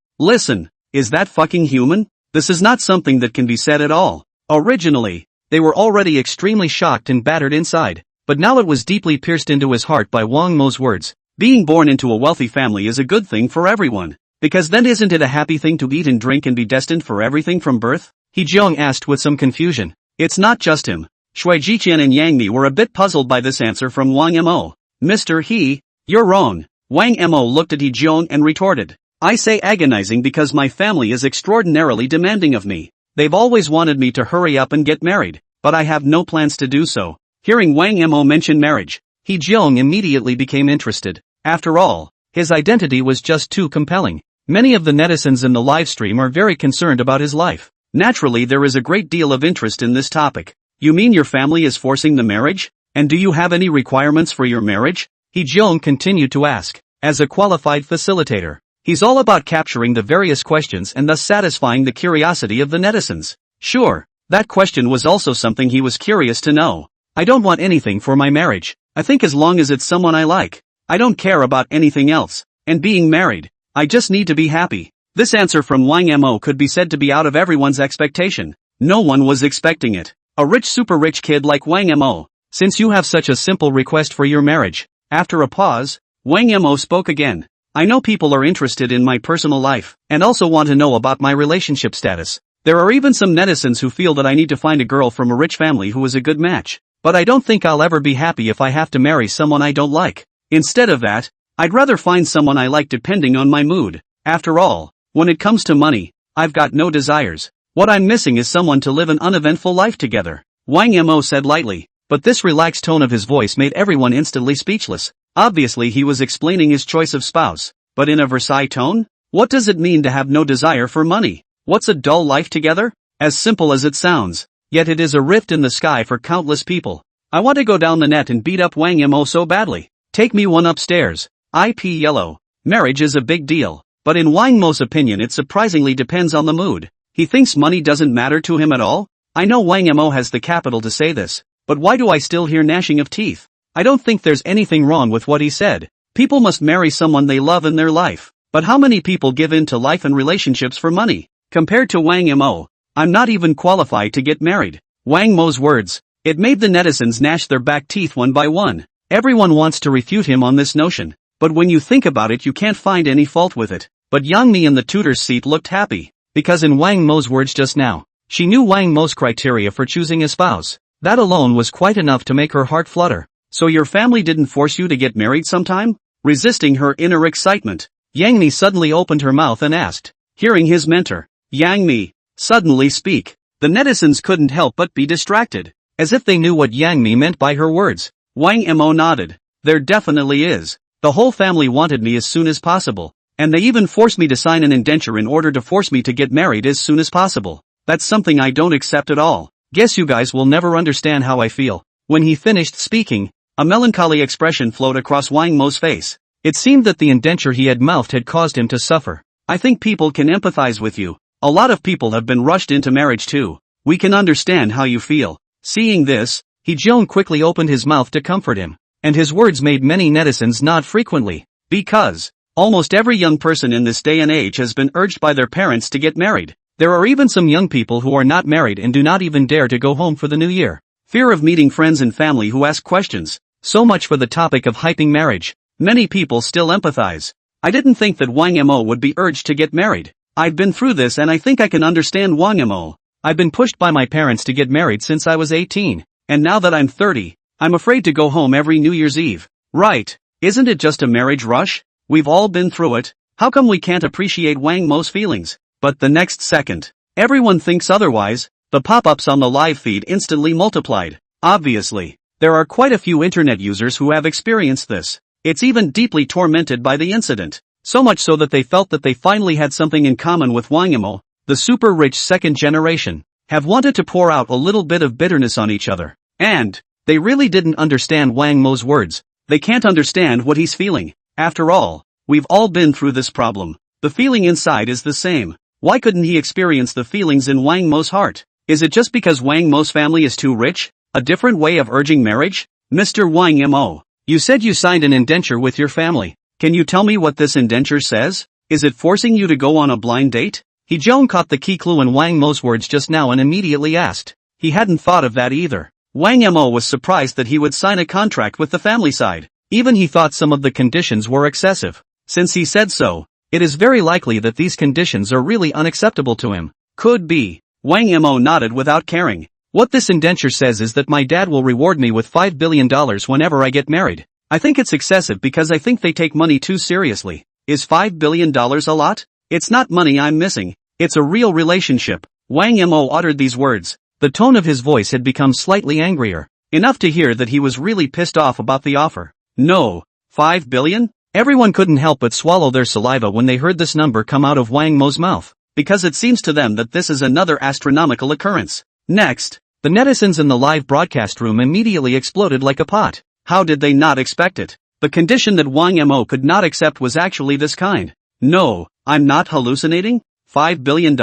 is that fucking human? This is not something that can be said at all. Originally, they were already extremely shocked and battered inside, but now it was deeply pierced into his heart by Wang Yimou's words. Being born into a wealthy family is a good thing for everyone, because then isn't it a happy thing to eat and drink and be destined for everything from birth? Heejong asked with some confusion. It's not just him. Shui Jiqian and Yang Mi were a bit puzzled by this answer from Wang Yimou. Mr. He, you're wrong. Wang Yimou looked at Heejong and retorted. I say agonizing because my family is extraordinarily demanding of me. They've always wanted me to hurry up and get married, but I have no plans to do so. Hearing Wang Yimou mention marriage, Heejong immediately became interested. After all, his identity was just too compelling. Many of the netizens in the live stream are very concerned about his life. Naturally, there is a great deal of interest in this topic. You mean your family is forcing the marriage? And do you have any requirements for your marriage? Heejong continued to ask. As a qualified facilitator, he's all about capturing the various questions and thus satisfying the curiosity of the netizens. Sure, that question was also something he was curious to know. I don't want anything for my marriage. I think as long as it's someone I like, I don't care about anything else. And being married, I just need to be happy. This answer from Wang Yimou could be said to be out of everyone's expectation. No one was expecting it. A rich super rich kid like Wang Yimou, since you have such a simple request for your marriage. After a pause, Wang Yimou spoke again. I know people are interested in my personal life, and also want to know about my relationship status. There are even some netizens who feel that I need to find a girl from a rich family who is a good match. But I don't think I'll ever be happy if I have to marry someone I don't like. Instead of that, I'd rather find someone I like depending on my mood. After all, when it comes to money, I've got no desires. What I'm missing is someone to live an uneventful life together. Wang Yimou said lightly, but this relaxed tone of his voice made everyone instantly speechless. Obviously he was explaining his choice of spouse, but in a Versailles tone? What does it mean to have no desire for money? What's a dull life together? As simple as it sounds, yet it is a rift in the sky for countless people. I want to go down the net and beat up Wang Yimou so badly. Take me one upstairs. IP yellow. Marriage is a big deal, but in Wang Yimou's opinion it surprisingly depends on the mood. He thinks money doesn't matter to him at all? I know Wang Yimou has the capital to say this, but why do I still hear gnashing of teeth? I don't think there's anything wrong with what he said. People must marry someone they love in their life, but how many people give in to life and relationships for money? Compared to Wang Yimou, I'm not even qualified to get married. Wang Yimou's words, it made the netizens gnash their back teeth one by one. Everyone wants to refute him on this notion, but when you think about it you can't find any fault with it. But Yang Mi in the tutor's seat looked happy, because in Wang Yimou's words just now, she knew Wang Yimou's criteria for choosing a spouse. That alone was quite enough to make her heart flutter. So your family didn't force you to get married sometime? Resisting her inner excitement, Yang Mi suddenly opened her mouth and asked. Hearing his mentor, Yang Mi, suddenly speak, the netizens couldn't help but be distracted, as if they knew what Yang Mi meant by her words. Wang Mo nodded. There definitely is. The whole family wanted me as soon as possible, and they even forced me to sign an indenture in order to force me to get married as soon as possible. That's something I don't accept at all. Guess you guys will never understand how I feel. When he finished speaking, a melancholy expression flowed across Wang Mo's face. It seemed that the indenture he had mouthed had caused him to suffer. I think people can empathize with you. A lot of people have been rushed into marriage too. We can understand how you feel. Seeing this, Heejun quickly opened his mouth to comfort him, and his words made many netizens nod frequently, because almost every young person in this day and age has been urged by their parents to get married. There are even some young people who are not married and do not even dare to go home for the new year. Fear of meeting friends and family who ask questions. So much for the topic of hyping marriage. Many people still empathize. I didn't think that Wang Mo would be urged to get married. I've been through this and I think I can understand Wang Mo. I've been pushed by my parents to get married since I was 18, and now that I'm 30, I'm afraid to go home every New Year's Eve. Right, isn't it just a marriage rush? We've all been through it. How come we can't appreciate Wang Mo's feelings? But the next second, everyone thinks otherwise. The pop-ups on the live feed instantly multiplied. Obviously, there are quite a few internet users who have experienced this. It's even deeply tormented by the incident. So much so that they felt that they finally had something in common with Wang Mo, the super rich second generation, have wanted to pour out a little bit of bitterness on each other. And they really didn't understand Wang Mo's words. They can't understand what he's feeling. After all, we've all been through this problem. The feeling inside is the same. Why couldn't he experience the feelings in Wang Mo's heart? Is it just because Wang Mo's family is too rich? A different way of urging marriage? Mr. Wang Mo, you said you signed an indenture with your family. Can you tell me what this indenture says? Is it forcing you to go on a blind date? Heejun caught the key clue in Wang Mo's words just now and immediately asked. He hadn't thought of that either. Wang Mo was surprised that he would sign a contract with the family side. Even he thought some of the conditions were excessive. Since he said so, it is very likely that these conditions are really unacceptable to him. Could be. Wang Mo nodded without caring. What this indenture says is that my dad will reward me with $5 billion whenever I get married. I think it's excessive because I think they take money too seriously. Is $5 billion a lot? It's not money I'm missing. It's a real relationship. Wang Mo uttered these words. The tone of his voice had become slightly angrier. Enough to hear that he was really pissed off about the offer. No. 5 billion? Everyone couldn't help but swallow their saliva when they heard this number come out of Wang Mo's mouth, because it seems to them that this is another astronomical occurrence. Next, the netizens in the live broadcast room immediately exploded like a pot. How did they not expect it? The condition that Wang Mo could not accept was actually this kind. No, I'm not hallucinating? $5 billion?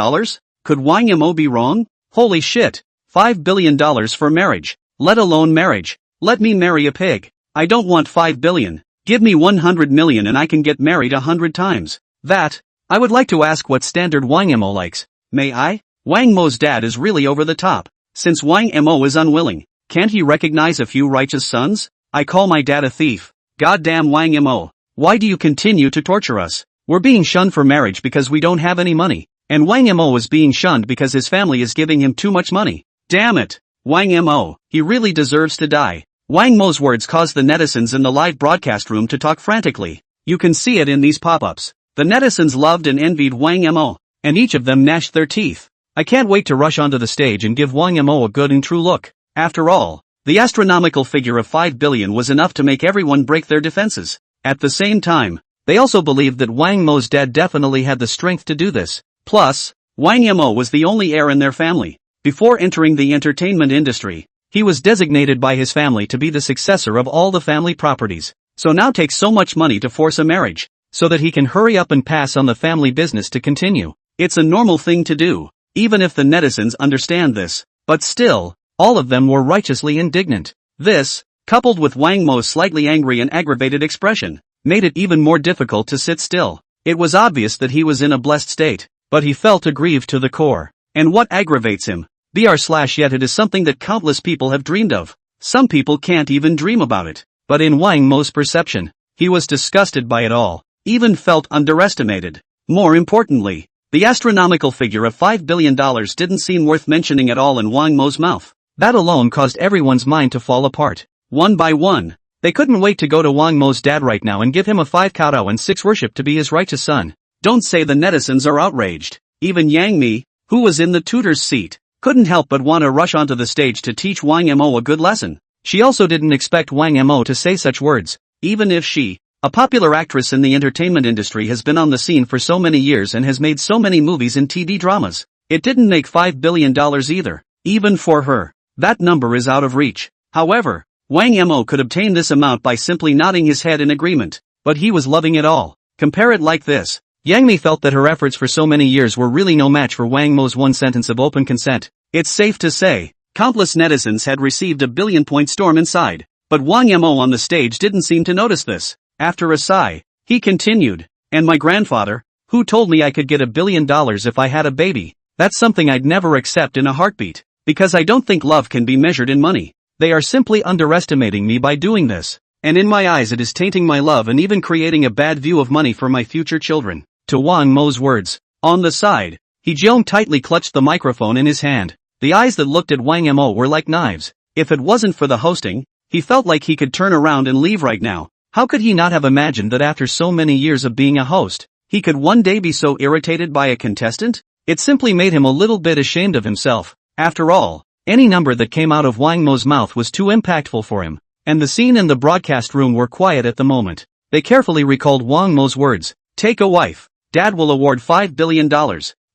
Could Wang Mo be wrong? Holy shit. $5 billion for marriage. Let alone marriage. Let me marry a pig. I don't want 5 billion. Give me 100 million and I can get married 100 times. That, I would like to ask what standard Wang Mo likes. May I? Wang Mo's dad is really over the top. Since Wang Mo is unwilling, can't he recognize a few righteous sons? I call my dad a thief. Goddamn Wang Mo. Why do you continue to torture us? We're being shunned for marriage because we don't have any money. And Wang Mo is being shunned because his family is giving him too much money. Damn it. Wang Mo, he really deserves to die. Wang Mo's words caused the netizens in the live broadcast room to talk frantically. You can see it in these pop-ups. The netizens loved and envied Wang Mo, and each of them gnashed their teeth. I can't wait to rush onto the stage and give Wang Mo a good and true look. After all, the astronomical figure of 5 billion was enough to make everyone break their defenses. At the same time, they also believed that Wang Mo's dad definitely had the strength to do this. Plus, Wang Mo was the only heir in their family. Before entering the entertainment industry, he was designated by his family to be the successor of all the family properties. So now takes so much money to force a marriage, so that he can hurry up and pass on the family business to continue. It's a normal thing to do, even if the netizens understand this. But still, all of them were righteously indignant. This, coupled with Wang Mo's slightly angry and aggravated expression, made it even more difficult to sit still. It was obvious that he was in a blessed state, but he felt aggrieved to the core. And what aggravates him? Yet it is something that countless people have dreamed of. Some people can't even dream about it. But in Wang Mo's perception, he was disgusted by it all, even felt underestimated. More importantly, the astronomical figure of $5 billion didn't seem worth mentioning at all in Wang Mo's mouth. That alone caused everyone's mind to fall apart. one by one. They couldn't wait to go to Wang Mo's dad right now and give him a 5 kowtow and 6 worship to be his righteous son. Don't say the netizens are outraged. Even Yang Mi, who was in the tutor's seat, couldn't help but want to rush onto the stage to teach Wang Mo a good lesson. She also didn't expect Wang Mo to say such words, even if she, a popular actress in the entertainment industry, has been on the scene for so many years and has made so many movies and TV dramas. It didn't make $5 billion either. Even for her, that number is out of reach. However, Wang Mo could obtain this amount by simply nodding his head in agreement, but he was loving it all. Compare it like this. Yang Mi felt that her efforts for so many years were really no match for Wang Mo's one sentence of open consent. It's safe to say, countless netizens had received a billion-point storm inside, but Wang Mo on the stage didn't seem to notice this. After a sigh, he continued, and my grandfather, who told me I could get $1 billion if I had a baby, that's something I'd never accept in a heartbeat, because I don't think love can be measured in money. They are simply underestimating me by doing this, and in my eyes it is tainting my love and even creating a bad view of money for my future children. To Wang Mo's words, on the side, He Jeong tightly clutched the microphone in his hand. The eyes that looked at Wang Mo were like knives. If it wasn't for the hosting, he felt like he could turn around and leave right now. How could he not have imagined that after so many years of being a host, he could one day be so irritated by a contestant? It simply made him a little bit ashamed of himself. After all, any number that came out of Wang Mo's mouth was too impactful for him, and the scene and the broadcast room were quiet at the moment. They carefully recalled Wang Mo's words. Take a wife. Dad will award $5 billion.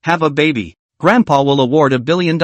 Have a baby. Grandpa will award $1 billion.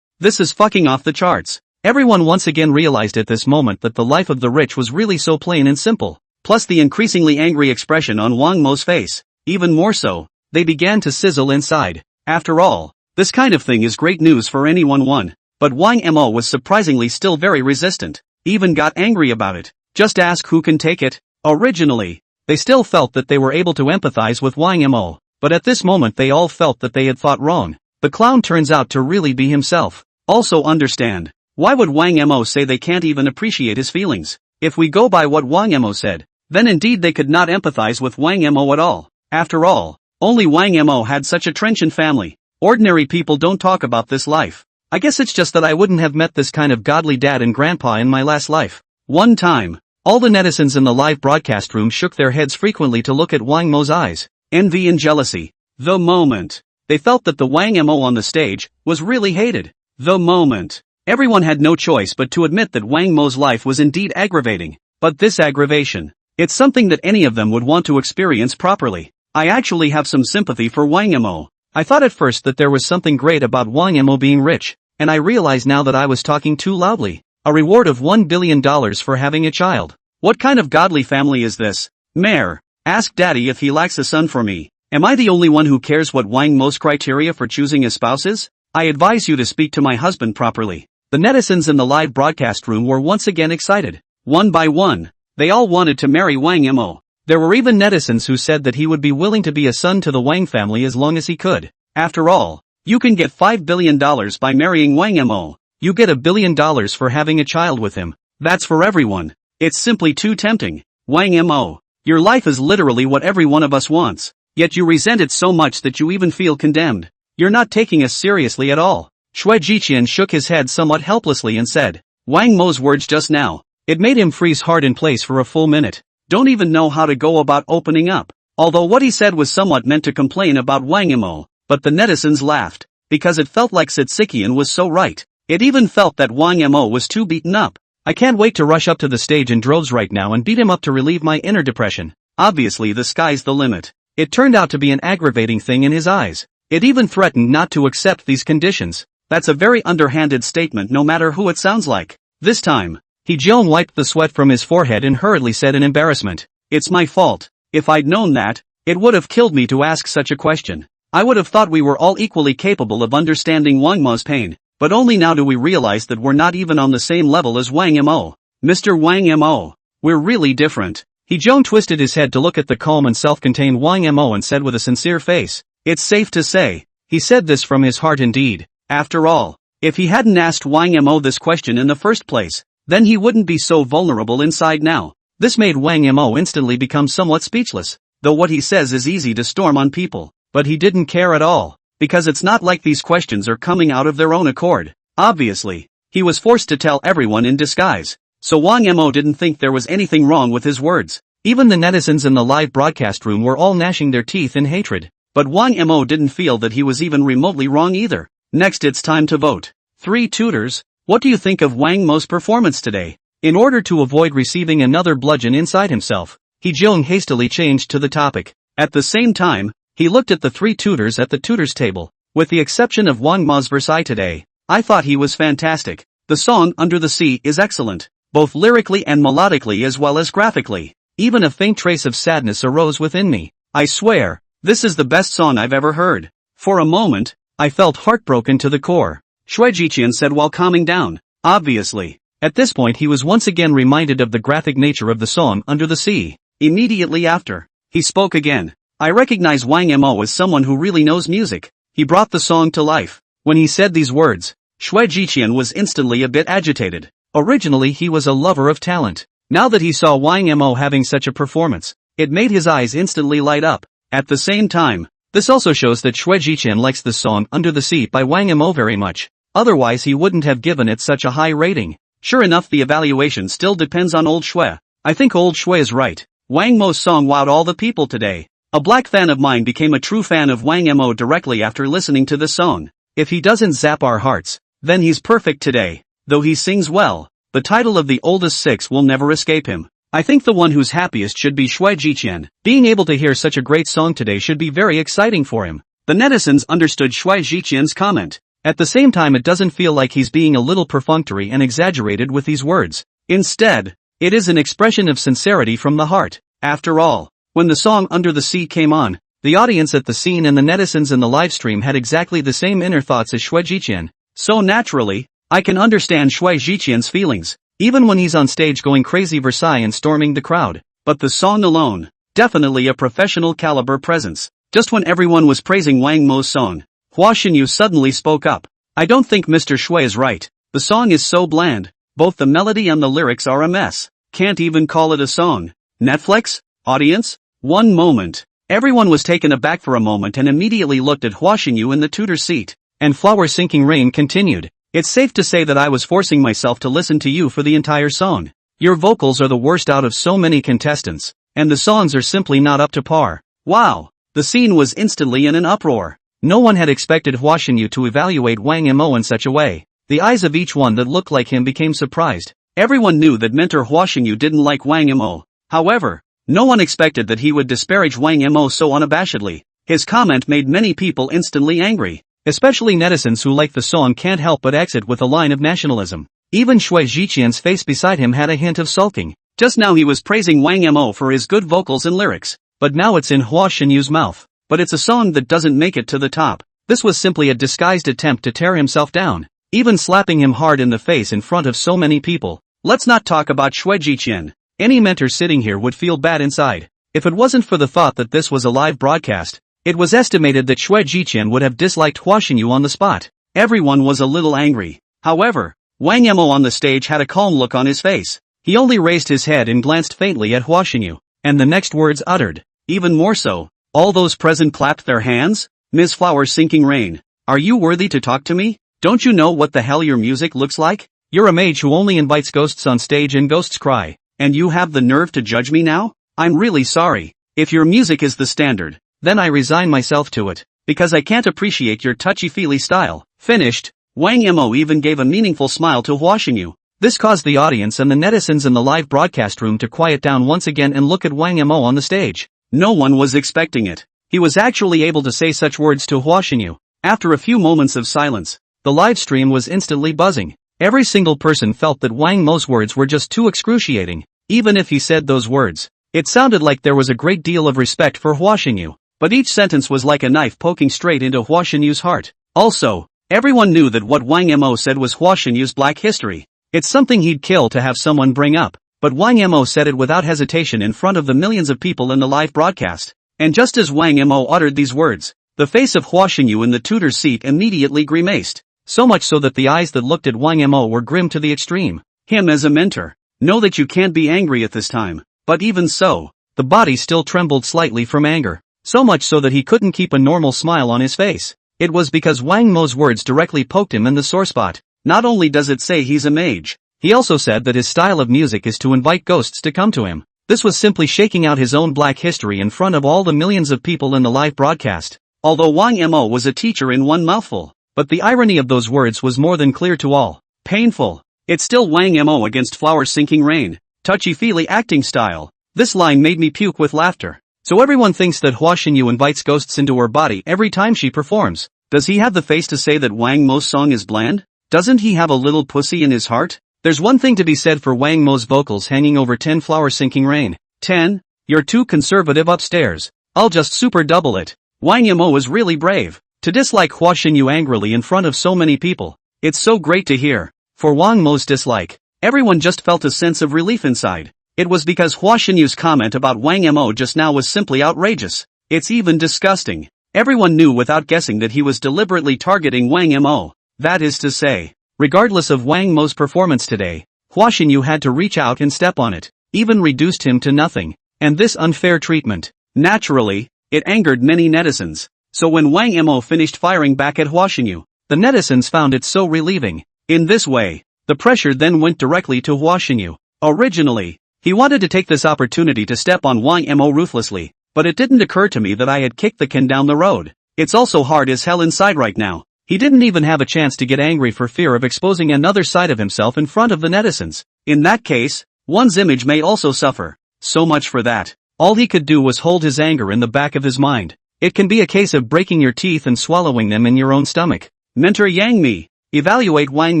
This is fucking off the charts. Everyone once again realized at this moment that the life of the rich was really so plain and simple. Plus the increasingly angry expression on Wang Mo's face. Even more so, they began to sizzle inside. After all, this kind of thing is great news for anyone. But Wang Mo was surprisingly still very resistant. Even got angry about it. Just ask who can take it. Originally, they still felt that they were able to empathize with Wang Mo, but at this moment they all felt that they had thought wrong. The clown turns out to really be himself. Also understand, why would Wang Mo say they can't even appreciate his feelings? If we go by what Wang Mo said, then indeed they could not empathize with Wang Mo at all. After all, only Wang Mo had such a trenchant family. Ordinary people don't talk about this life. I guess it's just that I wouldn't have met this kind of godly dad and grandpa in my last life. One time, all the netizens in the live broadcast room shook their heads frequently to look at Wang Mo's eyes. Envy and jealousy. The moment they felt that the Wang Mo on the stage was really hated. The moment everyone had no choice but to admit that Wang Mo's life was indeed aggravating. But this aggravation, it's something that any of them would want to experience properly. I actually have some sympathy for Wang Mo. I thought at first that there was something great about Wang Mo being rich, and I realize now that I was talking too loudly. A reward of $1 billion for having a child. What kind of godly family is this? Mayor, ask daddy if he lacks a son for me. Am I the only one who cares what Wang Mo's criteria for choosing a spouse is? I advise you to speak to my husband properly. The netizens in the live broadcast room were once again excited. One by one, they all wanted to marry Wang Mo. There were even netizens who said that he would be willing to be a son to the Wang family as long as he could. After all, you can get $5 billion by marrying Wang Mo. You get $1 billion for having a child with him. That's for everyone. It's simply too tempting. Wang Mo, your life is literally what every one of us wants. Yet you resent it so much that you even feel condemned. You're not taking us seriously at all. Shui Jiqian shook his head somewhat helplessly and said, Wang Mo's words just now, it made him freeze hard in place for a full minute. Don't even know how to go about opening up. Although what he said was somewhat meant to complain about Wang Mo, but the netizens laughed, because it felt like Sitsikian was so right. It even felt that Wang Mo was too beaten up. I can't wait to rush up to the stage in droves right now and beat him up to relieve my inner depression. Obviously the sky's the limit. It turned out to be an aggravating thing in his eyes. It even threatened not to accept these conditions. That's a very underhanded statement no matter who it sounds like. This time, He Jeong wiped the sweat from his forehead and hurriedly said in embarrassment, It's my fault. If I'd known that, it would have killed me to ask such a question. I would have thought we were all equally capable of understanding Wang Mo's pain, but only now do we realize that we're not even on the same level as Wang Mo. Mr. Wang Mo, we're really different. He Jeong twisted his head to look at the calm and self-contained Wang Mo and said with a sincere face, It's safe to say, he said this from his heart indeed. After all, if he hadn't asked Wang Mo this question in the first place, then he wouldn't be so vulnerable inside now. This made Wang Mo instantly become somewhat speechless, though what he says is easy to storm on people, but he didn't care at all, because it's not like these questions are coming out of their own accord. Obviously, he was forced to tell everyone in disguise. so Wang Mo didn't think there was anything wrong with his words. Even the netizens in the live broadcast room were all gnashing their teeth in hatred. But Wang Mo didn't feel that he was even remotely wrong either. Next, it's time to vote. 3 tutors, what do you think of Wang Mo's performance today? In order to avoid receiving another bludgeon inside himself, He Jung hastily changed to the topic. At the same time, he looked at the 3 tutors at the tutors table. With the exception of Wang Mo's Versailles today, I thought he was fantastic. The song Under the Sea is excellent, both lyrically and melodically as well as graphically. Even a faint trace of sadness arose within me. I swear, this is the best song I've ever heard. For a moment, I felt heartbroken to the core, Shui Jiqian said while calming down. Obviously, at this point he was once again reminded of the graphic nature of the song Under the Sea. Immediately after, he spoke again. I recognize Wang Mo as someone who really knows music. He brought the song to life. When he said these words, Shui Jiqian was instantly a bit agitated. Originally he was a lover of talent. Now that he saw Wang Mo having such a performance, it made his eyes instantly light up. At the same time, this also shows that Shui Jiqian likes the song Under the Sea by Wang Mo very much. Otherwise he wouldn't have given it such a high rating. Sure enough, the evaluation still depends on old Shui. I think old Shui is right. Wang Mo's song wowed all the people today. A black fan of mine became a true fan of Wang Mo directly after listening to this song. If he doesn't zap our hearts, then he's perfect today. Though he sings well, the title of the oldest 6 will never escape him. I think the one who's happiest should be Shui Jiqian. Being able to hear such a great song today should be very exciting for him. The netizens understood Shui Jiqian's comment. At the same time, it doesn't feel like he's being a little perfunctory and exaggerated with these words. Instead, it is an expression of sincerity from the heart. After all, when the song Under the Sea came on, the audience at the scene and the netizens in the live stream had exactly the same inner thoughts as Shui Jiqian. So naturally, I can understand Shui Jiqian's feelings, even when he's on stage going crazy Versailles and storming the crowd. But the song alone, definitely a professional caliber presence. Just when everyone was praising Wang Mo's song, Hua Xinyu suddenly spoke up. I don't think Mr. Shui is right. The song is so bland. Both the melody and the lyrics are a mess. Can't even call it a song. Netflix? Audience? One moment. Everyone was taken aback for a moment and immediately looked at Hua Xinyu in the tutor's seat. And Flower Sinking Rain continued. It's safe to say that I was forcing myself to listen to you for the entire song. Your vocals are the worst out of so many contestants, and the songs are simply not up to par. Wow! The scene was instantly in an uproar. No one had expected Hua Xinyu to evaluate Wang Mo in such a way. The eyes of each one that looked like him became surprised. Everyone knew that mentor Hua Xinyu didn't like Wang Mo. However, no one expected that he would disparage Wang Mo so unabashedly. His comment made many people instantly angry. Especially netizens who like the song can't help but exit with a line of nationalism. Even Shui Jiqian's face beside him had a hint of sulking. Just now he was praising Wang Mo for his good vocals and lyrics, but now it's in Hua Xinyu's mouth. But it's a song that doesn't make it to the top. This was simply a disguised attempt to tear himself down, even slapping him hard in the face in front of so many people. Let's not talk about Shui Jiqian. Any mentor sitting here would feel bad inside. If it wasn't for the thought that this was a live broadcast, it was estimated that Shui Jiqian would have disliked Hua Xinyu on the spot. Everyone was a little angry. However, Wang Mo on the stage had a calm look on his face. He only raised his head and glanced faintly at Hua Xinyu, and the next words uttered. Even more so, all those present clapped their hands. Ms. Flower Sinking Rain, are you worthy to talk to me? Don't you know what the hell your music looks like? You're a mage who only invites ghosts on stage and ghosts cry, and you have the nerve to judge me now? I'm really sorry. If your music is the standard, then I resign myself to it, because I can't appreciate your touchy-feely style. Finished, Wang Mo even gave a meaningful smile to Hua Xinyu. This caused the audience and the netizens in the live broadcast room to quiet down once again and look at Wang Mo on the stage. No one was expecting it. He was actually able to say such words to Hua Xinyu. After a few moments of silence, the live stream was instantly buzzing. Every single person felt that Wang Mo's words were just too excruciating. Even if he said those words, it sounded like there was a great deal of respect for Hua Xinyu. But each sentence was like a knife poking straight into Hua Xinyu's heart. Also, everyone knew that what Wang Mo said was Hua Xinyu's black history. It's something he'd kill to have someone bring up. But Wang Mo said it without hesitation in front of the millions of people in the live broadcast. And just as Wang Mo uttered these words, the face of Hua Xinyu in the tutor's seat immediately grimaced. So much so that the eyes that looked at Wang Mo were grim to the extreme. Him as a mentor. Know that you can't be angry at this time. But even so, the body still trembled slightly from anger. So much so that he couldn't keep a normal smile on his face. It was because Wang Mo's words directly poked him in the sore spot. Not only does it say he's a mage, He also said that his style of music is to invite ghosts to come to him. This was simply shaking out his own black history in front of all the millions of people in the live broadcast. Although Wang Mo was a teacher in one mouthful, but the irony of those words was more than clear to all. Painful. It's still Wang Mo against flowers sinking rain. Touchy-feely acting style. This line made me puke with laughter. So everyone thinks that Hua Xinyu invites ghosts into her body every time she performs. Does he have the face to say that Wang Mo's song is bland? Doesn't he have a little pussy in his heart? There's one thing to be said for Wang Mo's vocals hanging over 10 flowers sinking rain. 10. You're too conservative upstairs. I'll just super double it. Wang Mo was really brave. To dislike Hua Xinyu angrily in front of so many people. It's so great to hear. For Wang Mo's dislike, everyone just felt a sense of relief inside. It was because Hua Xinyu's comment about Wang Mo just now was simply outrageous. It's even disgusting. Everyone knew without guessing that he was deliberately targeting Wang Mo. That is to say, regardless of Wang Mo's performance today, Hua Xinyu had to reach out and step on it, even reduced him to nothing. And this unfair treatment, naturally, it angered many netizens. So when Wang Mo finished firing back at Hua Xinyu, the netizens found it so relieving. In this way, the pressure then went directly to Hua Xinyu. Originally, he wanted to take this opportunity to step on Wang Mo ruthlessly, but it didn't occur to me that I had kicked the can down the road. It's also hard as hell inside right now. He didn't even have a chance to get angry for fear of exposing another side of himself in front of the netizens. In that case, one's image may also suffer. So much for that. All he could do was hold his anger in the back of his mind. It can be a case of breaking your teeth and swallowing them in your own stomach. Mentor Yang Mi, evaluate Wang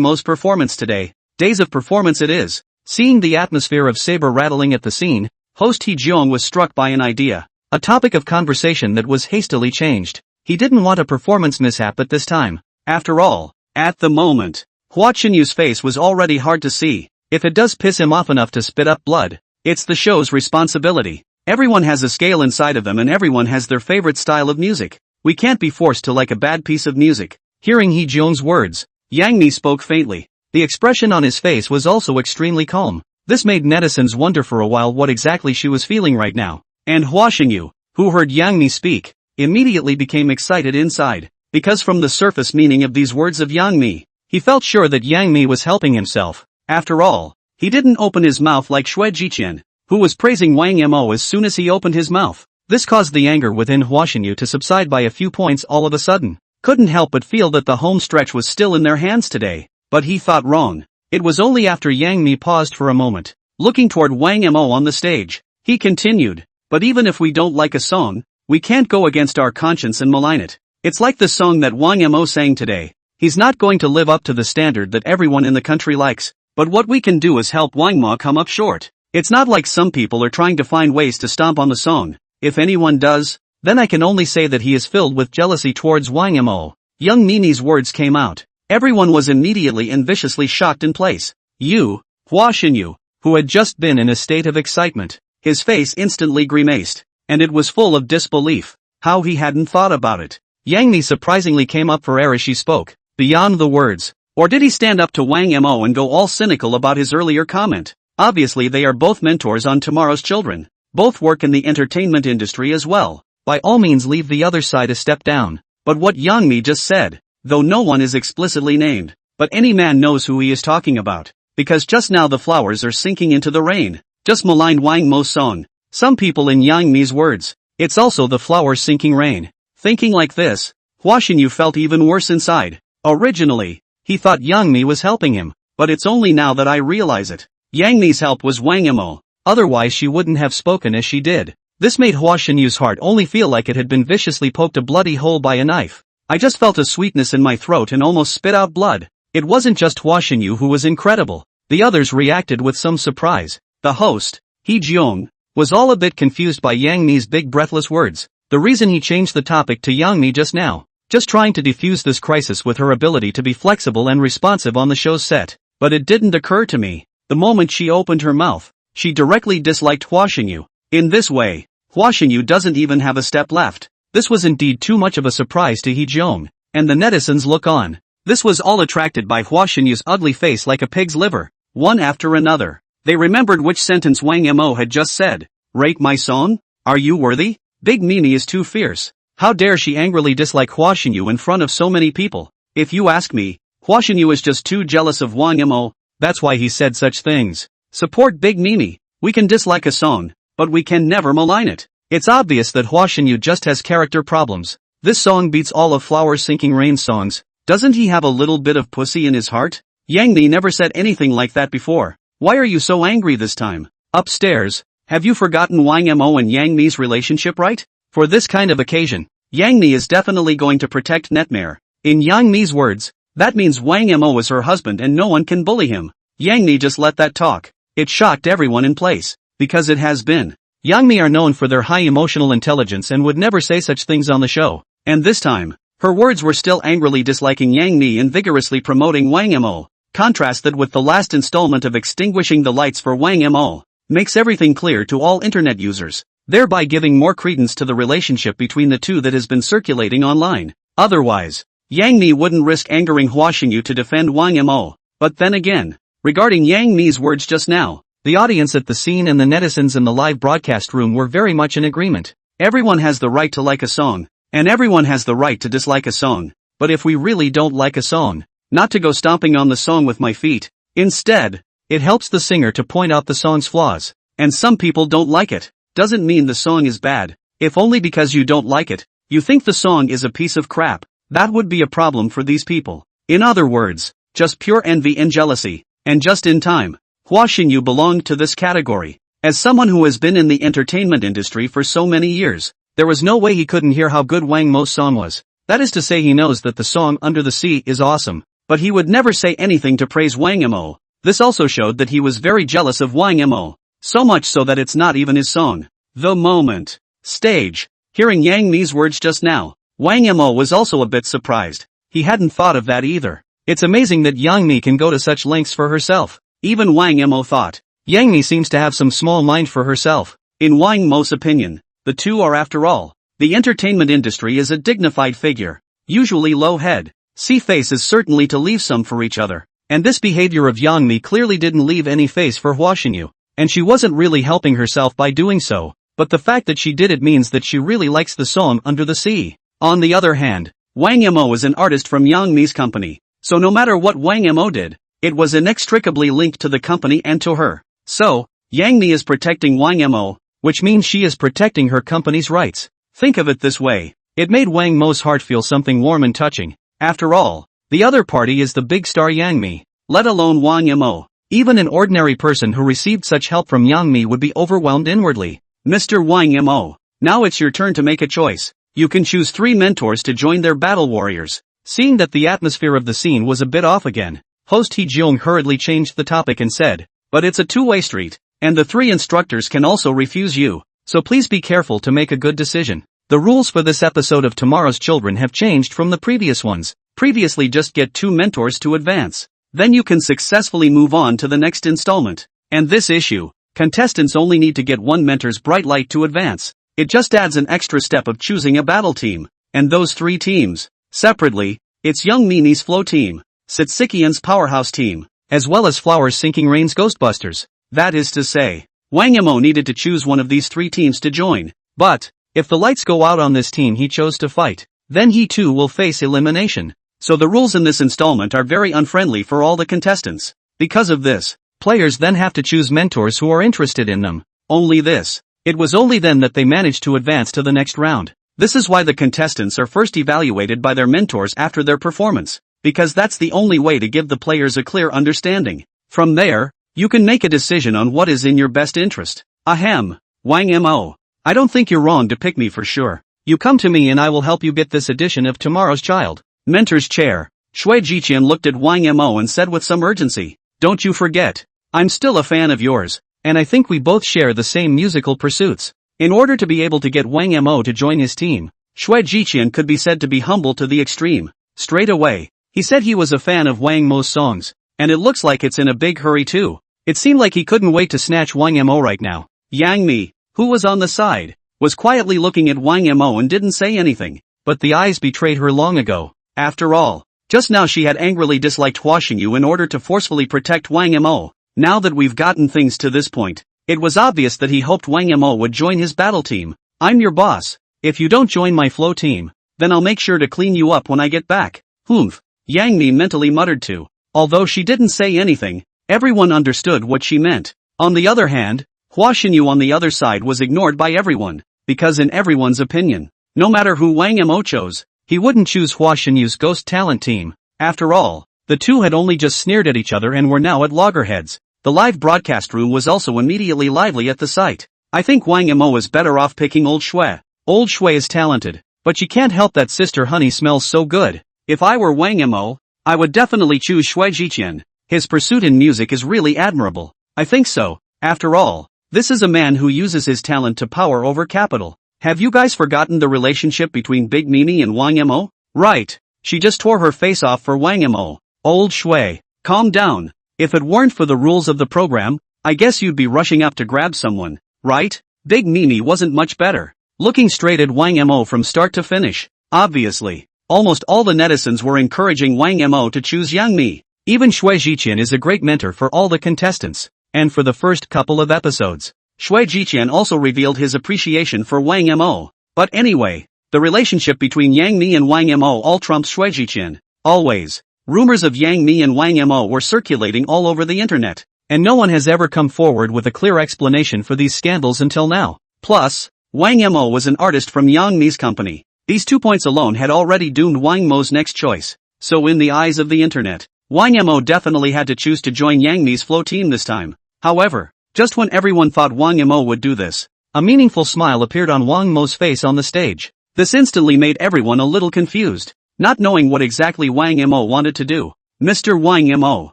Mo's performance today. Days of performance it is. Seeing the atmosphere of saber rattling at the scene, host He Jiong was struck by an idea. A topic of conversation that was hastily changed. He didn't want a performance mishap at this time. After all, at the moment, Hua Qinyu's face was already hard to see. If it does piss him off enough to spit up blood, it's the show's responsibility. Everyone has a scale inside of them and everyone has their favorite style of music. We can't be forced to like a bad piece of music. Hearing He Jiong's words, Yang Mi spoke faintly. The expression on his face was also extremely calm. This made netizens wonder for a while what exactly she was feeling right now. And Hua Xinyu, who heard Yang Mi speak, immediately became excited inside. Because from the surface meaning of these words of Yang Mi, he felt sure that Yang Mi was helping himself. After all, he didn't open his mouth like Xue Jiqian, who was praising Wang Mo as soon as he opened his mouth. This caused the anger within Hua Xinyu to subside by a few points all of a sudden. Couldn't help but feel that the home stretch was still in their hands today. But he thought wrong. It was only after Yang Mi paused for a moment, looking toward Wang Mo on the stage. He continued, but even if we don't like a song, we can't go against our conscience and malign it. It's like the song that Wang Mo sang today. He's not going to live up to the standard that everyone in the country likes, but what we can do is help Wang Mo come up short. It's not like some people are trying to find ways to stomp on the song. If anyone does, then I can only say that he is filled with jealousy towards Wang Mo. Young Mimi's words came out. Everyone was immediately and viciously shocked in place. Hua Xinyu, who had just been in a state of excitement, his face instantly grimaced, and it was full of disbelief. How he hadn't thought about it. Yang Mi surprisingly came up for air as she spoke, beyond the words. Or did he stand up to Wang Mo and go all cynical about his earlier comment? Obviously they are both mentors on tomorrow's children. Both work in the entertainment industry as well. By all means leave the other side a step down. But what Yang Mi just said, though no one is explicitly named, but any man knows who he is talking about. Because just now the flowers are sinking into the rain. Just maligned Wang Mo's song. Some people in Yang Mi's words. It's also the flowers sinking rain. Thinking like this, Hua Xinyu felt even worse inside. Originally, he thought Yang Mi was helping him, but it's only now that I realize it. Yang Mi's help was Wang Mo. Otherwise she wouldn't have spoken as she did. This made Hua Xinyu's heart only feel like it had been viciously poked a bloody hole by a knife. I just felt a sweetness in my throat and almost spit out blood. It wasn't just Hua Xinyu who was incredible. The others reacted with some surprise. The host, He Jiong, was all a bit confused by Yang Mi's big breathless words. The reason he changed the topic to Yang Mi just now. Just trying to defuse this crisis with her ability to be flexible and responsive on the show's set. But it didn't occur to me. The moment she opened her mouth, she directly disliked Hua Xinyu. In this way, Hua Xinyu doesn't even have a step left. This was indeed too much of a surprise to He Jiong, and the netizens look on. This was all attracted by Hua Xinyu's ugly face like a pig's liver. One after another, they remembered which sentence Wang Mo had just said. Rate my song? Are you worthy? Big Mimi is too fierce. How dare she angrily dislike Hua Xinyu in front of so many people? If you ask me, Hua Xinyu is just too jealous of Wang Mo. That's why he said such things. Support Big Mimi. We can dislike a song, but we can never malign it. It's obvious that Hua Xinyu just has character problems. This song beats all of Flower Sinking Rain's songs. Doesn't he have a little bit of pussy in his heart? Yang Mi never said anything like that before. Why are you so angry this time? Upstairs, have you forgotten Wang Mo and Yang Mi's relationship, right? For this kind of occasion, Yang Mi is definitely going to protect Netmare. In Yang Mi's words, that means Wang Mo is her husband and no one can bully him. Yang Mi just let that talk. It shocked everyone in place, because it has been. Yang Mi are known for their high emotional intelligence and would never say such things on the show. And this time, her words were still angrily disliking Yang Mi and vigorously promoting Wang Mo. Contrast that with the last installment of Extinguishing the Lights for Wang Mo. Makes everything clear to all internet users, thereby giving more credence to the relationship between the two that has been circulating online. Otherwise, Yang Mi wouldn't risk angering Hua Xinyu to defend Wang Mo. But then again, regarding Yang Mi's words just now, the audience at the scene and the netizens in the live broadcast room were very much in agreement. Everyone has the right to like a song, and everyone has the right to dislike a song. But if we really don't like a song, not to go stomping on the song with my feet. Instead, it helps the singer to point out the song's flaws. And some people don't like it. Doesn't mean the song is bad. If only because you don't like it, you think the song is a piece of crap. That would be a problem for these people. In other words, just pure envy and jealousy. And just in time, Hua Xinyu belonged to this category. As someone who has been in the entertainment industry for so many years, there was no way he couldn't hear how good Wang Mo's song was. That is to say, he knows that the song Under the Sea is awesome. But he would never say anything to praise Wang Mo. This also showed that he was very jealous of Wang Mo. So much so that it's not even his song. The moment. Stage. Hearing Yang Mi's words just now, Wang Mo was also a bit surprised. He hadn't thought of that either. It's amazing that Yang Mi can go to such lengths for herself. Even Wang Mo thought. Yang Mi seems to have some small mind for herself. In Wang Mo's opinion, the two are, after all, the entertainment industry is a dignified figure. Usually low head. See face is certainly to leave some for each other. And this behavior of Yang Mi clearly didn't leave any face for Hua Xinyu. And she wasn't really helping herself by doing so. But the fact that she did it means that she really likes the song Under the Sea. On the other hand, Wang Mo is an artist from Yang Mi's company. So no matter what Wang Mo did, it was inextricably linked to the company and to her. So, Yang Mi is protecting Wang Mo, which means she is protecting her company's rights. Think of it this way. It made Wang Mo's heart feel something warm and touching. After all, the other party is the big star Yang Mi, let alone Wang Mo. Even an ordinary person who received such help from Yang Mi would be overwhelmed inwardly. Mr. Wang Mo, now it's your turn to make a choice. You can choose 3 mentors to join their battle warriors. Seeing that the atmosphere of the scene was a bit off again, host He Jeong hurriedly changed the topic and said, but it's a two-way street, and the 3 instructors can also refuse you, so please be careful to make a good decision. The rules for this episode of Tomorrow's Children have changed from the previous ones. Previously just get 2 mentors to advance. Then you can successfully move on to the next installment. And this issue, contestants only need to get 1 mentor's bright light to advance. It just adds an extra step of choosing a battle team. And those 3 teams, separately, it's Young Mini's Flow team, Sitsikian's Powerhouse team, as well as Flower Sinking Rain's Ghostbusters. That is to say, Wang Mo needed to choose one of these 3 teams to join. But, if the lights go out on this team he chose to fight, then he too will face elimination. So the rules in this installment are very unfriendly for all the contestants. Because of this, players then have to choose mentors who are interested in them. Only this. It was only then that they managed to advance to the next round. This is why the contestants are first evaluated by their mentors after their performance. Because that's the only way to give the players a clear understanding. From there, you can make a decision on what is in your best interest. Ahem. Wang Mo. I don't think you're wrong to pick me for sure. You come to me and I will help you get this edition of Tomorrow's Child. Mentor's chair. Shui Jiqian looked at Wang Mo and said with some urgency, don't you forget, I'm still a fan of yours, and I think we both share the same musical pursuits. In order to be able to get Wang Mo to join his team, Shui Jiqian could be said to be humble to the extreme. Straight away, he said he was a fan of Wang Mo's songs, and it looks like it's in a big hurry too. It seemed like he couldn't wait to snatch Wang Mo right now. Yang Mi, who was on the side, was quietly looking at Wang Mo and didn't say anything, but the eyes betrayed her long ago. After all, just now she had angrily disliked Hua Xinyu in order to forcefully protect Wang Mo. Now that we've gotten things to this point, it was obvious that he hoped Wang Mo would join his battle team. I'm your boss. If you don't join my flow team, then I'll make sure to clean you up when I get back. Humph. Yang Mi mentally muttered to. Although she didn't say anything, Everyone understood what she meant. On the other hand, Hua Xinyu on the other side was ignored by everyone, because in everyone's opinion, no matter who Wang Mo chose, he wouldn't choose Hua Xinyu's ghost talent team. After all, the two had only just sneered at each other and were now at loggerheads. The live broadcast room was also immediately lively at the sight. I think Wang Mo is better off picking Old Shui. Old Shui is talented, but she can't help that Sister Honey smells so good. If I were Wang Mo, I would definitely choose Shui Jiqian. His pursuit in music is really admirable. I think so. After all, this is a man who uses his talent to power over capital. Have you guys forgotten the relationship between Big Mimi and Wang Mo? Right. She just tore her face off for Wang Mo. Old Shui, calm down. If it weren't for the rules of the program, I guess you'd be rushing up to grab someone, right? Big Mimi wasn't much better. Looking straight at Wang Mo from start to finish. Obviously, almost all the netizens were encouraging Wang Mo to choose Yang Mi. Even Shui Jiqian is a great mentor for all the contestants. And for the first couple of episodes, Shui Jiqian also revealed his appreciation for Wang Mo. But anyway, the relationship between Yang Mi and Wang Mo all trumps Shui Jiqian. Always. Rumors of Yang Mi and Wang Mo were circulating all over the internet. And no one has ever come forward with a clear explanation for these scandals until now. Plus, Wang Mo was an artist from Yang Mi's company. These 2 points alone had already doomed Wang Mo's next choice. So in the eyes of the internet, Wang Mo definitely had to choose to join Yang Mi's flow team this time. However, just when everyone thought Wang Mo would do this, a meaningful smile appeared on Wang Mo's face on the stage. This instantly made everyone a little confused, not knowing what exactly Wang Mo wanted to do. Mr. Wang Mo,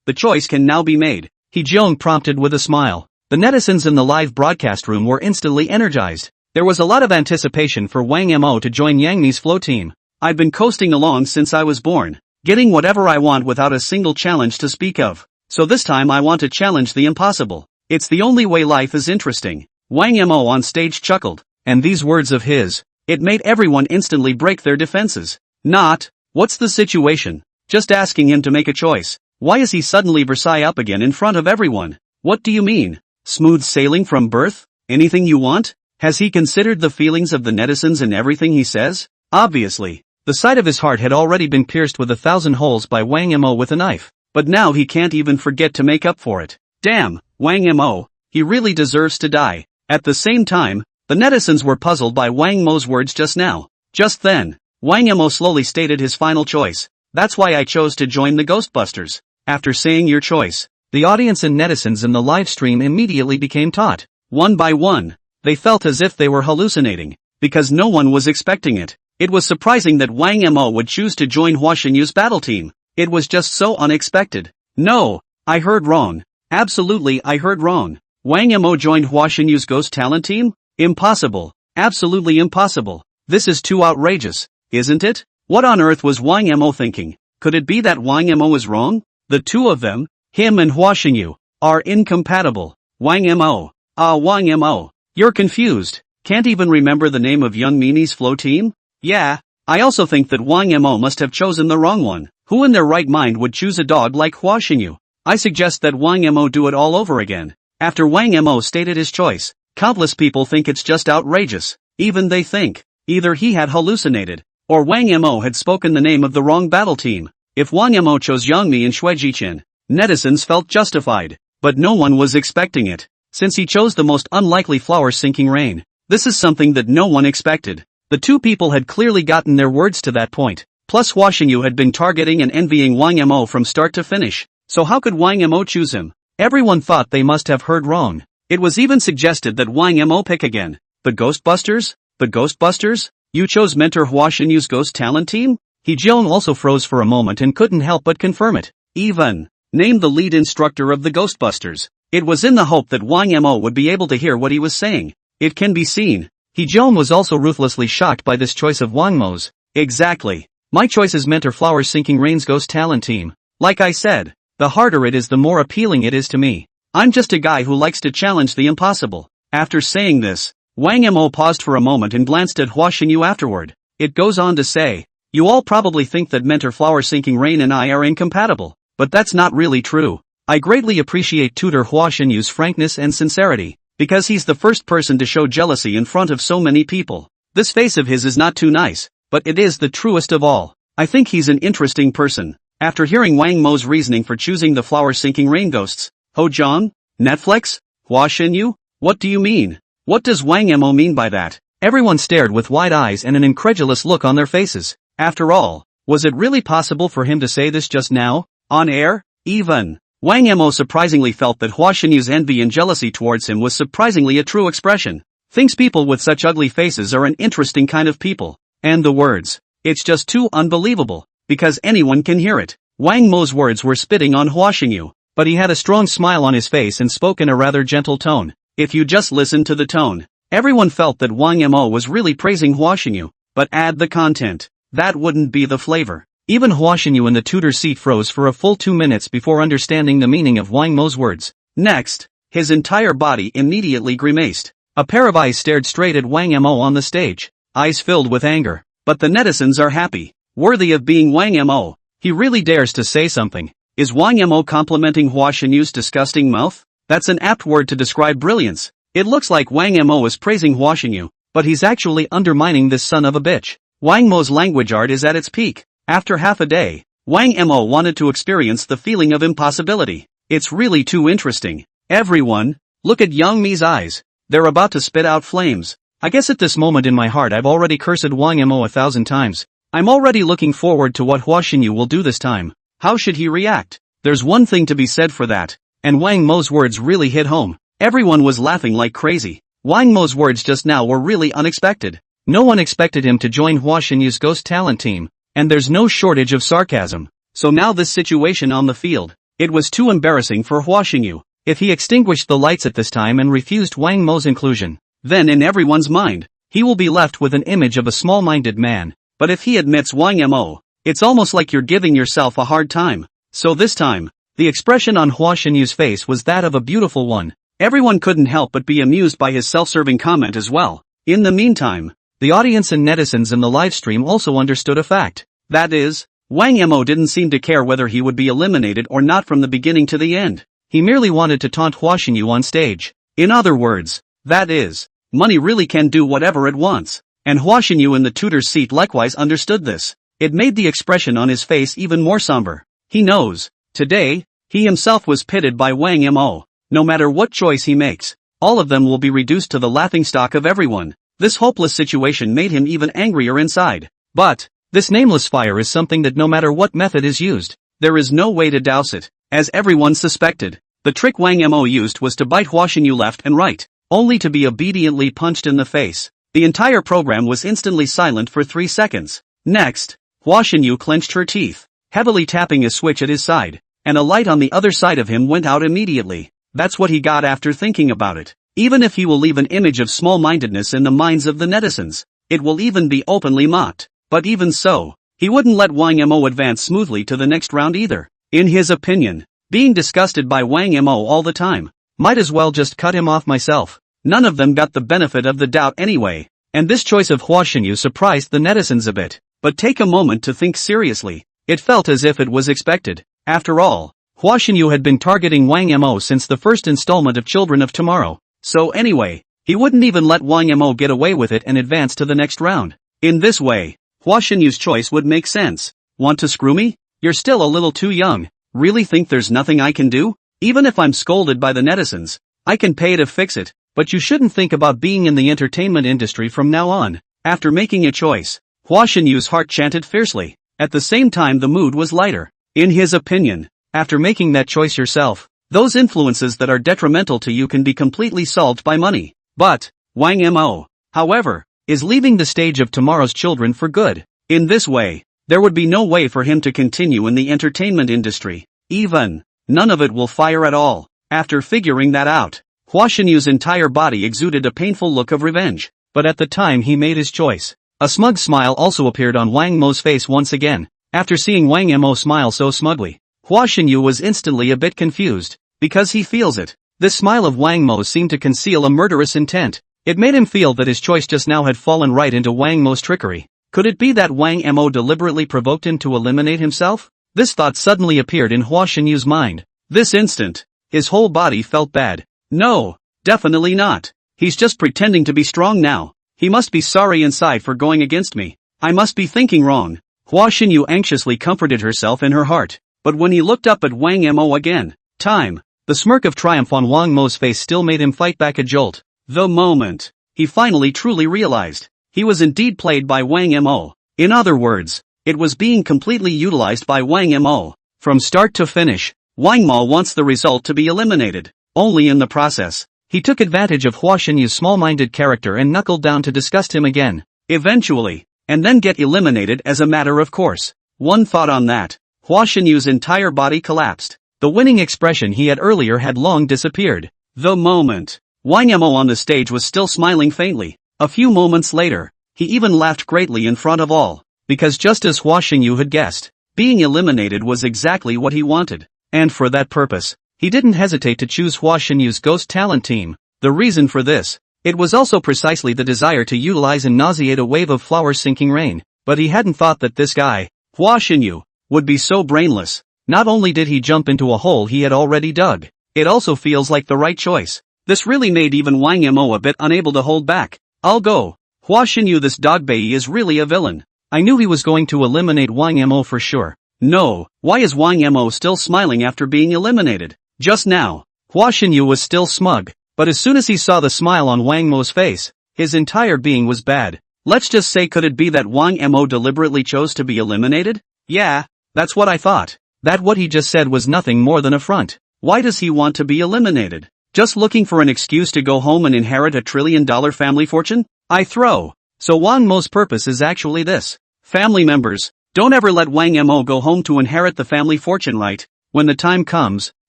the choice can now be made, He Jeong prompted with a smile. The netizens in the live broadcast room were instantly energized. There was a lot of anticipation for Wang Mo to join Yang Mi's flow team. I've been coasting along since I was born, getting whatever I want without a single challenge to speak of. So this time I want to challenge the impossible. It's the only way life is interesting. Wang Mo on stage chuckled, and these words of his, it made everyone instantly break their defenses. Not, what's the situation? Just asking him to make a choice. Why is he suddenly Versailles up again in front of everyone? What do you mean? Smooth sailing from birth? Anything you want? Has he considered the feelings of the netizens in everything he says? Obviously, the side of his heart had already been pierced with 1,000 holes by Wang Mo with a knife, but now he can't even forget to make up for it. Damn, Wang Mo, he really deserves to die. At the same time, the netizens were puzzled by Wang Mo's words just now. Just then, Wang Mo slowly stated his final choice. That's why I chose to join the Ghostbusters. After saying your choice, the audience and netizens in the live stream immediately became taut. One by one, they felt as if they were hallucinating, because no one was expecting it. It was surprising that Wang Mo would choose to join Hua Xinyu's battle team. It was just so unexpected. No, I heard wrong. Absolutely I heard wrong. Wang Mo joined Hua Xinyu's ghost talent team? Impossible. Absolutely impossible. This is too outrageous, isn't it? What on earth was Wang Mo thinking? Could it be that Wang Mo is wrong? The two of them, him and Hua Xinyu, are incompatible. Wang Mo. Wang Mo. You're confused. Can't even remember the name of Young Mimi's flow team? Yeah, I also think that Wang Mo must have chosen the wrong one. Who in their right mind would choose a dog like Hua Xinyu? I suggest that Wang Mo do it all over again. After Wang Mo stated his choice, countless people think it's just outrageous. Even they think, either he had hallucinated, or Wang Mo had spoken the name of the wrong battle team. If Wang Mo chose Yang Mi and Shui Jiqian, netizens felt justified, but no one was expecting it, since he chose the most unlikely flower-sinking rain. This is something that no one expected. The two people had clearly gotten their words to that point, plus Hua Xinyu had been targeting and envying Wang Mo from start to finish, so how could Wang Mo choose him? Everyone thought they must have heard wrong. It was even suggested that Wang Mo pick again. The Ghostbusters? The Ghostbusters? You chose mentor Hua Xinyu's ghost talent team? He Jeong also froze for a moment and couldn't help but confirm it. Even named the lead instructor of the Ghostbusters. It was in the hope that Wang Mo would be able to hear what he was saying. It can be seen. He Jeong was also ruthlessly shocked by this choice of Wang Mo's. Exactly. My choice is mentor Flower Sinking Rain's ghost talent team. Like I said, the harder it is the more appealing it is to me. I'm just a guy who likes to challenge the impossible. After saying this, Wang Mo paused for a moment and glanced at Hua Xinyu afterward. It goes on to say, you all probably think that mentor Flower Sinking Rain and I are incompatible, but that's not really true. I greatly appreciate tutor Hua Xinyu's frankness and sincerity, because he's the first person to show jealousy in front of so many people. This face of his is not too nice, but it is the truest of all. I think he's an interesting person. After hearing Wang Mo's reasoning for choosing the flower-sinking rain ghosts, Ho Jong? Netflix? Hua Xinyu? What do you mean? What does Wang Mo mean by that? Everyone stared with wide eyes and an incredulous look on their faces. After all, was it really possible for him to say this just now? On air? Even Wang Mo surprisingly felt that Hua Xinyu's envy and jealousy towards him was surprisingly a true expression. Thinks people with such ugly faces are an interesting kind of people. And the words. It's just too unbelievable, because anyone can hear it. Wang Mo's words were spitting on Hua Xinyu, but he had a strong smile on his face and spoke in a rather gentle tone. If you just listen to the tone, everyone felt that Wang Mo was really praising Hua Xinyu, but add the content. That wouldn't be the flavor. Even Hua Xinyu in the tutor's seat froze for a full 2 minutes before understanding the meaning of Wang Mo's words. Next, his entire body immediately grimaced. A pair of eyes stared straight at Wang Mo on the stage, eyes filled with anger. But the netizens are happy. Worthy of being Wang Mo. He really dares to say something. Is Wang Mo complimenting Hua Xinyu's disgusting mouth? That's an apt word to describe brilliance. It looks like Wang Mo is praising Hua Xinyu, but he's actually undermining this son of a bitch. Wang Mo's language art is at its peak. After half a day, Wang Mo wanted to experience the feeling of impossibility. It's really too interesting. Everyone, look at Yang Mi's eyes. They're about to spit out flames. I guess at this moment in my heart I've already cursed Wang Mo 1,000 times. I'm already looking forward to what Hua Xinyu will do this time. How should he react? There's one thing to be said for that. And Wang Mo's words really hit home. Everyone was laughing like crazy. Wang Mo's words just now were really unexpected. No one expected him to join Hua Xinyu's ghost talent team. And there's no shortage of sarcasm. So now this situation on the field. It was too embarrassing for Hua Xinyu. If he extinguished the lights at this time and refused Wang Mo's inclusion, then in everyone's mind, he will be left with an image of a small-minded man. But if he admits Wang Mo, it's almost like you're giving yourself a hard time. So this time, the expression on Hua Xinyu's face was that of a beautiful one. Everyone couldn't help but be amused by his self-serving comment as well. In the meantime, the audience and netizens in the livestream also understood a fact. That is, Wang Mo didn't seem to care whether he would be eliminated or not from the beginning to the end. He merely wanted to taunt Hua Xinyu on stage. In other words, that is, money really can do whatever it wants. And Hua Xinyu in the tutor's seat likewise understood this. It made the expression on his face even more somber. He knows, today, he himself was pitted by Wang Mo. No matter what choice he makes, all of them will be reduced to the laughingstock of everyone. This hopeless situation made him even angrier inside. But, this nameless fire is something that no matter what method is used, there is no way to douse it. As everyone suspected, the trick Wang Mo used was to bite Hua Xinyu left and right, only to be obediently punched in the face. The entire program was instantly silent for 3 seconds. Next, Hua Xinyu clenched her teeth, heavily tapping a switch at his side, and a light on the other side of him went out immediately. That's what he got after thinking about it. Even if he will leave an image of small-mindedness in the minds of the netizens, it will even be openly mocked. But even so, he wouldn't let Wang Mo advance smoothly to the next round either. In his opinion, being disgusted by Wang Mo all the time, might as well just cut him off myself. None of them got the benefit of the doubt anyway, and this choice of Hua Xinyu surprised the netizens a bit. But take a moment to think seriously. It felt as if it was expected. After all, Hua Xinyu had been targeting Wang Mo since the first installment of Children of Tomorrow. So anyway, he wouldn't even let Wang Mo get away with it and advance to the next round. In this way, Hua Xinyu's choice would make sense. Want to screw me? You're still a little too young. Really think there's nothing I can do? Even if I'm scolded by the netizens, I can pay to fix it. But you shouldn't think about being in the entertainment industry from now on. After making a choice, Hua Xinyu's heart chanted fiercely. At the same time the mood was lighter. In his opinion, after making that choice yourself, those influences that are detrimental to you can be completely solved by money. But, Wang Mo, however, is leaving the stage of tomorrow's children for good. In this way, there would be no way for him to continue in the entertainment industry. Even, none of it will fire at all. After figuring that out, Hua Xinyu's entire body exuded a painful look of revenge. But at the time he made his choice, a smug smile also appeared on Wang Mo's face once again. After seeing Wang Mo smile so smugly, Hua Xinyu was instantly a bit confused, because he feels it. This smile of Wang Mo's seemed to conceal a murderous intent. It made him feel that his choice just now had fallen right into Wang Mo's trickery. Could it be that Wang Mo deliberately provoked him to eliminate himself? This thought suddenly appeared in Hua Xinyu's mind. This instant, his whole body felt bad. No, definitely not. He's just pretending to be strong now. He must be sorry inside for going against me. I must be thinking wrong. Hua Xinyu anxiously comforted herself in her heart. But when he looked up at Wang Mo again, the smirk of triumph on Wang Mo's face still made him fight back a jolt. The moment he finally truly realized he was indeed played by Wang Mo. In other words, it was being completely utilized by Wang Mo. From start to finish, Wang Mo wants the result to be eliminated. Only in the process, he took advantage of Hua Xinyu's small-minded character and knuckled down to disgust him again. Eventually, and then get eliminated as a matter of course. One thought on that, Hua Xinyu's entire body collapsed. The winning expression he had earlier had long disappeared. The moment Wang Mo on the stage was still smiling faintly. A few moments later, he even laughed greatly in front of all. Because just as Hua Xinyu had guessed, being eliminated was exactly what he wanted. And for that purpose, he didn't hesitate to choose Hua Xinyu's ghost talent team. The reason for this, it was also precisely the desire to utilize and nauseate a wave of flower-sinking rain. But he hadn't thought that this guy, Hua Xinyu, would be so brainless. Not only did he jump into a hole he had already dug, it also feels like the right choice. This really made even Wang Mo a bit unable to hold back. I'll go. Hua Xinyu, this dogbei is really a villain. I knew he was going to eliminate Wang Mo for sure. No, why is Wang Mo still smiling after being eliminated? Just now, Hua Xinyu was still smug, but as soon as he saw the smile on Wang Mo's face, his entire being was bad. Let's just say, could it be that Wang Mo deliberately chose to be eliminated? Yeah, that's what I thought. That what he just said was nothing more than a front. Why does he want to be eliminated? Just looking for an excuse to go home and inherit $1 trillion family fortune? I throw. So Wang Mo's purpose is actually this. Family members, don't ever let Wang Mo go home to inherit the family fortune, right? When the time comes,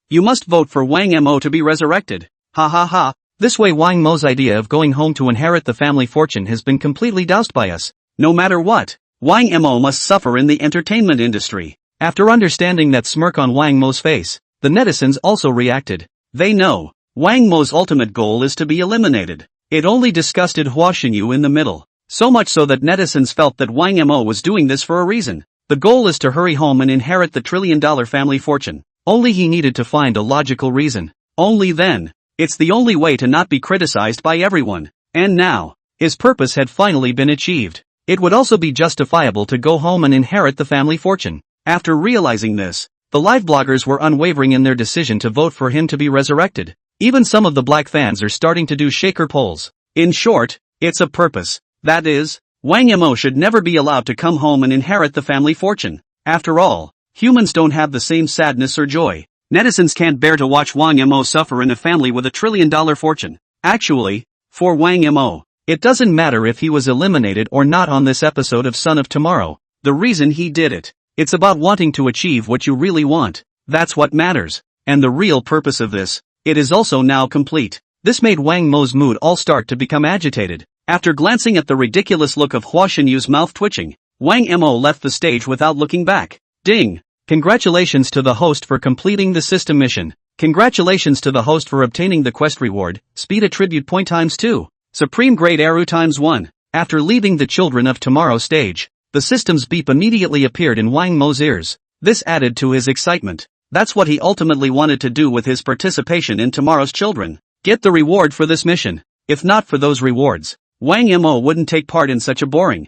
you must vote for Wang Mo to be resurrected. Ha ha ha. This way Wang Mo's idea of going home to inherit the family fortune has been completely doused by us. No matter what, Wang Mo must suffer in the entertainment industry. After understanding that smirk on Wang Mo's face, the netizens also reacted. They know, Wang Mo's ultimate goal is to be eliminated. It only disgusted Hua Xinyu in the middle. So much so that netizens felt that Wang Mo was doing this for a reason. The goal is to hurry home and inherit the $1 trillion family fortune. Only he needed to find a logical reason. Only then. It's the only way to not be criticized by everyone. And now, his purpose had finally been achieved. It would also be justifiable to go home and inherit the family fortune. After realizing this, the live bloggers were unwavering in their decision to vote for him to be resurrected. Even some of the black fans are starting to do shaker polls. In short, it's a purpose. That is, Wang Mo should never be allowed to come home and inherit the family fortune. After all, humans don't have the same sadness or joy. Netizens can't bear to watch Wang Mo suffer in a family with $1 trillion fortune. Actually, for Wang Mo, it doesn't matter if he was eliminated or not on this episode of Son of Tomorrow. The reason he did it. It's about wanting to achieve what you really want. That's what matters. And the real purpose of this, it is also now complete. This made Wang Mo's mood all start to become agitated. After glancing at the ridiculous look of Hua Xinyu's mouth twitching, Wang Mo left the stage without looking back. Ding! Congratulations to the host for completing the system mission. Congratulations to the host for obtaining the quest reward, speed attribute point ×2. Supreme grade Eru ×1. After leaving the Children of Tomorrow stage, the system's beep immediately appeared in Wang Mo's ears. This added to his excitement. That's what he ultimately wanted to do with his participation in Tomorrow's Children. Get the reward for this mission. If not for those rewards, Wang Mo wouldn't take part in such a boring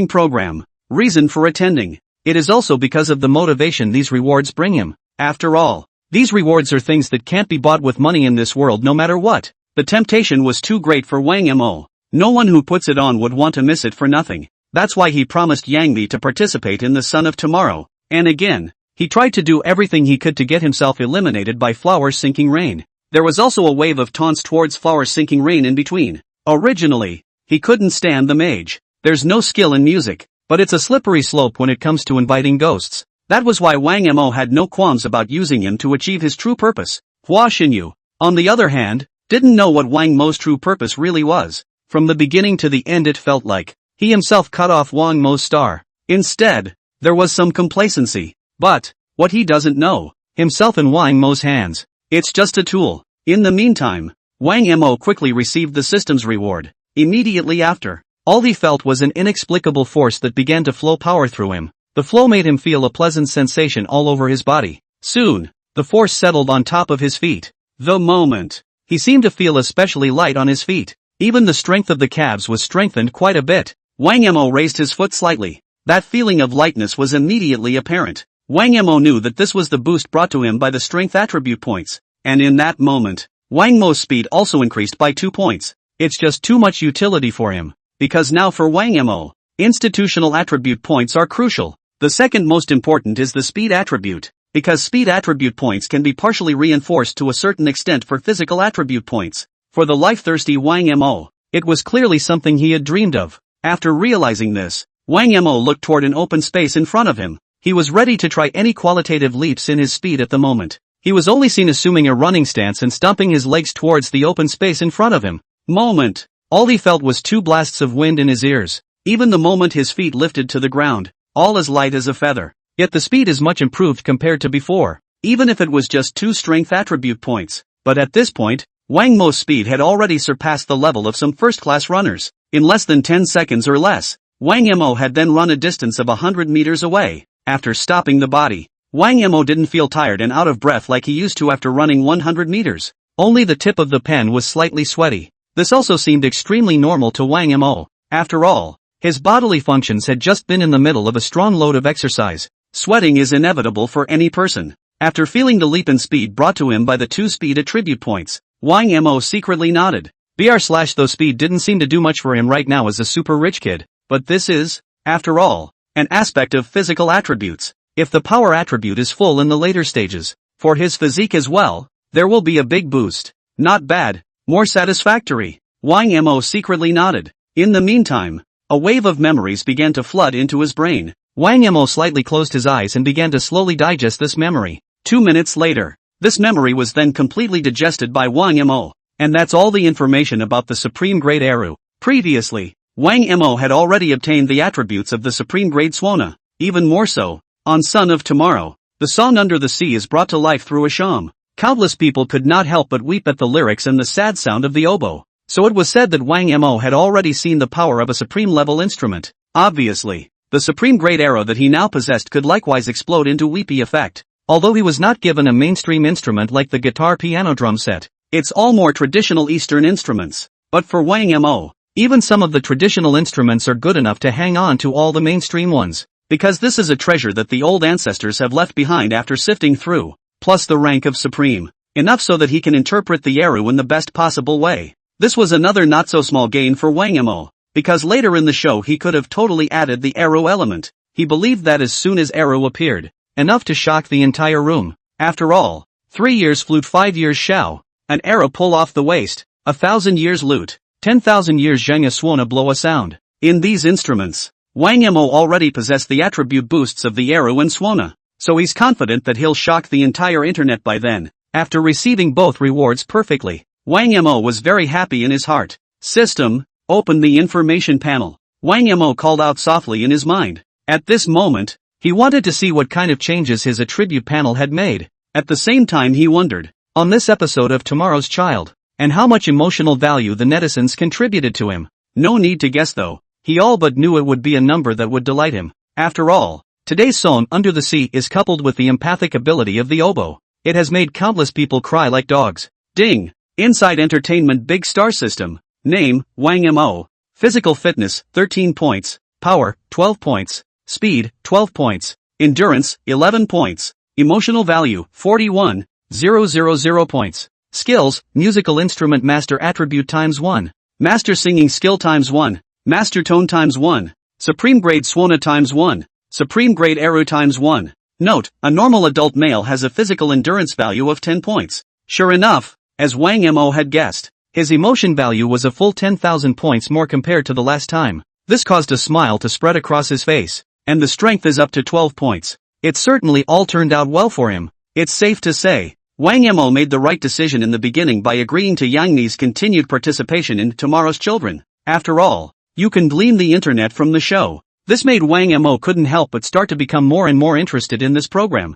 program. Reason for attending. It is also because of the motivation these rewards bring him. After all, these rewards are things that can't be bought with money in this world no matter what. The temptation was too great for Wang Mo. No one who puts it on would want to miss it for nothing. That's why he promised Yang Mi to participate in the Son of Tomorrow. And again, he tried to do everything he could to get himself eliminated by flower-sinking rain. There was also a wave of taunts towards flower-sinking rain in between. Originally, he couldn't stand the mage. There's no skill in music, but it's a slippery slope when it comes to inviting ghosts. That was why Wang Mo had no qualms about using him to achieve his true purpose. Hua Xinyu, on the other hand, didn't know what Wang Mo's true purpose really was. From the beginning to the end it felt like he himself cut off Wang Mo's star. Instead, there was some complacency. But, what he doesn't know, himself in Wang Mo's hands. It's just a tool. In the meantime, Wang Mo quickly received the system's reward. Immediately after, all he felt was an inexplicable force that began to flow power through him. The flow made him feel a pleasant sensation all over his body. Soon, the force settled on top of his feet. The moment, he seemed to feel especially light on his feet. Even the strength of the calves was strengthened quite a bit. Wang Mo raised his foot slightly. That feeling of lightness was immediately apparent. Wang Mo knew that this was the boost brought to him by the strength attribute points. And in that moment, Wang Mo's speed also increased by 2 points. It's just too much utility for him. Because now for Wang Mo, institutional attribute points are crucial. The second most important is the speed attribute. Because speed attribute points can be partially reinforced to a certain extent for physical attribute points. For the life-thirsty Wang Mo, it was clearly something he had dreamed of. After realizing this, Wang Mo looked toward an open space in front of him. He was ready to try any qualitative leaps in his speed at the moment. He was only seen assuming a running stance and stomping his legs towards the open space in front of him. All he felt was 2 blasts of wind in his ears. Even the moment his feet lifted to the ground, all as light as a feather. Yet the speed is much improved compared to before, even if it was just 2 strength attribute points. But at this point, Wang Mo's speed had already surpassed the level of some first-class runners. In less than 10 seconds or less, Wang Mo had then run a distance of 100 meters away. After stopping the body, Wang Mo didn't feel tired and out of breath like he used to after running 100 meters. Only the tip of the pen was slightly sweaty. This also seemed extremely normal to Wang Mo. After all, his bodily functions had just been in the middle of a strong load of exercise. Sweating is inevitable for any person. After feeling the leap in speed brought to him by the 2 speed attribute points, Wang Mo secretly nodded. Though speed didn't seem to do much for him right now as a super rich kid, but this is, after all, an aspect of physical attributes. If the power attribute is full in the later stages, for his physique as well, there will be a big boost. Not bad, more satisfactory. Wang Mo secretly nodded. In the meantime, a wave of memories began to flood into his brain. Wang Mo slightly closed his eyes and began to slowly digest this memory. 2 minutes later, this memory was then completely digested by Wang Mo. And that's all the information about the Supreme Grade Eru. Previously, Wang Mo had already obtained the attributes of the Supreme Grade Swana. Even more so, on Son of Tomorrow, the song Under the Sea is brought to life through a sham. Countless people could not help but weep at the lyrics and the sad sound of the oboe. So it was said that Wang Mo had already seen the power of a supreme level instrument. Obviously, the Supreme Grade Era that he now possessed could likewise explode into weepy effect. Although he was not given a mainstream instrument like the guitar piano drum set, it's all more traditional Eastern instruments. But for Wang Mo, even some of the traditional instruments are good enough to hang on to all the mainstream ones. Because this is a treasure that the old ancestors have left behind after sifting through, plus the rank of Supreme. Enough so that he can interpret the Eru in the best possible way. This was another not so small gain for Wang Mo. Because later in the show he could have totally added the Eru element. He believed that as soon as Eru appeared, enough to shock the entire room. After all, 3 years flute 5 years shao, an Eru pull off the waist, 1,000 years lute, 10,000 years zheng a swana blow a sound. In these instruments, Wang Mo already possessed the attribute boosts of the Eru and swana, so he's confident that he'll shock the entire internet by then. After receiving both rewards perfectly, Wang Mo was very happy in his heart. System, open the information panel. Wang Mo called out softly in his mind. At this moment, he wanted to see what kind of changes his attribute panel had made. At the same time he wondered, on this episode of Tomorrow's Child, and how much emotional value the netizens contributed to him. No need to guess though, he all but knew it would be a number that would delight him. After all, today's song Under the Sea is coupled with the empathic ability of the oboe. It has made countless people cry like dogs. Ding! Inside Entertainment Big Star System. Name, Wang Mo. Physical fitness, 13 points. Power, 12 points. Speed, 12 points. Endurance, 11 points. Emotional value, 41,000 points. Skills, musical instrument master attribute times 1. Master singing skill times 1. Master tone times 1. Supreme grade swana times 1. Supreme grade Eru times 1. Note, a normal adult male has a physical endurance value of 10 points. Sure enough, as Wang Mo had guessed, his emotion value was a full 10,000 points more compared to the last time. This caused a smile to spread across his face. And the strength is up to 12 points. It certainly all turned out well for him. It's safe to say, Wang Mo made the right decision in the beginning by agreeing to Yang Ni's continued participation in Tomorrow's Children. After all, you can glean the internet from the show. This made Wang Mo couldn't help but start to become more and more interested in this program.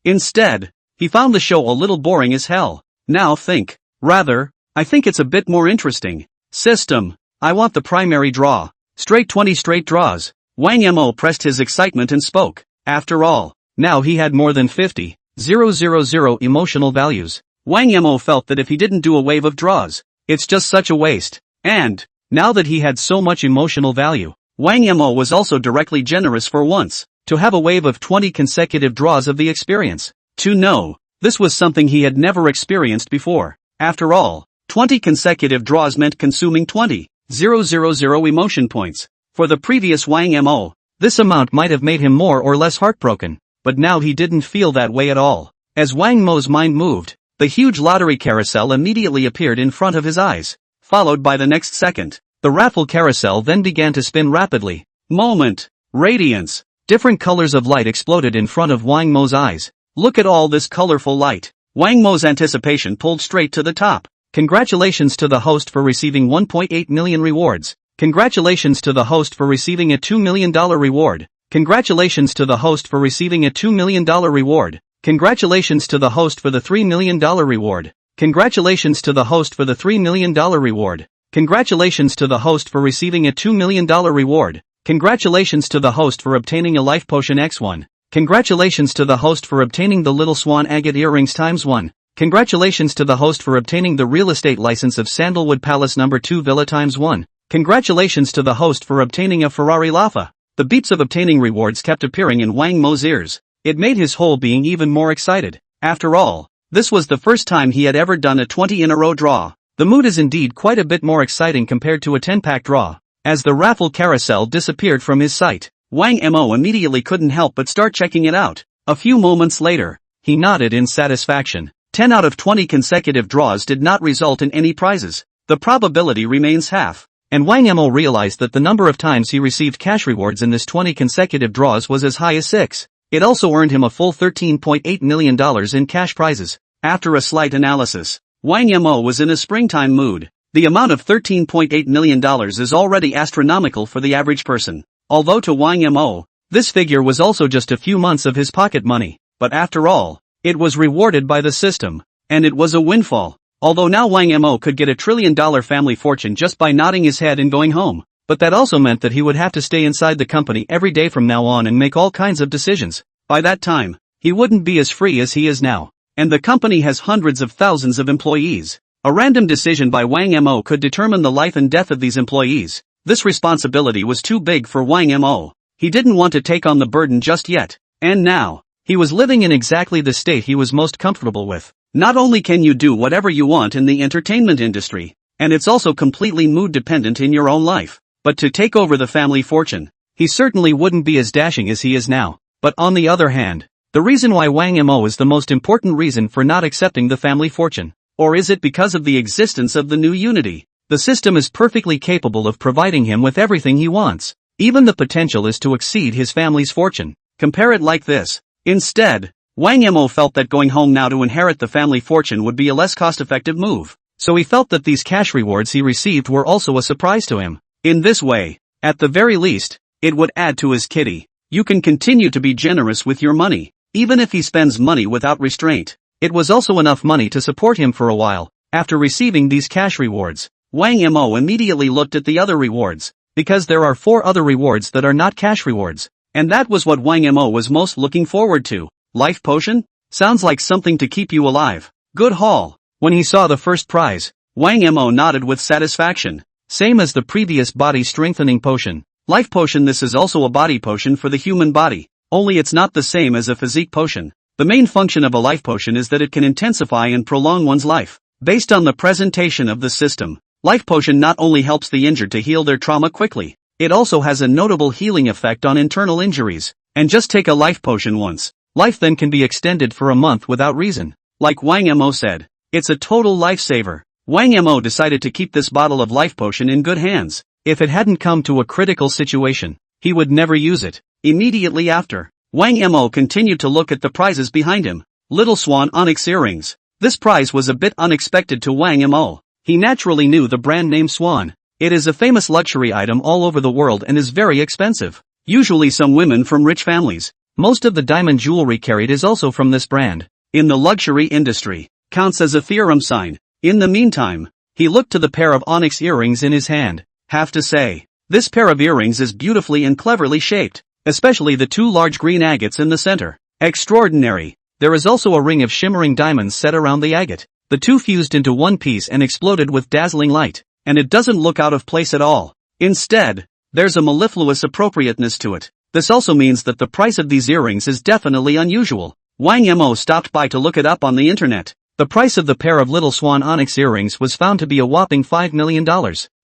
Instead, he found the show a little boring as hell. Now I think it's a bit more interesting. System, I want the primary draw. Straight 20 straight draws. Wang Mo pressed his excitement and spoke. After all, now he had more than 50,000 emotional values. Wang Mo felt that if he didn't do a wave of draws, it's just such a waste. And, now that he had so much emotional value, Wang Mo was also directly generous for once, to have a wave of 20 consecutive draws of the experience. No, this was something he had never experienced before. After all, 20 consecutive draws meant consuming 20,000 emotion points. For the previous Wang Mo, this amount might have made him more or less heartbroken, but now he didn't feel that way at all. As Wang Mo's mind moved, the huge lottery carousel immediately appeared in front of his eyes, followed by the next second. The raffle carousel then began to spin rapidly. Moment. Radiance. Different colors of light exploded in front of Wang Mo's eyes. Look at all this colorful light. Wang Mo's anticipation pulled straight to the top. Congratulations to the host for receiving 1.8 million rewards. Congratulations to the host for receiving a $2 million reward. Congratulations to the host for receiving a $2 million reward. Congratulations to the host for the $3 million reward. Congratulations to the host for the $3 million reward. Congratulations to the host for receiving a $2 million reward. Congratulations to the host for obtaining a life potion x1. Congratulations to the host for obtaining the Little Swan agate earrings ×1. Congratulations to the host for obtaining the real estate license of Sandalwood Palace No. 2 Villa ×1. Congratulations to the host for obtaining a Ferrari Lafa. The beeps of obtaining rewards kept appearing in Wang Mo's ears. It made his whole being even more excited. After all, this was the first time he had ever done a 20-in-a-row draw. The mood is indeed quite a bit more exciting compared to a 10-pack draw. As the raffle carousel disappeared from his sight, Wang Mo immediately couldn't help but start checking it out. A few moments later, he nodded in satisfaction. 10 out of 20 consecutive draws did not result in any prizes. The probability remains half. And Wang Mo realized that the number of times he received cash rewards in this 20 consecutive draws was as high as 6. It also earned him a full $13.8 million in cash prizes. After a slight analysis, Wang Mo was in a springtime mood. The amount of $13.8 million is already astronomical for the average person. Although to Wang Mo, this figure was also just a few months of his pocket money. But after all, it was rewarded by the system. And it was a windfall. Although now Wang Mo could get a $1 trillion family fortune just by nodding his head and going home. But that also meant that he would have to stay inside the company every day from now on and make all kinds of decisions. By that time, he wouldn't be as free as he is now. And the company has hundreds of thousands of employees. A random decision by Wang Mo could determine the life and death of these employees. This responsibility was too big for Wang Mo. He didn't want to take on the burden just yet. And now, he was living in exactly the state he was most comfortable with. Not only can you do whatever you want in the entertainment industry, and it's also completely mood dependent in your own life, but to take over the family fortune, he certainly wouldn't be as dashing as he is now. But on the other hand, the reason why Wang Mo is the most important reason for not accepting the family fortune. Or is it because of the existence of the new unity? The system is perfectly capable of providing him with everything he wants. Even the potential is to exceed his family's fortune. Compare it like this. Instead, Wang Mo felt that going home now to inherit the family fortune would be a less cost-effective move. So he felt that these cash rewards he received were also a surprise to him. In this way, at the very least, it would add to his kitty. You can continue to be generous with your money, even if he spends money without restraint. It was also enough money to support him for a while. After receiving these cash rewards, Wang Mo immediately looked at the other rewards, because there are 4 other rewards that are not cash rewards. And that was what Wang Mo was most looking forward to. Life potion? Sounds like something to keep you alive. Good haul. When he saw the first prize, Wang Mo nodded with satisfaction. Same as the previous body strengthening potion. Life potion. This is also a body potion for the human body. Only it's not the same as a physique potion. The main function of a life potion is that it can intensify and prolong one's life. Based on the presentation of the system, life potion not only helps the injured to heal their trauma quickly, it also has a notable healing effect on internal injuries. And just take a life potion once. Life then can be extended for a month without reason. Like Wang Mo said, it's a total lifesaver. Wang Mo decided to keep this bottle of life potion in good hands. If it hadn't come to a critical situation, he would never use it. Immediately after, Wang Mo continued to look at the prizes behind him. Little Swan onyx earrings. This prize was a bit unexpected to Wang Mo. He naturally knew the brand name Swan. It is a famous luxury item all over the world and is very expensive. Usually some women from rich families. Most of the diamond jewelry carried is also from this brand. In the luxury industry, counts as a theorem sign. In the meantime, he looked to the pair of onyx earrings in his hand. Have to say, this pair of earrings is beautifully and cleverly shaped, especially the 2 large green agates in the center. Extraordinary. There is also a ring of shimmering diamonds set around the agate. The 2 fused into one piece and exploded with dazzling light, and it doesn't look out of place at all. Instead, There's a mellifluous appropriateness to it. This also means that the price of these earrings is definitely unusual. Wang Mo stopped by to look it up on the internet. The price of the pair of little swan onyx earrings was found to be a whopping $5 million.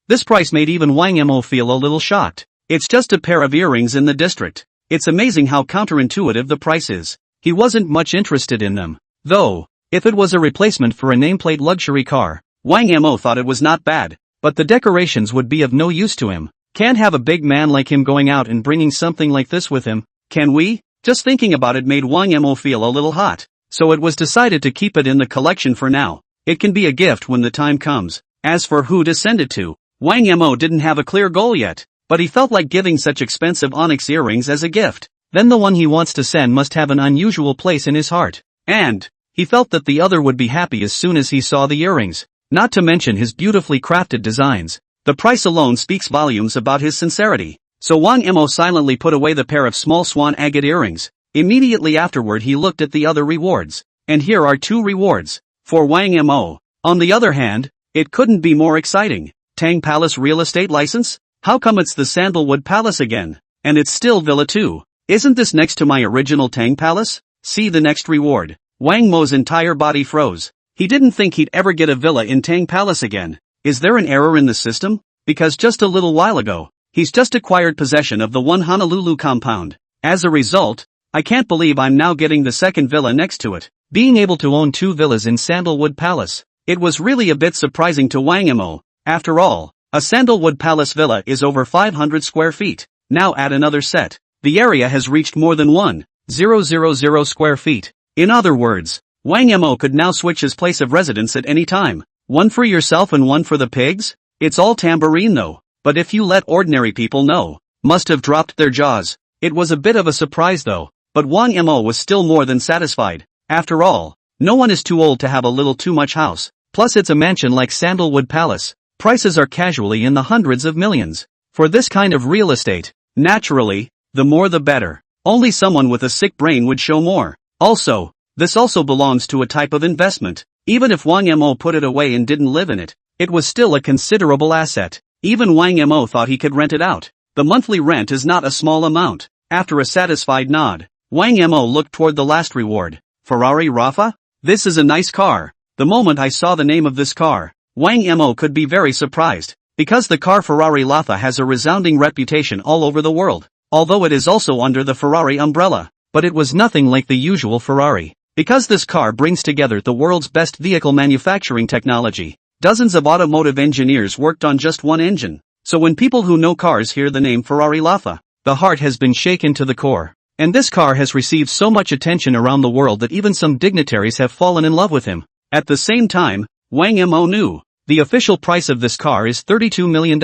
This price made even Wang Mo feel a little shocked. It's just a pair of earrings in the district. It's amazing how counterintuitive the price is. He wasn't much interested in them, though. If it was a replacement for a nameplate luxury car, Wang Mo thought it was not bad, but the decorations would be of no use to him. Can't have a big man like him going out and bringing something like this with him, can we? Just thinking about it made Wang Mo feel a little hot, so it was decided to keep it in the collection for now. It can be a gift when the time comes. As for who to send it to, Wang Mo didn't have a clear goal yet, but he felt like giving such expensive onyx earrings as a gift. Then the one he wants to send must have an unusual place in his heart, and he felt that the other would be happy as soon as he saw the earrings, not to mention his beautifully crafted designs. The price alone speaks volumes about his sincerity, so Wang Mo silently put away the pair of small swan agate earrings. Immediately afterward he looked at the other rewards, and here are 2 rewards for Wang Mo. On the other hand, it couldn't be more exciting. Tang Palace real estate license? How come it's the Sandalwood Palace again? And it's still Villa 2. Isn't this next to my original Tang Palace? See the next reward. Wang Mo's entire body froze. He didn't think he'd ever get a villa in Tang Palace again. Is there an error in the system? Because just a little while ago, he's just acquired possession of the one Honolulu compound. As a result, I can't believe I'm now getting the second villa next to it. Being able to own 2 villas in Sandalwood Palace. It was really a bit surprising to Wang Mo. After all, a Sandalwood Palace villa is over 500 square feet. Now add another set. The area has reached more than 1,000 square feet. In other words, Wang Mo could now switch his place of residence at any time. One for yourself and one for the pigs? It's all tambourine though. But if you let ordinary people know, must have dropped their jaws. It was a bit of a surprise though, but Wang Mo was still more than satisfied. After all, no one is too old to have a little too much house. Plus it's a mansion like Sandalwood Palace. Prices are casually in the hundreds of millions. For this kind of real estate, naturally, the more the better. Only someone with a sick brain would show more. Also, this also belongs to a type of investment. Even if Wang Mo put it away and didn't live in it, it was still a considerable asset. Even Wang Mo thought he could rent it out. The monthly rent is not a small amount. After a satisfied nod, Wang Mo looked toward the last reward. Ferrari Rafa? This is a nice car. The moment I saw the name of this car, Wang Mo could be very surprised, because the car Ferrari Rafa has a resounding reputation all over the world, although it is also under the Ferrari umbrella. But it was nothing like the usual Ferrari, because this car brings together the world's best vehicle manufacturing technology. Dozens of automotive engineers worked on just one engine, so when people who know cars hear the name Ferrari Rafa, the heart has been shaken to the core. And this car has received so much attention around the world that even some dignitaries have fallen in love with him. At the same time, Wang Mo knew the official price of this car is $32 million.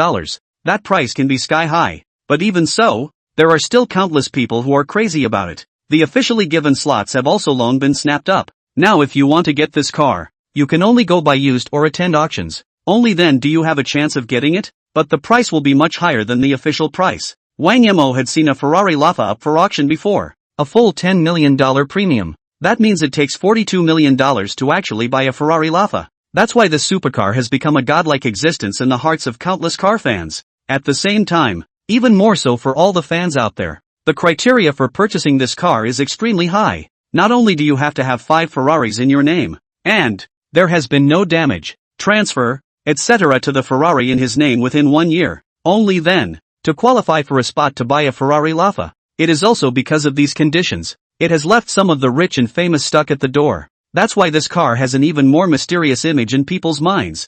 That price can be sky high, but even so, there are still countless people who are crazy about it. The officially given slots have also long been snapped up. Now if you want to get this car, you can only go buy used or attend auctions. Only then do you have a chance of getting it, but the price will be much higher than the official price. Wang Mo had seen a Ferrari Rafa up for auction before. A full $10 million premium. That means it takes $42 million to actually buy a Ferrari Rafa. That's why this supercar has become a godlike existence in the hearts of countless car fans. At the same time, even more so for all the fans out there, the criteria for purchasing this car is extremely high. Not only do you have to have 5 Ferraris in your name, and there has been no damage, transfer, etc. to the Ferrari in his name within 1 year, only then, to qualify for a spot to buy a Ferrari Rafa. It is also because of these conditions, it has left some of the rich and famous stuck at the door. That's why this car has an even more mysterious image in people's minds.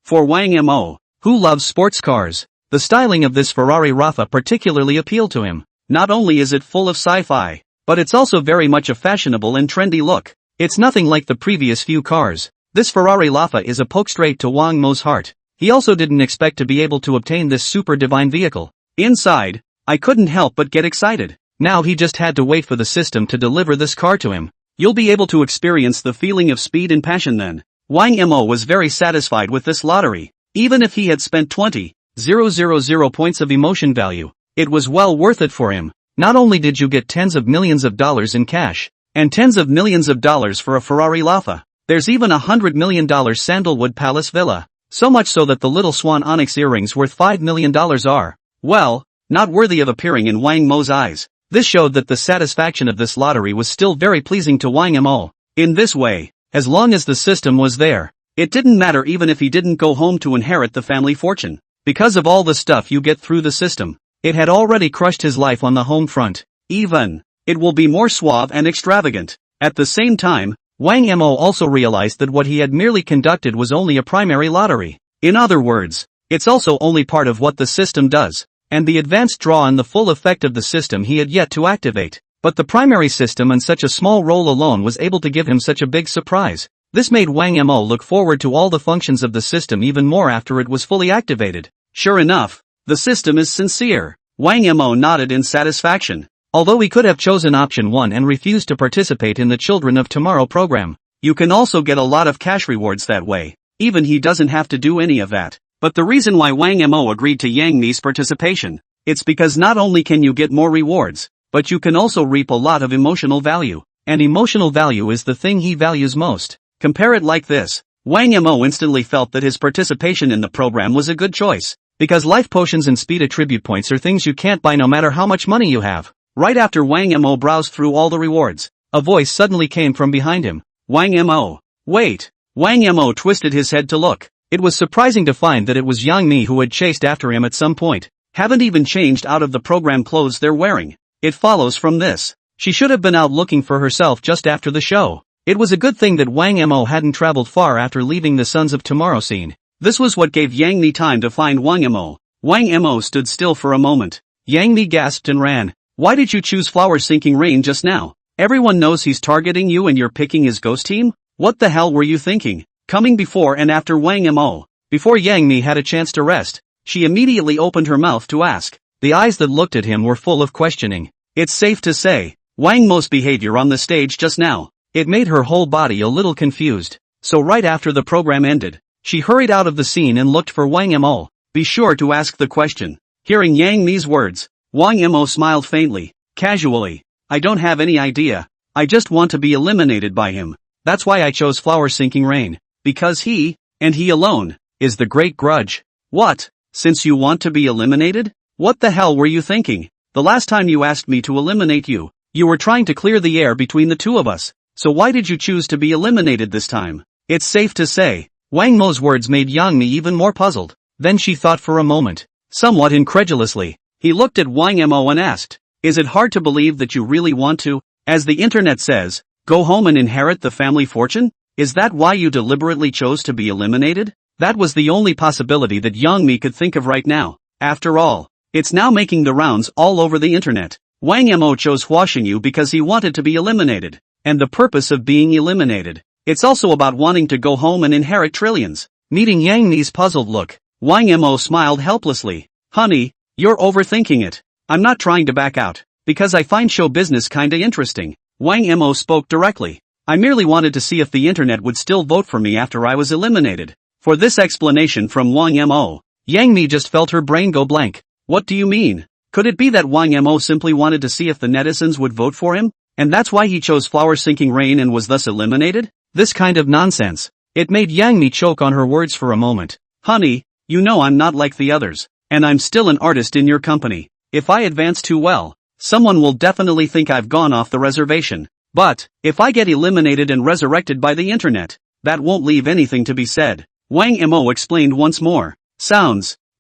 For Wang Mo, who loves sports cars, the styling of this Ferrari Rafa particularly appealed to him. Not only is it full of sci-fi, but it's also very much a fashionable and trendy look. It's nothing like the previous few cars. This Ferrari Rafa is a poke straight to Wang Mo's heart. He also didn't expect to be able to obtain this super divine vehicle. Inside, I couldn't help but get excited. Now he just had to wait for the system to deliver this car to him. You'll be able to experience the feeling of speed and passion then. Wang Mo was very satisfied with this lottery. Even if he had spent 20,000 points of emotion value, it was well worth it for him. Not only did you get tens of millions of dollars in cash, and tens of millions of dollars for a Ferrari Rafa, there's even $100 million Sandalwood Palace villa. So much so that the little swan onyx earrings worth $5 million are Well, not worthy of appearing in Wang Mo's eyes. This showed that the satisfaction of this lottery was still very pleasing to Wang Mo. In this way, as long as the system was there, it didn't matter even if he didn't go home to inherit the family fortune. Because of all the stuff you get through the system, it had already crushed his life on the home front. Even, it will be more suave and extravagant. At the same time, Wang Mo also realized that what he had merely conducted was only a primary lottery. In other words, it's also only part of what the system does, and the advanced draw and the full effect of the system he had yet to activate. But the primary system and such a small role alone was able to give him such a big surprise. This made Wang Mo look forward to all the functions of the system even more after it was fully activated. Sure enough, the system is sincere. Wang Mo nodded in satisfaction. Although he could have chosen option 1 and refused to participate in the Children of Tomorrow program, you can also get a lot of cash rewards that way. Even he doesn't have to do any of that. But the reason why Wang Mo agreed to Yang Mi's participation, it's because not only can you get more rewards, but you can also reap a lot of emotional value. And emotional value is the thing he values most. Compare it like this. Wang Mo instantly felt that his participation in the program was a good choice. Because life potions and speed attribute points are things you can't buy no matter how much money you have. Right after Wang Mo browsed through all the rewards, a voice suddenly came from behind him. Wang Mo. Wait. Wang Mo twisted his head to look. It was surprising to find that it was Yang Mi who had chased after him at some point. Haven't even changed out of the program clothes they're wearing. It follows from this. She should have been out looking for herself just after the show. It was a good thing that Wang Mo hadn't traveled far after leaving the Sons of Tomorrow scene. This was what gave Yang Mi time to find Wang Mo. Wang Mo stood still for a moment. Yang Mi gasped and ran. Why did you choose Flower Sinking Rain just now? Everyone knows he's targeting you and you're picking his ghost team? What the hell were you thinking? Coming before and after Wang Mo. Before Yang Mi had a chance to rest, she immediately opened her mouth to ask. The eyes that looked at him were full of questioning. It's safe to say, Wang Mo's behavior on the stage just now, it made her whole body a little confused. So right after the program ended, she hurried out of the scene and looked for Wang Mo. Be sure to ask the question. Hearing Yang Mi's words, Wang Mo smiled faintly, casually. I don't have any idea. I just want to be eliminated by him. That's why I chose Flower Sinking Rain. Because he, and he alone, is the great grudge. What? Since you want to be eliminated? What the hell were you thinking? The last time you asked me to eliminate you, you were trying to clear the air between the two of us. So why did you choose to be eliminated this time? It's safe to say, Wang Mo's words made Yang Mi even more puzzled. Then she thought for a moment. Somewhat incredulously, he looked at Wang Mo and asked, is it hard to believe that you really want to, as the internet says, go home and inherit the family fortune? Is that why you deliberately chose to be eliminated? That was the only possibility that Yang Mi could think of right now. After all, it's now making the rounds all over the internet. Wang Mo chose Huaxingyu because he wanted to be eliminated. And the purpose of being eliminated. It's also about wanting to go home and inherit trillions. Meeting Yang Mi's puzzled look, Wang Mo smiled helplessly. Honey, you're overthinking it. I'm not trying to back out, because I find show business kinda interesting. Wang Mo spoke directly. I merely wanted to see if the internet would still vote for me after I was eliminated. For this explanation from Wang Mo, Yang Mi just felt her brain go blank. What do you mean? Could it be that Wang Mo simply wanted to see if the netizens would vote for him? And that's why he chose Flower Sinking Rain and was thus eliminated? This kind of nonsense. It made Yang Mi choke on her words for a moment. Honey, you know I'm not like the others. And I'm still an artist in your company. If I advance too well, someone will definitely think I've gone off the reservation. But, if I get eliminated and resurrected by the internet, that won't leave anything to be said. Wang Mo explained once more.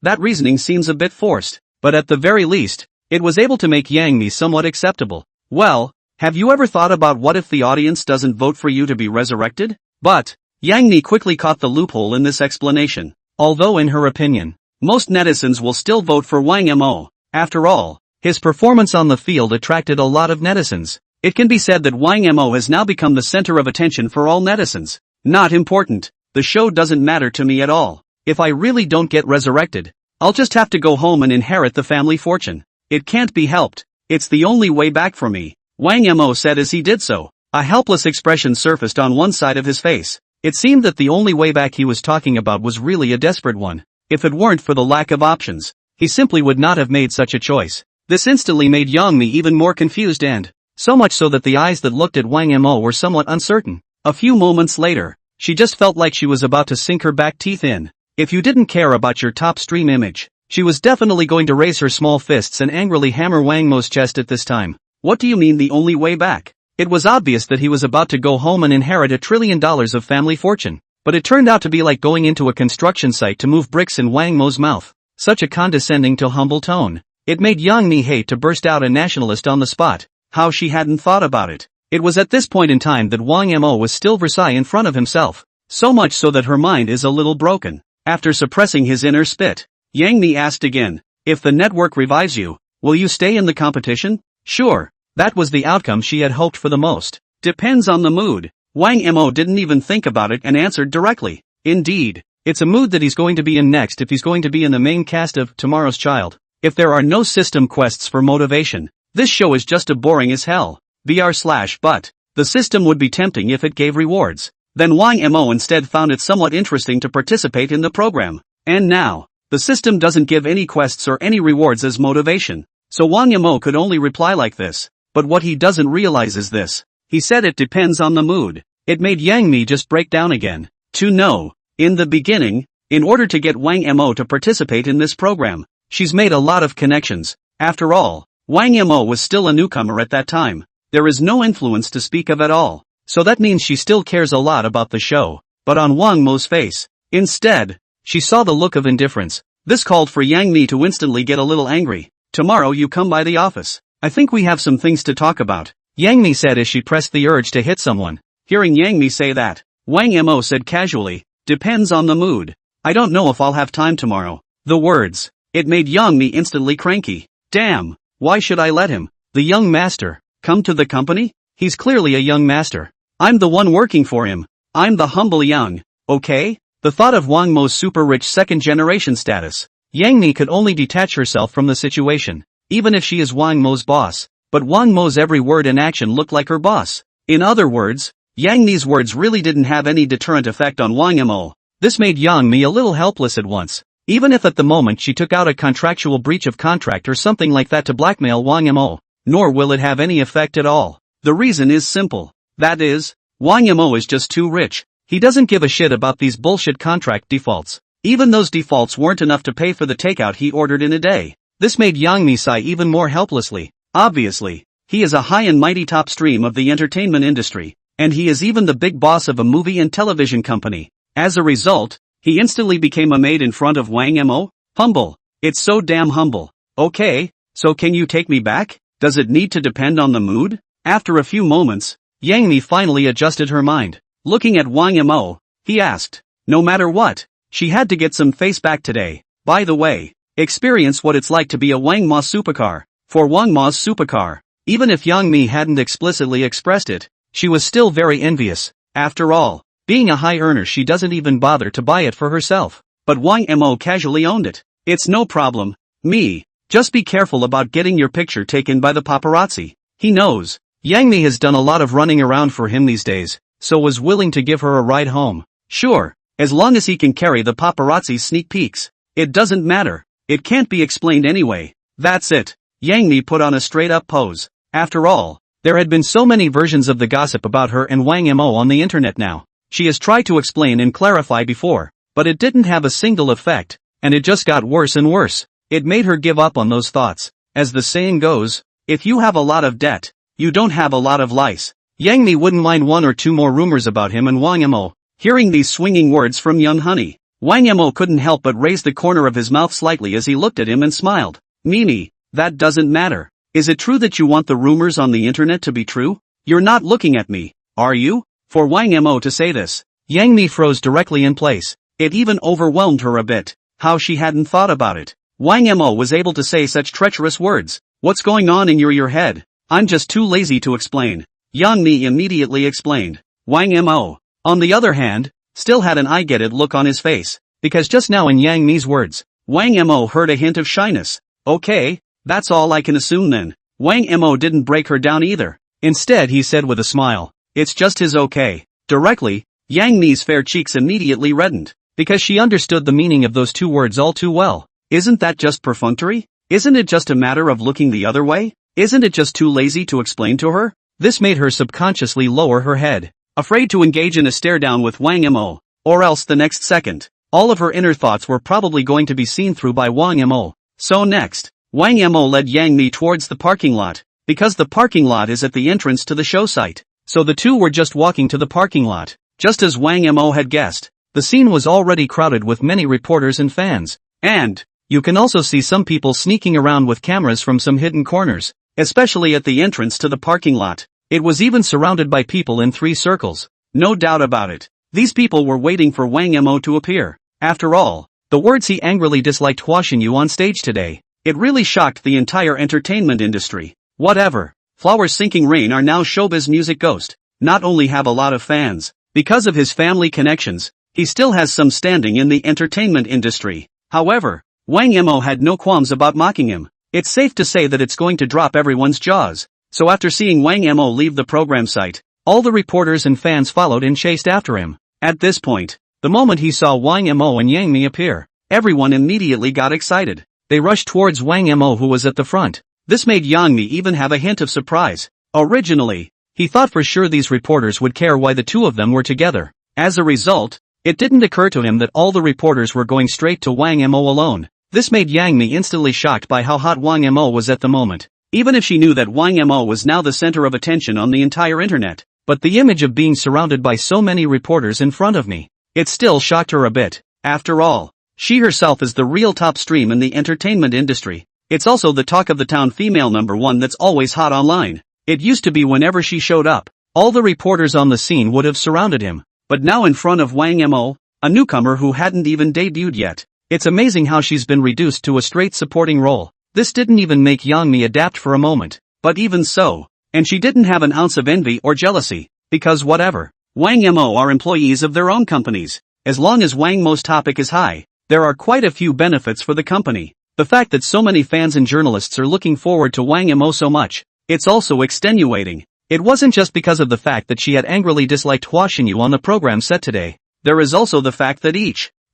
That reasoning seems a bit forced, but at the very least, it was able to make Yang Mi somewhat acceptable. Well, have you ever thought about what if the audience doesn't vote for you to be resurrected? But, Yang Mi quickly caught the loophole in this explanation. Although in her opinion, most netizens will still vote for Wang Mo. After all, his performance on the field attracted a lot of netizens. It can be said that Wang Mo has now become the center of attention for all netizens. Not important. The show doesn't matter to me at all. If I really don't get resurrected, I'll just have to go home and inherit the family fortune. It can't be helped. It's the only way back for me. Wang Mo said as he did so. A helpless expression surfaced on one side of his face. It seemed that the only way back he was talking about was really a desperate one. If it weren't for the lack of options, he simply would not have made such a choice. This instantly made Yang Mi even more confused and, so much so that the eyes that looked at Wang Mo were somewhat uncertain. A few moments later, she just felt like she was about to sink her back teeth in. If you didn't care about your top stream image, She was definitely going to raise her small fists and angrily hammer Wang Mo's chest at this time. What do you mean the only way back? It was obvious that he was about to go home and inherit $1 trillion of family fortune. But it turned out to be like going into a construction site to move bricks in Wang Mo's mouth. Such a condescending to humble tone. It made Yang Mi hate to burst out a nationalist on the spot. How she hadn't thought about it. It was at this point in time that Wang Mo was still Versailles in front of himself. So much so that her mind is a little broken. After suppressing his inner spit, Yang Mi asked again, if the network revives you, will you stay in the competition? Sure. That was the outcome she had hoped for the most. Depends on the mood. Wang Mo didn't even think about it and answered directly. Indeed. It's a mood that he's going to be in next if he's going to be in the main cast of Tomorrow's Child. If there are no system quests for motivation, this show is just as boring as hell. But the system would be tempting if it gave rewards. Then Wang Mo instead found it somewhat interesting to participate in the program. And now, the system doesn't give any quests or any rewards as motivation. So Wang Mo could only reply like this. But what he doesn't realize is this. He said it depends on the mood. It made Yang Mi just break down again. To know, in the beginning, in order to get Wang Mo to participate in this program, she's made a lot of connections. After all, Wang Mo was still a newcomer at that time. There is no influence to speak of at all. So that means she still cares a lot about the show. But on Wang Mo's face, instead, she saw the look of indifference. This called for Yang Mi to instantly get a little angry. Tomorrow you come by the office. I think we have some things to talk about, Yang Mi said as she pressed the urge to hit someone. Hearing Yang Mi say that, Wang Mo said casually, depends on the mood. I don't know if I'll have time tomorrow. The words. It made Yang Mi instantly cranky. Damn, why should I let him, the young master, come to the company? He's clearly a young master. I'm the one working for him. I'm the humble young, okay? The thought of Wang Mo's super rich second generation status. Yang Mi could only detach herself from the situation. Even if she is Wang Mo's boss, but Wang Mo's every word and action looked like her boss. In other words, Yang Mi's words really didn't have any deterrent effect on Wang Mo. This made Yang Mi a little helpless at once. Even if at the moment she took out a contractual breach of contract or something like that to blackmail Wang Mo, nor will it have any effect at all. The reason is simple. That is, Wang Mo is just too rich. He doesn't give a shit about these bullshit contract defaults. Even those defaults weren't enough to pay for the takeout he ordered in a day. This made Yang Mi sigh even more helplessly. Obviously, he is a high and mighty top stream of the entertainment industry, and he is even the big boss of a movie and television company. As a result, he instantly became a maid in front of Wang Mo? Humble. It's so damn humble. Okay, so can you take me back? Does it need to depend on the mood? After a few moments, Yang Mi finally adjusted her mind. Looking at Wang Mo, he asked, no matter what, she had to get some face back today. By the way, experience what it's like to be a Wang Mo supercar. For Wang Mo's supercar, even if Yang Mi hadn't explicitly expressed it, she was still very envious. After all, being a high earner she doesn't even bother to buy it for herself. But Wang Mo casually owned it. It's no problem, me. Just be careful about getting your picture taken by the paparazzi. He knows. Yang Mi has done a lot of running around for him these days, so was willing to give her a ride home. Sure, as long as he can carry the paparazzi's sneak peeks. It doesn't matter. It can't be explained anyway. That's it. Yang Mi put on a straight-up pose. After all, there had been so many versions of the gossip about her and Wang Mo on the internet now. She has tried to explain and clarify before, but it didn't have a single effect, and it just got worse and worse. It made her give up on those thoughts. As the saying goes, if you have a lot of debt, you don't have a lot of lice. Yang Mi wouldn't mind one or two more rumors about him and Wang Mo. Hearing these swinging words from young honey, Wang Mo couldn't help but raise the corner of his mouth slightly as he looked at him and smiled. Mimi, that doesn't matter. Is it true that you want the rumors on the internet to be true? You're not looking at me, are you? For Wang Mo to say this, Yang Mi froze directly in place. It even overwhelmed her a bit. How she hadn't thought about it. Wang Mo was able to say such treacherous words. What's going on in your head? I'm just too lazy to explain. Yang Mi immediately explained. Wang Mo, on the other hand, still had an I get it look on his face, because just now in Yang Mi's words, Wang Mo heard a hint of shyness. Okay, that's all I can assume then. Wang Mo didn't break her down either. Instead he said with a smile, it's just his okay. Directly, Yang Mi's fair cheeks immediately reddened, because she understood the meaning of those two words all too well. Isn't that just perfunctory? Isn't it just a matter of looking the other way? Isn't it just too lazy to explain to her? This made her subconsciously lower her head, afraid to engage in a stare down with Wang Mo, or else the next second, All of her inner thoughts were probably going to be seen through by Wang Mo. So next, Wang Mo led Yang Mi towards the parking lot, because the parking lot is at the entrance to the show site. So the two were just walking to the parking lot. Just as Wang Mo had guessed, the scene was already crowded with many reporters and fans. And you can also see some people sneaking around with cameras from some hidden corners, especially at the entrance to the parking lot. It was even surrounded by people in 3 circles. No doubt about it. These people were waiting for Wang Mo to appear. After all, the words he angrily disliked washing you on stage today. It really shocked the entire entertainment industry. Whatever. Flowers Sinking Rain are now showbiz music ghost. Not only have a lot of fans, because of his family connections, he still has some standing in the entertainment industry. However, Wang Mo had no qualms about mocking him. It's safe to say that it's going to drop everyone's jaws. So after seeing Wang Mo leave the program site, all the reporters and fans followed and chased after him. At this point, the moment he saw Wang Mo and Yang Mi appear, everyone immediately got excited. They rushed towards Wang Mo, who was at the front. This made Yang Mi even have a hint of surprise. Originally, he thought for sure these reporters would care why the two of them were together. As a result, it didn't occur to him that all the reporters were going straight to Wang Mo alone. This made Yang Mi instantly shocked by how hot Wang Mo was at the moment. Even if she knew that Wang Mo was now the center of attention on the entire internet. But the image of being surrounded by so many reporters in front of me, it still shocked her a bit. After all, she herself is the real top stream in the entertainment industry. It's also the talk of the town, female #1 that's always hot online. It used to be whenever she showed up, all the reporters on the scene would have surrounded him. But now in front of Wang Mo, a newcomer who hadn't even debuted yet. It's amazing how she's been reduced to a straight supporting role. This didn't even make Yang Mi adapt for a moment. But even so, and she didn't have an ounce of envy or jealousy, because whatever. Wang Mo are employees of their own companies. As long as Wang Mo's topic is high, there are quite a few benefits for the company. The fact that so many fans and journalists are looking forward to Wang Mo so much, it's also extenuating. It wasn't just because of the fact that she had angrily disliked Hua Xinyu on the program set today. There is also the fact that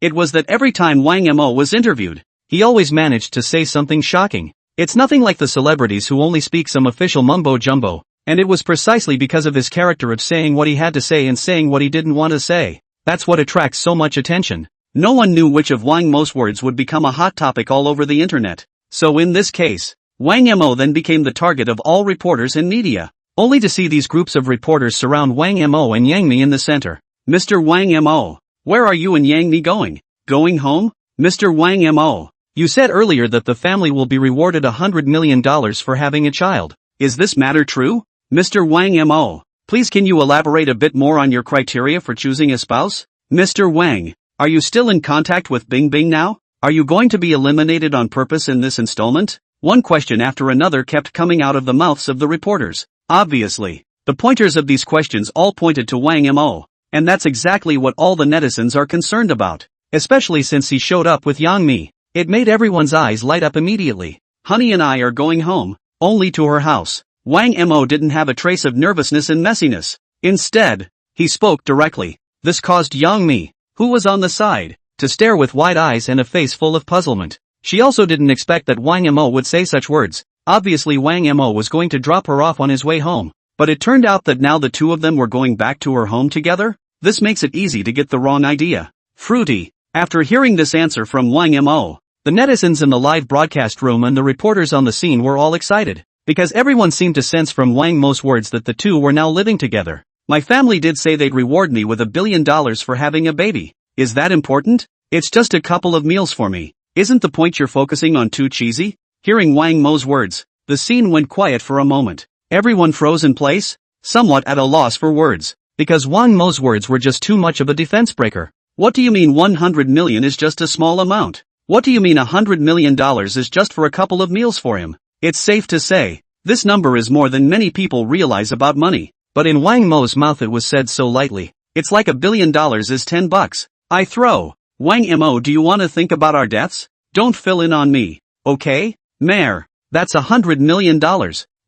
it was that every time Wang Mo was interviewed, he always managed to say something shocking. It's nothing like the celebrities who only speak some official mumbo-jumbo, and it was precisely because of his character of saying what he had to say and saying what he didn't want to say. That's what attracts so much attention. No one knew which of Wang Mo's words would become a hot topic all over the internet. So in this case, Wang Mo then became the target of all reporters and media, only to see these groups of reporters surround Wang Mo and Yang Mi in the center. Mr. Wang Mo, where are you and Yang Mi going? Going home? Mr. Wang Mo, you said earlier that the family will be rewarded $100 million for having a child. Is this matter true? Mr. Wang Mo, please can you elaborate a bit more on your criteria for choosing a spouse? Mr. Wang, are you still in contact with Bing Bing now? Are you going to be eliminated on purpose in this installment? One question after another kept coming out of the mouths of the reporters. Obviously, the pointers of these questions all pointed to Wang Mo, and that's exactly what all the netizens are concerned about, especially since he showed up with Yang Mi. It made everyone's eyes light up immediately. Honey and I are going home, only to her house. Wang Mo didn't have a trace of nervousness and messiness. Instead, he spoke directly. This caused Yang Mi, who was on the side, to stare with wide eyes and a face full of puzzlement. She also didn't expect that Wang Mo would say such words. Obviously Wang Mo was going to drop her off on his way home. But it turned out that now the two of them were going back to her home together? This makes it easy to get the wrong idea. Fruity. After hearing this answer from Wang Mo, the netizens in the live broadcast room and the reporters on the scene were all excited, because everyone seemed to sense from Wang Mo's words that the two were now living together. My family did say they'd reward me with $1 billion for having a baby. Is that important? It's just a couple of meals for me. Isn't the point you're focusing on too cheesy? Hearing Wang Mo's words, the scene went quiet for a moment. Everyone froze in place, somewhat at a loss for words, because Wang Mo's words were just too much of a defense breaker. What do you mean 100 million is just a small amount? What do you mean $100 million is just for a couple of meals for him? It's safe to say, this number is more than many people realize about money. But in Wang Mo's mouth it was said so lightly. It's like $1 billion is $10. I throw. Wang Mo, do you want to think about our deaths? Don't fill in on me, okay? Mayor, that's $100 million.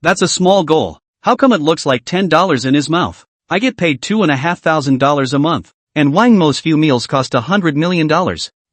That's a small goal. How come it looks like $10 in his mouth? I get paid $2,500 a month, and Wang Mo's few meals cost $100 million.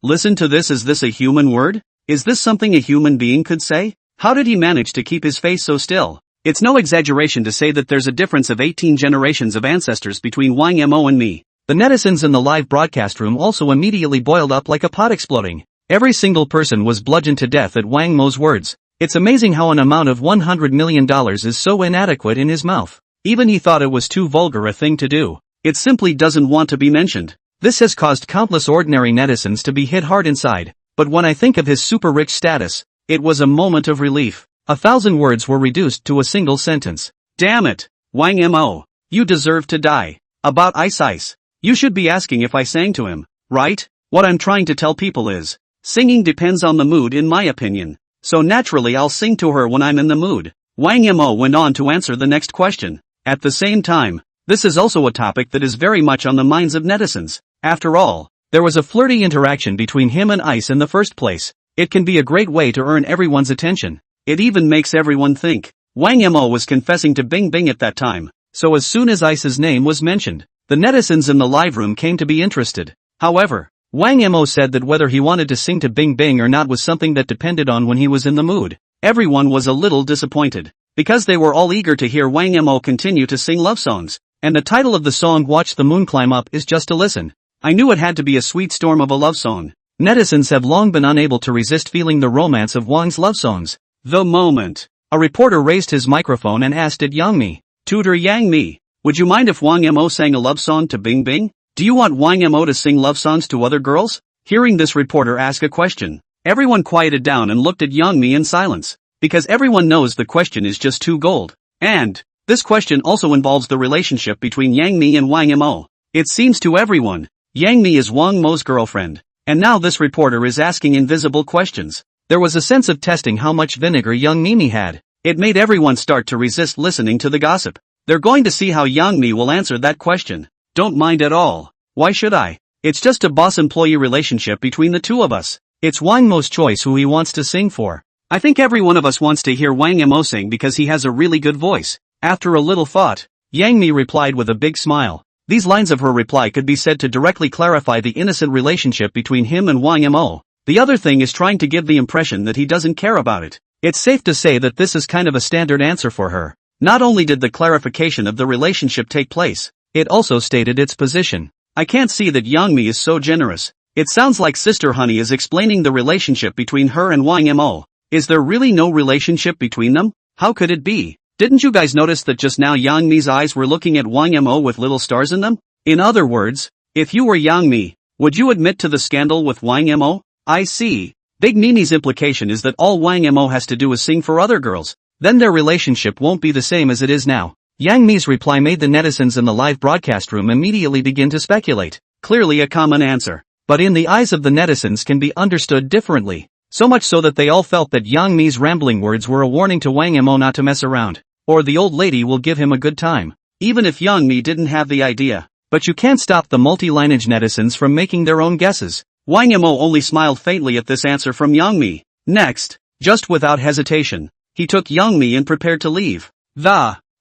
Listen to this, is this a human word? Is this something a human being could say? How did he manage to keep his face so still? It's no exaggeration to say that there's a difference of 18 generations of ancestors between Wang Mo and me. The netizens in the live broadcast room also immediately boiled up like a pot exploding. Every single person was bludgeoned to death at Wang Mo's words. It's amazing how an amount of $100 million is so inadequate in his mouth. Even he thought it was too vulgar a thing to do. It simply doesn't want to be mentioned. This has caused countless ordinary netizens to be hit hard inside. But when I think of his super rich status, it was a moment of relief. 1,000 words were reduced to a single sentence. Damn it, Wang Mo. You deserve to die. About Ice. You should be asking if I sang to him, right? What I'm trying to tell people is, singing depends on the mood in my opinion. So naturally I'll sing to her when I'm in the mood. Wang Mo went on to answer the next question. At the same time, this is also a topic that is very much on the minds of netizens. After all, there was a flirty interaction between him and Ice in the first place. It can be a great way to earn everyone's attention. It even makes everyone think. Wang Mo was confessing to Bing Bing at that time, so as soon as Ice's name was mentioned, the netizens in the live room came to be interested. However, Wang Mo said that whether he wanted to sing to Bing Bing or not was something that depended on when he was in the mood. Everyone was a little disappointed, because they were all eager to hear Wang Mo continue to sing love songs, and the title of the song Watch the Moon Climb Up is just to listen. I knew it had to be a sweet storm of a love song. Netizens have long been unable to resist feeling the romance of Wang's love songs. The moment a reporter raised his microphone and asked it, Yang Mi, Tutor Yang Mi, would you mind if Wang Mo sang a love song to Bing Bing? Do you want Wang Mo to sing love songs to other girls? Hearing this reporter ask a question, everyone quieted down and looked at Yang Mi in silence, because everyone knows the question is just too gold. And this question also involves the relationship between Yang Mi and Wang Mo. It seems to everyone, Yang Mi is Wang Mo's girlfriend, and now this reporter is asking invisible questions. There was a sense of testing how much vinegar young Mimi had. It made everyone start to resist listening to the gossip. They're going to see how Yang Mi will answer that question. Don't mind at all. Why should I? It's just a boss-employee relationship between the two of us. It's Wang Mo's choice who he wants to sing for. I think every one of us wants to hear Wang Mo sing because he has a really good voice. After a little thought, Yang Mi replied with a big smile. These lines of her reply could be said to directly clarify the innocent relationship between him and Wang Mo. The other thing is trying to give the impression that he doesn't care about it. It's safe to say that this is kind of a standard answer for her. Not only did the clarification of the relationship take place, it also stated its position. I can't see that Yang Mi is so generous. It sounds like Sister Honey is explaining the relationship between her and Wang Mo. Is there really no relationship between them? How could it be? Didn't you guys notice that just now Yang Mi's eyes were looking at Wang Mo with little stars in them? In other words, if you were Yang Mi, would you admit to the scandal with Wang Mo? I see. Big Mimi's implication is that all Wang Mo has to do is sing for other girls. Then their relationship won't be the same as it is now. Yang Mi's reply made the netizens in the live broadcast room immediately begin to speculate. Clearly a common answer. But in the eyes of the netizens can be understood differently. So much so that they all felt that Yang Mi's rambling words were a warning to Wang Mo not to mess around. Or the old lady will give him a good time. Even if Yang Mi didn't have the idea. But you can't stop the multi-lineage netizens from making their own guesses. Wang Mo only smiled faintly at this answer from Yang Mi. Next, just without hesitation, he took Yang Mi and prepared to leave.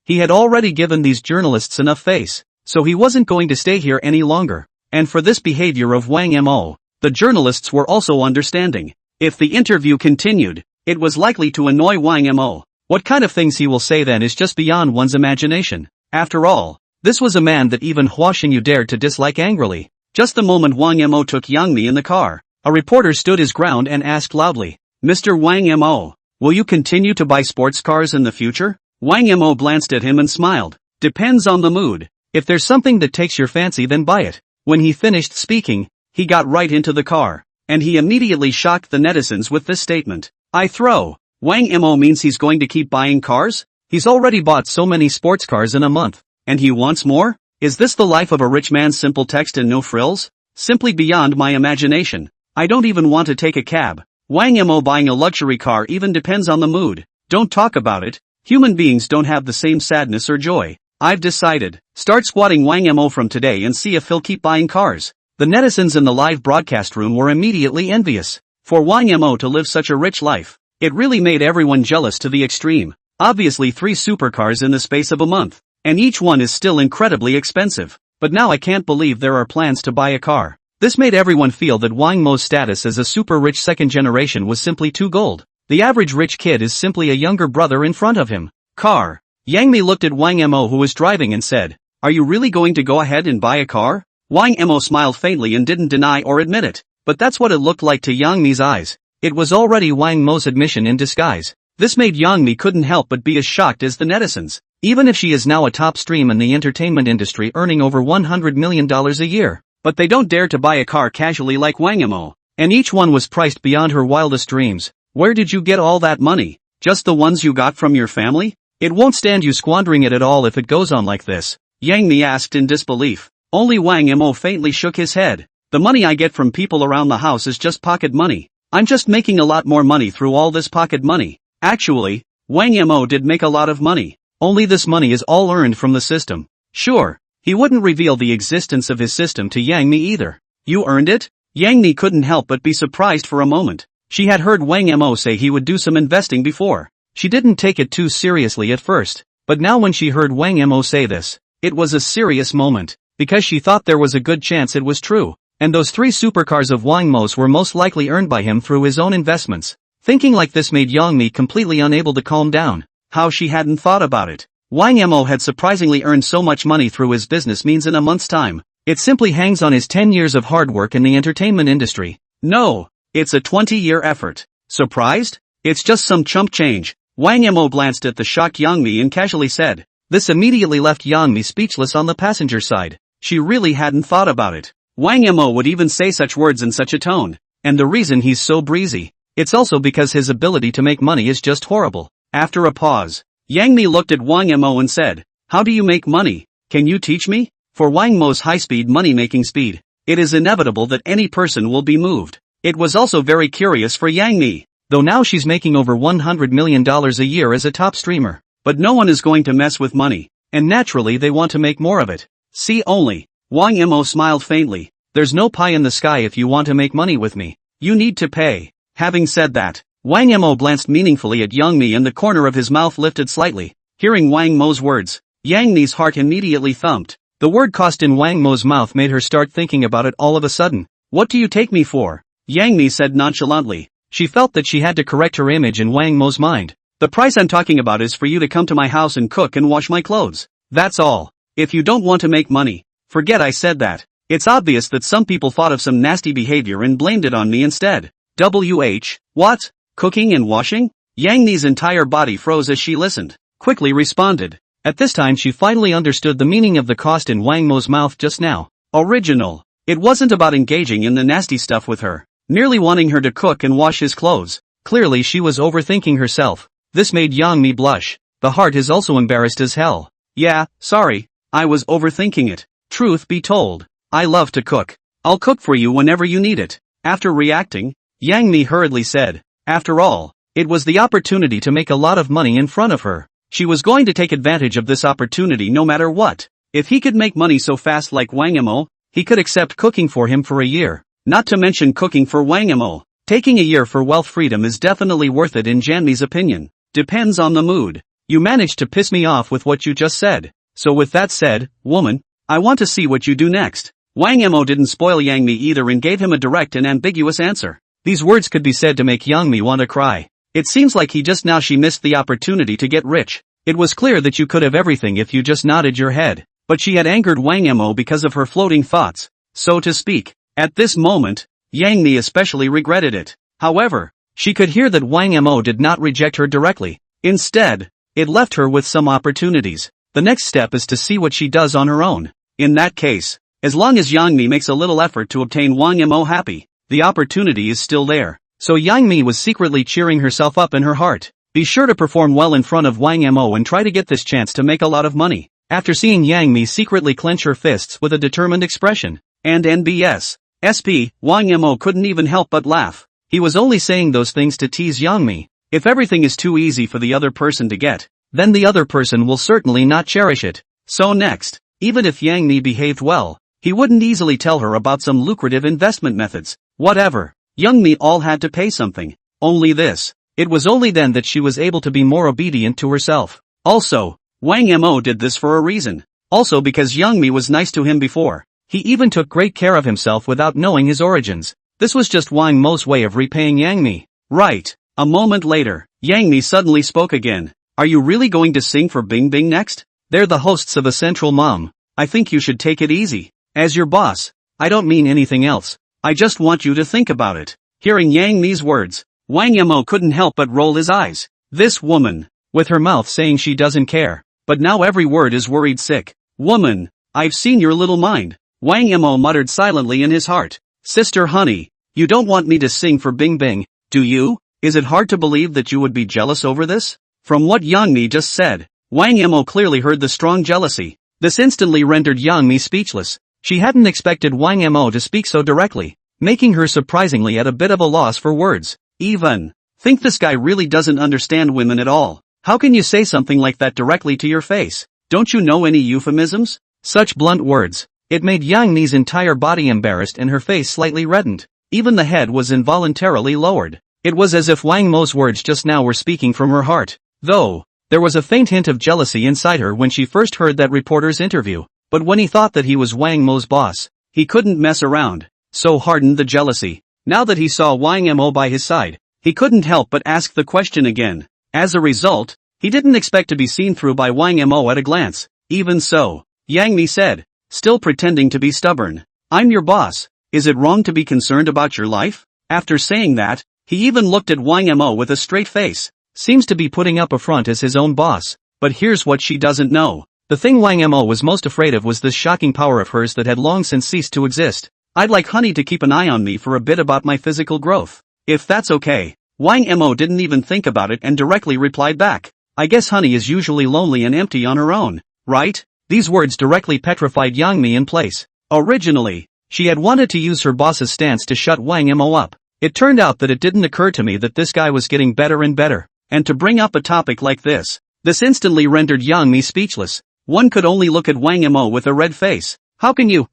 He had already given these journalists enough face, so he wasn't going to stay here any longer. And for this behavior of Wang Mo, the journalists were also understanding. If the interview continued, it was likely to annoy Wang Mo. What kind of things he will say then is just beyond one's imagination. After all, this was a man that even Hua Xingyu dared to dislike angrily. Just the moment Wang Mo took Yang Mi in the car, a reporter stood his ground and asked loudly, Mr. Wang Mo, will you continue to buy sports cars in the future? Wang Mo glanced at him and smiled. Depends on the mood. If there's something that takes your fancy, then buy it. When he finished speaking, he got right into the car, and he immediately shocked the netizens with this statement. Wang Mo means he's going to keep buying cars? He's already bought so many sports cars in a month, and he wants more? Is this the life of a rich man? Simple text and no frills? Simply beyond my imagination. I don't even want to take a cab. Wang Mo buying a luxury car even depends on the mood. Don't talk about it. Human beings don't have the same sadness or joy. I've decided. Start squatting Wang Mo from today and see if he'll keep buying cars. The netizens in the live broadcast room were immediately envious. For Wang Mo to live such a rich life, it really made everyone jealous to the extreme. Obviously 3 supercars in the space of a month. And each one is still incredibly expensive. But now I can't believe there are plans to buy a car. This made everyone feel that Wang Mo's status as a super rich second generation was simply too gold. The average rich kid is simply a younger brother in front of him. Car. Yang Mi looked at Wang Mo who was driving and said, Are you really going to go ahead and buy a car? Wang Mo smiled faintly and didn't deny or admit it, but that's what it looked like to Yang Mi's eyes. It was already Wang Mo's admission in disguise. This made Yang Mi couldn't help but be as shocked as the netizens. Even if she is now a top stream in the entertainment industry earning over $100 million a year. But they don't dare to buy a car casually like Wang Mo. And each one was priced beyond her wildest dreams. Where did you get all that money? Just the ones you got from your family? It won't stand you squandering it at all if it goes on like this. Yang Mi asked in disbelief. Only Wang Mo faintly shook his head. The money I get from people around the house is just pocket money. I'm just making a lot more money through all this pocket money. Actually, Wang Mo did make a lot of money. Only this money is all earned from the system. Sure, he wouldn't reveal the existence of his system to Yang Mi either. You earned it? Yang Mi couldn't help but be surprised for a moment. She had heard Wang Mo say he would do some investing before. She didn't take it too seriously at first. But now when she heard Wang Mo say this, it was a serious moment. Because she thought there was a good chance it was true. And those 3 supercars of Wang Mo's were most likely earned by him through his own investments. Thinking like this made Yang Mi completely unable to calm down. How she hadn't thought about it. Wang Mo had surprisingly earned so much money through his business means in a month's time. It simply hangs on his 10 years of hard work in the entertainment industry. No, it's a 20-year effort. Surprised? It's just some chump change. Wang Mo glanced at the shocked Yang Mi and casually said. This immediately left Yang Mi speechless on the passenger side. She really hadn't thought about it. Wang Mo would even say such words in such a tone. And the reason he's so breezy. It's also because his ability to make money is just horrible. After a pause, Yang Mi looked at Wang Mo and said, how do you make money? Can you teach me? For Wang Mo's high-speed money-making speed, it is inevitable that any person will be moved. It was also very curious for Yang Mi, though now she's making over $100 million a year as a top streamer. But no one is going to mess with money, and naturally they want to make more of it. See only. Wang Mo smiled faintly. There's no pie in the sky if you want to make money with me. You need to pay. Having said that, Wang Mo glanced meaningfully at Yang Mi and the corner of his mouth lifted slightly. Hearing Wang Mo's words, Yang Mi's heart immediately thumped. The word cost in Wang Mo's mouth made her start thinking about it all of a sudden. What do you take me for? Yang Mi said nonchalantly. She felt that she had to correct her image in Wang Mo's mind. The price I'm talking about is for you to come to my house and cook and wash my clothes. That's all. If you don't want to make money, forget I said that. It's obvious that some people thought of some nasty behavior and blamed it on me instead. What? Cooking and washing? Yang Mi's entire body froze as she listened, quickly responded. At this time she finally understood the meaning of the cost in Wang Mo's mouth just now. Original. It wasn't about engaging in the nasty stuff with her, merely wanting her to cook and wash his clothes. Clearly she was overthinking herself. This made Yang Mi blush. The heart is also embarrassed as hell. Yeah, sorry, I was overthinking it. Truth be told, I love to cook. I'll cook for you whenever you need it. After reacting, Yang Mi hurriedly said. After all, it was the opportunity to make a lot of money in front of her. She was going to take advantage of this opportunity no matter what. If he could make money so fast like Wang Mo, he could accept cooking for him for a year. Not to mention cooking for Wang Mo. Taking a year for wealth freedom is definitely worth it in Yang Mi's opinion. Depends on the mood. You managed to piss me off with what you just said. So with that said, woman, I want to see what you do next. Wang Mo didn't spoil Yang Mi either and gave him a direct and ambiguous answer. These words could be said to make Yang Mi want to cry. It seems like she missed the opportunity to get rich. It was clear that you could have everything if you just nodded your head. But she had angered Wang Mo because of her floating thoughts, so to speak. At this moment, Yang Mi especially regretted it. However, she could hear that Wang Mo did not reject her directly. Instead, it left her with some opportunities. The next step is to see what she does on her own. In that case, as long as Yang Mi makes a little effort to obtain Wang Mo happy, the opportunity is still there. So Yang Mi was secretly cheering herself up in her heart. Be sure to perform well in front of Wang Mo and try to get this chance to make a lot of money. After seeing Yang Mi secretly clench her fists with a determined expression, and NBS, SP, Wang Mo couldn't even help but laugh. He was only saying those things to tease Yang Mi. If everything is too easy for the other person to get, then the other person will certainly not cherish it. So next, even if Yang Mi behaved well, he wouldn't easily tell her about some lucrative investment methods. Whatever. Yang Mi all had to pay something. Only this. It was only then that she was able to be more obedient to herself. Also, Wang Mo did this for a reason. Also because Yang Mi was nice to him before. He even took great care of himself without knowing his origins. This was just Wang Mo's way of repaying Yang Mi. Right. A moment later, Yang Mi suddenly spoke again. Are you really going to sing for Bing Bing next? They're the hosts of a Central Mom. I think you should take it easy. As your boss, I don't mean anything else. I just want you to think about it. Hearing Yang Mi's words, Wang Yimou couldn't help but roll his eyes. This woman, with her mouth saying she doesn't care, but now every word is worried sick. Woman, I've seen your little mind. Wang Yimou muttered silently in his heart. Sister honey, you don't want me to sing for Bing Bing, do you? Is it hard to believe that you would be jealous over this? From what Yang Mi just said, Wang Yimou clearly heard the strong jealousy. This instantly rendered Yang Mi speechless. She hadn't expected Wang Yimou to speak so directly, making her surprisingly at a bit of a loss for words. Even think this guy really doesn't understand women at all. How can you say something like that directly to your face? Don't you know any euphemisms? Such blunt words. It made Yang Mi's entire body embarrassed and her face slightly reddened. Even the head was involuntarily lowered. It was as if Wang Mo's words just now were speaking from her heart. Though, there was a faint hint of jealousy inside her when she first heard that reporter's interview. But when he thought that he was Wang Mo's boss, he couldn't mess around. So hardened the jealousy. Now that he saw Wang Mo by his side, he couldn't help but ask the question again. As a result, he didn't expect to be seen through by Wang Mo at a glance. Even so, Yang Mi said, still pretending to be stubborn, I'm your boss. Is it wrong to be concerned about your life? After saying that, he even looked at Wang Mo with a straight face. Seems to be putting up a front as his own boss. But here's what she doesn't know. The thing Wang Mo was most afraid of was this shocking power of hers that had long since ceased to exist. I'd like Honey to keep an eye on me for a bit about my physical growth. If that's okay. Wang Mo didn't even think about it and directly replied back. I guess Honey is usually lonely and empty on her own, right? These words directly petrified Yang Mi in place. Originally, she had wanted to use her boss's stance to shut Wang Mo up. It turned out that it didn't occur to me that this guy was getting better and better. And to bring up a topic like this instantly rendered Yang Mi speechless. One could only look at Wang Mo with a red face. How can you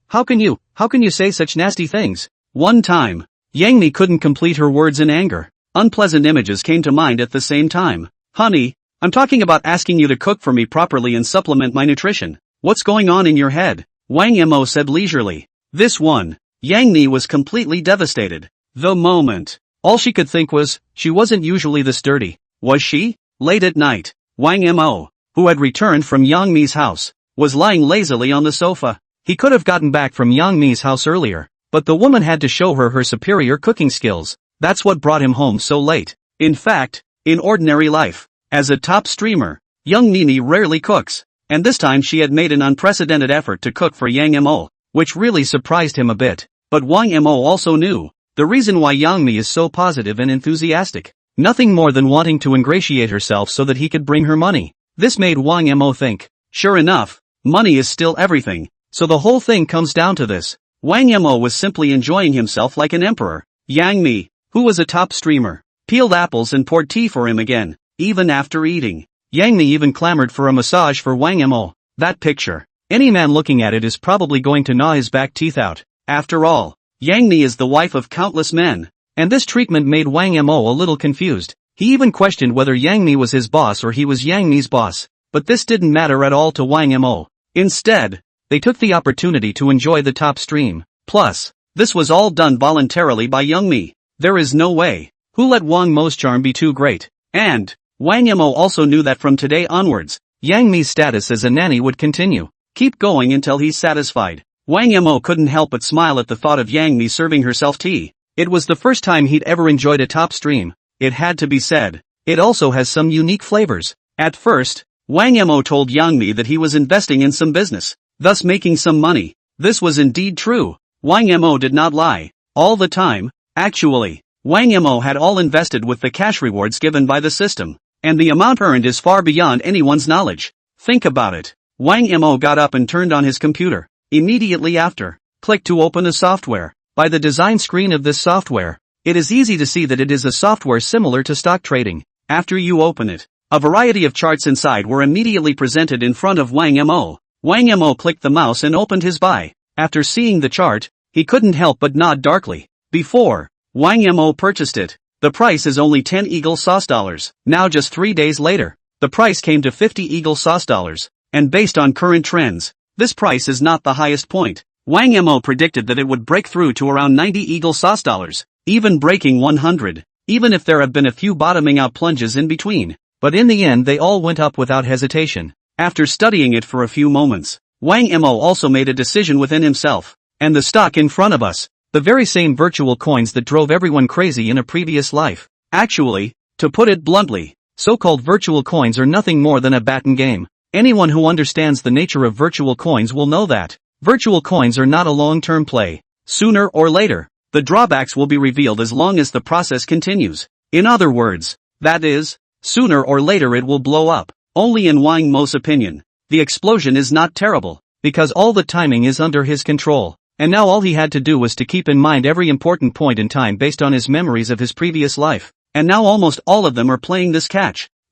say such nasty things? One time, Yang Mi couldn't complete her words in anger. Unpleasant images came to mind at the same time. Honey, I'm talking about asking you to cook for me properly and supplement my nutrition. What's going on in your head? Wang Mo said leisurely. This one, Yang Mi was completely devastated. The moment. All she could think was, she wasn't usually this dirty, was she? Late at night, Wang Mo, who had returned from Yang Mi's house, was lying lazily on the sofa. He could have gotten back from Yang Mi's house earlier, but the woman had to show her superior cooking skills. That's what brought him home so late. In fact, in ordinary life, as a top streamer, young Nini rarely cooks, and this time she had made an unprecedented effort to cook for Yang Mo, which really surprised him a bit. But Wang Mo also knew the reason why Yang Mi is so positive and enthusiastic. Nothing more than wanting to ingratiate herself so that he could bring her money. This made Wang Mo think, sure enough, money is still everything. So the whole thing comes down to this. Wang Mo was simply enjoying himself like an emperor. Yang Mi, who was a top streamer, peeled apples and poured tea for him again, even after eating. Yang Mi even clamored for a massage for Wang Mo. That picture. Any man looking at it is probably going to gnaw his back teeth out. After all, Yang Mi is the wife of countless men. And this treatment made Wang Mo a little confused. He even questioned whether Yang Mi was his boss or he was Yang Mi's boss. But this didn't matter at all to Wang Mo. Instead, they took the opportunity to enjoy the top stream. Plus, this was all done voluntarily by Young Mi. There is no way. Who let Wang Mo's charm be too great? And Wang Mo also knew that from today onwards, Yang Mi's status as a nanny would continue. Keep going until he's satisfied. Wang Mo couldn't help but smile at the thought of Yang Mi serving herself tea. It was the first time he'd ever enjoyed a top stream. It had to be said. It also has some unique flavors. At first, Wang Mo told Yang Mi that he was investing in some business, thus making some money. This was indeed true. Wang Mo did not lie. All the time, actually, Wang Mo had all invested with the cash rewards given by the system. And the amount earned is far beyond anyone's knowledge. Think about it. Wang Mo got up and turned on his computer. Immediately after, click to open the software. By the design screen of this software, it is easy to see that it is a software similar to stock trading. After you open it, a variety of charts inside were immediately presented in front of Wang Mo. Wang Mo clicked the mouse and opened his buy. After seeing the chart, he couldn't help but nod darkly. Before Wang Mo purchased it, the price is only 10 Eagle Sauce dollars. Now just 3 days later, the price came to 50 Eagle Sauce dollars. And based on current trends, this price is not the highest point. Wang Mo predicted that it would break through to around 90 Eagle Sauce dollars, even breaking 100, even if there have been a few bottoming out plunges in between. But in the end they all went up without hesitation. After studying it for a few moments, Wang Mo also made a decision within himself. And the stock in front of us, the very same virtual coins that drove everyone crazy in a previous life. Actually, to put it bluntly, so-called virtual coins are nothing more than a baton game. Anyone who understands the nature of virtual coins will know that virtual coins are not a long-term play. Sooner or later, the drawbacks will be revealed as long as the process continues. In other words, that is, sooner or later it will blow up. Only in Wang Mo's opinion, the explosion is not terrible, because all the timing is under his control. And now all he had to do was to keep in mind every important point in time based on his memories of his previous life. And now almost all of them are playing this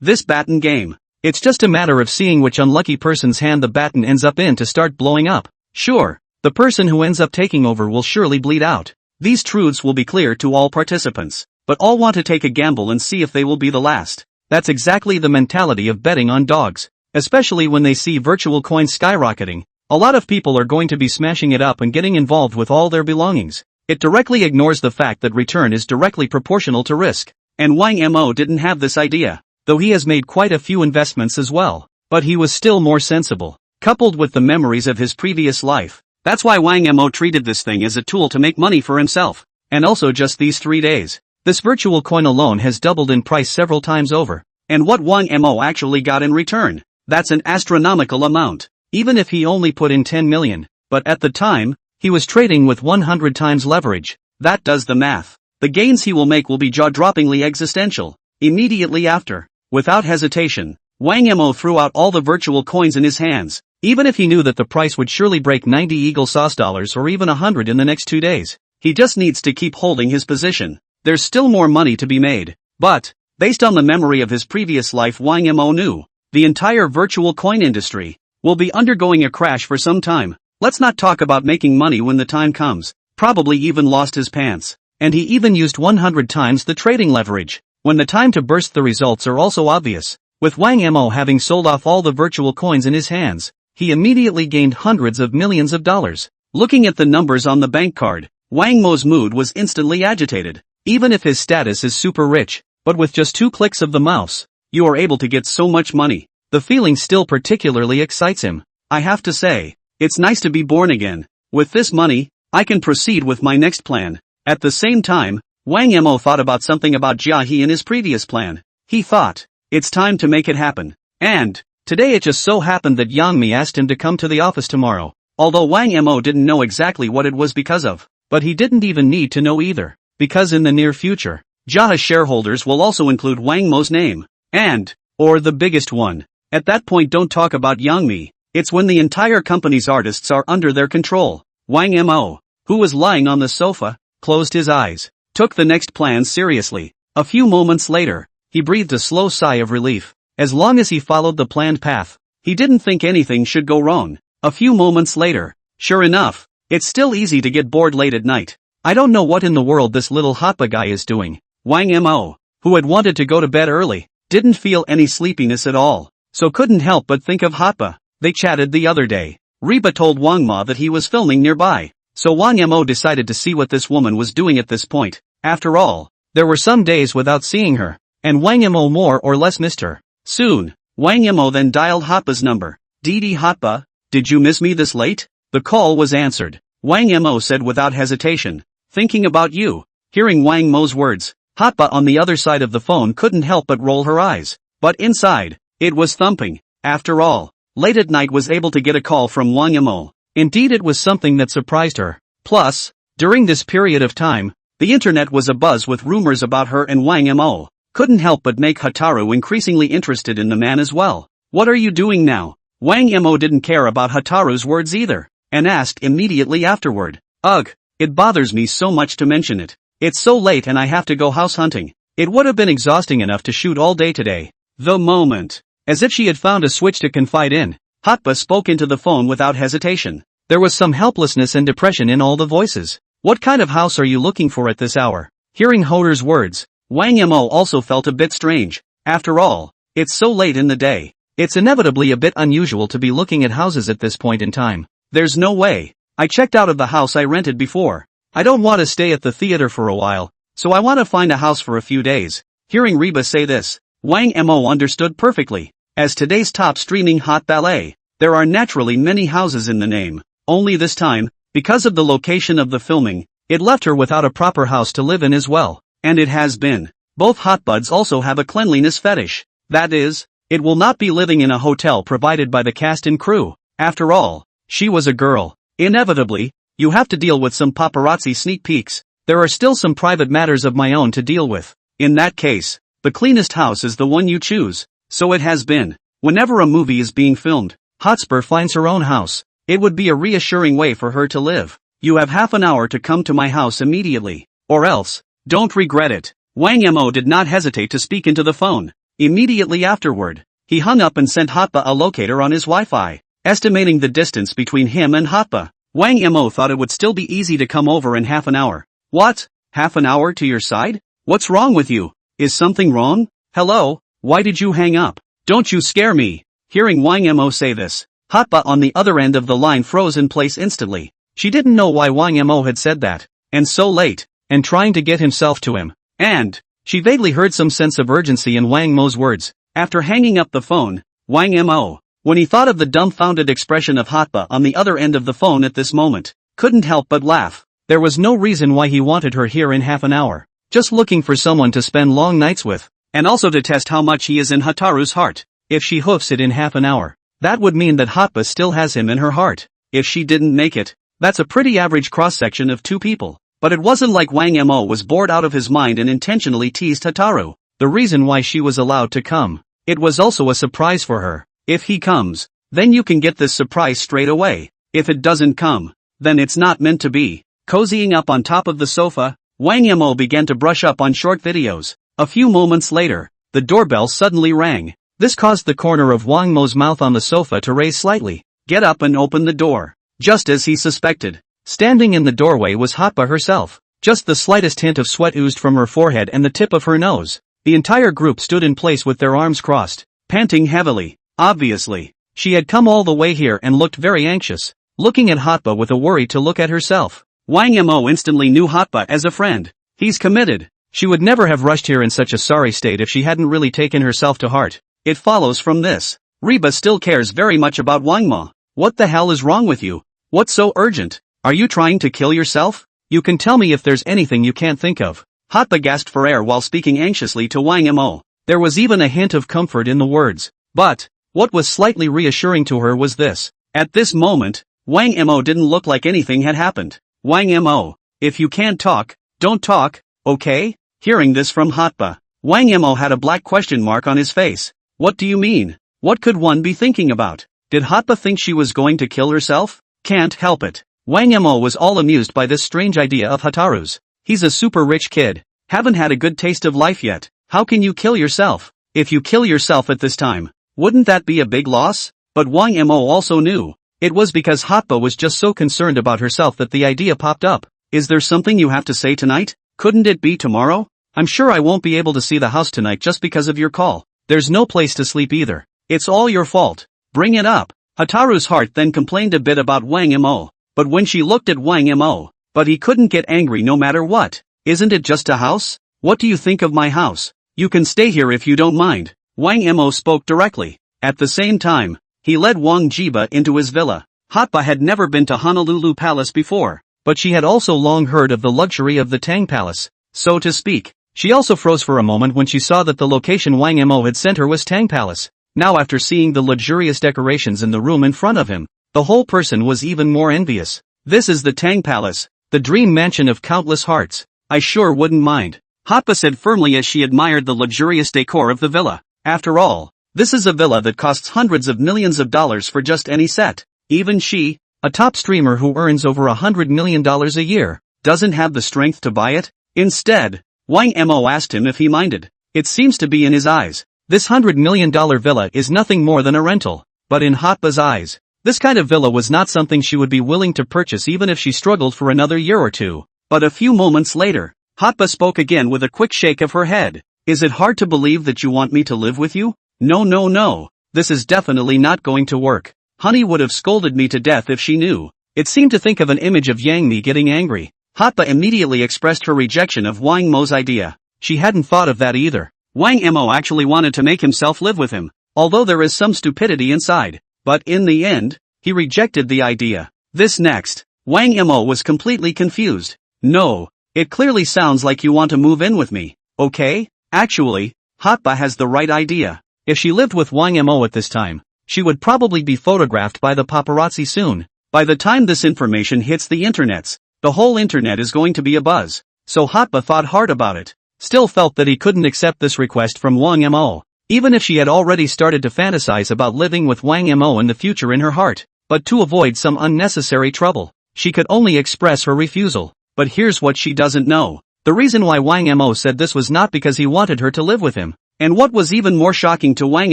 this baton game. It's just a matter of seeing which unlucky person's hand the baton ends up in to start blowing up. Sure, the person who ends up taking over will surely bleed out. These truths will be clear to all participants, but all want to take a gamble and see if they will be the last. That's exactly the mentality of betting on dogs. Especially when they see virtual coins skyrocketing, a lot of people are going to be smashing it up and getting involved with all their belongings. It directly ignores the fact that return is directly proportional to risk. And Wang Mo didn't have this idea, though he has made quite a few investments as well. But he was still more sensible, coupled with the memories of his previous life. That's why Wang Mo treated this thing as a tool to make money for himself. And also just these 3 days, this virtual coin alone has doubled in price several times over. And what Wang Mo actually got in return? That's an astronomical amount. Even if he only put in 10 million. But at the time, he was trading with 100 times leverage. That does the math. The gains he will make will be jaw-droppingly existential. Immediately after, without hesitation, Wang Mo threw out all the virtual coins in his hands, even if he knew that the price would surely break 90 Eagle Sauce dollars or even 100 in the next 2 days. He just needs to keep holding his position. There's still more money to be made. But, based on the memory of his previous life, Wang Mo knew the entire virtual coin industry will be undergoing a crash for some time. Let's not talk about making money when the time comes. Probably even lost his pants. And he even used 100 times the trading leverage. When the time to burst, the results are also obvious. With Wang Mo having sold off all the virtual coins in his hands, he immediately gained hundreds of millions of dollars. Looking at the numbers on the bank card, Wang Mo's mood was instantly agitated. Even if his status is super rich, but with just 2 clicks of the mouse, you are able to get so much money. The feeling still particularly excites him. I have to say, it's nice to be born again. With this money, I can proceed with my next plan. At the same time, Wang Mo thought about something about Jia He in his previous plan. He thought, it's time to make it happen. And, today it just so happened that Yang Mi asked him to come to the office tomorrow. Although Wang Mo didn't know exactly what it was because of, but he didn't even need to know either. Because in the near future, Jia He's shareholders will also include Wang Mo's name. And, or the biggest one. At that point, don't talk about Yang Mi. It's when the entire company's artists are under their control. Wang Mo, who was lying on the sofa, closed his eyes, took the next plan seriously. A few moments later, he breathed a slow sigh of relief. As long as he followed the planned path, he didn't think anything should go wrong. A few moments later, sure enough, it's still easy to get bored late at night. I don't know what in the world this little hotba guy is doing. Wang Mo, who had wanted to go to bed early, didn't feel any sleepiness at all, so couldn't help but think of hotba. They chatted the other day. Reba told Wang Ma that he was filming nearby. So Wang Mo decided to see what this woman was doing at this point. After all, there were some days without seeing her, and Wang Mo more or less missed her. Soon, Wang Mo then dialed Hotba's number. Didi Hotba, did you miss me this late? The call was answered. Wang Mo said without hesitation, thinking about you. Hearing Wang Mo's words, Hotba on the other side of the phone couldn't help but roll her eyes. But inside, it was thumping. After all, late at night was able to get a call from Wang Mo. Indeed, it was something that surprised her. Plus, during this period of time, the internet was abuzz with rumors about her, and Wang Mo couldn't help but make Hataru increasingly interested in the man as well. What are you doing now? Wang Mo didn't care about Hataru's words either, and asked immediately afterward. Ugh, it bothers me so much to mention it. It's so late and I have to go house hunting. It would have been exhausting enough to shoot all day today. The moment, as if she had found a switch to confide in, Hotba spoke into the phone without hesitation. There was some helplessness and depression in all the voices. What kind of house are you looking for at this hour? Hearing Hoder's words, Wang Mo also felt a bit strange. After all, it's so late in the day. It's inevitably a bit unusual to be looking at houses at this point in time. There's no way. I checked out of the house I rented before. I don't want to stay at the theater for a while, so I want to find a house for a few days. Hearing Reba say this, Wang Mo understood perfectly. As today's top streaming hot ballet, There are naturally many houses in the name. Only this time, because of the location of the filming, it left her without a proper house to live in as well. And it has been. Both hotbuds also have a cleanliness fetish. That is, it will not be living in a hotel provided by the cast and crew. After all, she was a girl. Inevitably, you have to deal with some paparazzi sneak peeks. There are still some private matters of my own to deal with. In that case, the cleanest house is the one you choose. So it has been. Whenever a movie is being filmed, Hotspur finds her own house. It would be a reassuring way for her to live. You have half an hour to come to my house immediately. Or else, don't regret it. Wang Mo did not hesitate to speak into the phone. Immediately afterward, he hung up and sent Hotpa a locator on his Wi-Fi. Estimating the distance between him and Hotpa, Wang Mo thought it would still be easy to come over in half an hour. What? Half an hour to your side? What's wrong with you? Is something wrong? Hello? Why did you hang up? Don't you scare me. Hearing Wang Mo say this, Hotpa on the other end of the line froze in place instantly. She didn't know why Wang Mo had said that. And so late. And trying to get himself to him. And she vaguely heard some sense of urgency in Wang Mo's words. After hanging up the phone, Wang Mo, when he thought of the dumbfounded expression of Hotpa on the other end of the phone at this moment, couldn't help but laugh. There was no reason why he wanted her here in half an hour. Just looking for someone to spend long nights with. And also to test how much he is in Hataru's heart. If she hoofs it in half an hour, that would mean that Hotpa still has him in her heart. If she didn't make it, that's a pretty average cross-section of two people. But it wasn't like Wang Mo was bored out of his mind and intentionally teased Hataru. The reason why she was allowed to come. It was also a surprise for her. If he comes, then you can get this surprise straight away. If it doesn't come, then it's not meant to be. Cozying up on top of the sofa, Wang Mo began to brush up on short videos. A few moments later, the doorbell suddenly rang. This caused the corner of Wang Mo's mouth on the sofa to raise slightly. Get up and open the door. Just as he suspected. Standing in the doorway was Hotpa herself. Just the slightest hint of sweat oozed from her forehead and the tip of her nose. The entire group stood in place with their arms crossed, panting heavily. Obviously, she had come all the way here and looked very anxious, looking at Hotpa with a worry to look at herself. Wang Mo instantly knew Hotpa as a friend. He's committed. She would never have rushed here in such a sorry state if she hadn't really taken herself to heart. It follows from this. Reba still cares very much about Wang Mo. What the hell is wrong with you? What's so urgent? Are you trying to kill yourself? You can tell me if there's anything you can't think of. Hotpa gasped for air while speaking anxiously to Wang Mo. There was even a hint of comfort in the words. But what was slightly reassuring to her was this. At this moment, Wang Mo didn't look like anything had happened. Wang Mo, if you can't talk, don't talk, okay? Hearing this from Hotpa, Wang Mo had a black question mark on his face. What do you mean? What could one be thinking about? Did Hotpa think she was going to kill herself? Can't help it. Wang Mo was all amused by this strange idea of Hataru's. He's a super rich kid. Haven't had a good taste of life yet. How can you kill yourself? If you kill yourself at this time, wouldn't that be a big loss? But Wang Mo also knew. It was because Hotpa was just so concerned about herself that the idea popped up. Is there something you have to say tonight? Couldn't it be tomorrow? I'm sure I won't be able to see the house tonight just because of your call. There's no place to sleep either. It's all your fault. Bring it up. Hataru's heart then complained a bit about Wang Mo. But when she looked at Wang Mo, but he couldn't get angry no matter what. Isn't it just a house? What do you think of my house? You can stay here if you don't mind. Wang Mo spoke directly. At the same time, he led Wang Jiba into his villa. Hotpa had never been to Honolulu Palace before, but she had also long heard of the luxury of the Tang Palace, so to speak. She also froze for a moment when she saw that the location Wang Mo had sent her was Tang Palace. Now after seeing the luxurious decorations in the room in front of him, the whole person was even more envious. This is the Tang Palace, the dream mansion of countless hearts. I sure wouldn't mind. Hotpa said firmly as she admired the luxurious decor of the villa. After all, this is a villa that costs hundreds of millions of dollars for just any set. Even she, a top streamer who earns over $100 million a year, doesn't have the strength to buy it. Instead, Wang Mo asked him if he minded. It seems to be in his eyes. This $100 million villa is nothing more than a rental. But in Hotpa's eyes, this kind of villa was not something she would be willing to purchase even if she struggled for another year or two. But a few moments later, Hotpa spoke again with a quick shake of her head. Is it hard to believe that you want me to live with you? No. This is definitely not going to work. Honey would have scolded me to death if she knew. It seemed to think of an image of Yang Mi getting angry. Hotpa immediately expressed her rejection of Wang Mo's idea. She hadn't thought of that either. Wang Mo actually wanted to make himself live with him, although there is some stupidity inside. But in the end, he rejected the idea. This next, Wang Mo was completely confused. No, it clearly sounds like you want to move in with me, okay? Actually, Hotba has the right idea. If she lived with Wang Mo at this time, she would probably be photographed by the paparazzi soon. By the time this information hits the internets, the whole internet is going to be abuzz. So Hotba thought hard about it. Still felt that he couldn't accept this request from Wang Mo, even if she had already started to fantasize about living with Wang Mo in the future in her heart. But to avoid some unnecessary trouble, she could only express her refusal. But here's what she doesn't know. The reason why Wang Mo said this was not because he wanted her to live with him. And what was even more shocking to Wang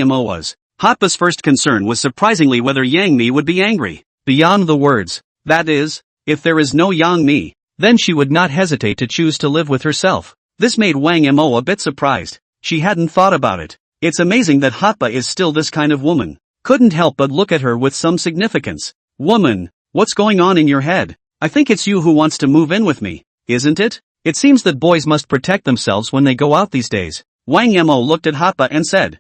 Mo was, Hotba's first concern was surprisingly whether Yang Mi would be angry. Beyond the words, that is, if there is no Yang Mi, then she would not hesitate to choose to live with herself. This made Wang Mo a bit surprised. She hadn't thought about it. It's amazing that Hotba is still this kind of woman. Couldn't help but look at her with some significance. Woman, what's going on in your head? I think it's you who wants to move in with me, isn't it? It seems that boys must protect themselves when they go out these days. Wang Mo looked at Hotba and said,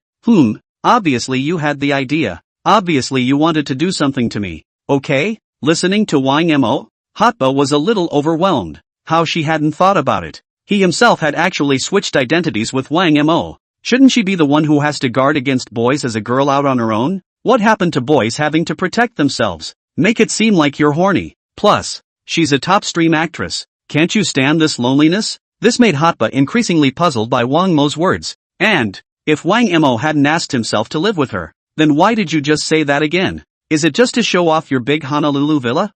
obviously you had the idea. Obviously you wanted to do something to me, okay? Listening to Wang Mo, Hotba was a little overwhelmed. How she hadn't thought about it. He himself had actually switched identities with Wang Mo. Shouldn't she be the one who has to guard against boys as a girl out on her own? What happened to boys having to protect themselves? Make it seem like you're horny. Plus, she's a top stream actress. Can't you stand this loneliness? This made Hotba increasingly puzzled by Wang Mo's words. And, if Wang Mo hadn't asked himself to live with her, then why did you just say that again? Is it just to show off your big Honolulu villa?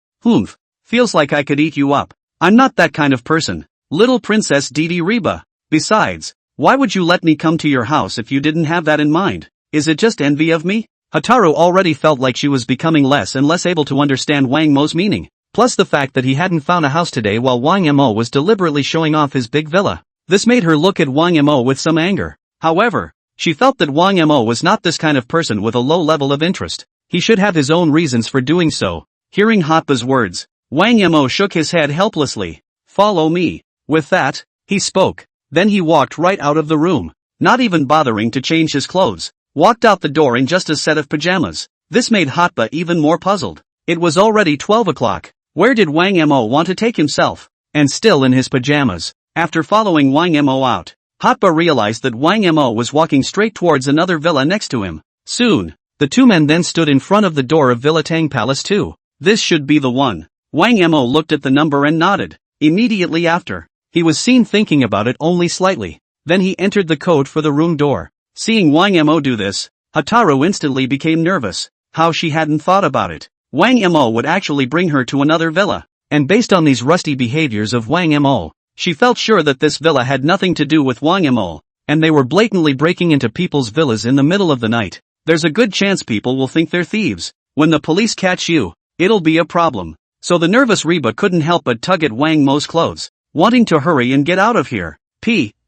Feels like I could eat you up. I'm not that kind of person. Little Princess Didi Reba. Besides, why would you let me come to your house if you didn't have that in mind? Is it just envy of me? Hotaru already felt like she was becoming less and less able to understand Wang Mo's meaning. Plus the fact that he hadn't found a house today while Wang Mo was deliberately showing off his big villa. This made her look at Wang Mo with some anger. However, she felt that Wang Mo was not this kind of person with a low level of interest. He should have his own reasons for doing so. Hearing Hotba's words, Wang Mo shook his head helplessly. Follow me. With that, he spoke. Then he walked right out of the room, not even bothering to change his clothes. Walked out the door in just a set of pajamas. This made Hotba even more puzzled. It was already 12 o'clock. Where did Wang Mo want to take himself? And still in his pajamas. After following Wang Mo out, Hotba realized that Wang Mo was walking straight towards another villa next to him. Soon, the two men then stood in front of the door of Villa Tang Palace 2. This should be the one. Wang Mo looked at the number and nodded. Immediately after, he was seen thinking about it only slightly. Then he entered the code for the room door. Seeing Wang Mo do this, Hotaru instantly became nervous. How she hadn't thought about it. Wang Mo would actually bring her to another villa. And based on these rusty behaviors of Wang Mo, she felt sure that this villa had nothing to do with Wang Mo, and they were blatantly breaking into people's villas in the middle of the night. There's a good chance people will think they're thieves. When the police catch you, it'll be a problem. So the nervous Reba couldn't help but tug at Wang Mo's clothes, wanting to hurry and get out of here.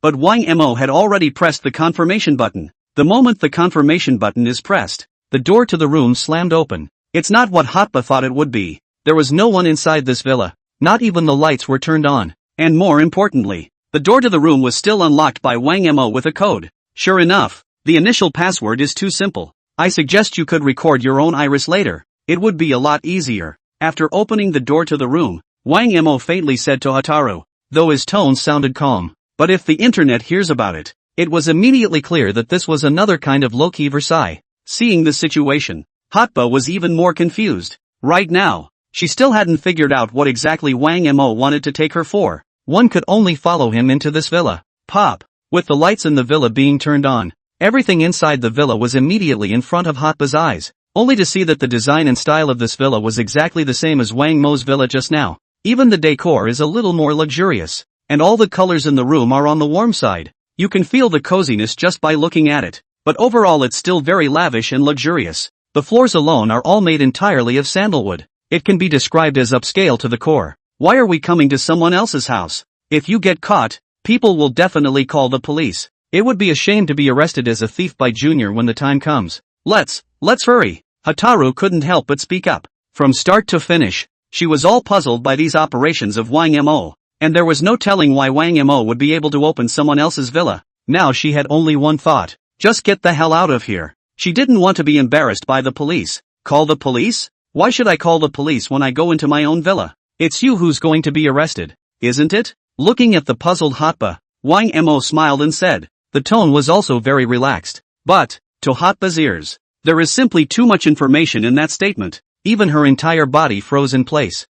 But Wang Mo had already pressed the confirmation button. The moment the confirmation button is pressed, the door to the room slammed open. It's not what Hotba thought it would be. There was no one inside this villa. Not even the lights were turned on. And more importantly, the door to the room was still unlocked by Wang Mo with a code. Sure enough, the initial password is too simple. I suggest you could record your own iris later. It would be a lot easier. After opening the door to the room, Wang Mo faintly said to Hotaru, though his tone sounded calm. But if the internet hears about it, it was immediately clear that this was another kind of low-key Versailles. Seeing the situation, Hotba was even more confused. Right now, she still hadn't figured out what exactly Wang Mo wanted to take her for. One could only follow him into this villa. Pop! With the lights in the villa being turned on, everything inside the villa was immediately in front of Hotba's eyes, only to see that the design and style of this villa was exactly the same as Wang Mo's villa just now. Even the decor is a little more luxurious, and all the colors in the room are on the warm side. You can feel the coziness just by looking at it, but overall it's still very lavish and luxurious. The floors alone are all made entirely of sandalwood. It can be described as upscale to the core. Why are we coming to someone else's house? If you get caught, people will definitely call the police. It would be a shame to be arrested as a thief by Junior when the time comes. Let's hurry. Hotaru couldn't help but speak up. From start to finish, she was all puzzled by these operations of Wang Mo, and there was no telling why Wang Mo would be able to open someone else's villa. Now she had only one thought. Just get the hell out of here. She didn't want to be embarrassed by the police. Call the police? Why should I call the police when I go into my own villa? It's you who's going to be arrested, isn't it? Looking at the puzzled Hotba, Wang Mo smiled and said. The tone was also very relaxed. But, to Hotba's ears, there is simply too much information in that statement. Even her entire body froze in place.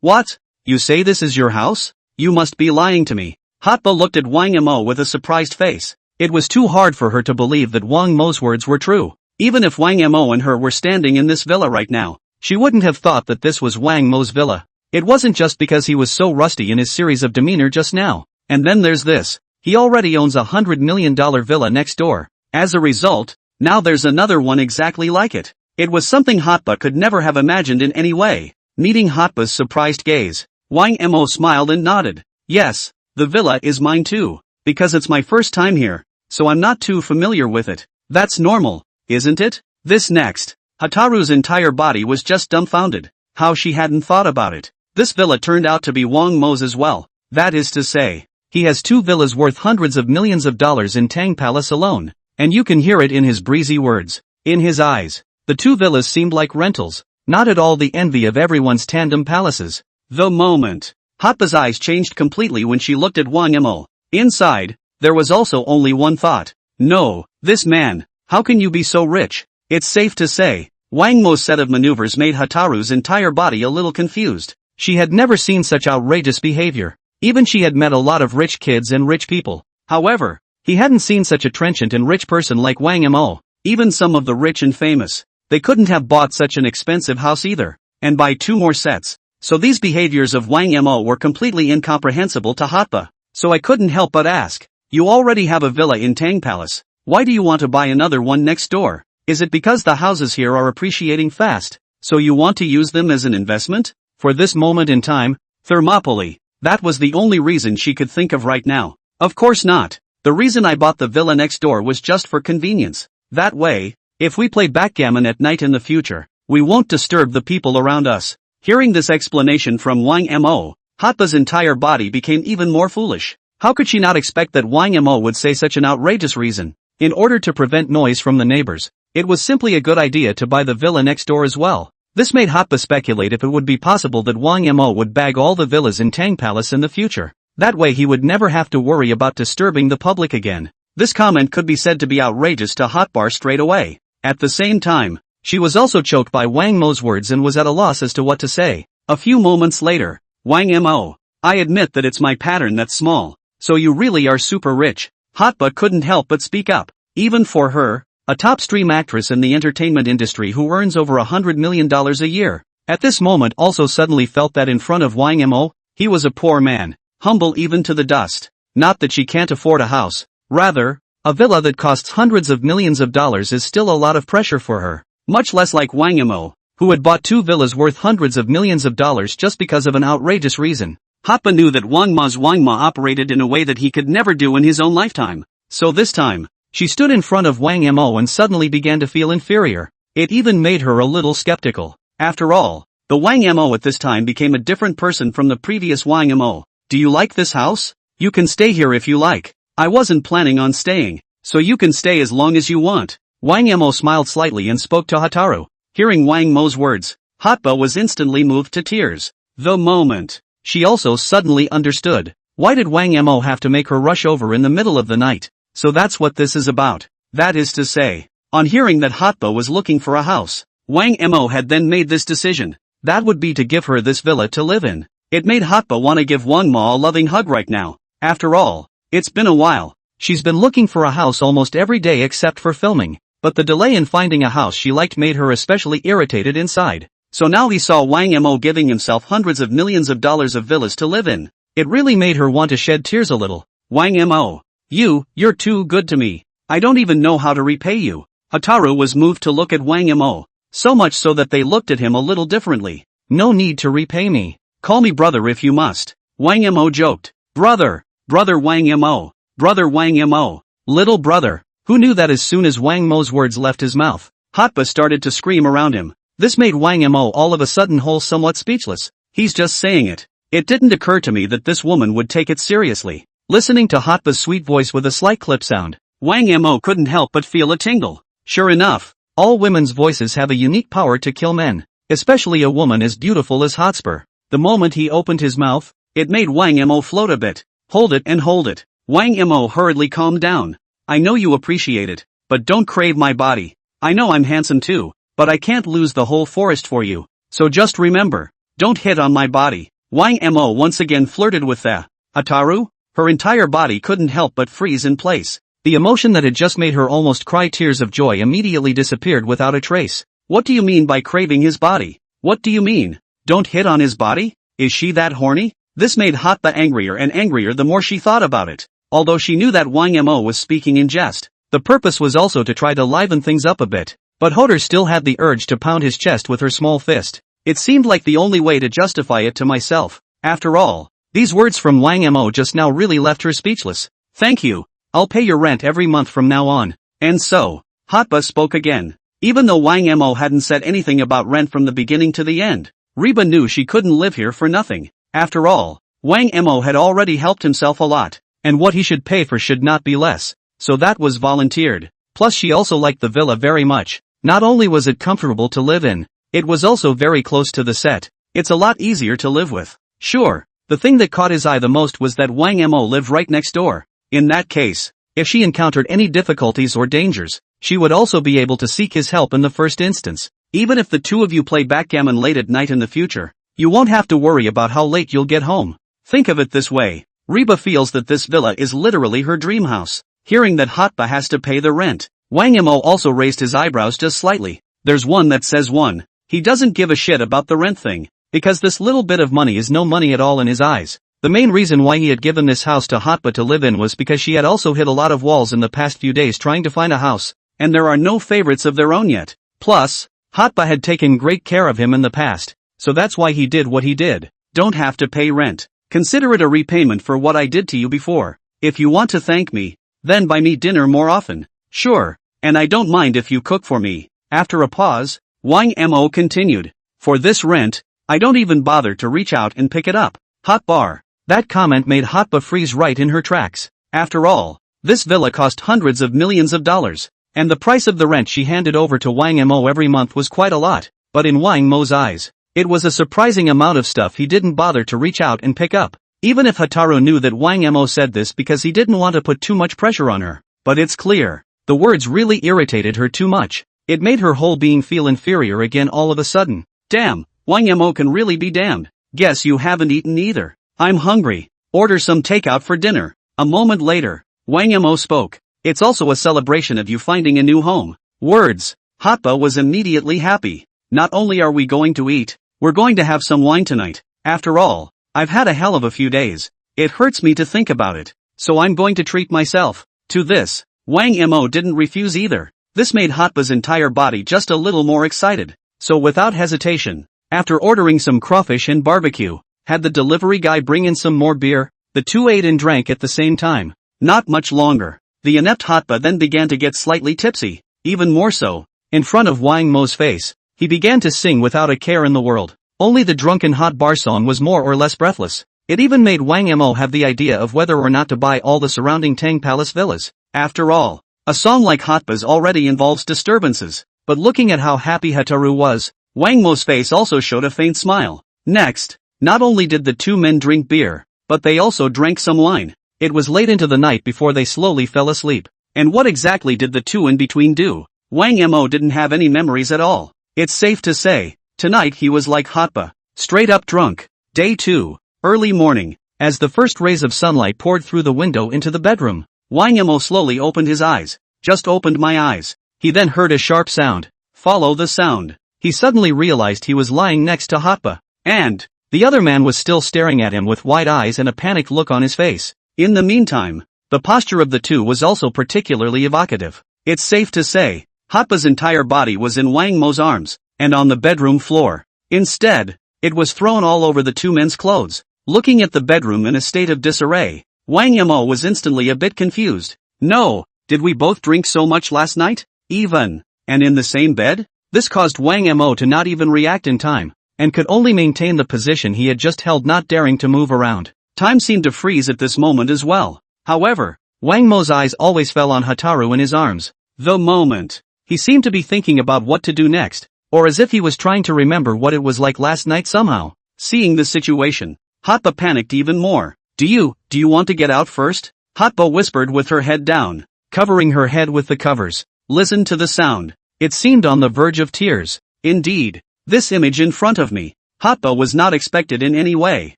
What? You say this is your house? You must be lying to me. Hotba looked at Wang Mo with a surprised face. It was too hard for her to believe that Wang Mo's words were true. Even if Wang Mo and her were standing in this villa right now, she wouldn't have thought that this was Wang Mo's villa. It wasn't just because he was so rusty in his series of demeanor just now. And then there's this. He already owns a $100 million villa next door. As a result, now there's another one exactly like it. It was something Hotba could never have imagined in any way. Meeting Hotba's surprised gaze, Wang Mo smiled and nodded. Yes, the villa is mine too. Because it's my first time here, so I'm not too familiar with it. That's normal, isn't it? This next. Hotaru's entire body was just dumbfounded. How she hadn't thought about it. This villa turned out to be Wang Mo's as well. That is to say, he has 2 villas worth hundreds of millions of dollars in Tang Palace alone. And you can hear it in his breezy words. In his eyes, the 2 villas seemed like rentals, not at all the envy of everyone's tandem palaces. The moment. Hotba's eyes changed completely when she looked at Wang Mo. Inside, there was also only one thought. No, this man, how can you be so rich? It's safe to say, Wang Mo's set of maneuvers made Hotaru's entire body a little confused. She had never seen such outrageous behavior. Even she had met a lot of rich kids and rich people. However, he hadn't seen such a trenchant and rich person like Wang Mo. Even some of the rich and famous, they couldn't have bought such an expensive house either, and buy 2 more sets. So these behaviors of Wang Mo were completely incomprehensible to Hotba. So I couldn't help but ask, you already have a villa in Tang Palace. Why do you want to buy another one next door? Is it because the houses here are appreciating fast, so you want to use them as an investment? For this moment in time, Thermopylae, that was the only reason she could think of right now. Of course not. The reason I bought the villa next door was just for convenience. That way, if we play backgammon at night in the future, we won't disturb the people around us. Hearing this explanation from Wang Mo, Hotba's entire body became even more foolish. How could she not expect that Wang Mo would say such an outrageous reason? In order to prevent noise from the neighbors, it was simply a good idea to buy the villa next door as well. This made Hotba speculate if it would be possible that Wang Mo would bag all the villas in Tang Palace in the future. That way he would never have to worry about disturbing the public again. This comment could be said to be outrageous to Hotbar straight away. At the same time, she was also choked by Wang Mo's words and was at a loss as to what to say. A few moments later, Wang Mo, I admit that it's my pattern that's small, so you really are super rich. Hotba couldn't help but speak up. Even for her, a top stream actress in the entertainment industry who earns over $100 million a year, at this moment also suddenly felt that in front of Wang Mo, he was a poor man, humble even to the dust. Not that she can't afford a house, rather, a villa that costs hundreds of millions of dollars is still a lot of pressure for her. Much less like Wang Mo, who had bought 2 villas worth hundreds of millions of dollars just because of an outrageous reason. Hotba knew that Wang Ma operated in a way that he could never do in his own lifetime. So this time, she stood in front of Wang Mo and suddenly began to feel inferior. It even made her a little skeptical. After all, the Wang Mo at this time became a different person from the previous Wang Mo. Do you like this house? You can stay here if you like. I wasn't planning on staying, so you can stay as long as you want. Wang Mo smiled slightly and spoke to Hotaru. Hearing Wang Mo's words, Hotba was instantly moved to tears. The moment. She also suddenly understood. Why did Wang Mo have to make her rush over in the middle of the night? So that's what this is about. That is to say, on hearing that Hotba was looking for a house, Wang Mo had then made this decision. That would be to give her this villa to live in. It made Hotba want to give Wang Ma a loving hug right now. After all, it's been a while. She's been looking for a house almost every day except for filming. But the delay in finding a house she liked made her especially irritated inside. So now he saw Wang Mo giving himself hundreds of millions of dollars of villas to live in. It really made her want to shed tears a little. Wang Mo. You're too good to me. I don't even know how to repay you. Hotaru was moved to look at Wang Mo. So much so that they looked at him a little differently. No need to repay me. Call me brother if you must. Wang Mo joked. Brother Wang Mo. Brother Wang Mo. Little brother. Who knew that as soon as Wang Mo's words left his mouth, Hotba started to scream around him. This made Wang Mo all of a sudden somewhat speechless. He's just saying it. It didn't occur to me that this woman would take it seriously. Listening to Hotba's sweet voice with a slight clip sound, Wang Mo couldn't help but feel a tingle. Sure enough, All women's voices have a unique power to kill men, especially a woman as beautiful as Hotspur. The moment he opened his mouth, it made Wang Mo float a bit. Hold it and hold it. Wang Mo hurriedly calmed down. I know you appreciate it, but don't crave my body. I know I'm handsome too, but I can't lose the whole forest for you. So just remember, don't hit on my body. Wang Mo once again flirted with the Hataru. Her entire body couldn't help but freeze in place. The emotion that had just made her almost cry tears of joy immediately disappeared without a trace. What do you mean by craving his body? What do you mean? Don't hit on his body? Is she that horny? This made Hotba angrier and angrier the more she thought about it. Although she knew that Wang Mo was speaking in jest, the purpose was also to try to liven things up a bit. But Hoder still had the urge to pound his chest with her small fist. It seemed like the only way to justify it to myself. After all, these words from Wang Mo just now really left her speechless. Thank you. I'll pay your rent every month from now on. And so, Hotba spoke again. Even though Wang Mo hadn't said anything about rent from the beginning to the end, Reba knew she couldn't live here for nothing. After all, Wang Mo had already helped himself a lot, and what he should pay for should not be less. So that was volunteered. Plus she also liked the villa very much. Not only was it comfortable to live in, it was also very close to the set. It's a lot easier to live with. Sure, the thing that caught his eye the most was that Wang Mo lived right next door. In that case, if she encountered any difficulties or dangers, she would also be able to seek his help in the first instance. Even if the two of you play backgammon late at night in the future, you won't have to worry about how late you'll get home. Think of it this way. Reba feels that this villa is literally her dream house. Hearing that Hotba has to pay the rent, Wang Mo also raised his eyebrows just slightly. There's one that says one. He doesn't give a shit about the rent thing, because this little bit of money is no money at all in his eyes. The main reason why he had given this house to Hotba to live in was because she had also hit a lot of walls in the past few days trying to find a house, and there are no favorites of their own yet. Plus, Hotba had taken great care of him in the past, so that's why he did what he did. Don't have to pay rent. Consider it a repayment for what I did to you before. If you want to thank me, then buy me dinner more often. Sure, and I don't mind if you cook for me. After a pause, Wang Mo continued. For this rent, I don't even bother to reach out and pick it up. Hot bar. That comment made Hotba freeze right in her tracks. After all, this villa cost hundreds of millions of dollars, and the price of the rent she handed over to Wang Mo every month was quite a lot. But in Wang Mo's eyes, it was a surprising amount of stuff he didn't bother to reach out and pick up. Even if Hataru knew that Wang Mo said this because he didn't want to put too much pressure on her. But it's clear, the words really irritated her too much. It made her whole being feel inferior again all of a sudden. Damn, Wang Mo can really be damned. Guess you haven't eaten either. I'm hungry. Order some takeout for dinner. A moment later, Wang Mo spoke. It's also a celebration of you finding a new home. Words. Hotba was immediately happy. Not only are we going to eat, we're going to have some wine tonight. After all, I've had a hell of a few days. It hurts me to think about it. So I'm going to treat myself. To this, Wang Mo didn't refuse either. This made Hotba's entire body just a little more excited. So without hesitation, after ordering some crawfish and barbecue, had the delivery guy bring in some more beer. The two ate and drank at the same time. Not much longer. The inept Hotba then began to get slightly tipsy. Even more so, in front of Wang Mo's face, he began to sing without a care in the world. Only the drunken hot bar song was more or less breathless. It even made Wang Mo have the idea of whether or not to buy all the surrounding Tang Palace villas. After all, a song like Hotba's already involves disturbances. But looking at how happy Hataru was, Wang Mo's face also showed a faint smile. Next, not only did the two men drink beer, but they also drank some wine. It was late into the night before they slowly fell asleep. And what exactly did the two in between do? Wang Mo didn't have any memories at all. It's safe to say, tonight he was like Hotba, straight up drunk. Day 2, early morning. As the first rays of sunlight poured through the window into the bedroom, Wang Mo slowly opened his eyes. Just opened my eyes. He then heard a sharp sound. Follow the sound. He suddenly realized he was lying next to Hotba. And the other man was still staring at him with wide eyes and a panicked look on his face. In the meantime, the posture of the two was also particularly evocative. It's safe to say, Hotba's entire body was in Wang Mo's arms, and on the bedroom floor. Instead, it was thrown all over the two men's clothes. Looking at the bedroom in a state of disarray, Wang Mo was instantly a bit confused. No, did we both drink so much last night? Even, and in the same bed? This caused Wang Mo to not even react in time, and could only maintain the position he had just held, not daring to move around. Time seemed to freeze at this moment as well. However, Wang Mo's eyes always fell on Hataru in his arms. The moment He seemed to be thinking about what to do next, or as if he was trying to remember what it was like last night somehow. Seeing the situation, Hotba panicked even more. Do you want to get out first? Hotba whispered with her head down, covering her head with the covers. Listen to the sound. It seemed on the verge of tears. Indeed. This image in front of me. Hotba was not expected in any way.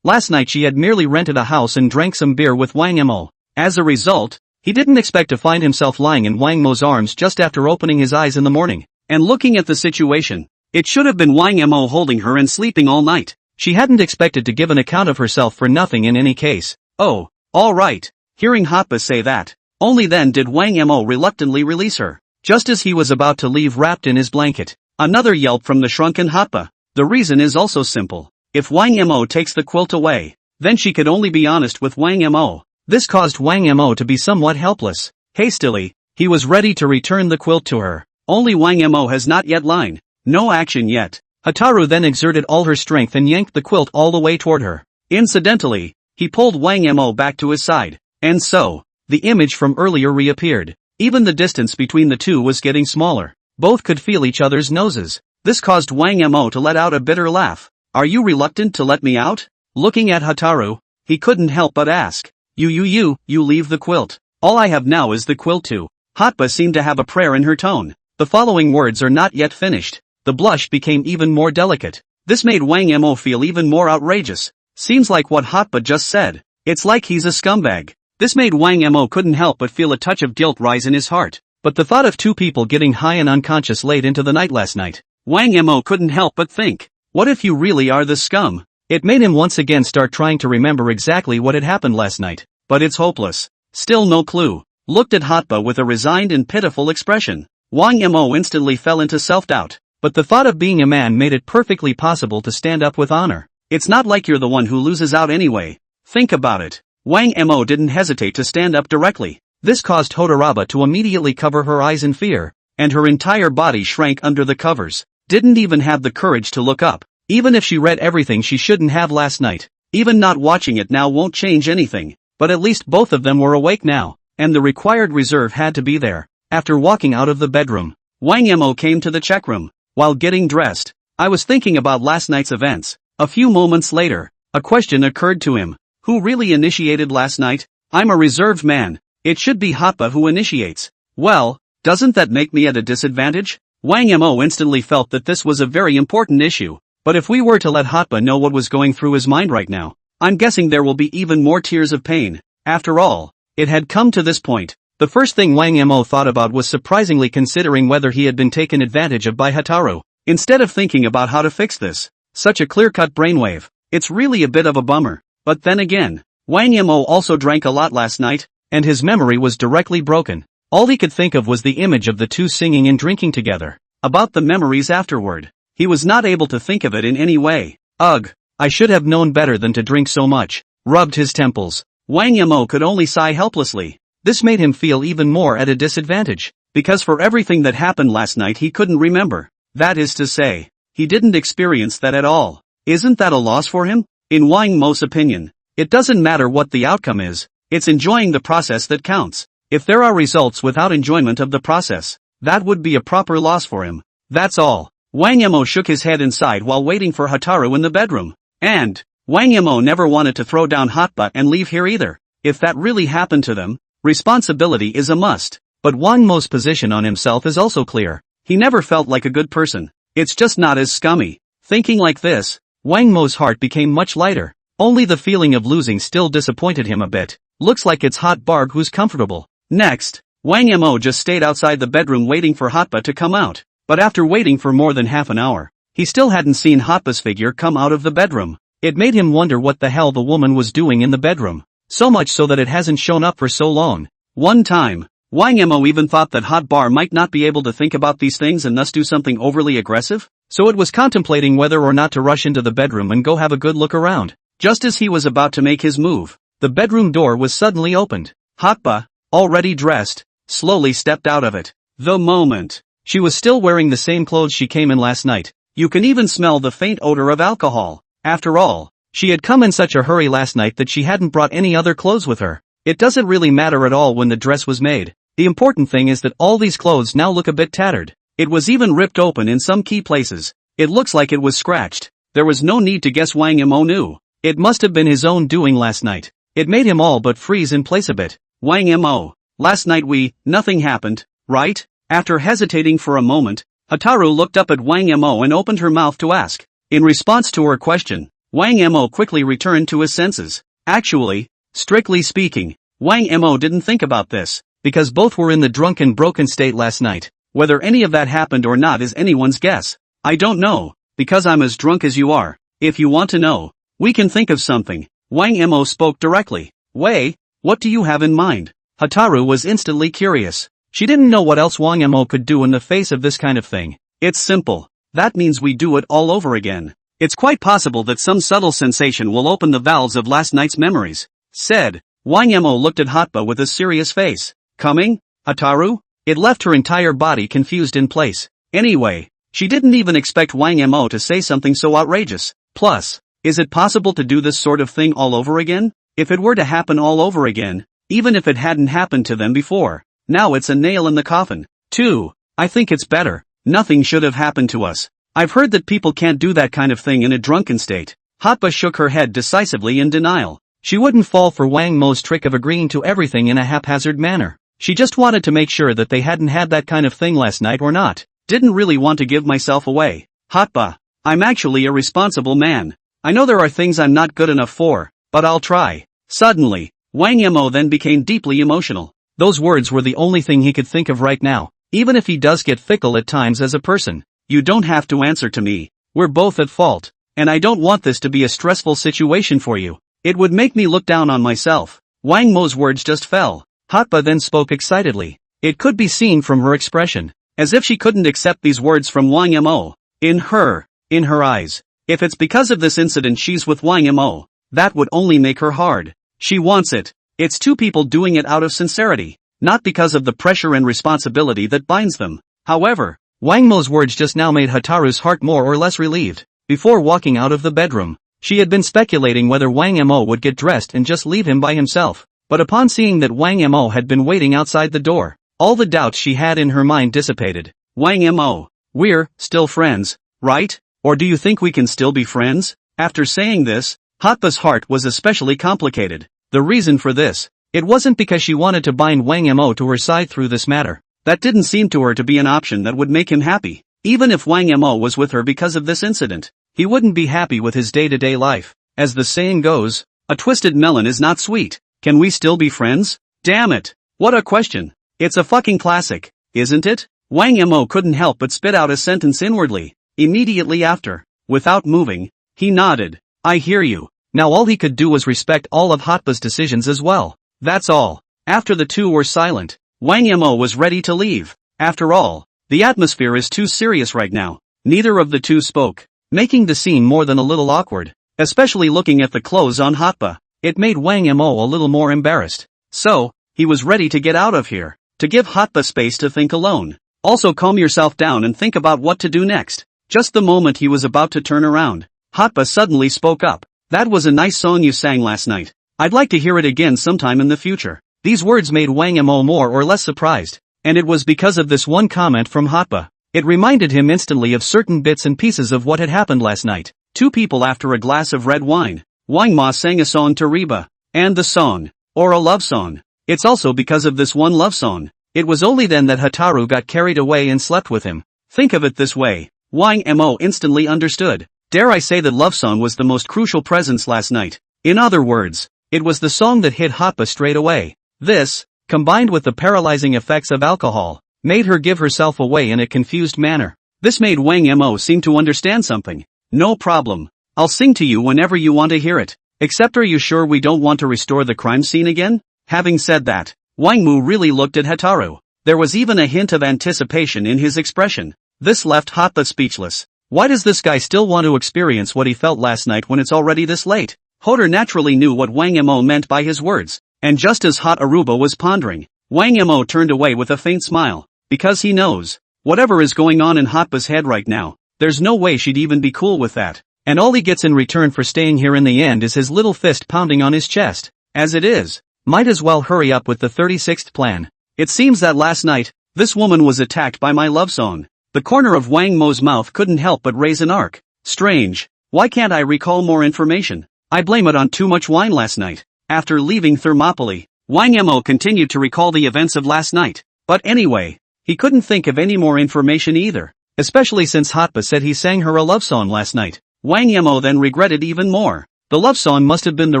Last night she had merely rented a house and drank some beer with Wang Mo. As a result, he didn't expect to find himself lying in Wang Mo's arms just after opening his eyes in the morning. And looking at the situation, it should have been Wang Mo holding her and sleeping all night. She hadn't expected to give an account of herself for nothing in any case. Oh, all right. Hearing Hotba say that, only then did Wang Mo reluctantly release her, just as he was about to leave wrapped in his blanket. Another yelp from the shrunken Hotba. The reason is also simple. If Wang Mo takes the quilt away, then she could only be honest with Wang Mo. This caused Wang Mo to be somewhat helpless. Hastily, he was ready to return the quilt to her. Only Wang Mo has not yet lied. No action yet. Hataru then exerted all her strength and yanked the quilt all the way toward her. Incidentally, he pulled Wang Mo back to his side. And so, the image from earlier reappeared. Even the distance between the two was getting smaller. Both could feel each other's noses. This caused Wang Mo to let out a bitter laugh. Are you reluctant to let me out? Looking at Hataru, he couldn't help but ask. You leave the quilt. All I have now is the quilt too. Hotba seemed to have a prayer in her tone. The following words are not yet finished. The blush became even more delicate. This made Wang Mo feel even more outrageous. Seems like what Hotba just said. It's like he's a scumbag. This made Wang Mo couldn't help but feel a touch of guilt rise in his heart. But the thought of two people getting high and unconscious late into the night last night, Wang Mo couldn't help but think, what if you really are the scum? It made him once again start trying to remember exactly what had happened last night. But it's hopeless. Still no clue. Looked at Hotba with a resigned and pitiful expression. Wang Mo instantly fell into self-doubt. But the thought of being a man made it perfectly possible to stand up with honor. It's not like you're the one who loses out anyway. Think about it. Wang Mo didn't hesitate to stand up directly. This caused Hotoraba to immediately cover her eyes in fear, and her entire body shrank under the covers. Didn't even have the courage to look up. Even if she read everything she shouldn't have last night, even not watching it now won't change anything. But at least both of them were awake now, and the required reserve had to be there. After walking out of the bedroom, Wang Mo came to the check room. While getting dressed, I was thinking about last night's events. A few moments later, a question occurred to him. Who really initiated last night? I'm a reserved man. It should be Hotba who initiates. Well, doesn't that make me at a disadvantage? Wang Mo instantly felt that this was a very important issue. But if we were to let Hotba know what was going through his mind right now, I'm guessing there will be even more tears of pain. After all, it had come to this point. The first thing Wang Mo thought about was surprisingly considering whether he had been taken advantage of by Hataru. Instead of thinking about how to fix this, such a clear-cut brainwave, it's really a bit of a bummer. But then again, Wang Mo also drank a lot last night, and his memory was directly broken. All he could think of was the image of the two singing and drinking together. About the memories afterward, he was not able to think of it in any way. Ugh, I should have known better than to drink so much. Rubbed his temples. Wang Mo could only sigh helplessly. This made him feel even more at a disadvantage, because for everything that happened last night he couldn't remember. That is to say, he didn't experience that at all. Isn't that a loss for him? In Wang Mo's opinion, it doesn't matter what the outcome is, it's enjoying the process that counts. If there are results without enjoyment of the process, that would be a proper loss for him. That's all. Wang Mo shook his head and sighed while waiting for Hataru in the bedroom. And Wang Mo never wanted to throw down Hotba and leave here either. If that really happened to them, responsibility is a must. But Wang Mo's position on himself is also clear. He never felt like a good person. It's just not as scummy. Thinking like this, Wang Mo's heart became much lighter. Only the feeling of losing still disappointed him a bit. Looks like it's Hot Barg who's comfortable. Next, Wang Mo just stayed outside the bedroom waiting for Hotba to come out. But after waiting for more than half an hour, he still hadn't seen Hotba's figure come out of the bedroom. It made him wonder what the hell the woman was doing in the bedroom. So much so that it hasn't shown up for so long. One time, Wang Mo even thought that Hot Bar might not be able to think about these things and thus do something overly aggressive. So it was contemplating whether or not to rush into the bedroom and go have a good look around. Just as he was about to make his move, the bedroom door was suddenly opened. Hotba, already dressed, slowly stepped out of it. The moment. She was still wearing the same clothes she came in last night. You can even smell the faint odor of alcohol. After all, she had come in such a hurry last night that she hadn't brought any other clothes with her. It doesn't really matter at all when the dress was made. The important thing is that all these clothes now look a bit tattered. It was even ripped open in some key places. It looks like it was scratched. There was no need to guess Wang Mo knew. It must have been his own doing last night. It made him all but freeze in place a bit. Wang Mo. Last night nothing happened, right? After hesitating for a moment, Hataru looked up at Wang Mo and opened her mouth to ask. In response to her question, Wang Mo quickly returned to his senses. Actually, strictly speaking, Wang Mo didn't think about this, because both were in the drunk and broken state last night. Whether any of that happened or not is anyone's guess. I don't know, because I'm as drunk as you are. If you want to know, we can think of something. Wang Mo spoke directly. Wei, what do you have in mind? Hataru was instantly curious. She didn't know what else Wang Mo could do in the face of this kind of thing. It's simple. That means we do it all over again. It's quite possible that some subtle sensation will open the valves of last night's memories. Said. Wang Mo looked at Hotba with a serious face. Coming? Hataru? It left her entire body confused in place. Anyway, she didn't even expect Wang Mo to say something so outrageous. Plus, is it possible to do this sort of thing all over again? If it were to happen all over again, even if it hadn't happened to them before, now it's a nail in the coffin. 2. I think it's better. Nothing should have happened to us. I've heard that people can't do that kind of thing in a drunken state. Hotba shook her head decisively in denial. She wouldn't fall for Wang Mo's trick of agreeing to everything in a haphazard manner. She just wanted to make sure that they hadn't had that kind of thing last night or not. Didn't really want to give myself away. Hotba, I'm actually a responsible man. I know there are things I'm not good enough for, but I'll try. Suddenly, Wang Mo then became deeply emotional. Those words were the only thing he could think of right now. Even if he does get fickle at times as a person, you don't have to answer to me. We're both at fault, and I don't want this to be a stressful situation for you. It would make me look down on myself. Wang Mo's words just fell. Hotba then spoke excitedly. It could be seen from her expression, as if she couldn't accept these words from Wang Mo. In her eyes. If it's because of this incident she's with Wang Mo, that would only make her hard. She wants it. It's two people doing it out of sincerity, not because of the pressure and responsibility that binds them. However, Wang Mo's words just now made Hataru's heart more or less relieved. Before walking out of the bedroom, she had been speculating whether Wang Mo would get dressed and just leave him by himself. But upon seeing that Wang Mo had been waiting outside the door, all the doubts she had in her mind dissipated. Wang Mo, we're still friends, right? Or do you think we can still be friends? After saying this, Hotba's heart was especially complicated. The reason for this, it wasn't because she wanted to bind Wang Mo to her side through this matter. That didn't seem to her to be an option that would make him happy. Even if Wang Mo was with her because of this incident, he wouldn't be happy with his day-to-day life. As the saying goes, a twisted melon is not sweet. Can we still be friends? Damn it. What a question. It's a fucking classic, isn't it? Wang Mo couldn't help but spit out a sentence inwardly. Immediately after, without moving, he nodded. I hear you. Now all he could do was respect all of Hotba's decisions as well. That's all. After the two were silent, Wang Mo was ready to leave. After all, the atmosphere is too serious right now. Neither of the two spoke, making the scene more than a little awkward, especially looking at the clothes on Hotba. It made Wang Mo a little more embarrassed. So, he was ready to get out of here, to give Hotba space to think alone. Also calm yourself down and think about what to do next. Just the moment he was about to turn around, Hotba suddenly spoke up. That was a nice song you sang last night. I'd like to hear it again sometime in the future. These words made Wang Mo more or less surprised, and it was because of this one comment from Hotba. It reminded him instantly of certain bits and pieces of what had happened last night. Two people after a glass of red wine. Wang Ma sang a song to Reba, and the song, or a love song. It's also because of this one love song. It was only then that Hataru got carried away and slept with him. Think of it this way. Wang Mo instantly understood. Dare I say that love song was the most crucial presence last night. In other words, it was the song that hit Hotba straight away. This, combined with the paralyzing effects of alcohol, made her give herself away in a confused manner. This made Wang Mo seem to understand something. No problem. I'll sing to you whenever you want to hear it. Except are you sure we don't want to restore the crime scene again? Having said that, Wang Mu really looked at Hataru. There was even a hint of anticipation in his expression. This left Hotba speechless. Why does this guy still want to experience what he felt last night when it's already this late? Hoder naturally knew what Wang Mo meant by his words, and just as Hot Aruba was pondering, Wang Mo turned away with a faint smile, because he knows, whatever is going on in Hotba's head right now, there's no way she'd even be cool with that, and all he gets in return for staying here in the end is his little fist pounding on his chest. As it is, might as well hurry up with the 36th plan. It seems that last night, this woman was attacked by my love song. The corner of Wang Mo's mouth couldn't help but raise an arc. Strange. Why can't I recall more information? I blame it on too much wine last night. After leaving Thermopylae, Wang Mo continued to recall the events of last night. But anyway, he couldn't think of any more information either. Especially since Hotba said he sang her a love song last night. Wang Mo then regretted even more. The love song must have been the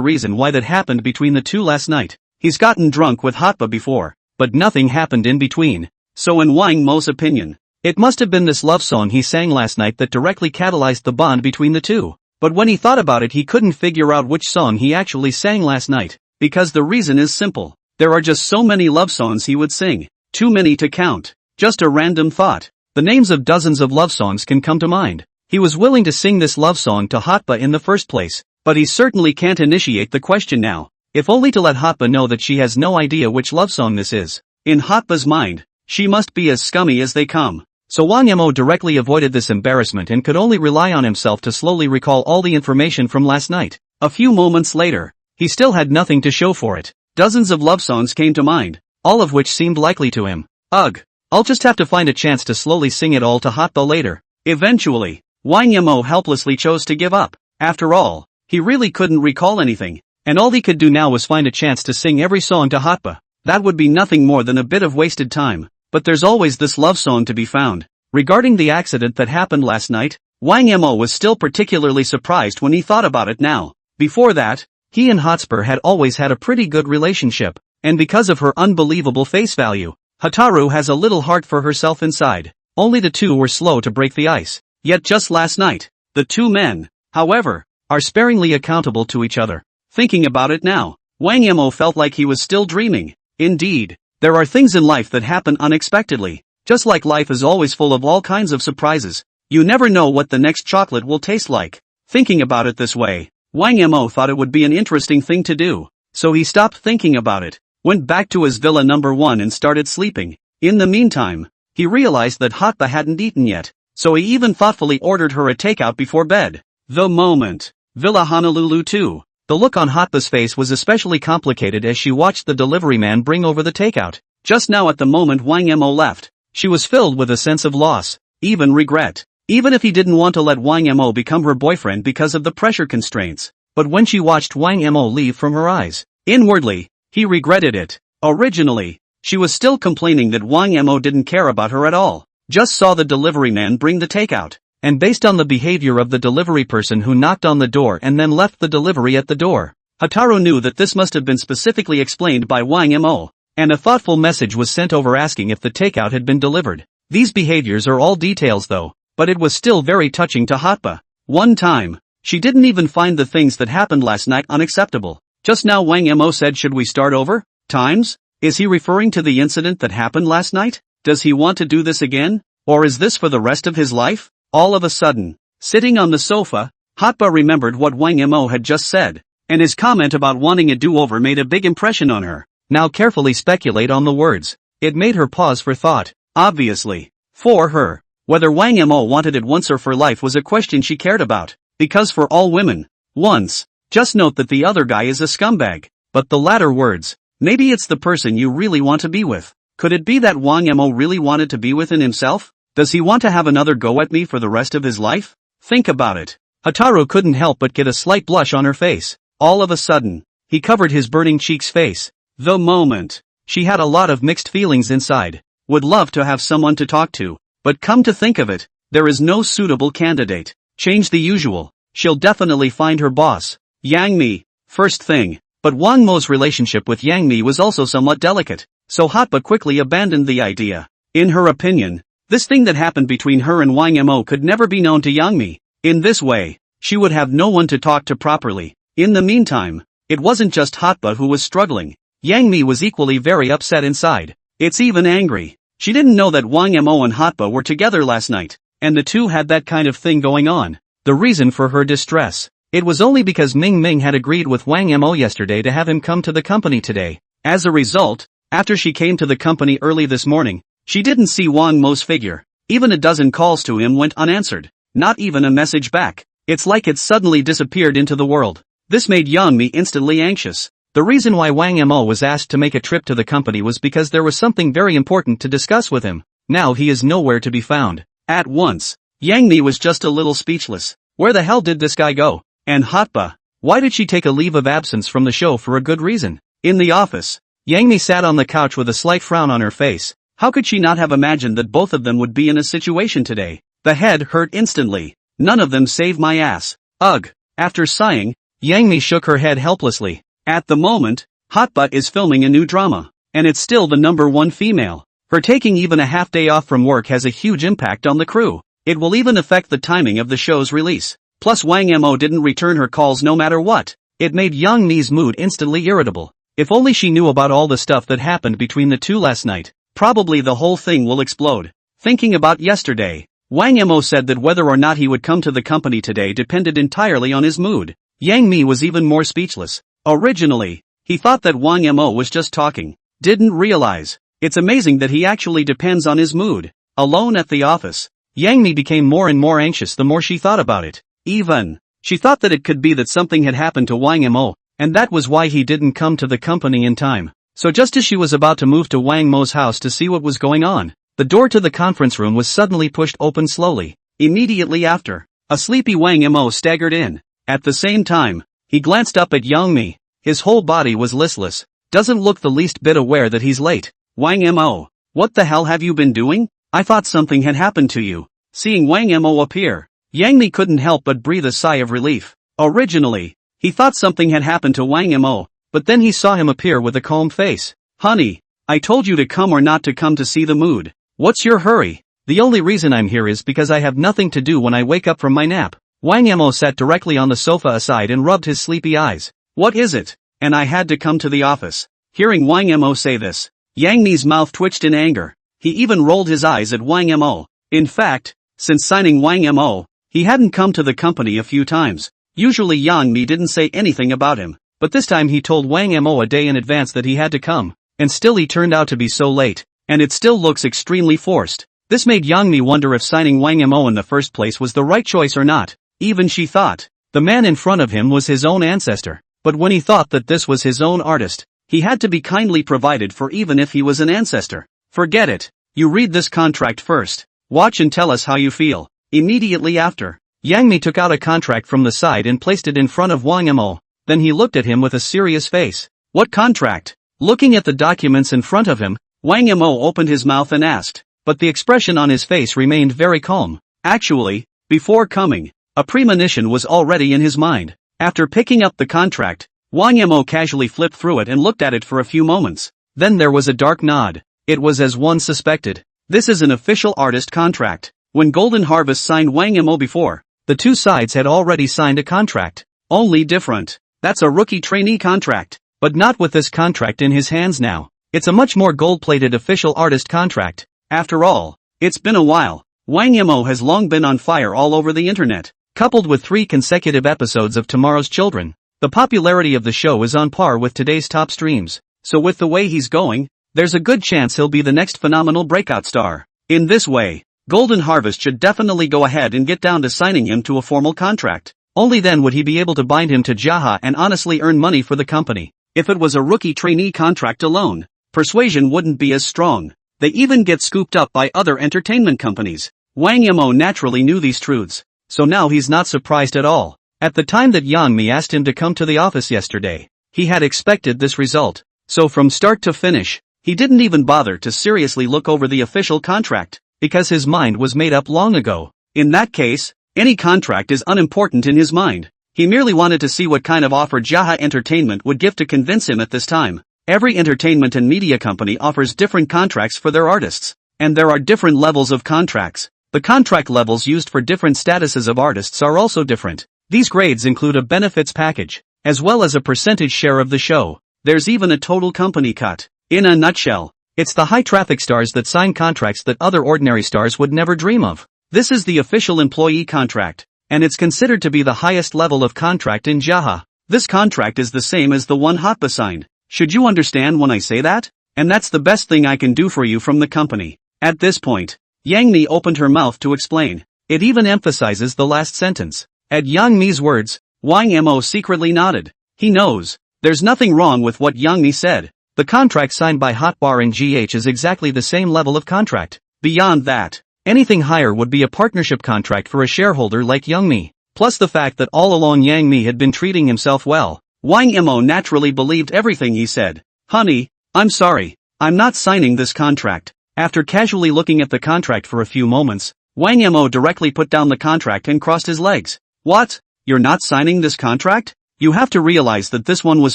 reason why that happened between the two last night. He's gotten drunk with Hotba before, but nothing happened in between. So in Wang Mo's opinion, it must have been this love song he sang last night that directly catalyzed the bond between the two. But when he thought about it, he couldn't figure out which song he actually sang last night, because the reason is simple. There are just so many love songs he would sing. Too many to count. Just a random thought. The names of dozens of love songs can come to mind. He was willing to sing this love song to Hotba in the first place, but he certainly can't initiate the question now, if only to let Hotba know that she has no idea which love song this is. In Hotba's mind, she must be as scummy as they come. So Wang Mo directly avoided this embarrassment and could only rely on himself to slowly recall all the information from last night. A few moments later, he still had nothing to show for it. Dozens of love songs came to mind, all of which seemed likely to him. Ugh. I'll just have to find a chance to slowly sing it all to Hotba later. Eventually, Wang Mo helplessly chose to give up. After all, he really couldn't recall anything, and all he could do now was find a chance to sing every song to Hotba. That would be nothing more than a bit of wasted time. But there's always this love song to be found. Regarding the accident that happened last night, Wang Mo was still particularly surprised when he thought about it now. Before that, he and Hotspur had always had a pretty good relationship, and because of her unbelievable face value, Hotaru has a little heart for herself inside. Only the two were slow to break the ice. Yet just last night, the two men, however, are sparingly accountable to each other. Thinking about it now, Wang Mo felt like he was still dreaming. Indeed, there are things in life that happen unexpectedly. Just like life is always full of all kinds of surprises, you never know what the next chocolate will taste like. Thinking about it this way, Wang Mo thought it would be an interesting thing to do. So he stopped thinking about it, went back to his villa number 1 and started sleeping. In the meantime, he realized that Hotba hadn't eaten yet, so he even thoughtfully ordered her a takeout before bed. The moment. Villa Honolulu 2. The look on Hotba's face was especially complicated as she watched the delivery man bring over the takeout. Just now at the moment Wang Mo left, she was filled with a sense of loss, even regret. Even if he didn't want to let Wang Mo become her boyfriend because of the pressure constraints. But when she watched Wang Mo leave from her eyes, inwardly, he regretted it. Originally, she was still complaining that Wang Mo didn't care about her at all. Just saw the delivery man bring the takeout, and based on the behavior of the delivery person who knocked on the door and then left the delivery at the door, Hotaru knew that this must have been specifically explained by Wang Mo, and a thoughtful message was sent over asking if the takeout had been delivered. These behaviors are all details though, but it was still very touching to Hotba. One time, she didn't even find the things that happened last night unacceptable. Just now Wang Mo said, should we start over? Times? Is he referring to the incident that happened last night? Does he want to do this again? Or is this for the rest of his life? All of a sudden, sitting on the sofa, Hotba remembered what Wang Mo had just said, and his comment about wanting a do-over made a big impression on her. Now carefully speculate on the words. It made her pause for thought. Obviously, for her, whether Wang Mo wanted it once or for life was a question she cared about, because for all women, once, just note that the other guy is a scumbag. But the latter words, maybe it's the person you really want to be with. Could it be that Wang Mo really wanted to be within himself? Does he want to have another go at me for the rest of his life? Think about it. Hotaru couldn't help but get a slight blush on her face. All of a sudden, he covered his burning cheeks face. The moment. She had a lot of mixed feelings inside. Would love to have someone to talk to, but come to think of it, there is no suitable candidate. Change the usual. She'll definitely find her boss. Yang Mi, first thing. But Wang Mo's relationship with Yang Mi was also somewhat delicate, so Hotba quickly abandoned the idea. In her opinion, this thing that happened between her and Wang Mo could never be known to Yang Mi. In this way, she would have no one to talk to properly. In the meantime, it wasn't just Hotba who was struggling. Yang Mi was equally very upset inside. It's even angry. She didn't know that Wang Mo and Hotba were together last night, and the two had that kind of thing going on. The reason for her distress. It was only because Ming Ming had agreed with Wang Mo yesterday to have him come to the company today. As a result, after she came to the company early this morning, she didn't see Wang Mo's figure. Even a dozen calls to him went unanswered. Not even a message back. It's like it suddenly disappeared into the world. This made Yang Mi instantly anxious. The reason why Wang Mo was asked to make a trip to the company was because there was something very important to discuss with him. Now he is nowhere to be found. At once, Yang Mi was just a little speechless. Where the hell did this guy go? And Hotba, why did she take a leave of absence from the show for a good reason? In the office, Yang Mi sat on the couch with a slight frown on her face. How could she not have imagined that both of them would be in a situation today? The head hurt instantly. None of them save my ass. Ugh. After sighing, Yang Mi shook her head helplessly. At the moment, Hotbutt is filming a new drama, and it's still the #1 female. Her taking even a half day off from work has a huge impact on the crew. It will even affect the timing of the show's release. Plus Wang Mo didn't return her calls no matter what. It made Yang Mi's mood instantly irritable. If only she knew about all the stuff that happened between the two last night, probably the whole thing will explode. Thinking about yesterday, Wang Mo said that whether or not he would come to the company today depended entirely on his mood. Yang Mi was even more speechless. Originally, he thought that Wang Mo was just talking. Didn't realize. It's amazing that he actually depends on his mood. Alone at the office, Yang Mi became more and more anxious the more she thought about it. She thought that it could be that something had happened to Wang Mo, and that was why he didn't come to the company in time. So just as she was about to move to Wang Mo's house to see what was going on, the door to the conference room was suddenly pushed open slowly. Immediately after, a sleepy Wang Mo staggered in. At the same time, he glanced up at Yang Mi. His whole body was listless. Doesn't look the least bit aware that he's late. Wang Mo, what the hell have you been doing? I thought something had happened to you. Seeing Wang Mo appear, Yang Mi couldn't help but breathe a sigh of relief. Originally, he thought something had happened to Wang Mo, but then he saw him appear with a calm face. Honey, I told you to come or not to come to see the mood. What's your hurry? The only reason I'm here is because I have nothing to do when I wake up from my nap. Wang Mo sat directly on the sofa aside and rubbed his sleepy eyes. What is it? And I had to come to the office. Hearing Wang Mo say this, Yang Mi's mouth twitched in anger. He even rolled his eyes at Wang Mo. In fact, since signing Wang Mo, he hadn't come to the company a few times. Usually Yang Mi didn't say anything about him, but this time he told Wang Mo a day in advance that he had to come, and still he turned out to be so late, and it still looks extremely forced. This made Yang Mi wonder if signing Wang Mo in the first place was the right choice or not. Even she thought, the man in front of him was his own ancestor, but when he thought that this was his own artist, he had to be kindly provided for even if he was an ancestor. Forget it. You read this contract first. Watch and tell us how you feel. Immediately after, Yang Mi took out a contract from the side and placed it in front of Wang Mo. Then he looked at him with a serious face. What contract? Looking at the documents in front of him, Wang Mo opened his mouth and asked, but the expression on his face remained very calm. Actually, before coming, a premonition was already in his mind. After picking up the contract, Wang Mo casually flipped through it and looked at it for a few moments. Then there was a dark nod. It was as one suspected. This is an official artist contract. When Golden Harvest signed Wang Mo before, the two sides had already signed a contract. Only different. That's a rookie trainee contract. But not with this contract in his hands now. It's a much more gold-plated official artist contract. After all, it's been a while. Wang Mo has long been on fire all over the internet. Coupled with 3 consecutive episodes of Tomorrow's Children, the popularity of the show is on par with today's top streams. So with the way he's going, there's a good chance he'll be the next phenomenal breakout star. In this way, Golden Harvest should definitely go ahead and get down to signing him to a formal contract. Only then would he be able to bind him to Jaha and honestly earn money for the company. If it was a rookie trainee contract alone, persuasion wouldn't be as strong. They even get scooped up by other entertainment companies. Wang Mo naturally knew these truths, so now he's not surprised at all. At the time that Yang Mi asked him to come to the office yesterday, he had expected this result. So from start to finish, he didn't even bother to seriously look over the official contract, because his mind was made up long ago. In that case, any contract is unimportant in his mind. He merely wanted to see what kind of offer Jaha Entertainment would give to convince him at this time. Every entertainment and media company offers different contracts for their artists, and there are different levels of contracts. The contract levels used for different statuses of artists are also different. These grades include a benefits package, as well as a percentage share of the show. There's even a total company cut. In a nutshell, it's the high-traffic stars that sign contracts that other ordinary stars would never dream of. This is the official employee contract, and it's considered to be the highest level of contract in Jaha. This contract is the same as the one Hotba signed. Should you understand when I say that? And that's the best thing I can do for you from the company. At this point, Yang Mi opened her mouth to explain. It even emphasizes the last sentence. At Yang Mi's words, Wang Mo secretly nodded. He knows, There's nothing wrong with what Yang Mi said. The contract signed by Hotbar and GH is exactly the same level of contract. Beyond that, anything higher would be a partnership contract for a shareholder like Yang Mi. Plus the fact that all along Yang Mi had been treating himself well. Wang Mo naturally believed everything he said. Honey, I'm sorry, I'm not signing this contract. After casually looking at the contract for a few moments, Wang Mo directly put down the contract and crossed his legs. What? You're not signing this contract? You have to realize that this one was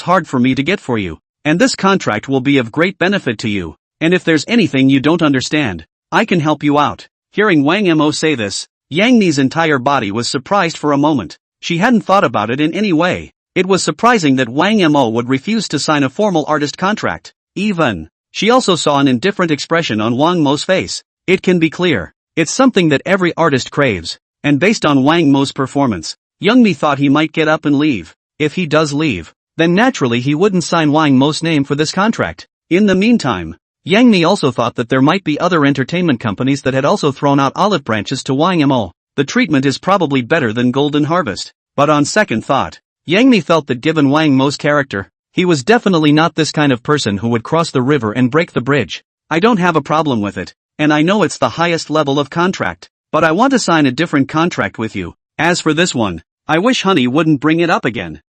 hard for me to get for you. And this contract will be of great benefit to you. And if there's anything you don't understand, I can help you out. Hearing Wang Mo say this, Yang Mi's entire body was surprised for a moment. She hadn't thought about it in any way. It was surprising that Wang Mo would refuse to sign a formal artist contract. Even, she also saw an indifferent expression on Wang Mo's face. It can be clear, it's something that every artist craves. And based on Wang Mo's performance, Yang Mi thought he might get up and leave. If he does leave, then naturally he wouldn't sign Wang Mo's name for this contract. In the meantime, Yang Mi also thought that there might be other entertainment companies that had also thrown out olive branches to Wang Mo. The treatment is probably better than Golden Harvest. But on second thought, Yang Mi felt that given Wang Mo's character, he was definitely not this kind of person who would cross the river and break the bridge. I don't have a problem with it, and I know it's the highest level of contract, but I want to sign a different contract with you. As for this one, I wish Honey wouldn't bring it up again.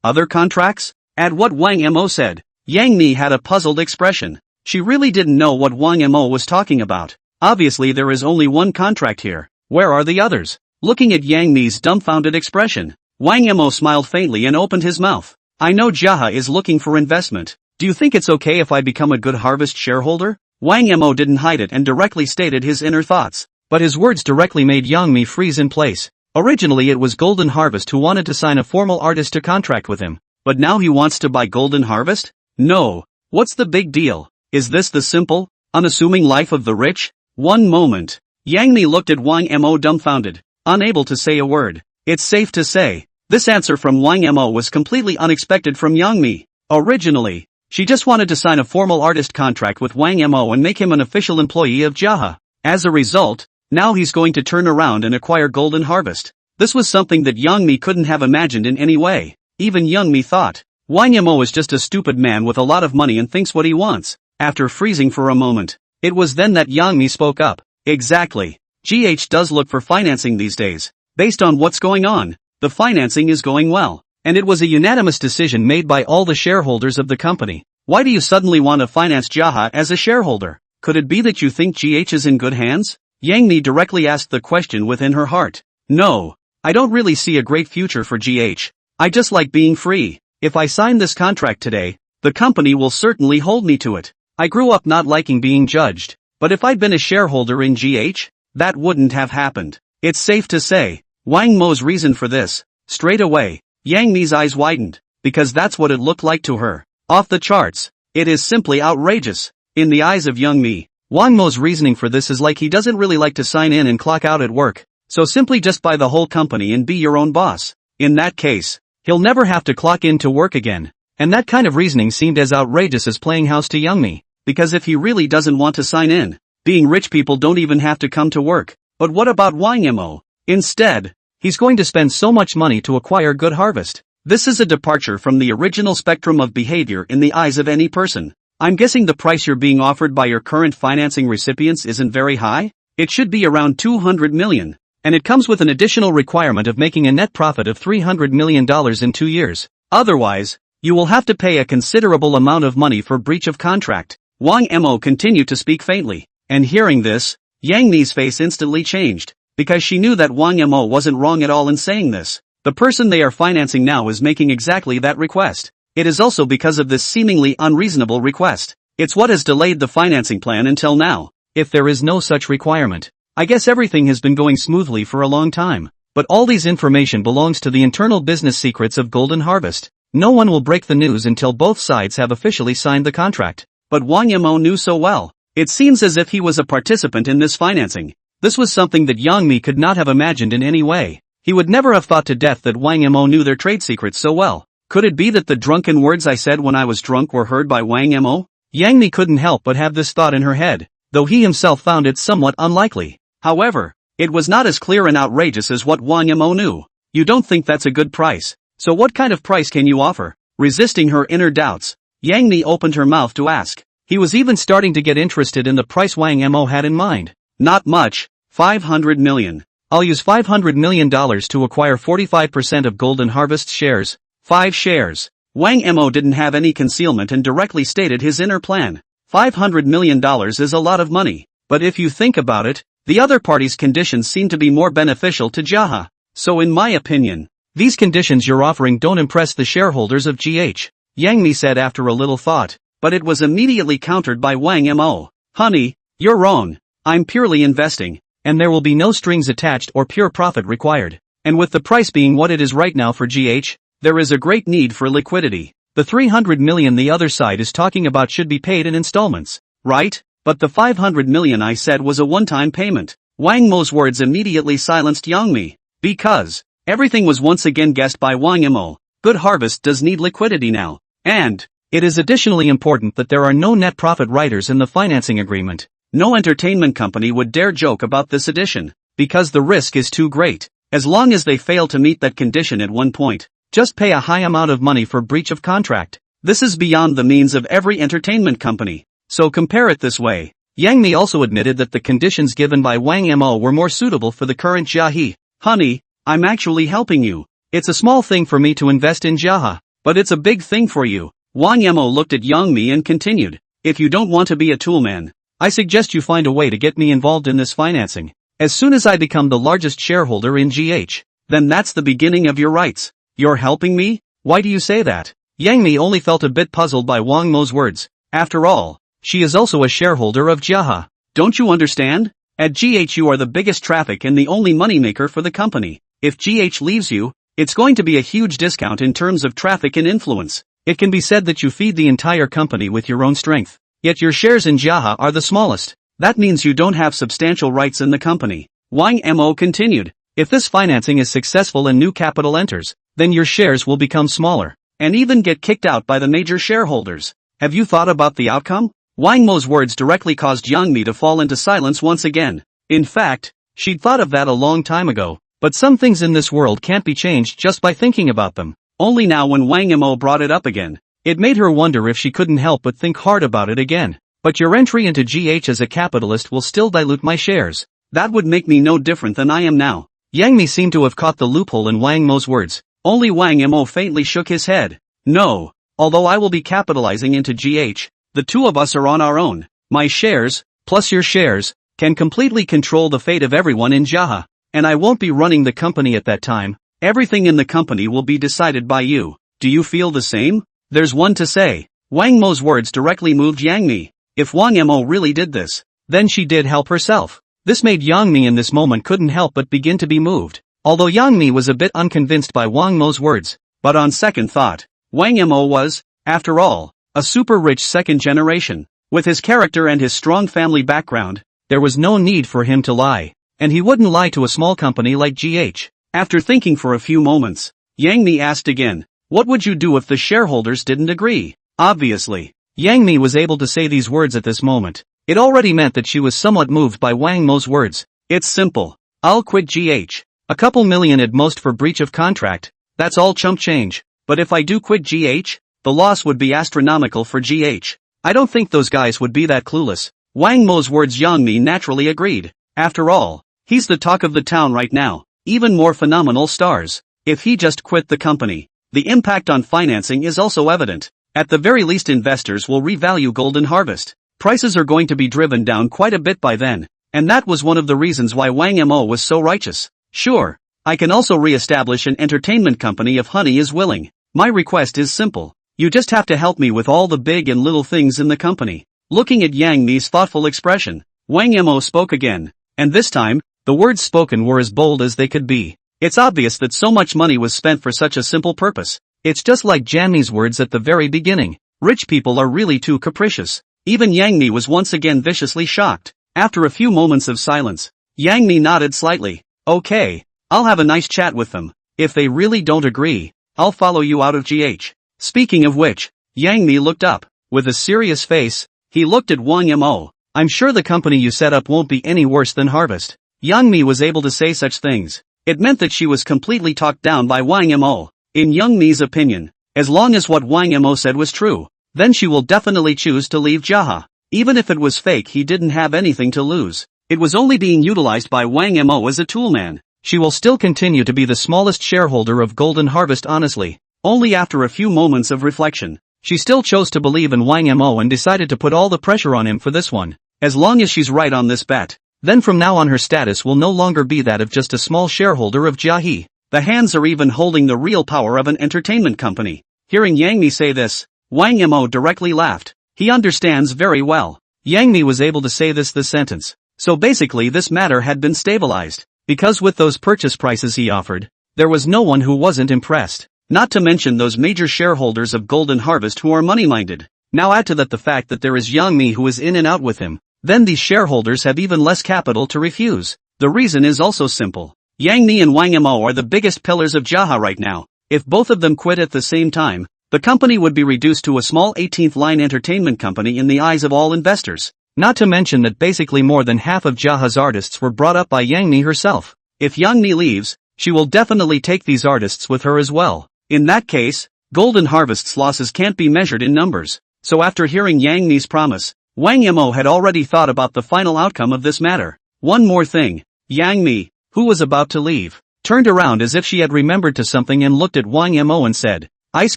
Other contracts? At what Wang Mo said, Yang Mi had a puzzled expression. She really didn't know what Wang Mo was talking about. Obviously there is only one contract here. Where are the others? Looking at Yang Mi's dumbfounded expression, Wang Mo smiled faintly and opened his mouth. I know Jaha is looking for investment. Do you think it's okay if I become a Good Harvest shareholder? Wang Mo didn't hide it and directly stated his inner thoughts. But his words directly made Yang Mi freeze in place. Originally it was Golden Harvest who wanted to sign a formal artist to contract with him. But now he wants to buy Golden Harvest? No. What's the big deal? Is this the simple, unassuming life of the rich? One moment. Yang Mi looked at Wang Mo dumbfounded, unable to say a word. It's safe to say, this answer from Wang Mo was completely unexpected from Yang Mi. Originally, she just wanted to sign a formal artist contract with Wang Mo and make him an official employee of Jaha. As a result, now he's going to turn around and acquire Golden Harvest. This was something that Yang Mi couldn't have imagined in any way. Even Yang Mi thought, Wang Mo is just a stupid man with a lot of money and thinks what he wants. After freezing for a moment, it was then that Yang Mi spoke up. Exactly. GH does look for financing these days. Based on what's going on, the financing is going well. And it was a unanimous decision made by all the shareholders of the company. Why do you suddenly want to finance Jaha as a shareholder? Could it be that you think GH is in good hands? Yang Mi directly asked the question within her heart. No, I don't really see a great future for GH. I just like being free. If I sign this contract today, the company will certainly hold me to it. I grew up not liking being judged, but if I'd been a shareholder in GH, that wouldn't have happened. It's safe to say, Wang Mo's reason for this. Straight away, Yang Mi's eyes widened, because that's what it looked like to her. Off the charts. It is simply outrageous. In the eyes of Yang Mi, Wang Mo's reasoning for this is like he doesn't really like to sign in and clock out at work, so simply just buy the whole company and be your own boss. In that case, he'll never have to clock in to work again. And that kind of reasoning seemed as outrageous as playing house to Yang Mi. Because if he really doesn't want to sign in, being rich people don't even have to come to work. But what about Wang Mo? Instead, he's going to spend so much money to acquire Good Harvest. This is a departure from the original spectrum of behavior in the eyes of any person. I'm guessing the price you're being offered by your current financing recipients isn't very high? It should be around 200 million. And it comes with an additional requirement of making a net profit of $300 million in 2 years. Otherwise, you will have to pay a considerable amount of money for breach of contract. Wang Mo continued to speak faintly, and hearing this, Yang Mi's face instantly changed, because she knew that Wang Mo wasn't wrong at all in saying this. The person they are financing now is making exactly that request. It is also because of this seemingly unreasonable request. It's what has delayed the financing plan until now. If there is no such requirement, I guess everything has been going smoothly for a long time. But all these information belongs to the internal business secrets of Golden Harvest. No one will break the news until both sides have officially signed the contract. But Wang Mo knew so well. It seems as if he was a participant in this financing. This was something that Yang Mi could not have imagined in any way. He would never have thought to death that Wang Mo knew their trade secrets so well. Could it be that the drunken words I said when I was drunk were heard by Wang Mo? Yang Mi couldn't help but have this thought in her head, though he himself found it somewhat unlikely. However, it was not as clear and outrageous as what Wang Mo knew. You don't think that's a good price? So what kind of price can you offer? Resisting her inner doubts, Yang Mi opened her mouth to ask. He was even starting to get interested in the price Wang Mo had in mind. Not much, 500 million. I'll use $500 million to acquire 45% of Golden Harvest shares. 5 shares. Wang Mo didn't have any concealment and directly stated his inner plan. $500 million is a lot of money, but if you think about it, the other party's conditions seem to be more beneficial to Jaha. So in my opinion, these conditions you're offering don't impress the shareholders of GH. Yang Mi said after a little thought, but it was immediately countered by Wang Mo. Honey, you're wrong. I'm purely investing, and there will be no strings attached or pure profit required. And with the price being what it is right now for GH, there is a great need for liquidity. The 300 million the other side is talking about should be paid in installments, right? But the 500 million I said was a one-time payment. Wang Mo's words immediately silenced Yang Mi, because everything was once again guessed by Wang Mo. Good Harvest does need liquidity now, and it is additionally important that there are no net profit riders in the financing agreement. No entertainment company would dare joke about this addition, because the risk is too great. As long as they fail to meet that condition at one point, just pay a high amount of money for breach of contract. This is beyond the means of every entertainment company. So compare it this way. Yang Mi also admitted that the conditions given by Wang Mo were more suitable for the current Jahe. Honey, I'm actually helping you. It's a small thing for me to invest in Jaha, but it's a big thing for you. Wang Mo looked at Yang Mi and continued. If you don't want to be a toolman, I suggest you find a way to get me involved in this financing. As soon as I become the largest shareholder in GH, then that's the beginning of your rights. You're helping me? Why do you say that? Yang Mi only felt a bit puzzled by Wang Mo's words. After all, she is also a shareholder of Jaha. Don't you understand? At GH you are the biggest traffic and the only moneymaker for the company. If GH leaves you, it's going to be a huge discount in terms of traffic and influence. It can be said that you feed the entire company with your own strength. Yet your shares in Jaha are the smallest. That means you don't have substantial rights in the company. Wang Mo continued. If this financing is successful and new capital enters, then your shares will become smaller, and even get kicked out by the major shareholders. Have you thought about the outcome? Wang Mo's words directly caused Yang Mi to fall into silence once again. In fact, she'd thought of that a long time ago, but some things in this world can't be changed just by thinking about them. Only now when Wang Mo brought it up again, it made her wonder if she couldn't help but think hard about it again. But your entry into GH as a capitalist will still dilute my shares. That would make me no different than I am now. Yang Mi seemed to have caught the loophole in Wang Mo's words. Only Wang Mo faintly shook his head. No, although I will be capitalizing into GH, the two of us are on our own. My shares, plus your shares, can completely control the fate of everyone in Jaha. And I won't be running the company at that time. Everything in the company will be decided by you. Do you feel the same? There's one to say. Wang Mo's words directly moved Yang Mi. If Wang Mo really did this, then she did help herself. This made Yang Mi in this moment couldn't help but begin to be moved. Although Yang Mi was a bit unconvinced by Wang Mo's words, but on second thought, Wang Mo was, after all, a super rich second generation. With his character and his strong family background, there was no need for him to lie. And he wouldn't lie to a small company like GH. After thinking for a few moments, Yang Mi asked again, what would you do if the shareholders didn't agree? Obviously, Yang Mi was able to say these words at this moment. It already meant that she was somewhat moved by Wang Mo's words. It's simple. I'll quit GH. A couple million at most for breach of contract. That's all chump change. But if I do quit GH, the loss would be astronomical for GH. I don't think those guys would be that clueless. Wang Mo's words Yang Mi naturally agreed. After all, he's the talk of the town right now. Even more phenomenal stars. If he just quit the company, the impact on financing is also evident. At the very least investors will revalue Golden Harvest. Prices are going to be driven down quite a bit by then. And that was one of the reasons why Wang Mo was so righteous. Sure, I can also re-establish an entertainment company if Honey is willing. My request is simple. You just have to help me with all the big and little things in the company. Looking at Yang Mi's thoughtful expression, Wang Mo spoke again. And this time, the words spoken were as bold as they could be. It's obvious that so much money was spent for such a simple purpose. It's just like Yang Mi's words at the very beginning. Rich people are really too capricious. Even Yang Mi was once again viciously shocked. After a few moments of silence, Yang Mi nodded slightly. Okay, I'll have a nice chat with them. If they really don't agree, I'll follow you out of GH. Speaking of which, Yang Mi looked up. With a serious face, he looked at Wang Mo. I'm sure the company you set up won't be any worse than Harvest. Yang Mi was able to say such things. It meant that she was completely talked down by Wang Mo. In Yang Mi's opinion, As long as what Wang Mo said was true, then she will definitely choose to leave Jaha. Even if it was fake, he didn't have anything to lose. It was only being utilized by Wang Mo as a toolman. She will still continue to be the smallest shareholder of Golden Harvest honestly. Only after a few moments of reflection, she still chose to believe in Wang Mo and decided to put all the pressure on him for this one. As long as she's right on this bet, then from now on her status will no longer be that of just a small shareholder of Jahi. The hands are even holding the real power of an entertainment company. Hearing Yang Mi say this, Wang Mo directly laughed. He understands very well. Yang Mi was able to say this sentence. So basically this matter had been stabilized. Because with those purchase prices he offered, there was no one who wasn't impressed. Not to mention those major shareholders of Golden Harvest who are money-minded. Now add to that the fact that there is Yang Mi who is in and out with him. Then these shareholders have even less capital to refuse. The reason is also simple. Yang Mi and Wang Mo are the biggest pillars of Jaha right now. If both of them quit at the same time, the company would be reduced to a small 18th-line entertainment company in the eyes of all investors. Not to mention that basically more than half of Jaha's artists were brought up by Yang Mi herself. If Yang Mi leaves, she will definitely take these artists with her as well. In that case, Golden Harvest's losses can't be measured in numbers. So after hearing Yang Mi's promise, Wang Mo had already thought about the final outcome of this matter. One more thing. Yang Mi, who was about to leave, turned around as if she had remembered to something and looked at Wang Mo and said, Ice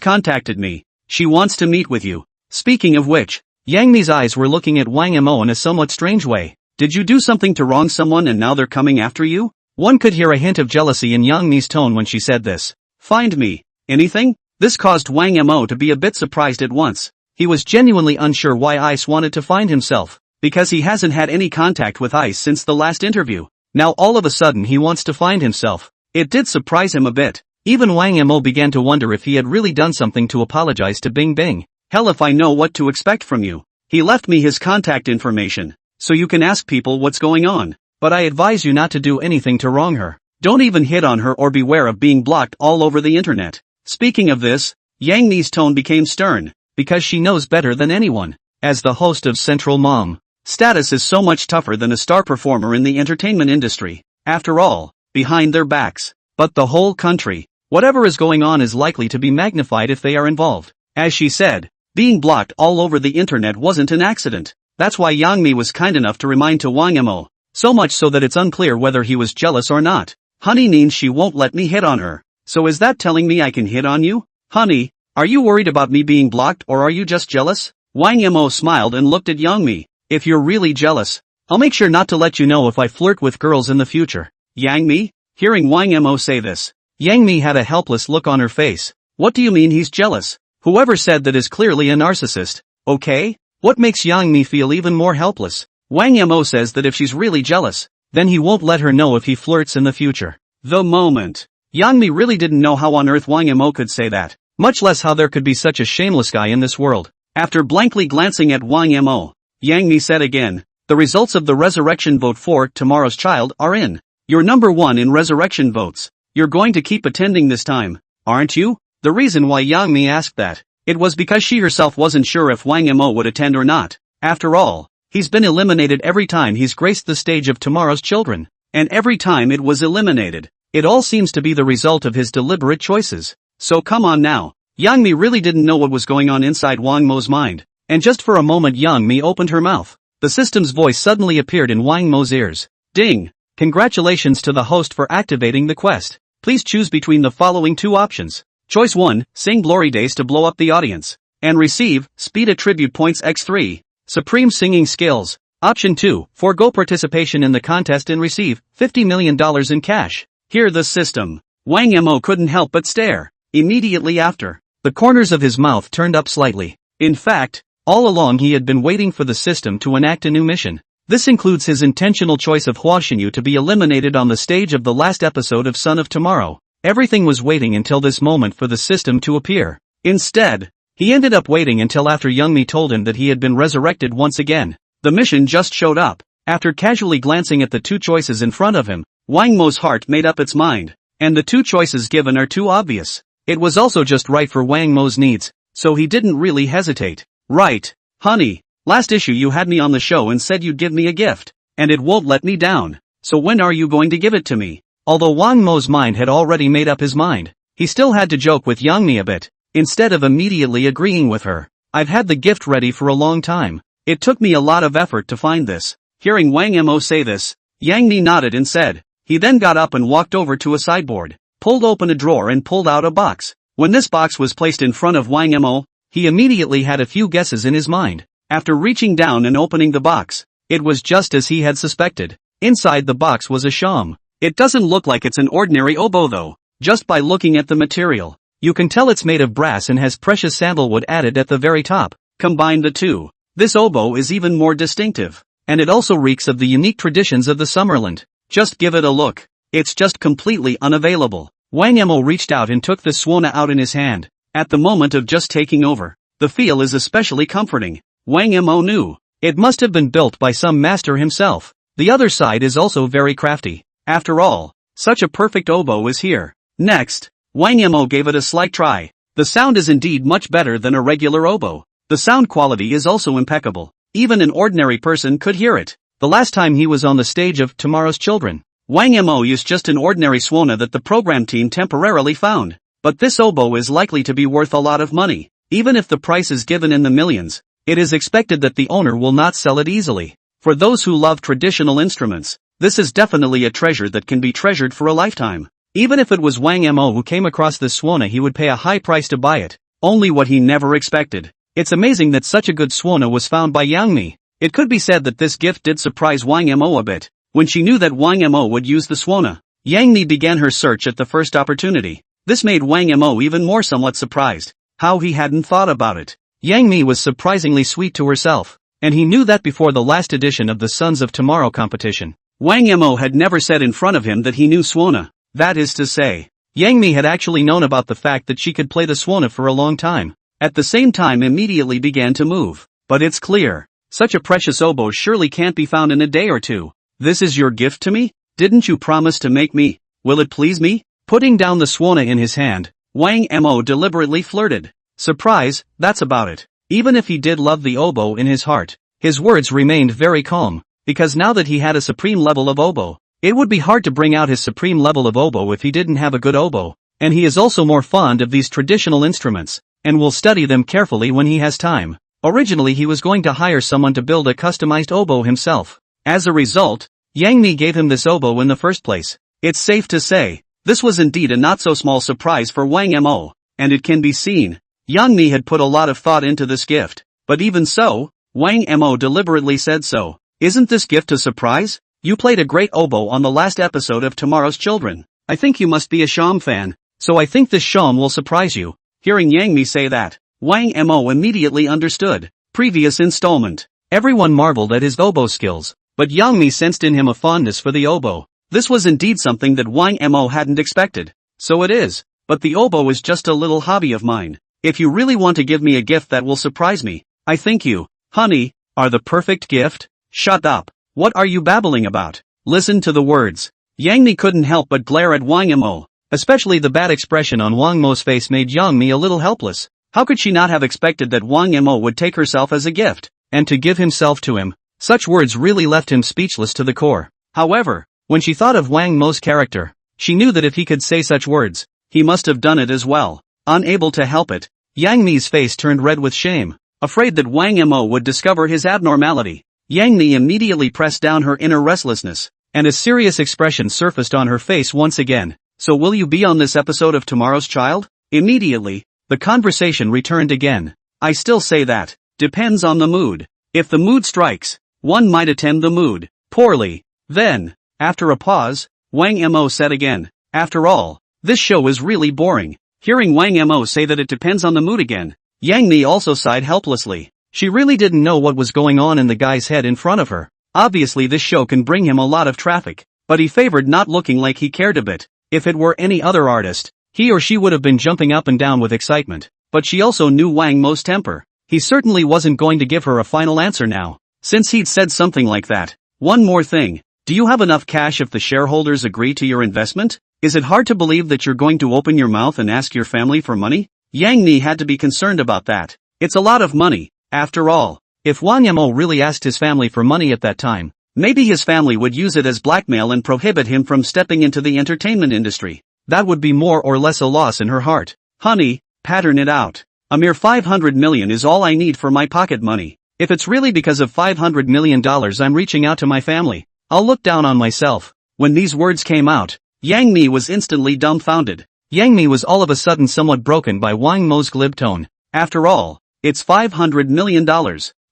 contacted me. She wants to meet with you. Speaking of which, Yang Mi's eyes were looking at Wang Mo in a somewhat strange way. Did you do something to wrong someone and now they're coming after you? One could hear a hint of jealousy in Yang Mi's tone when she said this. Find me. Anything? This caused Wang Mo to be a bit surprised at once. He was genuinely unsure why Ice wanted to find himself, because he hasn't had any contact with Ice since the last interview. Now all of a sudden he wants to find himself. It did surprise him a bit. Even Wang Mo began to wonder if he had really done something to apologize to Bing Bing. Hell if I know what to expect from you. He left me his contact information, so you can ask people what's going on. But I advise you not to do anything to wrong her. Don't even hit on her or beware of being blocked all over the internet. Speaking of this, Yang Mi's tone became stern, because she knows better than anyone. As the host of Central Mom, status is so much tougher than a star performer in the entertainment industry. After all, behind their backs, but the whole country, whatever is going on is likely to be magnified if they are involved. As she said, being blocked all over the internet wasn't an accident. That's why Yang Mi was kind enough to remind to Wang Mo. So much so that it's unclear whether he was jealous or not. Honey means she won't let me hit on her. So is that telling me I can hit on you? Honey, are you worried about me being blocked or are you just jealous? Wang Mo smiled and looked at Yang Mi. If you're really jealous, I'll make sure not to let you know if I flirt with girls in the future. Yang Mi? Hearing Wang Mo say this, Yang Mi had a helpless look on her face. What do you mean he's jealous? Whoever said that is clearly a narcissist. Okay? What makes Yang Mi feel even more helpless? Wang Mo says that if she's really jealous, then he won't let her know if he flirts in the future. The moment. Yang Mi really didn't know how on earth Wang Mo could say that, much less how there could be such a shameless guy in this world. After blankly glancing at Wang Mo, Yang Mi said again, the results of the resurrection vote for Tomorrow's Child are in. You're number 1 in resurrection votes. You're going to keep attending this time, aren't you? The reason why Yang Mi asked that, it was because she herself wasn't sure if Wang Mo would attend or not. After all, he's been eliminated every time he's graced the stage of Tomorrow's Children. And every time it was eliminated, it all seems to be the result of his deliberate choices. So come on now. Yang Mi really didn't know what was going on inside Wang Mo's mind. And just for a moment Yang Mi opened her mouth. The system's voice suddenly appeared in Wang Mo's ears. Ding! Congratulations to the host for activating the quest. Please choose between the following 2 options. Choice 1, sing Glory Days to blow up the audience. And receive, speed attribute points x3. Supreme singing skills. Option 2, forego participation in the contest and receive $50 million in cash. Hear the system. Wang Mo couldn't help but stare. Immediately after, the corners of his mouth turned up slightly. In fact, all along he had been waiting for the system to enact a new mission. This includes his intentional choice of Hua Xinyu to be eliminated on the stage of the last episode of Son of Tomorrow. Everything was waiting until this moment for the system to appear. Instead, he ended up waiting until after Yang Mi told him that he had been resurrected once again. The mission just showed up. After casually glancing at the 2 choices in front of him, Wang Mo's heart made up its mind. And the 2 choices given are too obvious. It was also just right for Wang Mo's needs, so he didn't really hesitate. Right, honey. Last issue you had me on the show and said you'd give me a gift. And it won't let me down. So when are you going to give it to me? Although Wang Mo's mind had already made up his mind, he still had to joke with Yang Mi a bit. instead of immediately agreeing with her. I've had the gift ready for a long time. It took me a lot of effort to find this. Hearing Wang Mo say this, Yang Mi nodded and said. He then got up and walked over to a sideboard, pulled open a drawer and pulled out a box. When this box was placed in front of Wang Mo, he immediately had a few guesses in his mind. After reaching down and opening the box, it was just as he had suspected. Inside the box was a sham. It doesn't look like it's an ordinary oboe though. Just by looking at the material, you can tell it's made of brass and has precious sandalwood added at the very top. Combine the two, this oboe is even more distinctive. And it also reeks of the unique traditions of the Summerland. Just give it a look. It's just completely unavailable. Wang Mo reached out and took the swana out in his hand. At the moment of just taking over, the feel is especially comforting. Wang Mo knew. It must have been built by some master himself. The other side is also very crafty. After all, such a perfect oboe is here. Next, Wang Mo gave it a slight try. The sound is indeed much better than a regular oboe. The sound quality is also impeccable. Even an ordinary person could hear it. The last time he was on the stage of Tomorrow's Children, Wang Mo used just an ordinary swana that the program team temporarily found. But this oboe is likely to be worth a lot of money. Even if the price is given in the millions, it is expected that the owner will not sell it easily. For those who love traditional instruments, this is definitely a treasure that can be treasured for a lifetime. Even if it was Wang Mo who came across this swana, he would pay a high price to buy it. Only what he never expected. It's amazing that such a good swana was found by Yang Mi. It could be said that this gift did surprise Wang Mo a bit. When she knew that Wang Mo would use the swana, Yang Mi began her search at the first opportunity. This made Wang Mo even more somewhat surprised. How he hadn't thought about it. Yang Mi was surprisingly sweet to herself, and he knew that before the last edition of the Sons of Tomorrow competition. Wang Mo had never said in front of him that he knew swana. That is to say, Yang Mi had actually known about the fact that she could play the swana for a long time. At the same time immediately began to move. But it's clear, such a precious oboe surely can't be found in a day or two. This is your gift to me? Didn't you promise to make me? Will it please me? Putting down the swana in his hand, Wang Mo deliberately flirted. Surprise, that's about it. Even if he did love the oboe in his heart, his words remained very calm, because now that he had a supreme level of oboe, it would be hard to bring out his supreme level of oboe if he didn't have a good oboe. And he is also more fond of these traditional instruments, and will study them carefully when he has time. Originally he was going to hire someone to build a customized oboe himself. As a result, Yang Mi gave him this oboe in the first place. It's safe to say, this was indeed a not-so-small surprise for Wang Mo, and it can be seen, Yang Mi had put a lot of thought into this gift. But even so, Wang Mo deliberately said so. Isn't this gift a surprise? You played a great oboe on the last episode of Tomorrow's Children. I think you must be a sham fan, so I think this sham will surprise you. Hearing Yang Mi say that, Wang Mo immediately understood. Previous installment. Everyone marveled at his oboe skills, but Yang Mi sensed in him a fondness for the oboe. This was indeed something that Wang Mo hadn't expected. So it is. But the oboe is just a little hobby of mine. If you really want to give me a gift that will surprise me, I think you, honey, are the perfect gift. Shut up. What are you babbling about? Listen to the words. Yang Mi couldn't help but glare at Wang Mo. Especially the bad expression on Wang Mo's face made Yang Mi a little helpless. How could she not have expected that Wang Mo would take herself as a gift, and to give himself to him? Such words really left him speechless to the core. However, when she thought of Wang Mo's character, she knew that if he could say such words, he must have done it as well. Unable to help it, Yang Mi's face turned red with shame, afraid that Wang Mo would discover his abnormality. Yang Mi immediately pressed down her inner restlessness, and a serious expression surfaced on her face once again. So will you be on this episode of Tomorrow's Child? Immediately, the conversation returned again. I still say that, depends on the mood. If the mood strikes, one might attend the mood. Poorly. Then, after a pause, Wang Mo said again, after all, this show is really boring. Hearing Wang Mo say that it depends on the mood again, Yang Mi also sighed helplessly. She really didn't know what was going on in the guy's head in front of her. Obviously this show can bring him a lot of traffic, but he favored not looking like he cared a bit. If it were any other artist, he or she would have been jumping up and down with excitement. But she also knew Wang Mo's temper. He certainly wasn't going to give her a final answer now, since he'd said something like that. One more thing. Do you have enough cash if the shareholders agree to your investment? Is it hard to believe that you're going to open your mouth and ask your family for money? Yang Mi had to be concerned about that. It's a lot of money, after all. If Wang Mo really asked his family for money at that time, maybe his family would use it as blackmail and prohibit him from stepping into the entertainment industry. That would be more or less a loss in her heart. Honey, Pattern it out. A mere 500 million is all I need for my pocket money. If it's really because of $500 million I'm reaching out to my family, I'll look down on myself. When these words came out, Yang Mi was instantly dumbfounded. Yang Mi was all of a sudden somewhat broken by Wang Mo's glib tone. After all, it's $500 million.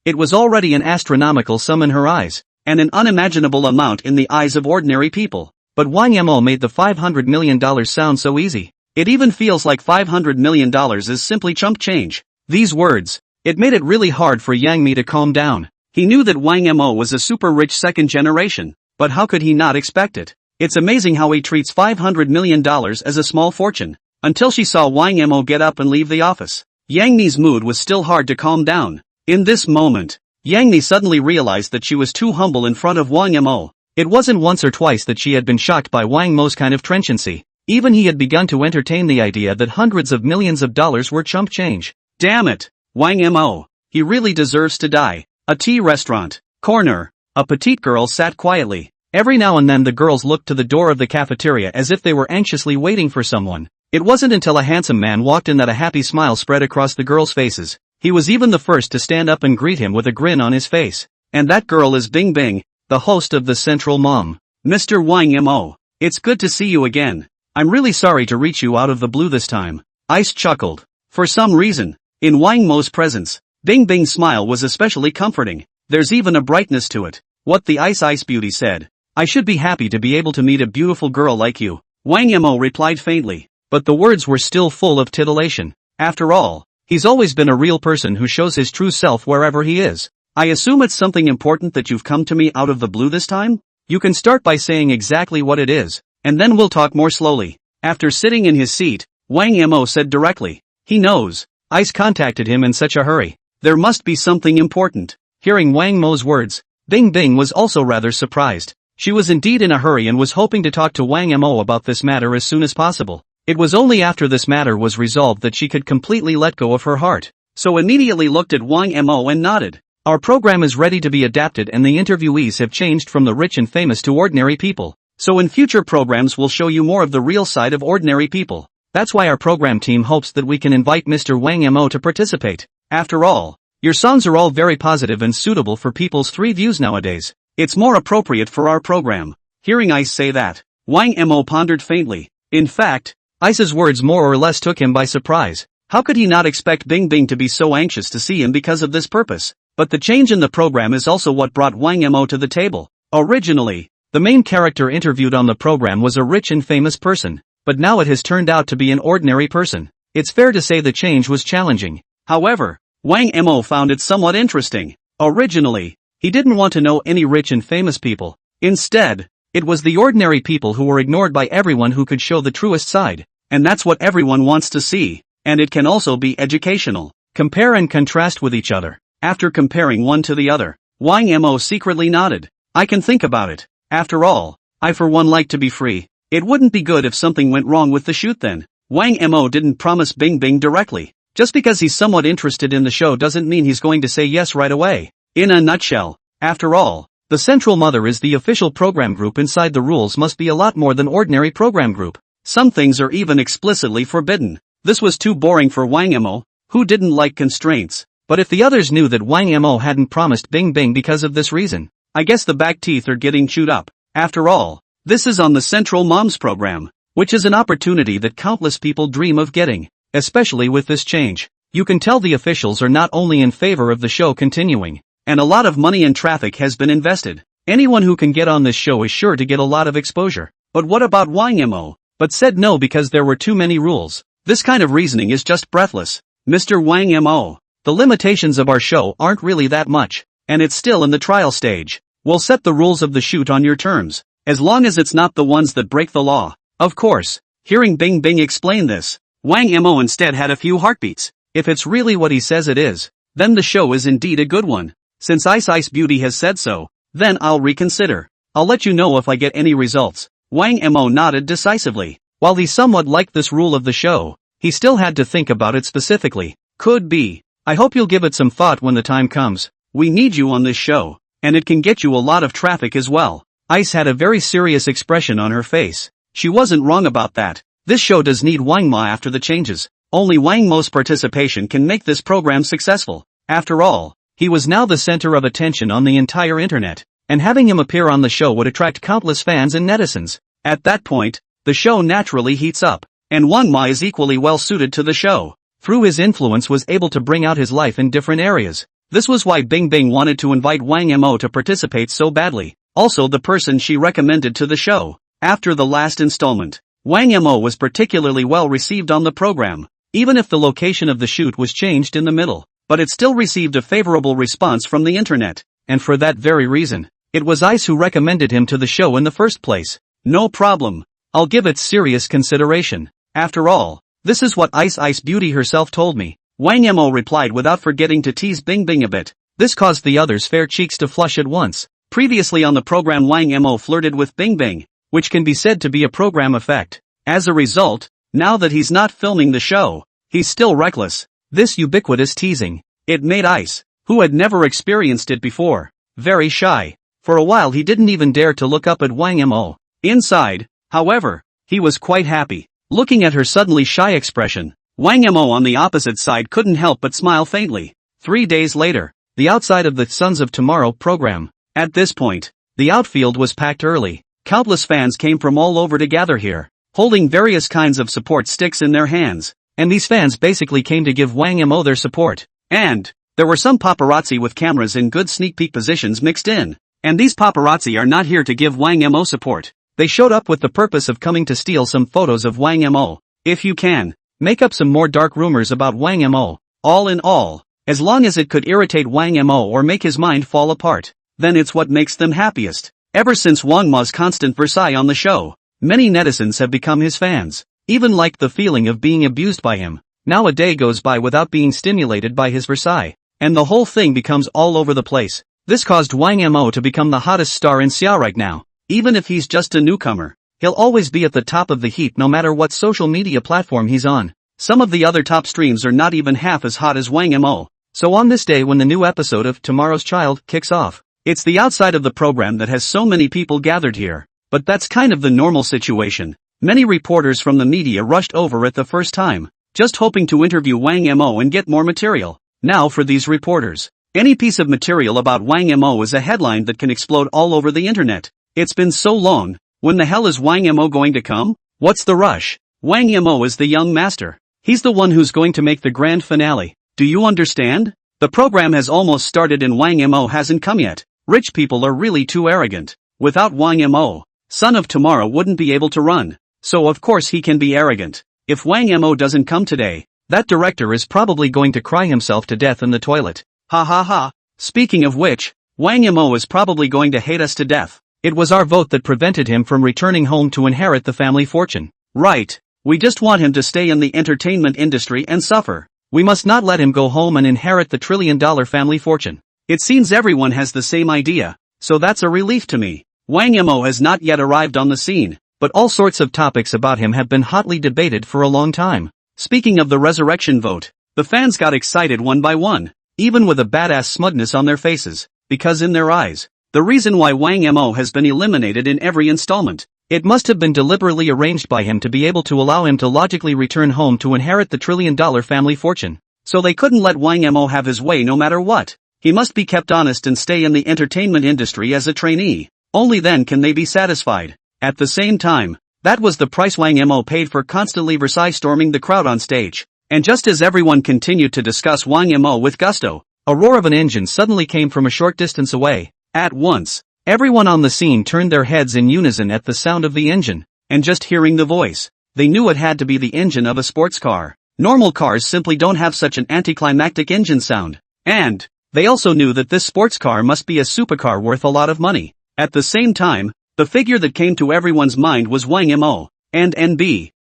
It was already an astronomical sum in her eyes, and an unimaginable amount in the eyes of ordinary people. But Wang Mo made the $500 million sound so easy. It even feels like $500 million is simply chump change. These words, it made it really hard for Yang Mi to calm down. He knew that Wang Mo was a super rich second generation, but how could he not expect it? It's amazing how he treats $500 million as a small fortune, until she saw Wang Mo get up and leave the office. Yang Mi's mood was still hard to calm down. In this moment, Yang Mi suddenly realized that she was too humble in front of Wang Mo. It wasn't once or twice that she had been shocked by Wang Mo's kind of trenchancy. Even he had begun to entertain the idea that hundreds of millions of dollars were chump change. Damn it, Wang Mo. He really deserves to die. A tea restaurant. Corner. A petite girl sat quietly. Every now and then the girls looked to the door of the cafeteria as if they were anxiously waiting for someone. It wasn't until a handsome man walked in that a happy smile spread across the girls' faces. He was even the first to stand up and greet him with a grin on his face. And that girl is Bing Bing, the host of the Central Mom. Mr. Wang Mo. It's good to see you again. I'm really sorry to reach you out of the blue this time. Ice chuckled. For some reason, in Wang Mo's presence, Bing Bing's smile was especially comforting. There's even a brightness to it. What the Ice Beauty said. I should be happy to be able to meet a beautiful girl like you. Wang Mo replied faintly, but the words were still full of titillation. After all, he's always been a real person who shows his true self wherever he is. I assume it's something important that you've come to me out of the blue this time? You can start by saying exactly what it is, and then we'll talk more slowly. After sitting in his seat, Wang Mo said directly. He knows. Ice contacted him in such a hurry. There must be something important. Hearing Wang Mo's words, Bing Bing was also rather surprised. She was indeed in a hurry and was hoping to talk to Wang Mo about this matter as soon as possible. It was only after this matter was resolved that she could completely let go of her heart. So immediately looked at Wang Mo and nodded. Our program is ready to be adapted and the interviewees have changed from the rich and famous to ordinary people. So in future programs we'll show you more of the real side of ordinary people. That's why our program team hopes that we can invite Mr. Wang Mo to participate. After all, your songs are all very positive and suitable for people's 3 views nowadays. It's more appropriate for our program. Hearing Ice say that, Wang Mo pondered faintly. In fact, Ice's words more or less took him by surprise. How could he not expect Bing Bing to be so anxious to see him because of this purpose? But the change in the program is also what brought Wang Mo to the table. Originally, the main character interviewed on the program was a rich and famous person, but now it has turned out to be an ordinary person. It's fair to say the change was challenging. However, Wang Mo found it somewhat interesting. Originally, he didn't want to know any rich and famous people. Instead, it was the ordinary people who were ignored by everyone who could show the truest side. And that's what everyone wants to see. And it can also be educational. Compare and contrast with each other. After comparing one to the other, Wang Mo secretly nodded. I can think about it. After all, I for one like to be free. It wouldn't be good if something went wrong with the shoot then. Wang Mo didn't promise Bing Bing directly. Just because he's somewhat interested in the show doesn't mean he's going to say yes right away. In a nutshell, after all, the Central Mother is the official program group. Inside the rules must be a lot more than ordinary program group. Some things are even explicitly forbidden. This was too boring for Wang Mo, who didn't like constraints. But if the others knew that Wang Mo hadn't promised Bing Bing because of this reason, I guess the back teeth are getting chewed up. After all, this is on the Central Moms program, which is an opportunity that countless people dream of getting. Especially with this change, you can tell the officials are not only in favor of the show continuing, and a lot of money and traffic has been invested. Anyone who can get on this show is sure to get a lot of exposure. But what about Wang Mo? But said no because there were too many rules. This kind of reasoning is just breathless. Mr. Wang Mo, the limitations of our show aren't really that much, and it's still in the trial stage. We'll set the rules of the shoot on your terms, as long as it's not the ones that break the law. Of course, hearing Bing Bing explain this, Wang Mo instead had a few heartbeats. If it's really what he says it is, then the show is indeed a good one. Since Ice Beauty has said so, then I'll reconsider. I'll let you know if I get any results. Wang Mo nodded decisively. While he somewhat liked this rule of the show, he still had to think about it specifically. Could be. I hope you'll give it some thought when the time comes. We need you on this show, and it can get you a lot of traffic as well. Ice had a very serious expression on her face. She wasn't wrong about that. This show does need Wang Ma after the changes. Only Wang Mo's participation can make this program successful. After all, he was now the center of attention on the entire internet, and having him appear on the show would attract countless fans and netizens. At that point, the show naturally heats up, and Wang Ma is equally well suited to the show. Through his influence was able to bring out his life in different areas. This was why Bing Bing wanted to invite Wang Mo to participate so badly, also the person she recommended to the show. After the last installment, Wang Mo was particularly well received on the program, even if the location of the shoot was changed in the middle, but it still received a favorable response from the internet, and for that very reason, it was Ice who recommended him to the show in the first place. No problem. I'll give it serious consideration. After all, this is what Ice Beauty herself told me. Wang Mo replied without forgetting to tease Bing Bing a bit. This caused the other's fair cheeks to flush at once. Previously on the program Wang Mo flirted with Bing Bing, which can be said to be a program effect. As a result, now that he's not filming the show, he's still reckless. This ubiquitous teasing, it made Ice, who had never experienced it before, very shy. For a while he didn't even dare to look up at Wang Mo. Inside, however, he was quite happy. Looking at her suddenly shy expression, Wang Mo on the opposite side couldn't help but smile faintly. 3 days later, the outside of the Sons of Tomorrow program. At this point, the outfield was packed early. Countless fans came from all over to gather here, holding various kinds of support sticks in their hands. And these fans basically came to give Wang Mo their support. And there were some paparazzi with cameras in good sneak peek positions mixed in. And these paparazzi are not here to give Wang Mo support. They showed up with the purpose of coming to steal some photos of Wang Mo. If you can, make up some more dark rumors about Wang Mo. All in all, as long as it could irritate Wang Mo or make his mind fall apart, then it's what makes them happiest. Ever since Wang Ma's constant Versailles on the show, many netizens have become his fans, even liked the feeling of being abused by him. Now a day goes by without being stimulated by his Versailles, and the whole thing becomes all over the place. This caused Wang Mo to become the hottest star in Xia right now. Even if he's just a newcomer, he'll always be at the top of the heap no matter what social media platform he's on. Some of the other top streams are not even half as hot as Wang Mo. So on this day when the new episode of Tomorrow's Child kicks off, it's the outside of the program that has so many people gathered here. But that's kind of the normal situation. Many reporters from the media rushed over at the first time, just hoping to interview Wang Mo and get more material. Now for these reporters, any piece of material about Wang Mo is a headline that can explode all over the internet. It's been so long, when the hell is Wang Mo going to come? What's the rush? Wang Mo is the young master. He's the one who's going to make the grand finale. Do you understand? The program has almost started and Wang Mo hasn't come yet. Rich people are really too arrogant. Without Wang Mo, Son of Tomorrow wouldn't be able to run. So of course he can be arrogant. If Wang Mo doesn't come today, that director is probably going to cry himself to death in the toilet. Ha ha ha. Speaking of which, Wang Mo is probably going to hate us to death. It was our vote that prevented him from returning home to inherit the family fortune. Right. We just want him to stay in the entertainment industry and suffer. We must not let him go home and inherit the $1 trillion family fortune. It seems everyone has the same idea, so that's a relief to me. Wang Mo has not yet arrived on the scene, but all sorts of topics about him have been hotly debated for a long time. Speaking of the resurrection vote, the fans got excited one by one, even with a badass smugness on their faces, because in their eyes, the reason why Wang Mo has been eliminated in every installment, it must have been deliberately arranged by him to be able to allow him to logically return home to inherit the $1 trillion family fortune. So they couldn't let Wang Mo have his way no matter what. He must be kept honest and stay in the entertainment industry as a trainee. Only then can they be satisfied. At the same time, that was the price Wang Mo paid for constantly Versailles storming the crowd on stage. And just as everyone continued to discuss Wang Mo with gusto, a roar of an engine suddenly came from a short distance away. At once, everyone on the scene turned their heads in unison at the sound of the engine, and just hearing the voice, they knew it had to be the engine of a sports car. Normal cars simply don't have such an anticlimactic engine sound. And they also knew that this sports car must be a supercar worth a lot of money. At the same time, the figure that came to everyone's mind was Wang Mo. And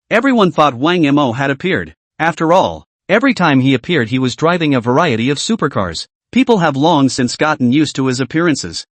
everyone thought Wang Mo had appeared. After all, every time he appeared he was driving a variety of supercars. People have long since gotten used to his appearances.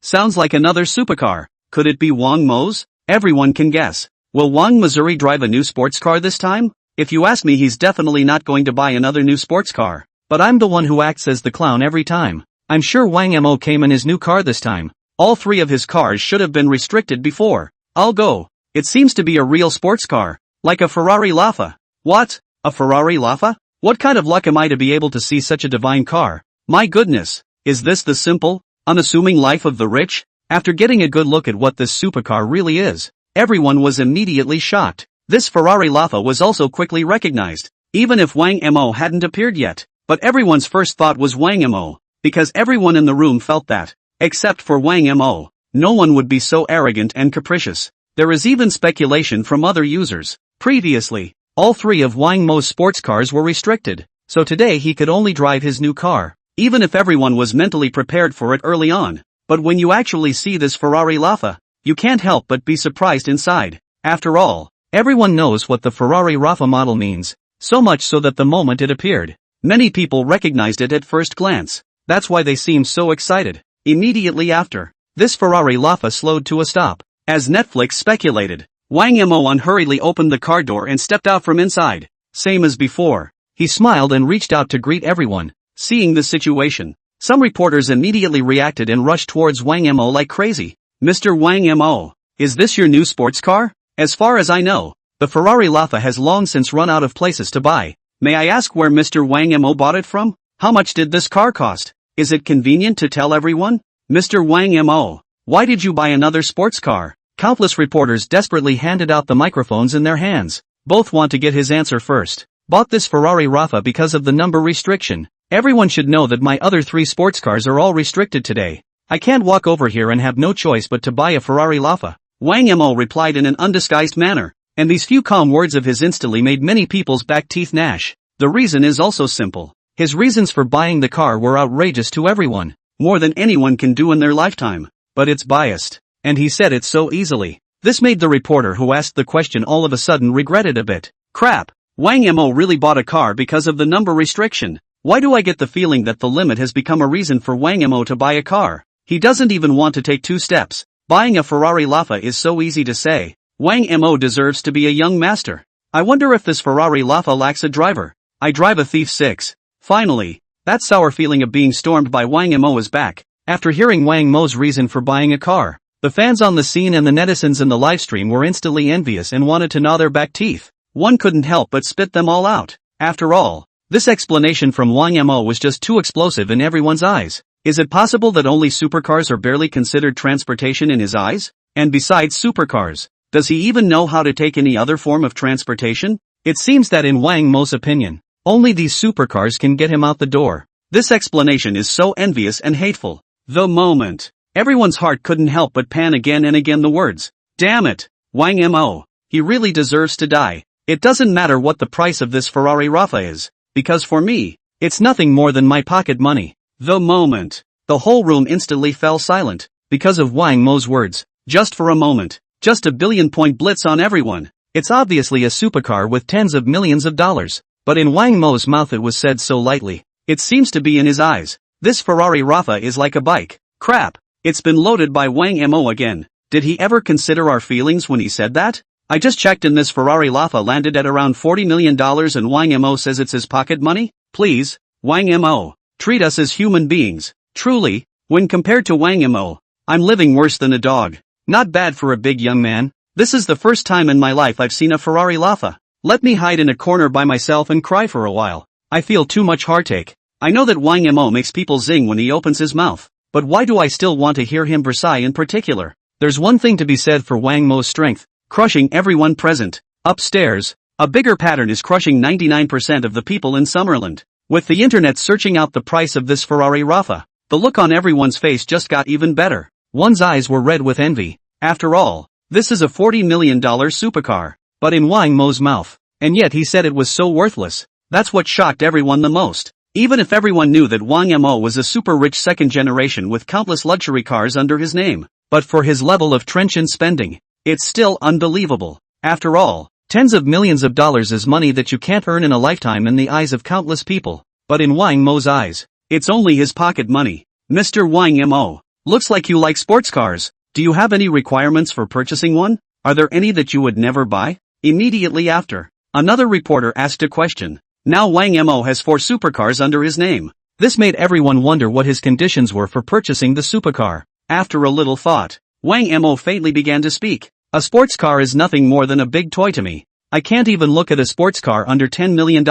Sounds like another supercar. Could it be Wang Mo's? Everyone can guess. Will Wang Missouri drive a new sports car this time? If you ask me, he's definitely not going to buy another new sports car. But I'm the one who acts as the clown every time. I'm sure Wang Mo came in his new car this time. All 3 of his cars should have been restricted before. I'll go. It seems to be a real sports car. Like a Ferrari Lafa. What? A Ferrari Laffa? What kind of luck am I to be able to see such a divine car? My goodness, is this the simple, unassuming life of the rich? After getting a good look at what this supercar really is, everyone was immediately shocked. This Ferrari Laffa was also quickly recognized, even if Wang Mo hadn't appeared yet. But everyone's first thought was Wang Mo, because everyone in the room felt that, except for Wang Mo, no one would be so arrogant and capricious. There is even speculation from other users. Previously, all three of Wang Mo's sports cars were restricted, so today he could only drive his new car, even if everyone was mentally prepared for it early on. But when you actually see this Ferrari Laffa, you can't help but be surprised inside. After all, everyone knows what the Ferrari Laffa model means, so much so that the moment it appeared, many people recognized it at first glance. That's why they seemed so excited. Immediately after, this Ferrari Laffa slowed to a stop. As Netflix speculated, Wang Mo unhurriedly opened the car door and stepped out from inside. Same as before, he smiled and reached out to greet everyone. Seeing the situation, some reporters immediately reacted and rushed towards Wang Mo like crazy. Mr. Wang Mo, is this your new sports car? As far as I know, the Ferrari Laffa has long since run out of places to buy. May I ask where Mr. Wang Mo bought it from? How much did this car cost? Is it convenient to tell everyone? Mr. Wang Mo, why did you buy another sports car? Countless reporters desperately handed out the microphones in their hands. Both want to get his answer first. Bought this Ferrari Laffa because of the number restriction. Everyone should know that my other three sports cars are all restricted today. I can't walk over here and have no choice but to buy a Ferrari Laffa. Wang Mo replied in an undisguised manner, and these few calm words of his instantly made many people's back teeth gnash. The reason is also simple. His reasons for buying the car were outrageous to everyone, more than anyone can do in their lifetime. But it's biased. And he said it so easily. This made the reporter who asked the question all of a sudden regret it a bit. Crap, Wang Mo really bought a car because of the number restriction. Why do I get the feeling that the limit has become a reason for Wang Mo to buy a car? He doesn't even want to take two steps. Buying a Ferrari Laffa is so easy to say. Wang Mo deserves to be a young master. I wonder if this Ferrari Laffa lacks a driver. I drive a Thief 6. Finally, that sour feeling of being stormed by Wang Mo is back. After hearing Wang Mo's reason for buying a car, the fans on the scene and the netizens in the livestream were instantly envious and wanted to gnaw their back teeth. One couldn't help but spit them all out. After all, this explanation from Wang Mo was just too explosive in everyone's eyes. Is it possible that only supercars are barely considered transportation in his eyes? And besides supercars, does he even know how to take any other form of transportation? It seems that in Wang Mo's opinion, only these supercars can get him out the door. This explanation is so envious and hateful. The moment, everyone's heart couldn't help but pan again and again the words, "Damn it, Wang Mo, he really deserves to die." It doesn't matter what the price of this Ferrari Laffa is, because for me, it's nothing more than my pocket money. The moment, the whole room instantly fell silent, because of Wang Mo's words. Just for a moment, just a billion-point blitz on everyone. It's obviously a supercar with tens of millions of dollars, but in Wang Mo's mouth it was said so lightly. It seems to be in his eyes. This Ferrari Laffa is like a bike. Crap, it's been loaded by Wang Mo again. Did he ever consider our feelings when he said that? I just checked and this Ferrari Laffa landed at around $40 million and Wang Mo says it's his pocket money? Please, Wang Mo, treat us as human beings. Truly, when compared to Wang Mo, I'm living worse than a dog. Not bad for a big young man. This is the first time in my life I've seen a Ferrari Laffa. Let me hide in a corner by myself and cry for a while. I feel too much heartache. I know that Wang Mo makes people zing when he opens his mouth, but why do I still want to hear him Versailles in particular? There's one thing to be said for Wang Mo's strength, crushing everyone present. Upstairs, a bigger pattern is crushing 99% of the people in Summerland. With the internet searching out the price of this Ferrari Laffa, the look on everyone's face just got even better. One's eyes were red with envy. After all, this is a $40 million supercar, but in Wang Mo's mouth, and yet he said it was so worthless. That's what shocked everyone the most. Even if everyone knew that Wang Mo was a super rich second generation with countless luxury cars under his name, but for his level of trenchant spending, it's still unbelievable. After all, tens of millions of dollars is money that you can't earn in a lifetime in the eyes of countless people, but in Wang Mo's eyes, it's only his pocket money. Mr. Wang Mo, looks like you like sports cars. Do you have any requirements for purchasing one? Are there any that you would never buy? Immediately after, another reporter asked a question. Now Wang Mo has 4 supercars under his name. This made everyone wonder what his conditions were for purchasing the supercar. After a little thought, Wang Mo faintly began to speak. A sports car is nothing more than a big toy to me. I can't even look at a sports car under $10 million.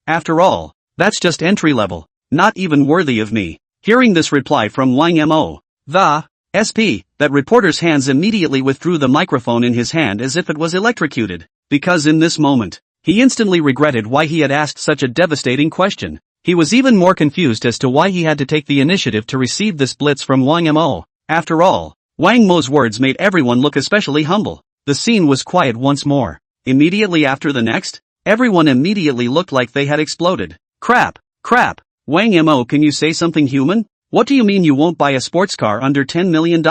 After all, that's just entry level, not even worthy of me. Hearing this reply from Wang Mo, the SP, that reporter's hands immediately withdrew the microphone in his hand as if it was electrocuted, because in this moment, he instantly regretted why he had asked such a devastating question. He was even more confused as to why he had to take the initiative to receive this blitz from Wang Mo. After all, Wang Mo's words made everyone look especially humble. The scene was quiet once more. Immediately after the next, everyone immediately looked like they had exploded. Crap. Wang Mo, can you say something human? What do you mean you won't buy a sports car under $10 million?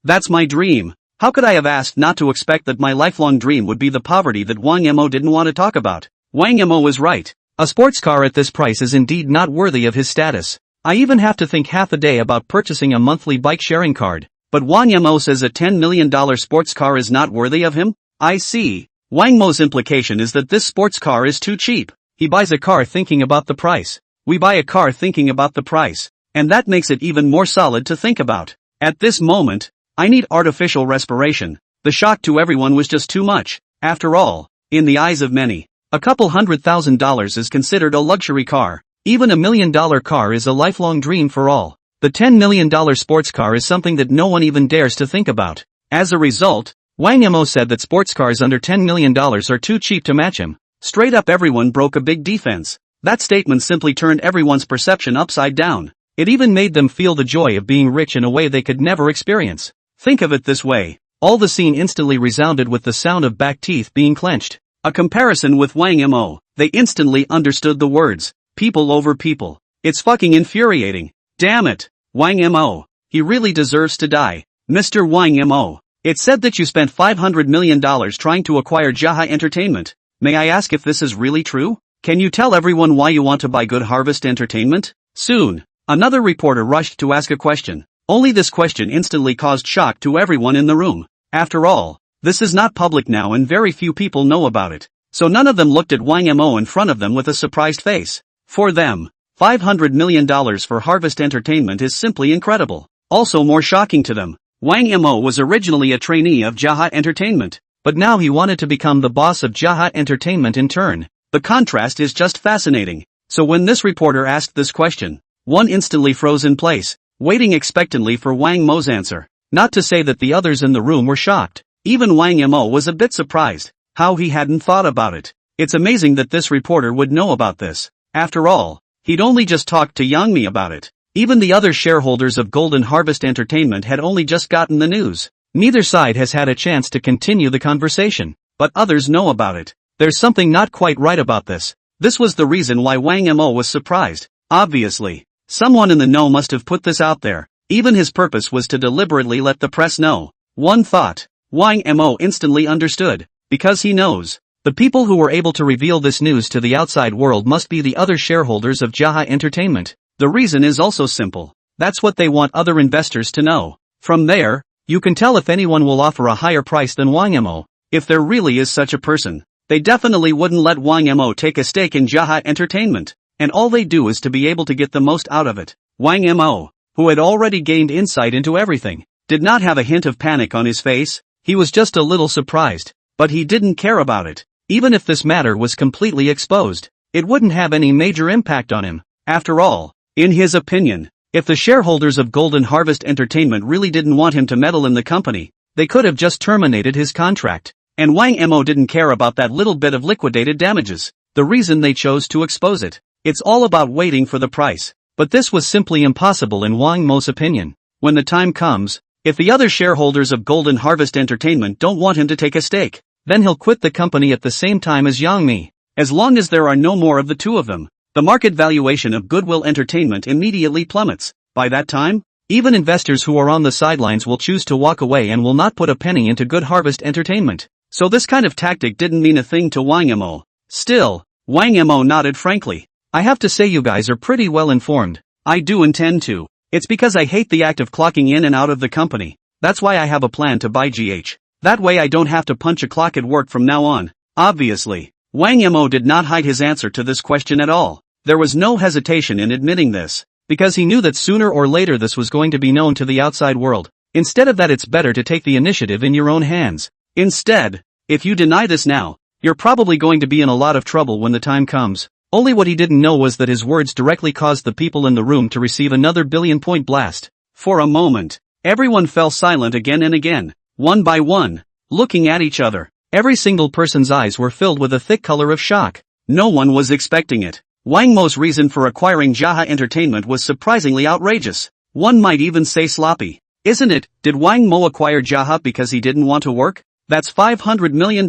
That's my dream. How could I have asked not to expect that my lifelong dream would be the poverty that Wang Mo didn't want to talk about? Wang Mo was right. A sports car at this price is indeed not worthy of his status. I even have to think half a day about purchasing a monthly bike sharing card. But Wang Mo says a $10 million sports car is not worthy of him? I see. Wang Mo's implication is that this sports car is too cheap. He buys a car thinking about the price. We buy a car thinking about the price. And that makes it even more solid to think about. At this moment, I need artificial respiration. The shock to everyone was just too much. After all, in the eyes of many, a couple $100,000 is considered a luxury car. Even $1 million car is a lifelong dream for all. The $10 million sports car is something that no one even dares to think about. As a result, Wang Mo said that sports cars under $10 million are too cheap to match him. Straight up everyone broke a big defense. That statement simply turned everyone's perception upside down. It even made them feel the joy of being rich in a way they could never experience. Think of it this way. All the scene instantly resounded with the sound of back teeth being clenched. A comparison with Wang Mo. They instantly understood the words. People over people. It's fucking infuriating. Damn it. Wang Mo. He really deserves to die. Mr. Wang Mo. It's said that you spent $500 million trying to acquire Jaha Entertainment. May I ask if this is really true? Can you tell everyone why you want to buy Good Harvest Entertainment? Soon, another reporter rushed to ask a question. Only this question instantly caused shock to everyone in the room. After all, this is not public now and very few people know about it. So none of them looked at Wang Mo in front of them with a surprised face. For them, $500 million for Harvest Entertainment is simply incredible. Also more shocking to them, Wang Mo was originally a trainee of Jaha Entertainment, but now he wanted to become the boss of Jaha Entertainment in turn. The contrast is just fascinating. So when this reporter asked this question, one instantly froze in place, waiting expectantly for Wang Mo's answer. Not to say that the others in the room were shocked. Even Wang Mo was a bit surprised, how he hadn't thought about it. It's amazing that this reporter would know about this. After all, he'd only just talked to Yang Mi about it. Even the other shareholders of Golden Harvest Entertainment had only just gotten the news. Neither side has had a chance to continue the conversation, but others know about it. There's something not quite right about this. This was the reason why Wang Mo was surprised. Obviously, someone in the know must have put this out there. Even his purpose was to deliberately let the press know. One thought. Wang Mo instantly understood. Because he knows. The people who were able to reveal this news to the outside world must be the other shareholders of Jaha Entertainment. The reason is also simple. That's what they want other investors to know. From there, you can tell if anyone will offer a higher price than Wang Mo. If there really is such a person, they definitely wouldn't let Wang Mo take a stake in Jaha Entertainment. And all they do is to be able to get the most out of it. Wang Mo, who had already gained insight into everything, did not have a hint of panic on his face. He was just a little surprised, but he didn't care about it. Even if this matter was completely exposed, it wouldn't have any major impact on him. After all, in his opinion, if the shareholders of Golden Harvest Entertainment really didn't want him to meddle in the company, they could have just terminated his contract. And Wang Mo didn't care about that little bit of liquidated damages. The reason they chose to expose it. It's all about waiting for the price. But this was simply impossible in Wang Mo's opinion. When the time comes, if the other shareholders of Golden Harvest Entertainment don't want him to take a stake, then he'll quit the company at the same time as Yang Mi. As long as there are no more of the two of them, the market valuation of Goodwill Entertainment immediately plummets. By that time, even investors who are on the sidelines will choose to walk away and will not put a penny into Good Harvest Entertainment. So this kind of tactic didn't mean a thing to Wang Mo. Still, Wang Mo nodded frankly. I have to say you guys are pretty well informed. I do intend to. It's because I hate the act of clocking in and out of the company. That's why I have a plan to buy GH. That way I don't have to punch a clock at work from now on. Obviously, Wang Mo did not hide his answer to this question at all. There was no hesitation in admitting this, because he knew that sooner or later this was going to be known to the outside world. Instead of that, it's better to take the initiative in your own hands. Instead, if you deny this now, You're probably going to be in a lot of trouble when the time comes. Only what he didn't know was that his words directly caused the people in the room to receive another billion-point blast. For a moment, everyone fell silent again and again, one by one, looking at each other. Every single person's eyes were filled with a thick color of shock. No one was expecting it. Wang Mo's reason for acquiring Jaha Entertainment was surprisingly outrageous. One might even say sloppy. Isn't it? Did Wang Mo acquire Jaha because he didn't want to work? That's $500 million.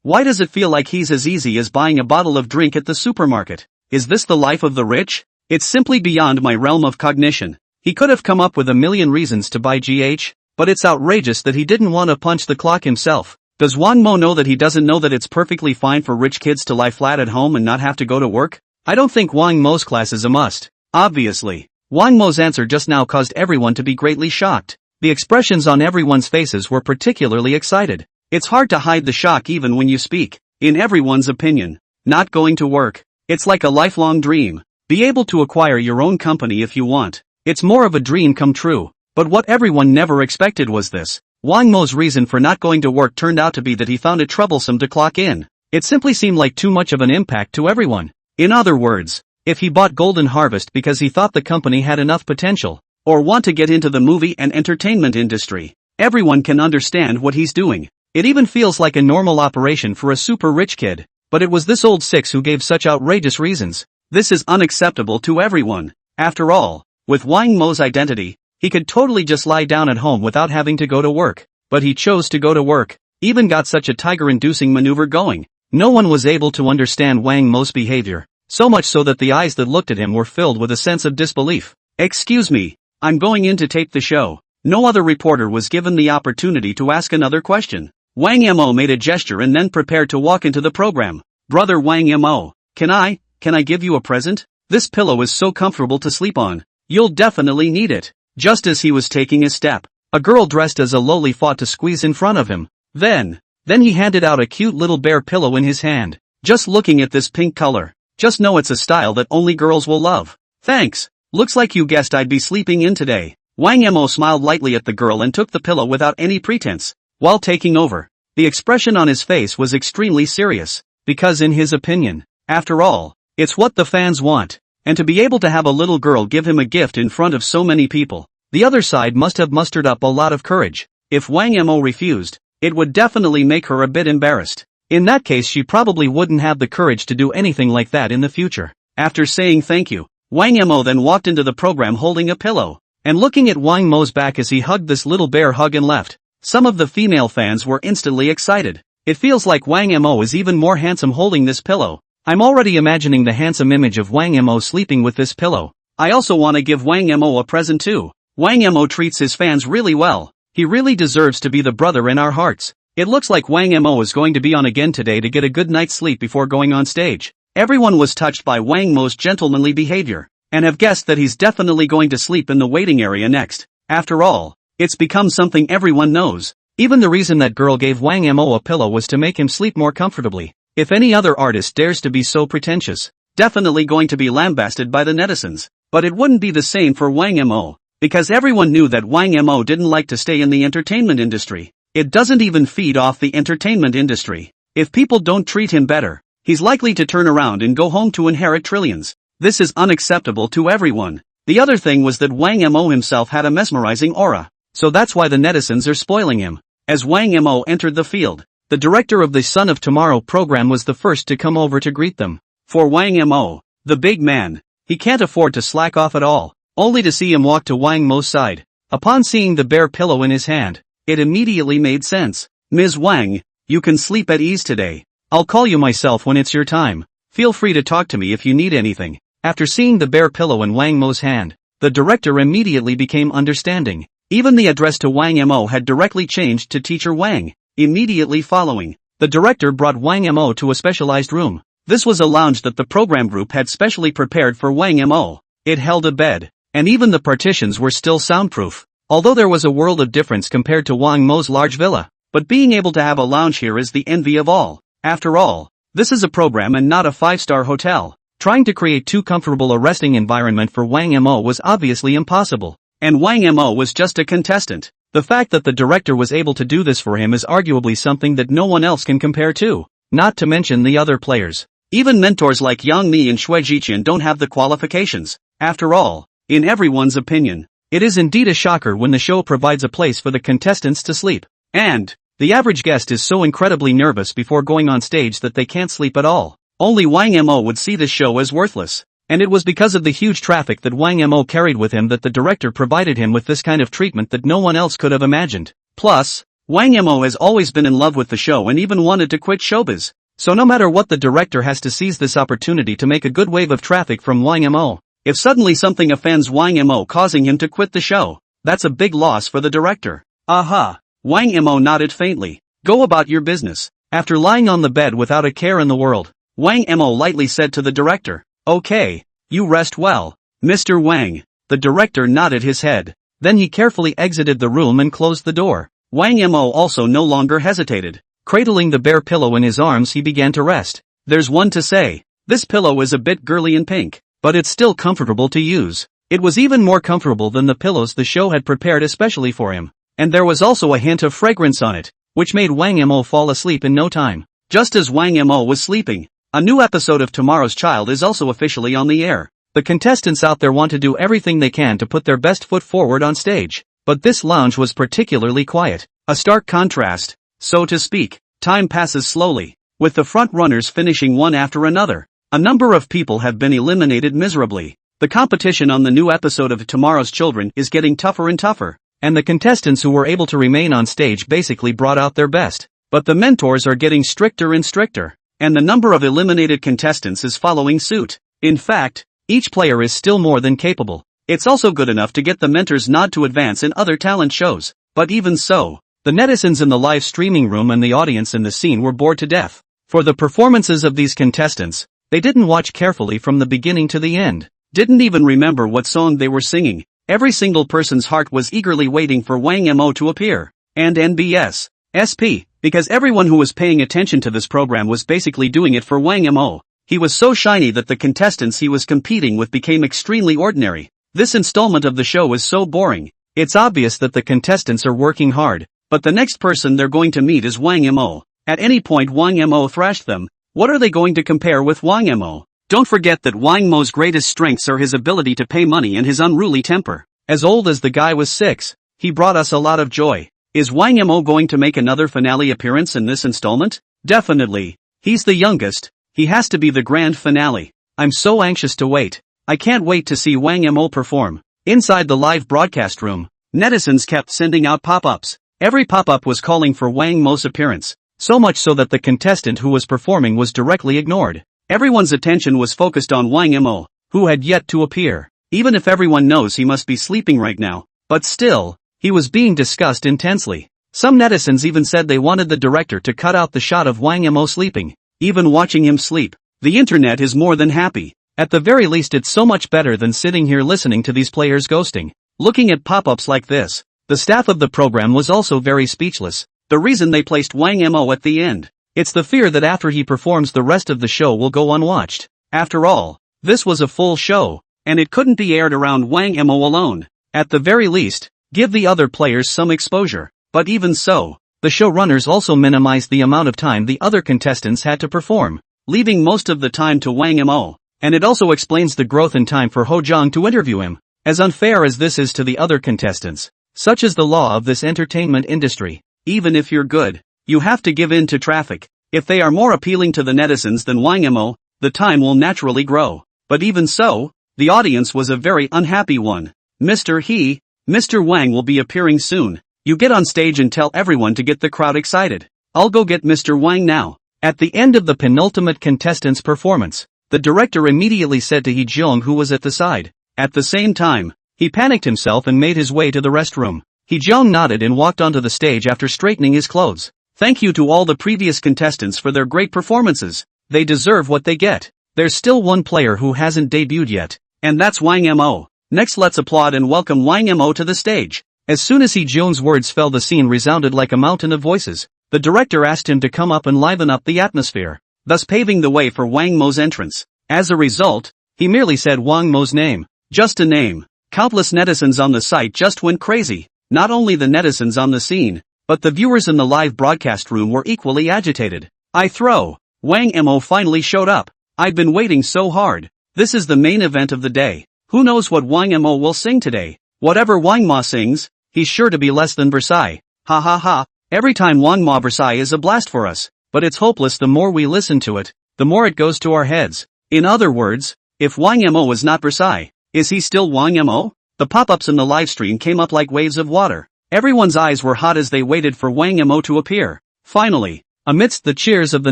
Why does it feel like he's as easy as buying a bottle of drink at the supermarket? Is this the life of the rich? It's simply beyond my realm of cognition. He could have come up with a million reasons to buy GH, but it's outrageous that he didn't want to punch the clock himself. Does Wang Mo know that he doesn't know that it's perfectly fine for rich kids to lie flat at home and not have to go to work? I don't think Wang Mo's class is a must. Obviously. Wang Mo's answer just now caused everyone to be greatly shocked. The expressions on everyone's faces were particularly excited. It's hard to hide the shock even when you speak. In everyone's opinion, not going to work. It's like a lifelong dream. Be able to acquire your own company if you want. It's more of a dream come true. But what everyone never expected was this. Wang Mo's reason for not going to work turned out to be that he found it troublesome to clock in. It simply seemed like too much of an impact to everyone. In other words, if he bought Golden Harvest because he thought the company had enough potential, or want to get into the movie and entertainment industry, everyone can understand what he's doing. It even feels like a normal operation for a super rich kid, but it was this old six who gave such outrageous reasons. This is unacceptable to everyone. After all, with Wang Mo's identity, he could totally just lie down at home without having to go to work. But he chose to go to work, even got such a tiger-inducing maneuver going. No one was able to understand Wang Mo's behavior, so much so that the eyes that looked at him were filled with a sense of disbelief. Excuse me, I'm going in to tape the show. No other reporter was given the opportunity to ask another question. Wang Mo made a gesture and then prepared to walk into the program. Brother Wang Mo, can I give you a present? This pillow is so comfortable to sleep on. You'll definitely need it. Just as he was taking a step, a girl dressed as a loli fought to squeeze in front of him. Then he handed out a cute little bear pillow in his hand. Just looking at this pink color, just know it's a style that only girls will love. Thanks. Looks like you guessed I'd be sleeping in today. Wang Mo smiled lightly at the girl and took the pillow without any pretense. While taking over, the expression on his face was extremely serious, because in his opinion, after all, it's what the fans want, and to be able to have a little girl give him a gift in front of so many people, the other side must have mustered up a lot of courage. If Wang Mo refused, it would definitely make her a bit embarrassed. In that case she probably wouldn't have the courage to do anything like that in the future. After saying thank you, Wang Mo then walked into the program holding a pillow, and looking at Wang Mo's back as he hugged this little bear hug and left. Some of the female fans were instantly excited. It feels like Wang Mo is even more handsome holding this pillow. I'm already imagining the handsome image of Wang Mo sleeping with this pillow. I also want to give Wang Mo a present too. Wang Mo treats his fans really well. He really deserves to be the brother in our hearts. It looks like Wang Mo is going to be on again today to get a good night's sleep before going on stage. Everyone was touched by Wang Mo's gentlemanly behavior, and have guessed that he's definitely going to sleep in the waiting area next. After all, it's become something everyone knows. Even the reason that girl gave Wang Mo a pillow was to make him sleep more comfortably. If any other artist dares to be so pretentious, definitely going to be lambasted by the netizens. But it wouldn't be the same for Wang Mo, because everyone knew that Wang Mo didn't like to stay in the entertainment industry. It doesn't even feed off the entertainment industry. If people don't treat him better, he's likely to turn around and go home to inherit trillions. This is unacceptable to everyone. The other thing was that Wang Mo himself had a mesmerizing aura. So that's why the netizens are spoiling him. As Wang Mo entered the field, the director of the Son of Tomorrow program was the first to come over to greet them. For Wang Mo, the big man, he can't afford to slack off at all, only to see him walk to Wang Mo's side. Upon seeing the bear pillow in his hand, it immediately made sense. Ms. Wang, you can sleep at ease today. I'll call you myself when it's your time. Feel free to talk to me if you need anything. After seeing the bear pillow in Wang Mo's hand, the director immediately became understanding. Even the address to Wang Mo had directly changed to Teacher Wang. Immediately following, the director brought Wang Mo to a specialized room. This was a lounge that the program group had specially prepared for Wang Mo. It held a bed, and even the partitions were still soundproof. Although there was a world of difference compared to Wang Mo's large villa, but being able to have a lounge here is the envy of all. After all, this is a program and not a five-star hotel. Trying to create too comfortable a resting environment for Wang Mo was obviously impossible. And Wang Mo was just a contestant. The fact that the director was able to do this for him is arguably something that no one else can compare to. not to mention the other players. Even mentors like Yang Mi and Shui Jiqian don't have the qualifications. After all, in everyone's opinion, it is indeed a shocker when the show provides a place for the contestants to sleep. And the average guest is so incredibly nervous before going on stage that they can't sleep at all. Only Wang Mo would see this show as worthless. And it was because of the huge traffic that Wang Mo carried with him that the director provided him with this kind of treatment that no one else could have imagined. Plus, Wang Mo has always been in love with the show and even wanted to quit showbiz. So no matter what, the director has to seize this opportunity to make a good wave of traffic from Wang Mo. If suddenly something offends Wang Mo causing him to quit the show, that's a big loss for the director. Aha! Wang Mo nodded faintly. Go about your business. After lying on the bed without a care in the world, Wang Mo lightly said to the director, Okay, you rest well, Mr. Wang. The director nodded his head. Then he carefully exited the room and closed the door. Wang Mo also no longer hesitated. Cradling the bare pillow in his arms, he began to rest. There's one to say. This pillow is a bit girly and pink, but it's still comfortable to use. It was even more comfortable than the pillows the show had prepared especially for him. And there was also a hint of fragrance on it, which made Wang Mo fall asleep in no time. Just as Wang Mo was sleeping, a new episode of Tomorrow's Child is also officially on the air. The contestants out there want to do everything they can to put their best foot forward on stage. But this lounge was particularly quiet. A stark contrast, so to speak. Time passes slowly, with the front runners finishing one after another. A number of people have been eliminated miserably. The competition on the new episode of Tomorrow's Children is getting tougher and tougher. And the contestants who were able to remain on stage basically brought out their best. But the mentors are getting stricter and stricter. And the number of eliminated contestants is following suit. In fact, each player is still more than capable. It's also good enough to get the mentors' nod to advance in other talent shows. But even so, the netizens in the live streaming room and the audience in the scene were bored to death. For the performances of these contestants, they didn't watch carefully from the beginning to the end. Didn't even remember what song they were singing. Every single person's heart was eagerly waiting for Wang Mo to appear. And NBS. SP. Because everyone who was paying attention to this program was basically doing it for Wang Mo. He was so shiny that the contestants he was competing with became extremely ordinary. This installment of the show is so boring. It's obvious that the contestants are working hard, but the next person they're going to meet is Wang Mo. At any point Wang Mo thrashed them. What are they going to compare with Wang Mo? Don't forget that Wang Mo's greatest strengths are his ability to pay money and his unruly temper. As old as the guy was 6, he brought us a lot of joy. Is Wang Mo going to make another finale appearance in this installment? Definitely. He's the youngest. He has to be the grand finale. I'm so anxious to wait. I can't wait to see Wang Mo perform. Inside the live broadcast room, netizens kept sending out pop-ups. Every pop-up was calling for Wang Mo's appearance. So much so that the contestant who was performing was directly ignored. Everyone's attention was focused on Wang Mo, who had yet to appear. Even if everyone knows he must be sleeping right now. But still, he was being discussed intensely. Some netizens even said they wanted the director to cut out the shot of Wang Mo sleeping. Even watching him sleep, the internet is more than happy. At the very least it's so much better than sitting here listening to these players ghosting. Looking at pop-ups like this, the staff of the program was also very speechless. The reason they placed Wang Mo at the end, it's the fear that after he performs the rest of the show will go unwatched. After all, this was a full show, and it couldn't be aired around Wang Mo alone. At the very least, give the other players some exposure. But even so, the showrunners also minimized the amount of time the other contestants had to perform, leaving most of the time to Wang Mo. And it also explains the growth in time for Ho Zhang to interview him. As unfair as this is to the other contestants, such is the law of this entertainment industry. Even if you're good, you have to give in to traffic. If they are more appealing to the netizens than Wang Mo, the time will naturally grow. But even so, the audience was a very unhappy one. Mr. Wang will be appearing soon. You get on stage and tell everyone to get the crowd excited. I'll go get Mr. Wang now. At the end of the penultimate contestant's performance, the director immediately said to He Jeong, who was at the side. At the same time, he panicked himself and made his way to the restroom. He Jeong nodded and walked onto the stage after straightening his clothes. Thank you to all the previous contestants for their great performances. They deserve what they get. There's still one player who hasn't debuted yet, and that's Wang Mo. Next let's applaud and welcome Wang Mo to the stage. As soon as He Jeong's words fell, the scene resounded like a mountain of voices. The director asked him to come up and liven up the atmosphere, thus paving the way for Wang Mo's entrance. As a result, he merely said Wang Mo's name. Just a name. Countless netizens on the site just went crazy. Not only the netizens on the scene, but the viewers in the live broadcast room were equally agitated. I throw. Wang Mo finally showed up. I'd been waiting so hard. This is the main event of the day. Who knows what Wang Mo will sing today? Whatever Wang Ma sings, he's sure to be less than Versailles. Ha ha ha. Every time Wang Ma Versailles is a blast for us. But it's hopeless the more we listen to it, the more it goes to our heads. In other words, if Wang Mo was not Versailles, is he still Wang Mo? The pop-ups in the livestream came up like waves of water. Everyone's eyes were hot as they waited for Wang Mo to appear. Finally, amidst the cheers of the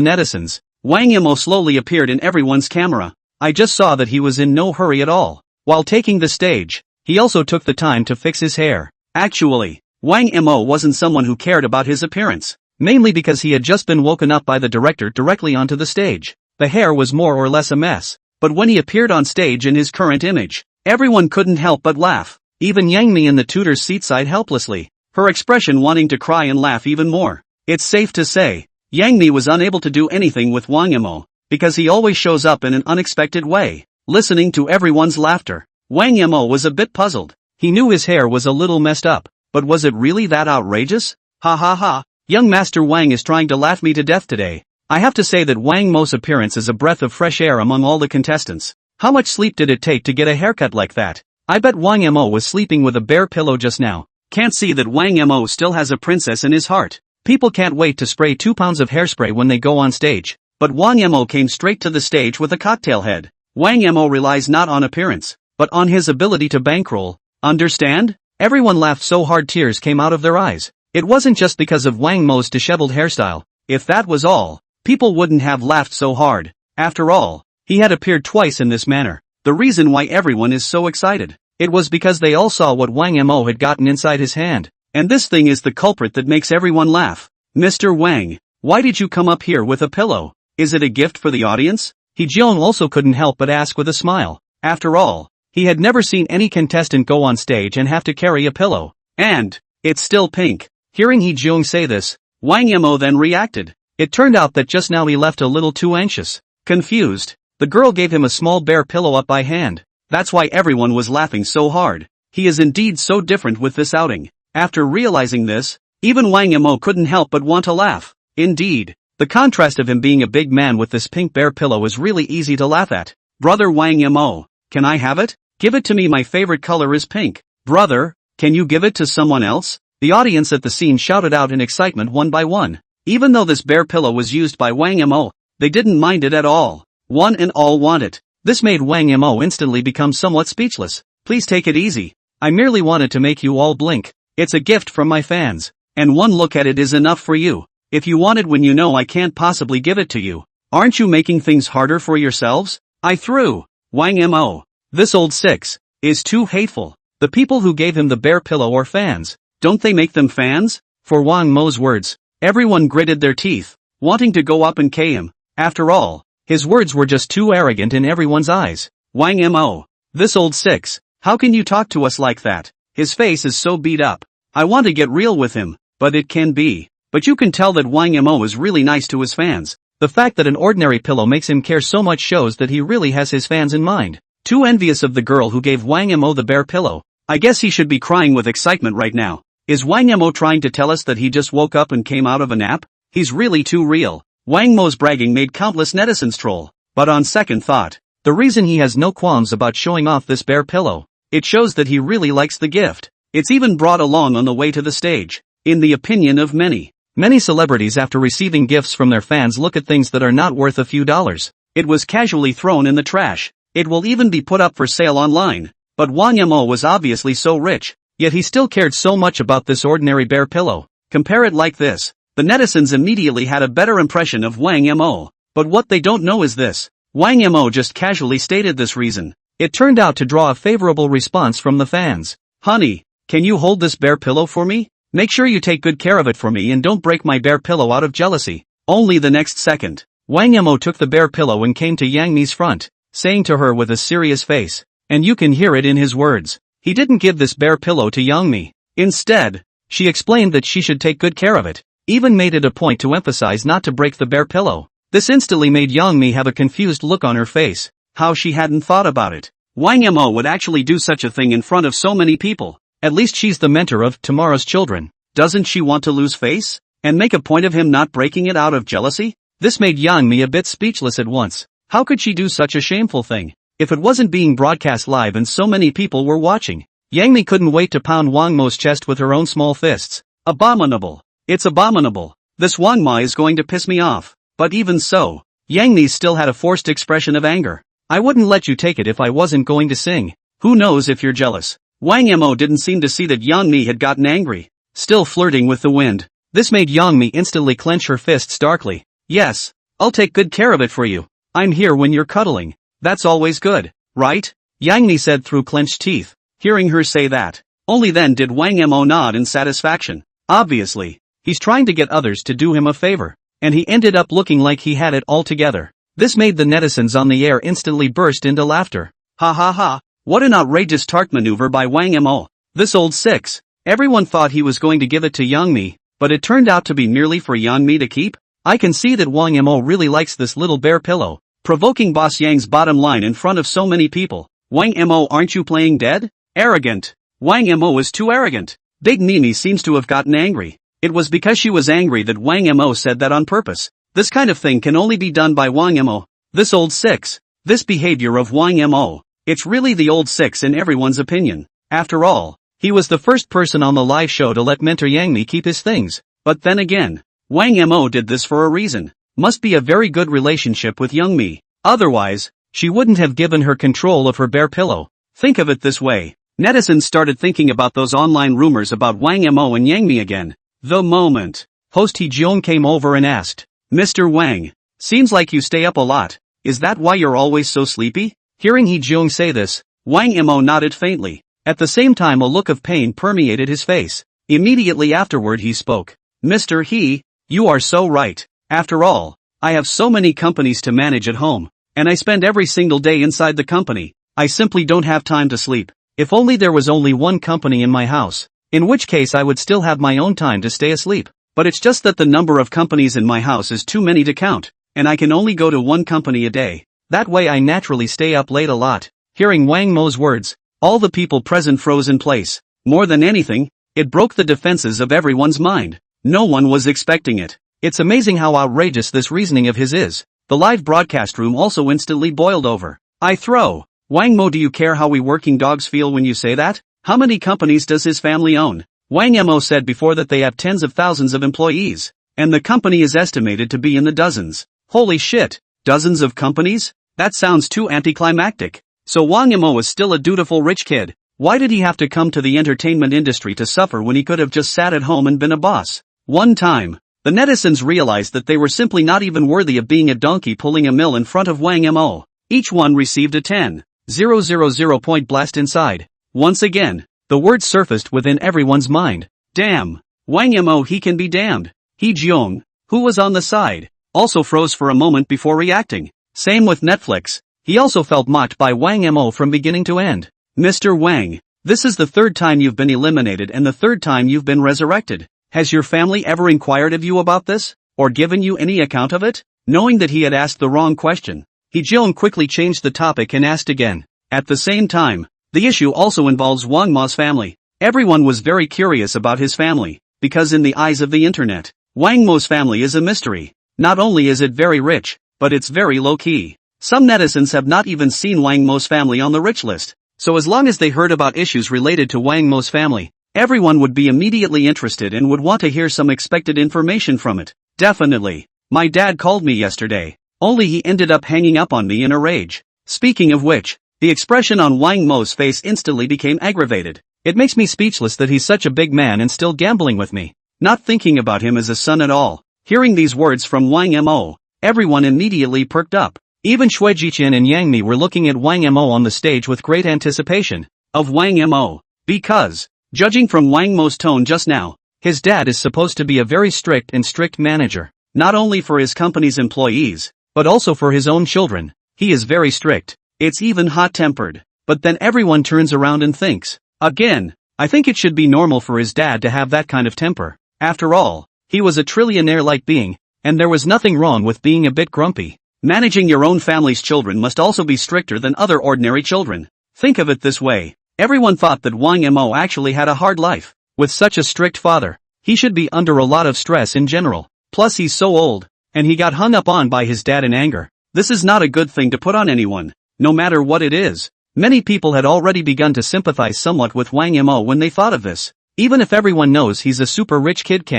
netizens, Wang Mo slowly appeared in everyone's camera. I just saw that he was in no hurry at all. While taking the stage, he also took the time to fix his hair. Actually, Wang Mo wasn't someone who cared about his appearance, mainly because he had just been woken up by the director directly onto the stage. The hair was more or less a mess, but when he appeared on stage in his current image, everyone couldn't help but laugh. Even Yang Mi in the tutor's seat sighed helplessly, her expression wanting to cry and laugh even more. It's safe to say, Yang Mi was unable to do anything with Wang Mo, because he always shows up in an unexpected way. Listening to everyone's laughter, Wang Mo was a bit puzzled. He knew his hair was a little messed up, but was it really that outrageous? Ha ha ha, young Master Wang is trying to laugh me to death today. I have to say that Wang Mo's appearance is a breath of fresh air among all the contestants. How much sleep did it take to get a haircut like that? I bet Wang Mo was sleeping with a bare pillow just now. Can't see that Wang Mo still has a princess in his heart. People can't wait to spray 2 pounds of hairspray when they go on stage. But Wang Mo came straight to the stage with a cocktail head. Wang Mo relies not on appearance, but on his ability to bankroll. Understand? Everyone laughed so hard tears came out of their eyes. It wasn't just because of Wang Mo's disheveled hairstyle. If that was all, people wouldn't have laughed so hard. After all, he had appeared twice in this manner. The reason why everyone is so excited, it was because they all saw what Wang Mo had gotten inside his hand. And this thing is the culprit that makes everyone laugh. Mr. Wang, why did you come up here with a pillow? Is it a gift for the audience? He Jeong also couldn't help but ask with a smile. After all, he had never seen any contestant go on stage and have to carry a pillow. And, it's still pink. Hearing Hee Jeong say this, Wang Mo then reacted. It turned out that just now he left a little too anxious. Confused, the girl gave him a small bare pillow up by hand. That's why everyone was laughing so hard. He is indeed so different with this outing. After realizing this, even Wang Mo couldn't help but want to laugh. Indeed, the contrast of him being a big man with this pink bare pillow is really easy to laugh at. Brother Wang Mo, can I have it? Give it to me, my favorite color is pink. Brother, can you give it to someone else? The audience at the scene shouted out in excitement one by one. Even though this bare pillow was used by Wang Mo, they didn't mind it at all. One and all want it. This made Wang Mo instantly become somewhat speechless. Please take it easy. I merely wanted to make you all blink. It's a gift from my fans. And one look at it is enough for you. If you want it when you know I can't possibly give it to you, aren't you making things harder for yourselves? I threw. Wang Mo. This old six is too hateful. The people who gave him the bare pillow are fans. Don't they make them fans? For Wang Mo's words, everyone gritted their teeth, wanting to go up and K him. After all, his words were just too arrogant in everyone's eyes. Wang Mo. This old six, how can you talk to us like that? His face is so beat up. I want to get real with him, but it can be. But you can tell that Wang Mo is really nice to his fans. The fact that an ordinary pillow makes him care so much shows that he really has his fans in mind. Too envious of the girl who gave Wang Mo the bare pillow. I guess he should be crying with excitement right now. Is Wang Mo trying to tell us that he just woke up and came out of a nap? He's really too real. Wang Mo's bragging made countless netizens troll. But on second thought, the reason he has no qualms about showing off this bare pillow, it shows that he really likes the gift. It's even brought along on the way to the stage. In the opinion of many celebrities after receiving gifts from their fans look at things that are not worth a few dollars. It was casually thrown in the trash. It will even be put up for sale online. But Wang Mo was obviously so rich, yet he still cared so much about this ordinary bare pillow. Compare it like this. The netizens immediately had a better impression of Wang Mo. But what they don't know is this. Wang Mo just casually stated this reason. It turned out to draw a favorable response from the fans. Honey, can you hold this bare pillow for me? Make sure you take good care of it for me and don't break my bare pillow out of jealousy. Only the next second, Wang Mo took the bare pillow and came to Yang Mi's front, saying to her with a serious face, and you can hear it in his words, he didn't give this bare pillow to Yang Mi. Instead, she explained that she should take good care of it, even made it a point to emphasize not to break the bare pillow. This instantly made Yang Mi have a confused look on her face. How she hadn't thought about it. Wang Mo would actually do such a thing in front of so many people. At least she's the mentor of tomorrow's children. Doesn't she want to lose face? And make a point of him not breaking it out of jealousy? This made Yang Mi a bit speechless at once. How could she do such a shameful thing? If it wasn't being broadcast live and so many people were watching. Yang Mi couldn't wait to pound Wang Mo's chest with her own small fists. Abominable. It's abominable. This Wang Ma is going to piss me off. But even so, Yang Mi still had a forced expression of anger. I wouldn't let you take it if I wasn't going to sing. Who knows if you're jealous? Wang Mo didn't seem to see that Yang Mi had gotten angry. Still flirting with the wind. This made Yang Mi instantly clench her fists darkly. Yes, I'll take good care of it for you. I'm here when you're cuddling. That's always good, right? Yang Mi said through clenched teeth. Hearing her say that, only then did Wang Mo nod in satisfaction. Obviously, he's trying to get others to do him a favor. And he ended up looking like he had it all together. This made the netizens on the air instantly burst into laughter. Ha ha ha, what an outrageous tart maneuver by Wang Mo. This old six. Everyone thought he was going to give it to Yang Mi, but it turned out to be merely for Yang Mi to keep. I can see that Wang Mo really likes this little bear pillow. Provoking Boss Yang's bottom line in front of so many people. Wang Mo, aren't you playing dead? Arrogant. Wang Mo is too arrogant. Big Mimi seems to have gotten angry. It was because she was angry that Wang Mo said that on purpose. This kind of thing can only be done by Wang Mo. This old six. This behavior of Wang Mo. It's really the old six in everyone's opinion. After all, he was the first person on the live show to let mentor Yang Mi keep his things. But then again, Wang Mo did this for a reason. Must be a very good relationship with Yang Mi. Otherwise, she wouldn't have given her control of her bear pillow. Think of it this way. Netizens started thinking about those online rumors about Wang Mo and Yang Mi again. The moment host Hee Jeong came over and asked, Mr. Wang, seems like you stay up a lot. Is that why you're always so sleepy? Hearing Hee Jeong say this, Wang Mo nodded faintly. At the same time a look of pain permeated his face. Immediately afterward he spoke. Mr. Hee, you are so right. After all, I have so many companies to manage at home, and I spend every single day inside the company. I simply don't have time to sleep. If only there was only one company in my house, in which case I would still have my own time to stay asleep. But it's just that the number of companies in my house is too many to count, and I can only go to one company a day. That way I naturally stay up late a lot. Hearing Wang Mo's words, all the people present froze in place. More than anything, it broke the defenses of everyone's mind. No one was expecting it. It's amazing how outrageous this reasoning of his is. The live broadcast room also instantly boiled over. I throw. Wang Mo, do you care how we working dogs feel when you say that? How many companies does his family own? Wang Mo said before that they have tens of thousands of employees, and the company is estimated to be in the dozens. Holy shit, dozens of companies? That sounds too anticlimactic. So Wang Mo is still a dutiful rich kid. Why did he have to come to the entertainment industry to suffer when he could have just sat at home and been a boss? One time, the netizens realized that they were simply not even worthy of being a donkey pulling a mill in front of Wang Mo. Each one received a 10,000 point blast inside. Once again, the words surfaced within everyone's mind. Damn. Wang Mo, he can be damned. Hee Jeong, who was on the side, also froze for a moment before reacting. Same with Netflix. He also felt mocked by Wang Mo from beginning to end. Mr. Wang, this is the third time you've been eliminated and the third time you've been resurrected. Has your family ever inquired of you about this, or given you any account of it? Knowing that he had asked the wrong question, Hee Jeong quickly changed the topic and asked again. At the same time, the issue also involves Wang Mo's family. Everyone was very curious about his family, because in the eyes of the internet, Wang Mo's family is a mystery. Not only is it very rich, but it's very low-key. Some netizens have not even seen Wang Mo's family on the rich list. So as long as they heard about issues related to Wang Mo's family, everyone would be immediately interested and would want to hear some expected information from it. Definitely. My dad called me yesterday. Only he ended up hanging up on me in a rage. Speaking of which, the expression on Wang Mo's face instantly became aggravated. It makes me speechless that he's such a big man and still gambling with me. Not thinking about him as a son at all. Hearing these words from Wang Mo, everyone immediately perked up. Even Shui Jiqian and Yang Mi were looking at Wang Mo on the stage with great anticipation of Wang Mo. Because, judging from Wang Mo's tone just now, his dad is supposed to be a very strict manager. Not only for his company's employees, but also for his own children. He is very strict. It's even hot-tempered. But then everyone turns around and thinks, again, I think it should be normal for his dad to have that kind of temper. After all, he was a trillionaire-like being, and there was nothing wrong with being a bit grumpy. Managing your own family's children must also be stricter than other ordinary children. Think of it this way. Everyone thought that Wang Mo actually had a hard life. With such a strict father, he should be under a lot of stress in general. Plus he's so old, and he got hung up on by his dad in anger. This is not a good thing to put on anyone, no matter what it is. Many people had already begun to sympathize somewhat with Wang Mo when they thought of this. Even if everyone knows he's a super rich kid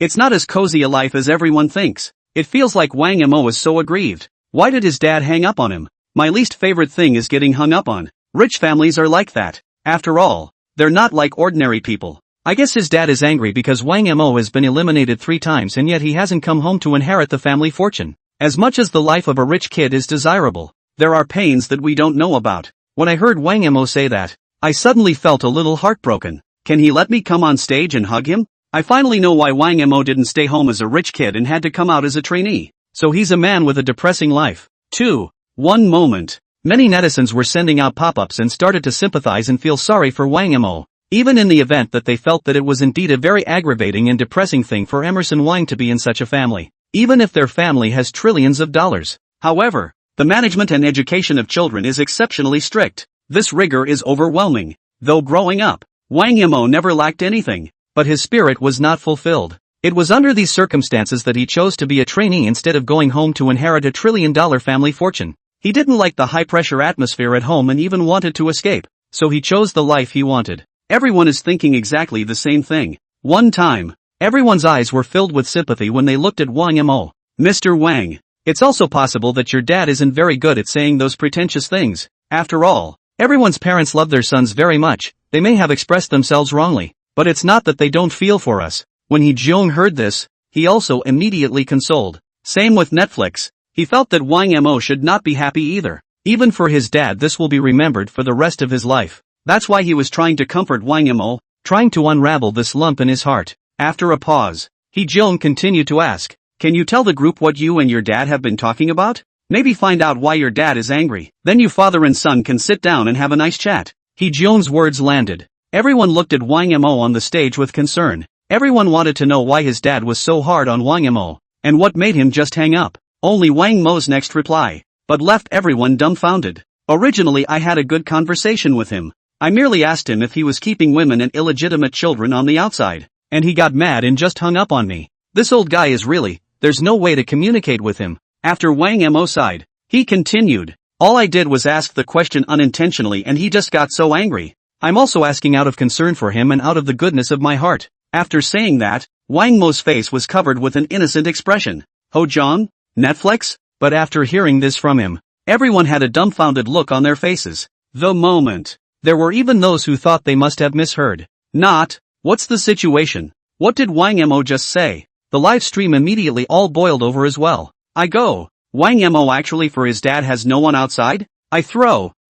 it's not as cozy a life as everyone thinks. It feels like Wang Mo is so aggrieved. Why did his dad hang up on him? My least favorite thing is getting hung up on. Rich families are like that. After all, they're not like ordinary people. I guess his dad is angry because Wang Mo has been eliminated 3 times and yet he hasn't come home to inherit the family fortune. As much as the life of a rich kid is desirable, there are pains that we don't know about. When I heard Wang Mo say that, I suddenly felt a little heartbroken. Can he let me come on stage and hug him? I finally know why Wang Mo didn't stay home as a rich kid and had to come out as a trainee. So he's a man with a depressing life. 2. One moment. Many netizens were sending out pop-ups and started to sympathize and feel sorry for Wang Mo, even in the event that they felt that it was indeed a very aggravating and depressing thing for Emerson Wang to be in such a family, even if their family has trillions of dollars. However, the management and education of children is exceptionally strict. This rigor is overwhelming. Though growing up, Wang Mo never lacked anything, but his spirit was not fulfilled. It was under these circumstances that he chose to be a trainee instead of going home to inherit a trillion-dollar family fortune. He didn't like the high-pressure atmosphere at home and even wanted to escape, so he chose the life he wanted. Everyone is thinking exactly the same thing. One time, everyone's eyes were filled with sympathy when they looked at Wang Mo. Mr. Wang, it's also possible that your dad isn't very good at saying those pretentious things. After all, everyone's parents love their sons very much. They may have expressed themselves wrongly, but it's not that they don't feel for us. When Hee Jeong heard this, he also immediately consoled. Same with Netflix. He felt that Wang Mo should not be happy either. Even for his dad this will be remembered for the rest of his life. That's why he was trying to comfort Wang Mo, trying to unravel this lump in his heart. After a pause, Hee Jeong continued to ask, can you tell the group what you and your dad have been talking about? Maybe find out why your dad is angry. Then you father and son can sit down and have a nice chat. Hee Jeong's words landed. Everyone looked at Wang Mo on the stage with concern. Everyone wanted to know why his dad was so hard on Wang Mo, and what made him just hang up. Only Wang Mo's next reply, but left everyone dumbfounded. Originally I had a good conversation with him. I merely asked him if he was keeping women and illegitimate children on the outside, and he got mad and just hung up on me. This old guy is there's no way to communicate with him. After Wang Mo sighed, he continued, all I did was ask the question unintentionally and he just got so angry. I'm also asking out of concern for him and out of the goodness of my heart. After saying that, Wang Mo's face was covered with an innocent expression. Ho Jong? Netflix? But after hearing this from him, everyone had a dumbfounded look on their faces. The moment. There were even those who thought they must have misheard. What's the situation? What did Wang Mo just say? The live stream immediately all boiled over as well. Wang Mo actually for his dad has no one outside?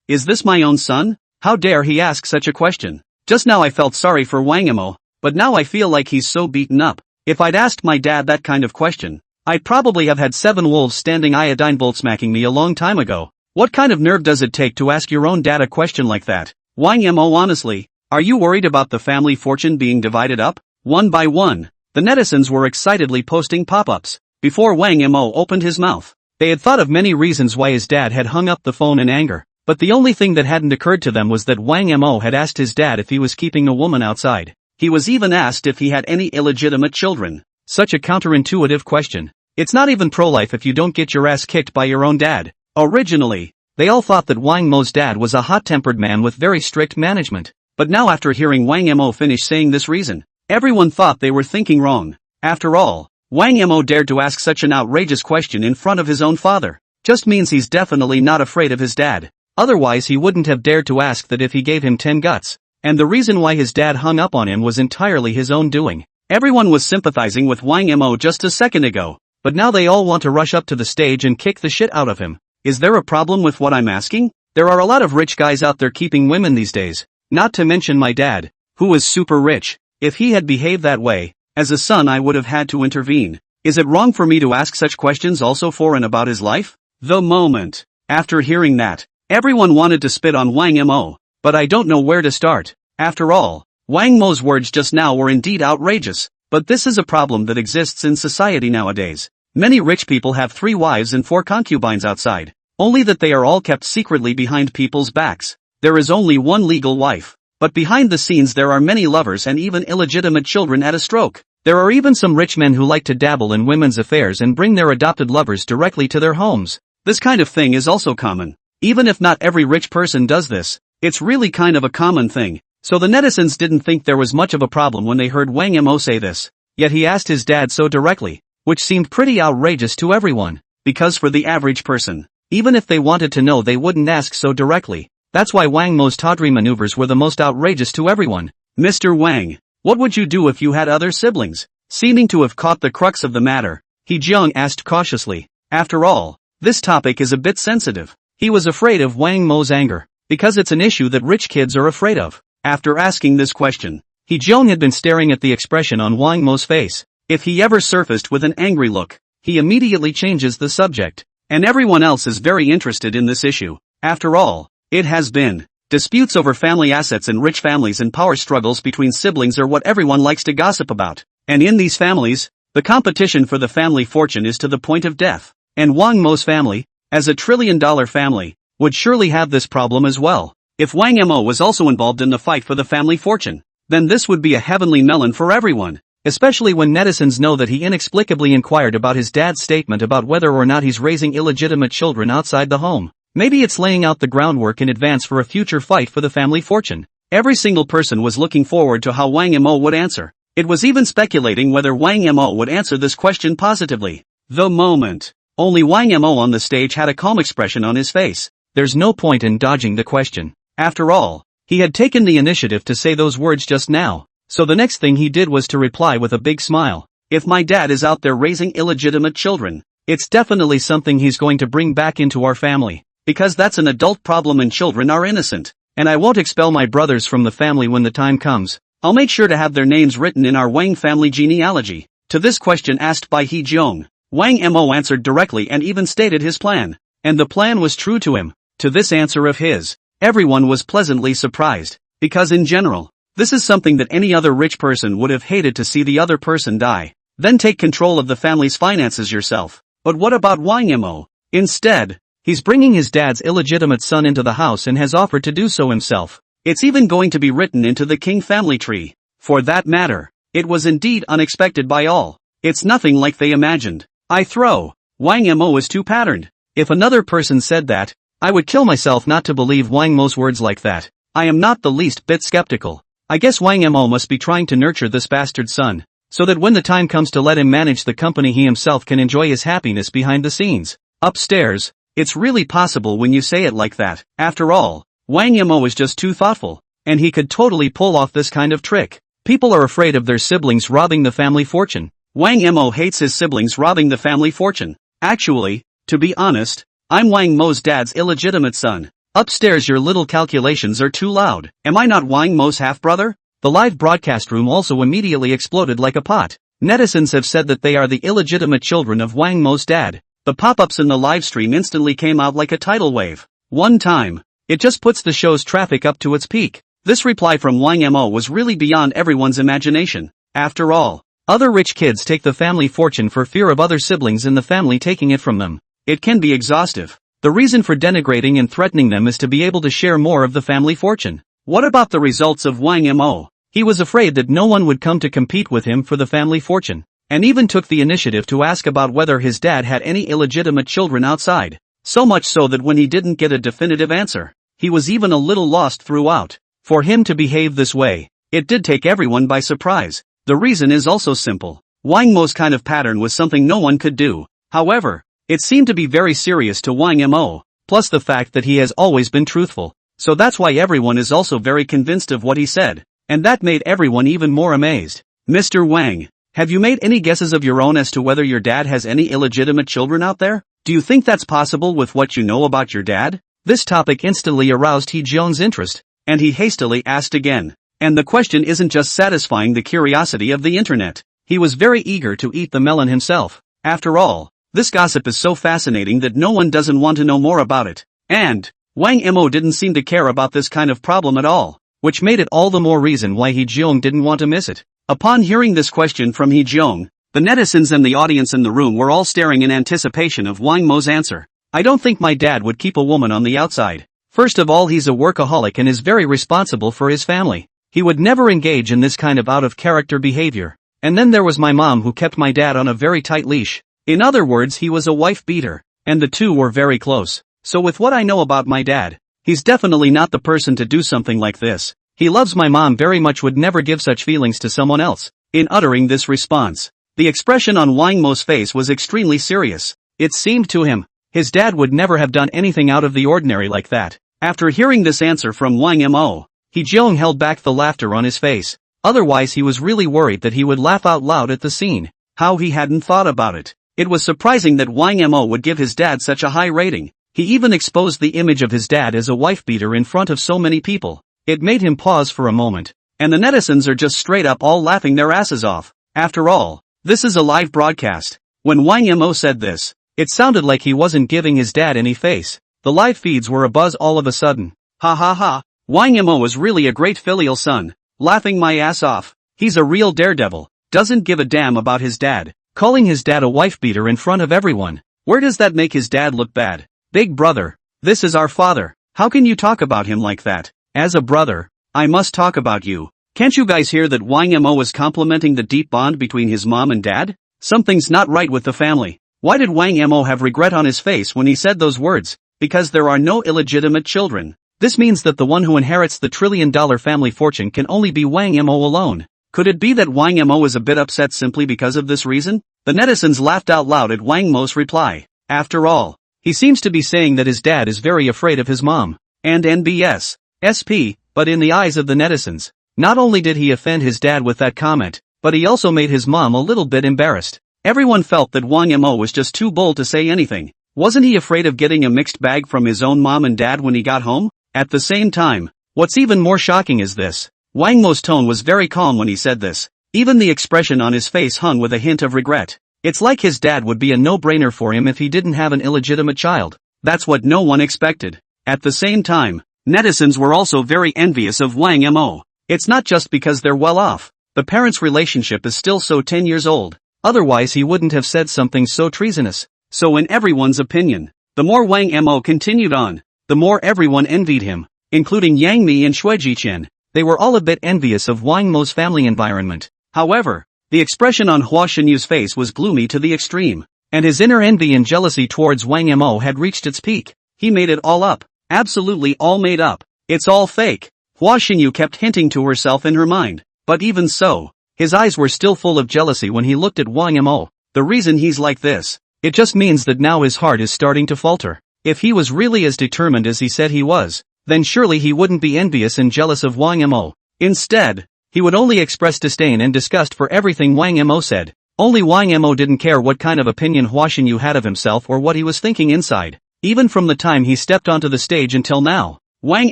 Is this my own son? How dare he ask such a question? Just now I felt sorry for Wang Mo, but now I feel like he's so beaten up. If I'd asked my dad that kind of question, I'd probably have had 7 wolves standing iodine bolt smacking me a long time ago. What kind of nerve does it take to ask your own dad a question like that? Wang Mo honestly, are you worried about the family fortune being divided up? One by one, the netizens were excitedly posting pop-ups. Before Wang Mo opened his mouth, they had thought of many reasons why his dad had hung up the phone in anger. But the only thing that hadn't occurred to them was that Wang Mo had asked his dad if he was keeping a woman outside. He was even asked if he had any illegitimate children. Such a counterintuitive question. It's not even pro-life if you don't get your ass kicked by your own dad. Originally, they all thought that Wang Mo's dad was a hot-tempered man with very strict management. But now after hearing Wang Mo finish saying this reason, everyone thought they were thinking wrong. After all, Wang Mo dared to ask such an outrageous question in front of his own father. Just means he's definitely not afraid of his dad. Otherwise he wouldn't have dared to ask that if he gave him 10 guts. And the reason why his dad hung up on him was entirely his own doing. Everyone was sympathizing with Wang Mo just a second ago, but now they all want to rush up to the stage and kick the shit out of him. Is there a problem with what I'm asking? There are a lot of rich guys out there keeping women these days, not to mention my dad, who is super rich. If he had behaved that way, as a son I would have had to intervene. Is it wrong for me to ask such questions also for and about his life? The moment. After hearing that, everyone wanted to spit on Wang Mo, but I don't know where to start. After all, Wang Mo's words just now were indeed outrageous, but this is a problem that exists in society nowadays. Many rich people have 3 wives and 4 concubines outside, only that they are all kept secretly behind people's backs. There is only one legal wife, but behind the scenes there are many lovers and even illegitimate children at a stroke. There are even some rich men who like to dabble in women's affairs and bring their adopted lovers directly to their homes. This kind of thing is also common. Even if not every rich person does this, it's really kind of a common thing. So the netizens didn't think there was much of a problem when they heard Wang Mo say this. Yet he asked his dad so directly, which seemed pretty outrageous to everyone. Because for the average person, even if they wanted to know, they wouldn't ask so directly. That's why Wang Mo's tawdry maneuvers were the most outrageous to everyone. Mr. Wang, what would you do if you had other siblings? Seeming to have caught the crux of the matter, Hee-jeong asked cautiously. After all, this topic is a bit sensitive. He was afraid of Wang Mo's anger, because it's an issue that rich kids are afraid of. After asking this question, Hee-jeong had been staring at the expression on Wang Mo's face. If he ever surfaced with an angry look, he immediately changes the subject. And everyone else is very interested in this issue. After all, it has been. Disputes over family assets in rich families and power struggles between siblings are what everyone likes to gossip about. And in these families, the competition for the family fortune is to the point of death. And Wang Mo's family, as a trillion-dollar family, would surely have this problem as well. If Wang Mo was also involved in the fight for the family fortune, then this would be a heavenly melon for everyone. Especially when netizens know that he inexplicably inquired about his dad's statement about whether or not he's raising illegitimate children outside the home. Maybe it's laying out the groundwork in advance for a future fight for the family fortune. Every single person was looking forward to how Wang Mo would answer. It was even speculating whether Wang Mo would answer this question positively. The moment. Only Wang Mo on the stage had a calm expression on his face. There's no point in dodging the question. After all, he had taken the initiative to say those words just now. So the next thing he did was to reply with a big smile. If my dad is out there raising illegitimate children, it's definitely something he's going to bring back into our family. Because that's an adult problem and children are innocent. And I won't expel my brothers from the family when the time comes. I'll make sure to have their names written in our Wang family genealogy. To this question asked by Hee-jeong, Wang Mo answered directly and even stated his plan. And the plan was true to him. To this answer of his, everyone was pleasantly surprised. Because in general, this is something that any other rich person would have hated to see the other person die. Then take control of the family's finances yourself. But what about Wang Mo? Instead, he's bringing his dad's illegitimate son into the house and has offered to do so himself. It's even going to be written into the King family tree. For that matter, it was indeed unexpected by all. It's nothing like they imagined. Wang Mo is too patterned. If another person said that, I would kill myself not to believe Wang Mo's words like that. I am not the least bit skeptical. I guess Wang Mo must be trying to nurture this bastard son, so that when the time comes to let him manage the company he himself can enjoy his happiness behind the scenes. Upstairs, it's really possible when you say it like that. After all, Wang Mo is just too thoughtful, and he could totally pull off this kind of trick. People are afraid of their siblings robbing the family fortune. Wang Mo hates his siblings robbing the family fortune. Actually, to be honest, I'm Wang Mo's dad's illegitimate son. Upstairs your little calculations are too loud. Am I not Wang Mo's half-brother? The live broadcast room also immediately exploded like a pot. Netizens have said that they are the illegitimate children of Wang Mo's dad. The pop-ups in the live stream instantly came out like a tidal wave. One time. It just puts the show's traffic up to its peak. This reply from Wang Mo was really beyond everyone's imagination. After all, other rich kids take the family fortune for fear of other siblings in the family taking it from them. It can be exhaustive. The reason for denigrating and threatening them is to be able to share more of the family fortune. What about the results of Wang Mo? He was afraid that no one would come to compete with him for the family fortune, and even took the initiative to ask about whether his dad had any illegitimate children outside. So much so that when he didn't get a definitive answer, he was even a little lost throughout. For him to behave this way, it did take everyone by surprise. The reason is also simple. Wang Mo's kind of pattern was something no one could do. However, it seemed to be very serious to Wang Mo, plus the fact that he has always been truthful. So that's why everyone is also very convinced of what he said. And that made everyone even more amazed. Mr. Wang, have you made any guesses of your own as to whether your dad has any illegitimate children out there? Do you think that's possible with what you know about your dad? This topic instantly aroused Hee-jeong's interest, and he hastily asked again. And the question isn't just satisfying the curiosity of the internet. He was very eager to eat the melon himself. After all, this gossip is so fascinating that no one doesn't want to know more about it. And Wang Mo didn't seem to care about this kind of problem at all, which made it all the more reason why Hee-jeong didn't want to miss it. Upon hearing this question from Hee-jeong, the netizens and the audience in the room were all staring in anticipation of Wang Mo's answer. I don't think my dad would keep a woman on the outside. First of all, he's a workaholic and is very responsible for his family. He would never engage in this kind of out-of-character behavior. And then there was my mom who kept my dad on a very tight leash. In other words, he was a wife beater. And the two were very close. So with what I know about my dad, he's definitely not the person to do something like this. He loves my mom very much, would never give such feelings to someone else. In uttering this response, the expression on Wang Mo's face was extremely serious. It seemed to him, his dad would never have done anything out of the ordinary like that. After hearing this answer from Wang Mo, Hee-jeong held back the laughter on his face. Otherwise he was really worried that he would laugh out loud at the scene. How he hadn't thought about it. It was surprising that Wang Mo would give his dad such a high rating. He even exposed the image of his dad as a wife beater in front of so many people. It made him pause for a moment. And the netizens are just straight up all laughing their asses off. After all, this is a live broadcast. When Wang Mo said this, it sounded like he wasn't giving his dad any face. The live feeds were abuzz all of a sudden. Ha ha ha. Wang Mo was really a great filial son. Laughing my ass off. He's a real daredevil. Doesn't give a damn about his dad. Calling his dad a wife beater in front of everyone. Where does that make his dad look bad? Big brother. This is our father. How can you talk about him like that? As a brother, I must talk about you. Can't you guys hear that Wang Mo was complimenting the deep bond between his mom and dad? Something's not right with the family. Why did Wang Mo have regret on his face when he said those words? Because there are no illegitimate children. This means that the one who inherits the trillion-dollar family fortune can only be Wang Mo alone. Could it be that Wang Mo was a bit upset simply because of this reason? The netizens laughed out loud at Wang Mo's reply. After all, he seems to be saying that his dad is very afraid of his mom. And NBS. SP, but in the eyes of the netizens, not only did he offend his dad with that comment, but he also made his mom a little bit embarrassed. Everyone felt that Wang Mo was just too bold to say anything. Wasn't he afraid of getting a mixed bag from his own mom and dad when he got home? At the same time, what's even more shocking is this. Wang Mo's tone was very calm when he said this. Even the expression on his face hung with a hint of regret. It's like his dad would be a no-brainer for him if he didn't have an illegitimate child. That's what no one expected. At the same time, netizens were also very envious of Wang Mo. It's not just because they're well off. The parents' relationship is still so 10 years old. Otherwise he wouldn't have said something so treasonous. So in everyone's opinion, the more Wang Mo continued on, the more everyone envied him, including Yang Mi and Shui Jichen. They were all a bit envious of Wang Mo's family environment. However, the expression on Hua Xinyu's face was gloomy to the extreme, and his inner envy and jealousy towards Wang Mo had reached its peak. He made it all up. Absolutely all made up. It's all fake. Hua Xinyu kept hinting to herself in her mind. But even so, his eyes were still full of jealousy when he looked at Wang Mo. The reason he's like this, it just means that now his heart is starting to falter. If he was really as determined as he said he was, then surely he wouldn't be envious and jealous of Wang Mo. Instead, he would only express disdain and disgust for everything Wang Mo said. Only Wang Mo didn't care what kind of opinion Hua Xinyu had of himself or what he was thinking inside. Even from the time he stepped onto the stage until now, Wang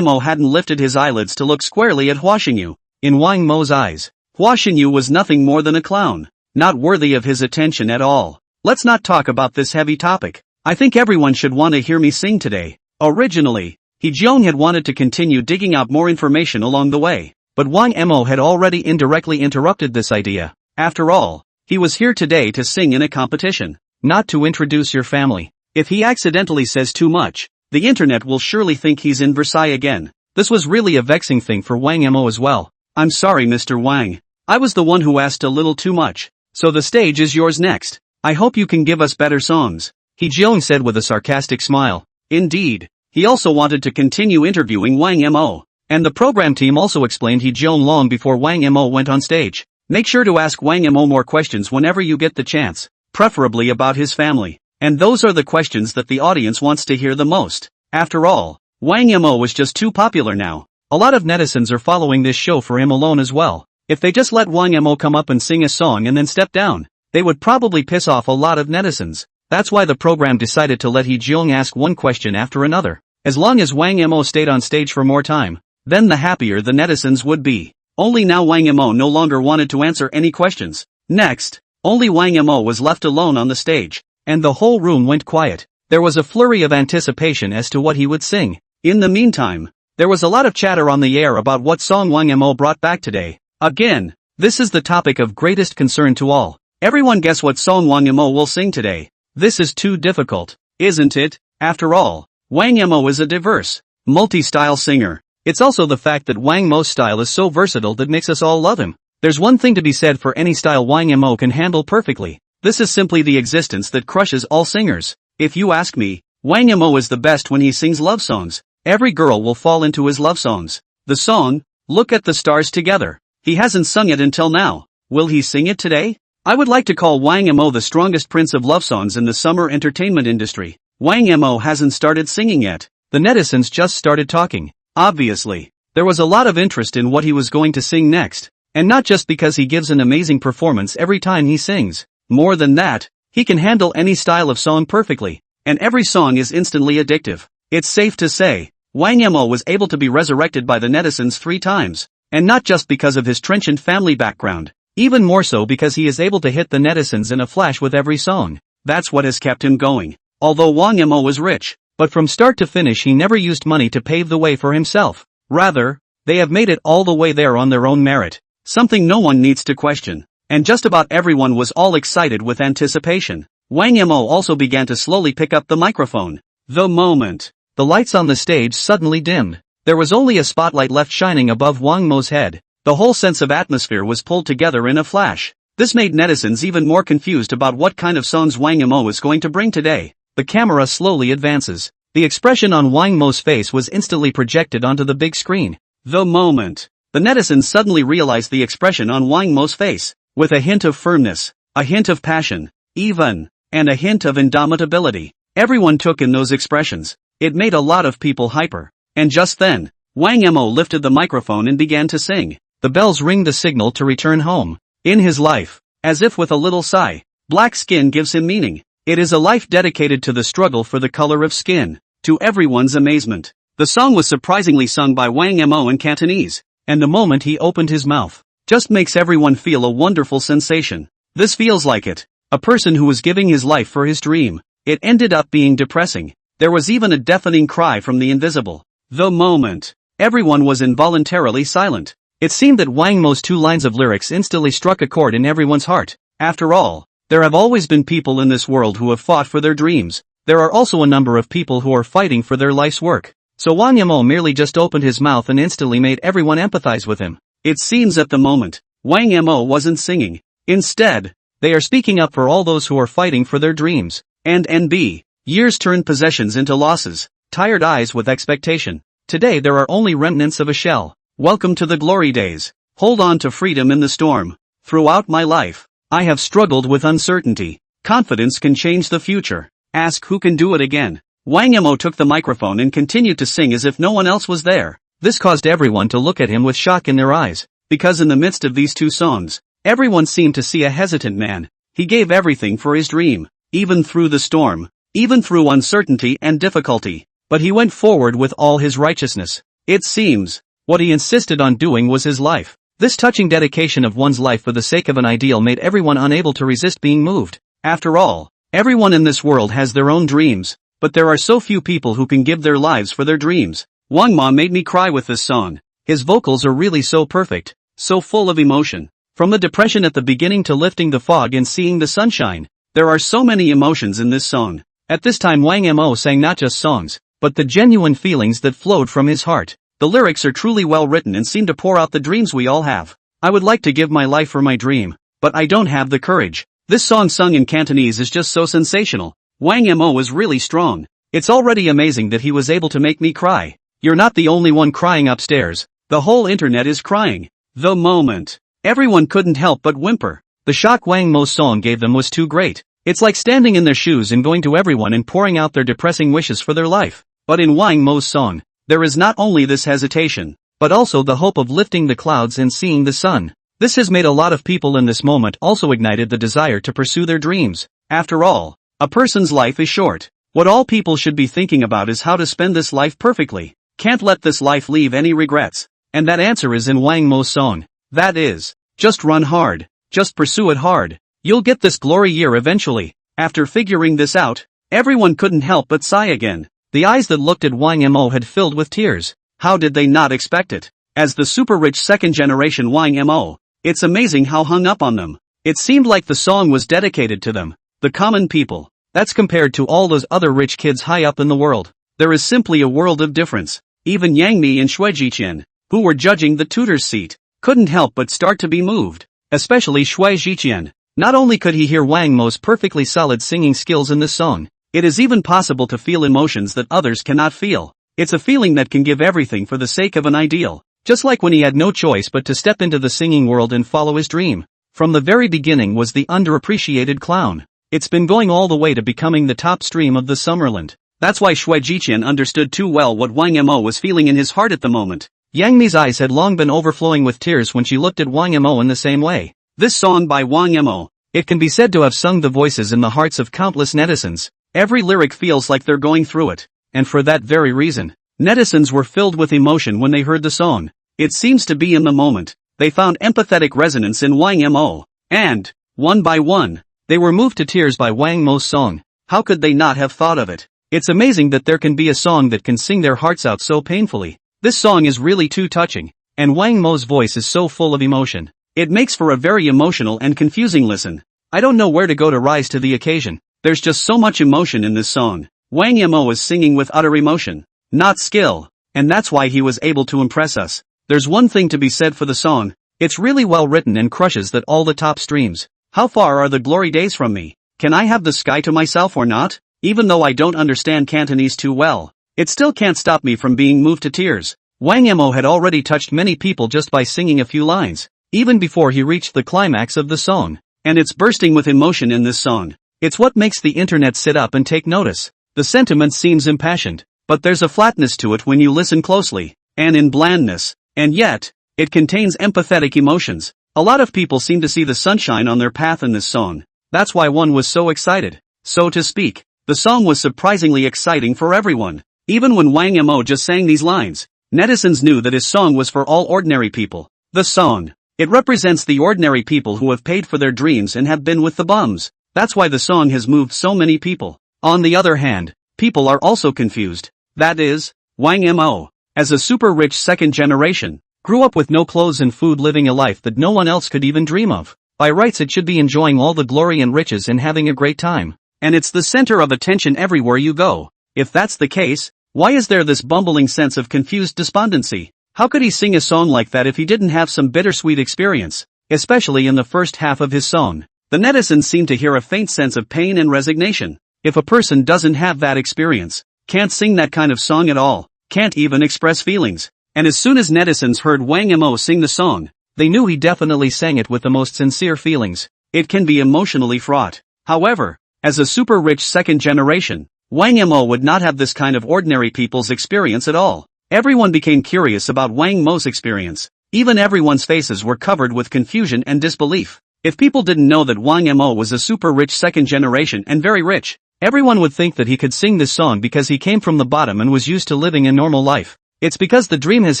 Mo hadn't lifted his eyelids to look squarely at Hua Xinyu. In Wang Mo's eyes, Hua Xinyu was nothing more than a clown, not worthy of his attention at all. Let's not talk about this heavy topic. I think everyone should want to hear me sing today. Originally, Hee-jeong had wanted to continue digging out more information along the way, but Wang Mo had already indirectly interrupted this idea. After all, he was here today to sing in a competition, not to introduce your family. If he accidentally says too much, the internet will surely think he's in Versailles again. This was really a vexing thing for Wang Mo as well. I'm sorry Mr. Wang. I was the one who asked a little too much. So the stage is yours next. I hope you can give us better songs. Hee-jeong said with a sarcastic smile. Indeed, he also wanted to continue interviewing Wang Mo. And the program team also explained Hee-jeong long before Wang Mo went on stage. Make sure to ask Wang Mo more questions whenever you get the chance, preferably about his family. And those are the questions that the audience wants to hear the most. After all, Wang Mo was just too popular now. A lot of netizens are following this show for him alone as well. If they just let Wang Mo come up and sing a song and then step down, they would probably piss off a lot of netizens. That's why the program decided to let Hee-jeong ask one question after another. As long as Wang Mo stayed on stage for more time, then the happier the netizens would be. Only now Wang Mo no longer wanted to answer any questions. Next, only Wang Mo was left alone on the stage, and the whole room went quiet. There was a flurry of anticipation as to what he would sing. In the meantime, there was a lot of chatter on the air about what song Wang Mo brought back today. Again, this is the topic of greatest concern to all. Everyone guess what song Wang Mo will sing today. This is too difficult, isn't it? After all, Wang Mo is a diverse, multi-style singer. It's also the fact that Wang Mo's style is so versatile that makes us all love him. There's one thing to be said for any style Wang Mo can handle perfectly. This is simply the existence that crushes all singers. If you ask me, Wang Mo is the best when he sings love songs. Every girl will fall into his love songs. The song, Look at the Stars Together. He hasn't sung it until now. Will he sing it today? I would like to call Wang Mo the strongest prince of love songs in the summer entertainment industry. Wang Mo hasn't started singing yet. The netizens just started talking. Obviously, there was a lot of interest in what he was going to sing next. And not just because he gives an amazing performance every time he sings. More than that, he can handle any style of song perfectly. And every song is instantly addictive. It's safe to say, Wang Mo was able to be resurrected by the netizens 3 times. And not just because of his trenchant family background. Even more so because he is able to hit the netizens in a flash with every song. That's what has kept him going. Although Wang Mo was rich, but from start to finish he never used money to pave the way for himself. Rather, they have made it all the way there on their own merit. Something no one needs to question. And just about everyone was all excited with anticipation. Wang Mo also began to slowly pick up the microphone. The moment the lights on the stage suddenly dimmed, there was only a spotlight left shining above Wang Mo's head. The whole sense of atmosphere was pulled together in a flash. This made netizens even more confused about what kind of songs Wang Mo is going to bring today. The camera slowly advances. The expression on Wang Mo's face was instantly projected onto the big screen. The moment the netizens suddenly realized the expression on Wang Mo's face, with a hint of firmness, a hint of passion, even, and a hint of indomitability. Everyone took in those expressions. It made a lot of people hyper. And just then, Wang Mo lifted the microphone and began to sing. The bells ring the signal to return home. In his life, as if with a little sigh, black skin gives him meaning. It is a life dedicated to the struggle for the color of skin. To everyone's amazement, the song was surprisingly sung by Wang Mo in Cantonese. And the moment he opened his mouth, just makes everyone feel a wonderful sensation. This feels like it. A person who was giving his life for his dream. It ended up being depressing. There was even a deafening cry from the invisible. The moment everyone was involuntarily silent. It seemed that Wang Mo's 2 lines of lyrics instantly struck a chord in everyone's heart. After all, there have always been people in this world who have fought for their dreams. There are also a number of people who are fighting for their life's work. So Wang Mo merely just opened his mouth and instantly made everyone empathize with him. It seems at the moment, Wang Mo wasn't singing. Instead, they are speaking up for all those who are fighting for their dreams. And NB. Years turned possessions into losses. Tired eyes with expectation. Today there are only remnants of a shell. Welcome to the glory days. Hold on to freedom in the storm. Throughout my life, I have struggled with uncertainty. Confidence can change the future. Ask who can do it again. Wang Mo took the microphone and continued to sing as if no one else was there. This caused everyone to look at him with shock in their eyes. Because in the midst of these 2 songs, everyone seemed to see a hesitant man. He gave everything for his dream. Even through the storm. Even through uncertainty and difficulty. But he went forward with all his righteousness. It seems, what he insisted on doing was his life. This touching dedication of one's life for the sake of an ideal made everyone unable to resist being moved. After all, everyone in this world has their own dreams, but there are so few people who can give their lives for their dreams. Wang Mo made me cry with this song. His vocals are really so perfect, so full of emotion. From the depression at the beginning to lifting the fog and seeing the sunshine, there are so many emotions in this song. At this time Wang Mo sang not just songs, but the genuine feelings that flowed from his heart. The lyrics are truly well written and seem to pour out the dreams we all have. I would like to give my life for my dream, but I don't have the courage. This song sung in Cantonese is just so sensational. Wang Mo is really strong. It's already amazing that he was able to make me cry. You're not the only one crying upstairs. The whole internet is crying. The moment everyone couldn't help but whimper. The shock Wang Mo's song gave them was too great. It's like standing in their shoes and going to everyone and pouring out their depressing wishes for their life. But in Wang Mo's song, there is not only this hesitation, but also the hope of lifting the clouds and seeing the sun. This has made a lot of people in this moment also ignited the desire to pursue their dreams. After all, a person's life is short. What all people should be thinking about is how to spend this life perfectly. Can't let this life leave any regrets. And that answer is in Wang Mo's song. That is, just run hard. Just pursue it hard. You'll get this glory year eventually. After figuring this out, everyone couldn't help but sigh again. The eyes that looked at Wang Mo had filled with tears. How did they not expect it? As the super rich second generation Wang Mo, it's amazing how hung up on them. It seemed like the song was dedicated to them, the common people. That's compared to all those other rich kids high up in the world. There is simply a world of difference. Even Yang Mi and Shui Jiqian, who were judging the tutor's seat, couldn't help but start to be moved. Especially Shui Jiqian. Not only could he hear Wang Mo's perfectly solid singing skills in this song, it is even possible to feel emotions that others cannot feel. It's a feeling that can give everything for the sake of an ideal. Just like when he had no choice but to step into the singing world and follow his dream. From the very beginning was the underappreciated clown. It's been going all the way to becoming the top stream of the Summerland. That's why Shui Jiqian understood too well what Wang Mo was feeling in his heart at the moment. Yang Mi's eyes had long been overflowing with tears when she looked at Wang Mo in the same way. This song by Wang Mo, it can be said to have sung the voices in the hearts of countless netizens. Every lyric feels like they're going through it. And for that very reason, netizens were filled with emotion when they heard the song. It seems to be in the moment, they found empathetic resonance in Wang Mo. And, one by one, they were moved to tears by Wang Mo's song. How could they not have thought of it? It's amazing that there can be a song that can sing their hearts out so painfully. This song is really too touching, and Wang Mo's voice is so full of emotion. It makes for a very emotional and confusing listen. I don't know where to go to rise to the occasion. There's just so much emotion in this song. Wang Mo is singing with utter emotion, not skill, and that's why he was able to impress us. There's one thing to be said for the song. It's really well written and crushes that all the top streams. How far are the glory days from me? Can I have the sky to myself or not? Even though I don't understand Cantonese too well, it still can't stop me from being moved to tears. Wang Mo had already touched many people just by singing a few lines, even before he reached the climax of the song. And it's bursting with emotion in this song. It's what makes the internet sit up and take notice. The sentiment seems impassioned, but there's a flatness to it when you listen closely, and in blandness, and yet, it contains empathetic emotions. A lot of people seem to see the sunshine on their path in this song. That's why one was so excited. So to speak, the song was surprisingly exciting for everyone. Even when Wang Mo just sang these lines, netizens knew that his song was for all ordinary people. The song, it represents the ordinary people who have paid for their dreams and have been with the bums. That's why the song has moved so many people. On the other hand, people are also confused. That is, Wang Mo, as a super rich second generation, grew up with no clothes and food, living a life that no one else could even dream of. By rights it should be enjoying all the glory and riches and having a great time. And it's the center of attention everywhere you go. If that's the case, why is there this bumbling sense of confused despondency? How could he sing a song like that if he didn't have some bittersweet experience? Especially in the first half of his song. The netizens seem to hear a faint sense of pain and resignation. If a person doesn't have that experience, can't sing that kind of song at all, can't even express feelings. And as soon as netizens heard Wang Mo sing the song, they knew he definitely sang it with the most sincere feelings. It can be emotionally fraught. However, as a super rich second generation, Wang Mo would not have this kind of ordinary people's experience at all. Everyone became curious about Wang Mo's experience. Even everyone's faces were covered with confusion and disbelief. If people didn't know that Wang Mo was a super rich second generation and very rich, everyone would think that he could sing this song because he came from the bottom and was used to living a normal life. It's because the dream has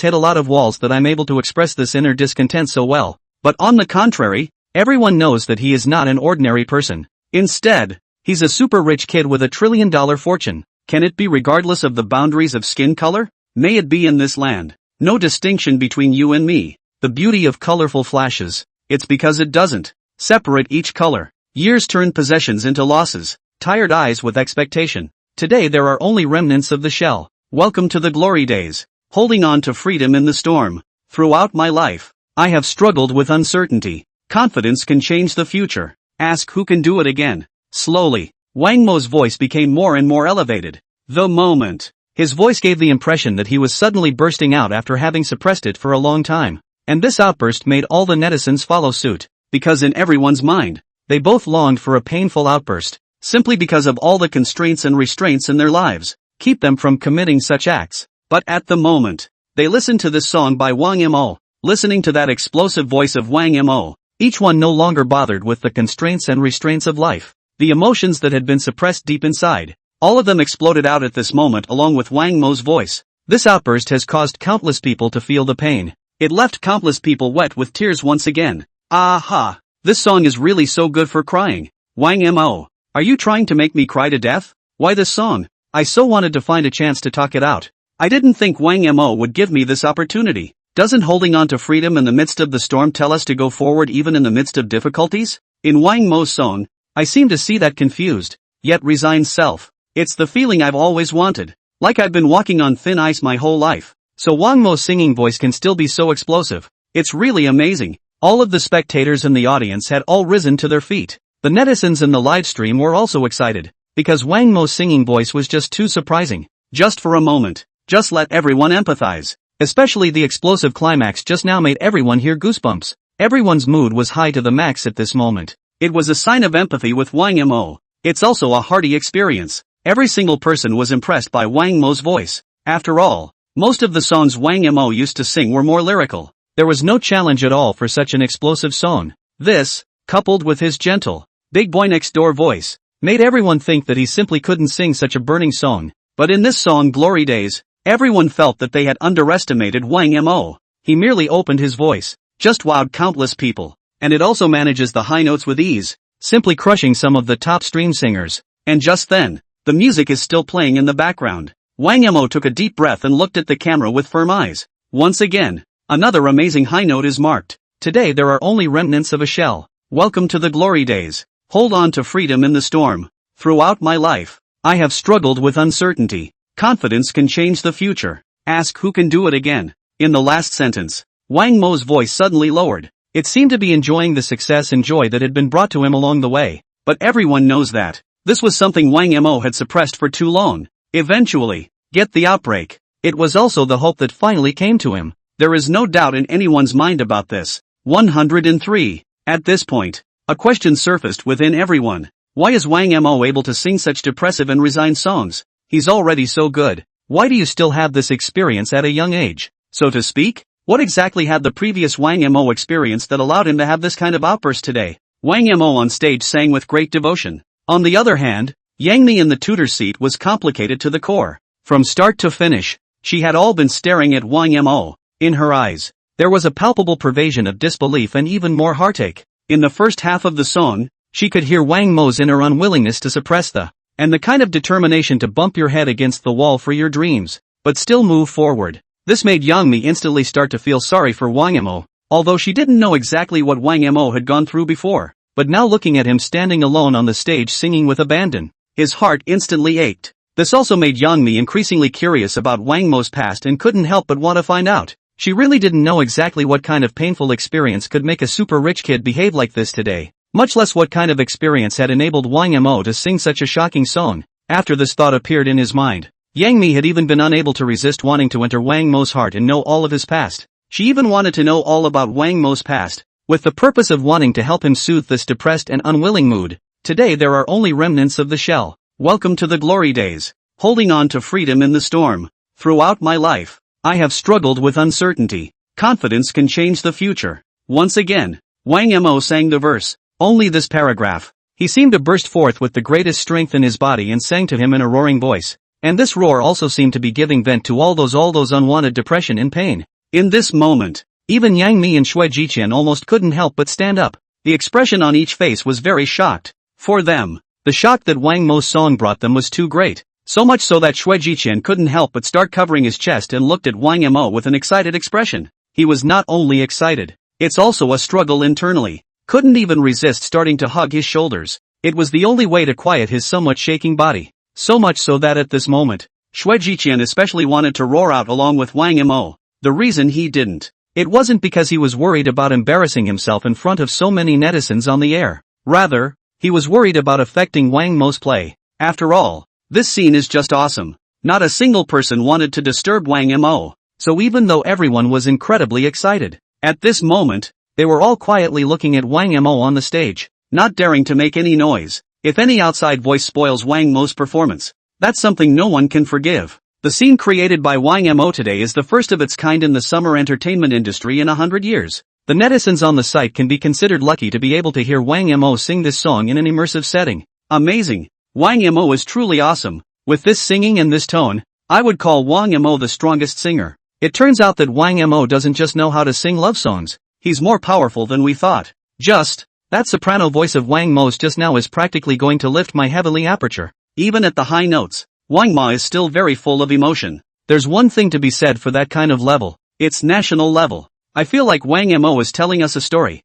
hit a lot of walls that I'm able to express this inner discontent so well. But on the contrary, everyone knows that he is not an ordinary person. Instead, he's a super rich kid with $1 trillion fortune. Can it be regardless of the boundaries of skin color? May it be in this land. No distinction between you and me. The beauty of colorful flashes. It's because it doesn't separate each color. Years turn possessions into losses. Tired eyes with expectation. Today there are only remnants of the shell. Welcome to the glory days. Holding on to freedom in the storm. Throughout my life, I have struggled with uncertainty. Confidence can change the future. Ask who can do it again. Slowly, Wang Mo's voice became more and more elevated. The moment. His voice gave the impression that he was suddenly bursting out after having suppressed it for a long time. And this outburst made all the netizens follow suit. Because in everyone's mind, they both longed for a painful outburst. Simply because of all the constraints and restraints in their lives, keep them from committing such acts. But at the moment, they listened to this song by Wang Mo, listening to that explosive voice of Wang Mo, each one no longer bothered with the constraints and restraints of life. The emotions that had been suppressed deep inside, all of them exploded out at this moment along with Wang Mo's voice. This outburst has caused countless people to feel the pain. It left countless people wet with tears once again. Aha! This song is really so good for crying. Wang Mo, are you trying to make me cry to death? Why this song? I so wanted to find a chance to talk it out. I didn't think Wang Mo would give me this opportunity. Doesn't holding on to freedom in the midst of the storm tell us to go forward even in the midst of difficulties? In Wang Mo's song, I seem to see that confused, yet resigned self. It's the feeling I've always wanted. Like I've been walking on thin ice my whole life. So Wang Mo's singing voice can still be so explosive. It's really amazing. All of the spectators in the audience had all risen to their feet. The netizens in the live stream were also excited, because Wang Mo's singing voice was just too surprising. Just for a moment, just let everyone empathize. Especially the explosive climax just now made everyone hear goosebumps. Everyone's mood was high to the max at this moment. It was a sign of empathy with Wang Mo. It's also a hearty experience. Every single person was impressed by Wang Mo's voice. After all, most of the songs Wang Mo used to sing were more lyrical. There was no challenge at all for such an explosive song. This, coupled with his gentle, big boy next door voice, made everyone think that he simply couldn't sing such a burning song. But in this song Glory Days, everyone felt that they had underestimated Wang Mo. He merely opened his voice, just wowed countless people, and it also manages the high notes with ease, simply crushing some of the top stream singers. And just then, the music is still playing in the background. Wang Mo took a deep breath and looked at the camera with firm eyes. Once again, another amazing high note is marked. Today there are only remnants of a shell. Welcome to the glory days. Hold on to freedom in the storm. Throughout my life, I have struggled with uncertainty. Confidence can change the future. Ask who can do it again. In the last sentence, Wang Mo's voice suddenly lowered. It seemed to be enjoying the success and joy that had been brought to him along the way. But everyone knows that this was something Wang Mo had suppressed for too long. Eventually, get the outbreak. It was also the hope that finally came to him. There is no doubt in anyone's mind about this. 103. At this point, a question surfaced within everyone. Why is Wang Mo able to sing such depressive and resigned songs? He's already so good. Why do you still have this experience at a young age? So to speak, what exactly had the previous Wang Mo experience that allowed him to have this kind of outburst today? Wang Mo on stage sang with great devotion. On the other hand, Yang Mi in the tutor's seat was complicated to the core. From start to finish, she had all been staring at Wang Mo. In her eyes, there was a palpable pervasion of disbelief and even more heartache. In the first half of the song, she could hear Wang Mo's inner unwillingness to suppress and the kind of determination to bump your head against the wall for your dreams, but still move forward. This made Yang Mi instantly start to feel sorry for Wang Mo, although she didn't know exactly what Wang Mo had gone through before. But now looking at him standing alone on the stage singing with abandon, his heart instantly ached. This also made Yang Mi increasingly curious about Wang Mo's past and couldn't help but want to find out. She really didn't know exactly what kind of painful experience could make a super rich kid behave like this today, much less what kind of experience had enabled Wang Mo to sing such a shocking song. After this thought appeared in his mind, Yang Mi had even been unable to resist wanting to enter Wang Mo's heart and know all of his past. She even wanted to know all about Wang Mo's past, with the purpose of wanting to help him soothe this depressed and unwilling mood. Today there are only remnants of the shell. Welcome to the glory days. Holding on to freedom in the storm. Throughout my life, I have struggled with uncertainty. Confidence can change the future. Once again, Wang Mo sang the verse. Only this paragraph. He seemed to burst forth with the greatest strength in his body and sang to him in a roaring voice. And this roar also seemed to be giving vent to all those unwanted depression and pain. In this moment, even Yang Mi and Xue Jiqian almost couldn't help but stand up. The expression on each face was very shocked. For them, the shock that Wang Mo's song brought them was too great. So much so that Xue Jiqian couldn't help but start covering his chest and looked at Wang Mo with an excited expression. He was not only excited, it's also a struggle internally. Couldn't even resist starting to hug his shoulders. It was the only way to quiet his somewhat shaking body. So much so that at this moment, Xue Jiqian especially wanted to roar out along with Wang Mo. The reason he didn't, it wasn't because he was worried about embarrassing himself in front of so many netizens on the air. Rather, he was worried about affecting Wang Mo's play. After all, this scene is just awesome. Not a single person wanted to disturb Wang Mo. So even though everyone was incredibly excited, at this moment, they were all quietly looking at Wang Mo on the stage, not daring to make any noise. If any outside voice spoils Wang Mo's performance, that's something no one can forgive. The scene created by Wang Mo today is the first of its kind in the summer entertainment industry in 100 years. The netizens on the site can be considered lucky to be able to hear Wang Mo sing this song in an immersive setting. Amazing. Wang Mo is truly awesome. With this singing and this tone, I would call Wang Mo the strongest singer. It turns out that Wang Mo doesn't just know how to sing love songs, he's more powerful than we thought. That soprano voice of Wang Mo's just now is practically going to lift my heavenly aperture. Even at the high notes, Wang Mo is still very full of emotion. There's one thing to be said for that kind of level. It's national level. I feel like Wang Mo is telling us a story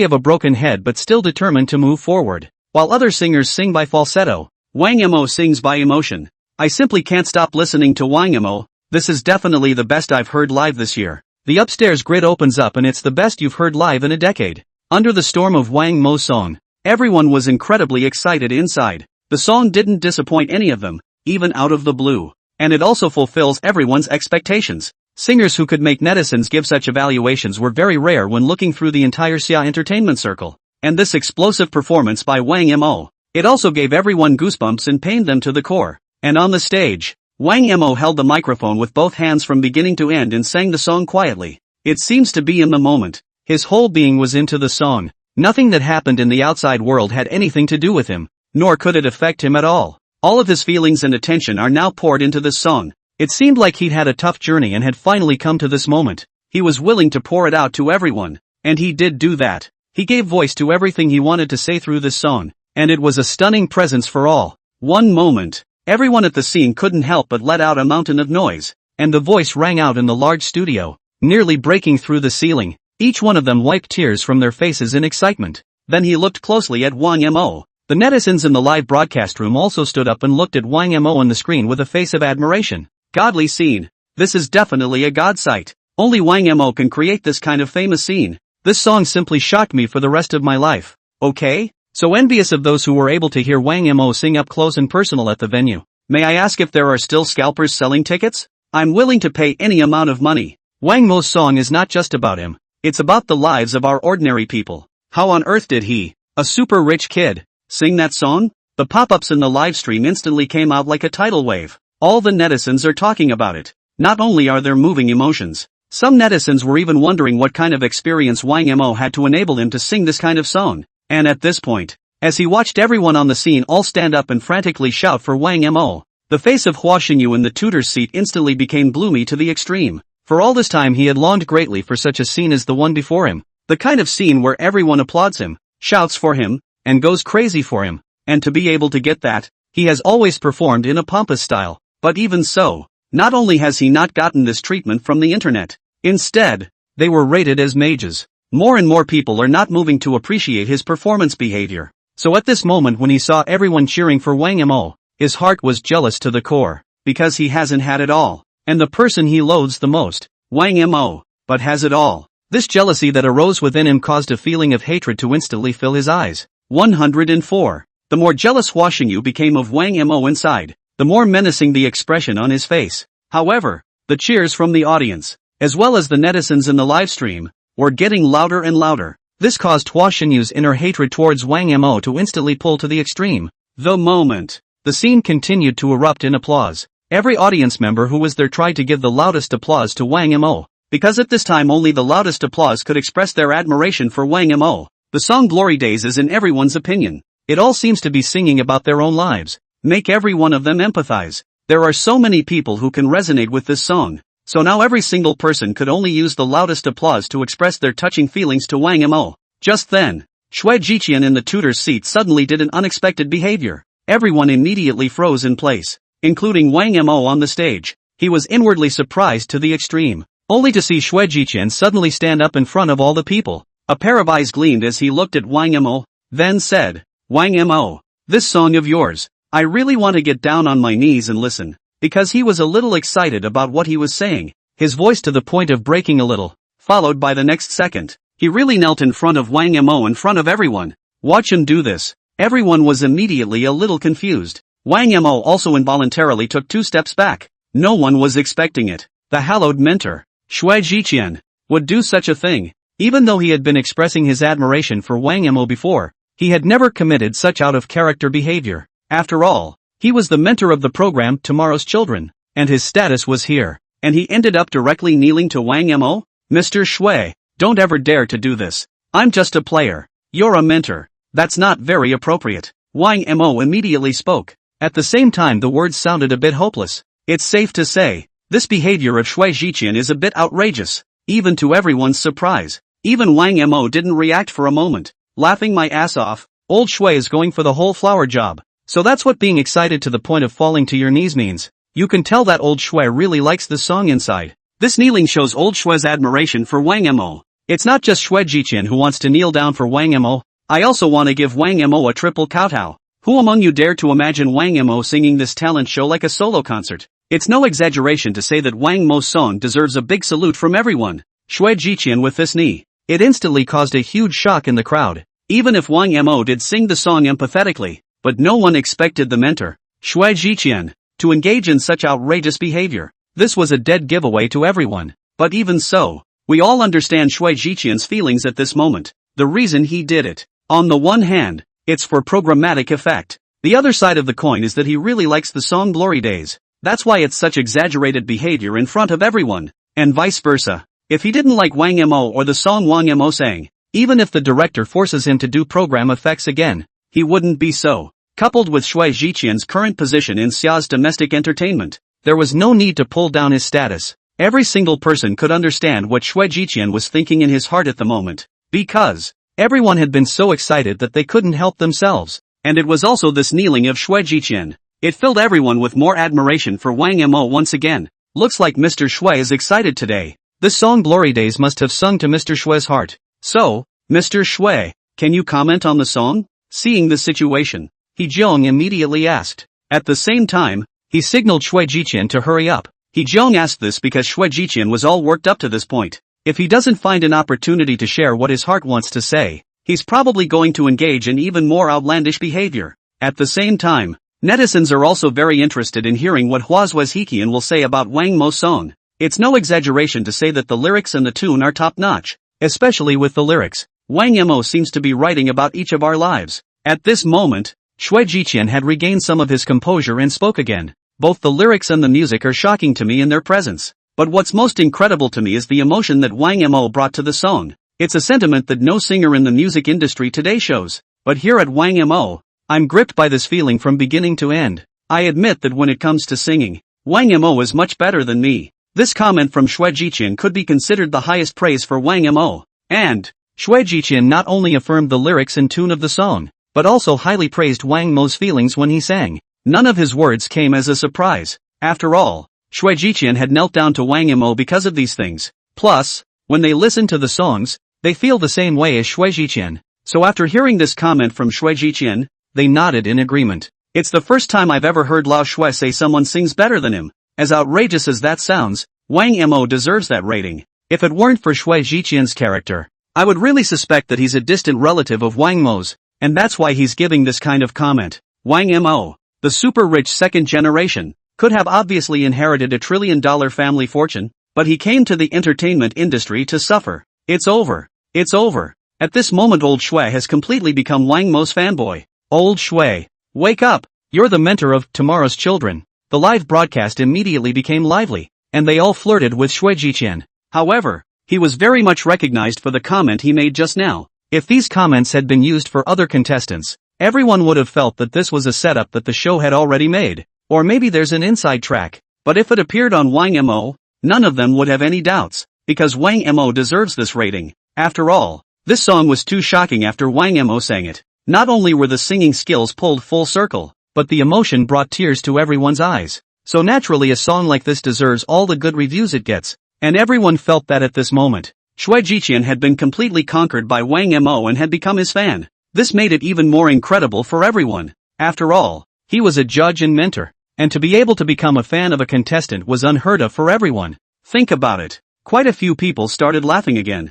of a broken head but still determined to move forward. While other singers sing by falsetto, Wang Mo sings by emotion. I simply can't stop listening to Wang Mo. This is definitely the best I've heard live this year. The upstairs grid opens up and it's the best you've heard live in a decade. Under the storm of Wang Mo's song, everyone was incredibly excited inside. The song didn't disappoint any of them, even out of the blue. And it also fulfills everyone's expectations. Singers who could make netizens give such evaluations were very rare when looking through the entire Xia entertainment circle. And this explosive performance by Wang Mo, it also gave everyone goosebumps and pained them to the core. And on the stage, Wang Mo held the microphone with both hands from beginning to end and sang the song quietly. It seems to be in the moment. His whole being was into the song. Nothing that happened in the outside world had anything to do with him, nor could it affect him at all. All of his feelings and attention are now poured into this song. It seemed like he'd had a tough journey and had finally come to this moment. He was willing to pour it out to everyone. And he did do that. He gave voice to everything he wanted to say through this song. And it was a stunning presence for all. One moment, everyone at the scene couldn't help but let out a mountain of noise. And the voice rang out in the large studio, nearly breaking through the ceiling. Each one of them wiped tears from their faces in excitement. Then he looked closely at Wang Mo. The netizens in the live broadcast room also stood up and looked at Wang Mo on the screen with a face of admiration. Godly scene. This is definitely a god sight. Only Wang Mo can create this kind of famous scene. This song simply shocked me for the rest of my life. Okay? So envious of those who were able to hear Wang Mo sing up close and personal at the venue. May I ask if there are still scalpers selling tickets? I'm willing to pay any amount of money. Wang Mo's song is not just about him. It's about the lives of our ordinary people. How on earth did he, a super rich kid, sing that song? The pop-ups in the live stream instantly came out like a tidal wave. All the netizens are talking about it. Not only are there moving emotions, some netizens were even wondering what kind of experience Wang Mo had to enable him to sing this kind of song. And at this point, as he watched everyone on the scene all stand up and frantically shout for Wang Mo, the face of Hua Xinyu in the tutor's seat instantly became gloomy to the extreme. For all this time he had longed greatly for such a scene as the one before him. The kind of scene where everyone applauds him, shouts for him, and goes crazy for him. And to be able to get that, he has always performed in a pompous style. But even so, not only has he not gotten this treatment from the internet, instead, they were rated as mages. More and more people are not moving to appreciate his performance behavior. So at this moment when he saw everyone cheering for Wang Mo, his heart was jealous to the core, because he hasn't had it all. And the person he loathes the most, Wang Mo, but has it all. This jealousy that arose within him caused a feeling of hatred to instantly fill his eyes. 104. The more jealous Hua Xinyu became of Wang Mo inside, the more menacing the expression on his face. However, the cheers from the audience, as well as the netizens in the live stream, were getting louder and louder. This caused Hua Xinyu's inner hatred towards Wang Mo to instantly pull to the extreme. The moment the scene continued to erupt in applause, every audience member who was there tried to give the loudest applause to Wang Mo, because at this time only the loudest applause could express their admiration for Wang Mo. The song Glory Days is in everyone's opinion. It all seems to be singing about their own lives. Make every one of them empathize. There are so many people who can resonate with this song. So now every single person could only use the loudest applause to express their touching feelings to Wang Mo. Just then, Shui Jiqian in the tutor's seat suddenly did an unexpected behavior. Everyone immediately froze in place, including Wang Mo on the stage. He was inwardly surprised to the extreme, only to see Shui Jiqian suddenly stand up in front of all the people. A pair of eyes gleamed as he looked at Wang Mo, then said, Wang Mo, this song of yours, I really want to get down on my knees and listen. Because he was a little excited about what he was saying, his voice to the point of breaking a little, followed by the next second, he really knelt in front of Wang Mo in front of everyone. Watch him do this. Everyone was immediately a little confused. Wang Mo also involuntarily took 2 steps back. No one was expecting it. The hallowed mentor, Shui Jiqian, would do such a thing. Even though he had been expressing his admiration for Wang Mo before, he had never committed such out-of-character behavior. After all, he was the mentor of the program Tomorrow's Children, and his status was here. And he ended up directly kneeling to Wang Mo? Mr. Shui, don't ever dare to do this. I'm just a player. You're a mentor. That's not very appropriate. Wang Mo immediately spoke. At the same time the words sounded a bit hopeless. It's safe to say, this behavior of Shui Jiqian is a bit outrageous, even to everyone's surprise. Even Wang Mo didn't react for a moment. Laughing my ass off, old Shui is going for the whole flower job. So that's what being excited to the point of falling to your knees means. You can tell that old Shui really likes this song inside. This kneeling shows old Shui's admiration for Wang Mo. It's not just Shui Jiqian who wants to kneel down for Wang Mo. I also want to give Wang Mo a triple kowtow. Who among you dare to imagine Wang Mo singing this talent show like a solo concert? It's no exaggeration to say that Wang Mo's song deserves a big salute from everyone. Shui Jiqian with this knee. It instantly caused a huge shock in the crowd. Even if Wang Mo did sing the song empathetically, but no one expected the mentor, Shui Jiqian, to engage in such outrageous behavior. This was a dead giveaway to everyone. But even so, we all understand Shui Jiqian's feelings at this moment. The reason he did it. On the one hand, it's for programmatic effect. The other side of the coin is that he really likes the song Glory Days. That's why it's such exaggerated behavior in front of everyone. And vice versa. If he didn't like Wang Mo or the song Wang Mo sang, even if the director forces him to do program effects again, he wouldn't be so. Coupled with Shui Jiqian's current position in Xia's domestic entertainment, there was no need to pull down his status. Every single person could understand what Shui Jiqian was thinking in his heart at the moment. Because everyone had been so excited that they couldn't help themselves. And it was also this kneeling of Shui Jiqian. It filled everyone with more admiration for Wang Mo once again. Looks like Mr. Shui is excited today. This song Glory Days must have sung to Mr. Shui's heart. So, Mr. Shui, can you comment on the song? Seeing the situation, He Jiong immediately asked. At the same time, he signaled Shui Jiqian to hurry up. He Jiong asked this because Shui Jiqian was all worked up to this point. If he doesn't find an opportunity to share what his heart wants to say, he's probably going to engage in even more outlandish behavior. At the same time, netizens are also very interested in hearing what Huazhua's Hikian will say about Wang Mo's song. It's no exaggeration to say that the lyrics and the tune are top-notch. Especially with the lyrics, Wang Mo seems to be writing about each of our lives. At this moment, Shui Jiqian had regained some of his composure and spoke again. Both the lyrics and the music are shocking to me in their presence. But what's most incredible to me is the emotion that Wang Mo brought to the song. It's a sentiment that no singer in the music industry today shows. But here at Wang Mo, I'm gripped by this feeling from beginning to end. I admit that when it comes to singing, Wang Mo is much better than me. This comment from Shui Jiqian could be considered the highest praise for Wang Mo. And Shui Jiqian not only affirmed the lyrics and tune of the song, but also highly praised Wang Mo's feelings when he sang. None of his words came as a surprise. After all, Shui Jiqian had knelt down to Wang Mo because of these things. Plus, when they listen to the songs, they feel the same way as Shui Jiqian. So after hearing this comment from Shui Jiqian, they nodded in agreement. It's the first time I've ever heard Lao Shui say someone sings better than him. As outrageous as that sounds, Wang Mo deserves that rating. If it weren't for Shui Jiqian's character, I would really suspect that he's a distant relative of Wang Mo's, and that's why he's giving this kind of comment. Wang Mo, the super-rich second generation, could have obviously inherited $1 trillion family fortune, but he came to the entertainment industry to suffer. It's over. It's over. At this moment old Shui has completely become Wang Mo's fanboy. Old Shui, wake up! You're the mentor of tomorrow's children. The live broadcast immediately became lively, and they all flirted with Shui Jiqian. However, he was very much recognized for the comment he made just now. If these comments had been used for other contestants, everyone would have felt that this was a setup that the show had already made. Or maybe there's an inside track. But if it appeared on Wang Mo, none of them would have any doubts, because Wang Mo deserves this rating. After all, this song was too shocking after Wang Mo sang it. Not only were the singing skills pulled full circle, but the emotion brought tears to everyone's eyes. So naturally a song like this deserves all the good reviews it gets. And everyone felt that at this moment. Shui Jiqian had been completely conquered by Wang Mo and had become his fan. This made it even more incredible for everyone. After all, he was a judge and mentor. And to be able to become a fan of a contestant was unheard of for everyone. Think about it. Quite a few people started laughing again.